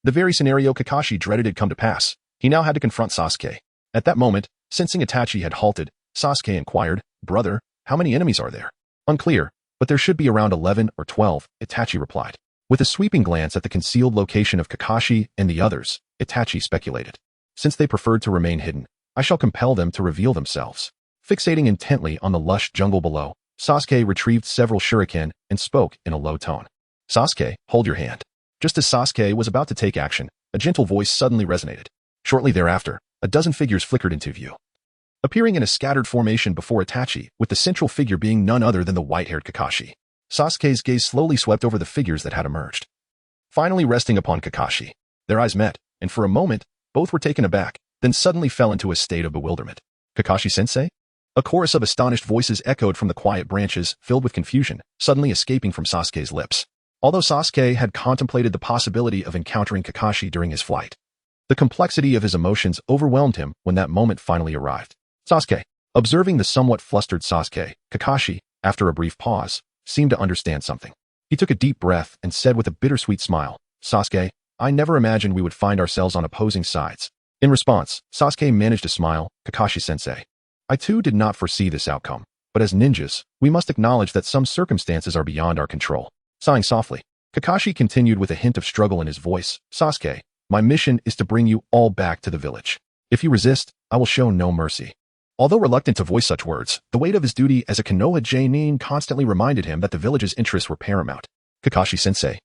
The very scenario Kakashi dreaded had come to pass. He now had to confront Sasuke. At that moment, sensing Itachi had halted, Sasuke inquired, Brother, how many enemies are there? Unclear, but there should be around 11 or 12, Itachi replied. With a sweeping glance at the concealed location of Kakashi and the others, Itachi speculated. Since they preferred to remain hidden, I shall compel them to reveal themselves. Fixating intently on the lush jungle below, Sasuke retrieved several shuriken and spoke in a low tone. Sasuke, hold your hand. Just as Sasuke was about to take action, a gentle voice suddenly resonated. Shortly thereafter, a dozen figures flickered into view, appearing in a scattered formation before Itachi, with the central figure being none other than the white-haired Kakashi. Sasuke's gaze slowly swept over the figures that had emerged, finally resting upon Kakashi. Their eyes met, and for a moment, both were taken aback, then suddenly fell into a state of bewilderment. Kakashi-sensei? A chorus of astonished voices echoed from the quiet branches, filled with confusion, suddenly escaping from Sasuke's lips. Although Sasuke had contemplated the possibility of encountering Kakashi during his flight, the complexity of his emotions overwhelmed him when that moment finally arrived. Sasuke. Observing the somewhat flustered Sasuke, Kakashi, after a brief pause, seemed to understand something. He took a deep breath and said with a bittersweet smile, Sasuke, I never imagined we would find ourselves on opposing sides. In response, Sasuke managed to smile, Kakashi-sensei. I too did not foresee this outcome, but as ninjas, we must acknowledge that some circumstances are beyond our control. Sighing softly, Kakashi continued with a hint of struggle in his voice, Sasuke, my mission is to bring you all back to the village. If you resist, I will show no mercy. Although reluctant to voice such words, the weight of his duty as a Konoha Genin constantly reminded him that the village's interests were paramount. Kakashi-sensei,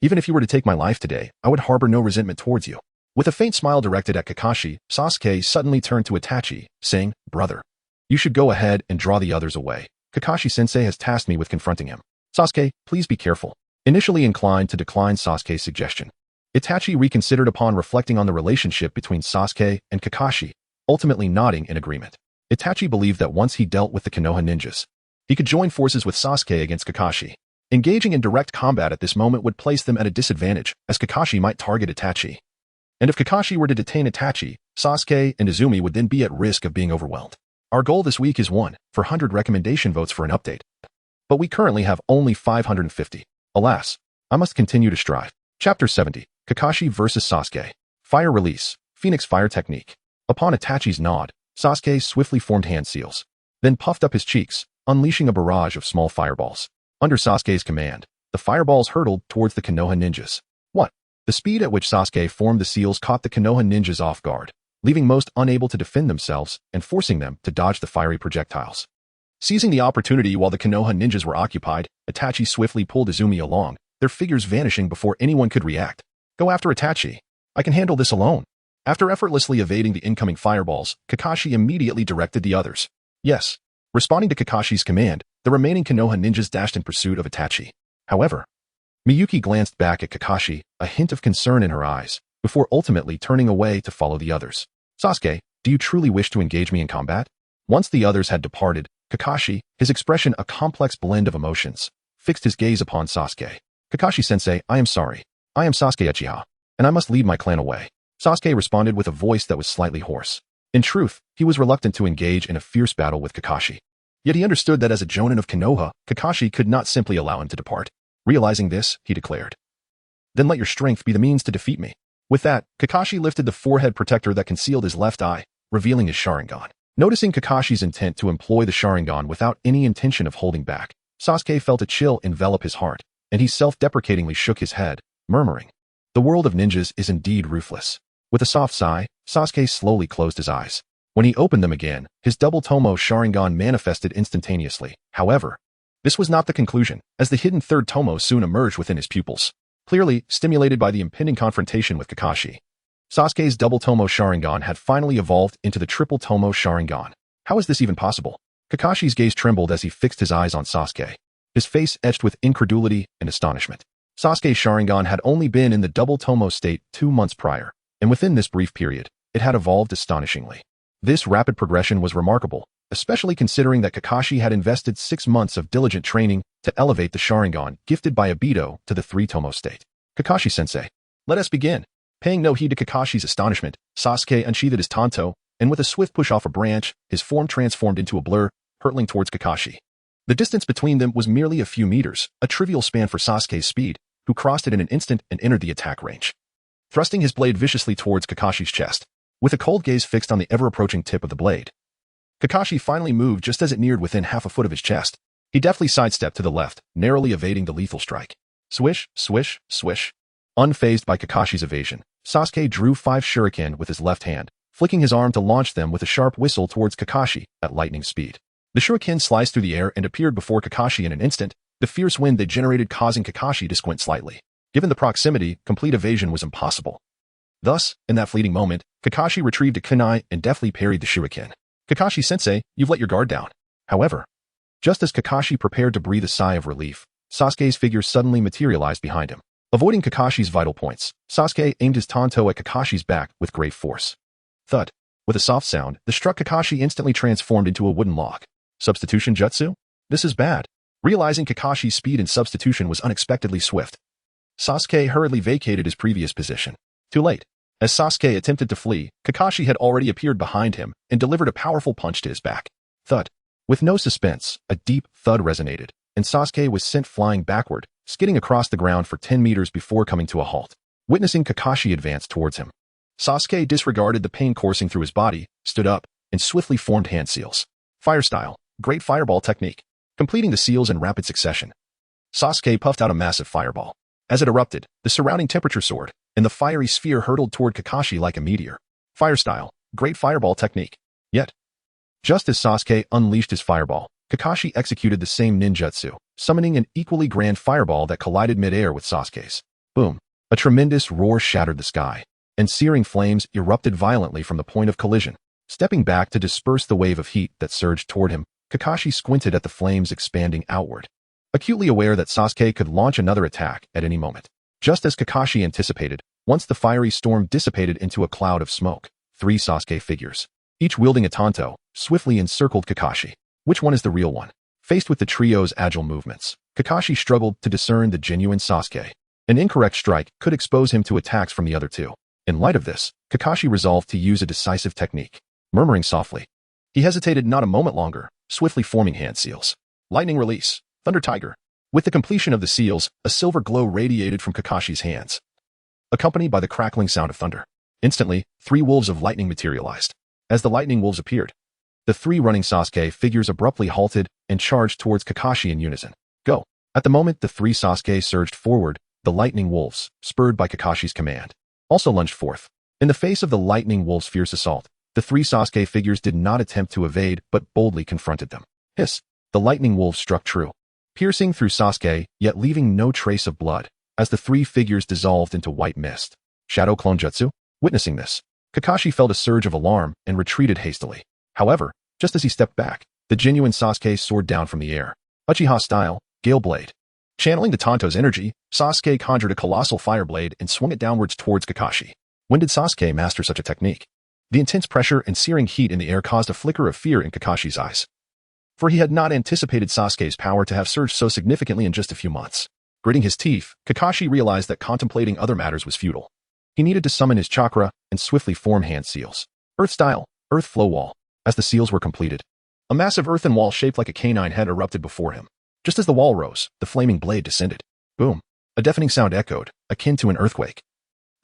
even if you were to take my life today, I would harbor no resentment towards you. With a faint smile directed at Kakashi, Sasuke suddenly turned to Itachi, saying, Brother, you should go ahead and draw the others away. Kakashi-sensei has tasked me with confronting him. Sasuke, please be careful. Initially inclined to decline Sasuke's suggestion, Itachi reconsidered upon reflecting on the relationship between Sasuke and Kakashi, ultimately nodding in agreement. Itachi believed that once he dealt with the Konoha ninjas, he could join forces with Sasuke against Kakashi. Engaging in direct combat at this moment would place them at a disadvantage, as Kakashi might target Itachi. And if Kakashi were to detain Itachi, Sasuke and Izumi would then be at risk of being overwhelmed. Our goal this week is 100 recommendation votes for an update. But we currently have only 550. Alas, I must continue to strive. Chapter 70, Kakashi vs. Sasuke. Fire Release, Phoenix Fire Technique. Upon Itachi's nod, Sasuke swiftly formed hand seals, then puffed up his cheeks, unleashing a barrage of small fireballs. Under Sasuke's command, the fireballs hurtled towards the Konoha ninjas. The speed at which Sasuke formed the seals caught the Konoha ninjas off guard, leaving most unable to defend themselves and forcing them to dodge the fiery projectiles. Seizing the opportunity while the Konoha ninjas were occupied, Itachi swiftly pulled Izumi along, their figures vanishing before anyone could react. Go after Itachi. I can handle this alone. After effortlessly evading the incoming fireballs, Kakashi immediately directed the others. Yes. Responding to Kakashi's command, the remaining Konoha ninjas dashed in pursuit of Itachi. However, Miyuki glanced back at Kakashi, a hint of concern in her eyes, before ultimately turning away to follow the others. Sasuke, do you truly wish to engage me in combat? Once the others had departed, Kakashi, his expression a complex blend of emotions, fixed his gaze upon Sasuke. Kakashi-sensei, I am sorry. I am Sasuke Uchiha, and I must lead my clan away. Sasuke responded with a voice that was slightly hoarse. In truth, he was reluctant to engage in a fierce battle with Kakashi. Yet he understood that as a Jonin of Konoha, Kakashi could not simply allow him to depart. Realizing this, he declared, Then let your strength be the means to defeat me. With that, Kakashi lifted the forehead protector that concealed his left eye, revealing his Sharingan. Noticing Kakashi's intent to employ the Sharingan without any intention of holding back, Sasuke felt a chill envelop his heart, and he self-deprecatingly shook his head, murmuring, The world of ninjas is indeed ruthless. With a soft sigh, Sasuke slowly closed his eyes. When he opened them again, his double Tomo Sharingan manifested instantaneously. However, this was not the conclusion, as the hidden third Tomo soon emerged within his pupils, clearly stimulated by the impending confrontation with Kakashi. Sasuke's double Tomo Sharingan had finally evolved into the triple Tomo Sharingan. How is this even possible? Kakashi's gaze trembled as he fixed his eyes on Sasuke, his face etched with incredulity and astonishment. Sasuke's Sharingan had only been in the double Tomo state 2 months prior, and within this brief period, it had evolved astonishingly. This rapid progression was remarkable, especially considering that Kakashi had invested 6 months of diligent training to elevate the Sharingan gifted by Obito to the 3-Tomo state. Kakashi-sensei, let us begin. Paying no heed to Kakashi's astonishment, Sasuke unsheathed his Tanto, and with a swift push off a branch, his form transformed into a blur, hurtling towards Kakashi. The distance between them was merely a few meters, a trivial span for Sasuke's speed, who crossed it in an instant and entered the attack range. Thrusting his blade viciously towards Kakashi's chest, with a cold gaze fixed on the ever-approaching tip of the blade, Kakashi finally moved just as it neared within half a foot of his chest. He deftly sidestepped to the left, narrowly evading the lethal strike. Swish, swish, swish. Unfazed by Kakashi's evasion, Sasuke drew 5 shuriken with his left hand, flicking his arm to launch them with a sharp whistle towards Kakashi at lightning speed. The shuriken sliced through the air and appeared before Kakashi in an instant, the fierce wind they generated causing Kakashi to squint slightly. Given the proximity, complete evasion was impossible. Thus, in that fleeting moment, Kakashi retrieved a kunai and deftly parried the shuriken. Kakashi-sensei, you've let your guard down. However, just as Kakashi prepared to breathe a sigh of relief, Sasuke's figure suddenly materialized behind him. Avoiding Kakashi's vital points, Sasuke aimed his Tanto at Kakashi's back with great force. Thud. With a soft sound, the struck Kakashi instantly transformed into a wooden log. Substitution jutsu? This is bad. Realizing Kakashi's speed in substitution was unexpectedly swift, Sasuke hurriedly vacated his previous position. Too late. As Sasuke attempted to flee, Kakashi had already appeared behind him and delivered a powerful punch to his back. Thud. With no suspense, a deep thud resonated, and Sasuke was sent flying backward, skidding across the ground for 10 meters before coming to a halt. Witnessing Kakashi advance towards him, Sasuke disregarded the pain coursing through his body, stood up, and swiftly formed hand seals. Fire style, great fireball technique. Completing the seals in rapid succession, Sasuke puffed out a massive fireball. As it erupted, the surrounding temperature soared, and the fiery sphere hurtled toward Kakashi like a meteor. Fire style, great fireball technique. Yet, Just as Sasuke unleashed his fireball, Kakashi executed the same ninjutsu, summoning an equally grand fireball that collided mid-air with Sasuke's. Boom! A tremendous roar shattered the sky, and searing flames erupted violently from the point of collision. Stepping back to disperse the wave of heat that surged toward him, Kakashi squinted at the flames expanding outward, acutely aware that Sasuke could launch another attack at any moment. Just as Kakashi anticipated, once the fiery storm dissipated into a cloud of smoke, 3 Sasuke figures, each wielding a tanto, swiftly encircled Kakashi. Which one is the real one? Faced with the trio's agile movements, Kakashi struggled to discern the genuine Sasuke. An incorrect strike could expose him to attacks from the other two. In light of this, Kakashi resolved to use a decisive technique. Murmuring softly, he hesitated not a moment longer, swiftly forming hand seals. Lightning release, Thunder Tiger. With the completion of the seals, a silver glow radiated from Kakashi's hands, accompanied by the crackling sound of thunder. Instantly, 3 wolves of lightning materialized. As the lightning wolves appeared, the 3 running Sasuke figures abruptly halted and charged towards Kakashi in unison. Go! At the moment the 3 Sasuke surged forward, the lightning wolves, spurred by Kakashi's command, also lunged forth. In the face of the lightning wolves' fierce assault, the 3 Sasuke figures did not attempt to evade but boldly confronted them. Hiss! The lightning wolves struck true, piercing through Sasuke, yet leaving no trace of blood, as the 3 figures dissolved into white mist. Shadow Clone Jutsu? Witnessing this, Kakashi felt a surge of alarm and retreated hastily. However, just as he stepped back, the genuine Sasuke soared down from the air. Uchiha style, Gale Blade. Channeling the Tanto's energy, Sasuke conjured a colossal fire blade and swung it downwards towards Kakashi. When did Sasuke master such a technique? The intense pressure and searing heat in the air caused a flicker of fear in Kakashi's eyes, for he had not anticipated Sasuke's power to have surged so significantly in just a few months. Gritting his teeth, Kakashi realized that contemplating other matters was futile. He needed to summon his chakra and swiftly form hand seals. Earth style, Earth Flow Wall. As the seals were completed, a massive earthen wall shaped like a canine head erupted before him. Just as the wall rose, the flaming blade descended. Boom! A deafening sound echoed, akin to an earthquake,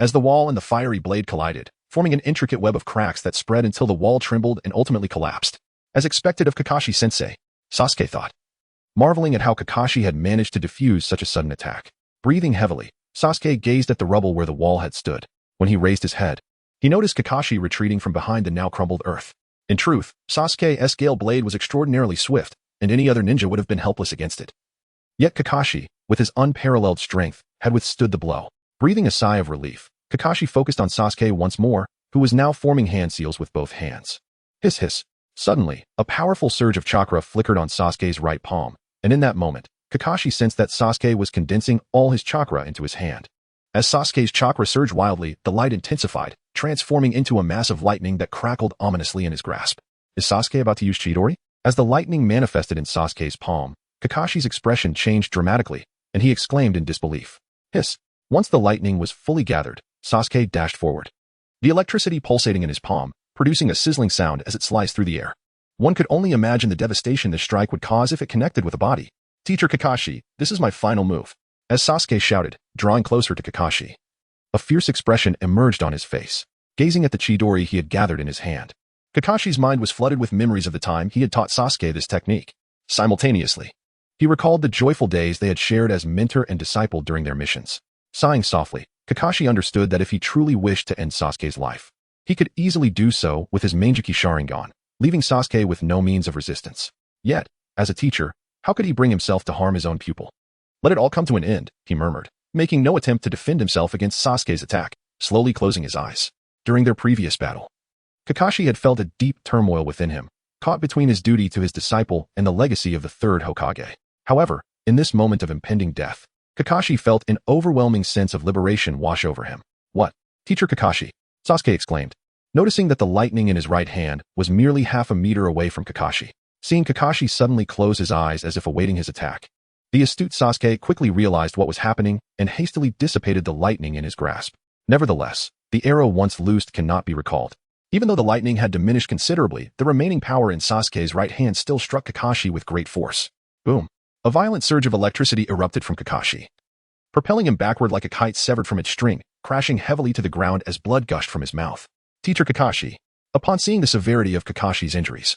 as the wall and the fiery blade collided, forming an intricate web of cracks that spread until the wall trembled and ultimately collapsed. As expected of Kakashi-sensei, Sasuke thought, marveling at how Kakashi had managed to defuse such a sudden attack. Breathing heavily, Sasuke gazed at the rubble where the wall had stood. When he raised his head, he noticed Kakashi retreating from behind the now crumbled earth. In truth, Sasuke's Gale Blade was extraordinarily swift, and any other ninja would have been helpless against it. Yet Kakashi, with his unparalleled strength, had withstood the blow. Breathing a sigh of relief, Kakashi focused on Sasuke once more, who was now forming hand seals with both hands. Hiss hiss. Suddenly, a powerful surge of chakra flickered on Sasuke's right palm, and in that moment, Kakashi sensed that Sasuke was condensing all his chakra into his hand. As Sasuke's chakra surged wildly, the light intensified, transforming into a mass of lightning that crackled ominously in his grasp. Is Sasuke about to use Chidori? As the lightning manifested in Sasuke's palm, Kakashi's expression changed dramatically, and he exclaimed in disbelief. Hiss! Once the lightning was fully gathered, Sasuke dashed forward, the electricity pulsating in his palm, producing a sizzling sound as it sliced through the air. One could only imagine the devastation this strike would cause if it connected with a body. Teacher Kakashi, this is my final move. As Sasuke shouted, drawing closer to Kakashi, a fierce expression emerged on his face, gazing at the Chidori he had gathered in his hand. Kakashi's mind was flooded with memories of the time he had taught Sasuke this technique. Simultaneously, he recalled the joyful days they had shared as mentor and disciple during their missions. Sighing softly, Kakashi understood that if he truly wished to end Sasuke's life, he could easily do so with his Manjiki Sharingan, leaving Sasuke with no means of resistance. Yet, as a teacher, how could he bring himself to harm his own pupil? Let it all come to an end, he murmured, making no attempt to defend himself against Sasuke's attack, slowly closing his eyes. During their previous battle, Kakashi had felt a deep turmoil within him, caught between his duty to his disciple and the legacy of the third Hokage. However, in this moment of impending death, Kakashi felt an overwhelming sense of liberation wash over him. What? Teacher Kakashi? Sasuke exclaimed, noticing that the lightning in his right hand was merely half a meter away from Kakashi. Seeing Kakashi suddenly close his eyes as if awaiting his attack, the astute Sasuke quickly realized what was happening and hastily dissipated the lightning in his grasp. Nevertheless, the arrow once loosed cannot be recalled. Even though the lightning had diminished considerably, the remaining power in Sasuke's right hand still struck Kakashi with great force. Boom! A violent surge of electricity erupted from Kakashi, propelling him backward like a kite severed from its string, crashing heavily to the ground as blood gushed from his mouth. Teacher Kakashi. Upon seeing the severity of Kakashi's injuries,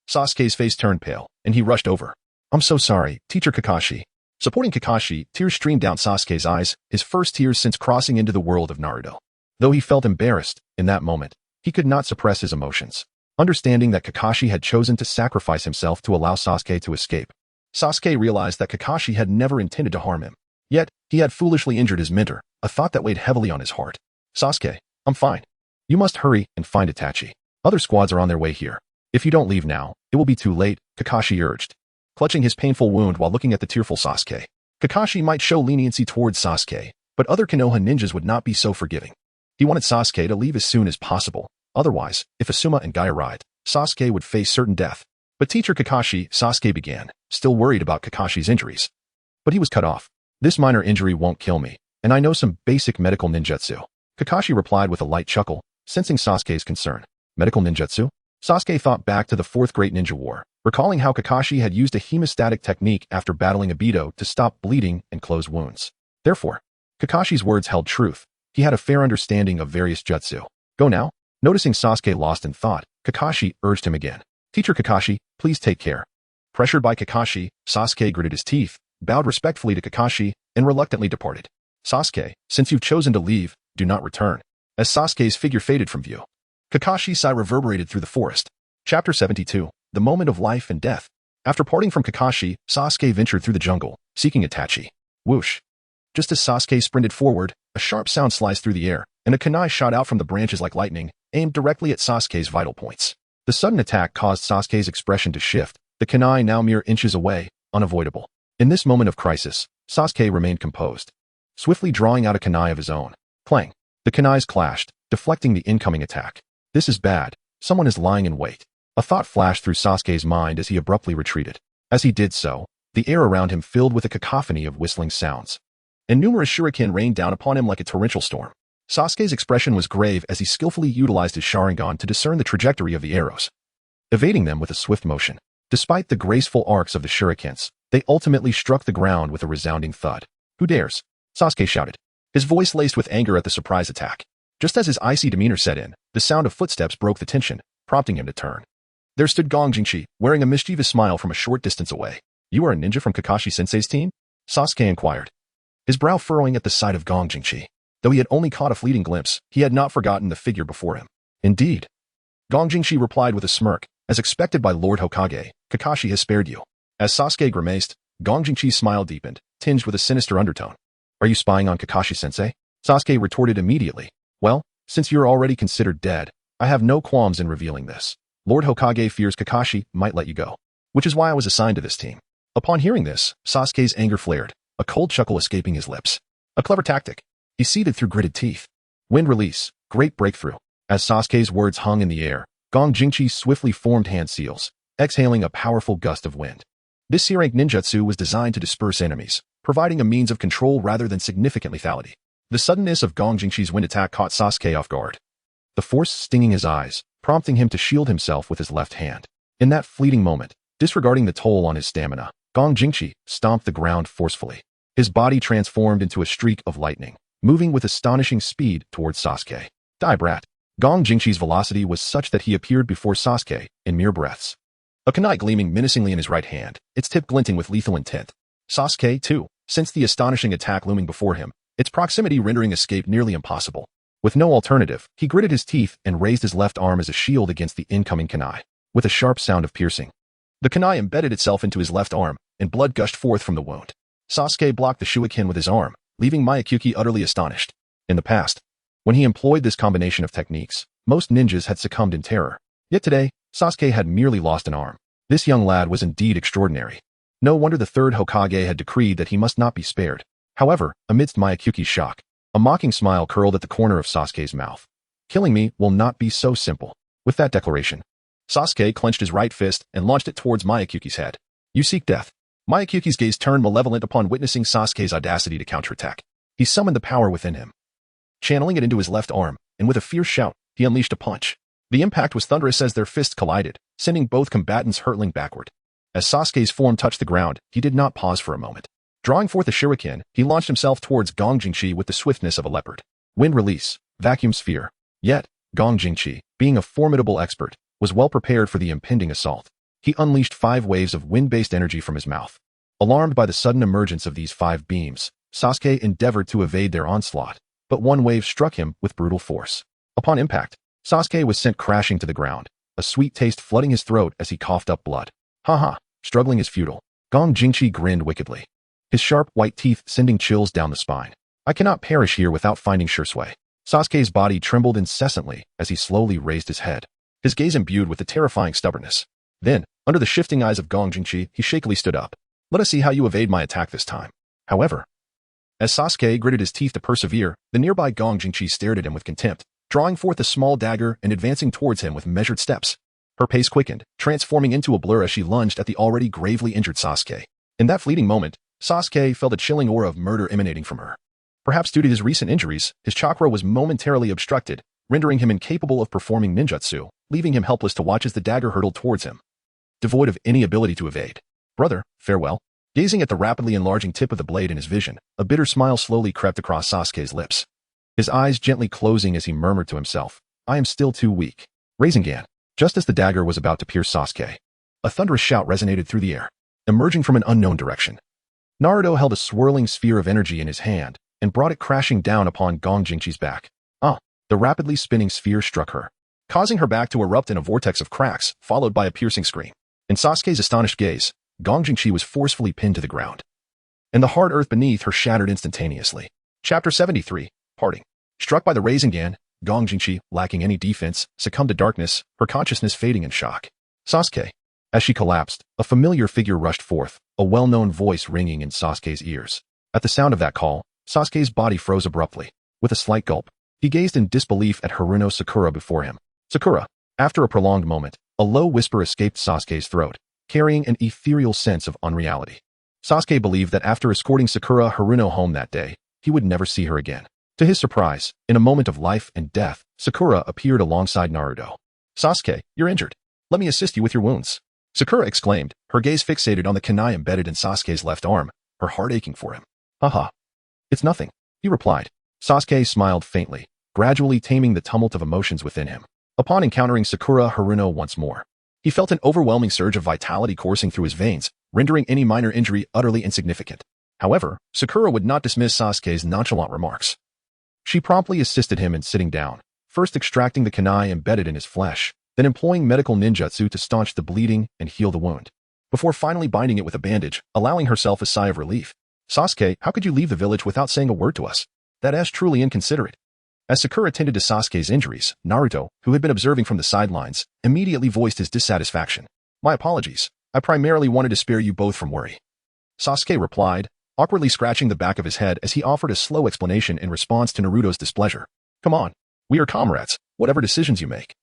Sasuke's face turned pale, and he rushed over. I'm so sorry, Teacher Kakashi. Supporting Kakashi, tears streamed down Sasuke's eyes, his first tears since crossing into the world of Naruto. Though he felt embarrassed, in that moment, he could not suppress his emotions. understanding that Kakashi had chosen to sacrifice himself to allow Sasuke to escape. Sasuke realized that Kakashi had never intended to harm him. Yet, he had foolishly injured his mentor, a thought that weighed heavily on his heart. Sasuke, I'm fine. You must hurry and find Itachi. Other squads are on their way here. If you don't leave now, it will be too late, Kakashi urged, clutching his painful wound while looking at the tearful Sasuke. Kakashi might show leniency towards Sasuke, but other Konoha ninjas would not be so forgiving. He wanted Sasuke to leave as soon as possible. Otherwise, if Asuma and Guy arrived, Sasuke would face certain death. But teacher Kakashi, Sasuke began, still worried about Kakashi's injuries. But he was cut off. This minor injury won't kill me, and I know some basic medical ninjutsu. Kakashi replied with a light chuckle, sensing Sasuke's concern. Medical ninjutsu? Sasuke thought back to the Fourth Great Ninja War, recalling how Kakashi had used a hemostatic technique after battling Obito to stop bleeding and close wounds. Therefore, Kakashi's words held truth. He had a fair understanding of various jutsu. Go now? Noticing Sasuke lost in thought, Kakashi urged him again. Teacher Kakashi, please take care. Pressured by Kakashi, Sasuke gritted his teeth, bowed respectfully to Kakashi, and reluctantly departed. Sasuke, since you've chosen to leave, do not return. As Sasuke's figure faded from view, Kakashi's sigh reverberated through the forest. Chapter 72. The Moment of Life and Death. After parting from Kakashi, Sasuke ventured through the jungle, seeking Itachi. Whoosh. Just as Sasuke sprinted forward, a sharp sound sliced through the air, and a kunai shot out from the branches like lightning, aimed directly at Sasuke's vital points. The sudden attack caused Sasuke's expression to shift, the kunai now mere inches away, unavoidable. In this moment of crisis, Sasuke remained composed, swiftly drawing out a kunai of his own. Clang. The kunais clashed, deflecting the incoming attack. This is bad. Someone is lying in wait. A thought flashed through Sasuke's mind as he abruptly retreated. As he did so, the air around him filled with a cacophony of whistling sounds, and numerous shuriken rained down upon him like a torrential storm. Sasuke's expression was grave as he skillfully utilized his Sharingan to discern the trajectory of the arrows, evading them with a swift motion. Despite the graceful arcs of the shurikens, they ultimately struck the ground with a resounding thud. Who dares? Sasuke shouted, his voice laced with anger at the surprise attack. Just as his icy demeanor set in, the sound of footsteps broke the tension, prompting him to turn. There stood Gong Jingchi, wearing a mischievous smile from a short distance away. You are a ninja from Kakashi-sensei's team? Sasuke inquired, his brow furrowing at the sight of Gong Jingchi. Though he had only caught a fleeting glimpse, he had not forgotten the figure before him. Indeed. Gong Jingchi replied with a smirk. As expected by Lord Hokage, Kakashi has spared you. As Sasuke grimaced, Gong Jingchi's smile deepened, tinged with a sinister undertone. Are you spying on Kakashi-sensei? Sasuke retorted immediately. Well, since you're already considered dead, I have no qualms in revealing this. Lord Hokage fears Kakashi might let you go, which is why I was assigned to this team. Upon hearing this, Sasuke's anger flared, a cold chuckle escaping his lips. A clever tactic. He seethed through gritted teeth. Wind release, great breakthrough. As Sasuke's words hung in the air, Gong Jingchi swiftly formed hand seals, exhaling a powerful gust of wind. This C-rank ninjutsu was designed to disperse enemies, providing a means of control rather than significant lethality. The suddenness of Gong Jingchi's wind attack caught Sasuke off guard, the force stinging his eyes, prompting him to shield himself with his left hand. In that fleeting moment, disregarding the toll on his stamina, Gong Jingchi stomped the ground forcefully. His body transformed into a streak of lightning, moving with astonishing speed towards Sasuke. Die brat. Gong Jingchi's velocity was such that he appeared before Sasuke in mere breaths. A kunai gleaming menacingly in his right hand, its tip glinting with lethal intent. Sasuke, too, sensed the astonishing attack looming before him, its proximity rendering escape nearly impossible. With no alternative, he gritted his teeth and raised his left arm as a shield against the incoming kunai, with a sharp sound of piercing. The kunai embedded itself into his left arm, and blood gushed forth from the wound. Sasuke blocked the shuriken with his arm, leaving Miyuki utterly astonished. In the past, when he employed this combination of techniques, most ninjas had succumbed in terror. Yet today, Sasuke had merely lost an arm. This young lad was indeed extraordinary. No wonder the third Hokage had decreed that he must not be spared. However, amidst Miyuki's shock, a mocking smile curled at the corner of Sasuke's mouth. Killing me will not be so simple. With that declaration, Sasuke clenched his right fist and launched it towards Miyuki's head. You seek death. Miyuki's gaze turned malevolent upon witnessing Sasuke's audacity to counterattack. He summoned the power within him, channeling it into his left arm, and with a fierce shout, he unleashed a punch. The impact was thunderous as their fists collided, sending both combatants hurtling backward. As Sasuke's form touched the ground, he did not pause for a moment. Drawing forth a shuriken, he launched himself towards Gong Jingchi with the swiftness of a leopard. Wind release, vacuum sphere. Yet, Gong Jingchi, being a formidable expert, was well prepared for the impending assault. He unleashed 5 waves of wind-based energy from his mouth. Alarmed by the sudden emergence of these 5 beams, Sasuke endeavored to evade their onslaught, but one wave struck him with brutal force. Upon impact, Sasuke was sent crashing to the ground, a sweet taste flooding his throat as he coughed up blood. Haha, struggling is futile. Gong Jingqi grinned wickedly, his sharp white teeth sending chills down the spine. I cannot perish here without finding Shursui. Sasuke's body trembled incessantly as he slowly raised his head, his gaze imbued with a terrifying stubbornness. Then, under the shifting eyes of Gong Jingqi, he shakily stood up. Let us see how you evade my attack this time. However, as Sasuke gritted his teeth to persevere, the nearby Gong Jingqi stared at him with contempt, drawing forth a small dagger and advancing towards him with measured steps. Her pace quickened, transforming into a blur as she lunged at the already gravely injured Sasuke. In that fleeting moment, Sasuke felt a chilling aura of murder emanating from her. Perhaps due to his recent injuries, his chakra was momentarily obstructed, rendering him incapable of performing ninjutsu, leaving him helpless to watch as the dagger hurtled towards him, devoid of any ability to evade. Brother, farewell. Gazing at the rapidly enlarging tip of the blade in his vision, a bitter smile slowly crept across Sasuke's lips, his eyes gently closing as he murmured to himself, I am still too weak. Rasengan. Just as the dagger was about to pierce Sasuke, a thunderous shout resonated through the air, emerging from an unknown direction. Naruto held a swirling sphere of energy in his hand and brought it crashing down upon Gong Jingqi's back. The rapidly spinning sphere struck her, causing her back to erupt in a vortex of cracks, followed by a piercing scream. In Sasuke's astonished gaze, Gong Jingqi was forcefully pinned to the ground, and the hard earth beneath her shattered instantaneously. Chapter 73, Parting. Struck by the Rasengan, Gong Jingqi, lacking any defense, succumbed to darkness, her consciousness fading in shock. Sasuke. As she collapsed, a familiar figure rushed forth, a well-known voice ringing in Sasuke's ears. At the sound of that call, Sasuke's body froze abruptly. With a slight gulp, he gazed in disbelief at Haruno Sakura before him. Sakura. After a prolonged moment, a low whisper escaped Sasuke's throat, carrying an ethereal sense of unreality. Sasuke believed that after escorting Sakura Haruno home that day, he would never see her again. To his surprise, in a moment of life and death, Sakura appeared alongside Naruto. Sasuke, you're injured. Let me assist you with your wounds. Sakura exclaimed, her gaze fixated on the kunai embedded in Sasuke's left arm, her heart aching for him. Haha. It's nothing, he replied. Sasuke smiled faintly, gradually taming the tumult of emotions within him. Upon encountering Sakura Haruno once more, he felt an overwhelming surge of vitality coursing through his veins, rendering any minor injury utterly insignificant. However, Sakura would not dismiss Sasuke's nonchalant remarks. She promptly assisted him in sitting down, first extracting the kunai embedded in his flesh, then employing medical ninjutsu to staunch the bleeding and heal the wound, before finally binding it with a bandage, allowing herself a sigh of relief. Sasuke, how could you leave the village without saying a word to us? That is truly inconsiderate. As Sakura tended to Sasuke's injuries, Naruto, who had been observing from the sidelines, immediately voiced his dissatisfaction. My apologies. I primarily wanted to spare you both from worry. Sasuke replied, awkwardly scratching the back of his head as he offered a slow explanation in response to Naruto's displeasure. Come on. We are comrades, whatever decisions you make.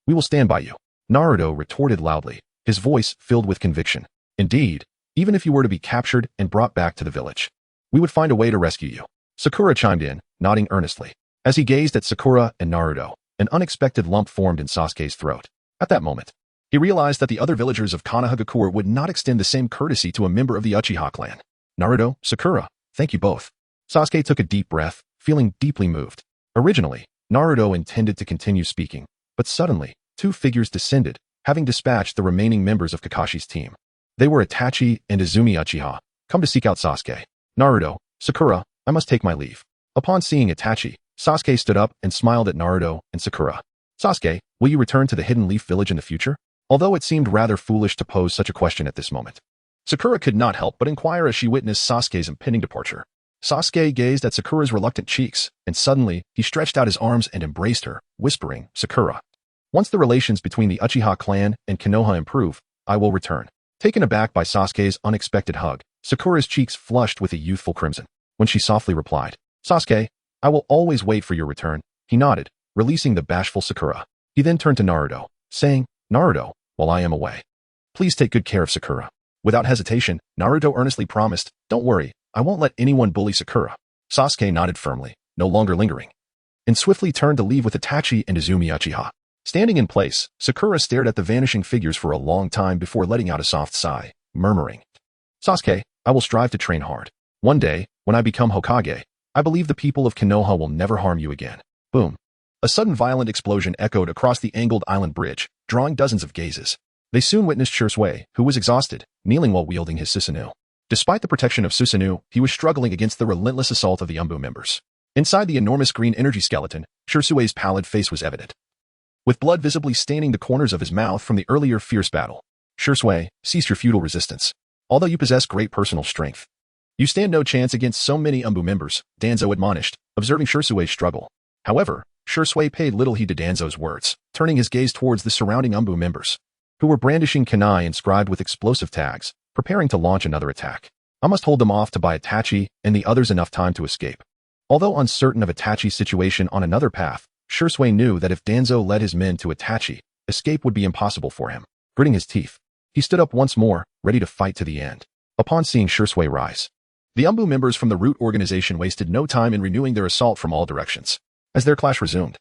We will stand by you. Naruto retorted loudly, his voice filled with conviction. Indeed, even if you were to be captured and brought back to the village, we would find a way to rescue you. Sakura chimed in, nodding earnestly. As he gazed at Sakura and Naruto, an unexpected lump formed in Sasuke's throat. At that moment, he realized that the other villagers of Konohagakure would not extend the same courtesy to a member of the Uchiha clan. Naruto, Sakura, thank you both. Sasuke took a deep breath, feeling deeply moved. Originally, Naruto intended to continue speaking, but suddenly, two figures descended, having dispatched the remaining members of Kakashi's team. They were Itachi and Izumi Uchiha, come to seek out Sasuke. Naruto, Sakura, I must take my leave. Upon seeing Itachi, Sasuke stood up and smiled at Naruto and Sakura. Sasuke, will you return to the Hidden Leaf Village in the future? Although it seemed rather foolish to pose such a question at this moment, Sakura could not help but inquire as she witnessed Sasuke's impending departure. Sasuke gazed at Sakura's reluctant cheeks, and suddenly, he stretched out his arms and embraced her, whispering, Sakura. Once the relations between the Uchiha clan and Konoha improve, I will return. Taken aback by Sasuke's unexpected hug, Sakura's cheeks flushed with a youthful crimson. When she softly replied, Sasuke, I will always wait for your return, he nodded, releasing the bashful Sakura. He then turned to Naruto, saying, Naruto, while I am away, please take good care of Sakura. Without hesitation, Naruto earnestly promised, don't worry, I won't let anyone bully Sakura. Sasuke nodded firmly, no longer lingering, and swiftly turned to leave with Itachi and Izumi Uchiha. Standing in place, Sakura stared at the vanishing figures for a long time before letting out a soft sigh, murmuring, Sasuke, I will strive to train hard. One day, when I become Hokage, I believe the people of Konoha will never harm you again. Boom. A sudden violent explosion echoed across the angled island bridge, drawing dozens of gazes. They soon witnessed Shursui, who was exhausted, kneeling while wielding his Susanoo. Despite the protection of Susanoo, he was struggling against the relentless assault of the Umbu members. Inside the enormous green energy skeleton, Shursui's pallid face was evident. with blood visibly staining the corners of his mouth from the earlier fierce battle. Shisui, cease your futile resistance. Although you possess great personal strength, you stand no chance against so many Umbu members, Danzo admonished, observing Shisui's struggle. However, Shisui paid little heed to Danzo's words, turning his gaze towards the surrounding Umbu members, who were brandishing kunai inscribed with explosive tags, preparing to launch another attack. I must hold them off to buy Itachi and the others enough time to escape. Although uncertain of Itachi's situation on another path, Shisui knew that if Danzo led his men to Itachi, escape would be impossible for him. Gritting his teeth, he stood up once more, ready to fight to the end. Upon seeing Shisui rise, the Umbu members from the Root organization wasted no time in renewing their assault from all directions. As their clash resumed,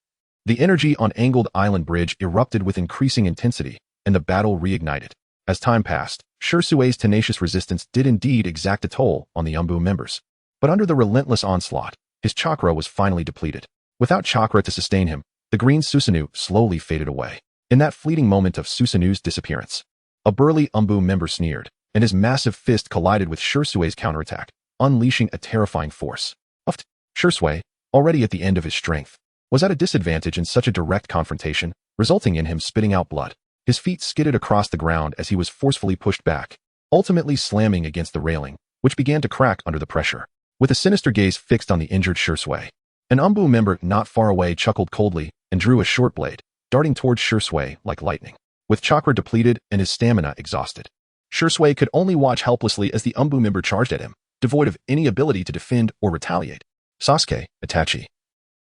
the energy on Angled Island Bridge erupted with increasing intensity, and the battle reignited. As time passed, Shisui's tenacious resistance did indeed exact a toll on the Umbu members. But under the relentless onslaught, his chakra was finally depleted. Without chakra to sustain him, the green Susanoo slowly faded away. In that fleeting moment of Susanoo's disappearance, a burly Umbu member sneered, and his massive fist collided with Shisui's counterattack, unleashing a terrifying force. Uffed. Shisui, already at the end of his strength, was at a disadvantage in such a direct confrontation, resulting in him spitting out blood. His feet skidded across the ground as he was forcefully pushed back, ultimately slamming against the railing, which began to crack under the pressure. With a sinister gaze fixed on the injured Shisui, an Umbu member not far away chuckled coldly and drew a short blade, darting towards Shisui like lightning. With chakra depleted and his stamina exhausted, Shisui could only watch helplessly as the Umbu member charged at him, devoid of any ability to defend or retaliate. Sasuke, Itachi,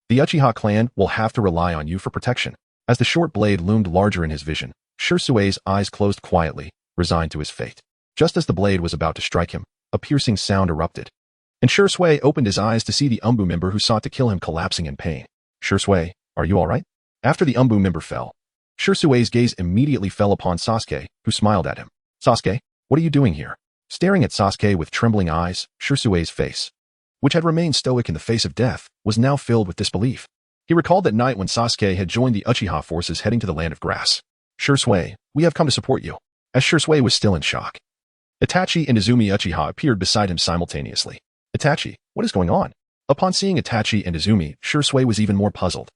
the Uchiha clan will have to rely on you for protection. As the short blade loomed larger in his vision, Shisui's eyes closed quietly, resigned to his fate. Just as the blade was about to strike him, a piercing sound erupted, and Shisui opened his eyes to see the Umbu member who sought to kill him collapsing in pain. Shisui, are you alright? After the Umbu member fell, Shisui's gaze immediately fell upon Sasuke, who smiled at him. Sasuke, what are you doing here? Staring at Sasuke with trembling eyes, Shisui's face, which had remained stoic in the face of death, was now filled with disbelief. He recalled that night when Sasuke had joined the Uchiha forces heading to the land of grass. Shisui, we have come to support you. As Shisui was still in shock, Itachi and Izumi Uchiha appeared beside him simultaneously. Itachi, what is going on? Upon seeing Itachi and Izumi, Shisui was even more puzzled.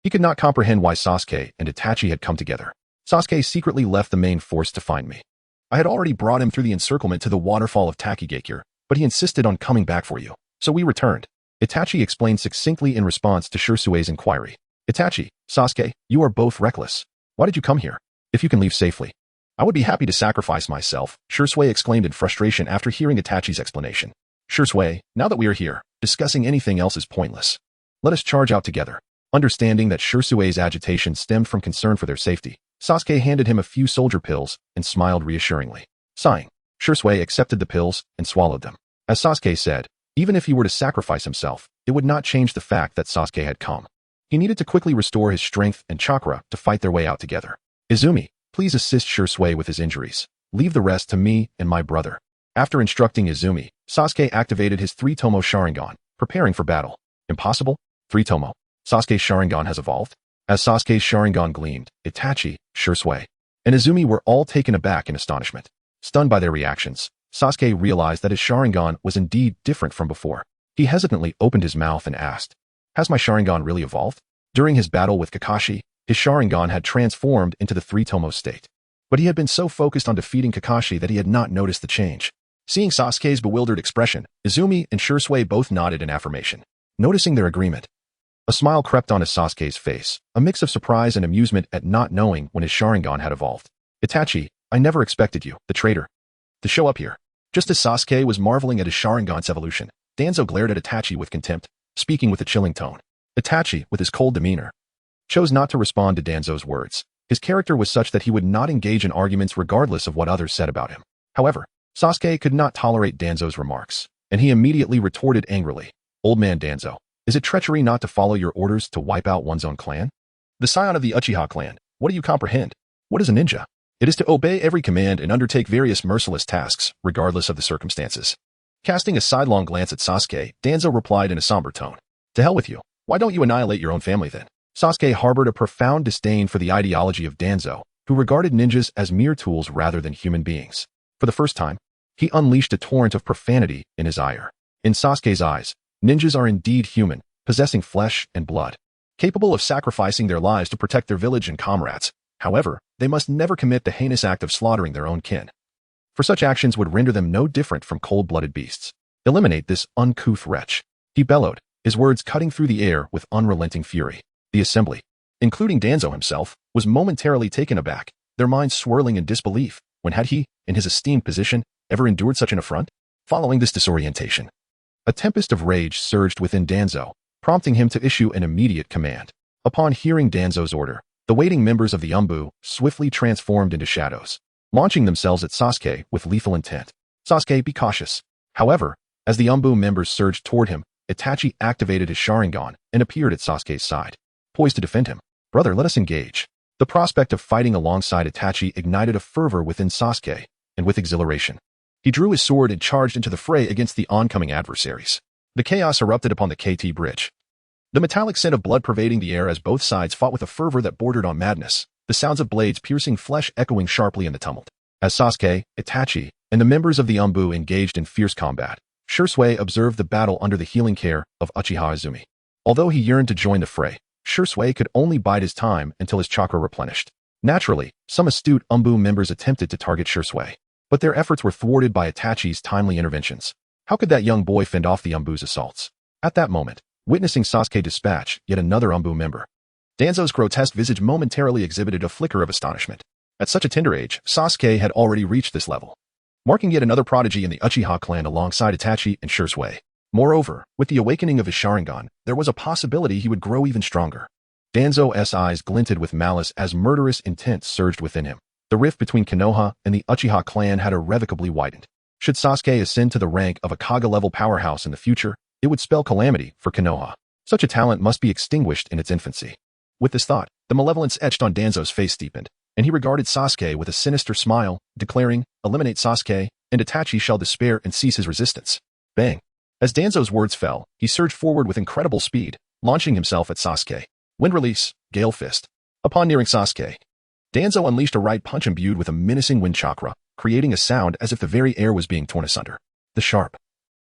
He could not comprehend why Sasuke and Itachi had come together. Sasuke secretly left the main force to find me. I had already brought him through the encirclement to the waterfall of Takigakure, but he insisted on coming back for you. So we returned. Itachi explained succinctly in response to Shisui's inquiry. Itachi, Sasuke, you are both reckless. Why did you come here? If you can leave safely, I would be happy to sacrifice myself, Shisui exclaimed in frustration after hearing Itachi's explanation. Shisui, now that we are here, discussing anything else is pointless. Let us charge out together. Understanding that Shisui's agitation stemmed from concern for their safety, Sasuke handed him a few soldier pills and smiled reassuringly. Sighing, Shisui accepted the pills and swallowed them. As Sasuke said, even if he were to sacrifice himself, it would not change the fact that Sasuke had come. He needed to quickly restore his strength and chakra to fight their way out together. Izumi, please assist Shisui with his injuries. Leave the rest to me and my brother. After instructing Izumi, Sasuke activated his 3-tomo Sharingan, preparing for battle. Impossible? 3-tomo. Sasuke's Sharingan has evolved? As Sasuke's Sharingan gleamed, Itachi, Shisui, and Izumi were all taken aback in astonishment. Stunned by their reactions, Sasuke realized that his Sharingan was indeed different from before. He hesitantly opened his mouth and asked, has my Sharingan really evolved? During his battle with Kakashi, his Sharingan had transformed into the 3-tomo state. But he had been so focused on defeating Kakashi that he had not noticed the change. Seeing Sasuke's bewildered expression, Izumi and Shisui both nodded in affirmation. Noticing their agreement, a smile crept onto Sasuke's face, a mix of surprise and amusement at not knowing when his Sharingan had evolved. Itachi, I never expected you, the traitor, to show up here. Just as Sasuke was marveling at his Sharingan's evolution, Danzo glared at Itachi with contempt, speaking with a chilling tone. Itachi, with his cold demeanor, chose not to respond to Danzo's words. His character was such that he would not engage in arguments regardless of what others said about him. However, Sasuke could not tolerate Danzo's remarks, and he immediately retorted angrily. Old man Danzo, is it treachery not to follow your orders to wipe out one's own clan? The scion of the Uchiha clan, what do you comprehend? What is a ninja? It is to obey every command and undertake various merciless tasks, regardless of the circumstances. Casting a sidelong glance at Sasuke, Danzo replied in a somber tone. To hell with you. Why don't you annihilate your own family then? Sasuke harbored a profound disdain for the ideology of Danzo, who regarded ninjas as mere tools rather than human beings. For the first time, he unleashed a torrent of profanity in his ire. In Sasuke's eyes, ninjas are indeed human, possessing flesh and blood. capable of sacrificing their lives to protect their village and comrades. However, they must never commit the heinous act of slaughtering their own kin, for such actions would render them no different from cold-blooded beasts. Eliminate this uncouth wretch, he bellowed, his words cutting through the air with unrelenting fury. The assembly, including Danzo himself, was momentarily taken aback, their minds swirling in disbelief. When had he, in his esteemed position, ever endured such an affront? Following this disorientation, a tempest of rage surged within Danzo, prompting him to issue an immediate command. Upon hearing Danzo's order, the waiting members of the Umbu swiftly transformed into shadows, launching themselves at Sasuke with lethal intent. Sasuke, be cautious. However, as the Umbu members surged toward him, Itachi activated his Sharingan and appeared at Sasuke's side, poised to defend him. Brother, let us engage. The prospect of fighting alongside Itachi ignited a fervor within Sasuke, and with exhilaration, he drew his sword and charged into the fray against the oncoming adversaries. The chaos erupted upon the KT bridge, the metallic scent of blood pervading the air as both sides fought with a fervor that bordered on madness, the sounds of blades piercing flesh echoing sharply in the tumult. As Sasuke, Itachi, and the members of the Umbu engaged in fierce combat, Shursui observed the battle under the healing care of Uchiha Izumi. Although he yearned to join the fray, Shursui could only bide his time until his chakra replenished. Naturally, some astute Umbu members attempted to target Shursui, but their efforts were thwarted by Itachi's timely interventions. How could that young boy fend off the Umbu's assaults? At that moment, witnessing Sasuke dispatch yet another Umbu member, Danzo's grotesque visage momentarily exhibited a flicker of astonishment. At such a tender age, Sasuke had already reached this level, marking yet another prodigy in the Uchiha clan alongside Itachi and Shursui. Moreover, with the awakening of his Sharingan, there was a possibility he would grow even stronger. Danzo's eyes glinted with malice as murderous intent surged within him. The rift between Konoha and the Uchiha clan had irrevocably widened. Should Sasuke ascend to the rank of a Kage-level powerhouse in the future, it would spell calamity for Konoha. Such a talent must be extinguished in its infancy. With this thought, the malevolence etched on Danzo's face deepened, and he regarded Sasuke with a sinister smile, declaring, "Eliminate Sasuke, and Itachi shall despair and cease his resistance." Bang! As Danzo's words fell, he surged forward with incredible speed, launching himself at Sasuke. Wind release, Gale Fist. Upon nearing Sasuke, Danzo unleashed a right punch imbued with a menacing wind chakra, creating a sound as if the very air was being torn asunder. The sharp,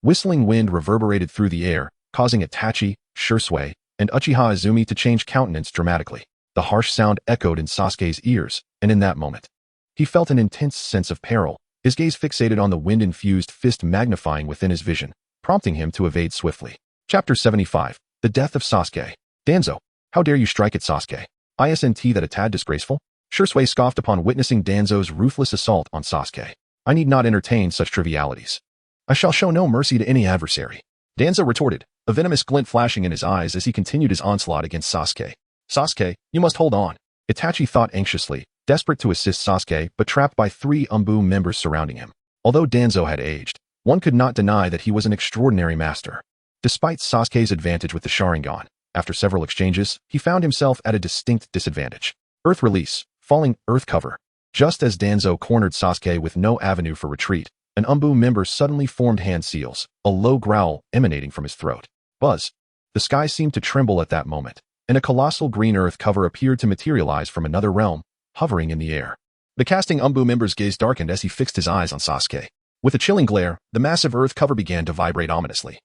whistling wind reverberated through the air, causing Itachi, Shursui, and Uchiha Izumi to change countenance dramatically. The harsh sound echoed in Sasuke's ears, and in that moment, he felt an intense sense of peril, his gaze fixated on the wind-infused fist magnifying within his vision, prompting him to evade swiftly. Chapter 75. The Death of Sasuke. Danzo, how dare you strike at Sasuke? Isn't that a tad disgraceful? Shursui scoffed upon witnessing Danzo's ruthless assault on Sasuke. I need not entertain such trivialities. I shall show no mercy to any adversary. Danzo retorted, a venomous glint flashing in his eyes as he continued his onslaught against Sasuke. Sasuke, you must hold on. Itachi thought anxiously, desperate to assist Sasuke but trapped by 3 Umbu members surrounding him. Although Danzo had aged, one could not deny that he was an extraordinary master. Despite Sasuke's advantage with the Sharingan, after several exchanges, he found himself at a distinct disadvantage. Earth release, falling earth cover. Just as Danzo cornered Sasuke with no avenue for retreat, an Umbu member suddenly formed hand seals, a low growl emanating from his throat. Buzz. The sky seemed to tremble at that moment, and a colossal green earth cover appeared to materialize from another realm, hovering in the air. The casting Umbu member's gaze darkened as he fixed his eyes on Sasuke. With a chilling glare, the massive earth cover began to vibrate ominously,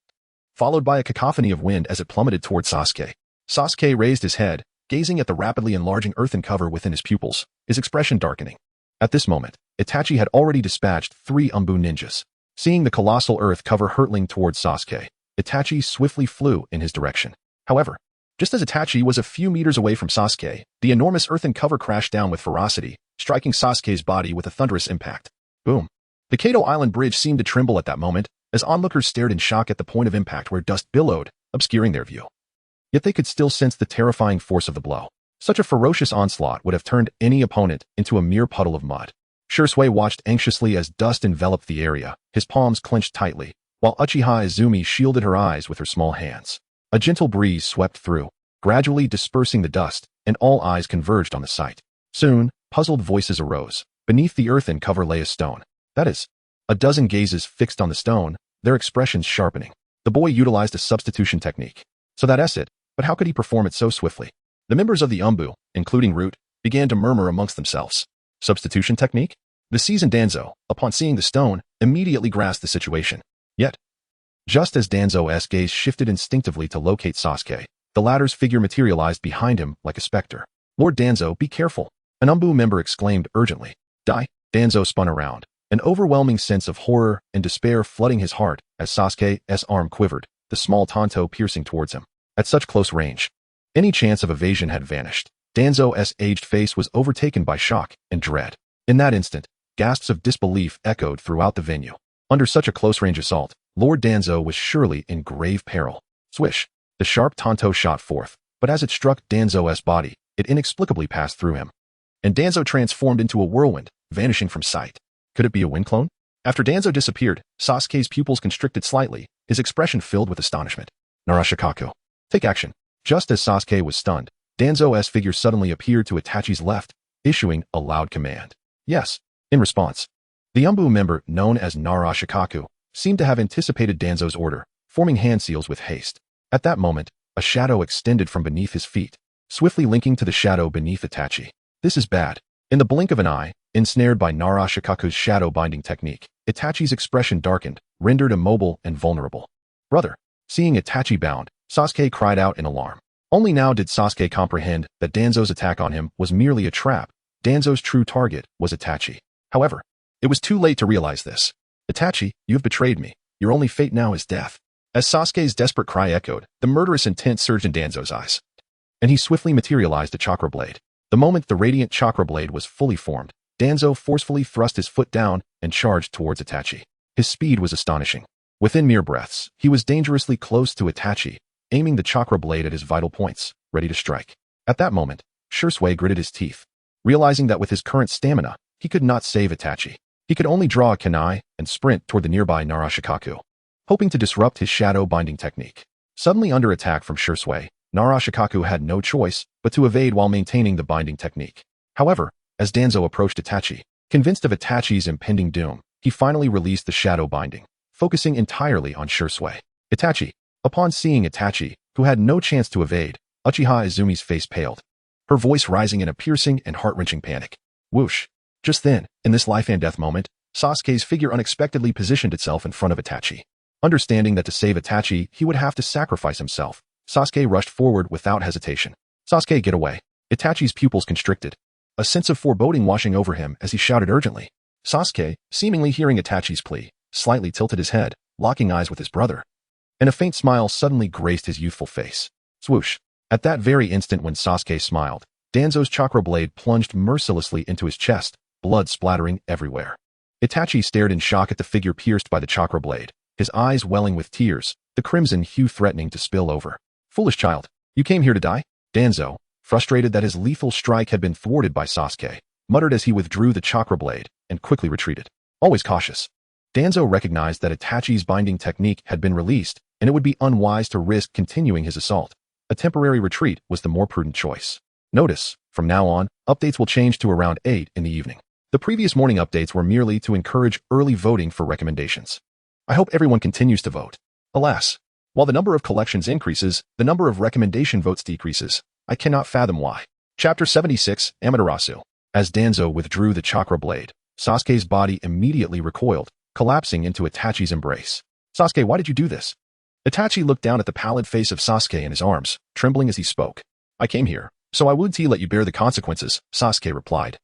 followed by a cacophony of wind as it plummeted toward Sasuke. Sasuke raised his head, gazing at the rapidly enlarging earthen cover within his pupils, his expression darkening. At this moment, Itachi had already dispatched 3 Umbu ninjas. Seeing the colossal earth cover hurtling towards Sasuke, Itachi swiftly flew in his direction. However, just as Itachi was a few meters away from Sasuke, the enormous earthen cover crashed down with ferocity, striking Sasuke's body with a thunderous impact. Boom! The Kato Island bridge seemed to tremble at that moment, as onlookers stared in shock at the point of impact where dust billowed, obscuring their view. Yet they could still sense the terrifying force of the blow. Such a ferocious onslaught would have turned any opponent into a mere puddle of mud. Shursui watched anxiously as dust enveloped the area, his palms clenched tightly, while Uchiha Izumi shielded her eyes with her small hands. A gentle breeze swept through, gradually dispersing the dust, and all eyes converged on the sight. Soon, puzzled voices arose. Beneath the earthen cover lay a stone. That is, a dozen gazes fixed on the stone, their expressions sharpening. The boy utilized a substitution technique. So that's it, but how could he perform it so swiftly? The members of the Umbu, including Root, began to murmur amongst themselves. Substitution technique? The seasoned Danzo, upon seeing the stone, immediately grasped the situation. Yet, just as Danzo's gaze shifted instinctively to locate Sasuke, the latter's figure materialized behind him like a specter. "Lord Danzo, be careful," an Umbu member exclaimed urgently. "Die." Danzo spun around, an overwhelming sense of horror and despair flooding his heart as Sasuke's arm quivered, the small tanto piercing towards him. At such close range, any chance of evasion had vanished. Danzo's aged face was overtaken by shock and dread. In that instant, gasps of disbelief echoed throughout the venue. Under such a close-range assault, Lord Danzo was surely in grave peril. Swish! The sharp tanto shot forth, but as it struck Danzo's body, it inexplicably passed through him. And Danzo transformed into a whirlwind, vanishing from sight. Could it be a wind clone? After Danzo disappeared, Sasuke's pupils constricted slightly, his expression filled with astonishment. "Narashikaku, take action." Just as Sasuke was stunned, Danzo's figure suddenly appeared to Itachi's left, issuing a loud command. "Yes." In response, the Umbu member, known as Narashikaku, seemed to have anticipated Danzo's order, forming hand seals with haste. At that moment, a shadow extended from beneath his feet, swiftly linking to the shadow beneath Itachi. This is bad. In the blink of an eye, ensnared by Narashikaku's shadow binding technique, Itachi's expression darkened, rendered immobile and vulnerable. "Brother!" Seeing Itachi bound, Sasuke cried out in alarm. Only now did Sasuke comprehend that Danzo's attack on him was merely a trap. Danzo's true target was Itachi. However, it was too late to realize this. "Itachi, you have betrayed me. Your only fate now is death." As Sasuke's desperate cry echoed, the murderous intent surged in Danzo's eyes, and he swiftly materialized a chakra blade. The moment the radiant chakra blade was fully formed, Danzo forcefully thrust his foot down and charged towards Itachi. His speed was astonishing. Within mere breaths, he was dangerously close to Itachi, aiming the chakra blade at his vital points, ready to strike. At that moment, Sasuke gritted his teeth, realizing that with his current stamina, he could not save Itachi. He could only draw a kunai and sprint toward the nearby Narashikaku, hoping to disrupt his shadow binding technique. Suddenly under attack from Sasuke, Narashikaku had no choice but to evade while maintaining the binding technique. However, as Danzo approached Itachi, convinced of Itachi's impending doom, he finally released the shadow binding, focusing entirely on Sasuke. Itachi. Upon seeing Itachi, who had no chance to evade, Uchiha Izumi's face paled, her voice rising in a piercing and heart-wrenching panic. Whoosh! Just then, in this life-and-death moment, Sasuke's figure unexpectedly positioned itself in front of Itachi. Understanding that to save Itachi, he would have to sacrifice himself, Sasuke rushed forward without hesitation. "Sasuke, get away." Itachi's pupils constricted, a sense of foreboding washing over him as he shouted urgently. Sasuke, seemingly hearing Itachi's plea, slightly tilted his head, locking eyes with his brother. And a faint smile suddenly graced his youthful face. Swoosh! At that very instant when Sasuke smiled, Danzo's chakra blade plunged mercilessly into his chest, blood splattering everywhere. Itachi stared in shock at the figure pierced by the chakra blade, his eyes welling with tears, the crimson hue threatening to spill over. "Foolish child, you came here to die?" Danzo, frustrated that his lethal strike had been thwarted by Sasuke, muttered as he withdrew the chakra blade and quickly retreated. Always cautious, Danzo recognized that Itachi's binding technique had been released, and it would be unwise to risk continuing his assault. A temporary retreat was the more prudent choice. Notice, from now on, updates will change to around 8 in the evening. The previous morning updates were merely to encourage early voting for recommendations. I hope everyone continues to vote. Alas, while the number of collections increases, the number of recommendation votes decreases. I cannot fathom why. Chapter 76, Amaterasu. As Danzo withdrew the chakra blade, Sasuke's body immediately recoiled, collapsing into Itachi's embrace. "Sasuke, why did you do this?" Itachi looked down at the pallid face of Sasuke in his arms, trembling as he spoke. "I came here, so I would let you bear the consequences," Sasuke replied,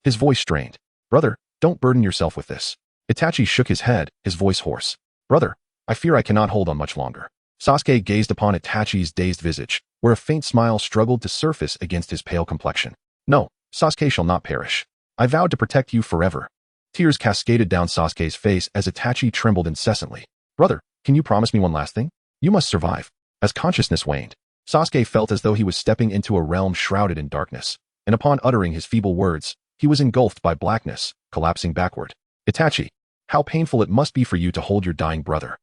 his voice strained. "Brother, don't burden yourself with this." Itachi shook his head, his voice hoarse. "Brother, I fear I cannot hold on much longer." Sasuke gazed upon Itachi's dazed visage, where a faint smile struggled to surface against his pale complexion. "No, Sasuke shall not perish. I vowed to protect you forever." Tears cascaded down Sasuke's face as Itachi trembled incessantly. "Brother, can you promise me one last thing? You must survive." As consciousness waned, Sasuke felt as though he was stepping into a realm shrouded in darkness, and upon uttering his feeble words, he was engulfed by blackness, collapsing backward. "Itachi, how painful it must be for you to hold your dying brother.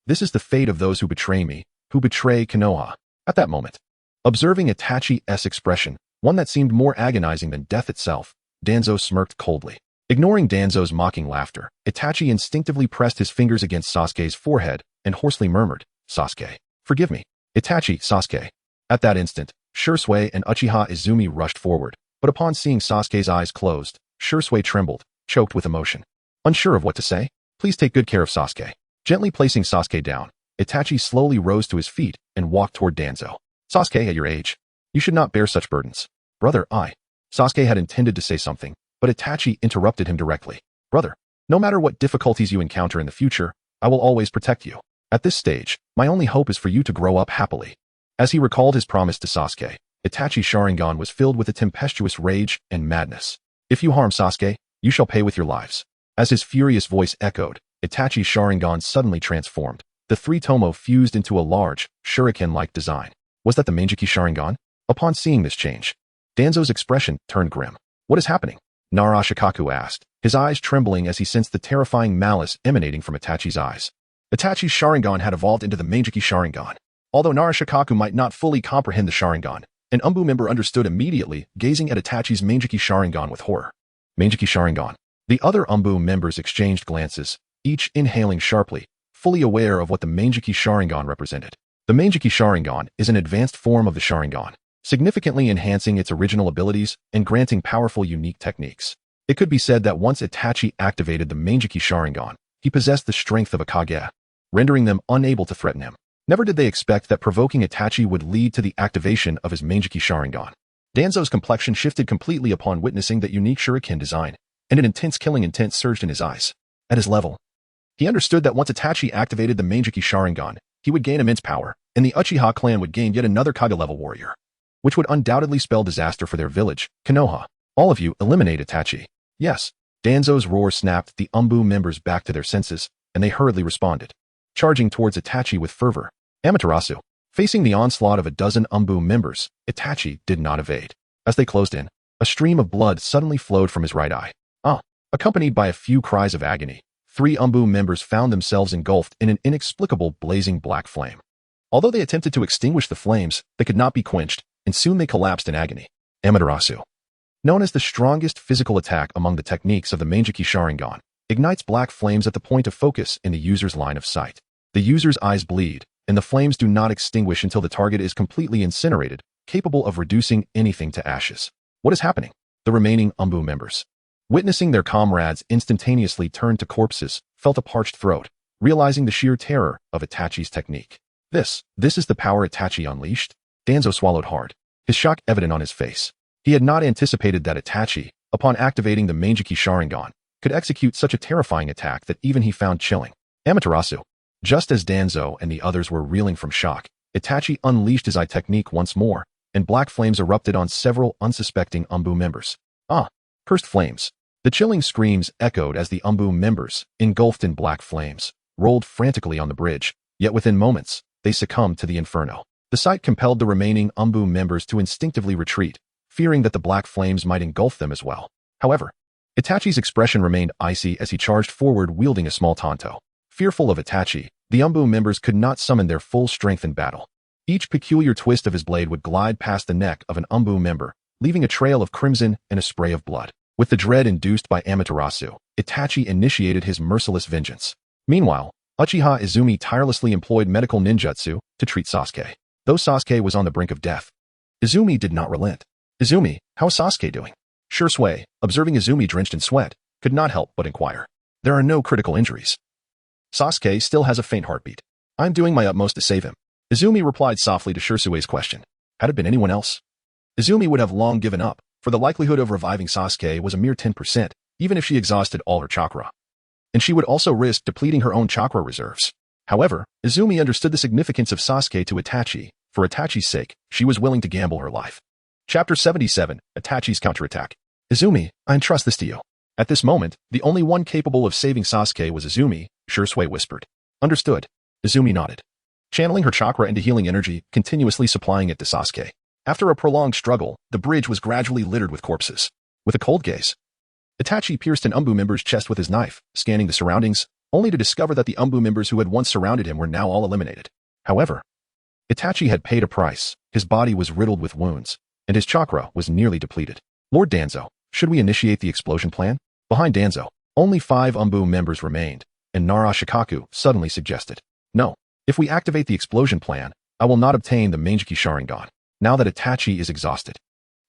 This is the fate of those who betray me, who betray Konoha." At that moment, observing Itachi's expression, one that seemed more agonizing than death itself, Danzo smirked coldly. Ignoring Danzo's mocking laughter, Itachi instinctively pressed his fingers against Sasuke's forehead and hoarsely murmured, "Sasuke, forgive me." "Itachi, Sasuke." At that instant, Sasuke and Uchiha Izumi rushed forward, but upon seeing Sasuke's eyes closed, Sasuke trembled, choked with emotion. Unsure of what to say, "Please take good care of Sasuke." Gently placing Sasuke down, Itachi slowly rose to his feet and walked toward Danzo. Sasuke, at your age, you should not bear such burdens. Brother, Sasuke had intended to say something, but Itachi interrupted him directly. Brother, no matter what difficulties you encounter in the future, I will always protect you. At this stage, my only hope is for you to grow up happily. As he recalled his promise to Sasuke, Itachi's Sharingan was filled with a tempestuous rage and madness. If you harm Sasuke, you shall pay with your lives. As his furious voice echoed, Itachi's Sharingan suddenly transformed. The three tomo fused into a large, shuriken-like design. Was that the Mangekyou Sharingan? Upon seeing this change, Danzo's expression turned grim. What is happening? Narashikaku asked, his eyes trembling as he sensed the terrifying malice emanating from Itachi's eyes. Itachi's Sharingan had evolved into the Mangekyou Sharingan. Although Narashikaku might not fully comprehend the Sharingan, an Umbu member understood immediately, gazing at Itachi's Mangekyou Sharingan with horror. Mangekyou Sharingan. The other Umbu members exchanged glances, each inhaling sharply, fully aware of what the Mangekyou Sharingan represented. The Mangekyou Sharingan is an advanced form of the Sharingan, significantly enhancing its original abilities and granting powerful unique techniques. It could be said that once Itachi activated the Mangekyou Sharingan, he possessed the strength of a Kage, rendering them unable to threaten him. Never did they expect that provoking Itachi would lead to the activation of his Mangekyou Sharingan. Danzo's complexion shifted completely upon witnessing that unique shuriken design, and an intense killing intent surged in his eyes. At his level, he understood that once Itachi activated the Mangekyou Sharingan, he would gain immense power, and the Uchiha clan would gain yet another Kage-level warrior, which would undoubtedly spell disaster for their village, Konoha. All of you eliminate Itachi. Yes. Danzo's roar snapped the Umbu members back to their senses, and they hurriedly responded, charging towards Itachi with fervor. Amaterasu. Facing the onslaught of a dozen Umbu members, Itachi did not evade. As they closed in, a stream of blood suddenly flowed from his right eye. Accompanied by a few cries of agony, three Umbu members found themselves engulfed in an inexplicable blazing black flame. Although they attempted to extinguish the flames, they could not be quenched, and soon they collapsed in agony. Amaterasu. Known as the strongest physical attack among the techniques of the Mangekyou Sharingan, ignites black flames at the point of focus in the user's line of sight. The user's eyes bleed, and the flames do not extinguish until the target is completely incinerated, capable of reducing anything to ashes. What is happening? The remaining Umbu members, witnessing their comrades instantaneously turn to corpses, felt a parched throat, realizing the sheer terror of Itachi's technique. This is the power Itachi unleashed? Danzo swallowed hard, his shock evident on his face. He had not anticipated that Itachi, upon activating the Mangekyou Sharingan, could execute such a terrifying attack that even he found chilling. Amaterasu. Just as Danzo and the others were reeling from shock, Itachi unleashed his eye technique once more, and black flames erupted on several unsuspecting Umbu members. Cursed flames. The chilling screams echoed as the Umbu members, engulfed in black flames, rolled frantically on the bridge, yet within moments, they succumbed to the inferno. The sight compelled the remaining Umbu members to instinctively retreat, fearing that the black flames might engulf them as well. However, Itachi's expression remained icy as he charged forward wielding a small tanto. Fearful of Itachi, the Umbu members could not summon their full strength in battle. Each peculiar twist of his blade would glide past the neck of an Umbu member, leaving a trail of crimson and a spray of blood. With the dread induced by Amaterasu, Itachi initiated his merciless vengeance. Meanwhile, Uchiha Izumi tirelessly employed medical ninjutsu to treat Sasuke. Though Sasuke was on the brink of death, Izumi did not relent. Izumi, how is Sasuke doing? Shursui, observing Izumi drenched in sweat, could not help but inquire. There are no critical injuries. Sasuke still has a faint heartbeat. I'm doing my utmost to save him. Izumi replied softly to Shursui's question. Had it been anyone else, Izumi would have long given up, for the likelihood of reviving Sasuke was a mere 10%, even if she exhausted all her chakra. And she would also risk depleting her own chakra reserves. However, Izumi understood the significance of Sasuke to Itachi. For Itachi's sake, she was willing to gamble her life. Chapter 77, Itachi's Counterattack. Izumi, I entrust this to you. At this moment, the only one capable of saving Sasuke was Izumi, Shursui whispered. Understood. Izumi nodded, channeling her chakra into healing energy, continuously supplying it to Sasuke. After a prolonged struggle, the bridge was gradually littered with corpses. With a cold gaze, Itachi pierced an Umbu member's chest with his knife, scanning the surroundings, only to discover that the Umbu members who had once surrounded him were now all eliminated. However, Itachi had paid a price. His body was riddled with wounds, and his chakra was nearly depleted. Lord Danzo, should we initiate the explosion plan? Behind Danzo, only 5 Umbu members remained, and Narashikaku suddenly suggested. No, if we activate the explosion plan, I will not obtain the Mangekyou Sharingan. Now that Itachi is exhausted,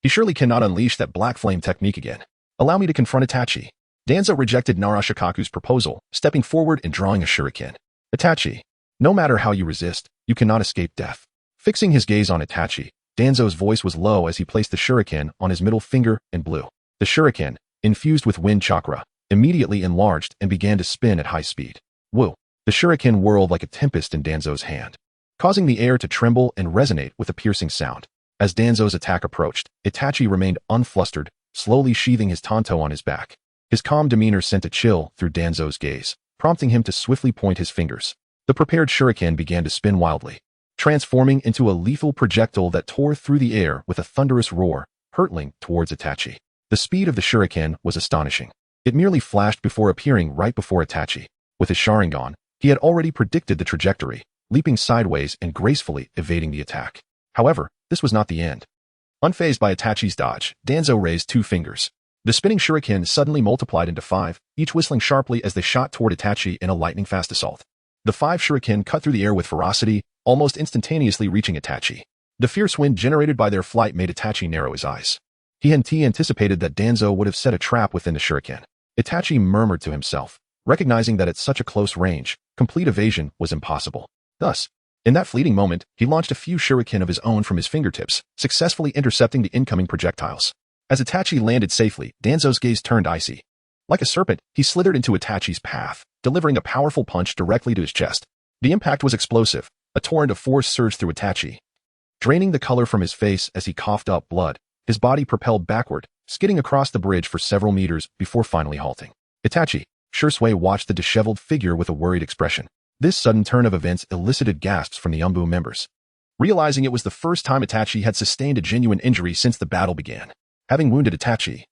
he surely cannot unleash that black flame technique again. Allow me to confront Itachi. Danzo rejected Narashikaku's proposal, stepping forward and drawing a shuriken. Itachi, no matter how you resist, you cannot escape death. Fixing his gaze on Itachi, Danzo's voice was low as he placed the shuriken on his middle finger and blew. The shuriken, infused with wind chakra, immediately enlarged and began to spin at high speed. Woo! The shuriken whirled like a tempest in Danzo's hand, causing the air to tremble and resonate with a piercing sound. As Danzo's attack approached, Itachi remained unflustered, slowly sheathing his tanto on his back. His calm demeanor sent a chill through Danzo's gaze, prompting him to swiftly point his fingers. The prepared shuriken began to spin wildly, transforming into a lethal projectile that tore through the air with a thunderous roar, hurtling towards Itachi. The speed of the shuriken was astonishing. It merely flashed before appearing right before Itachi. With his Sharingan, he had already predicted the trajectory, leaping sideways and gracefully evading the attack. However, this was not the end. Unfazed by Itachi's dodge, Danzo raised 2 fingers. The spinning shuriken suddenly multiplied into 5, each whistling sharply as they shot toward Itachi in a lightning-fast assault. The 5 shuriken cut through the air with ferocity, almost instantaneously reaching Itachi. The fierce wind generated by their flight made Itachi narrow his eyes. He anticipated that Danzo would have set a trap within the shuriken. Itachi murmured to himself, recognizing that at such a close range, complete evasion was impossible. Thus, in that fleeting moment, he launched a few shuriken of his own from his fingertips, successfully intercepting the incoming projectiles. As Itachi landed safely, Danzo's gaze turned icy. Like a serpent, he slithered into Itachi's path, delivering a powerful punch directly to his chest. The impact was explosive. A torrent of force surged through Itachi, draining the color from his face as he coughed up blood. His body propelled backward, skidding across the bridge for several meters before finally halting. Itachi, Shursui watched the disheveled figure with a worried expression. This sudden turn of events elicited gasps from the Umbu members, realizing it was the first time Itachi had sustained a genuine injury since the battle began. Having wounded Itachi,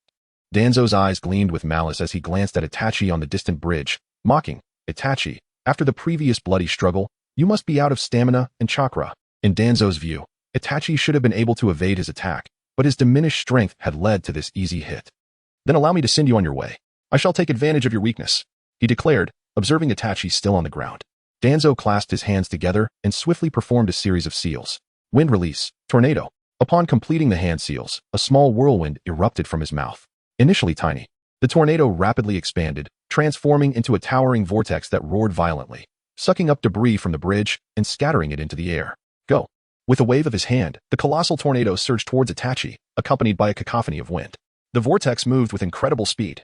Danzo's eyes gleamed with malice as he glanced at Itachi on the distant bridge, mocking, "Itachi, after the previous bloody struggle, you must be out of stamina and chakra." In Danzo's view, Itachi should have been able to evade his attack, but his diminished strength had led to this easy hit. "Then allow me to send you on your way. I shall take advantage of your weakness," he declared, observing Itachi still on the ground. Danzo clasped his hands together and swiftly performed a series of seals. Wind release, tornado. Upon completing the hand seals, a small whirlwind erupted from his mouth. Initially tiny, the tornado rapidly expanded, transforming into a towering vortex that roared violently, sucking up debris from the bridge and scattering it into the air. "Go." With a wave of his hand, the colossal tornado surged towards Itachi, accompanied by a cacophony of wind. The vortex moved with incredible speed,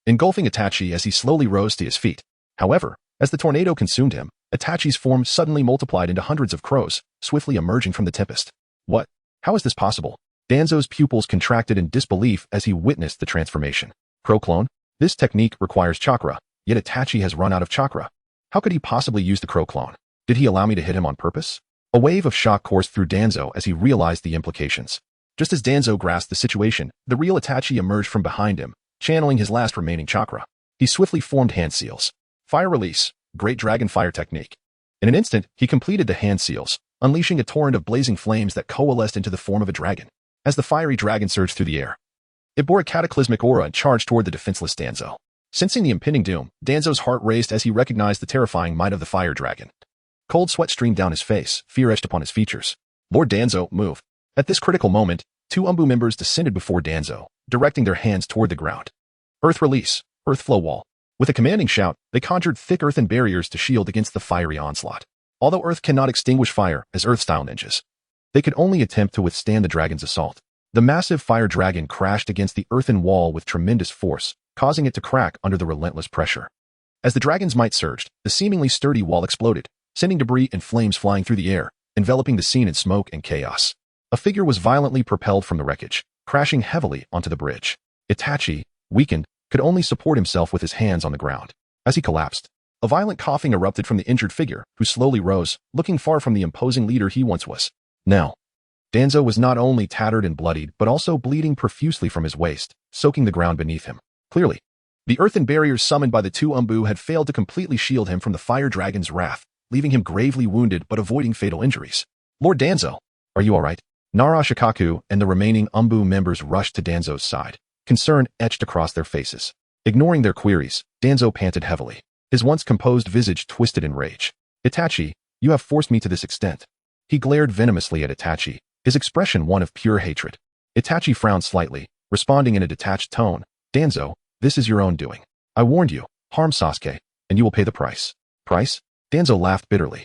engulfing Itachi as he slowly rose to his feet. However, as the tornado consumed him, Itachi's form suddenly multiplied into hundreds of crows, swiftly emerging from the tempest. "What? How is this possible?" Danzo's pupils contracted in disbelief as he witnessed the transformation. "Crow clone? This technique requires chakra, yet Itachi has run out of chakra. How could he possibly use the crow clone? Did he allow me to hit him on purpose?" A wave of shock coursed through Danzo as he realized the implications. Just as Danzo grasped the situation, the real Itachi emerged from behind him, channeling his last remaining chakra. He swiftly formed hand seals. Fire release, Great Dragon Fire technique. In an instant, he completed the hand seals, unleashing a torrent of blazing flames that coalesced into the form of a dragon. As the fiery dragon surged through the air, it bore a cataclysmic aura and charged toward the defenseless Danzo. Sensing the impending doom, Danzo's heart raced as he recognized the terrifying might of the fire dragon. Cold sweat streamed down his face, fear etched upon his features. "Lord Danzo, move." At this critical moment, 2 Umbu members descended before Danzo, directing their hands toward the ground. Earth release, earth flow wall. With a commanding shout, they conjured thick earthen barriers to shield against the fiery onslaught. Although earth cannot extinguish fire as earth-style ninjas, they could only attempt to withstand the dragon's assault. The massive fire dragon crashed against the earthen wall with tremendous force, causing it to crack under the relentless pressure. As the dragon's might surged, the seemingly sturdy wall exploded, sending debris and flames flying through the air, enveloping the scene in smoke and chaos. A figure was violently propelled from the wreckage, crashing heavily onto the bridge. Itachi, weakened, could only support himself with his hands on the ground. As he collapsed, a violent coughing erupted from the injured figure, who slowly rose, looking far from the imposing leader he once was. Now, Danzo was not only tattered and bloodied, but also bleeding profusely from his waist, soaking the ground beneath him. Clearly, the earthen barriers summoned by the 2 Umbu had failed to completely shield him from the fire dragon's wrath, leaving him gravely wounded but avoiding fatal injuries. "Lord Danzo, are you all right?" Nara Shikaku and the remaining Umbu members rushed to Danzo's side, concern etched across their faces. Ignoring their queries, Danzo panted heavily, his once composed visage twisted in rage. "Itachi, you have forced me to this extent." He glared venomously at Itachi, his expression one of pure hatred. Itachi frowned slightly, responding in a detached tone, "Danzo, this is your own doing. I warned you, harm Sasuke, and you will pay the price." "Price?" Danzo laughed bitterly.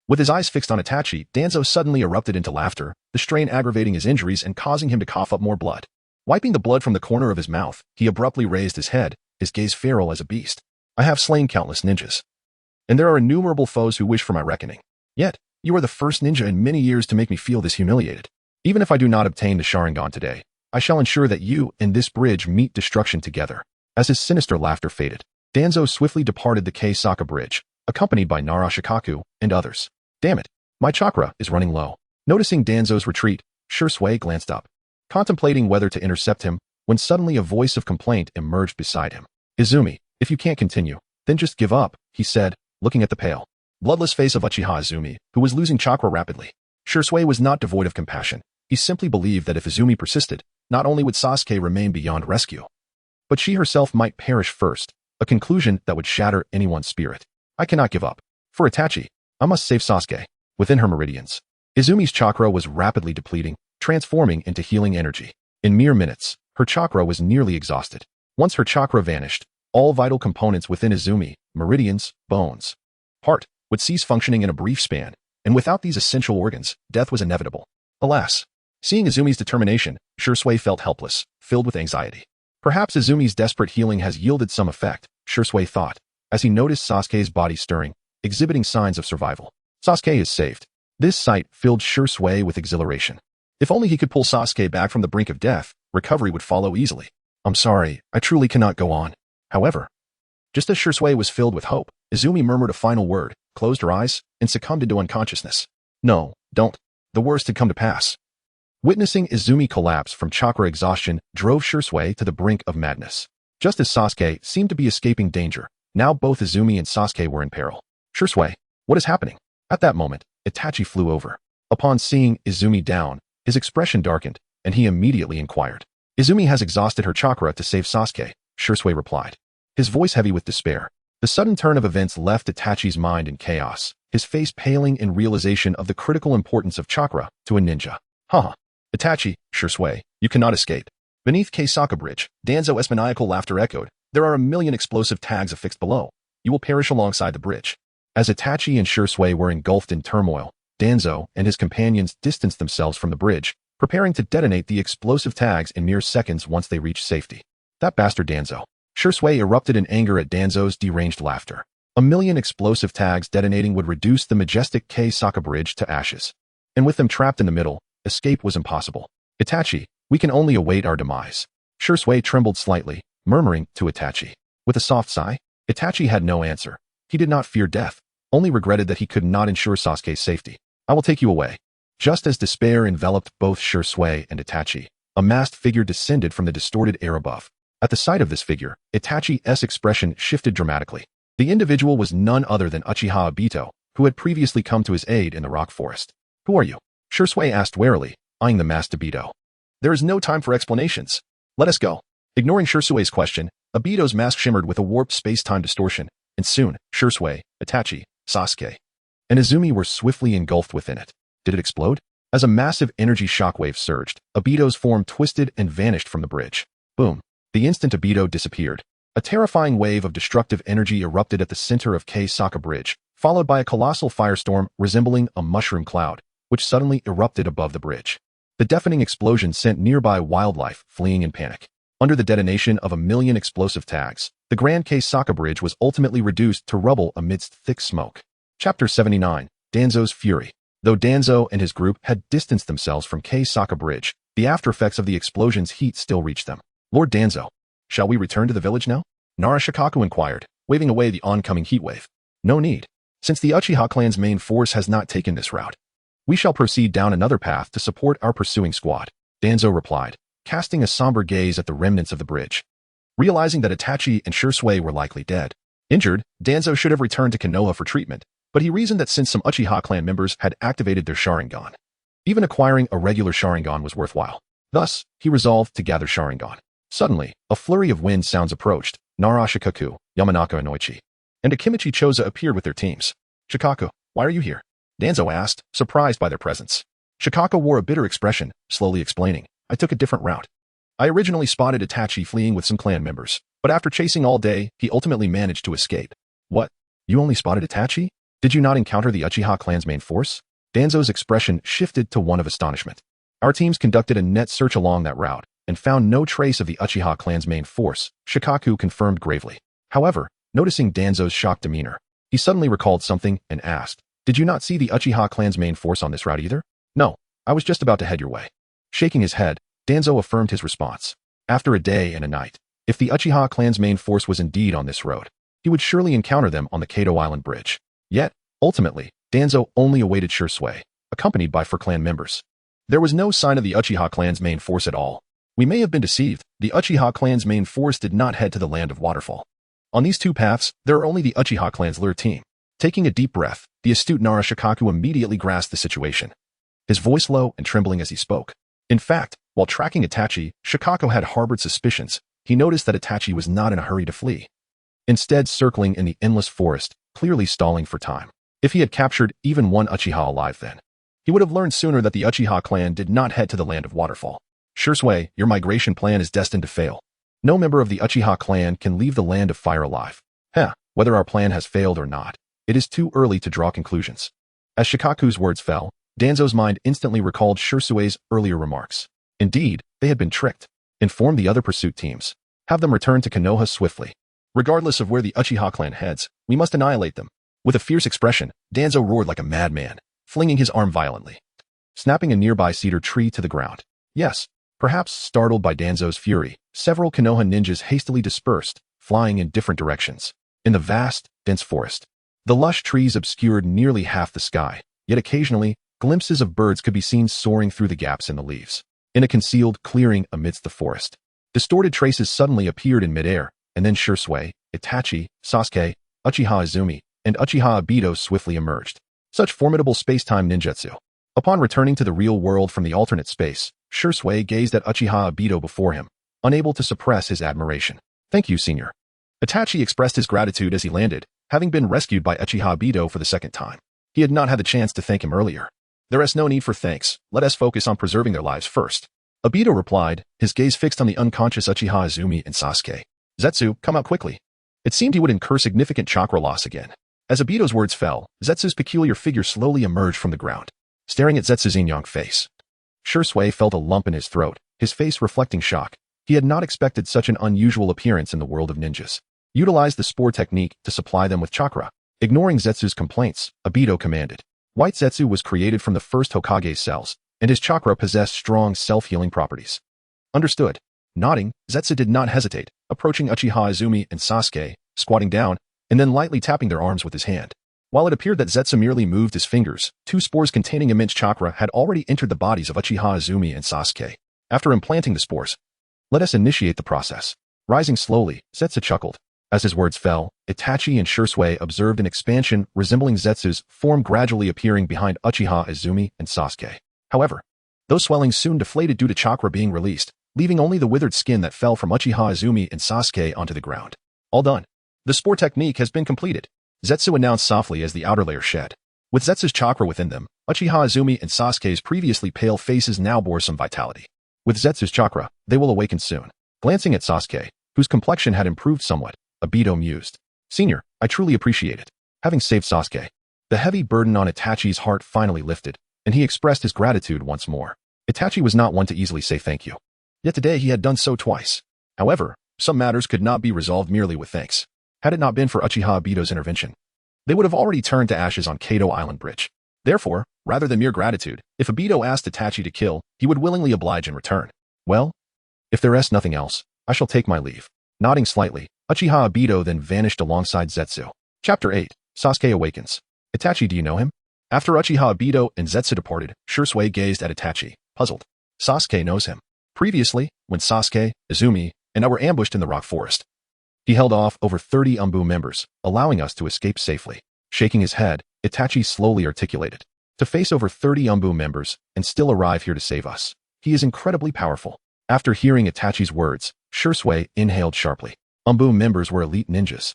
With his eyes fixed on Itachi, Danzo suddenly erupted into laughter, the strain aggravating his injuries and causing him to cough up more blood. Wiping the blood from the corner of his mouth, he abruptly raised his head, his gaze feral as a beast. I have slain countless ninjas, and there are innumerable foes who wish for my reckoning. Yet, you are the first ninja in many years to make me feel this humiliated. Even if I do not obtain the Sharingan today, I shall ensure that you and this bridge meet destruction together. As his sinister laughter faded, Danzo swiftly departed the Keisaka Bridge, accompanied by Narashikaku and others. Damn it, my chakra is running low. Noticing Danzo's retreat, Shui glanced up, contemplating whether to intercept him, when suddenly a voice of complaint emerged beside him. Izumi, if you can't continue, then just give up, he said, looking at the pale, bloodless face of Uchiha Izumi, who was losing chakra rapidly. Shui was not devoid of compassion. He simply believed that if Izumi persisted, not only would Sasuke remain beyond rescue, but she herself might perish first, a conclusion that would shatter anyone's spirit. I cannot give up. For Itachi, I must save Sasuke. Within her meridians, Izumi's chakra was rapidly depleting, transforming into healing energy. In mere minutes, her chakra was nearly exhausted. Once her chakra vanished, all vital components within Izumi, meridians, bones, heart, would cease functioning in a brief span, and without these essential organs, death was inevitable. Alas, seeing Izumi's determination, Shui felt helpless, filled with anxiety. Perhaps Izumi's desperate healing has yielded some effect, Shui thought, as he noticed Sasuke's body stirring, exhibiting signs of survival. Sasuke is saved. This sight filled Shui with exhilaration. If only he could pull Sasuke back from the brink of death, recovery would follow easily. I'm sorry, I truly cannot go on. However, just as Shui was filled with hope, Izumi murmured a final word, closed her eyes, and succumbed into unconsciousness. No, don't. The worst had come to pass. Witnessing Izumi collapse from chakra exhaustion drove Shui to the brink of madness. Just as Sasuke seemed to be escaping danger, now both Izumi and Sasuke were in peril. Shui, what is happening? At that moment, Itachi flew over. Upon seeing Izumi down, his expression darkened, and he immediately inquired. Izumi has exhausted her chakra to save Sasuke, Shui replied, his voice heavy with despair. The sudden turn of events left Itachi's mind in chaos, his face paling in realization of the critical importance of chakra to a ninja. Haha. Itachi, Shui, you cannot escape. Beneath Keisaka Bridge, Danzo's maniacal laughter echoed. There are a million explosive tags affixed below. You will perish alongside the bridge. As Itachi and Shui were engulfed in turmoil, Danzo and his companions distanced themselves from the bridge, preparing to detonate the explosive tags in mere seconds once they reached safety. That bastard Danzo. Shui erupted in anger at Danzo's deranged laughter. A million explosive tags detonating would reduce the majestic Keisaka Bridge to ashes. And with them trapped in the middle, escape was impossible. Itachi, we can only await our demise. Shui trembled slightly, murmuring to Itachi. With a soft sigh, Itachi had no answer. He did not fear death, only regretted that he could not ensure Sasuke's safety. I will take you away. Just as despair enveloped both Shui and Itachi, a masked figure descended from the distorted air above. At the sight of this figure, Itachi's expression shifted dramatically. The individual was none other than Uchiha Obito, who had previously come to his aid in the rock forest. Who are you? Shui asked warily, eyeing the masked Obito. There is no time for explanations. Let us go. Ignoring Shui's question, Obito's mask shimmered with a warped space-time distortion, and soon, Shui, Itachi, Sasuke, and Izumi were swiftly engulfed within it. Did it explode? As a massive energy shockwave surged, Obito's form twisted and vanished from the bridge. Boom. The instant Obito disappeared, a terrifying wave of destructive energy erupted at the center of Keisaka Bridge, followed by a colossal firestorm resembling a mushroom cloud, which suddenly erupted above the bridge. The deafening explosion sent nearby wildlife fleeing in panic. Under the detonation of a million explosive tags, the Grand Keisaka Bridge was ultimately reduced to rubble amidst thick smoke. Chapter 79, Danzo's Fury. Though Danzo and his group had distanced themselves from Keisaka Bridge, the aftereffects of the explosion's heat still reached them. Lord Danzo, shall we return to the village now? Narashikaku inquired, waving away the oncoming heatwave. No need. Since the Uchiha clan's main force has not taken this route, we shall proceed down another path to support our pursuing squad, Danzo replied, casting a somber gaze at the remnants of the bridge. Realizing that Itachi and Shui were likely dead. Injured, Danzo should have returned to Konoha for treatment, but he reasoned that since some Uchiha clan members had activated their Sharingan, even acquiring a regular Sharingan was worthwhile. Thus, he resolved to gather Sharingan. Suddenly, a flurry of wind sounds approached. Narashikaku, Yamanaka and Oichi, and Akimichi Choza appeared with their teams. Shikaku, why are you here? Danzo asked, surprised by their presence. Shikaku wore a bitter expression, slowly explaining, I took a different route. I originally spotted Itachi fleeing with some clan members, but after chasing all day, he ultimately managed to escape. What? You only spotted Itachi? Did you not encounter the Uchiha clan's main force? Danzo's expression shifted to one of astonishment. Our teams conducted a net search along that route and found no trace of the Uchiha clan's main force, Shikaku confirmed gravely. However, noticing Danzo's shocked demeanor, he suddenly recalled something and asked, "Did you not see the Uchiha clan's main force on this route either?" "No, I was just about to head your way." Shaking his head, Danzo affirmed his response. After a day and a night, if the Uchiha clan's main force was indeed on this road, he would surely encounter them on the Kato Island Bridge. Yet, ultimately, Danzo only awaited Shursui, accompanied by Four clan members. There was no sign of the Uchiha clan's main force at all. We may have been deceived. The Uchiha clan's main force did not head to the land of Waterfall. On these two paths, there are only the Uchiha clan's lure team. Taking a deep breath, the astute Nara Shikaku immediately grasped the situation. His voice low and trembling as he spoke. In fact, while tracking Itachi, Shikaku had harbored suspicions. He noticed that Itachi was not in a hurry to flee. Instead, circling in the endless forest, clearly stalling for time. If he had captured even one Uchiha alive then, he would have learned sooner that the Uchiha clan did not head to the land of Waterfall. Shursui, your migration plan is destined to fail. No member of the Uchiha clan can leave the land of fire alive. Whether our plan has failed or not, it is too early to draw conclusions. As Shikaku's words fell, Danzo's mind instantly recalled Shursui's earlier remarks. Indeed, they had been tricked. Inform the other pursuit teams. Have them return to Konoha swiftly. Regardless of where the Uchiha clan heads, we must annihilate them. With a fierce expression, Danzo roared like a madman, flinging his arm violently, snapping a nearby cedar tree to the ground. Yes, perhaps startled by Danzo's fury, several Konoha ninjas hastily dispersed, flying in different directions. In the vast, dense forest, the lush trees obscured nearly half the sky, yet occasionally, glimpses of birds could be seen soaring through the gaps in the leaves. In a concealed clearing amidst the forest, distorted traces suddenly appeared in midair, and then Shursui, Itachi, Sasuke, Uchiha Izumi, and Uchiha Obito swiftly emerged. Such formidable space-time ninjutsu. Upon returning to the real world from the alternate space, Shursui gazed at Uchiha Obito before him, unable to suppress his admiration. "Thank you, senior." Itachi expressed his gratitude as he landed, having been rescued by Uchiha Obito for the second time. He had not had the chance to thank him earlier. "There is no need for thanks. Let us focus on preserving their lives first." Obito replied, his gaze fixed on the unconscious Uchiha Izumi and Sasuke. "Zetsu, come out quickly." It seemed he would incur significant chakra loss again. As Obito's words fell, Zetsu's peculiar figure slowly emerged from the ground, staring at Zetsu's yin-yang face. Shursui felt a lump in his throat, his face reflecting shock. He had not expected such an unusual appearance in the world of ninjas. Utilize the spore technique to supply them with chakra. Ignoring Zetsu's complaints, Obito commanded. White Zetsu was created from the first Hokage's cells, and his chakra possessed strong self-healing properties. Understood. Nodding, Zetsu did not hesitate, approaching Uchiha Izumi and Sasuke, squatting down, and then lightly tapping their arms with his hand. While it appeared that Zetsu merely moved his fingers, two spores containing immense chakra had already entered the bodies of Uchiha Izumi and Sasuke. After implanting the spores, let us initiate the process. Rising slowly, Zetsu chuckled. As his words fell, Itachi and Shursui observed an expansion resembling Zetsu's form gradually appearing behind Uchiha Izumi and Sasuke. However, those swellings soon deflated due to chakra being released, leaving only the withered skin that fell from Uchiha Izumi and Sasuke onto the ground. All done. The spore technique has been completed, Zetsu announced softly as the outer layer shed. With Zetsu's chakra within them, Uchiha Izumi and Sasuke's previously pale faces now bore some vitality. With Zetsu's chakra, they will awaken soon. Glancing at Sasuke, whose complexion had improved somewhat, Obito mused. "Senior, I truly appreciate it." Having saved Sasuke, the heavy burden on Itachi's heart finally lifted, and he expressed his gratitude once more. Itachi was not one to easily say thank you. Yet today he had done so twice. However, some matters could not be resolved merely with thanks. Had it not been for Uchiha Obito's intervention, they would have already turned to ashes on Kato Island Bridge. Therefore, rather than mere gratitude, if Obito asked Itachi to kill, he would willingly oblige in return. Well, if there is nothing else, I shall take my leave. Nodding slightly, Uchiha Obito then vanished alongside Zetsu. Chapter 8. Sasuke Awakens. Itachi, do you know him? After Uchiha Obito and Zetsu departed, Shursui gazed at Itachi, puzzled. Sasuke knows him. Previously, when Sasuke, Izumi, and I were ambushed in the rock forest, he held off over 30 Umbu members, allowing us to escape safely. Shaking his head, Itachi slowly articulated. To face over 30 Umbu members and still arrive here to save us. He is incredibly powerful. After hearing Itachi's words, Shursui inhaled sharply. Umbu members were elite ninjas.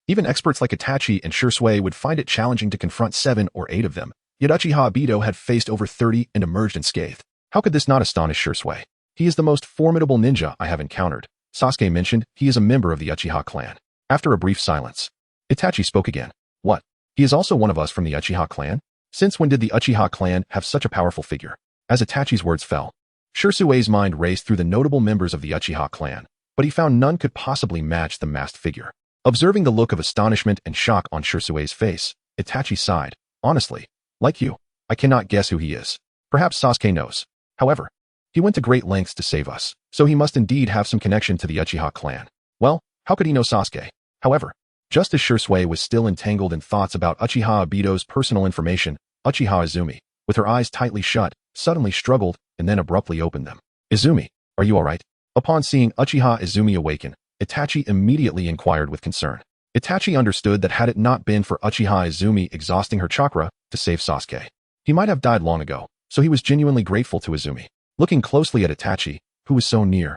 Even experts like Itachi and Shursui would find it challenging to confront 7 or 8 of them. Yet Uchiha Obito had faced over 30 and emerged unscathed. How could this not astonish Shursui? He is the most formidable ninja I have encountered. Sasuke mentioned he is a member of the Uchiha clan. After a brief silence, Itachi spoke again. What? He is also one of us from the Uchiha clan? Since when did the Uchiha clan have such a powerful figure? As Itachi's words fell, Shirsue's mind raced through the notable members of the Uchiha clan, but he found none could possibly match the masked figure. Observing the look of astonishment and shock on Shirsue's face, Itachi sighed. Honestly, like you, I cannot guess who he is. Perhaps Sasuke knows. However, he went to great lengths to save us, so he must indeed have some connection to the Uchiha clan. Well, how could he know Sasuke? However, just as Shirsue was still entangled in thoughts about Uchiha Obito's personal information, Uchiha Izumi, with her eyes tightly shut, suddenly struggled and then abruptly opened them. Izumi, are you alright? Upon seeing Uchiha Izumi awaken, Itachi immediately inquired with concern. Itachi understood that had it not been for Uchiha Izumi exhausting her chakra to save Sasuke, he might have died long ago, so he was genuinely grateful to Izumi. Looking closely at Itachi, who was so near,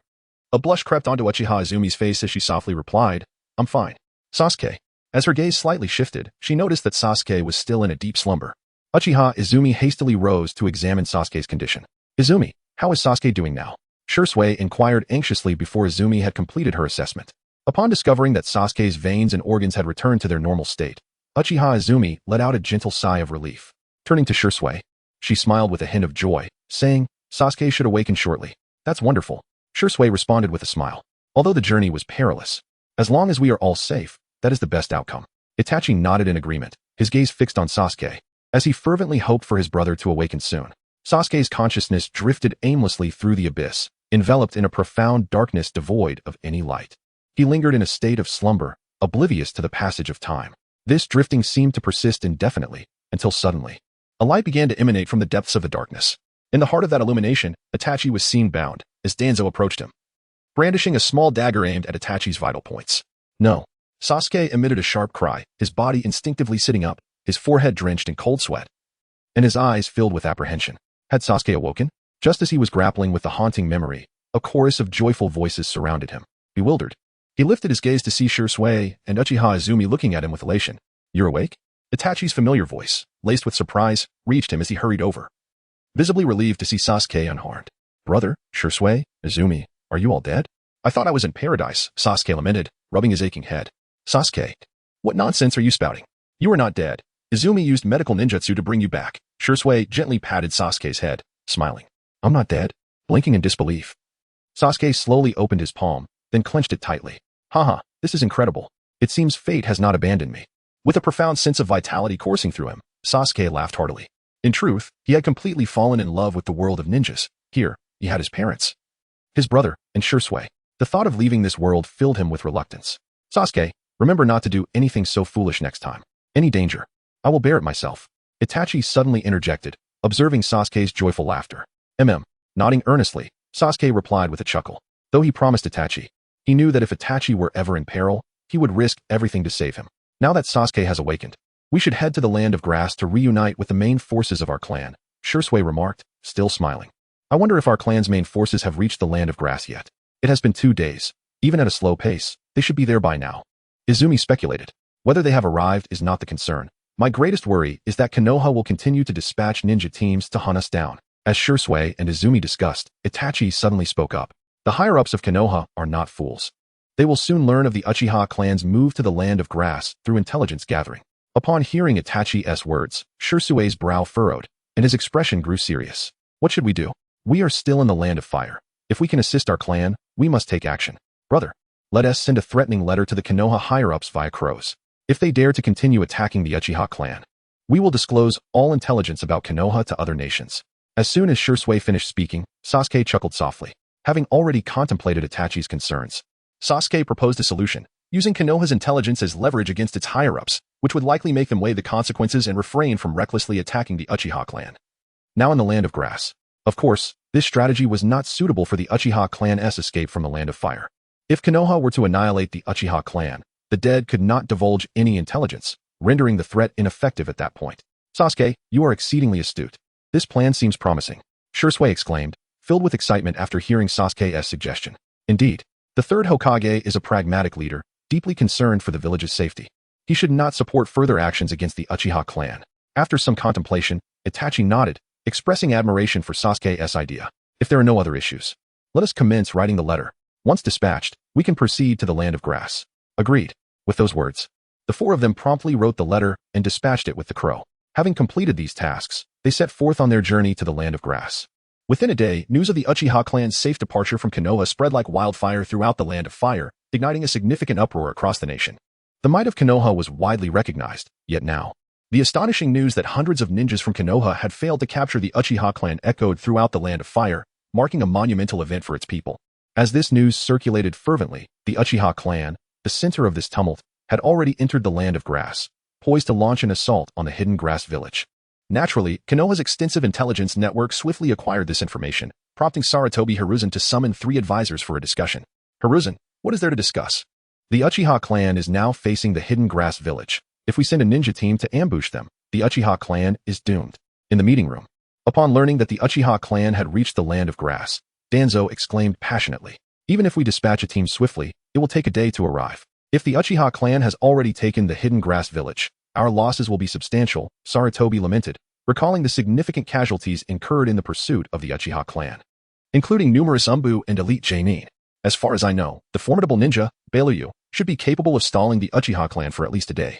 a blush crept onto Uchiha Izumi's face as she softly replied, I'm fine. Sasuke. As her gaze slightly shifted, she noticed that Sasuke was still in a deep slumber. Uchiha Izumi hastily rose to examine Sasuke's condition. Izumi, how is Sasuke doing now? Shirsue inquired anxiously before Izumi had completed her assessment. Upon discovering that Sasuke's veins and organs had returned to their normal state, Uchiha Izumi let out a gentle sigh of relief. Turning to Shirsue, she smiled with a hint of joy, saying, Sasuke should awaken shortly. That's wonderful. Shirsue responded with a smile. Although the journey was perilous, as long as we are all safe, that is the best outcome. Itachi nodded in agreement, his gaze fixed on Sasuke, as he fervently hoped for his brother to awaken soon. Sasuke's consciousness drifted aimlessly through the abyss, enveloped in a profound darkness devoid of any light. He lingered in a state of slumber, oblivious to the passage of time. This drifting seemed to persist indefinitely, until suddenly, a light began to emanate from the depths of the darkness. In the heart of that illumination, Itachi was seen bound, as Danzo approached him, brandishing a small dagger aimed at Itachi's vital points. No. Sasuke emitted a sharp cry, his body instinctively sitting up, his forehead drenched in cold sweat, and his eyes filled with apprehension. Had Sasuke awoken? Just as he was grappling with the haunting memory, a chorus of joyful voices surrounded him. Bewildered, he lifted his gaze to see Shirsue and Uchiha Izumi looking at him with elation. You're awake? Itachi's familiar voice, laced with surprise, reached him as he hurried over, visibly relieved to see Sasuke unharmed. Brother, Shirsue, Izumi, are you all dead? I thought I was in paradise, Sasuke lamented, rubbing his aching head. Sasuke, what nonsense are you spouting? You are not dead. Izumi used medical ninjutsu to bring you back. Shirsue gently patted Sasuke's head, smiling. I'm not dead. Blinking in disbelief, Sasuke slowly opened his palm, then clenched it tightly. Haha, this is incredible. It seems fate has not abandoned me. With a profound sense of vitality coursing through him, Sasuke laughed heartily. In truth, he had completely fallen in love with the world of ninjas. Here, he had his parents, his brother, and Shirsue. The thought of leaving this world filled him with reluctance. Sasuke, remember not to do anything so foolish next time. Any danger, I will bear it myself. Itachi suddenly interjected, observing Sasuke's joyful laughter. Nodding earnestly, Sasuke replied with a chuckle. Though he promised Itachi, he knew that if Itachi were ever in peril, he would risk everything to save him. Now that Sasuke has awakened, we should head to the Land of Grass to reunite with the main forces of our clan, Shirsue remarked, still smiling. I wonder if our clan's main forces have reached the Land of Grass yet. It has been 2 days. Even at a slow pace, they should be there by now. Izumi speculated. Whether they have arrived is not the concern. My greatest worry is that Konoha will continue to dispatch ninja teams to hunt us down. As Shirsue and Izumi discussed, Itachi suddenly spoke up. The higher-ups of Konoha are not fools. They will soon learn of the Uchiha clan's move to the Land of Grass through intelligence gathering. Upon hearing Itachi's words, Shirsue's brow furrowed, and his expression grew serious. What should we do? We are still in the Land of Fire. If we can assist our clan, we must take action. Brother, let us send a threatening letter to the Konoha higher-ups via crows. If they dare to continue attacking the Uchiha clan, we will disclose all intelligence about Konoha to other nations. As soon as Shirsue finished speaking, Sasuke chuckled softly. Having already contemplated Itachi's concerns, Sasuke proposed a solution, using Konoha's intelligence as leverage against its higher-ups, which would likely make them weigh the consequences and refrain from recklessly attacking the Uchiha clan. Now in the Land of Grass. Of course, this strategy was not suitable for the Uchiha clan's escape from the Land of Fire. If Konoha were to annihilate the Uchiha clan, the dead could not divulge any intelligence, rendering the threat ineffective at that point. Sasuke, you are exceedingly astute. This plan seems promising, Shirsue exclaimed, filled with excitement after hearing Sasuke's suggestion. Indeed, the third Hokage is a pragmatic leader, deeply concerned for the village's safety. He should not support further actions against the Uchiha clan. After some contemplation, Itachi nodded, expressing admiration for Sasuke's idea. If there are no other issues, let us commence writing the letter. Once dispatched, we can proceed to the Land of Grass. Agreed. With those words, The four of them promptly wrote the letter and dispatched it with the crow. Having completed these tasks, they set forth on their journey to the land of grass. Within a day, news of the Uchiha clan's safe departure from Konoha spread like wildfire throughout the land of fire, igniting a significant uproar across the nation. The might of Konoha was widely recognized, yet now, the astonishing news that hundreds of ninjas from Konoha had failed to capture the Uchiha clan echoed throughout the land of fire, marking a monumental event for its people. As this news circulated fervently, the Uchiha clan, the center of this tumult, had already entered the land of grass, poised to launch an assault on the hidden grass village. Naturally, Konoha's extensive intelligence network swiftly acquired this information, prompting Sarutobi Hiruzen to summon 3 advisors for a discussion. Hiruzen, what is there to discuss? The Uchiha clan is now facing the hidden grass village. If we send a ninja team to ambush them, the Uchiha clan is doomed. In the meeting room, upon learning that the Uchiha clan had reached the land of grass, Danzo exclaimed passionately, "Even if we dispatch a team swiftly, it will take a day to arrive. If the Uchiha clan has already taken the hidden grass village, our losses will be substantial," Sarutobi lamented, recalling the significant casualties incurred in the pursuit of the Uchiha clan, including numerous Umbu and elite Genin. As far as I know, the formidable ninja, Beiluyu, should be capable of stalling the Uchiha clan for at least a day.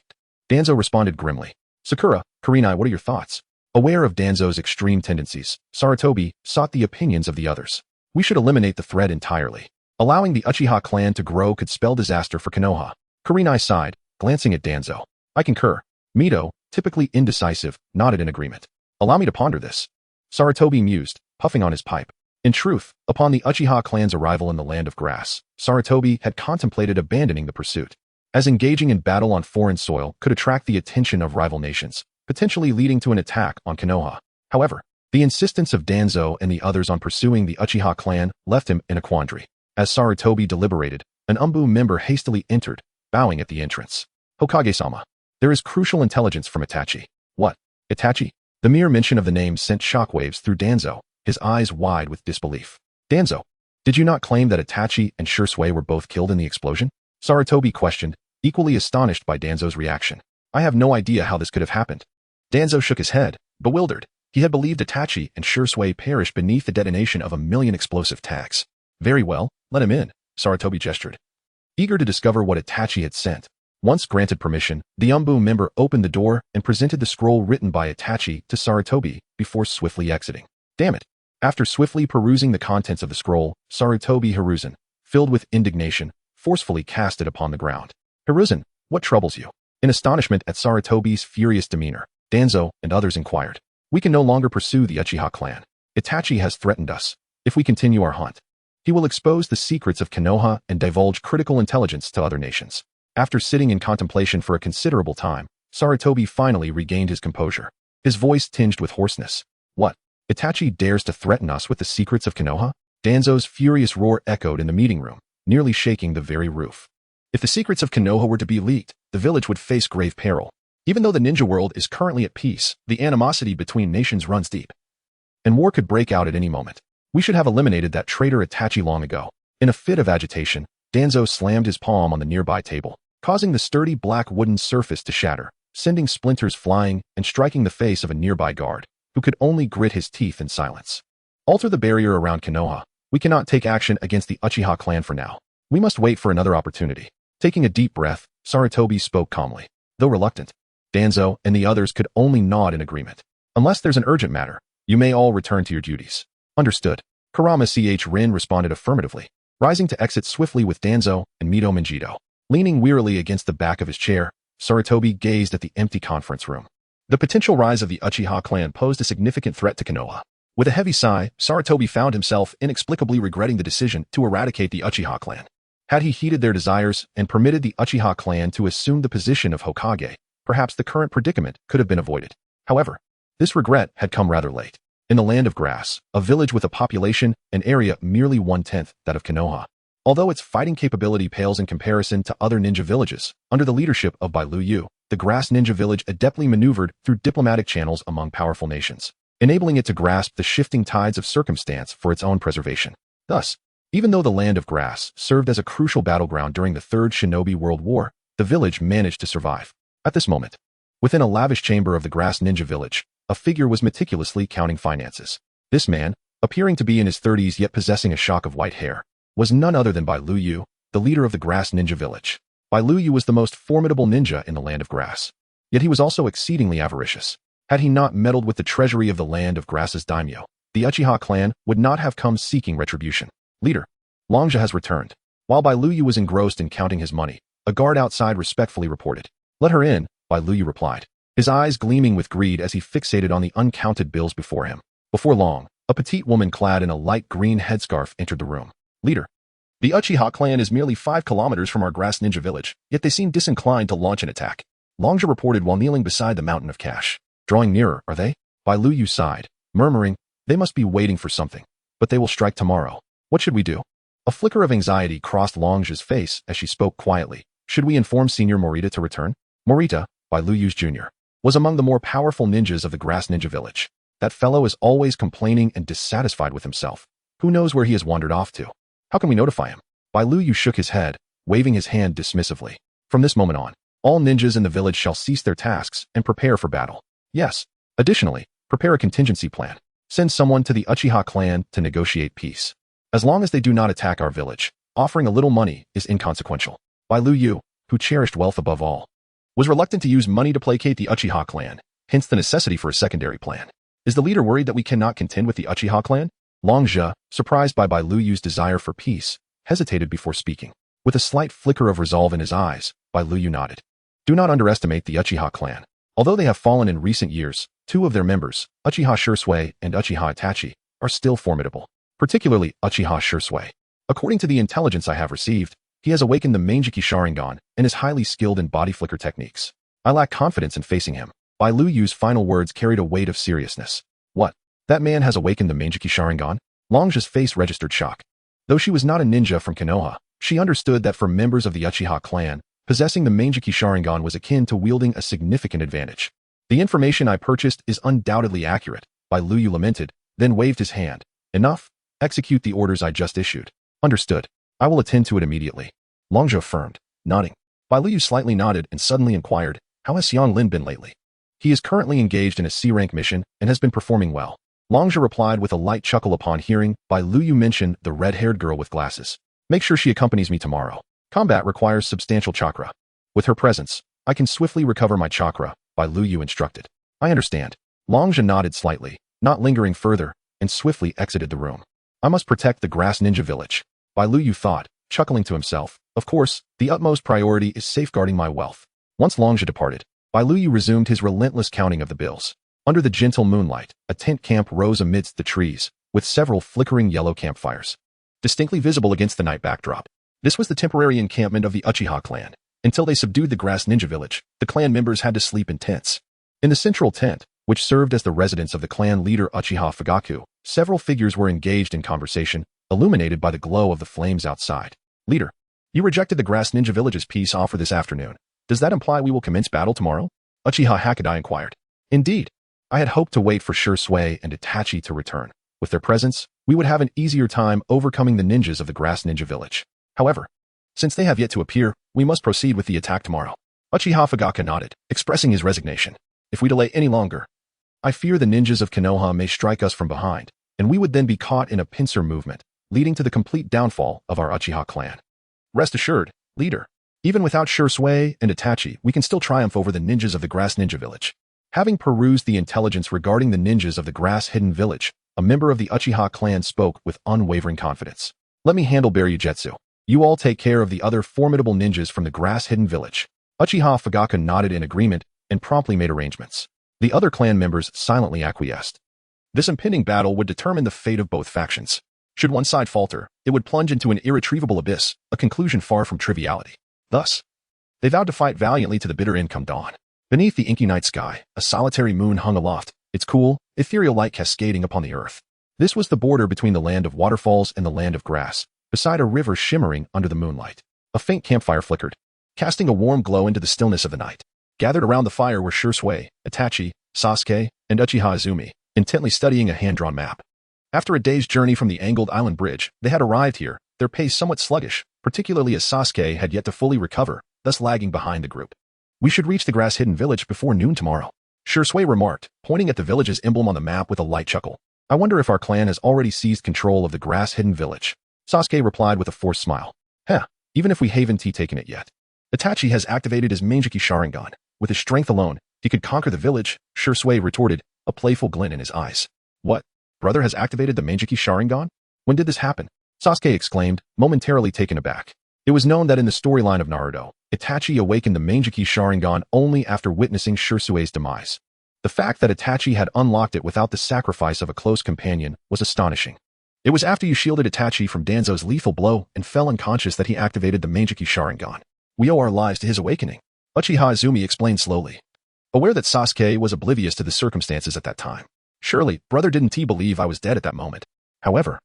Danzo responded grimly. Sakura, Kurenai, what are your thoughts? Aware of Danzo's extreme tendencies, Sarutobi sought the opinions of the others. We should eliminate the threat entirely. Allowing the Uchiha clan to grow could spell disaster for Konoha. Kurenai sighed, glancing at Danzo. I concur. Mito, typically indecisive, nodded in agreement. Allow me to ponder this. Sarutobi mused, puffing on his pipe. In truth, upon the Uchiha clan's arrival in the land of grass, Sarutobi had contemplated abandoning the pursuit, as engaging in battle on foreign soil could attract the attention of rival nations, potentially leading to an attack on Konoha. However, the insistence of Danzo and the others on pursuing the Uchiha clan left him in a quandary. As Sarutobi deliberated, an Umbu member hastily entered, bowing at the entrance. Hokage-sama. There is crucial intelligence from Itachi. What? Itachi? The mere mention of the name sent shockwaves through Danzo, his eyes wide with disbelief. Danzo, did you not claim that Itachi and Shursui were both killed in the explosion? Sarutobi questioned, equally astonished by Danzo's reaction. I have no idea how this could have happened. Danzo shook his head, bewildered. He had believed Itachi and Shursui perished beneath the detonation of 1,000,000 explosive tags. Very well, let him in, Sarutobi gestured, eager to discover what Itachi had sent. Once granted permission, the Umbu member opened the door and presented the scroll written by Itachi to Sarutobi before swiftly exiting. Damn it. After swiftly perusing the contents of the scroll, Sarutobi Hiruzen, filled with indignation, forcefully cast it upon the ground. Hiruzen, what troubles you? In astonishment at Sarutobi's furious demeanor, Danzo and others inquired. We can no longer pursue the Uchiha clan. Itachi has threatened us. If we continue our hunt, he will expose the secrets of Konoha and divulge critical intelligence to other nations. After sitting in contemplation for a considerable time, Sarutobi finally regained his composure, his voice tinged with hoarseness. What? Itachi dares to threaten us with the secrets of Konoha? Danzo's furious roar echoed in the meeting room, nearly shaking the very roof. If the secrets of Konoha were to be leaked, the village would face grave peril. Even though the ninja world is currently at peace, the animosity between nations runs deep, and war could break out at any moment. We should have eliminated that traitor Itachi long ago. In a fit of agitation, Danzo slammed his palm on the nearby table, causing the sturdy black wooden surface to shatter, sending splinters flying and striking the face of a nearby guard, who could only grit his teeth in silence. Alter the barrier around Konoha. We cannot take action against the Uchiha clan for now. We must wait for another opportunity. Taking a deep breath, Sarutobi spoke calmly. Though reluctant, Danzo and the others could only nod in agreement. Unless there's an urgent matter, you may all return to your duties. Understood. Kurama Rin responded affirmatively, rising to exit swiftly with Danzo and Mito Manjito. Leaning wearily against the back of his chair, Sarutobi gazed at the empty conference room. The potential rise of the Uchiha clan posed a significant threat to Konoha. With a heavy sigh, Sarutobi found himself inexplicably regretting the decision to eradicate the Uchiha clan. Had he heeded their desires and permitted the Uchiha clan to assume the position of Hokage, perhaps the current predicament could have been avoided. However, this regret had come rather late. In the land of grass, a village with a population and area merely 1/10 that of Konoha, although its fighting capability pales in comparison to other ninja villages, under the leadership of Beiluyu, the grass ninja village adeptly maneuvered through diplomatic channels among powerful nations, enabling it to grasp the shifting tides of circumstance for its own preservation. Thus, even though the land of grass served as a crucial battleground during the Third Shinobi World War, the village managed to survive. At this moment, within a lavish chamber of the grass ninja village, a figure was meticulously counting finances. This man, appearing to be in his 30s yet possessing a shock of white hair, was none other than Beiluyu, the leader of the grass ninja village. Bai Luyu was the most formidable ninja in the Land of Grass. Yet he was also exceedingly avaricious. Had he not meddled with the treasury of the Land of Grass's daimyo, the Uchiha clan would not have come seeking retribution. Leader, Longzha has returned. While Bai Luyu was engrossed in counting his money, a guard outside respectfully reported. Let her in, Bai Luyu replied, his eyes gleaming with greed as he fixated on the uncounted bills before him. Before long, a petite woman clad in a light green headscarf entered the room. Leader, the Uchiha clan is merely 5 kilometers from our grass ninja village, yet they seem disinclined to launch an attack. Longzha reported while kneeling beside the mountain of cash. Drawing nearer, are they? Bai Luyu sighed, murmuring, they must be waiting for something. But they will strike tomorrow. What should we do? A flicker of anxiety crossed Longzha's face as she spoke quietly. Should we inform Senior Morita to return? Morita, Bai Luyu's junior, was among the more powerful ninjas of the grass ninja village. That fellow is always complaining and dissatisfied with himself. Who knows where he has wandered off to? How can we notify him? Bai Luyu shook his head, waving his hand dismissively. From this moment on, all ninjas in the village shall cease their tasks and prepare for battle. Yes. Additionally, prepare a contingency plan. Send someone to the Uchiha clan to negotiate peace. As long as they do not attack our village, offering a little money is inconsequential. Bai Luyu, who cherished wealth above all, was reluctant to use money to placate the Uchiha clan, hence the necessity for a secondary plan. Is the leader worried that we cannot contend with the Uchiha clan? Longzha, surprised by Bai Luyu's desire for peace, hesitated before speaking. With a slight flicker of resolve in his eyes, Bai Luyu nodded. Do not underestimate the Uchiha clan. Although they have fallen in recent years, 2 of their members, Uchiha Shisui and Uchiha Itachi, are still formidable, particularly Uchiha Shisui. According to the intelligence I have received, he has awakened the Mangeki Sharingan and is highly skilled in body flicker techniques. I lack confidence in facing him. Bai Luyu's final words carried a weight of seriousness. What? That man has awakened the Mangeki Sharingan? Longzha's face registered shock. Though she was not a ninja from Konoha, she understood that for members of the Uchiha clan, possessing the Mangeki Sharingan was akin to wielding a significant advantage. The information I purchased is undoubtedly accurate, Bai Luyu lamented, then waved his hand. Enough. Execute the orders I just issued. Understood. I will attend to it immediately. Longzha affirmed, nodding. Bai Luyu slightly nodded and suddenly inquired, how has Xiang Lin been lately? He is currently engaged in a C-rank mission and has been performing well. Longzha replied with a light chuckle upon hearing Bai Luyu mention the red-haired girl with glasses. Make sure she accompanies me tomorrow. Combat requires substantial chakra. With her presence, I can swiftly recover my chakra, Bai Luyu instructed. I understand. Longzha nodded slightly, not lingering further, and swiftly exited the room. I must protect the grass ninja village. Bai Luyu thought, chuckling to himself. Of course, the utmost priority is safeguarding my wealth. Once Longzha departed, Bai Luyu resumed his relentless counting of the bills. Under the gentle moonlight, a tent camp rose amidst the trees, with several flickering yellow campfires, distinctly visible against the night backdrop. This was the temporary encampment of the Uchiha clan. Until they subdued the grass ninja village, the clan members had to sleep in tents. In the central tent, which served as the residence of the clan leader Uchiha Fugaku, several figures were engaged in conversation, illuminated by the glow of the flames outside. Leader, you rejected the grass ninja village's peace offer this afternoon. Does that imply we will commence battle tomorrow? Uchiha Hakudai inquired. Indeed. I had hoped to wait for Shisui and Itachi to return. With their presence, we would have an easier time overcoming the ninjas of the grass ninja village. However, since they have yet to appear, we must proceed with the attack tomorrow. Uchiha Fugaku nodded, expressing his resignation. If we delay any longer, I fear the ninjas of Konoha may strike us from behind, and we would then be caught in a pincer movement, leading to the complete downfall of our Uchiha clan. Rest assured, leader, even without Shisui and Itachi, we can still triumph over the ninjas of the grass ninja village. Having perused the intelligence regarding the ninjas of the grass hidden village, a member of the Uchiha clan spoke with unwavering confidence. Let me handle Berryujutsu. You all take care of the other formidable ninjas from the grass hidden village. Uchiha Fugaku nodded in agreement and promptly made arrangements. The other clan members silently acquiesced. This impending battle would determine the fate of both factions. Should one side falter, it would plunge into an irretrievable abyss, a conclusion far from triviality. Thus, they vowed to fight valiantly to the bitter end come dawn. Beneath the inky night sky, a solitary moon hung aloft, its cool, ethereal light cascading upon the earth. This was the border between the land of waterfalls and the land of grass, beside a river shimmering under the moonlight. A faint campfire flickered, casting a warm glow into the stillness of the night. Gathered around the fire were Shisui, Itachi, Sasuke, and Uchiha Izumi, intently studying a hand-drawn map. After a day's journey from the angled island bridge, they had arrived here, their pace somewhat sluggish, particularly as Sasuke had yet to fully recover, thus lagging behind the group. We should reach the grass-hidden village before noon tomorrow, Shisui remarked, pointing at the village's emblem on the map with a light chuckle. I wonder if our clan has already seized control of the grass-hidden village. Sasuke replied with a forced smile. Even if we haven't taken it yet. Itachi has activated his Manjiki Sharingan. With his strength alone, he could conquer the village, Shursui retorted, a playful glint in his eyes. What? Brother has activated the Manjiki Sharingan? When did this happen? Sasuke exclaimed, momentarily taken aback. It was known that in the storyline of Naruto, Itachi awakened the Manjiki Sharingan only after witnessing Shursui's demise. The fact that Itachi had unlocked it without the sacrifice of a close companion was astonishing. It was after you shielded Itachi from Danzo's lethal blow and fell unconscious that he activated the Manjiki Sharingan. We owe our lives to his awakening, Uchiha Izumi explained slowly, aware that Sasuke was oblivious to the circumstances at that time. Surely, brother didn't he believe I was dead at that moment. However,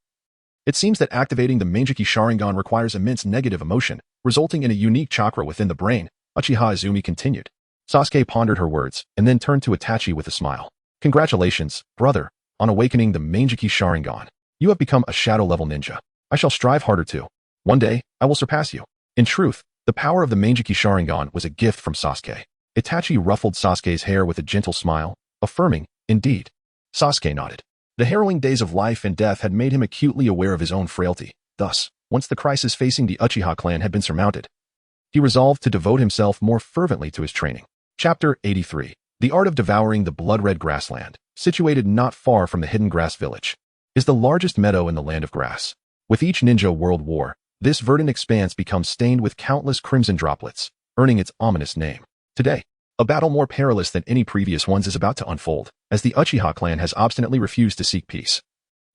it seems that activating the Manjiki Sharingan requires immense negative emotion, resulting in a unique chakra within the brain, Uchiha Izumi continued. Sasuke pondered her words, and then turned to Itachi with a smile. Congratulations, brother, on awakening the Manjiki Sharingan. You have become a shadow-level ninja. I shall strive harder too. One day, I will surpass you. In truth, the power of the Manjiki Sharingan was a gift from Sasuke. Itachi ruffled Sasuke's hair with a gentle smile, affirming, indeed. Sasuke nodded. The harrowing days of life and death had made him acutely aware of his own frailty. Thus, once the crisis facing the Uchiha clan had been surmounted, he resolved to devote himself more fervently to his training. Chapter 83. The Art of Devouring the Blood-Red Grassland, situated not far from the Hidden Grass Village, is the largest meadow in the Land of Grass. With each ninja world war, this verdant expanse becomes stained with countless crimson droplets, earning its ominous name. Today, a battle more perilous than any previous ones is about to unfold, as the Uchiha clan has obstinately refused to seek peace,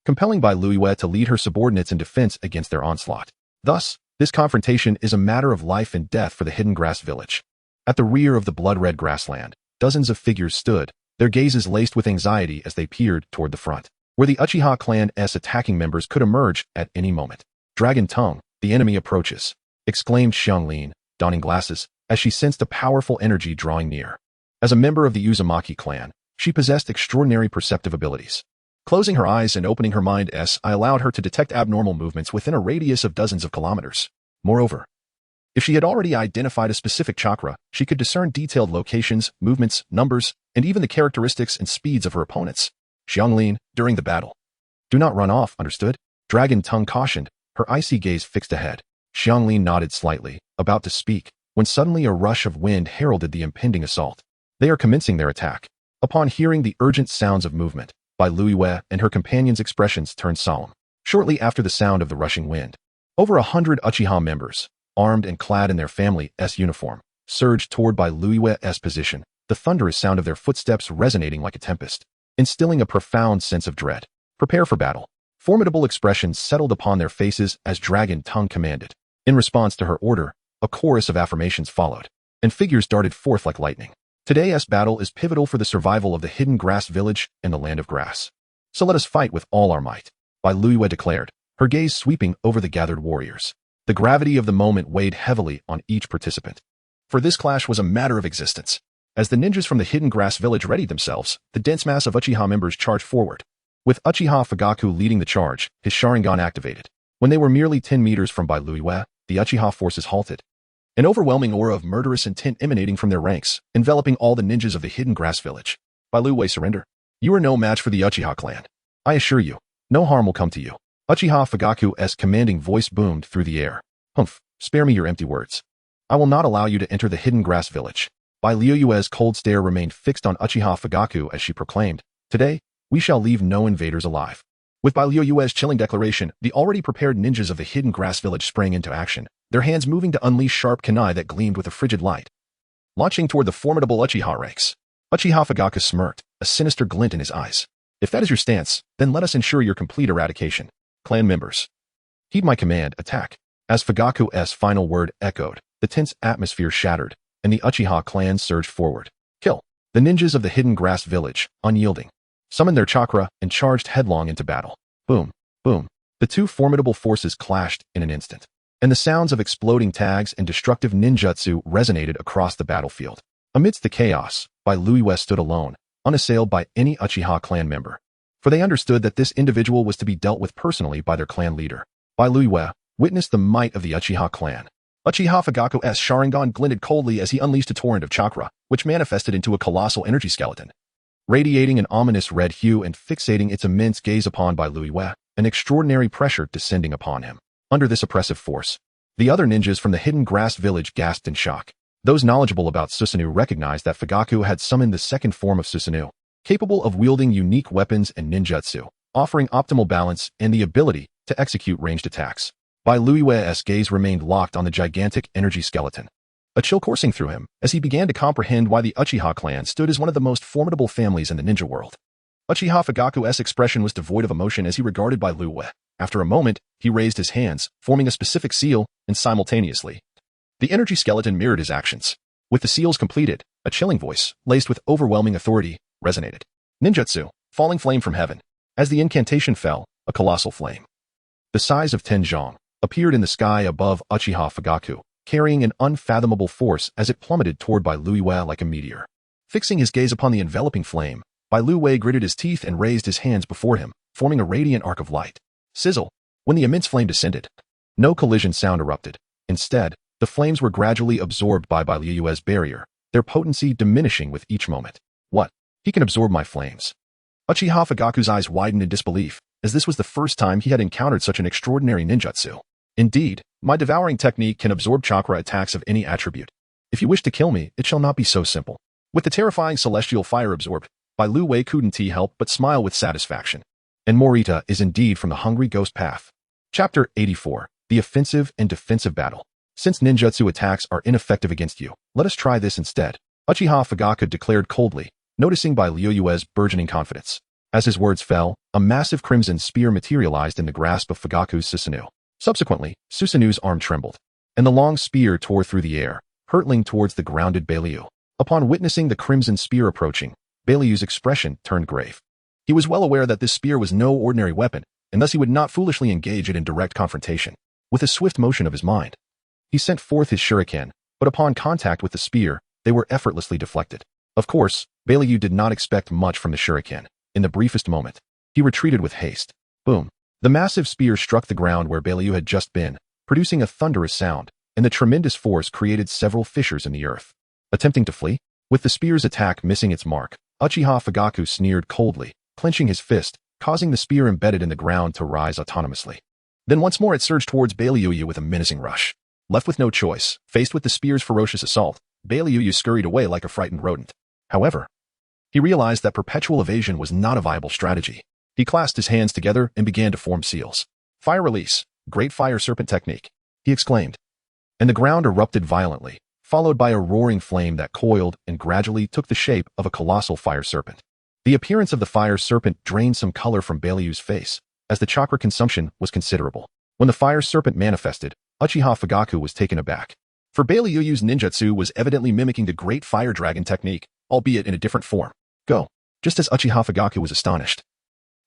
compelling Bai Luiyue to lead her subordinates in defense against their onslaught. Thus, this confrontation is a matter of life and death for the Hidden Grass Village. At the rear of the blood-red grassland, dozens of figures stood, their gazes laced with anxiety as they peered toward the front, where the Uchiha clan's attacking members could emerge at any moment. Dragon Tongue, the enemy approaches, exclaimed Xianglin, donning glasses, as she sensed a powerful energy drawing near. As a member of the Uzumaki clan, she possessed extraordinary perceptive abilities. Closing her eyes and opening her mind, I allowed her to detect abnormal movements within a radius of dozens of kilometers. Moreover, if she had already identified a specific chakra, she could discern detailed locations, movements, numbers, and even the characteristics and speeds of her opponents. Xianglin, during the battle. Do not run off, understood? Dragon Tongue cautioned, her icy gaze fixed ahead. Xianglin nodded slightly, about to speak, when suddenly a rush of wind heralded the impending assault. They are commencing their attack. Upon hearing the urgent sounds of movement, Bai Luiyue and her companions' expressions turned solemn. Shortly after the sound of the rushing wind, over 100 Uchiha members, armed and clad in their family's uniform, surged toward Bai Luiyue's position, the thunderous sound of their footsteps resonating like a tempest, instilling a profound sense of dread. Prepare for battle. Formidable expressions settled upon their faces as Dragon Tongue commanded. In response to her order, a chorus of affirmations followed, and figures darted forth like lightning. Today's battle is pivotal for the survival of the Hidden Grass Village and the Land of Grass. So let us fight with all our might, Bai Luiyue declared, her gaze sweeping over the gathered warriors. The gravity of the moment weighed heavily on each participant. For this clash was a matter of existence. As the ninjas from the Hidden Grass Village readied themselves, the dense mass of Uchiha members charged forward. With Uchiha Fugaku leading the charge, his Sharingan activated. When they were merely 10 meters from Bai Luiyue, the Uchiha forces halted. An overwhelming aura of murderous intent emanating from their ranks, enveloping all the ninjas of the Hidden Grass Village. Bai Luiyue, surrender. You are no match for the Uchiha clan. I assure you, no harm will come to you. Uchiha Fugaku's commanding voice boomed through the air. Humph, spare me your empty words. I will not allow you to enter the Hidden Grass Village. Bai Luiyue's cold stare remained fixed on Uchiha Fugaku as she proclaimed, today, we shall leave no invaders alive. With Bai Luiyue's chilling declaration, the already prepared ninjas of the Hidden Grass Village sprang into action, their hands moving to unleash sharp kunai that gleamed with a frigid light. Launching toward the formidable Uchiha ranks, Uchiha Fugaku smirked, a sinister glint in his eyes. If that is your stance, then let us ensure your complete eradication. Clan members, heed my command, attack. As Fugaku's final word echoed, the tense atmosphere shattered, and the Uchiha clan surged forward. Kill. The ninjas of the Hidden Grass Village, unyielding, summoned their chakra and charged headlong into battle. Boom, boom. The two formidable forces clashed in an instant, and the sounds of exploding tags and destructive ninjutsu resonated across the battlefield. Amidst the chaos, Bai Luiyue stood alone, unassailed by any Uchiha clan member, for they understood that this individual was to be dealt with personally by their clan leader. Bai Luiyue witnessed the might of the Uchiha clan. Uchiha Fugaku's Sharingan glinted coldly as he unleashed a torrent of chakra, which manifested into a colossal energy skeleton, radiating an ominous red hue and fixating its immense gaze upon Bai Luiyue, an extraordinary pressure descending upon him. Under this oppressive force, The other ninjas from the hidden grass village gasped in shock. Those knowledgeable about Susanoo recognized that Fugaku had summoned the second form of Susanoo, capable of wielding unique weapons and ninjutsu, offering optimal balance and the ability to execute ranged attacks. Bai Luiwe's gaze remained locked on the gigantic energy skeleton. A chill coursing through him as he began to comprehend why the Uchiha clan stood as one of the most formidable families in the ninja world. Uchiha Fugaku's expression was devoid of emotion as he regarded Bai Luiwe. After a moment, he raised his hands, forming a specific seal, and simultaneously, the energy skeleton mirrored his actions. With the seals completed, a chilling voice, laced with overwhelming authority, resonated. Ninjutsu, falling flame from heaven. As the incantation fell, a colossal flame, the size of 10 zhong, appeared in the sky above Uchiha Fugaku, carrying an unfathomable force as it plummeted toward Bai Luiwe like a meteor. Fixing his gaze upon the enveloping flame, Bai Luiwe gritted his teeth and raised his hands before him, forming a radiant arc of light. Sizzle! When the immense flame descended, no collision sound erupted. Instead, the flames were gradually absorbed by Bai Luiwe's barrier, their potency diminishing with each moment. What? He can absorb my flames. Uchiha Fugaku's eyes widened in disbelief, as this was the first time he had encountered such an extraordinary ninjutsu. Indeed, my devouring technique can absorb chakra attacks of any attribute. If you wish to kill me, it shall not be so simple. With the terrifying celestial fire absorbed, Bai Luiwe couldn't help but smile with satisfaction. And Morita is indeed from the hungry ghost path. Chapter 84. The Offensive and Defensive Battle. Since ninjutsu attacks are ineffective against you, let us try this instead, Uchiha Fugaku declared coldly, noticing Bai Luiwe's burgeoning confidence. As his words fell, a massive crimson spear materialized in the grasp of Fugaku's Susanoo. Subsequently, Susanoo's arm trembled, and the long spear tore through the air, hurtling towards the grounded Bai Liu. Upon witnessing the crimson spear approaching, Bai Liu's expression turned grave. He was well aware that this spear was no ordinary weapon, and thus he would not foolishly engage it in direct confrontation. With a swift motion of his mind, he sent forth his shuriken, but upon contact with the spear, they were effortlessly deflected. Of course, Bai Liu did not expect much from the shuriken. In the briefest moment, he retreated with haste. Boom! The massive spear struck the ground where Bai Liu had just been, producing a thunderous sound, and the tremendous force created several fissures in the earth. Attempting to flee? With the spear's attack missing its mark, Uchiha Fugaku sneered coldly, clenching his fist, causing the spear embedded in the ground to rise autonomously. Then once more it surged towards Bai Liu with a menacing rush. Left with no choice, faced with the spear's ferocious assault, Bai Liu scurried away like a frightened rodent. However, he realized that perpetual evasion was not a viable strategy. He clasped his hands together and began to form seals. Fire release, great fire serpent technique, he exclaimed. And the ground erupted violently, followed by a roaring flame that coiled and gradually took the shape of a colossal fire serpent. The appearance of the fire serpent drained some color from Bai Liu's face, as the chakra consumption was considerable. When the fire serpent manifested, Uchiha Fugaku was taken aback. For Bai Liu's ninjutsu was evidently mimicking the great fire dragon technique, albeit in a different form. Go! Just as Uchiha Fugaku was astonished,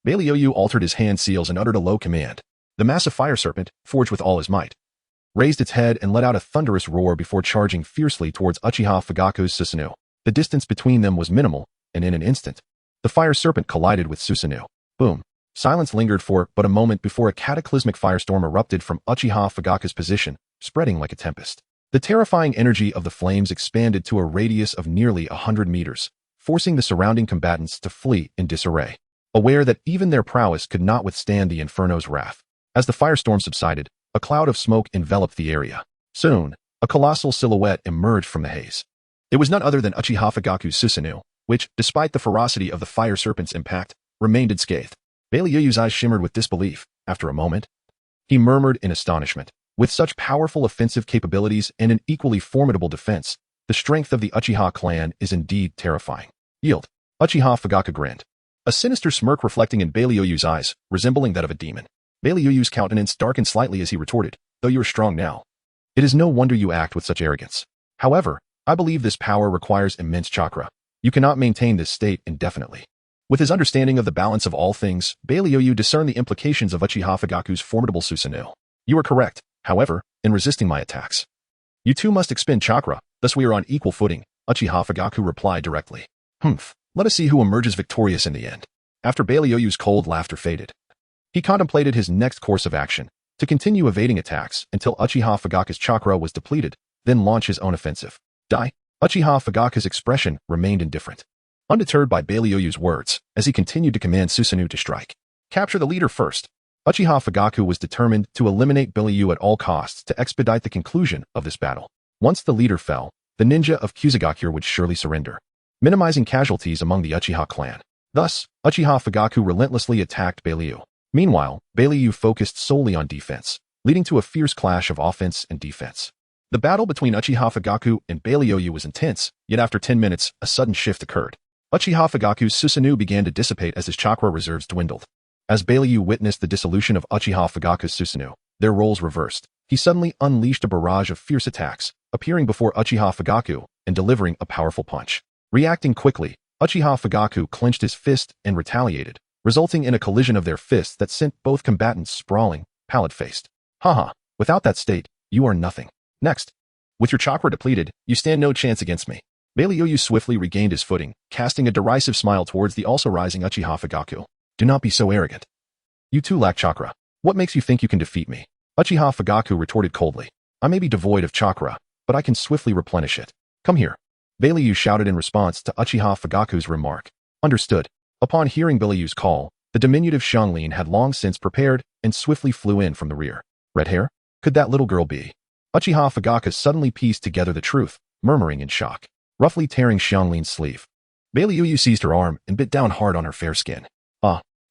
Bai Liu altered his hand seals and uttered a low command. The massive fire serpent, forged with all his might, raised its head and let out a thunderous roar before charging fiercely towards Uchiha Fugaku's Susanoo. The distance between them was minimal, and in an instant, the fire serpent collided with Susanoo. Boom! Silence lingered for but a moment before a cataclysmic firestorm erupted from Uchiha Fugaku's position, spreading like a tempest. The terrifying energy of the flames expanded to a radius of nearly 100 meters, forcing the surrounding combatants to flee in disarray, aware that even their prowess could not withstand the inferno's wrath. As the firestorm subsided, a cloud of smoke enveloped the area. Soon, a colossal silhouette emerged from the haze. It was none other than Uchiha Fugaku's Susanoo, which, despite the ferocity of the fire serpent's impact, remained unscathed. Bai Liu's eyes shimmered with disbelief. After a moment, he murmured in astonishment. With such powerful offensive capabilities and an equally formidable defense, the strength of the Uchiha clan is indeed terrifying. Yield. Uchiha Fugaku grinned, a sinister smirk reflecting in Bai Liu's eyes, resembling that of a demon. Bai Liu's countenance darkened slightly as he retorted, though you are strong now, it is no wonder you act with such arrogance. However, I believe this power requires immense chakra. You cannot maintain this state indefinitely. With his understanding of the balance of all things, Bai Liu discerned the implications of Uchiha Fugaku's formidable Susanoo. You are correct, however, in resisting my attacks. You too must expend chakra, thus we are on equal footing, Uchiha Fugaku replied directly. Let us see who emerges victorious in the end. After Bai Liu's cold laughter faded, he contemplated his next course of action, to continue evading attacks until Uchiha Fugaku's chakra was depleted, then launch his own offensive. Die. Uchiha Fugaku's expression remained indifferent, undeterred by Bai Liu's words, as he continued to command Susanoo to strike. Capture the leader first. Uchiha Fugaku was determined to eliminate Billy Yu at all costs to expedite the conclusion of this battle. Once the leader fell, the ninja of Kusagakure would surely surrender, minimizing casualties among the Uchiha clan. Thus, Uchiha Fugaku relentlessly attacked Billy Yu. Meanwhile, Billy Yu focused solely on defense, leading to a fierce clash of offense and defense. The battle between Uchiha Fugaku and Billy Yu was intense, yet after 10 minutes, a sudden shift occurred. Uchiha Fugaku's Susanoo began to dissipate as his chakra reserves dwindled. As Billy Yu witnessed the dissolution of Uchiha Fugaku's Susanoo, their roles reversed. He suddenly unleashed a barrage of fierce attacks, appearing before Uchiha Fugaku and delivering a powerful punch. Reacting quickly, Uchiha Fugaku clenched his fist and retaliated, resulting in a collision of their fists that sent both combatants sprawling, pallid-faced. Haha, without that state, you are nothing. Next. With your chakra depleted, you stand no chance against me. Billy Yu swiftly regained his footing, casting a derisive smile towards the also rising Uchiha Fugaku. Do not be so arrogant. You too lack chakra. What makes you think you can defeat me? Uchiha Fugaku retorted coldly. I may be devoid of chakra, but I can swiftly replenish it. Come here. Billy Yu shouted in response to Uchiha Fugaku's remark. Understood. Upon hearing Billy Yu's call, the diminutive Xianglin had long since prepared and swiftly flew in from the rear. Red hair? Could that little girl be? Uchiha Fugaku suddenly pieced together the truth, murmuring in shock, roughly tearing Xianglin's sleeve. Billy Yu seized her arm and bit down hard on her fair skin.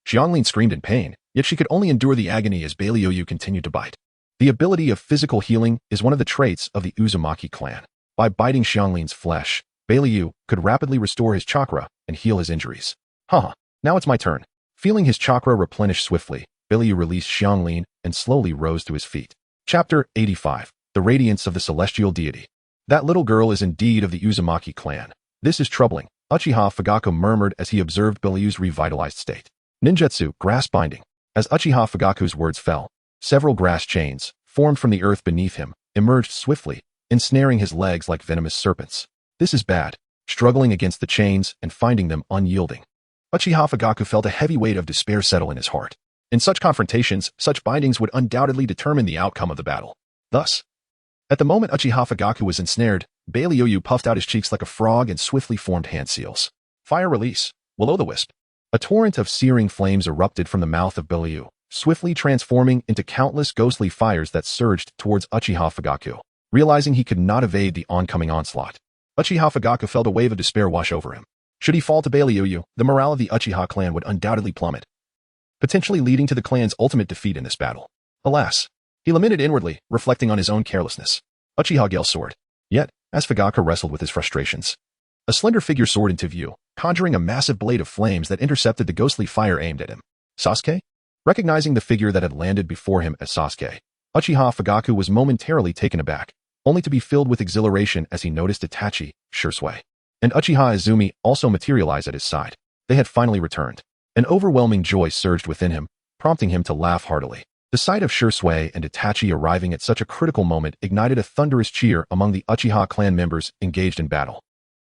Xianglin screamed in pain, yet she could only endure the agony as Billy Yu continued to bite. The ability of physical healing is one of the traits of the Uzumaki clan. By biting Xianglin's flesh, Billy Yu could rapidly restore his chakra and heal his injuries. Now it's my turn. Feeling his chakra replenish swiftly, Billy Yu released Xianglin and slowly rose to his feet. Chapter 85. The Radiance of the Celestial Deity. That little girl is indeed of the Uzumaki clan. This is troubling, Uchiha Fugaku murmured as he observed Billy Yu's revitalized state. Ninjutsu, grass binding. As Uchiha Fugaku's words fell, several grass chains, formed from the earth beneath him, emerged swiftly, ensnaring his legs like venomous serpents. This is bad, struggling against the chains and finding them unyielding. Uchiha Fugaku felt a heavy weight of despair settle in his heart. In such confrontations, such bindings would undoubtedly determine the outcome of the battle. Thus, at the moment Uchiha Fugaku was ensnared, Billy Yu puffed out his cheeks like a frog and swiftly formed hand seals. Fire release. Will-o'-the-wisp. A torrent of searing flames erupted from the mouth of Billy Yu, swiftly transforming into countless ghostly fires that surged towards Uchiha Fugaku. Realizing he could not evade the oncoming onslaught, Uchiha Fugaku felt a wave of despair wash over him. Should he fall to Billy Yu, the morale of the Uchiha clan would undoubtedly plummet, potentially leading to the clan's ultimate defeat in this battle. Alas, he lamented inwardly, reflecting on his own carelessness. Uchiha Gale soared. Yet, as Fugaku wrestled with his frustrations, a slender figure soared into view, conjuring a massive blade of flames that intercepted the ghostly fire aimed at him. Sasuke? Recognizing the figure that had landed before him as Sasuke, Uchiha Fugaku was momentarily taken aback, only to be filled with exhilaration as he noticed Itachi, Shursui, and Uchiha Izumi also materialize at his side. They had finally returned. An overwhelming joy surged within him, prompting him to laugh heartily. The sight of Shursui and Itachi arriving at such a critical moment ignited a thunderous cheer among the Uchiha clan members engaged in battle.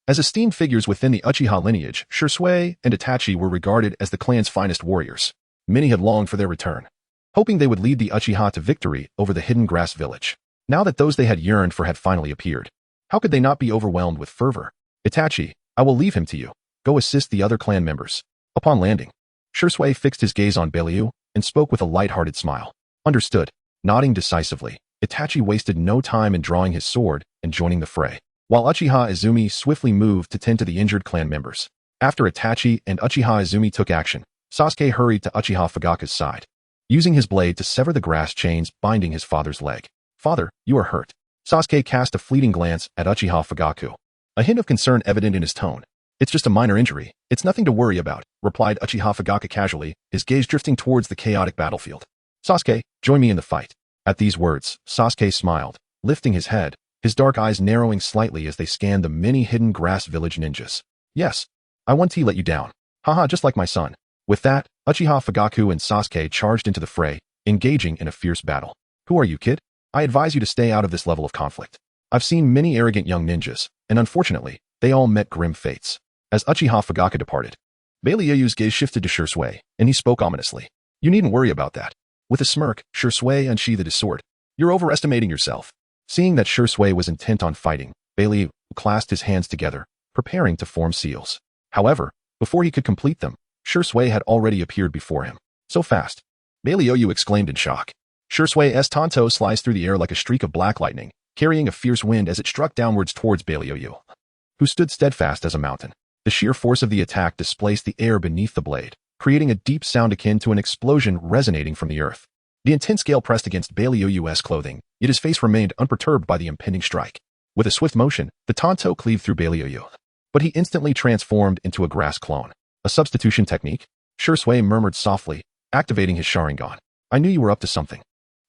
As esteemed figures within the Uchiha lineage, Shursui and Itachi were regarded as the clan's finest warriors. Many had longed for their return, hoping they would lead the Uchiha to victory over the hidden grass village. Now that those they had yearned for had finally appeared, how could they not be overwhelmed with fervor? Itachi, I will leave him to you. Go assist the other clan members. Upon landing, Shursui fixed his gaze on Billy Yu and spoke with a light-hearted smile. Understood. Nodding decisively, Itachi wasted no time in drawing his sword and joining the fray, while Uchiha Izumi swiftly moved to tend to the injured clan members. After Itachi and Uchiha Izumi took action, Sasuke hurried to Uchiha Fugaku's side, using his blade to sever the grass chains binding his father's leg. Father, you are hurt. Sasuke cast a fleeting glance at Uchiha Fugaku, a hint of concern evident in his tone. It's just a minor injury. It's nothing to worry about, replied Uchiha Fugaku casually, his gaze drifting towards the chaotic battlefield. Sasuke, join me in the fight. At these words, Sasuke smiled, lifting his head, his dark eyes narrowing slightly as they scanned the many hidden grass village ninjas. Yes, I won't let you down. Haha, just like my son. With that, Uchiha Fugaku and Sasuke charged into the fray, engaging in a fierce battle. Who are you, kid? I advise you to stay out of this level of conflict. I've seen many arrogant young ninjas, and unfortunately, they all met grim fates. As Uchiha Fugaku departed, Billy Yu's gaze shifted to Shursui, and he spoke ominously. You needn't worry about that. With a smirk, Shursui unsheathed his sword. You're overestimating yourself. Seeing that Shursui was intent on fighting, Billy Yu clasped his hands together, preparing to form seals. However, before he could complete them, Shursui had already appeared before him. So fast. Beilioyu exclaimed in shock. Shursui's tanto sliced through the air like a streak of black lightning, carrying a fierce wind as it struck downwards towards Beilioyu, who stood steadfast as a mountain. The sheer force of the attack displaced the air beneath the blade, creating a deep sound akin to an explosion resonating from the earth. The intense gale pressed against Beilioyu's clothing, yet his face remained unperturbed by the impending strike. With a swift motion, the tanto cleaved through Beilioyu, but he instantly transformed into a grass clone. A substitution technique? Shursui murmured softly, activating his Sharingan. I knew you were up to something.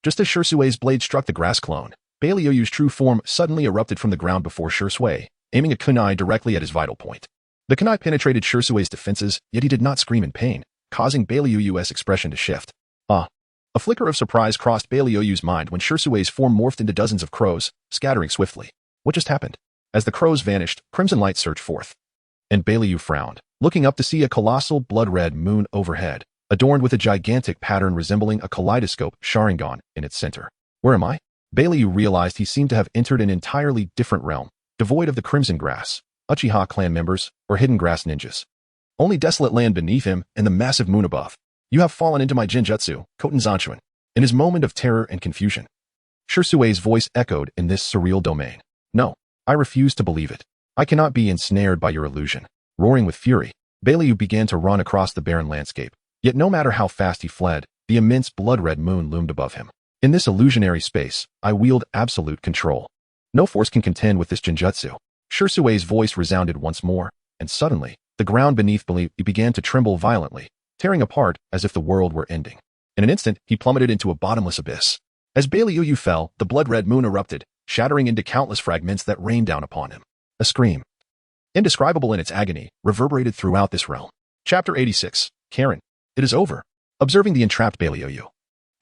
Just as Shursui's blade struck the grass clone, Beilioyu's true form suddenly erupted from the ground before Shursui, aiming a kunai directly at his vital point. The kunai penetrated Shursui's defenses, yet he did not scream in pain, causing Beilioyu's expression to shift. A flicker of surprise crossed Beilioyu's mind when Shursui's form morphed into dozens of crows, scattering swiftly. What just happened? As the crows vanished, crimson light surged forth. And Beilioyu frowned, looking up to see a colossal blood-red moon overhead, adorned with a gigantic pattern resembling a kaleidoscope Sharingan in its center. Where am I? Beilioyu realized he seemed to have entered an entirely different realm, devoid of the crimson grass, Uchiha clan members, or hidden grass ninjas. Only desolate land beneath him and the massive moon above. You have fallen into my genjutsu, Koten Zanchuan. In his moment of terror and confusion, Shursui's voice echoed in this surreal domain. No, I refuse to believe it. I cannot be ensnared by your illusion. Roaring with fury, Beilioyu began to run across the barren landscape. Yet no matter how fast he fled, the immense blood-red moon loomed above him. In this illusionary space, I wield absolute control. No force can contend with this genjutsu. Shursui's voice resounded once more, and suddenly, the ground beneath Beilioyu began to tremble violently, tearing apart as if the world were ending. In an instant, he plummeted into a bottomless abyss. As Beilioyu fell, the blood-red moon erupted, shattering into countless fragments that rained down upon him. A scream, indescribable in its agony, reverberated throughout this realm. Chapter 86. Karen. It is over. Observing the entrapped Beilioyu,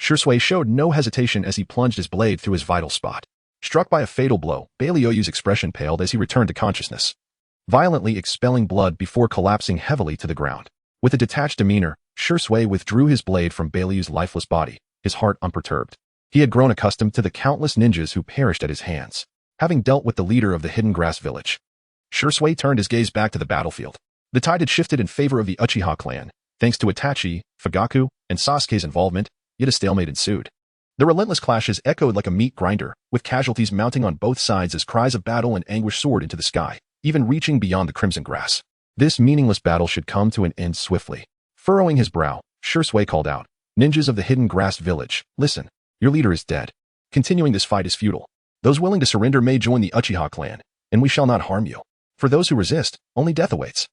Shursui showed no hesitation as he plunged his blade through his vital spot. Struck by a fatal blow, Beilioyu's expression paled as he returned to consciousness, violently expelling blood before collapsing heavily to the ground. With a detached demeanor, Shursui withdrew his blade from Beilioyu's lifeless body, his heart unperturbed. He had grown accustomed to the countless ninjas who perished at his hands, having dealt with the leader of the hidden grass village. Shursui turned his gaze back to the battlefield. The tide had shifted in favor of the Uchiha clan, thanks to Itachi, Fugaku, and Sasuke's involvement, yet a stalemate ensued. The relentless clashes echoed like a meat grinder, with casualties mounting on both sides as cries of battle and anguish soared into the sky, even reaching beyond the crimson grass. This meaningless battle should come to an end swiftly. Furrowing his brow, Shursui called out, "Ninjas of the hidden grass village, listen. Your leader is dead. Continuing this fight is futile. Those willing to surrender may join the Uchiha clan, and we shall not harm you. For those who resist, only death awaits."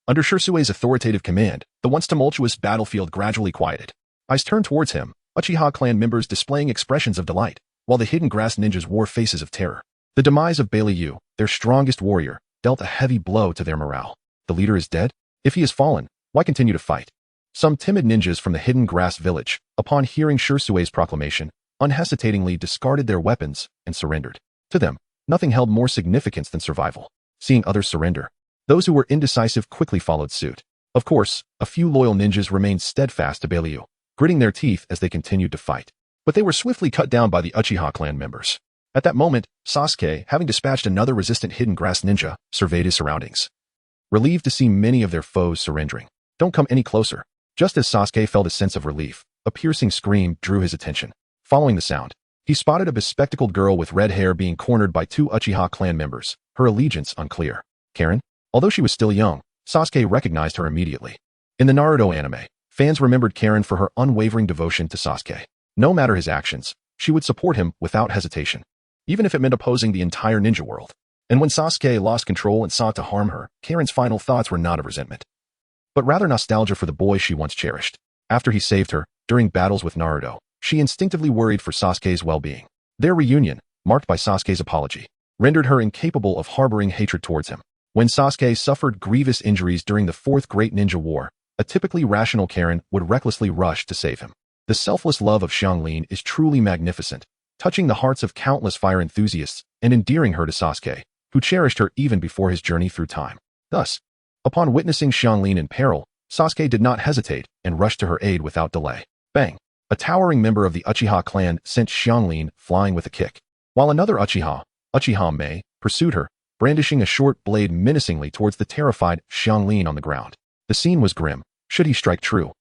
Under Shursui's authoritative command, the once tumultuous battlefield gradually quieted. Eyes turned towards him, Uchiha clan members displaying expressions of delight, while the hidden grass ninjas wore faces of terror. The demise of Beilioyu, their strongest warrior, dealt a heavy blow to their morale. The leader is dead? If he has fallen, why continue to fight? Some timid ninjas from the hidden grass village, upon hearing Shursui's proclamation, unhesitatingly discarded their weapons and surrendered. To them, nothing held more significance than survival. Seeing others surrender, those who were indecisive quickly followed suit. Of course, a few loyal ninjas remained steadfast to Beilioyu, gritting their teeth as they continued to fight. But they were swiftly cut down by the Uchiha clan members. At that moment, Sasuke, having dispatched another resistant hidden grass ninja, surveyed his surroundings. Relieved to see many of their foes surrendering. Don't come any closer. Just as Sasuke felt a sense of relief, a piercing scream drew his attention. Following the sound, he spotted a bespectacled girl with red hair being cornered by two Uchiha clan members, her allegiance unclear. Karen? Although she was still young, Sasuke recognized her immediately. In the Naruto anime, fans remembered Karen for her unwavering devotion to Sasuke. No matter his actions, she would support him without hesitation, even if it meant opposing the entire ninja world. And when Sasuke lost control and sought to harm her, Karen's final thoughts were not of resentment, but rather nostalgia for the boy she once cherished. After he saved her, during battles with Naruto, she instinctively worried for Sasuke's well-being. Their reunion, marked by Sasuke's apology, rendered her incapable of harboring hatred towards him. When Sasuke suffered grievous injuries during the Fourth Great Ninja War, a typically rational Karen would recklessly rush to save him. The selfless love of Xianglin is truly magnificent, touching the hearts of countless fire enthusiasts and endearing her to Sasuke, who cherished her even before his journey through time. Thus, upon witnessing Xianglin in peril, Sasuke did not hesitate and rushed to her aid without delay. Bang! A towering member of the Uchiha clan sent Xianglin flying with a kick, while another Uchiha Mei, pursued her, brandishing a short blade menacingly towards the terrified Xianglin on the ground. The scene was grim. Should he strike true,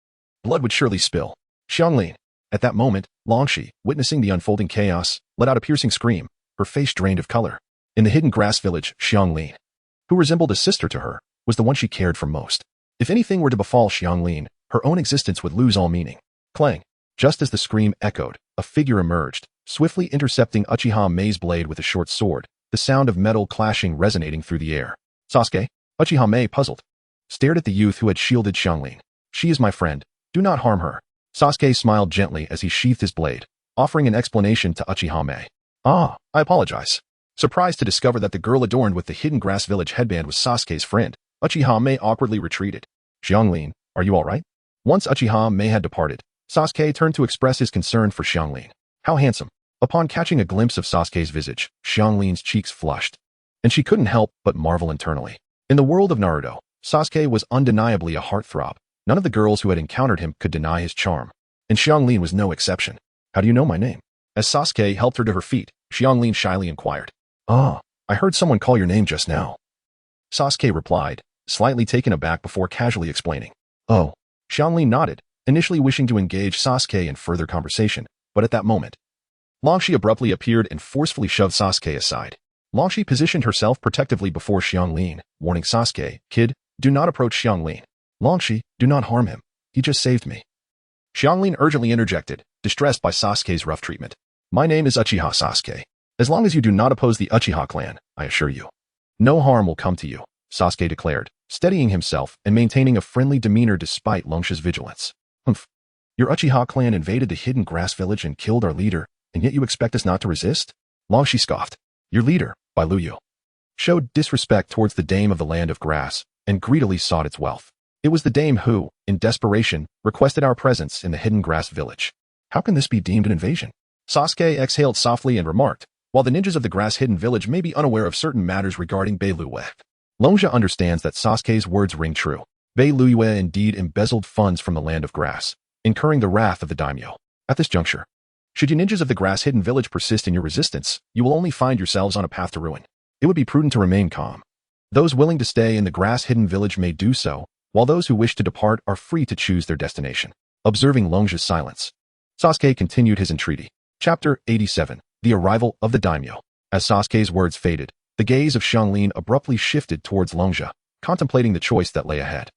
blood would surely spill. Xianglin, At that moment, Longshi, witnessing the unfolding chaos, let out a piercing scream, her face drained of color. In the hidden grass village, Xianglin, who resembled a sister to her, was the one she cared for most. If anything were to befall Xianglin, her own existence would lose all meaning. Clang! Just as the scream echoed, a figure emerged, swiftly intercepting Uchiha Mei's blade with a short sword, the sound of metal clashing resonating through the air. Sasuke? Uchiha Mei, puzzled, stared at the youth who had shielded Xianglin. She is my friend. Do not harm her. Sasuke smiled gently as he sheathed his blade, offering an explanation to Uchiha Mei. Ah, I apologize. Surprised to discover that the girl adorned with the hidden grass village headband was Sasuke's friend, Uchiha Mei awkwardly retreated. Xianglin, are you alright? Once Uchiha Mei had departed, Sasuke turned to express his concern for Xianglin. How handsome. Upon catching a glimpse of Sasuke's visage, Xianglin's cheeks flushed, and she couldn't help but marvel internally. In the world of Naruto, Sasuke was undeniably a heartthrob. None of the girls who had encountered him could deny his charm, and Xianglin was no exception. How do you know my name? As Sasuke helped her to her feet, Xianglin shyly inquired. Ah, I heard someone call your name just now. Sasuke replied, slightly taken aback before casually explaining. Oh. Xianglin nodded, initially wishing to engage Sasuke in further conversation, but at that moment, Longshi abruptly appeared and forcefully shoved Sasuke aside. Longshi positioned herself protectively before Xianglin, warning Sasuke, Kid, do not approach Xianglin. Longshi, do not harm him. He just saved me. Xianglin urgently interjected, distressed by Sasuke's rough treatment. My name is Uchiha Sasuke. As long as you do not oppose the Uchiha clan, I assure you, no harm will come to you, Sasuke declared, steadying himself and maintaining a friendly demeanor despite Longshi's vigilance. Humph. Your Uchiha clan invaded the hidden grass village and killed our leader, and yet you expect us not to resist? Longshi scoffed. Your leader, Bai Luyu, showed disrespect towards the dame of the land of grass, and greedily sought its wealth. It was the dame who, in desperation, requested our presence in the hidden grass village. How can this be deemed an invasion? Sasuke exhaled softly and remarked, while the ninjas of the grass hidden village may be unaware of certain matters regarding Bai Luyu, Longja understands that Sasuke's words ring true. Bai Luyu indeed embezzled funds from the land of grass, incurring the wrath of the daimyo. At this juncture, should you ninjas of the grass hidden village persist in your resistance, you will only find yourselves on a path to ruin. It would be prudent to remain calm. Those willing to stay in the grass hidden village may do so, while those who wish to depart are free to choose their destination. Observing Longja's silence, Sasuke continued his entreaty. Chapter 87. The Arrival of the Daimyo. As Sasuke's words faded, the gaze of Xianglin abruptly shifted towards Longja, contemplating the choice that lay ahead.